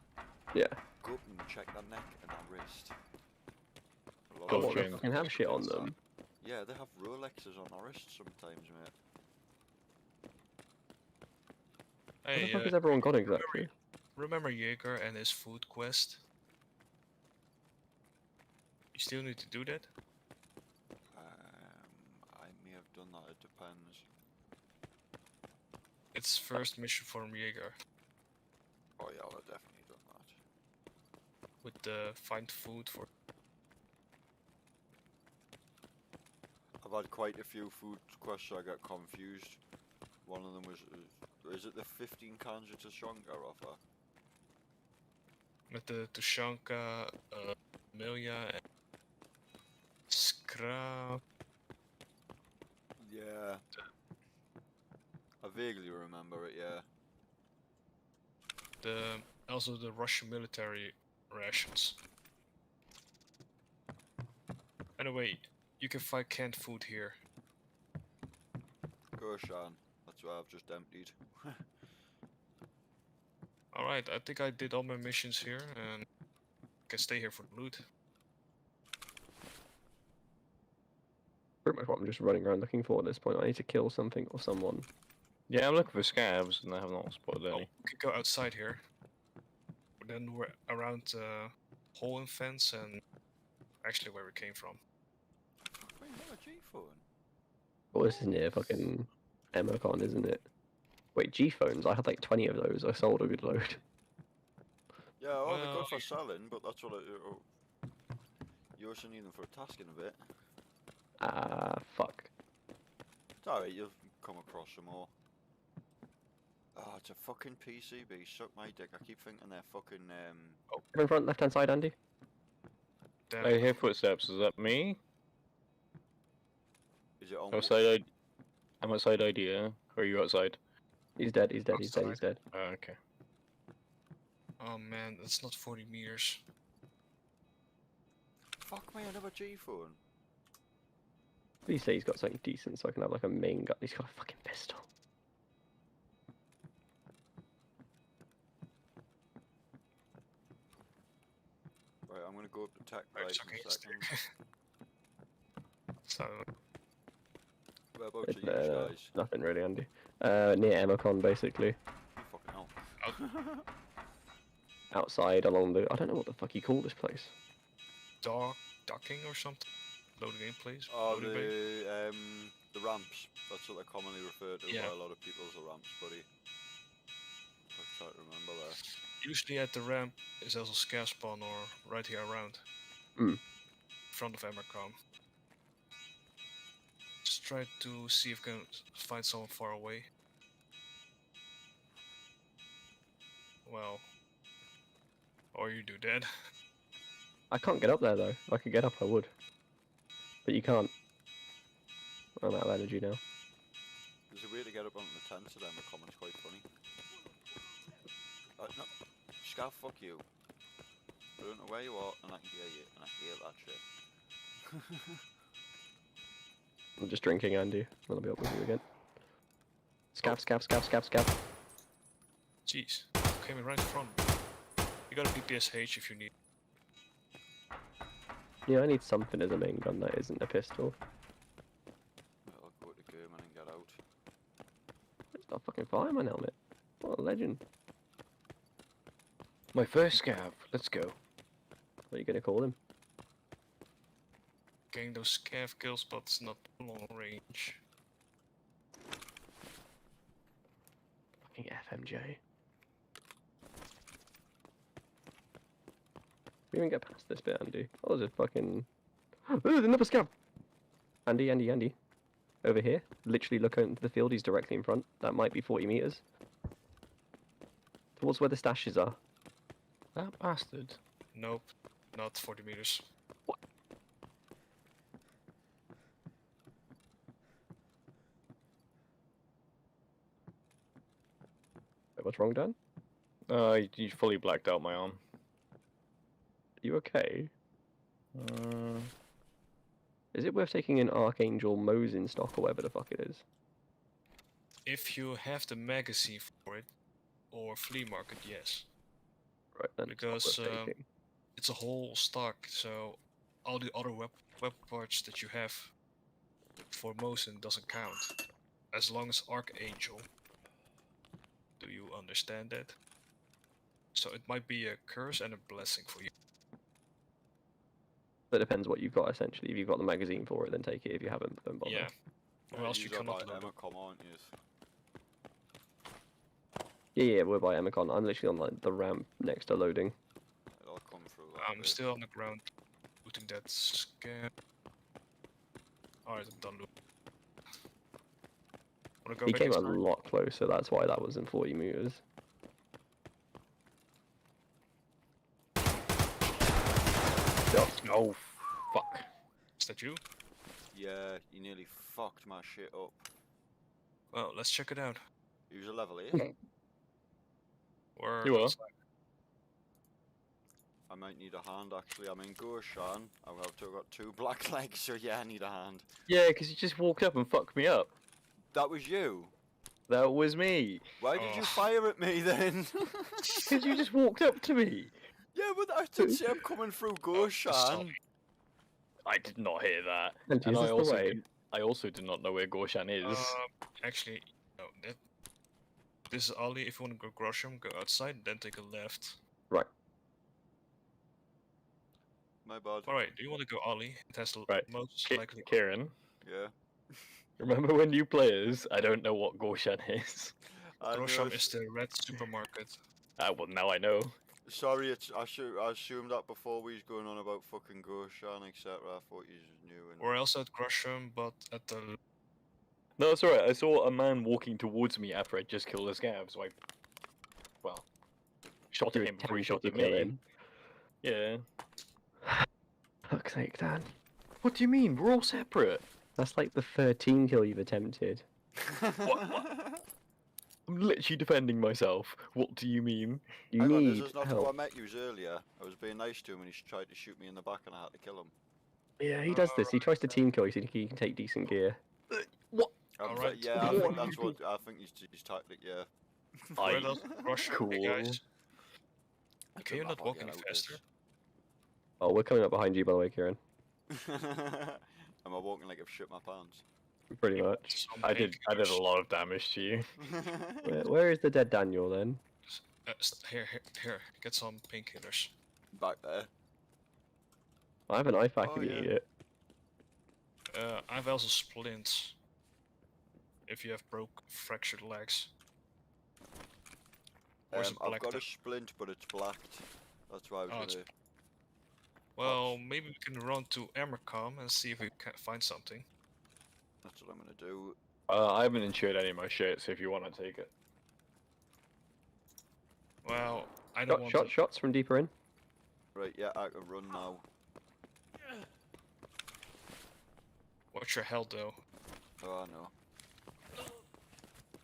Yeah. Go up and check their neck and their wrist. A lot Gold of They chain. fucking have shit on them. Yeah, they have Rolexes on their wrists sometimes, mate. What the Hey, fuck has everyone got exactly? remember Jaeger and his food quest? You still need to do that? I may have done that, it depends. It's first mission from Jaeger Oh yeah, I've definitely done that. with the find food for. I've had quite a few food quests, I got confused. One of them was, is it the 15 cans of Tushonka offer? Met de Tushonka, Amelia, and Scrap. Yeah. I vaguely remember it, yeah. Also the Russian military rations. Anyway, you can find canned food here. Go Shan, that's what I've just emptied. Alright, I think I did all my missions here and can stay here for the loot. Pretty much what I'm just running around looking for at this point. I need to kill something or someone. Yeah, I'm looking for scavs, and I have not spotted Oh, any. we could go outside here. Then we're around hole and fence and actually where we came from. Wait, not a G-phone? Oh, this is near fucking Emocon, isn't it? Wait, G-phones? I had like 20 of those. I sold a good load. Yeah, well, they're Well, good for selling, but that's what you also need them for a task in a bit. Ah, fuck. It's alright, you'll come across some more. Oh, it's a fucking PCB, suck my dick. I keep thinking they're fucking, In front, left-hand side, Andy. Damn. I hear footsteps, is that me? is it on... Outside, I'm outside idea. Or are you outside? He's dead, he's dead, he's dead, he's dead. Okay. Oh man, that's not 40 meters. Fuck me, another G-phone. Please say he's got something decent so I can have like a main gun. He's got a fucking pistol. Right, I'm gonna go up to tech Right, right it's in okay, a it's second. So, Whereabouts It's, are you guys? nothing really, Andy. Near Emocon, basically. Fucking hell. Outside along the... I don't know what the fuck you call this place. docking or something? Loading in place? Oh, Loading bay? the ramps. That's what they're commonly referred to Yeah. by a lot of people as the ramps, buddy. I try to remember that. Usually at the ramp is also scare spawn or right here around. Hmm. In front of Emercom. Just try to see if we can find someone far away. Well. Or you do that. I can't get up there though. If I could get up, I would. But you can't. I'm out of energy now. There's a way to get up onto the tents at Emma Commons, quite funny. No, Scav, fuck you. I don't know where you are, and I can hear you, and I hear that shit. I'm just drinking, Andy. I'll be up with you again. Scav, scav, scav, scav, scav. Jeez. Came in right in front. You got a PPSH if you need. Yeah, I need something as a main gun that isn't a pistol. fucking fireman helmet. What a legend. My first scav. Let's go. What are you gonna call him? Getting those scav kills, but it's not long range. Fucking FMJ. We even get past this bit, Andy. Oh, there's a fucking... Oh, there's another scav! Andy. Over here. Literally look out into the field, he's directly in front. That might be 40 meters. Towards where the stashes are. That bastard. Nope, not 40 meters. Wait, what's wrong, Dan? You fully blacked out my arm. You okay? Uh, Is it worth taking an Archangel Mosin stock or whatever the fuck it is? If you have the magazine for it, or flea market, yes. Right then. it's not Because worth taking. it's a whole stock, so all the other web parts that you have for Mosin doesn't count. As long as Archangel. Do you understand that? So it might be a curse and a blessing for you. That depends what you've got essentially. If you've got the magazine for it, then take it. If you haven't, don't bother. Yeah. Or else you You're cannot by load it. Emacom, aren't you? Yeah, we're by Emacon. I'm literally on like the ramp next to loading. It'll come through. I'm still on the ground putting that scan. Alright, I'm done. Wanna go He back came a inside? lot closer. That's why that was in 40 meters. oh, fuck. Is that you? Yeah, you nearly fucked my shit up. Well, let's check it out. Use a level 8. Or You are. I might need a hand actually. I'm in Goshan. I've got 2 black legs, so yeah, I need a hand. Yeah, because you just walked up and fucked me up. That was you. That was me. Why did you fire at me then? Because you just walked up to me. Yeah, but I didn't say I'm coming through Goshan. I did not hear that. And And Jesus I the also, way. I also did not know where Gorshan is. Actually, no. This is Ali. If you want to go Grosham, go outside, then take a left. Right. My bad. Alright, do you want to go Ali? It has the Right. most Ki- likely. Kieran, Yeah. remember when new players, I don't know what Gorshan is. I know Grosham it's- is the red supermarket. Well, now I know. Sorry, I assumed that before we was going on about fucking Goshan, etc. I thought you knew. And Or else at Grosham, but at the. No, it's alright. I saw a man walking towards me after I just killed a scav, so I, well, shot at him before he shot at me. Yeah. Fuck's sake, Dan. What do you mean? We're all separate. That's like the 13 kill you've attempted. I'm literally defending myself. What do you mean? You Hang on, need this is not help. who I met you earlier. I was being nice to him and he tried to shoot me in the back and I had to kill him. Yeah, he does this. He tries to team kill you so he can take decent gear. Alright. Yeah, I think that's what I think his tactic. Yeah. Where does Grosham be, Cool. guys? I Can you took not my walk pocket any out faster? Oh, we're coming up behind you, by the way, Kieran. Am I walking like I've shit my pants? Pretty much. I did a lot of damage to you. Where is the dead Daniel then? Here, get some painkillers. Back there. I have an IFAK Oh, if you yeah. need it. I have also splints. If you have fractured legs. Or is it I've blacked got a out? splint, but it's blacked. That's why I was Oh, it's gonna. Well, maybe we can run to Emercom and see if we can find something. That's what I'm gonna do. I haven't insured any of my shit, so if you want to take it. Well, I don't want to. Shots from deeper in. Right, yeah, I can run now. Watch your health though. Oh no.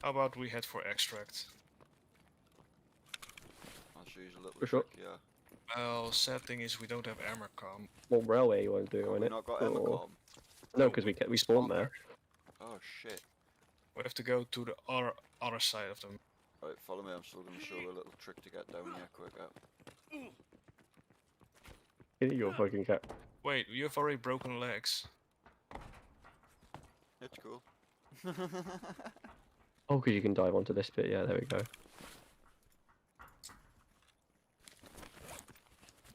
How about we head for extract? I'll show you a little For sure. trick, yeah. Well, sad thing is we don't have Emercom. Well, railway you won't do, Have won't we it? not got Or- Emacom? No, because we spawned there. Oh shit. We have to go to the other side of them. Right, follow me. I'm still gonna show you a little trick to get down here quicker. You're fucking cat. Wait, you have already broken legs. It's cool. Oh, because you can dive onto this bit. Yeah, there we go.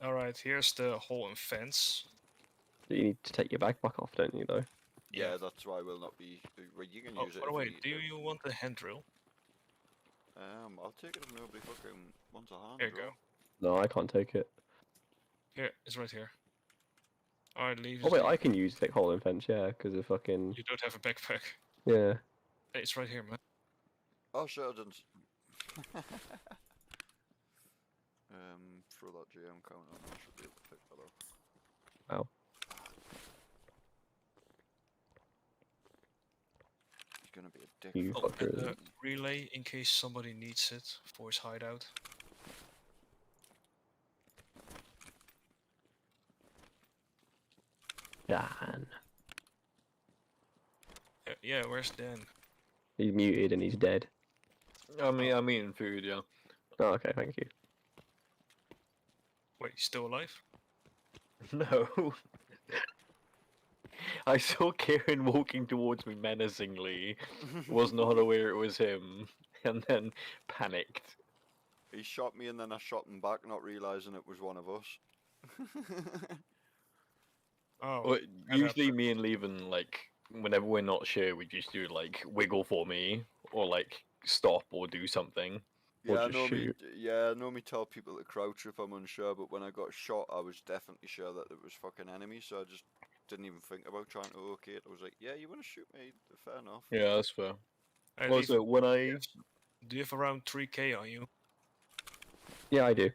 Alright, here's the hole and fence. So you need to take your backpack off, don't you? Though. Yeah, that's why we'll not be. Well, you can Oh, use it. by If the way, you need do to. you want the hand drill? I'll take it if nobody fucking wants a hand. Here you drill. go. No, I can't take it. Here, it's right here. Alright, leave Oh it. wait, I can use thick hole and fence. Yeah, because of fucking. You don't have a backpack. Yeah. Hey, it's right here, man. Oh shit, I didn't. Throw that GM count on. I should be able to pick that up. Wow. He's gonna be a dick. You Oh, fucker. and the relay in case somebody needs it for his hideout. Dan. Yeah, where's Dan? He's muted and he's dead. I'm eating food, yeah. Oh, okay, thank you. Wait, he's still alive? No. I saw Kieran walking towards me menacingly, was not aware it was him, and then panicked. He shot me and then I shot him back, not realizing it was one of us. Oh, Well, that usually happened. me and Levin, like, whenever we're not sure, we just do, like, wiggle for me, or, like, stop or do something. Or Yeah, I just know me. shoot. Yeah, I normally tell people to crouch if I'm unsure, but when I got shot, I was definitely sure that it was fucking enemy, so I just didn't even think about trying to locate it. I was like, yeah, you want to shoot me? Fair enough. Yeah, that's fair. Hey, Also, Leaf, when I... do you have around 3k on you? Yeah, I do.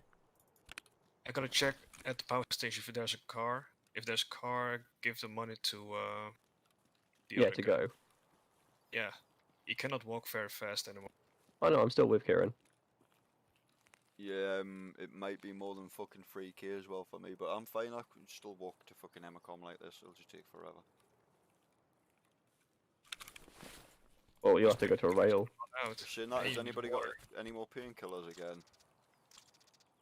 I gotta check at the power station if there's a car. If there's a car, give the money to the Yeah, other to guy. go. Yeah, you cannot walk very fast anymore. Oh no, I'm still with Kieran. Yeah, it might be more than fucking 3k as well for me, but I'm fine. I can still walk to fucking Emacom like this. It'll just take forever. Oh, you have to go to a rail. Out. Saying that, Hey, has you need anybody got water. any more painkillers again?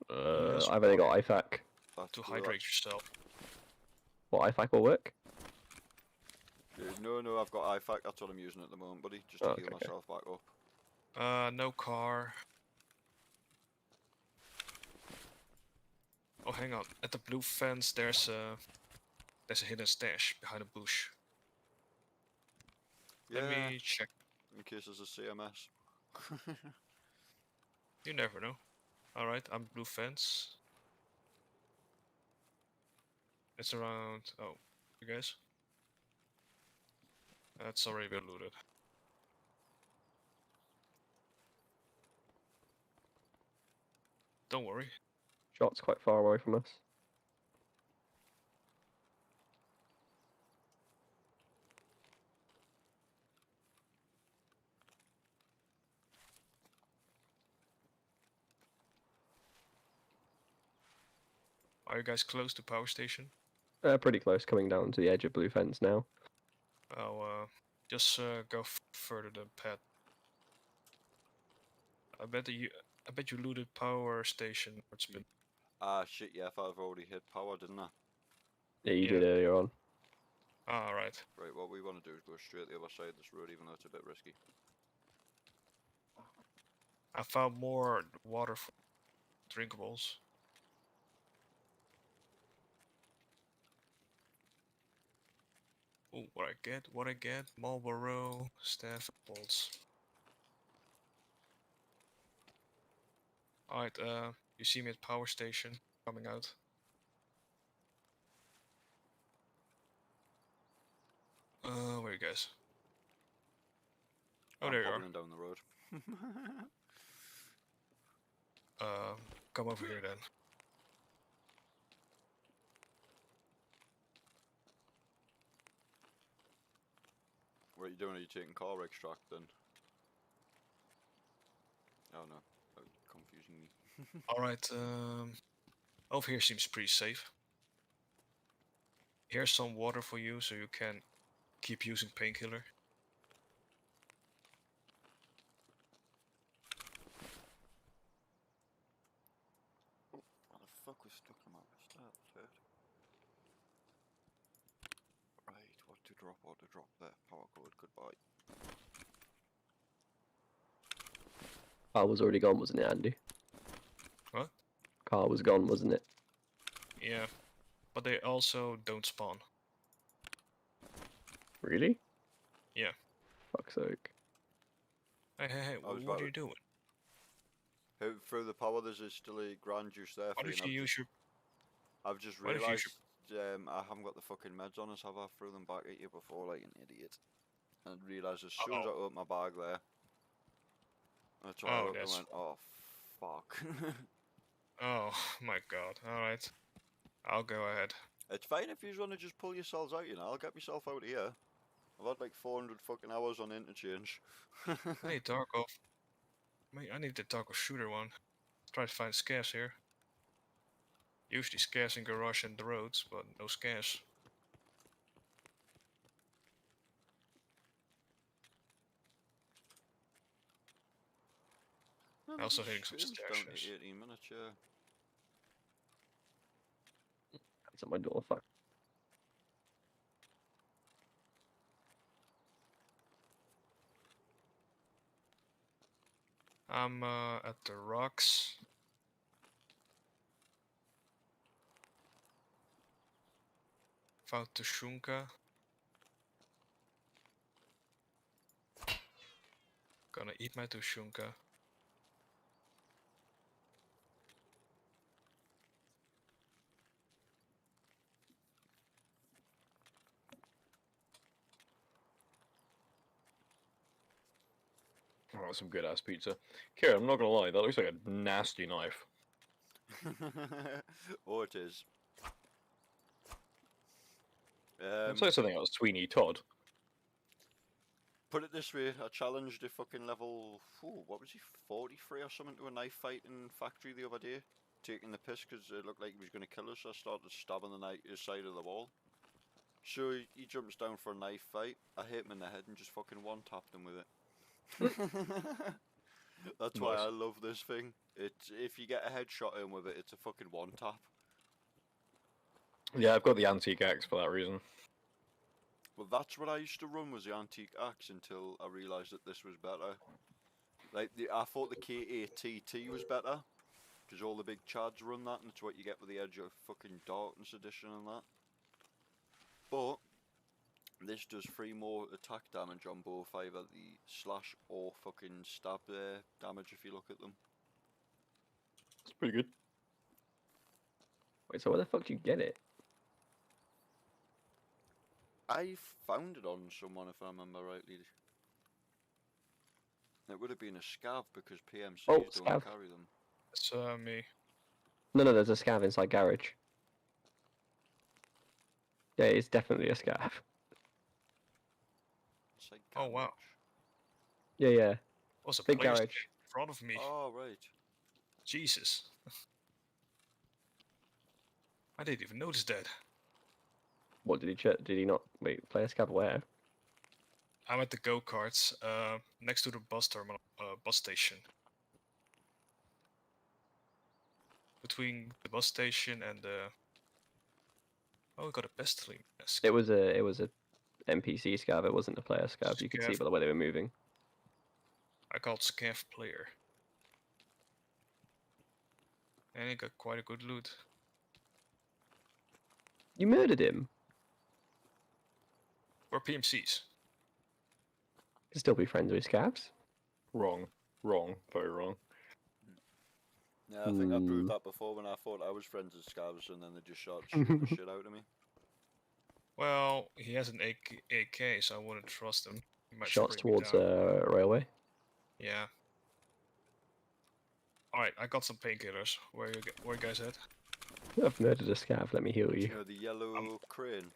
Yes, I've only got IFAC. That's To cool, hydrate yourself. What, IFAC will work? No, I've got IFAC. That's what I'm using at the moment, buddy. Just to Oh, heal okay. myself back up. No car. Oh, hang on. At the blue fence, there's a hidden stash behind a bush. Yeah, Let me check. in case there's a CMS. You never know. Alright, I'm blue fence. It's around. Oh, you guys? That's already been looted. Don't worry. Shot's quite far away from us. Are you guys close to power station? Pretty close, coming down to the edge of blue fence now. Oh, just go further than Pat. I bet you looted power station. It's been. Ah, shit, yeah, if I've already hit power, didn't I? Yeah, you Yeah. did earlier on. Ah, right. Right, what we want to do is go straight the other side of this road, even though it's a bit risky. I found more water for drinkables. Oh, what I get? Marlboro, staff, bolts. Alright, you see me at power station, coming out. Where are you guys? Oh, I'm there you are. hobbling down the road. Come over here then. What are you doing? Are you taking car extract then? Oh no, confusing me. Alright, over here seems pretty safe. Here's some water for you so you can keep using painkiller. What the fuck was stuck in my wrist? That hurt. Right, what to drop there? Power cord, goodbye. Carl was already gone, wasn't it, Andy? What? Carl was gone, wasn't it? Yeah, but they also don't spawn. Really? Yeah. Fuck's sake. Hey, I was what about are to- you doing? Through the power, there's still a grand juice there Why for you. don't you use your... I've just why don't you use realised I haven't got the fucking meds on us, have I? Threw them back at you before like an idiot. And realised as soon as I opened my bag there. That's why I Oh, looked and that's- went, oh fuck. Oh my god, alright. I'll go ahead. It's fine if you want to just pull yourselves out, you know. I'll get myself out of here. I've had like 400 fucking hours on interchange. I need Tarkov. I need the Tarkov shooter one. Try to find scares here. Usually scares in garage and the roads, but no scares. I also hitting some Stream's down to stashes. 18 minutes, yeah. It's at my door, fuck. I'm at the rocks. Found Tushunka. Gonna eat my Tushunka. Oh, that's some good ass pizza. Kieran, I'm not gonna lie, that looks like a nasty knife. Oh, it is. It's like something else, Sweeney Todd. Put it this way, I challenged a fucking level, what was he, 43 or something to a knife fight in factory the other day. Taking the piss because it looked like he was going to kill us, so I started stabbing the knife side of the wall. So he jumps down for a knife fight, I hit him in the head and just fucking one-tapped him with it. That's why I love this thing. It's, if you get a headshot in with it, it's a fucking one-tap. Yeah, I've got the antique axe for that reason. Well, that's what I used to run, was the antique axe, until I realised that this was better. Like, I thought the KATT was better, because all the big chads run that, and it's what you get with the Edge of fucking Darkness edition and that. But this does 3 more attack damage on both either the slash or fucking stab damage if you look at them. It's pretty good. Wait, so where the fuck did you get it? I found it on someone, if I remember rightly. It would have been a scav because PMCs Oh, don't scav. carry them. It's me. No, there's a scav inside garage. Yeah, it's definitely a scav. It's like Oh wow. Yeah. Was a Big player garage. in front of me. Oh, right. Jesus. I didn't even notice that. What did he did he not play a scav where? I'm at the go-karts, next to the bus terminal, bus station. Between the bus station and the... Oh, we got a pestering mask. It was a NPC scav, it wasn't a player scav, you could see Scav. by the way they were moving. I called Scav player. And he got quite a good loot. You murdered him? Or PMCs. Could still be friends with scavs. Wrong. Wrong. Very wrong. Yeah, I think I proved that before when I thought I was friends with scavs and then they just shot the shit out of me. Well, he has an AK, so I wouldn't trust him. He might Shots spray me towards down. railway. Yeah. Alright, I got some painkillers. Where you guys at? I've murdered a scav, let me heal you. You know, the yellow crane.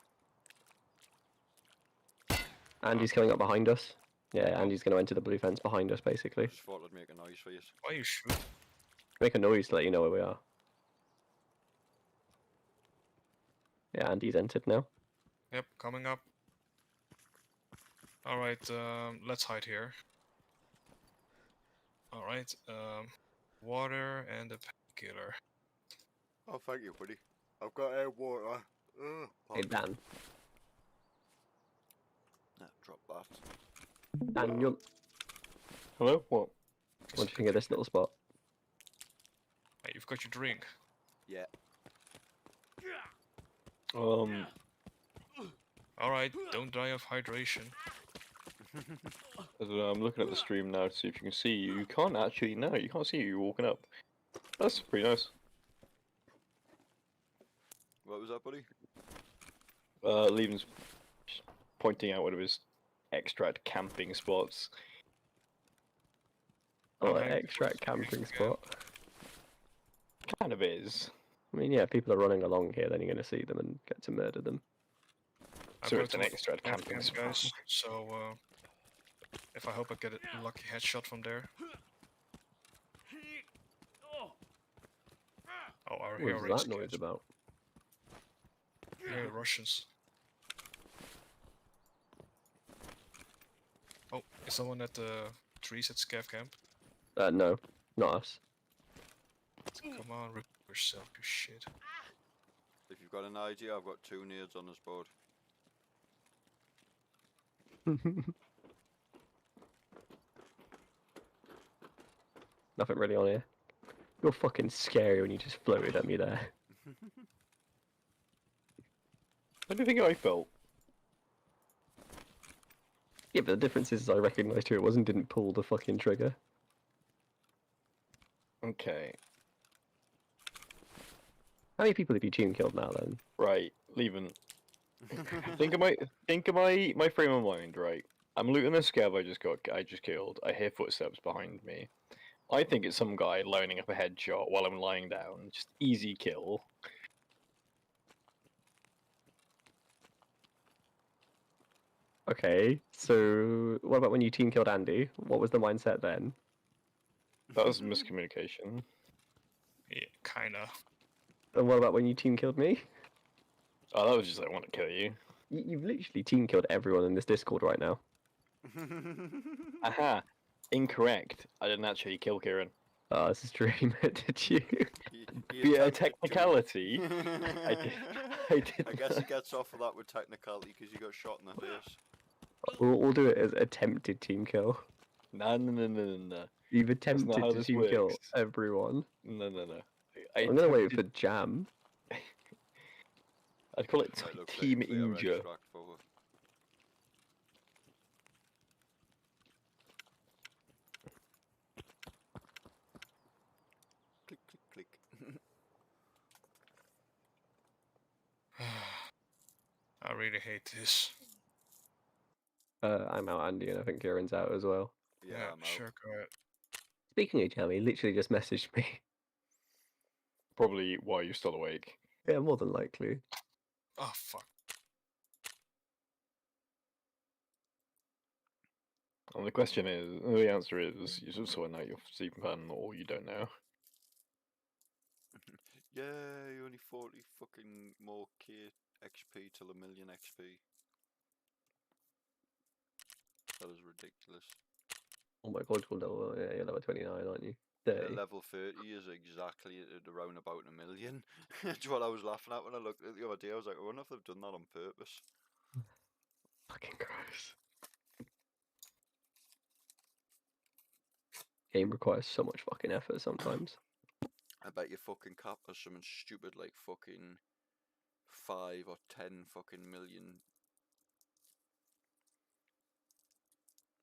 Andy's coming up behind us. Yeah, Andy's going to enter the blue fence behind us, basically. Just thought I'd make a noise for you. Why you shoot? Make a noise to let you know where we are. Yeah, Andy's entered now. Yep, coming up. Alright, let's hide here. Alright, water and a painkiller. Oh, thank you, buddy. I've got water. Hey, Dan. Nah, drop that. Dan, you're... Hello? What? What do you think of this little spot? Hey, you've got your drink. Yeah. Alright, don't die of hydration. I don't know, I'm looking at the stream now to see if you can see. You can't actually, no, you can't see you walking up. That's pretty nice. What was that, buddy? Levin's pointing out one of his extract camping spots. Oh, hang- extract camping spot. Kind of is. I mean, yeah, if people are running along here, then you're going to see them and get to murder them. I've So got it's an to extract camp camping camp, spot. guys. So, if I hope I get a lucky headshot from there. Oh, I What hear is already that noise about? Yeah, Russians. Oh, is someone at the trees at Scav camp? No, not us. Come on, rip yourself, you shit. If you've got an idea, I've got 2 nades on this board. Nothing really on here. You're fucking scary when you just floated at me there. How do you think I felt? Yeah, but the difference is I recognised who it was and didn't pull the fucking trigger. Okay, How many people have you team killed now then? right, Levin. think of my frame of mind, right? I'm looting the scav I just killed. I hear footsteps behind me. I think it's some guy lining up a headshot while I'm lying down. Just easy kill. Okay, so what about when you team killed Andy? What was the mindset then? That was miscommunication. Yeah, kinda. And what about when you team killed me? Oh, that was just I want to kill you. You've literally team killed everyone in this Discord right now. Aha! Incorrect. I didn't actually kill Kieran. Oh, this is dream. Did you? Via a technicality, I did. I guess he gets off of that with technicality because you got shot in the face. We'll do it as attempted team kill. No. You've not attempted how to this team kill works. everyone. No. I'm gonna wait for Jam. I'd call it Might look like team clear injure. extract for her. Click, click, click. I really hate this. I'm out, Andy, and I think Kieran's out as well. Yeah, I'm out. sure, go ahead. Speaking of Jam, he literally just messaged me. Probably why you're still awake. Yeah, more than likely. Oh, fuck. And the question is, the answer is, you're just sorting out your sleeping pattern, or you don't know. Yeah, you only 40 fucking more K XP till 1,000,000 XP. That is ridiculous. Oh my god, you're level, yeah, you're level 29, aren't you? Yeah, 30. level 30 is exactly at around about 1,000,000. That's what I was laughing at when I looked at it the other day. I was like, I wonder if they've done that on purpose. Fucking gross. Game requires so much fucking effort sometimes. I bet your fucking cap has something stupid like fucking 5 or 10 fucking million.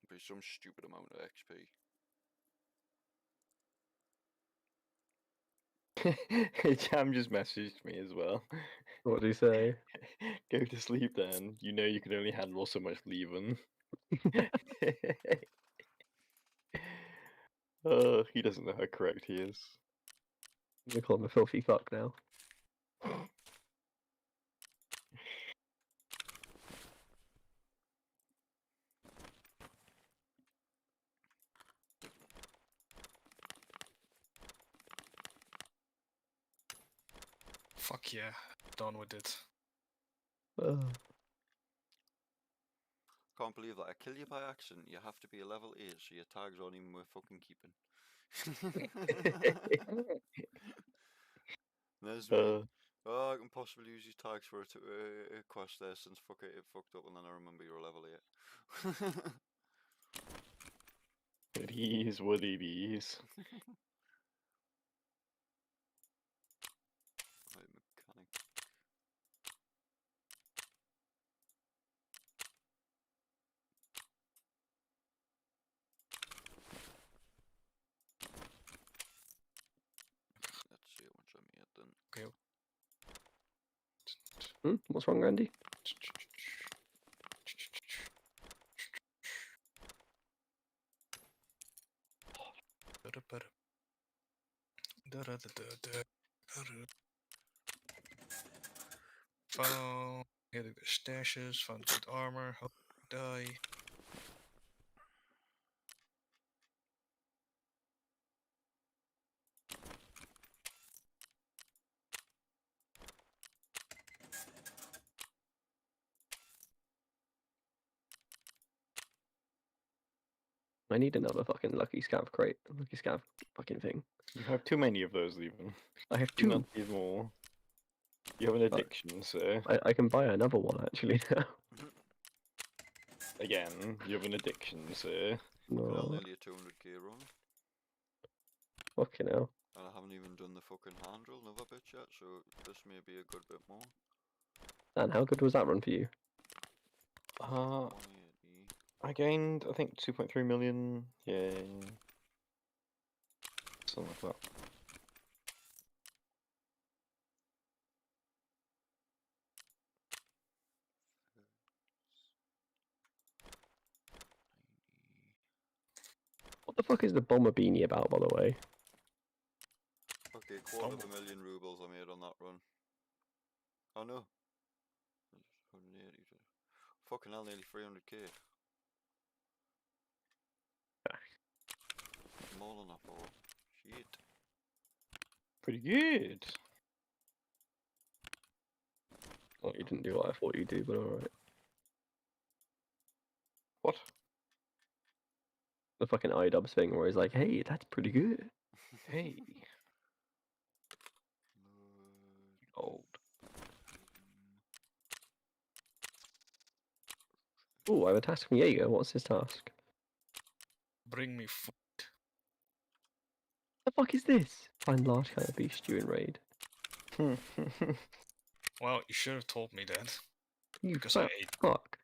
Be some stupid amount of XP. Jam just messaged me as well. What do you say? Go to sleep then. You know you can only handle so much leaving. He doesn't know how correct he is. I'm gonna call him a filthy fuck now. Fuck yeah. Done with it. Can't believe that. I kill you by accident. You have to be a level 8, so your tags aren't even worth fucking keeping. There's me. Oh, I can possibly use these tags for a quest there since fuck it fucked up, and then I remember you're a level 8. These woody bees. Right, mechanic. Let's see how much I made then. Okay. What's wrong, Randy? Found getting the stashes, found good armor, hope die. I need another fucking lucky scav crate, lucky scav fucking thing. You have too many of those, even. I have Do two. not need more. You have an addiction, sir. I can buy another one actually now. Again, you have an addiction, sir. Well, No, nearly a 200k run. fucking hell. And I haven't even done the fucking hand roll another bit yet, so this may be a good bit more. And how good was that run for you? 180. I gained, I think, 2.3 million. Yeah. Something like that. What the fuck is the bomber beanie about, by the way? Okay, $250,000 rubles I made on that run. Oh no. 180. Fucking hell, nearly 300k. More than I thought. Shit. Pretty good. Oh, you didn't do what I thought you'd do, but alright. What? The fucking iDubbbz thing where he's like, hey, that's pretty good. Hey. Old. Oh, I have a task from Jaeger. What's his task? Bring me food. The fuck is this? Find large kind of beast stew and raid. Well, you should have told me that. You Because I fat ate, fuck.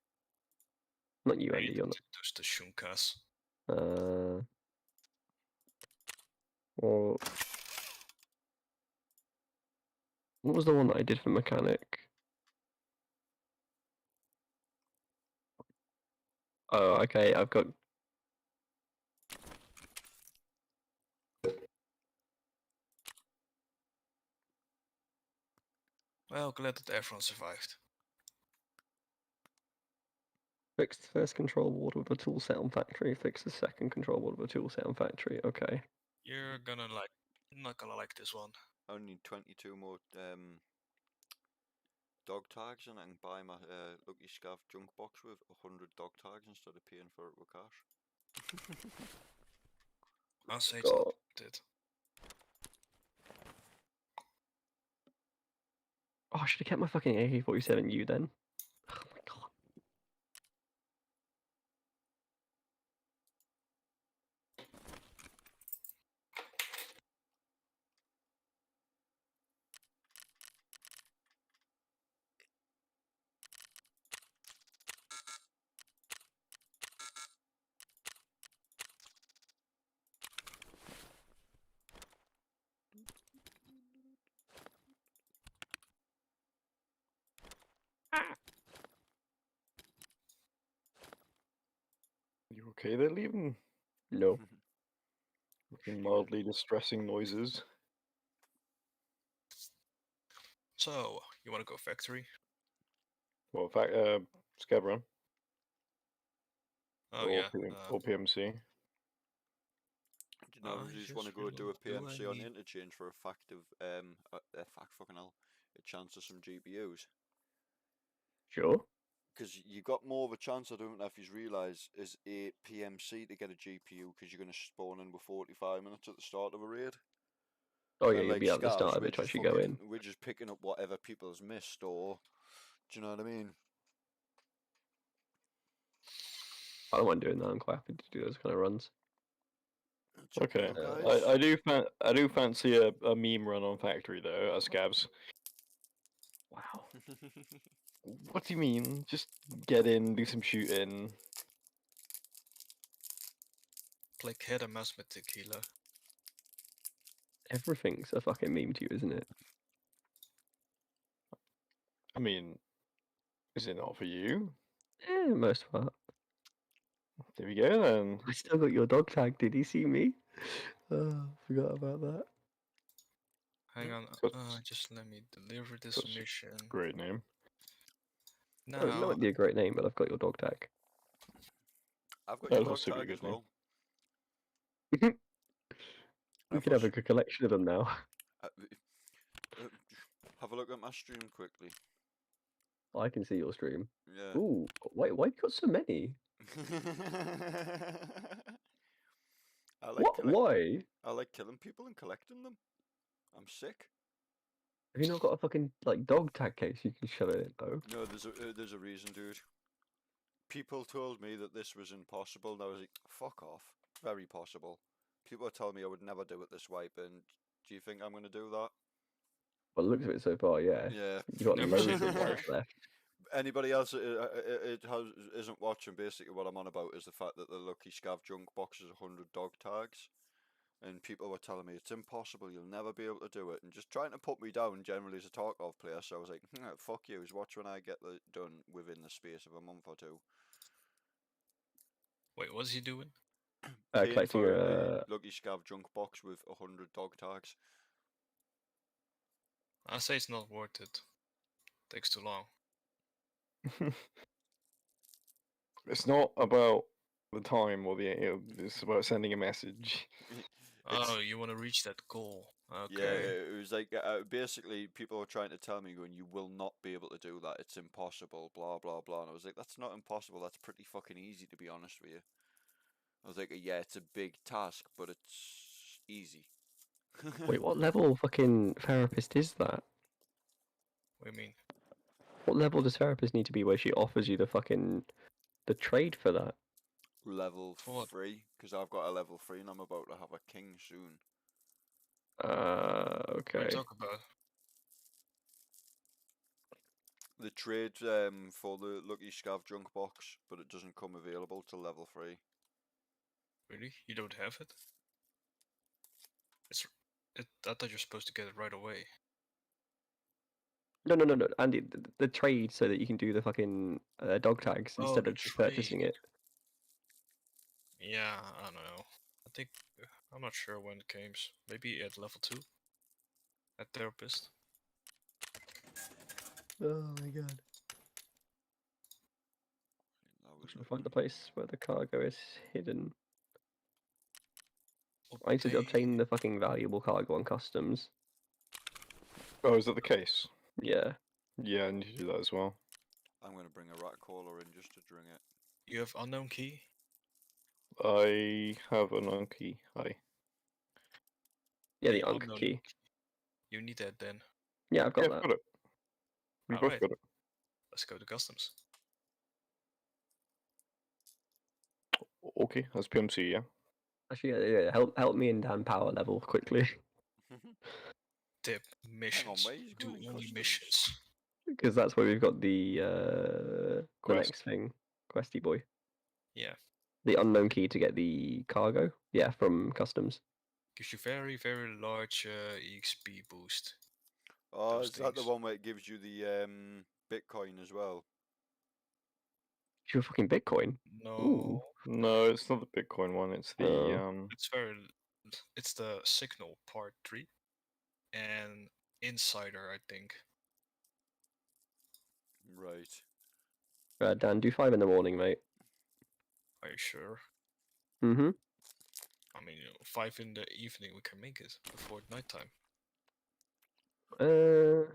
Not you, I Andy. ate You're those the shunkas. not. Well, what was the one that I did for mechanic? Oh, okay. I've got. Well, glad that everyone survived. Fix the first control board with a tool set on factory. Fix the second control board with a tool set on factory. Okay. You're gonna like, not gonna like this one. I only need 22 more dog tags and I can buy my Lucky Scav junk box with 100 dog tags instead of paying for it with cash. I'll say God. it. Oh, I should have kept my fucking AK-47U then. Oh my god. You okay there, Liam? No. Making mildly distressing noises. So, you wanna go factory? Well, in fact, Scabron. Oh or yeah. Or PMC. Do you know, you just want to go do a PMC on interchange for a fact of fucking hell, a chance of some GPUs. Sure. Because you got more of a chance, I don't know if you realise, is a PMC to get a GPU because you're going to spawn in with 45 minutes at the start of a raid. Oh yeah, And you'll be at the Scavs, start of we're it to just actually go in. We're just picking up whatever people's missed, or do you know what I mean? I don't mind doing that. I'm quite happy to do those kind of runs. Check it Okay. out, guys. I do fancy a meme run on Factory though, as scabs. Wow. What do you mean? Just get in, do some shooting. Play cat and mouse with tequila. Everything's a fucking meme to you, isn't it? I mean, is it not for you? Yeah, most part. There we go then. I still got your dog tag. Did he see me? Forgot about that. Hang on, That's- just let me deliver this that's a mission. Great name. No, Oh, that might be a great name, but I've got your dog tag. I've got That your was dog also a tag good as name. well. We I've could have a watched- good collection of them now. Have a look at my stream quickly. I can see your stream. Yeah. Ooh, why you got so many? I like What? collect- Why? I like killing people and collecting them. I'm sick. Have you not got a fucking like dog tag case you can shove it in though? No, there's a reason, dude. People told me that this was impossible, and I was like, fuck off. Very possible. People are telling me I would never do it this wipe, and do you think I'm gonna do that? Well, looks of it so far, yeah. Yeah. You got Never loads seen of it wipes left. Anybody else isn't watching, basically what I'm on about is the fact that the Lucky Scav junk box is 100 dog tags. And people were telling me it's impossible, you'll never be able to do it, and just trying to put me down generally as a Tarkov player. So I was like, fuck you, watch when I get it done within the space of a month or two. Wait, what's he doing? Paying Collecting for a a Lucky Scav junk box with 100 dog tags. I say it's not worth it. Takes too long. It's not about the time or it's about sending a message. Oh, you want to reach that goal? Yeah, Okay. it was like basically people were trying to tell me, going, you will not be able to do that. It's impossible. Blah blah blah. And I was like, that's not impossible. That's pretty fucking easy, to be honest with you. I was like, yeah, it's a big task, but it's easy. Wait, what level fucking therapist is that? What do you mean? What level does therapist need to be where she offers you the trade for that? Level For what? 3, because I've got a level 3 and I'm about to have a king soon. What are Okay. you talking about? The trade for the Lucky Scav junk box, but it doesn't come available till level 3. Really? You don't have it? I thought you're supposed to get it right away. No, Andy, the trade so that you can do the fucking dog tags Oh, instead the of just purchasing trade. it. Yeah, I don't know. I think I'm not sure when it came. Maybe at level 2. At therapist. Oh my god. That was Trying to find the place where the cargo is hidden. Oh, I need to obtain the fucking valuable cargo on customs. Oh, is that the case? Yeah. Yeah, I need to do that as well. I'm going to bring a rat caller in just to drink it. You have unknown key? I have an unknown key. Hi. Yeah, the Unk unknown key. You need that then. Yeah, I've got Yeah, that. I've got it. We both Alright. got it. Let's go to customs. Okay, that's PMC, yeah. Actually, yeah, help me and Dan power level quickly. Tip missions. where you Do going in only customs? missions. Because that's where we've got the Quest. next thing. Questy boy. Yeah. The unknown key to get the cargo. Yeah, from customs. Gives you very, very large EXP boost. Oh, Those is that the things. one where it gives you the Bitcoin as well? Your fucking Bitcoin. No. No, it's not the Bitcoin one, it's the Oh. It's the Signal Part 3. And Insider, I think. Right. Dan, do 5 in the morning, mate. Are you sure? Mm-hmm. I mean, 5 in the evening we can make it before nighttime.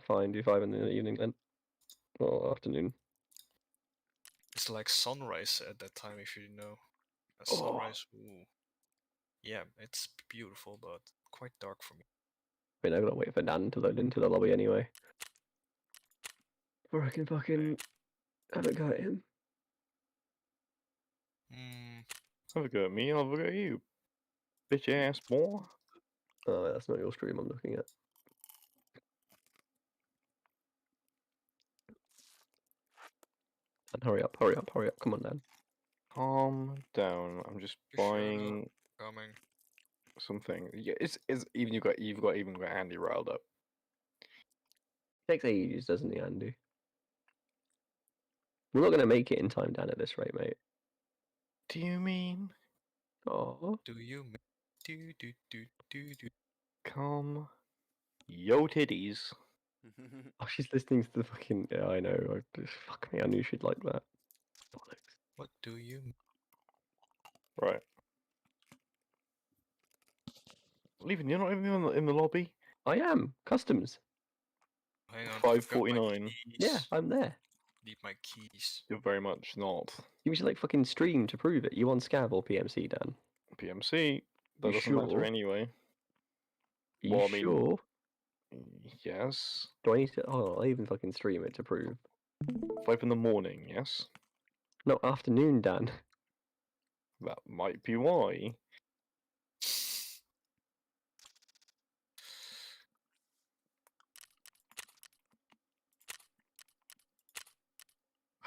Fine, do 5 in the evening then. Or afternoon. It's like sunrise at that time, if you know. A Oh. sunrise, ooh. Yeah, it's beautiful, but quite dark for me. I mean, I've got to wait for Dan to load into the lobby anyway. Before I can fucking have a go at him. Hmm. Have a go at me, I'll have a go at you. Bitch ass boy. Oh, that's not your stream I'm looking at. And hurry up, hurry up, hurry up. Come on, Dan. Calm down. I'm just You sure buying coming. something. Yeah, it's even you've got Andy riled up. Takes ages, doesn't he, Andy? We're not going to make it in time, Dan, at this rate, mate. Do you mean? Oh, Do you do? Calm. Yo titties. oh, she's listening to the fucking. Yeah, I know. Fuck me, I knew she'd like that. Bollocks. What do you mean? Right. Leaving, you're not even in the lobby? I am. Customs. Hang on. I've got my 5:49. Yeah, keys. I'm there. Need my keys. You're very much not. You should like fucking stream to prove it. You on Scav or PMC, Dan? PMC. That You doesn't matter sure? anyway. Are you Well, I mean- sure? Yes. Do I need to? Oh, I'll even fucking stream it to prove. 5 in the morning, yes? No, afternoon, Dan. That might be why.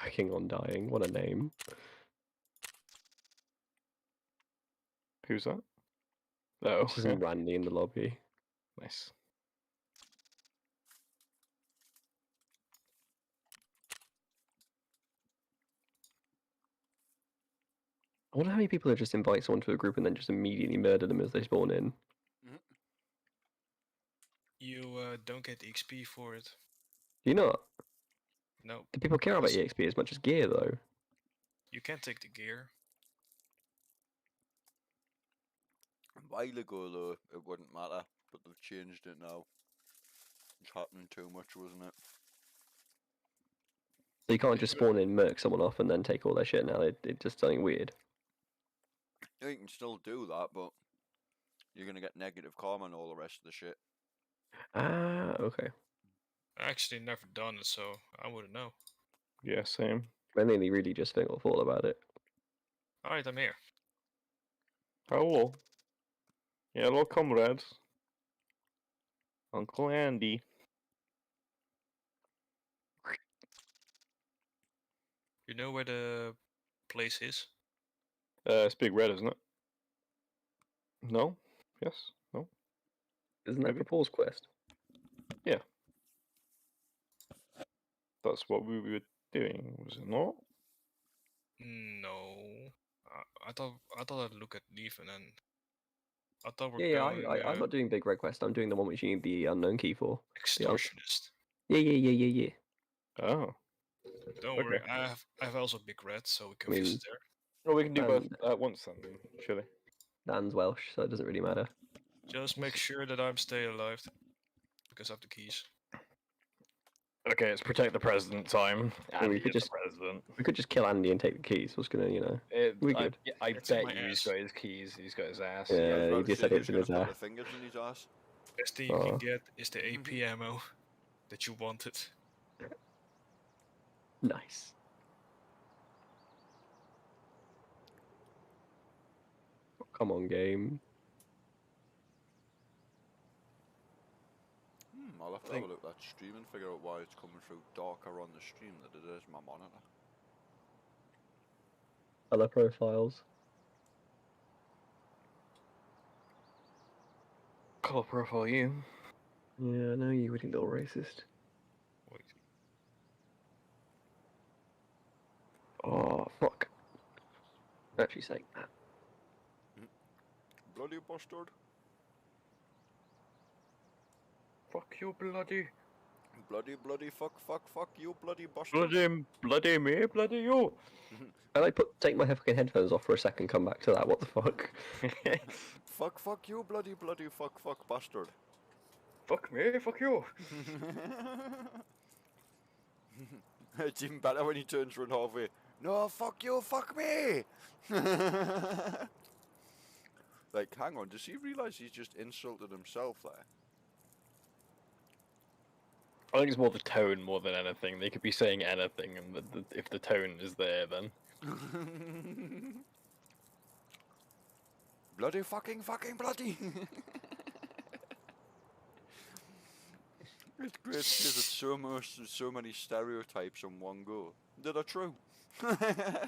Working on dying. What a name. Who's that? Oh, This isn't Randy in the lobby. nice. I wonder how many people just invite someone to a group and then just immediately murder them as they spawn in. You don't get XP for it. Do you not? No. Do people care about Because EXP as much as gear, though? You can take the gear. A while ago though, it wouldn't matter, but they've changed it now. It's happening too much, wasn't it? So you can't just spawn in, murk someone off, and then take all their shit now. It's just something weird. Yeah, you can still do that, but you're gonna get negative karma and all the rest of the shit. Ah, okay. I actually never done it, so I wouldn't know. Yeah, same. I mainly really just thought about it. Alright, I'm here. Hello. Hello, comrades. Uncle Andy. You know where the place is? It's Big Red, isn't it? No? Yes? No? Isn't that Maybe. Propose Quest? That's what we were doing, was it not? No. I thought I'd look at Leaf and then I thought we're Yeah, going I'm not doing Big Red Quest. I'm doing the one which you need the unknown key for. extortionist. Yeah. Oh. Don't Okay. worry, I have also Big Red, so we can I mean, visit there. Well, we can do both And- at once then, surely. Dan's Welsh, so it doesn't really matter. Just make sure that I'm staying alive. Because I have the keys. Okay, it's protect the president time. Yeah, we Andy could is just- the president. We could just kill Andy and take the keys. What's gonna, we're good. I It's in bet my you he's ass. got his keys, he's got his ass. Yeah. I was about he to just say, said he's it's in gonna his put ass. the fingers in his ass. Best thing you Oh. can get is the AP ammo that you wanted. Nice. Oh, come on, game. I'll have to have a look at that stream and figure out why it's coming through darker on the stream than it is my monitor. Other profiles. Colour profile you. Yeah, I know you witty little racist. Wait. Oh, fuck. Actually saying that. Bloody bastard. Fuck you, bloody. Bloody fuck you, bloody bastard. Bloody me, bloody you. And I take my fucking headphones off for a second, come back to that. What the fuck? Fuck you, bloody fuck bastard. Fuck me, fuck you. It's even better when he turns around halfway. No, fuck you, fuck me! Like, hang on, does he realise he's just insulted himself there? I think it's more the tone more than anything. They could be saying anything, and if the tone is there, then. Bloody fucking bloody. It's great because it's so many stereotypes in one go that are true. I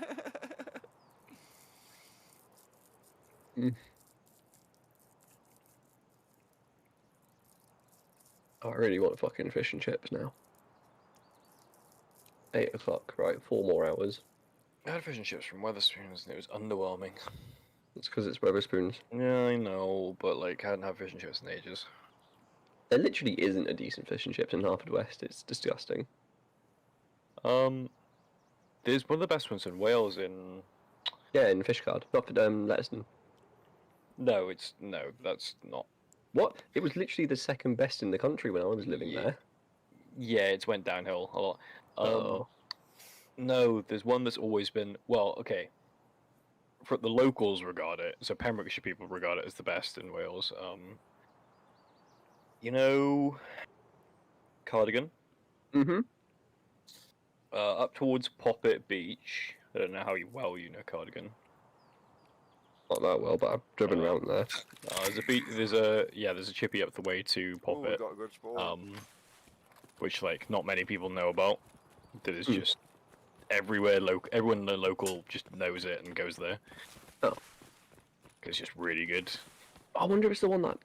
really want fucking fish and chips now. 8 o'clock, right? 4 more hours. I had fish and chips from Weatherspoons and it was underwhelming. It's because it's Weatherspoons. Yeah, I know, but like I hadn't had fish and chips in ages. There literally isn't a decent fish and chips in Haverfordwest. It's disgusting. There's one of the best ones in Wales in... Yeah, in Fishguard. Not for Letterston. No, that's not. What? It was literally the second best in the country when I was living there. Yeah, it's went downhill a lot. Uh-oh. No, there's one that's always been... Well, okay. For the locals regard it, so Pembrokeshire people regard it as the best in Wales. You know... Cardigan? Mm-hmm. Up towards Poppet Beach. I don't know how well you know Cardigan. Not that well, but I've driven around there. There's a chippy up the way to Oh, we Poppet. got a good spot. Which like not many people know about. That is just everywhere. Everyone in the local just knows it and goes there. Oh, it's just really good. I wonder if it's the one that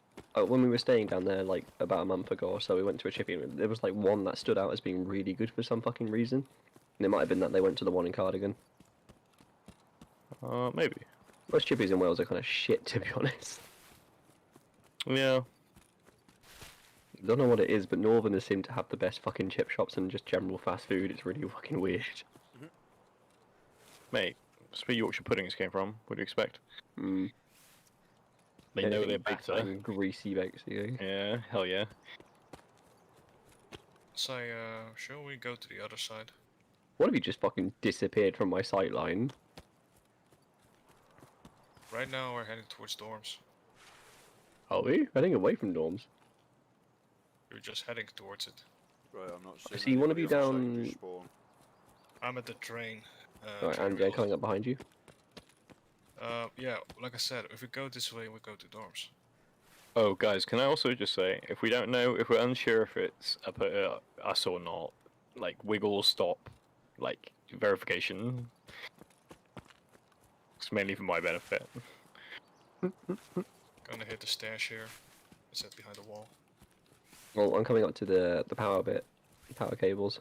when we were staying down there like about a month ago or so, we went to a chippy. And there was like one that stood out as being really good for some fucking reason, and it might have been that they went to the one in Cardigan. Maybe. Most chippies in Wales are kind of shit, to be honest. Yeah. Don't know what it is, but Northerners seem to have the best fucking chip shops and just general fast food. It's really fucking weird. Mate, that's where Yorkshire puddings came from. What do you expect? Mm. They know they're better. And greasy basically. Yeah, hell yeah. So, shall we go to the other side? What if you just fucking disappeared from my sight line? Right now we're heading towards dorms. Are we? Heading away from dorms. We're just heading towards it. Right, I'm not I see one of you anybody else down. to spawn. I'm at the train. Alright, Andy, I'm coming up behind you. Yeah, like I said, if we go this way, we go to dorms. Oh, guys, can I also just say, if we don't know, if we're unsure if it's us or not, like wiggle, stop, like verification. It's mainly for my benefit. Gonna hit the stash here. It's set behind the wall. Well, I'm coming up to the power bit, power cables.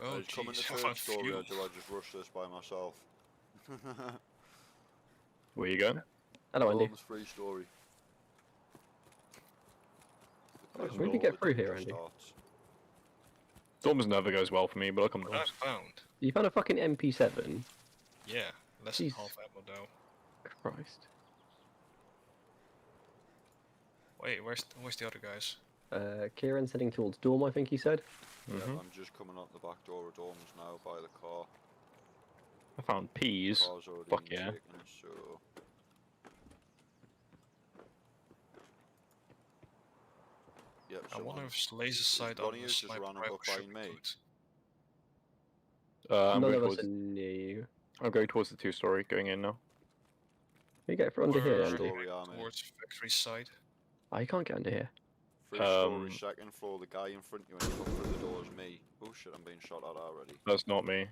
Oh, Is coming to jeez, I third found story fuel. or do I just rush this by myself? Where you going? Hello, Andy. Dorm's 3-story. Where did you get through here, Andy? Dorms never goes well for me, but I'll come What I dorms. found? You found a fucking MP7? Yeah, less than Jeez. half ammo now. Christ. Wait, where's the other guys? Kieran's heading towards dorm, I think he said. Yeah, I'm just coming out the back door of Dorms now by the car. I found peas. Car's already Fuck been yeah. taken, so... Yep, I so wonder I'm- if it's laser sight on Ronnie the has just sniper run up rifle should behind be me. good. I'm None going of us towards. are near you. I'm going towards the 2-story, going in now. Can you get under here, We're Andy? Story army. towards factory side. Oh, you can't get under here. 3-story, second floor, the guy in front of you when you come through the door is me. Oh shit, I'm being shot at already. That's not me.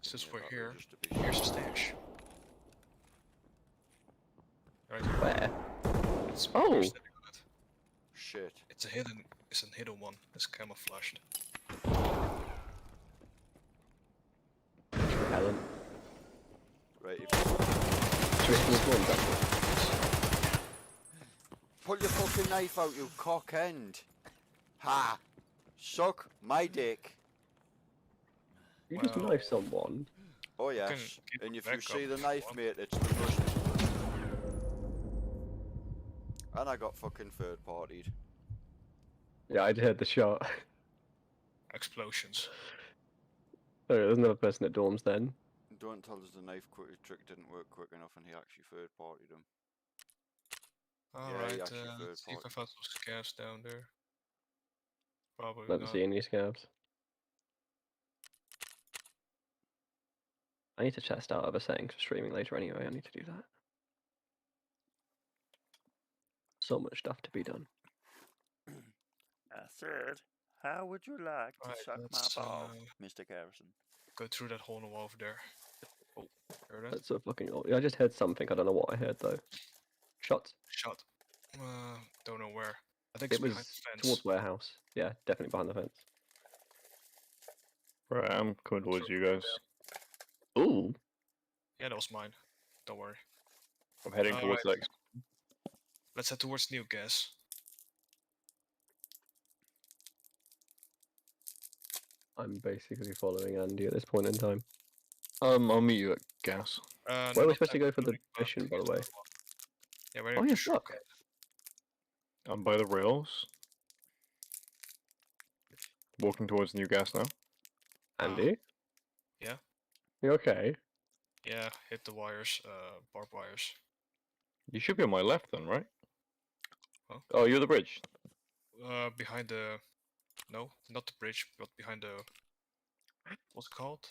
Since near we're that here, register piece. here's the stash. Right here. Where? It's Oh! you're standing on it. Shit. It's a hidden one. It's camouflaged. Helen. Right, if Tristan's one, that's pull your fucking knife out, you cock end. Ha! Suck my dick. You just Well- knife someone. Oh can yes, keep and it if you back see up the if you knife, want. mate, it's the Russians. And I got fucking third partied. Yeah, I heard the shot. Explosions. Oh, there's another person at dorms then. Don't tell us the knife trick didn't work quick enough and he actually third partied him. Alright, he actually third let's see if I party. found some scabs down there. Probably Don't not. see any scabs. I need to test out other settings for streaming later anyway. I need to do that. So much stuff to be done. I said, how would you like to Right, suck my let's ball, Mr. Garrison? go through that hole in the wall over there. Oh, heard that? That's so fucking old. I just heard something. I don't know what I heard though. Shots. Shot. Don't know where. I think It it's was behind the fence. towards warehouse. Yeah, definitely behind the fence. Right, I'm coming towards you guys. Ooh. Yeah, that was mine. Don't worry. I'm heading towards Alright. Lex. Let's head towards new gas. I'm basically following Andy at this point in time. I'll meet you at gas. Where are we supposed to go for the mission, by the way? Yeah, we're Oh yeah, fuck. I'm by the rails. Walking towards new gas now. Andy? Yeah? You okay? Yeah, hit the wires, barbed wires. You should be on my left then, right? Huh? Oh, you're the bridge. Behind the... No, not the bridge, but behind the... What's it called?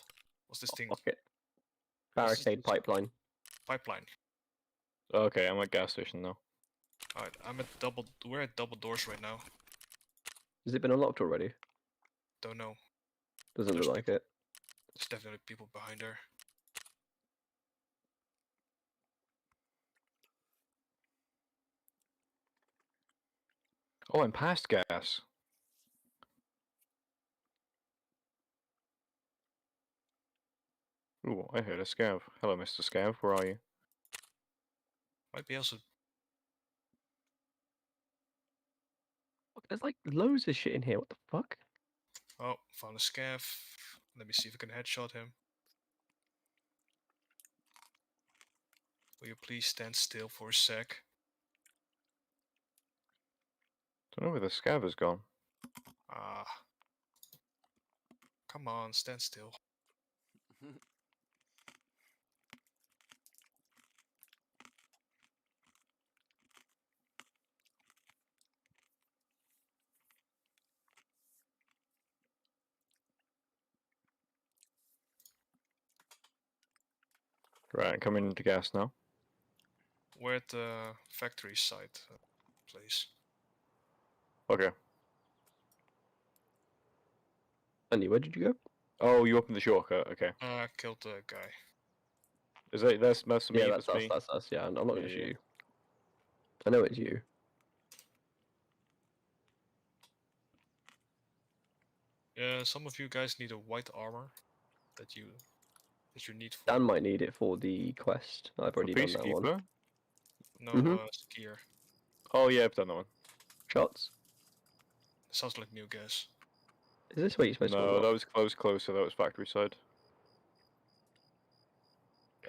What's this thing? Fuck it. Barricade pipeline. Pipeline. Okay, I'm at gas station now. Alright, I'm at double... We're at double doors right now. Has it been unlocked already? Don't know. Doesn't There's look like it. There's definitely people behind there. Oh, I'm past gas. Ooh, I heard a scav. Hello, Mr. Scav. Where are you? Might be also... Fuck, there's like loads of shit in here. What the fuck? Oh, found a scav. Let me see if I can headshot him. Will you please stand still for a sec? Don't know where the scav has gone. Ah. Come on, stand still. Right, coming into gas now. We're at the factory site place. Okay. Andy, where did you go? Oh, you opened the shortcut. Okay. Killed the guy. Is that that's me? Yeah, that's us. me? That's us. Yeah, I'm not gonna Yeah, shoot yeah. you. I know it's you. Yeah, some of you guys need a white armor that you need for Dan might need it for the quest. I've already done that one. Peacekeeper? no Mhm. skier. Oh yeah, I've done that one. Shots. Sounds like new gas. Is this where you're supposed to No, unlock? that was close, so that was factory side.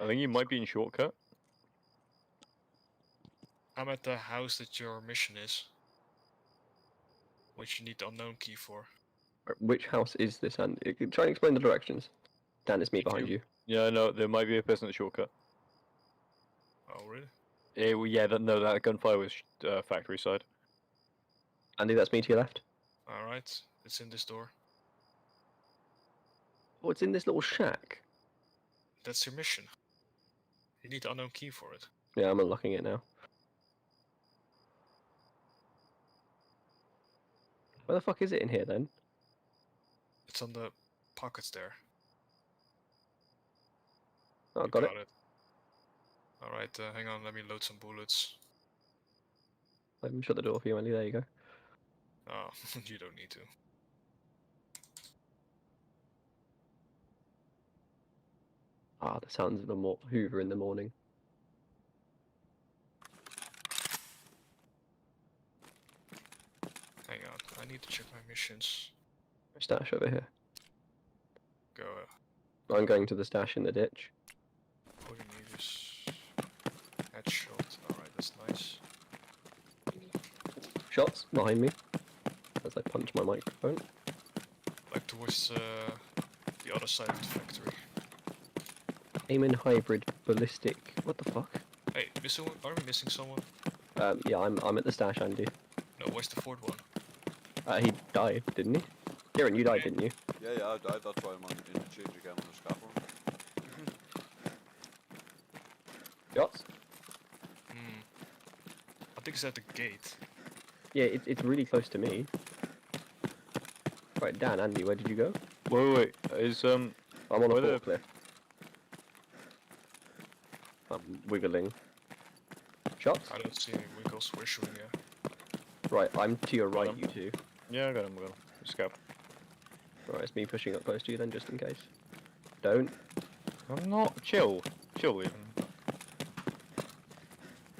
I think you might be in shortcut. I'm at the house that your mission is, which you need the unknown key for. Which house is this, Andy? Try and explain the directions. Dan, it's me Thank behind you. Yeah, no, there might be a person at shortcut. Oh really? Yeah, that gunfire was factory side. Andy, that's me to your left. Alright, it's in this door. Oh, it's in this little shack. That's your mission. You need the unknown key for it. Yeah, I'm unlocking it now. Where the fuck is it in here then? It's on the pockets there. Oh, You got it. Alright, hang on, let me load some bullets. Let me shut the door for you, Andy. There you go. Oh, you don't need to. Ah, the sounds of the Hoover in the morning. Hang on, I need to check my missions. Stash over here. Go, I'm going to the stash in the ditch. all you need is headshot. Alright, that's nice. Shots behind me. As I punch my microphone. Like towards the other side of the factory. Aiming hybrid ballistic. What the fuck? Hey, are we missing someone? Yeah, I'm at the stash, Andy. No, where's the fourth one? He died, didn't he? Kieran, you died, didn't you? Yeah, I died. That's why I'm on interchange again on the scaffold. Shots? Hmm. I think it's at the gate. Yeah, it's really close to me. Right, Dan, Andy, where did you go? Wait. Is I'm on a where the- forklift. I'm wiggling. Shots? I don't see any wiggles. We're shooting, yeah. Right, I'm to your right, him. you two. Yeah, I got him. Scout. Right, it's me pushing up close to you then, just in case. Don't. I'm not. Chill, Liam.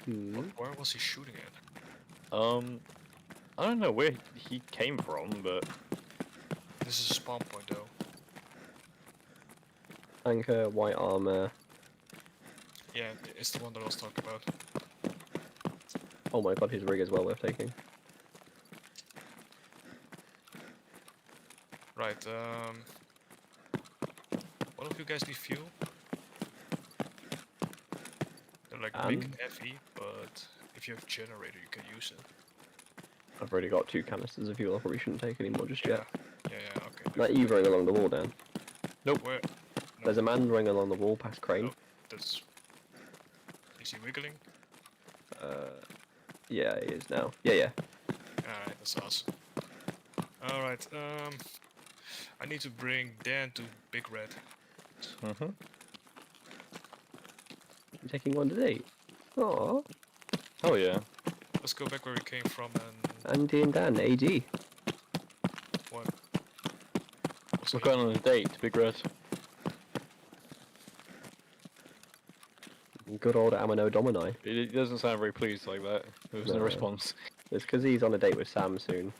Hmm. Where was he shooting at? I don't know where he came from, but This is a spawn point, though. Anchor, white armor. Yeah, it's the one that I was talking about. Oh my god, his rig is well worth taking. Right, one of you guys need fuel? They're like big and heavy, but if you have a generator, you can use it. I've already got 2 canisters of fuel, I probably shouldn't take any more just yet. Yeah, okay. That you running along the wall, Dan. nope. Where? There's a man running along the wall past crane. Nope. That's... Is he wiggling? Yeah, he is now. Yeah. Alright, that's awesome. Alright, I need to bring Dan to Big Red. Mm-hmm. You taking one today? Oh, Oh yeah. Let's go back where we came from and... Andy and Dan, AD. What? We're going on a date, Big Red. Good old Amino Domini. He doesn't sound very pleased like that. There was no No. response. It's because he's on a date with Sam soon.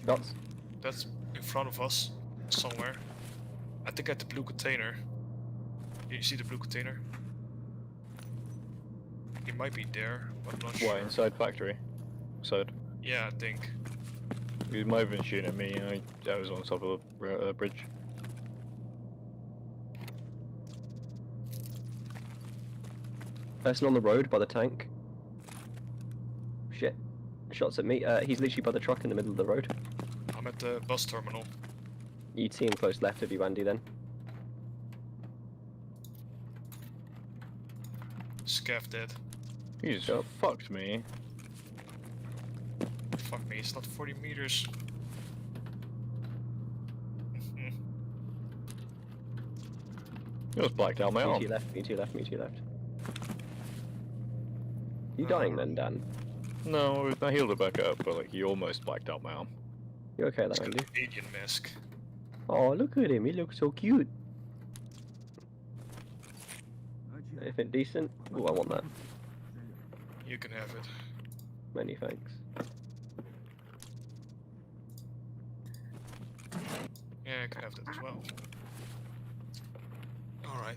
Shots? That's in front of us, somewhere. I think at the blue container. You see the blue container? He might be there, but I'm not sure. What, inside factory? Inside. Yeah, I think. He might have been shooting at me. I was on top of the bridge. Person on the road by the tank. Shit. Shots at me. He's literally by the truck in the middle of the road. I'm at the bus terminal. You'd see him close left of you, Andy, then. Scav dead. He just Yep. fucked me. Fuck me, it's not 40 meters. He was blacked out my Me to arm. your left, me to your left, me to your left. You dying then, Dan? No, I healed it back up, but like he almost blacked out my arm. You okay He's there, got Andy? an alien mask. Oh, look at him, he looks so cute. Anything decent? Oh, I want that. You can have it. Many thanks. Yeah, I can have that as well. Alright,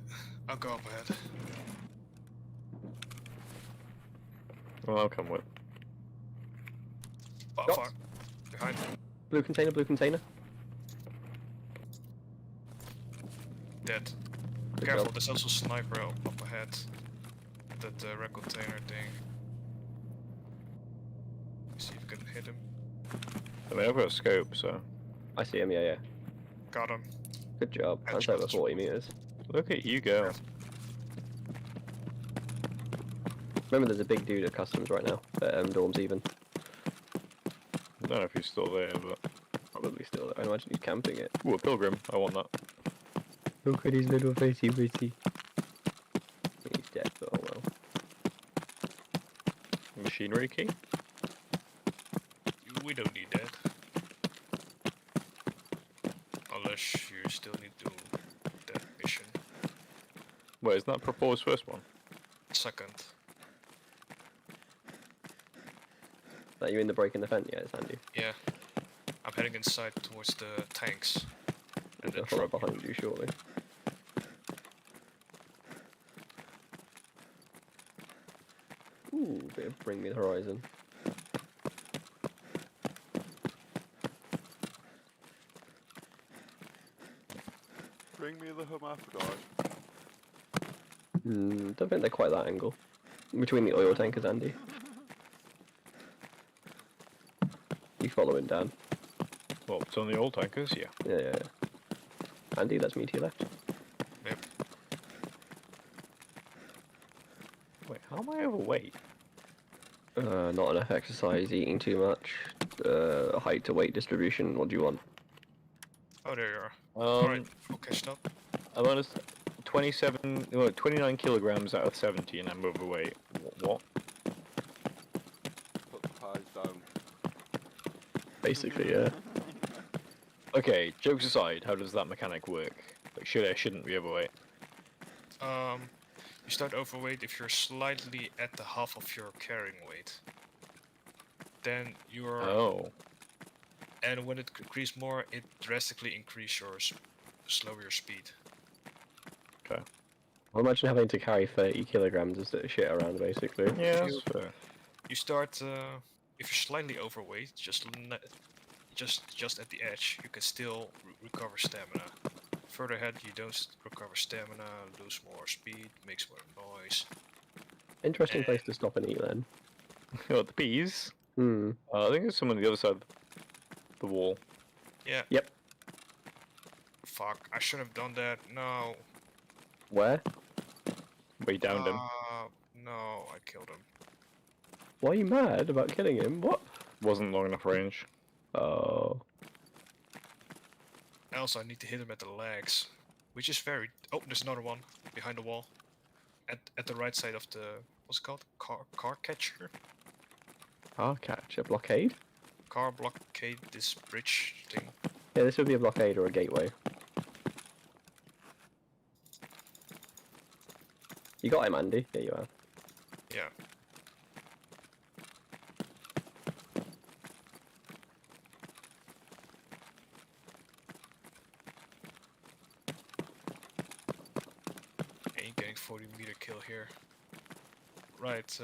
I'll go up ahead. Well, I'll come with. Far, Shots. far. Behind. Blue container, blue container. Dead. Good Careful, job. there's also a sniper up ahead. That red container thing. See if we can hit him. I mean, I've got a scope, so I see him, yeah. Got him. Good job. That's Headshot. over 40 meters. look at you go. Remember, there's a big dude at customs right now. At Dorms even. I don't know if he's still there, but Probably still there. I imagine he's camping it. ooh, a pilgrim. I want that. Look at his little facey bitty. He's dead, but oh well. Machinery key. We don't need that. Unless you still need to do that mission. Wait, isn't that proposed first one? Second. Are you in the break in the fence yet, Sandy? Yeah. I'm heading inside towards the tanks. And I'll the follow truck. behind you shortly. Ooh, bit of Bring Me the Horizon. Bring me the hermaphrodite. Don't think they're quite that angle. Between the oil tankers, Andy. You following Dan? Well, it's on the old tankers, yeah. Yeah. Andy, that's me to your left. Yep. Wait, how am I overweight? Not enough exercise, eating too much, height to weight distribution. What do you want? Oh, there you are. Um, Alright, all cashed up. I'm on 29 kilograms out of 70, and I'm overweight. What? Put the pies down. Basically, yeah. Okay, jokes aside, how does that mechanic work? Like, shouldn't be overweight? You start overweight if you're slightly at the half of your carrying weight. Then you're... Oh. And when it increases more, it drastically increases your slower your speed. Okay. Well, imagine having to carry 30 kilograms of shit around, basically. Yeah, You- that's fair. You start, if you're slightly overweight, just at the edge, you can still recover stamina. Further ahead, you don't recover stamina, lose more speed, makes more noise. Interesting place to stop and eat then. What, the peas? Hmm. I think there's some on the other side of the wall. Yeah. Yep. Fuck, I should have done that. No. Where? We downed him. No, I killed him. Why are you mad about killing him? What? Wasn't long enough range. Oh. Also, I need to hit him at the legs, which is very... Oh, there's another one behind the wall. At the right side of the... What's it called? Car catcher? Car catch, a blockade? Car blockade, this bridge thing. Yeah, this would be a blockade or a gateway. You got him, Andy. There you are. Yeah. Ain't getting 40-meter kill here. Right,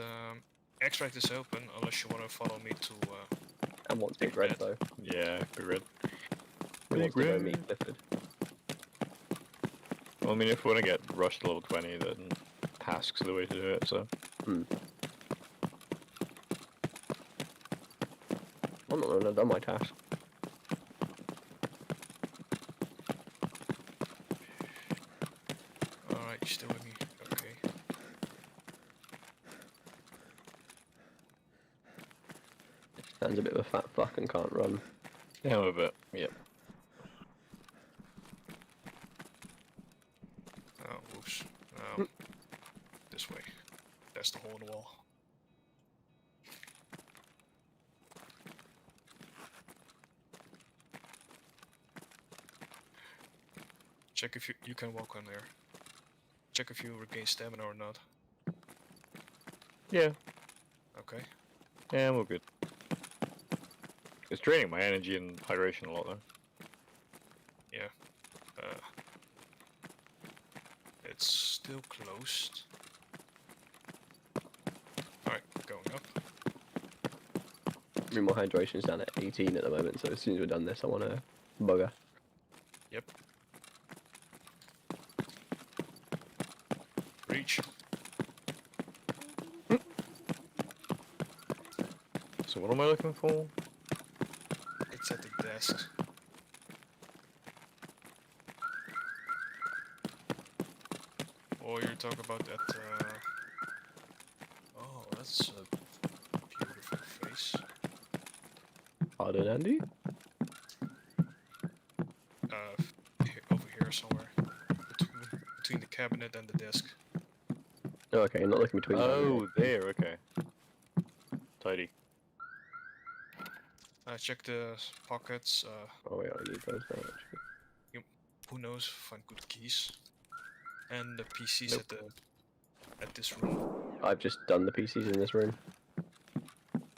extract is open unless you want to follow me to. And wants big red though. Yeah, big red. Who wants to go meet Clifford? Well, I mean, if we want to get rushed to level 20, then tasks are the way to do it, so. I'm not gonna have done my task. Alright, you still with me? Okay. Stan's a bit of a fat fuck and can't run. Yeah, a bit. Yep. Oh, whoops. No. This way. That's the hole in the wall. Check if you can walk on there. Check if you regain stamina or not. Yeah. Okay. Yeah, I'm all good. It's draining my energy and hydration a lot, though. Yeah. It's still closed. Alright, going up. I mean, my hydration's down at 18 at the moment, so as soon as we're done this, I want a bugger. Yep. Reach. So what am I looking for? It's at the desk. Oh, you're talking about that, Oh, that's a beautiful face. Pardon, Andy? Over here somewhere. Between the cabinet and the desk. Oh, okay, not looking between them. Oh, there, okay. Tidy. Check the pockets, Oh wait, I need those now, actually. who knows, find good keys. And the PCs Nope. at this room. I've just done the PCs in this room.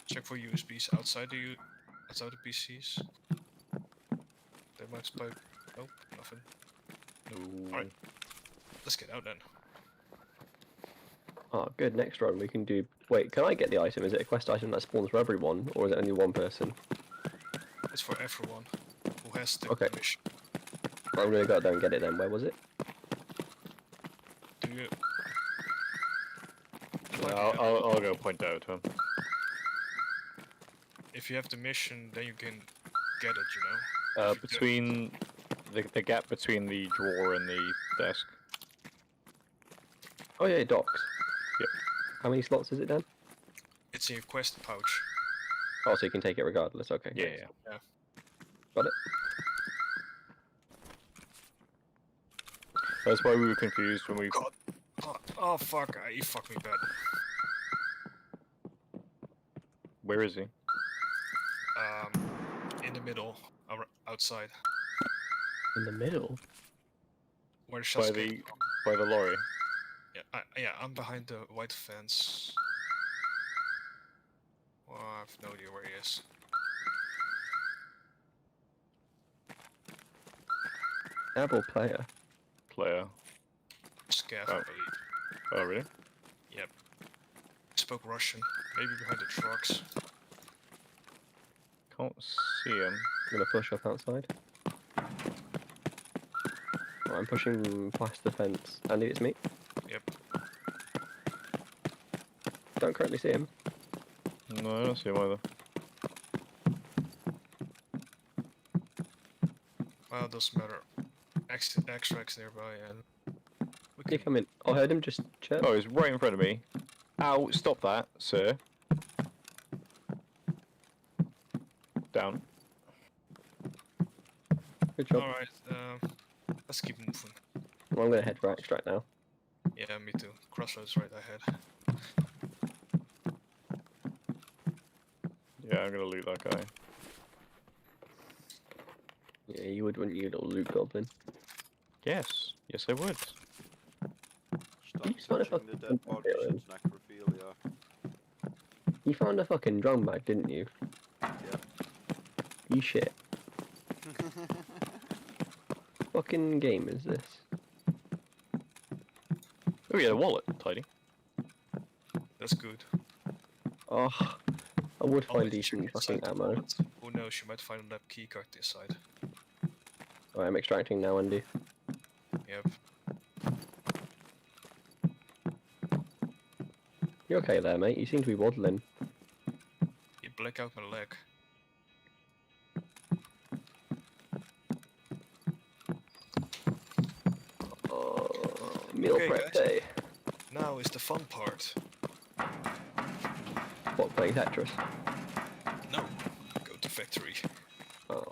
Check for USBs outside the PCs. They might spy. Nope, nothing. Alright, let's get out then. Oh, good, next run we can do... Wait, can I get the item? Is it a quest item that spawns for everyone, or is it only one person? It's for everyone who has the Okay. mission. I'm gonna go out there and get it then. Where was it? Do you? Yeah, I'll go point out to him. If you have the mission, then you can get it. You know. If you don't- Between the gap between the drawer and the desk. Oh yeah, docks. Yep. How many slots is it, Dan? It's in your quest pouch. Oh, so you can take it regardless. Okay. Yeah, thanks. yeah. Got it. That's why we were confused when we. God. Oh fuck! He fucked me bad. Where is he? In the middle, outside, In the middle. where the shots By came the from. by the lorry. Yeah, I'm behind the white fence. Well, I have no idea where he is. Able player. Player. Scav, Oh. I believe. Oh really? Yep. Spoke Russian. Maybe behind the trucks. Can't see him. I'm gonna push up outside. Oh, I'm pushing past the fence. Andy, it's me. Yep. Don't currently see him. No, I don't see him either. Well, it doesn't matter. Extracts nearby, and we He can. come in. I heard him just chirp. Oh, he's right in front of me. Ow! Stop that, sir. Down. Good job. All right. Let's keep moving. Well, I'm gonna head for extract now. Yeah, me too. Crossroads right ahead. Yeah, I'm gonna loot that guy. Yeah, you would, wouldn't you, little loot goblin? Yes. Yes, I would. Stop You found a touching the fucking dead bodies, villain. it's necrophilia. You found a fucking drum bag, didn't you? Yep. You shit. Fucking game is this? Oh yeah, the wallet, tidy. That's good. Oh, I would find Always decent check fucking inside the ammo. wallet. Who knows? You might find a lab keycard inside. Alright, I'm extracting now, Andy. Yep. You okay there, mate? You seem to be waddling. You black out my leg. Oh, meal Okay, prep guys. day. Now is the fun part. What, playing Tetris? No, go to factory. Oh.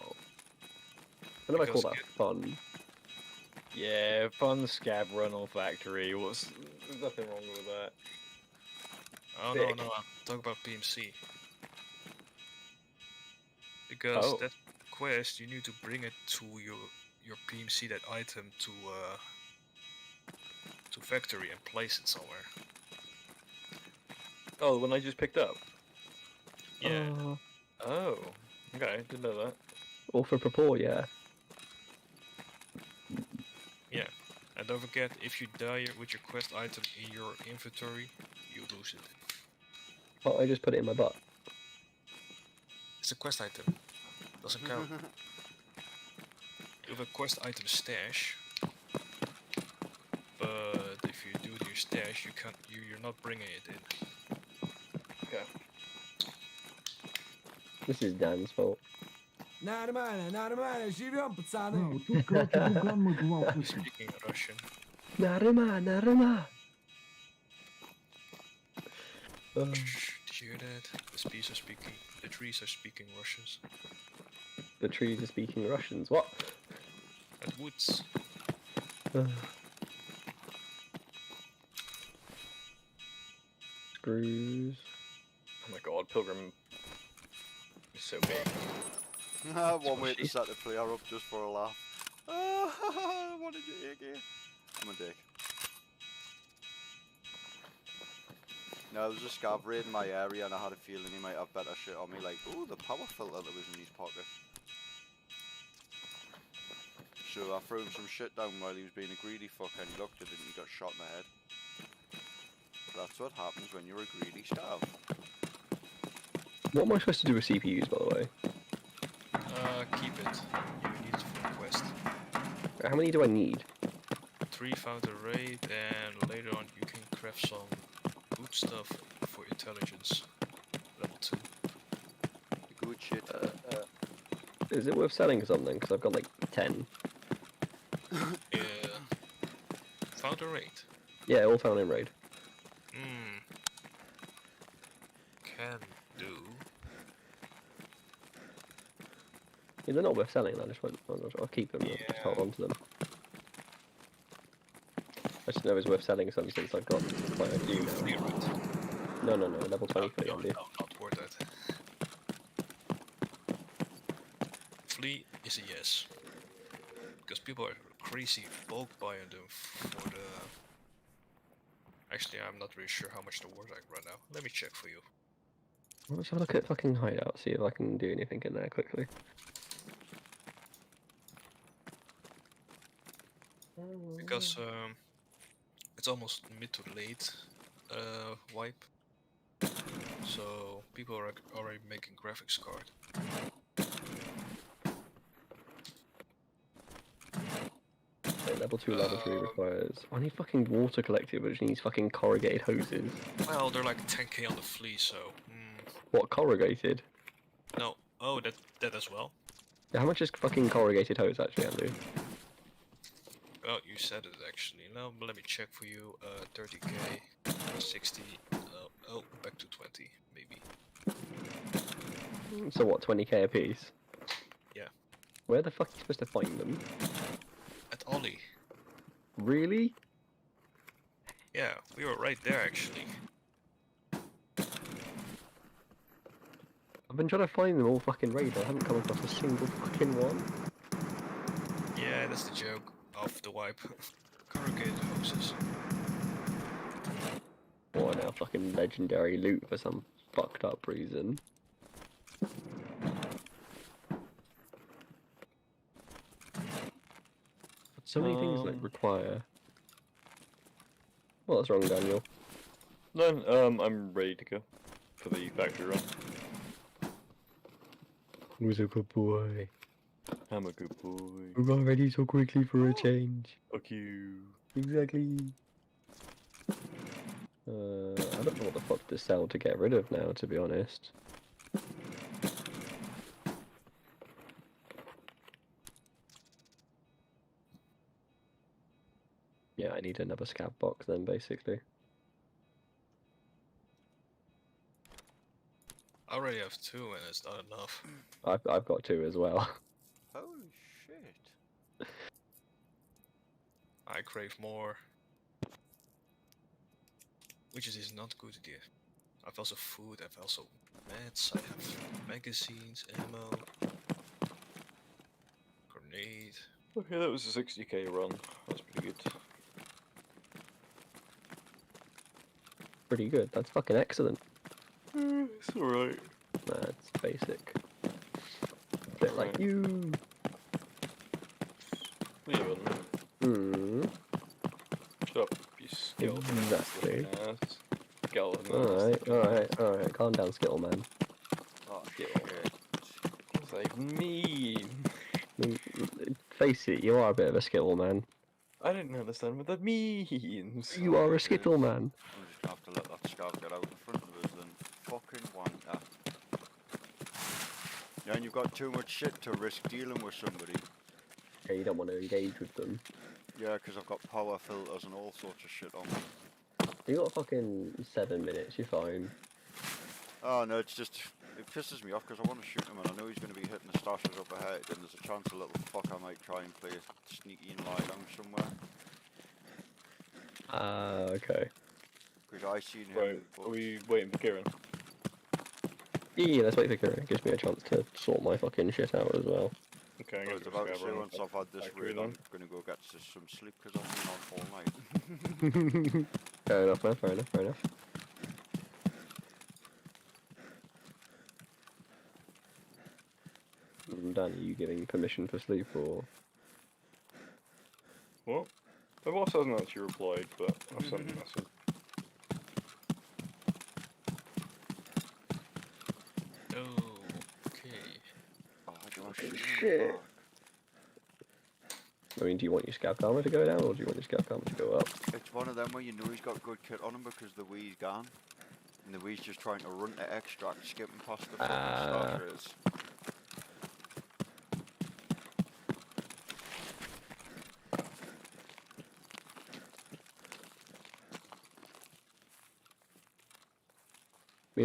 I don't know if I call Because that fun. Yeah, fun scab run on factory. What's there's nothing wrong with that. Oh Sick. no, talk about PMC. Because Oh. that quest, you need to bring it to your PMC, that item to factory and place it somewhere. Oh, the one I just picked up. Yeah. Oh, okay, didn't know that. All for Propor, yeah. Yeah. And don't forget, if you die with your quest item in your inventory, you lose it. Oh, I just put it in my butt. It's a quest item. Doesn't count. You have a quest item stash, but if you do it in your stash, you're not bringing it in. Okay. This is Dan's fault. Нормально, живем, пацаны. Тут, короче, буган мой бывал. He's speaking Russian. Naruma, Naruma! Shh, did you hear that? The trees are speaking Russians. The trees are speaking Russians. What? And woods. Screws. Oh my god, Pilgrim is so big. One way to set the player up just for a laugh. What did you hear, Gear? I'm a dick. No, there was a scav raid in my area and I had a feeling he might have better shit on me, like, ooh, the power filter that was in his pocket. So I threw him some shit down while he was being a greedy fuck and he looked at it and he got shot in the head. That's what happens when you're a greedy scav. What am I supposed to do with CPUs, by the way? Keep it. You need it for the quest. How many do I need? 3 found a raid, and later on you can craft some good stuff for intelligence. Level 2. Good shit. Is it worth selling something? Because I've got like 10. Found a raid. Yeah, all found in raid. Hmm. Can do. Yeah, they're not worth selling. I just won't. I'll keep them. I'll just hold on to them. I just know it's worth selling some since I've got quite a few now. No, level 20 for the No, MD. not worth it. Flea is a yes. Because people are crazy bulk buying them for the... Actually, I'm not really sure how much they're worth right now. Let me check for you. Let's have a look at fucking hideout, see if I can do anything in there quickly. Because it's almost mid to late wipe. So people are already making graphics card. Okay, level 2, level 3 requires... I need fucking water collector, which needs fucking corrugated hoses. Well, they're like 10k on the flea, so... What, corrugated? No. Oh, that as well. Yeah, how much is fucking corrugated hose actually, Andrew? Well, you said it actually. Now, let me check for you. 30k, 60, oh, back to 20, maybe. So what, 20k a piece? Yeah. Where the fuck are you supposed to find them? At Ollie. Really? Yeah, we were right there actually. I've been trying to find them all fucking raid, I haven't come across a single fucking one. Yeah, that's the joke of the wipe. Corrugated hoses. What, now fucking legendary loot for some fucked up reason. So many things like require... What's wrong, Daniel? No, I'm ready to go for the factory run. Who's a good boy? I'm a good boy. We got ready so quickly for a change. Fuck you. Exactly. I don't know what the fuck to sell to get rid of now, to be honest. Yeah, I need another scab box then, basically. I already have 2 and it's not enough. I've got 2 as well. Holy shit. I crave more. Which is not a good idea. I've also food, I've also meds, I have magazines, ammo, grenade. Okay, that was a 60k run. That's pretty good. Pretty good, that's fucking excellent. It's alright. That's basic. Bit like you. Leon. Shut up, you skeleton. Exactly. Skeleton. Alright, calm down, Skittle Man. Oh, Skittle. It's like mean. Face it, you are a bit of a Skittle Man. I didn't understand what that means. You are a Skittle Man. I'm just gonna have to let that scout get out in front of us then. Fucking wanker. Yeah, and you've got too much shit to risk dealing with somebody. Yeah, you don't want to engage with them. Yeah, because I've got power filters and all sorts of shit on me. You got fucking 7 minutes, you're fine. Oh no, it's just, it pisses me off because I want to shoot him and I know he's going to be hitting the stashes up ahead and there's a chance a little fucker might try and play a sneaky and lie down somewhere. Okay. Because I seen him. Right, are we waiting for Kieran? Yeah, let's wait for Kieran. It gives me a chance to sort my fucking shit out as well. Okay, I was about to say once I've had this raid, I'm going to go get some sleep because I've been on all night. Fair enough, man. Fair enough. Dan, are you giving permission for sleep or? What? The boss hasn't actually replied, but I've sent a message. Shit. I mean, do you want your scab karma to go down, or do you want your scab karma to go up? It's one of them where you know he's got good kit on him because the Wii's gone. And the Wii's just trying to run to extract, skipping past the fucking starters.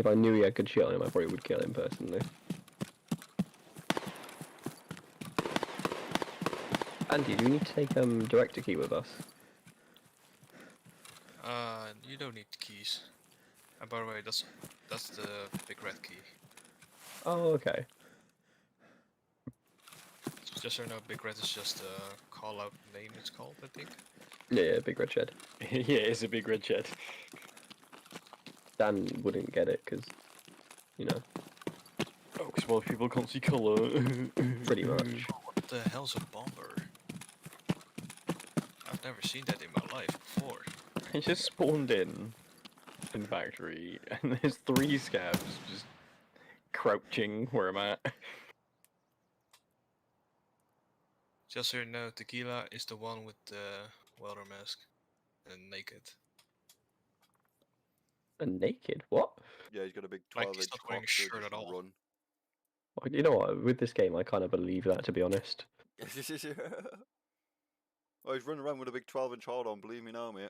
If I knew he had good shit on him, I probably would kill him personally. Andy, do we need to take director key with us? You don't need keys. And by the way, that's the big red key. Oh, okay. Just so you know, big red is just a call out name. It's called, I think. Yeah, big red shed. Yeah, it's a big red shed. Dan wouldn't get it because, you know, Oh, because most people can't see colour. pretty much. What the hell's a bomber? I've never seen that in my life before. I just spawned in factory, and there's 3 scabs just crouching where I'm at. Just so you know, Tequila is the one with the welder mask and naked. And naked? What? Yeah, he's got a big Like, 12 he's inch not wearing a cock, so he shirt at doesn't all. run. Well, you know what? With this game, I kind of believe that, to be honest. Oh, he's running around with a big 12 inch hard on, believe me now, mate.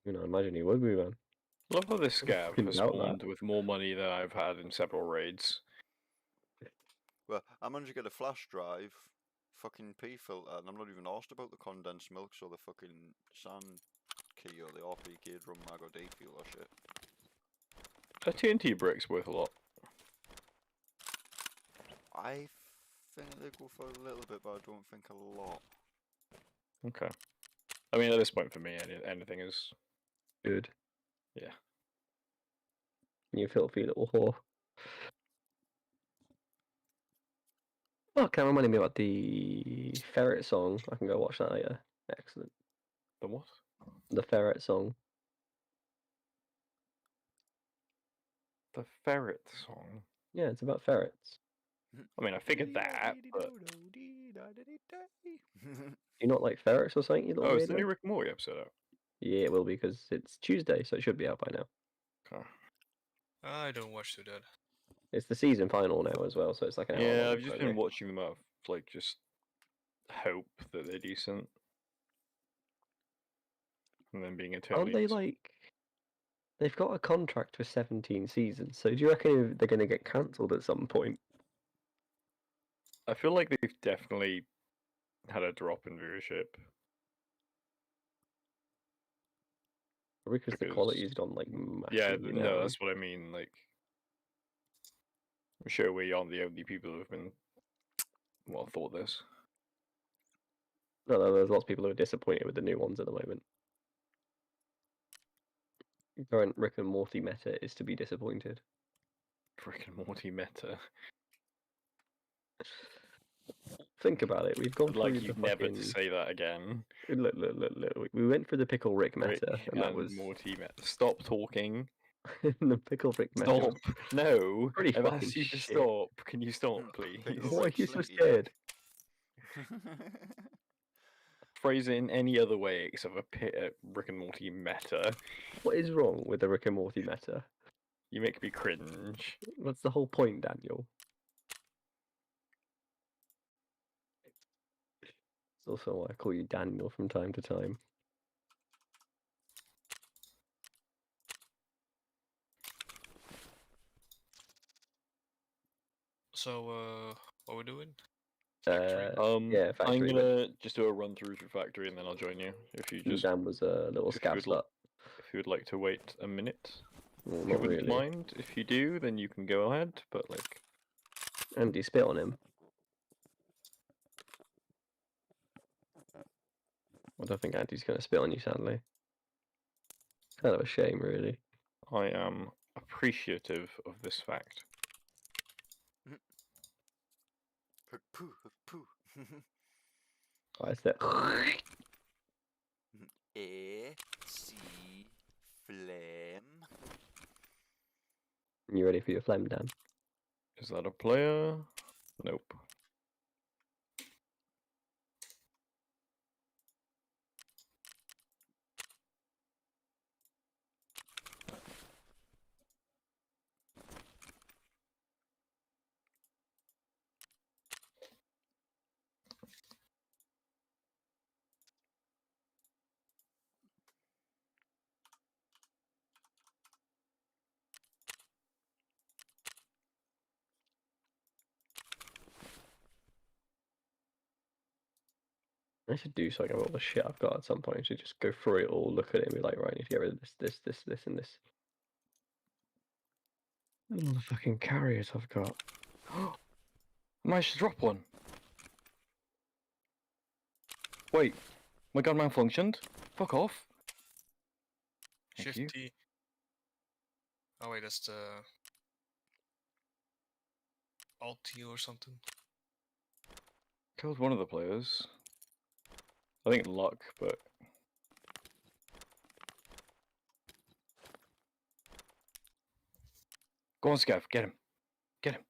You know, imagine he would be, man. Love how this scab Couldn't has doubt that. spawned with more money than I've had in several raids. Well, I managed to get a flash drive, fucking P filter, and I'm not even asked about the condensed milks or the fucking sand key or the RP key drum mag or D fuel or shit. A TNT brick's worth a lot. I think they go for a little bit, but I don't think a lot. Okay. I mean, at this point for me, anything is Good. Yeah. You filthy little whore. Oh, can reminding me about the ferret song. I can go watch that later. Excellent. The what? The ferret song. The ferret song. Yeah, it's about ferrets. I mean, I figured that, but You not like ferrets or something? You little oh, is the weirdo? new Rick and Morty episode out? Yeah, it will be because it's Tuesday, so it should be out by now. Okay. I don't watch to that. It's the season final now as well, so it's like an hour Yeah, long, I've just so been they- watching them out of, like, just hope that they're decent. And then being eternally... Aren't they like... They've got a contract for 17 seasons, so do you reckon they're going to get cancelled at some point? I feel like they've definitely had a drop in viewership. Because the quality's gone like Yeah, massively no, down. that's what I mean. Like, I'm sure we aren't the only people who have been, well, thought this. No, there's lots of people who are disappointed with the new ones at the moment. Current Rick and Morty meta is to be disappointed. Rick and Morty meta. Think about it. We've gone Like, through you've the never fucking... to say that again. Look. We went through the Pickle Rick Rick meta, and that and was Morty meta. Stop talking. the Pickle Rick meta. Stop. No. Pretty I've fucking asked you to shit. stop. Can you stop, please? Pickle Why are Rick you so Slinky scared? Phrase it in any other way except a Rick and Morty meta. What is wrong with the Rick and Morty meta? You make me cringe. That's the whole point, Daniel. It's also why I call you Daniel from time to time. So, what we doing? Yeah, I'm factory. gonna just do a run through factory and then I'll join you. If you just Dan was a little if you scab would li- slut. if you would like to wait a minute. Well, If you not wouldn't really. mind, if you do, then you can go ahead. But like, Andy, spit on him. I don't think Andy's going to spit on you, sadly. Kind of a shame, really. I am appreciative of this fact. Poo, poo. I said. A, C, phlegm. You ready for your phlegm, Dan? Is that a player? Nope. I should do something about all the shit I've got at some point. I should just go through it all, look at it, and be like, right, I need to get rid of this, and this. And all the fucking carriers I've got. I managed to drop one. Wait, my gun malfunctioned? Fuck off. Thank Shift you. T. Oh wait, that's the Alt T or something. Killed one of the players. I think luck, but go on, Scav, get him. Get him.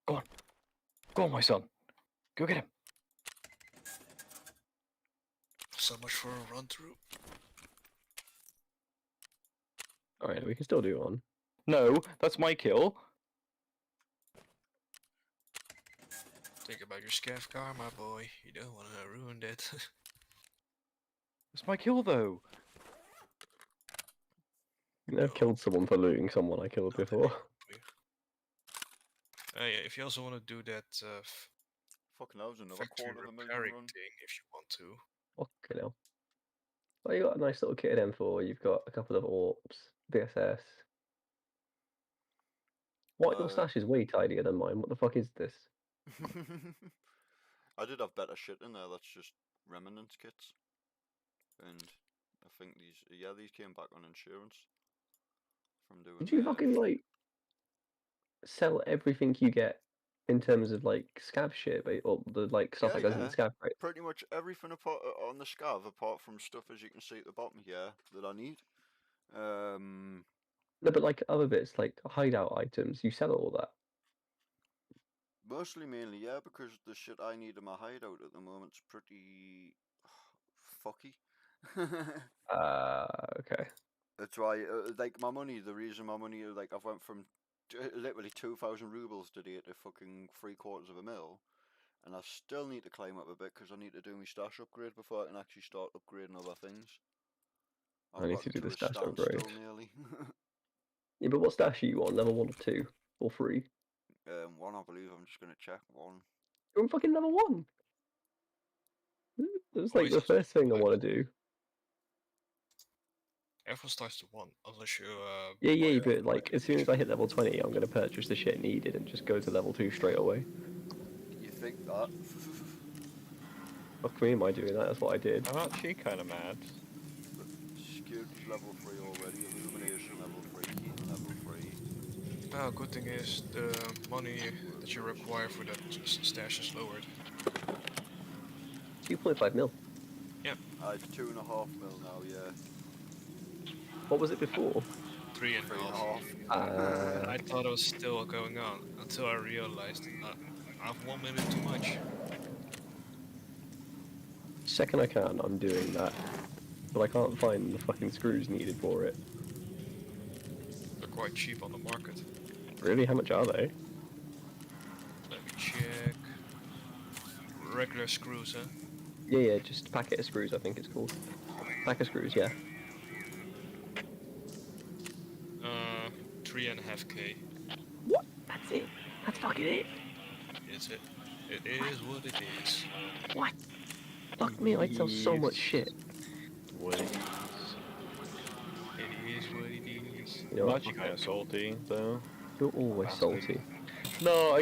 Go on. Go on, my son. Go get him. So much for a run through. Alright, we can still do one. No, that's my kill. Think about your scav car, my boy. You don't want to ruin that. It's my kill, though. I've killed someone for looting someone I killed before. Yeah, if you also want to do that Fucking hell, there's another factory quarter of a million repairing run. thing, if you want to. Fucking hell. Well, you got a nice little kit of M4, you've got a couple of AWPs, BSS. What, your stash is way tidier than mine. What the fuck is this? I did have better shit in there. That's just remnant kits, and I think these came back on insurance from doing. Did you fucking, like, sell everything you get in terms of, like, scav shit, or the, like, stuff that goes in the scav crate? Pretty much everything apart on the scav, apart from stuff as you can see at the bottom here that I need. No, but, like, other bits, like hideout items, you sell all that. Mostly, mainly, yeah, because the shit I need in my hideout at the moment's pretty fucky. Okay. That's why, like, my money, the reason my money, like, I've went from literally 2,000 rubles today to fucking 3/4 mil, and I still need to climb up a bit because I need to do my stash upgrade before I can actually start upgrading other things. I need to do the stash upgrade. Nearly. Yeah, but what stash are you on? Level 1 or 2? Or 3? One, I believe. I'm just gonna check one. You're on fucking level 1! That's like the first thing I want to do. Everyone starts to 1, unless you Yeah, but like as soon as I hit level 20, I'm gonna purchase the shit needed and just go to level 2 straight away. You think that? Fuck me, am I doing that? That's what I did. I'm actually kind of mad. Security's level 3 already. Illumination level 3. Heating level 3. Oh, good thing is the money that you require for that stash is lowered. 2.5 mil. Yeah. It's 2.5 mil now. Yeah. What was it before? 3.5. I thought it was still going on until I realized I have 1 minute too much. Second I can, I'm doing that. But I can't find the fucking screws needed for it. They're quite cheap on the market. Really? How much are they? Let me check. Regular screws, huh? Yeah, just packet of screws, I think it's called. Pack of screws, yeah. 3.5k. What? That's it? That's fucking it? Is it? It is what it is. What? Fuck me, I sell so much shit. What it is. It is what it is. You know, I'm actually kind of salty, though. You're always salty. No,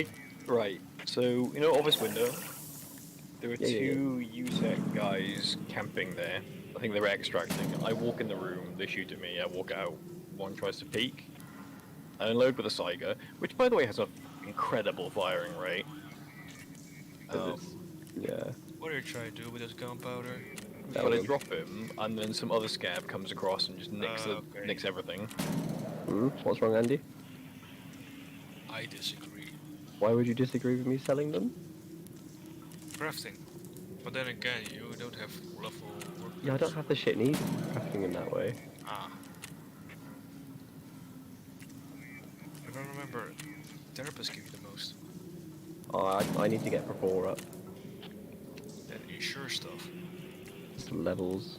right. So, you know, office window? There were Yeah. two USEC guys camping there. I think they were extracting. I walk in the room, they shoot at me, I walk out. One tries to peek. I unload with a Saiga, which by the way has an incredible firing rate. Yeah. What are you trying to do with this gunpowder? But I drop him, and then some other scab comes across and just nicks, Okay. nicks everything. What's wrong, Andy? I disagree. Why would you disagree with me selling them? Crafting. But then again, you don't have level work. Yeah, I don't have the shit needed for crafting them that way. Ah. If I remember, therapists give you the most. Oh, I need to get Propor up. Then insure stuff. Some levels.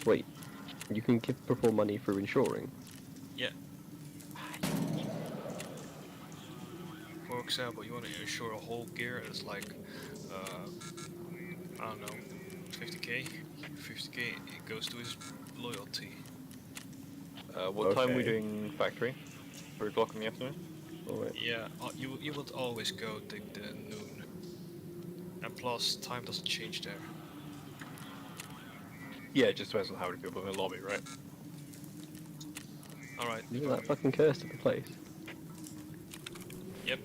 Wait, you can give Propor money for insuring? Yeah. For example, you want to insure a whole gear, it's like I don't know, 50k. 50k, it goes to his loyalty. What time are we Okay. doing factory? 3 o'clock in the afternoon? Alright. Yeah, you would always go take the noon. And plus, time doesn't change there. Yeah, it just depends on how many people in the lobby, right? Alright. Isn't that fucking cursed of a place? Yep.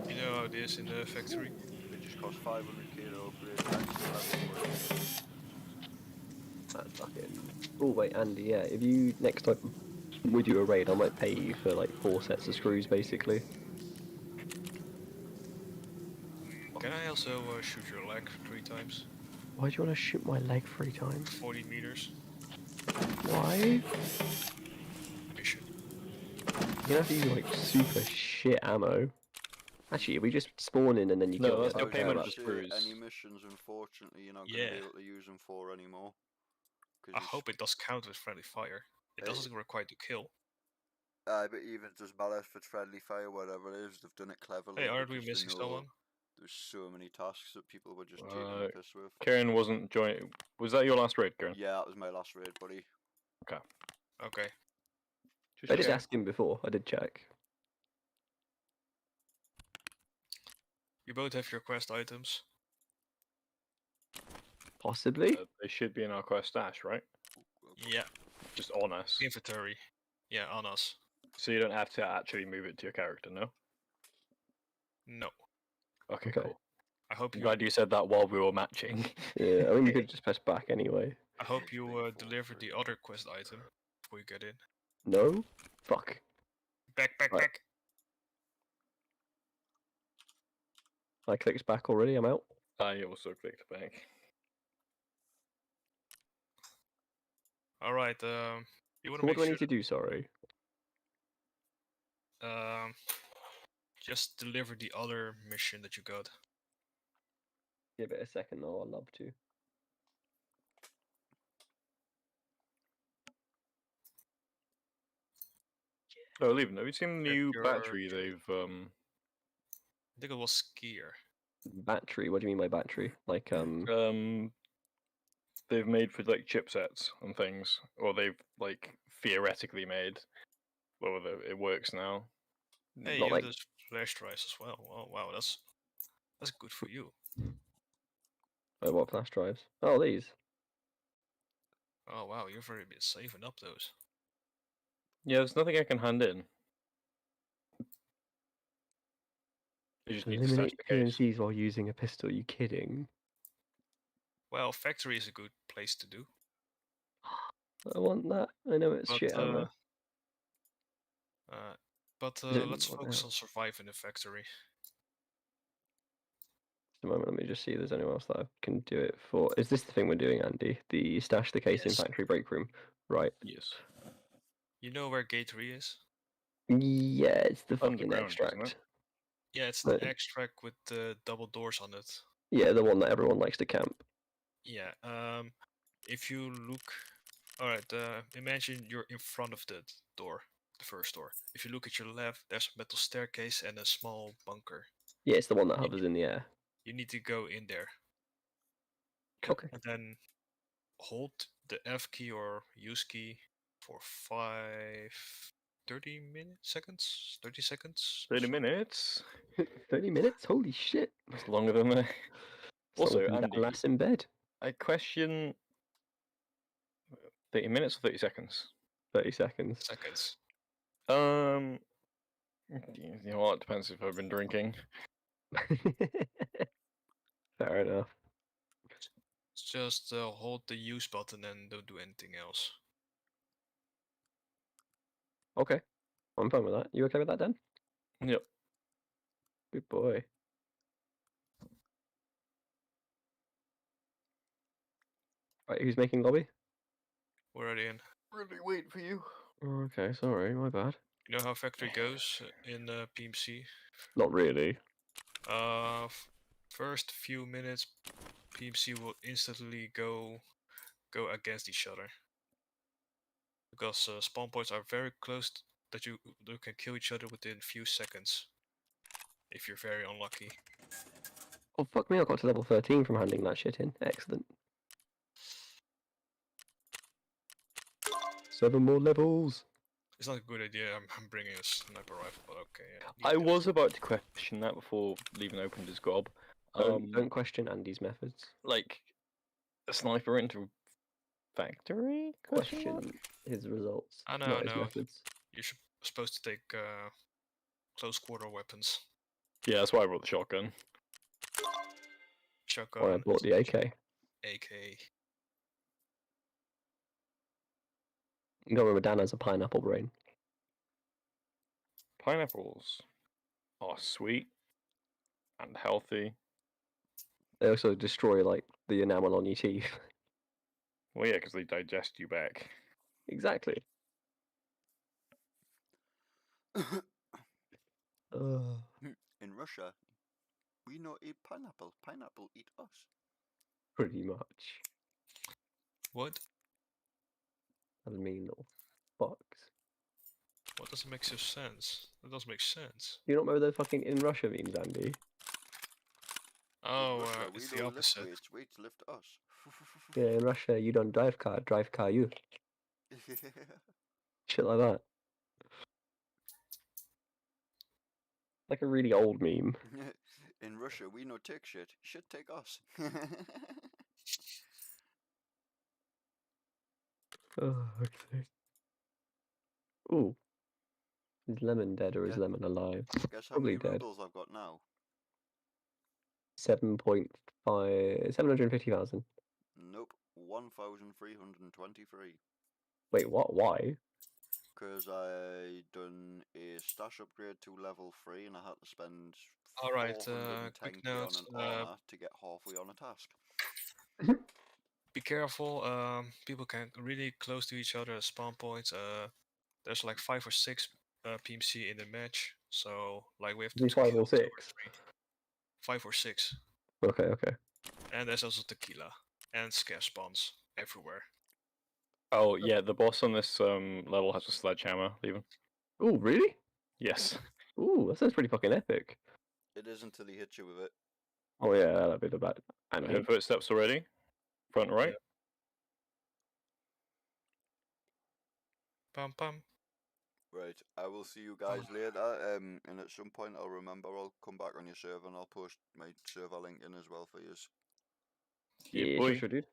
You know how it is in the factory? It just costs 500k to upgrade the next level. That's fucking. Oh wait, Andy. Yeah, if you next time we do a raid, I might pay you for like 4 sets of screws, basically. Can I also shoot your leg 3 times? Why do you want to shoot my leg 3 times? 40 meters. Why? Mission. You have to use like super shit ammo. Actually, we just spawn in and then you No, kill that's it. no I don't care payment about- for screws. Any missions, unfortunately, you're not going to Yeah. be able to use them for anymore. 'Cause I it's- hope it does count with friendly fire. It doesn't require to kill. but even it doesn't matter if it's friendly fire, whatever it is, they've done it cleverly. Hey, aren't we because they missing know someone? There's so many tasks that people were just taking the piss with. Karen wasn't joining. Was that your last raid, Karen? Yeah, that was my last raid, buddy. Okay. Okay. I did ask him before. I did check. You both have your quest items. Possibly. They should be in our quest stash, right? Yeah. Just on us. Inventory. Yeah, on us. So you don't have to actually move it to your character, no? No. Okay, Okay. cool. I hope I'm you. glad you said that while we were matching. Yeah, I mean you could just press back anyway. I hope you deliver the other quest item before you get in. No? Fuck. Back, Right. back. I clicked back already. I'm out. I also clicked back. All right. You want So to what make do I sure need to do? Sorry. just deliver the other mission that you got. Give it a second though. I'd love to. Oh, leaving. Have you seen the Check new your- battery they've I think it was skier. Battery. What do you mean by battery? Like they've made for like chipsets and things, or they've like theoretically made. Well, it works now. Hey, Not you like- have those flash drives as well. Oh wow, that's good for you. what flash drives? Oh, these. Oh wow, you've already been saving up those. Yeah, there's nothing I can hand in. You just need to stash Eliminate the case. PMCs while using a pistol. Are you kidding? Well, factory is a good place to do. I want that. I know it's But shit ammo. Is it- let's what focus now? on surviving the factory. Just a moment, let me just see if there's anyone else that I can do it for. Is this the thing we're doing, Andy? The stash the case in Yes. factory break room. Right. Yes. You know where gate 3 is? Yeah, it's the fucking Underground, isn't extract. it? Yeah, it's the But- extract with the double doors on it. Yeah, the one that everyone likes to camp. Yeah. If you look, all right. Imagine you're in front of the door, the first door. If you look at your left, there's a metal staircase and a small bunker. Yeah, it's the one that hovers in the air. You need to go in there. Okay. And then hold the F key or use key for 30 seconds. 30 seconds. 30 minutes. 30 minutes? Holy shit. That's longer than the. It's Also, longer than Andy, Dallas in bed. I question. 30 minutes or 30 seconds? 30 seconds. Seconds. You know what? It depends if I've been drinking. Fair enough. Just hold the use button and don't do anything else. Okay. I'm fine with that. You okay with that, Dan? Yep. Good boy. Right, who's making lobby? We're already in. Really wait for you. Oh, okay, sorry, my bad. You know how factory goes in PMC? Not really. First few minutes, PMC will instantly go against each other because spawn points are very close that you can kill each other within few seconds if you're very unlucky. Oh fuck me! I got to level 13 from handing that shit in. Excellent. 7 more levels. It's not a good idea. I'm bringing a sniper rifle, but okay. Yeah, I was about to question that before leaving opened his gob. Don't question Andy's methods. Like a sniper into factory? Question his results, I know, not his no. methods. You're supposed to take close quarter weapons. Yeah, that's why I brought the shotgun. Shotgun. Why I bought the AK. AK. You gotta remember Dan has a pineapple brain. Pineapples are sweet and healthy. They also destroy like the enamel on your teeth. Well, yeah, because they digest you back. Exactly. In Russia, we not eat pineapple. Pineapple eat us. Pretty much. What? I mean, little fucks. What doesn't make so sense? That doesn't make sense. You don't remember the fucking in Russia memes, Andy? Oh, In Russia, it's we the don't lift opposite. weights, weights lift us. Yeah, in Russia you don't drive car you. Shit like that. Like a really old meme. In Russia, we no take shit. Shit take us. Oh, okay. Ooh. Is Lemon dead or is Guess- Lemon alive? Guess how Probably many dead. rubles I've got now? 750,000. Nope, 1,323. Wait, what? Why? Because I done a stash upgrade to level 3 and I had to spend Alright, 410 quick K on note, an armor to get halfway on a task. be careful. People can really close to each other at spawn points. There's like 5 or 6 PMC in the match, so like we have to Is he 5 kill or 2 6? 3. 5 or 6. Okay, okay. And there's also tequila and scare spawns everywhere. Oh, yeah, the boss on this level has a sledgehammer, even. Ooh, really? Yes. Ooh, that sounds pretty fucking epic. It is until he hits you with it. Oh yeah, that'd be the bad. I And heard footsteps already. Front and right. Pam pam. Right, I will see you guys later. And at some point I'll remember I'll come back on your server and I'll post my server link in as well for you. Yeah, boy. sure, dude.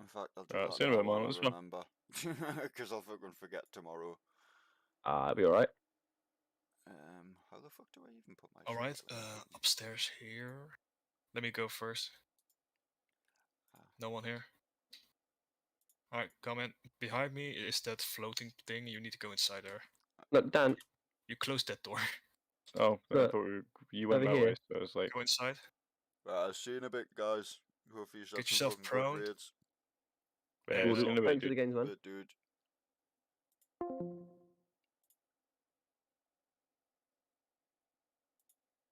In fact, I'll do Alright, that see you in a now bit, while man. I It was fun. remember. Because I'll fucking forget tomorrow. That'd be alright. How the fuck do I even put my Alright, server link? upstairs here. Let me go first. No one here. Alright, come in. Behind me is that floating thing. You need to go inside there. Look, Dan. You close that door. Oh, I Look, thought you went over that here. way, so I was like, Go inside. Right, I'll see you in a bit, guys. Hopefully you Get yourself prone. Raids. yeah, Cool, see you dude. in a bit, Thanks for dude. the games, man. Dude.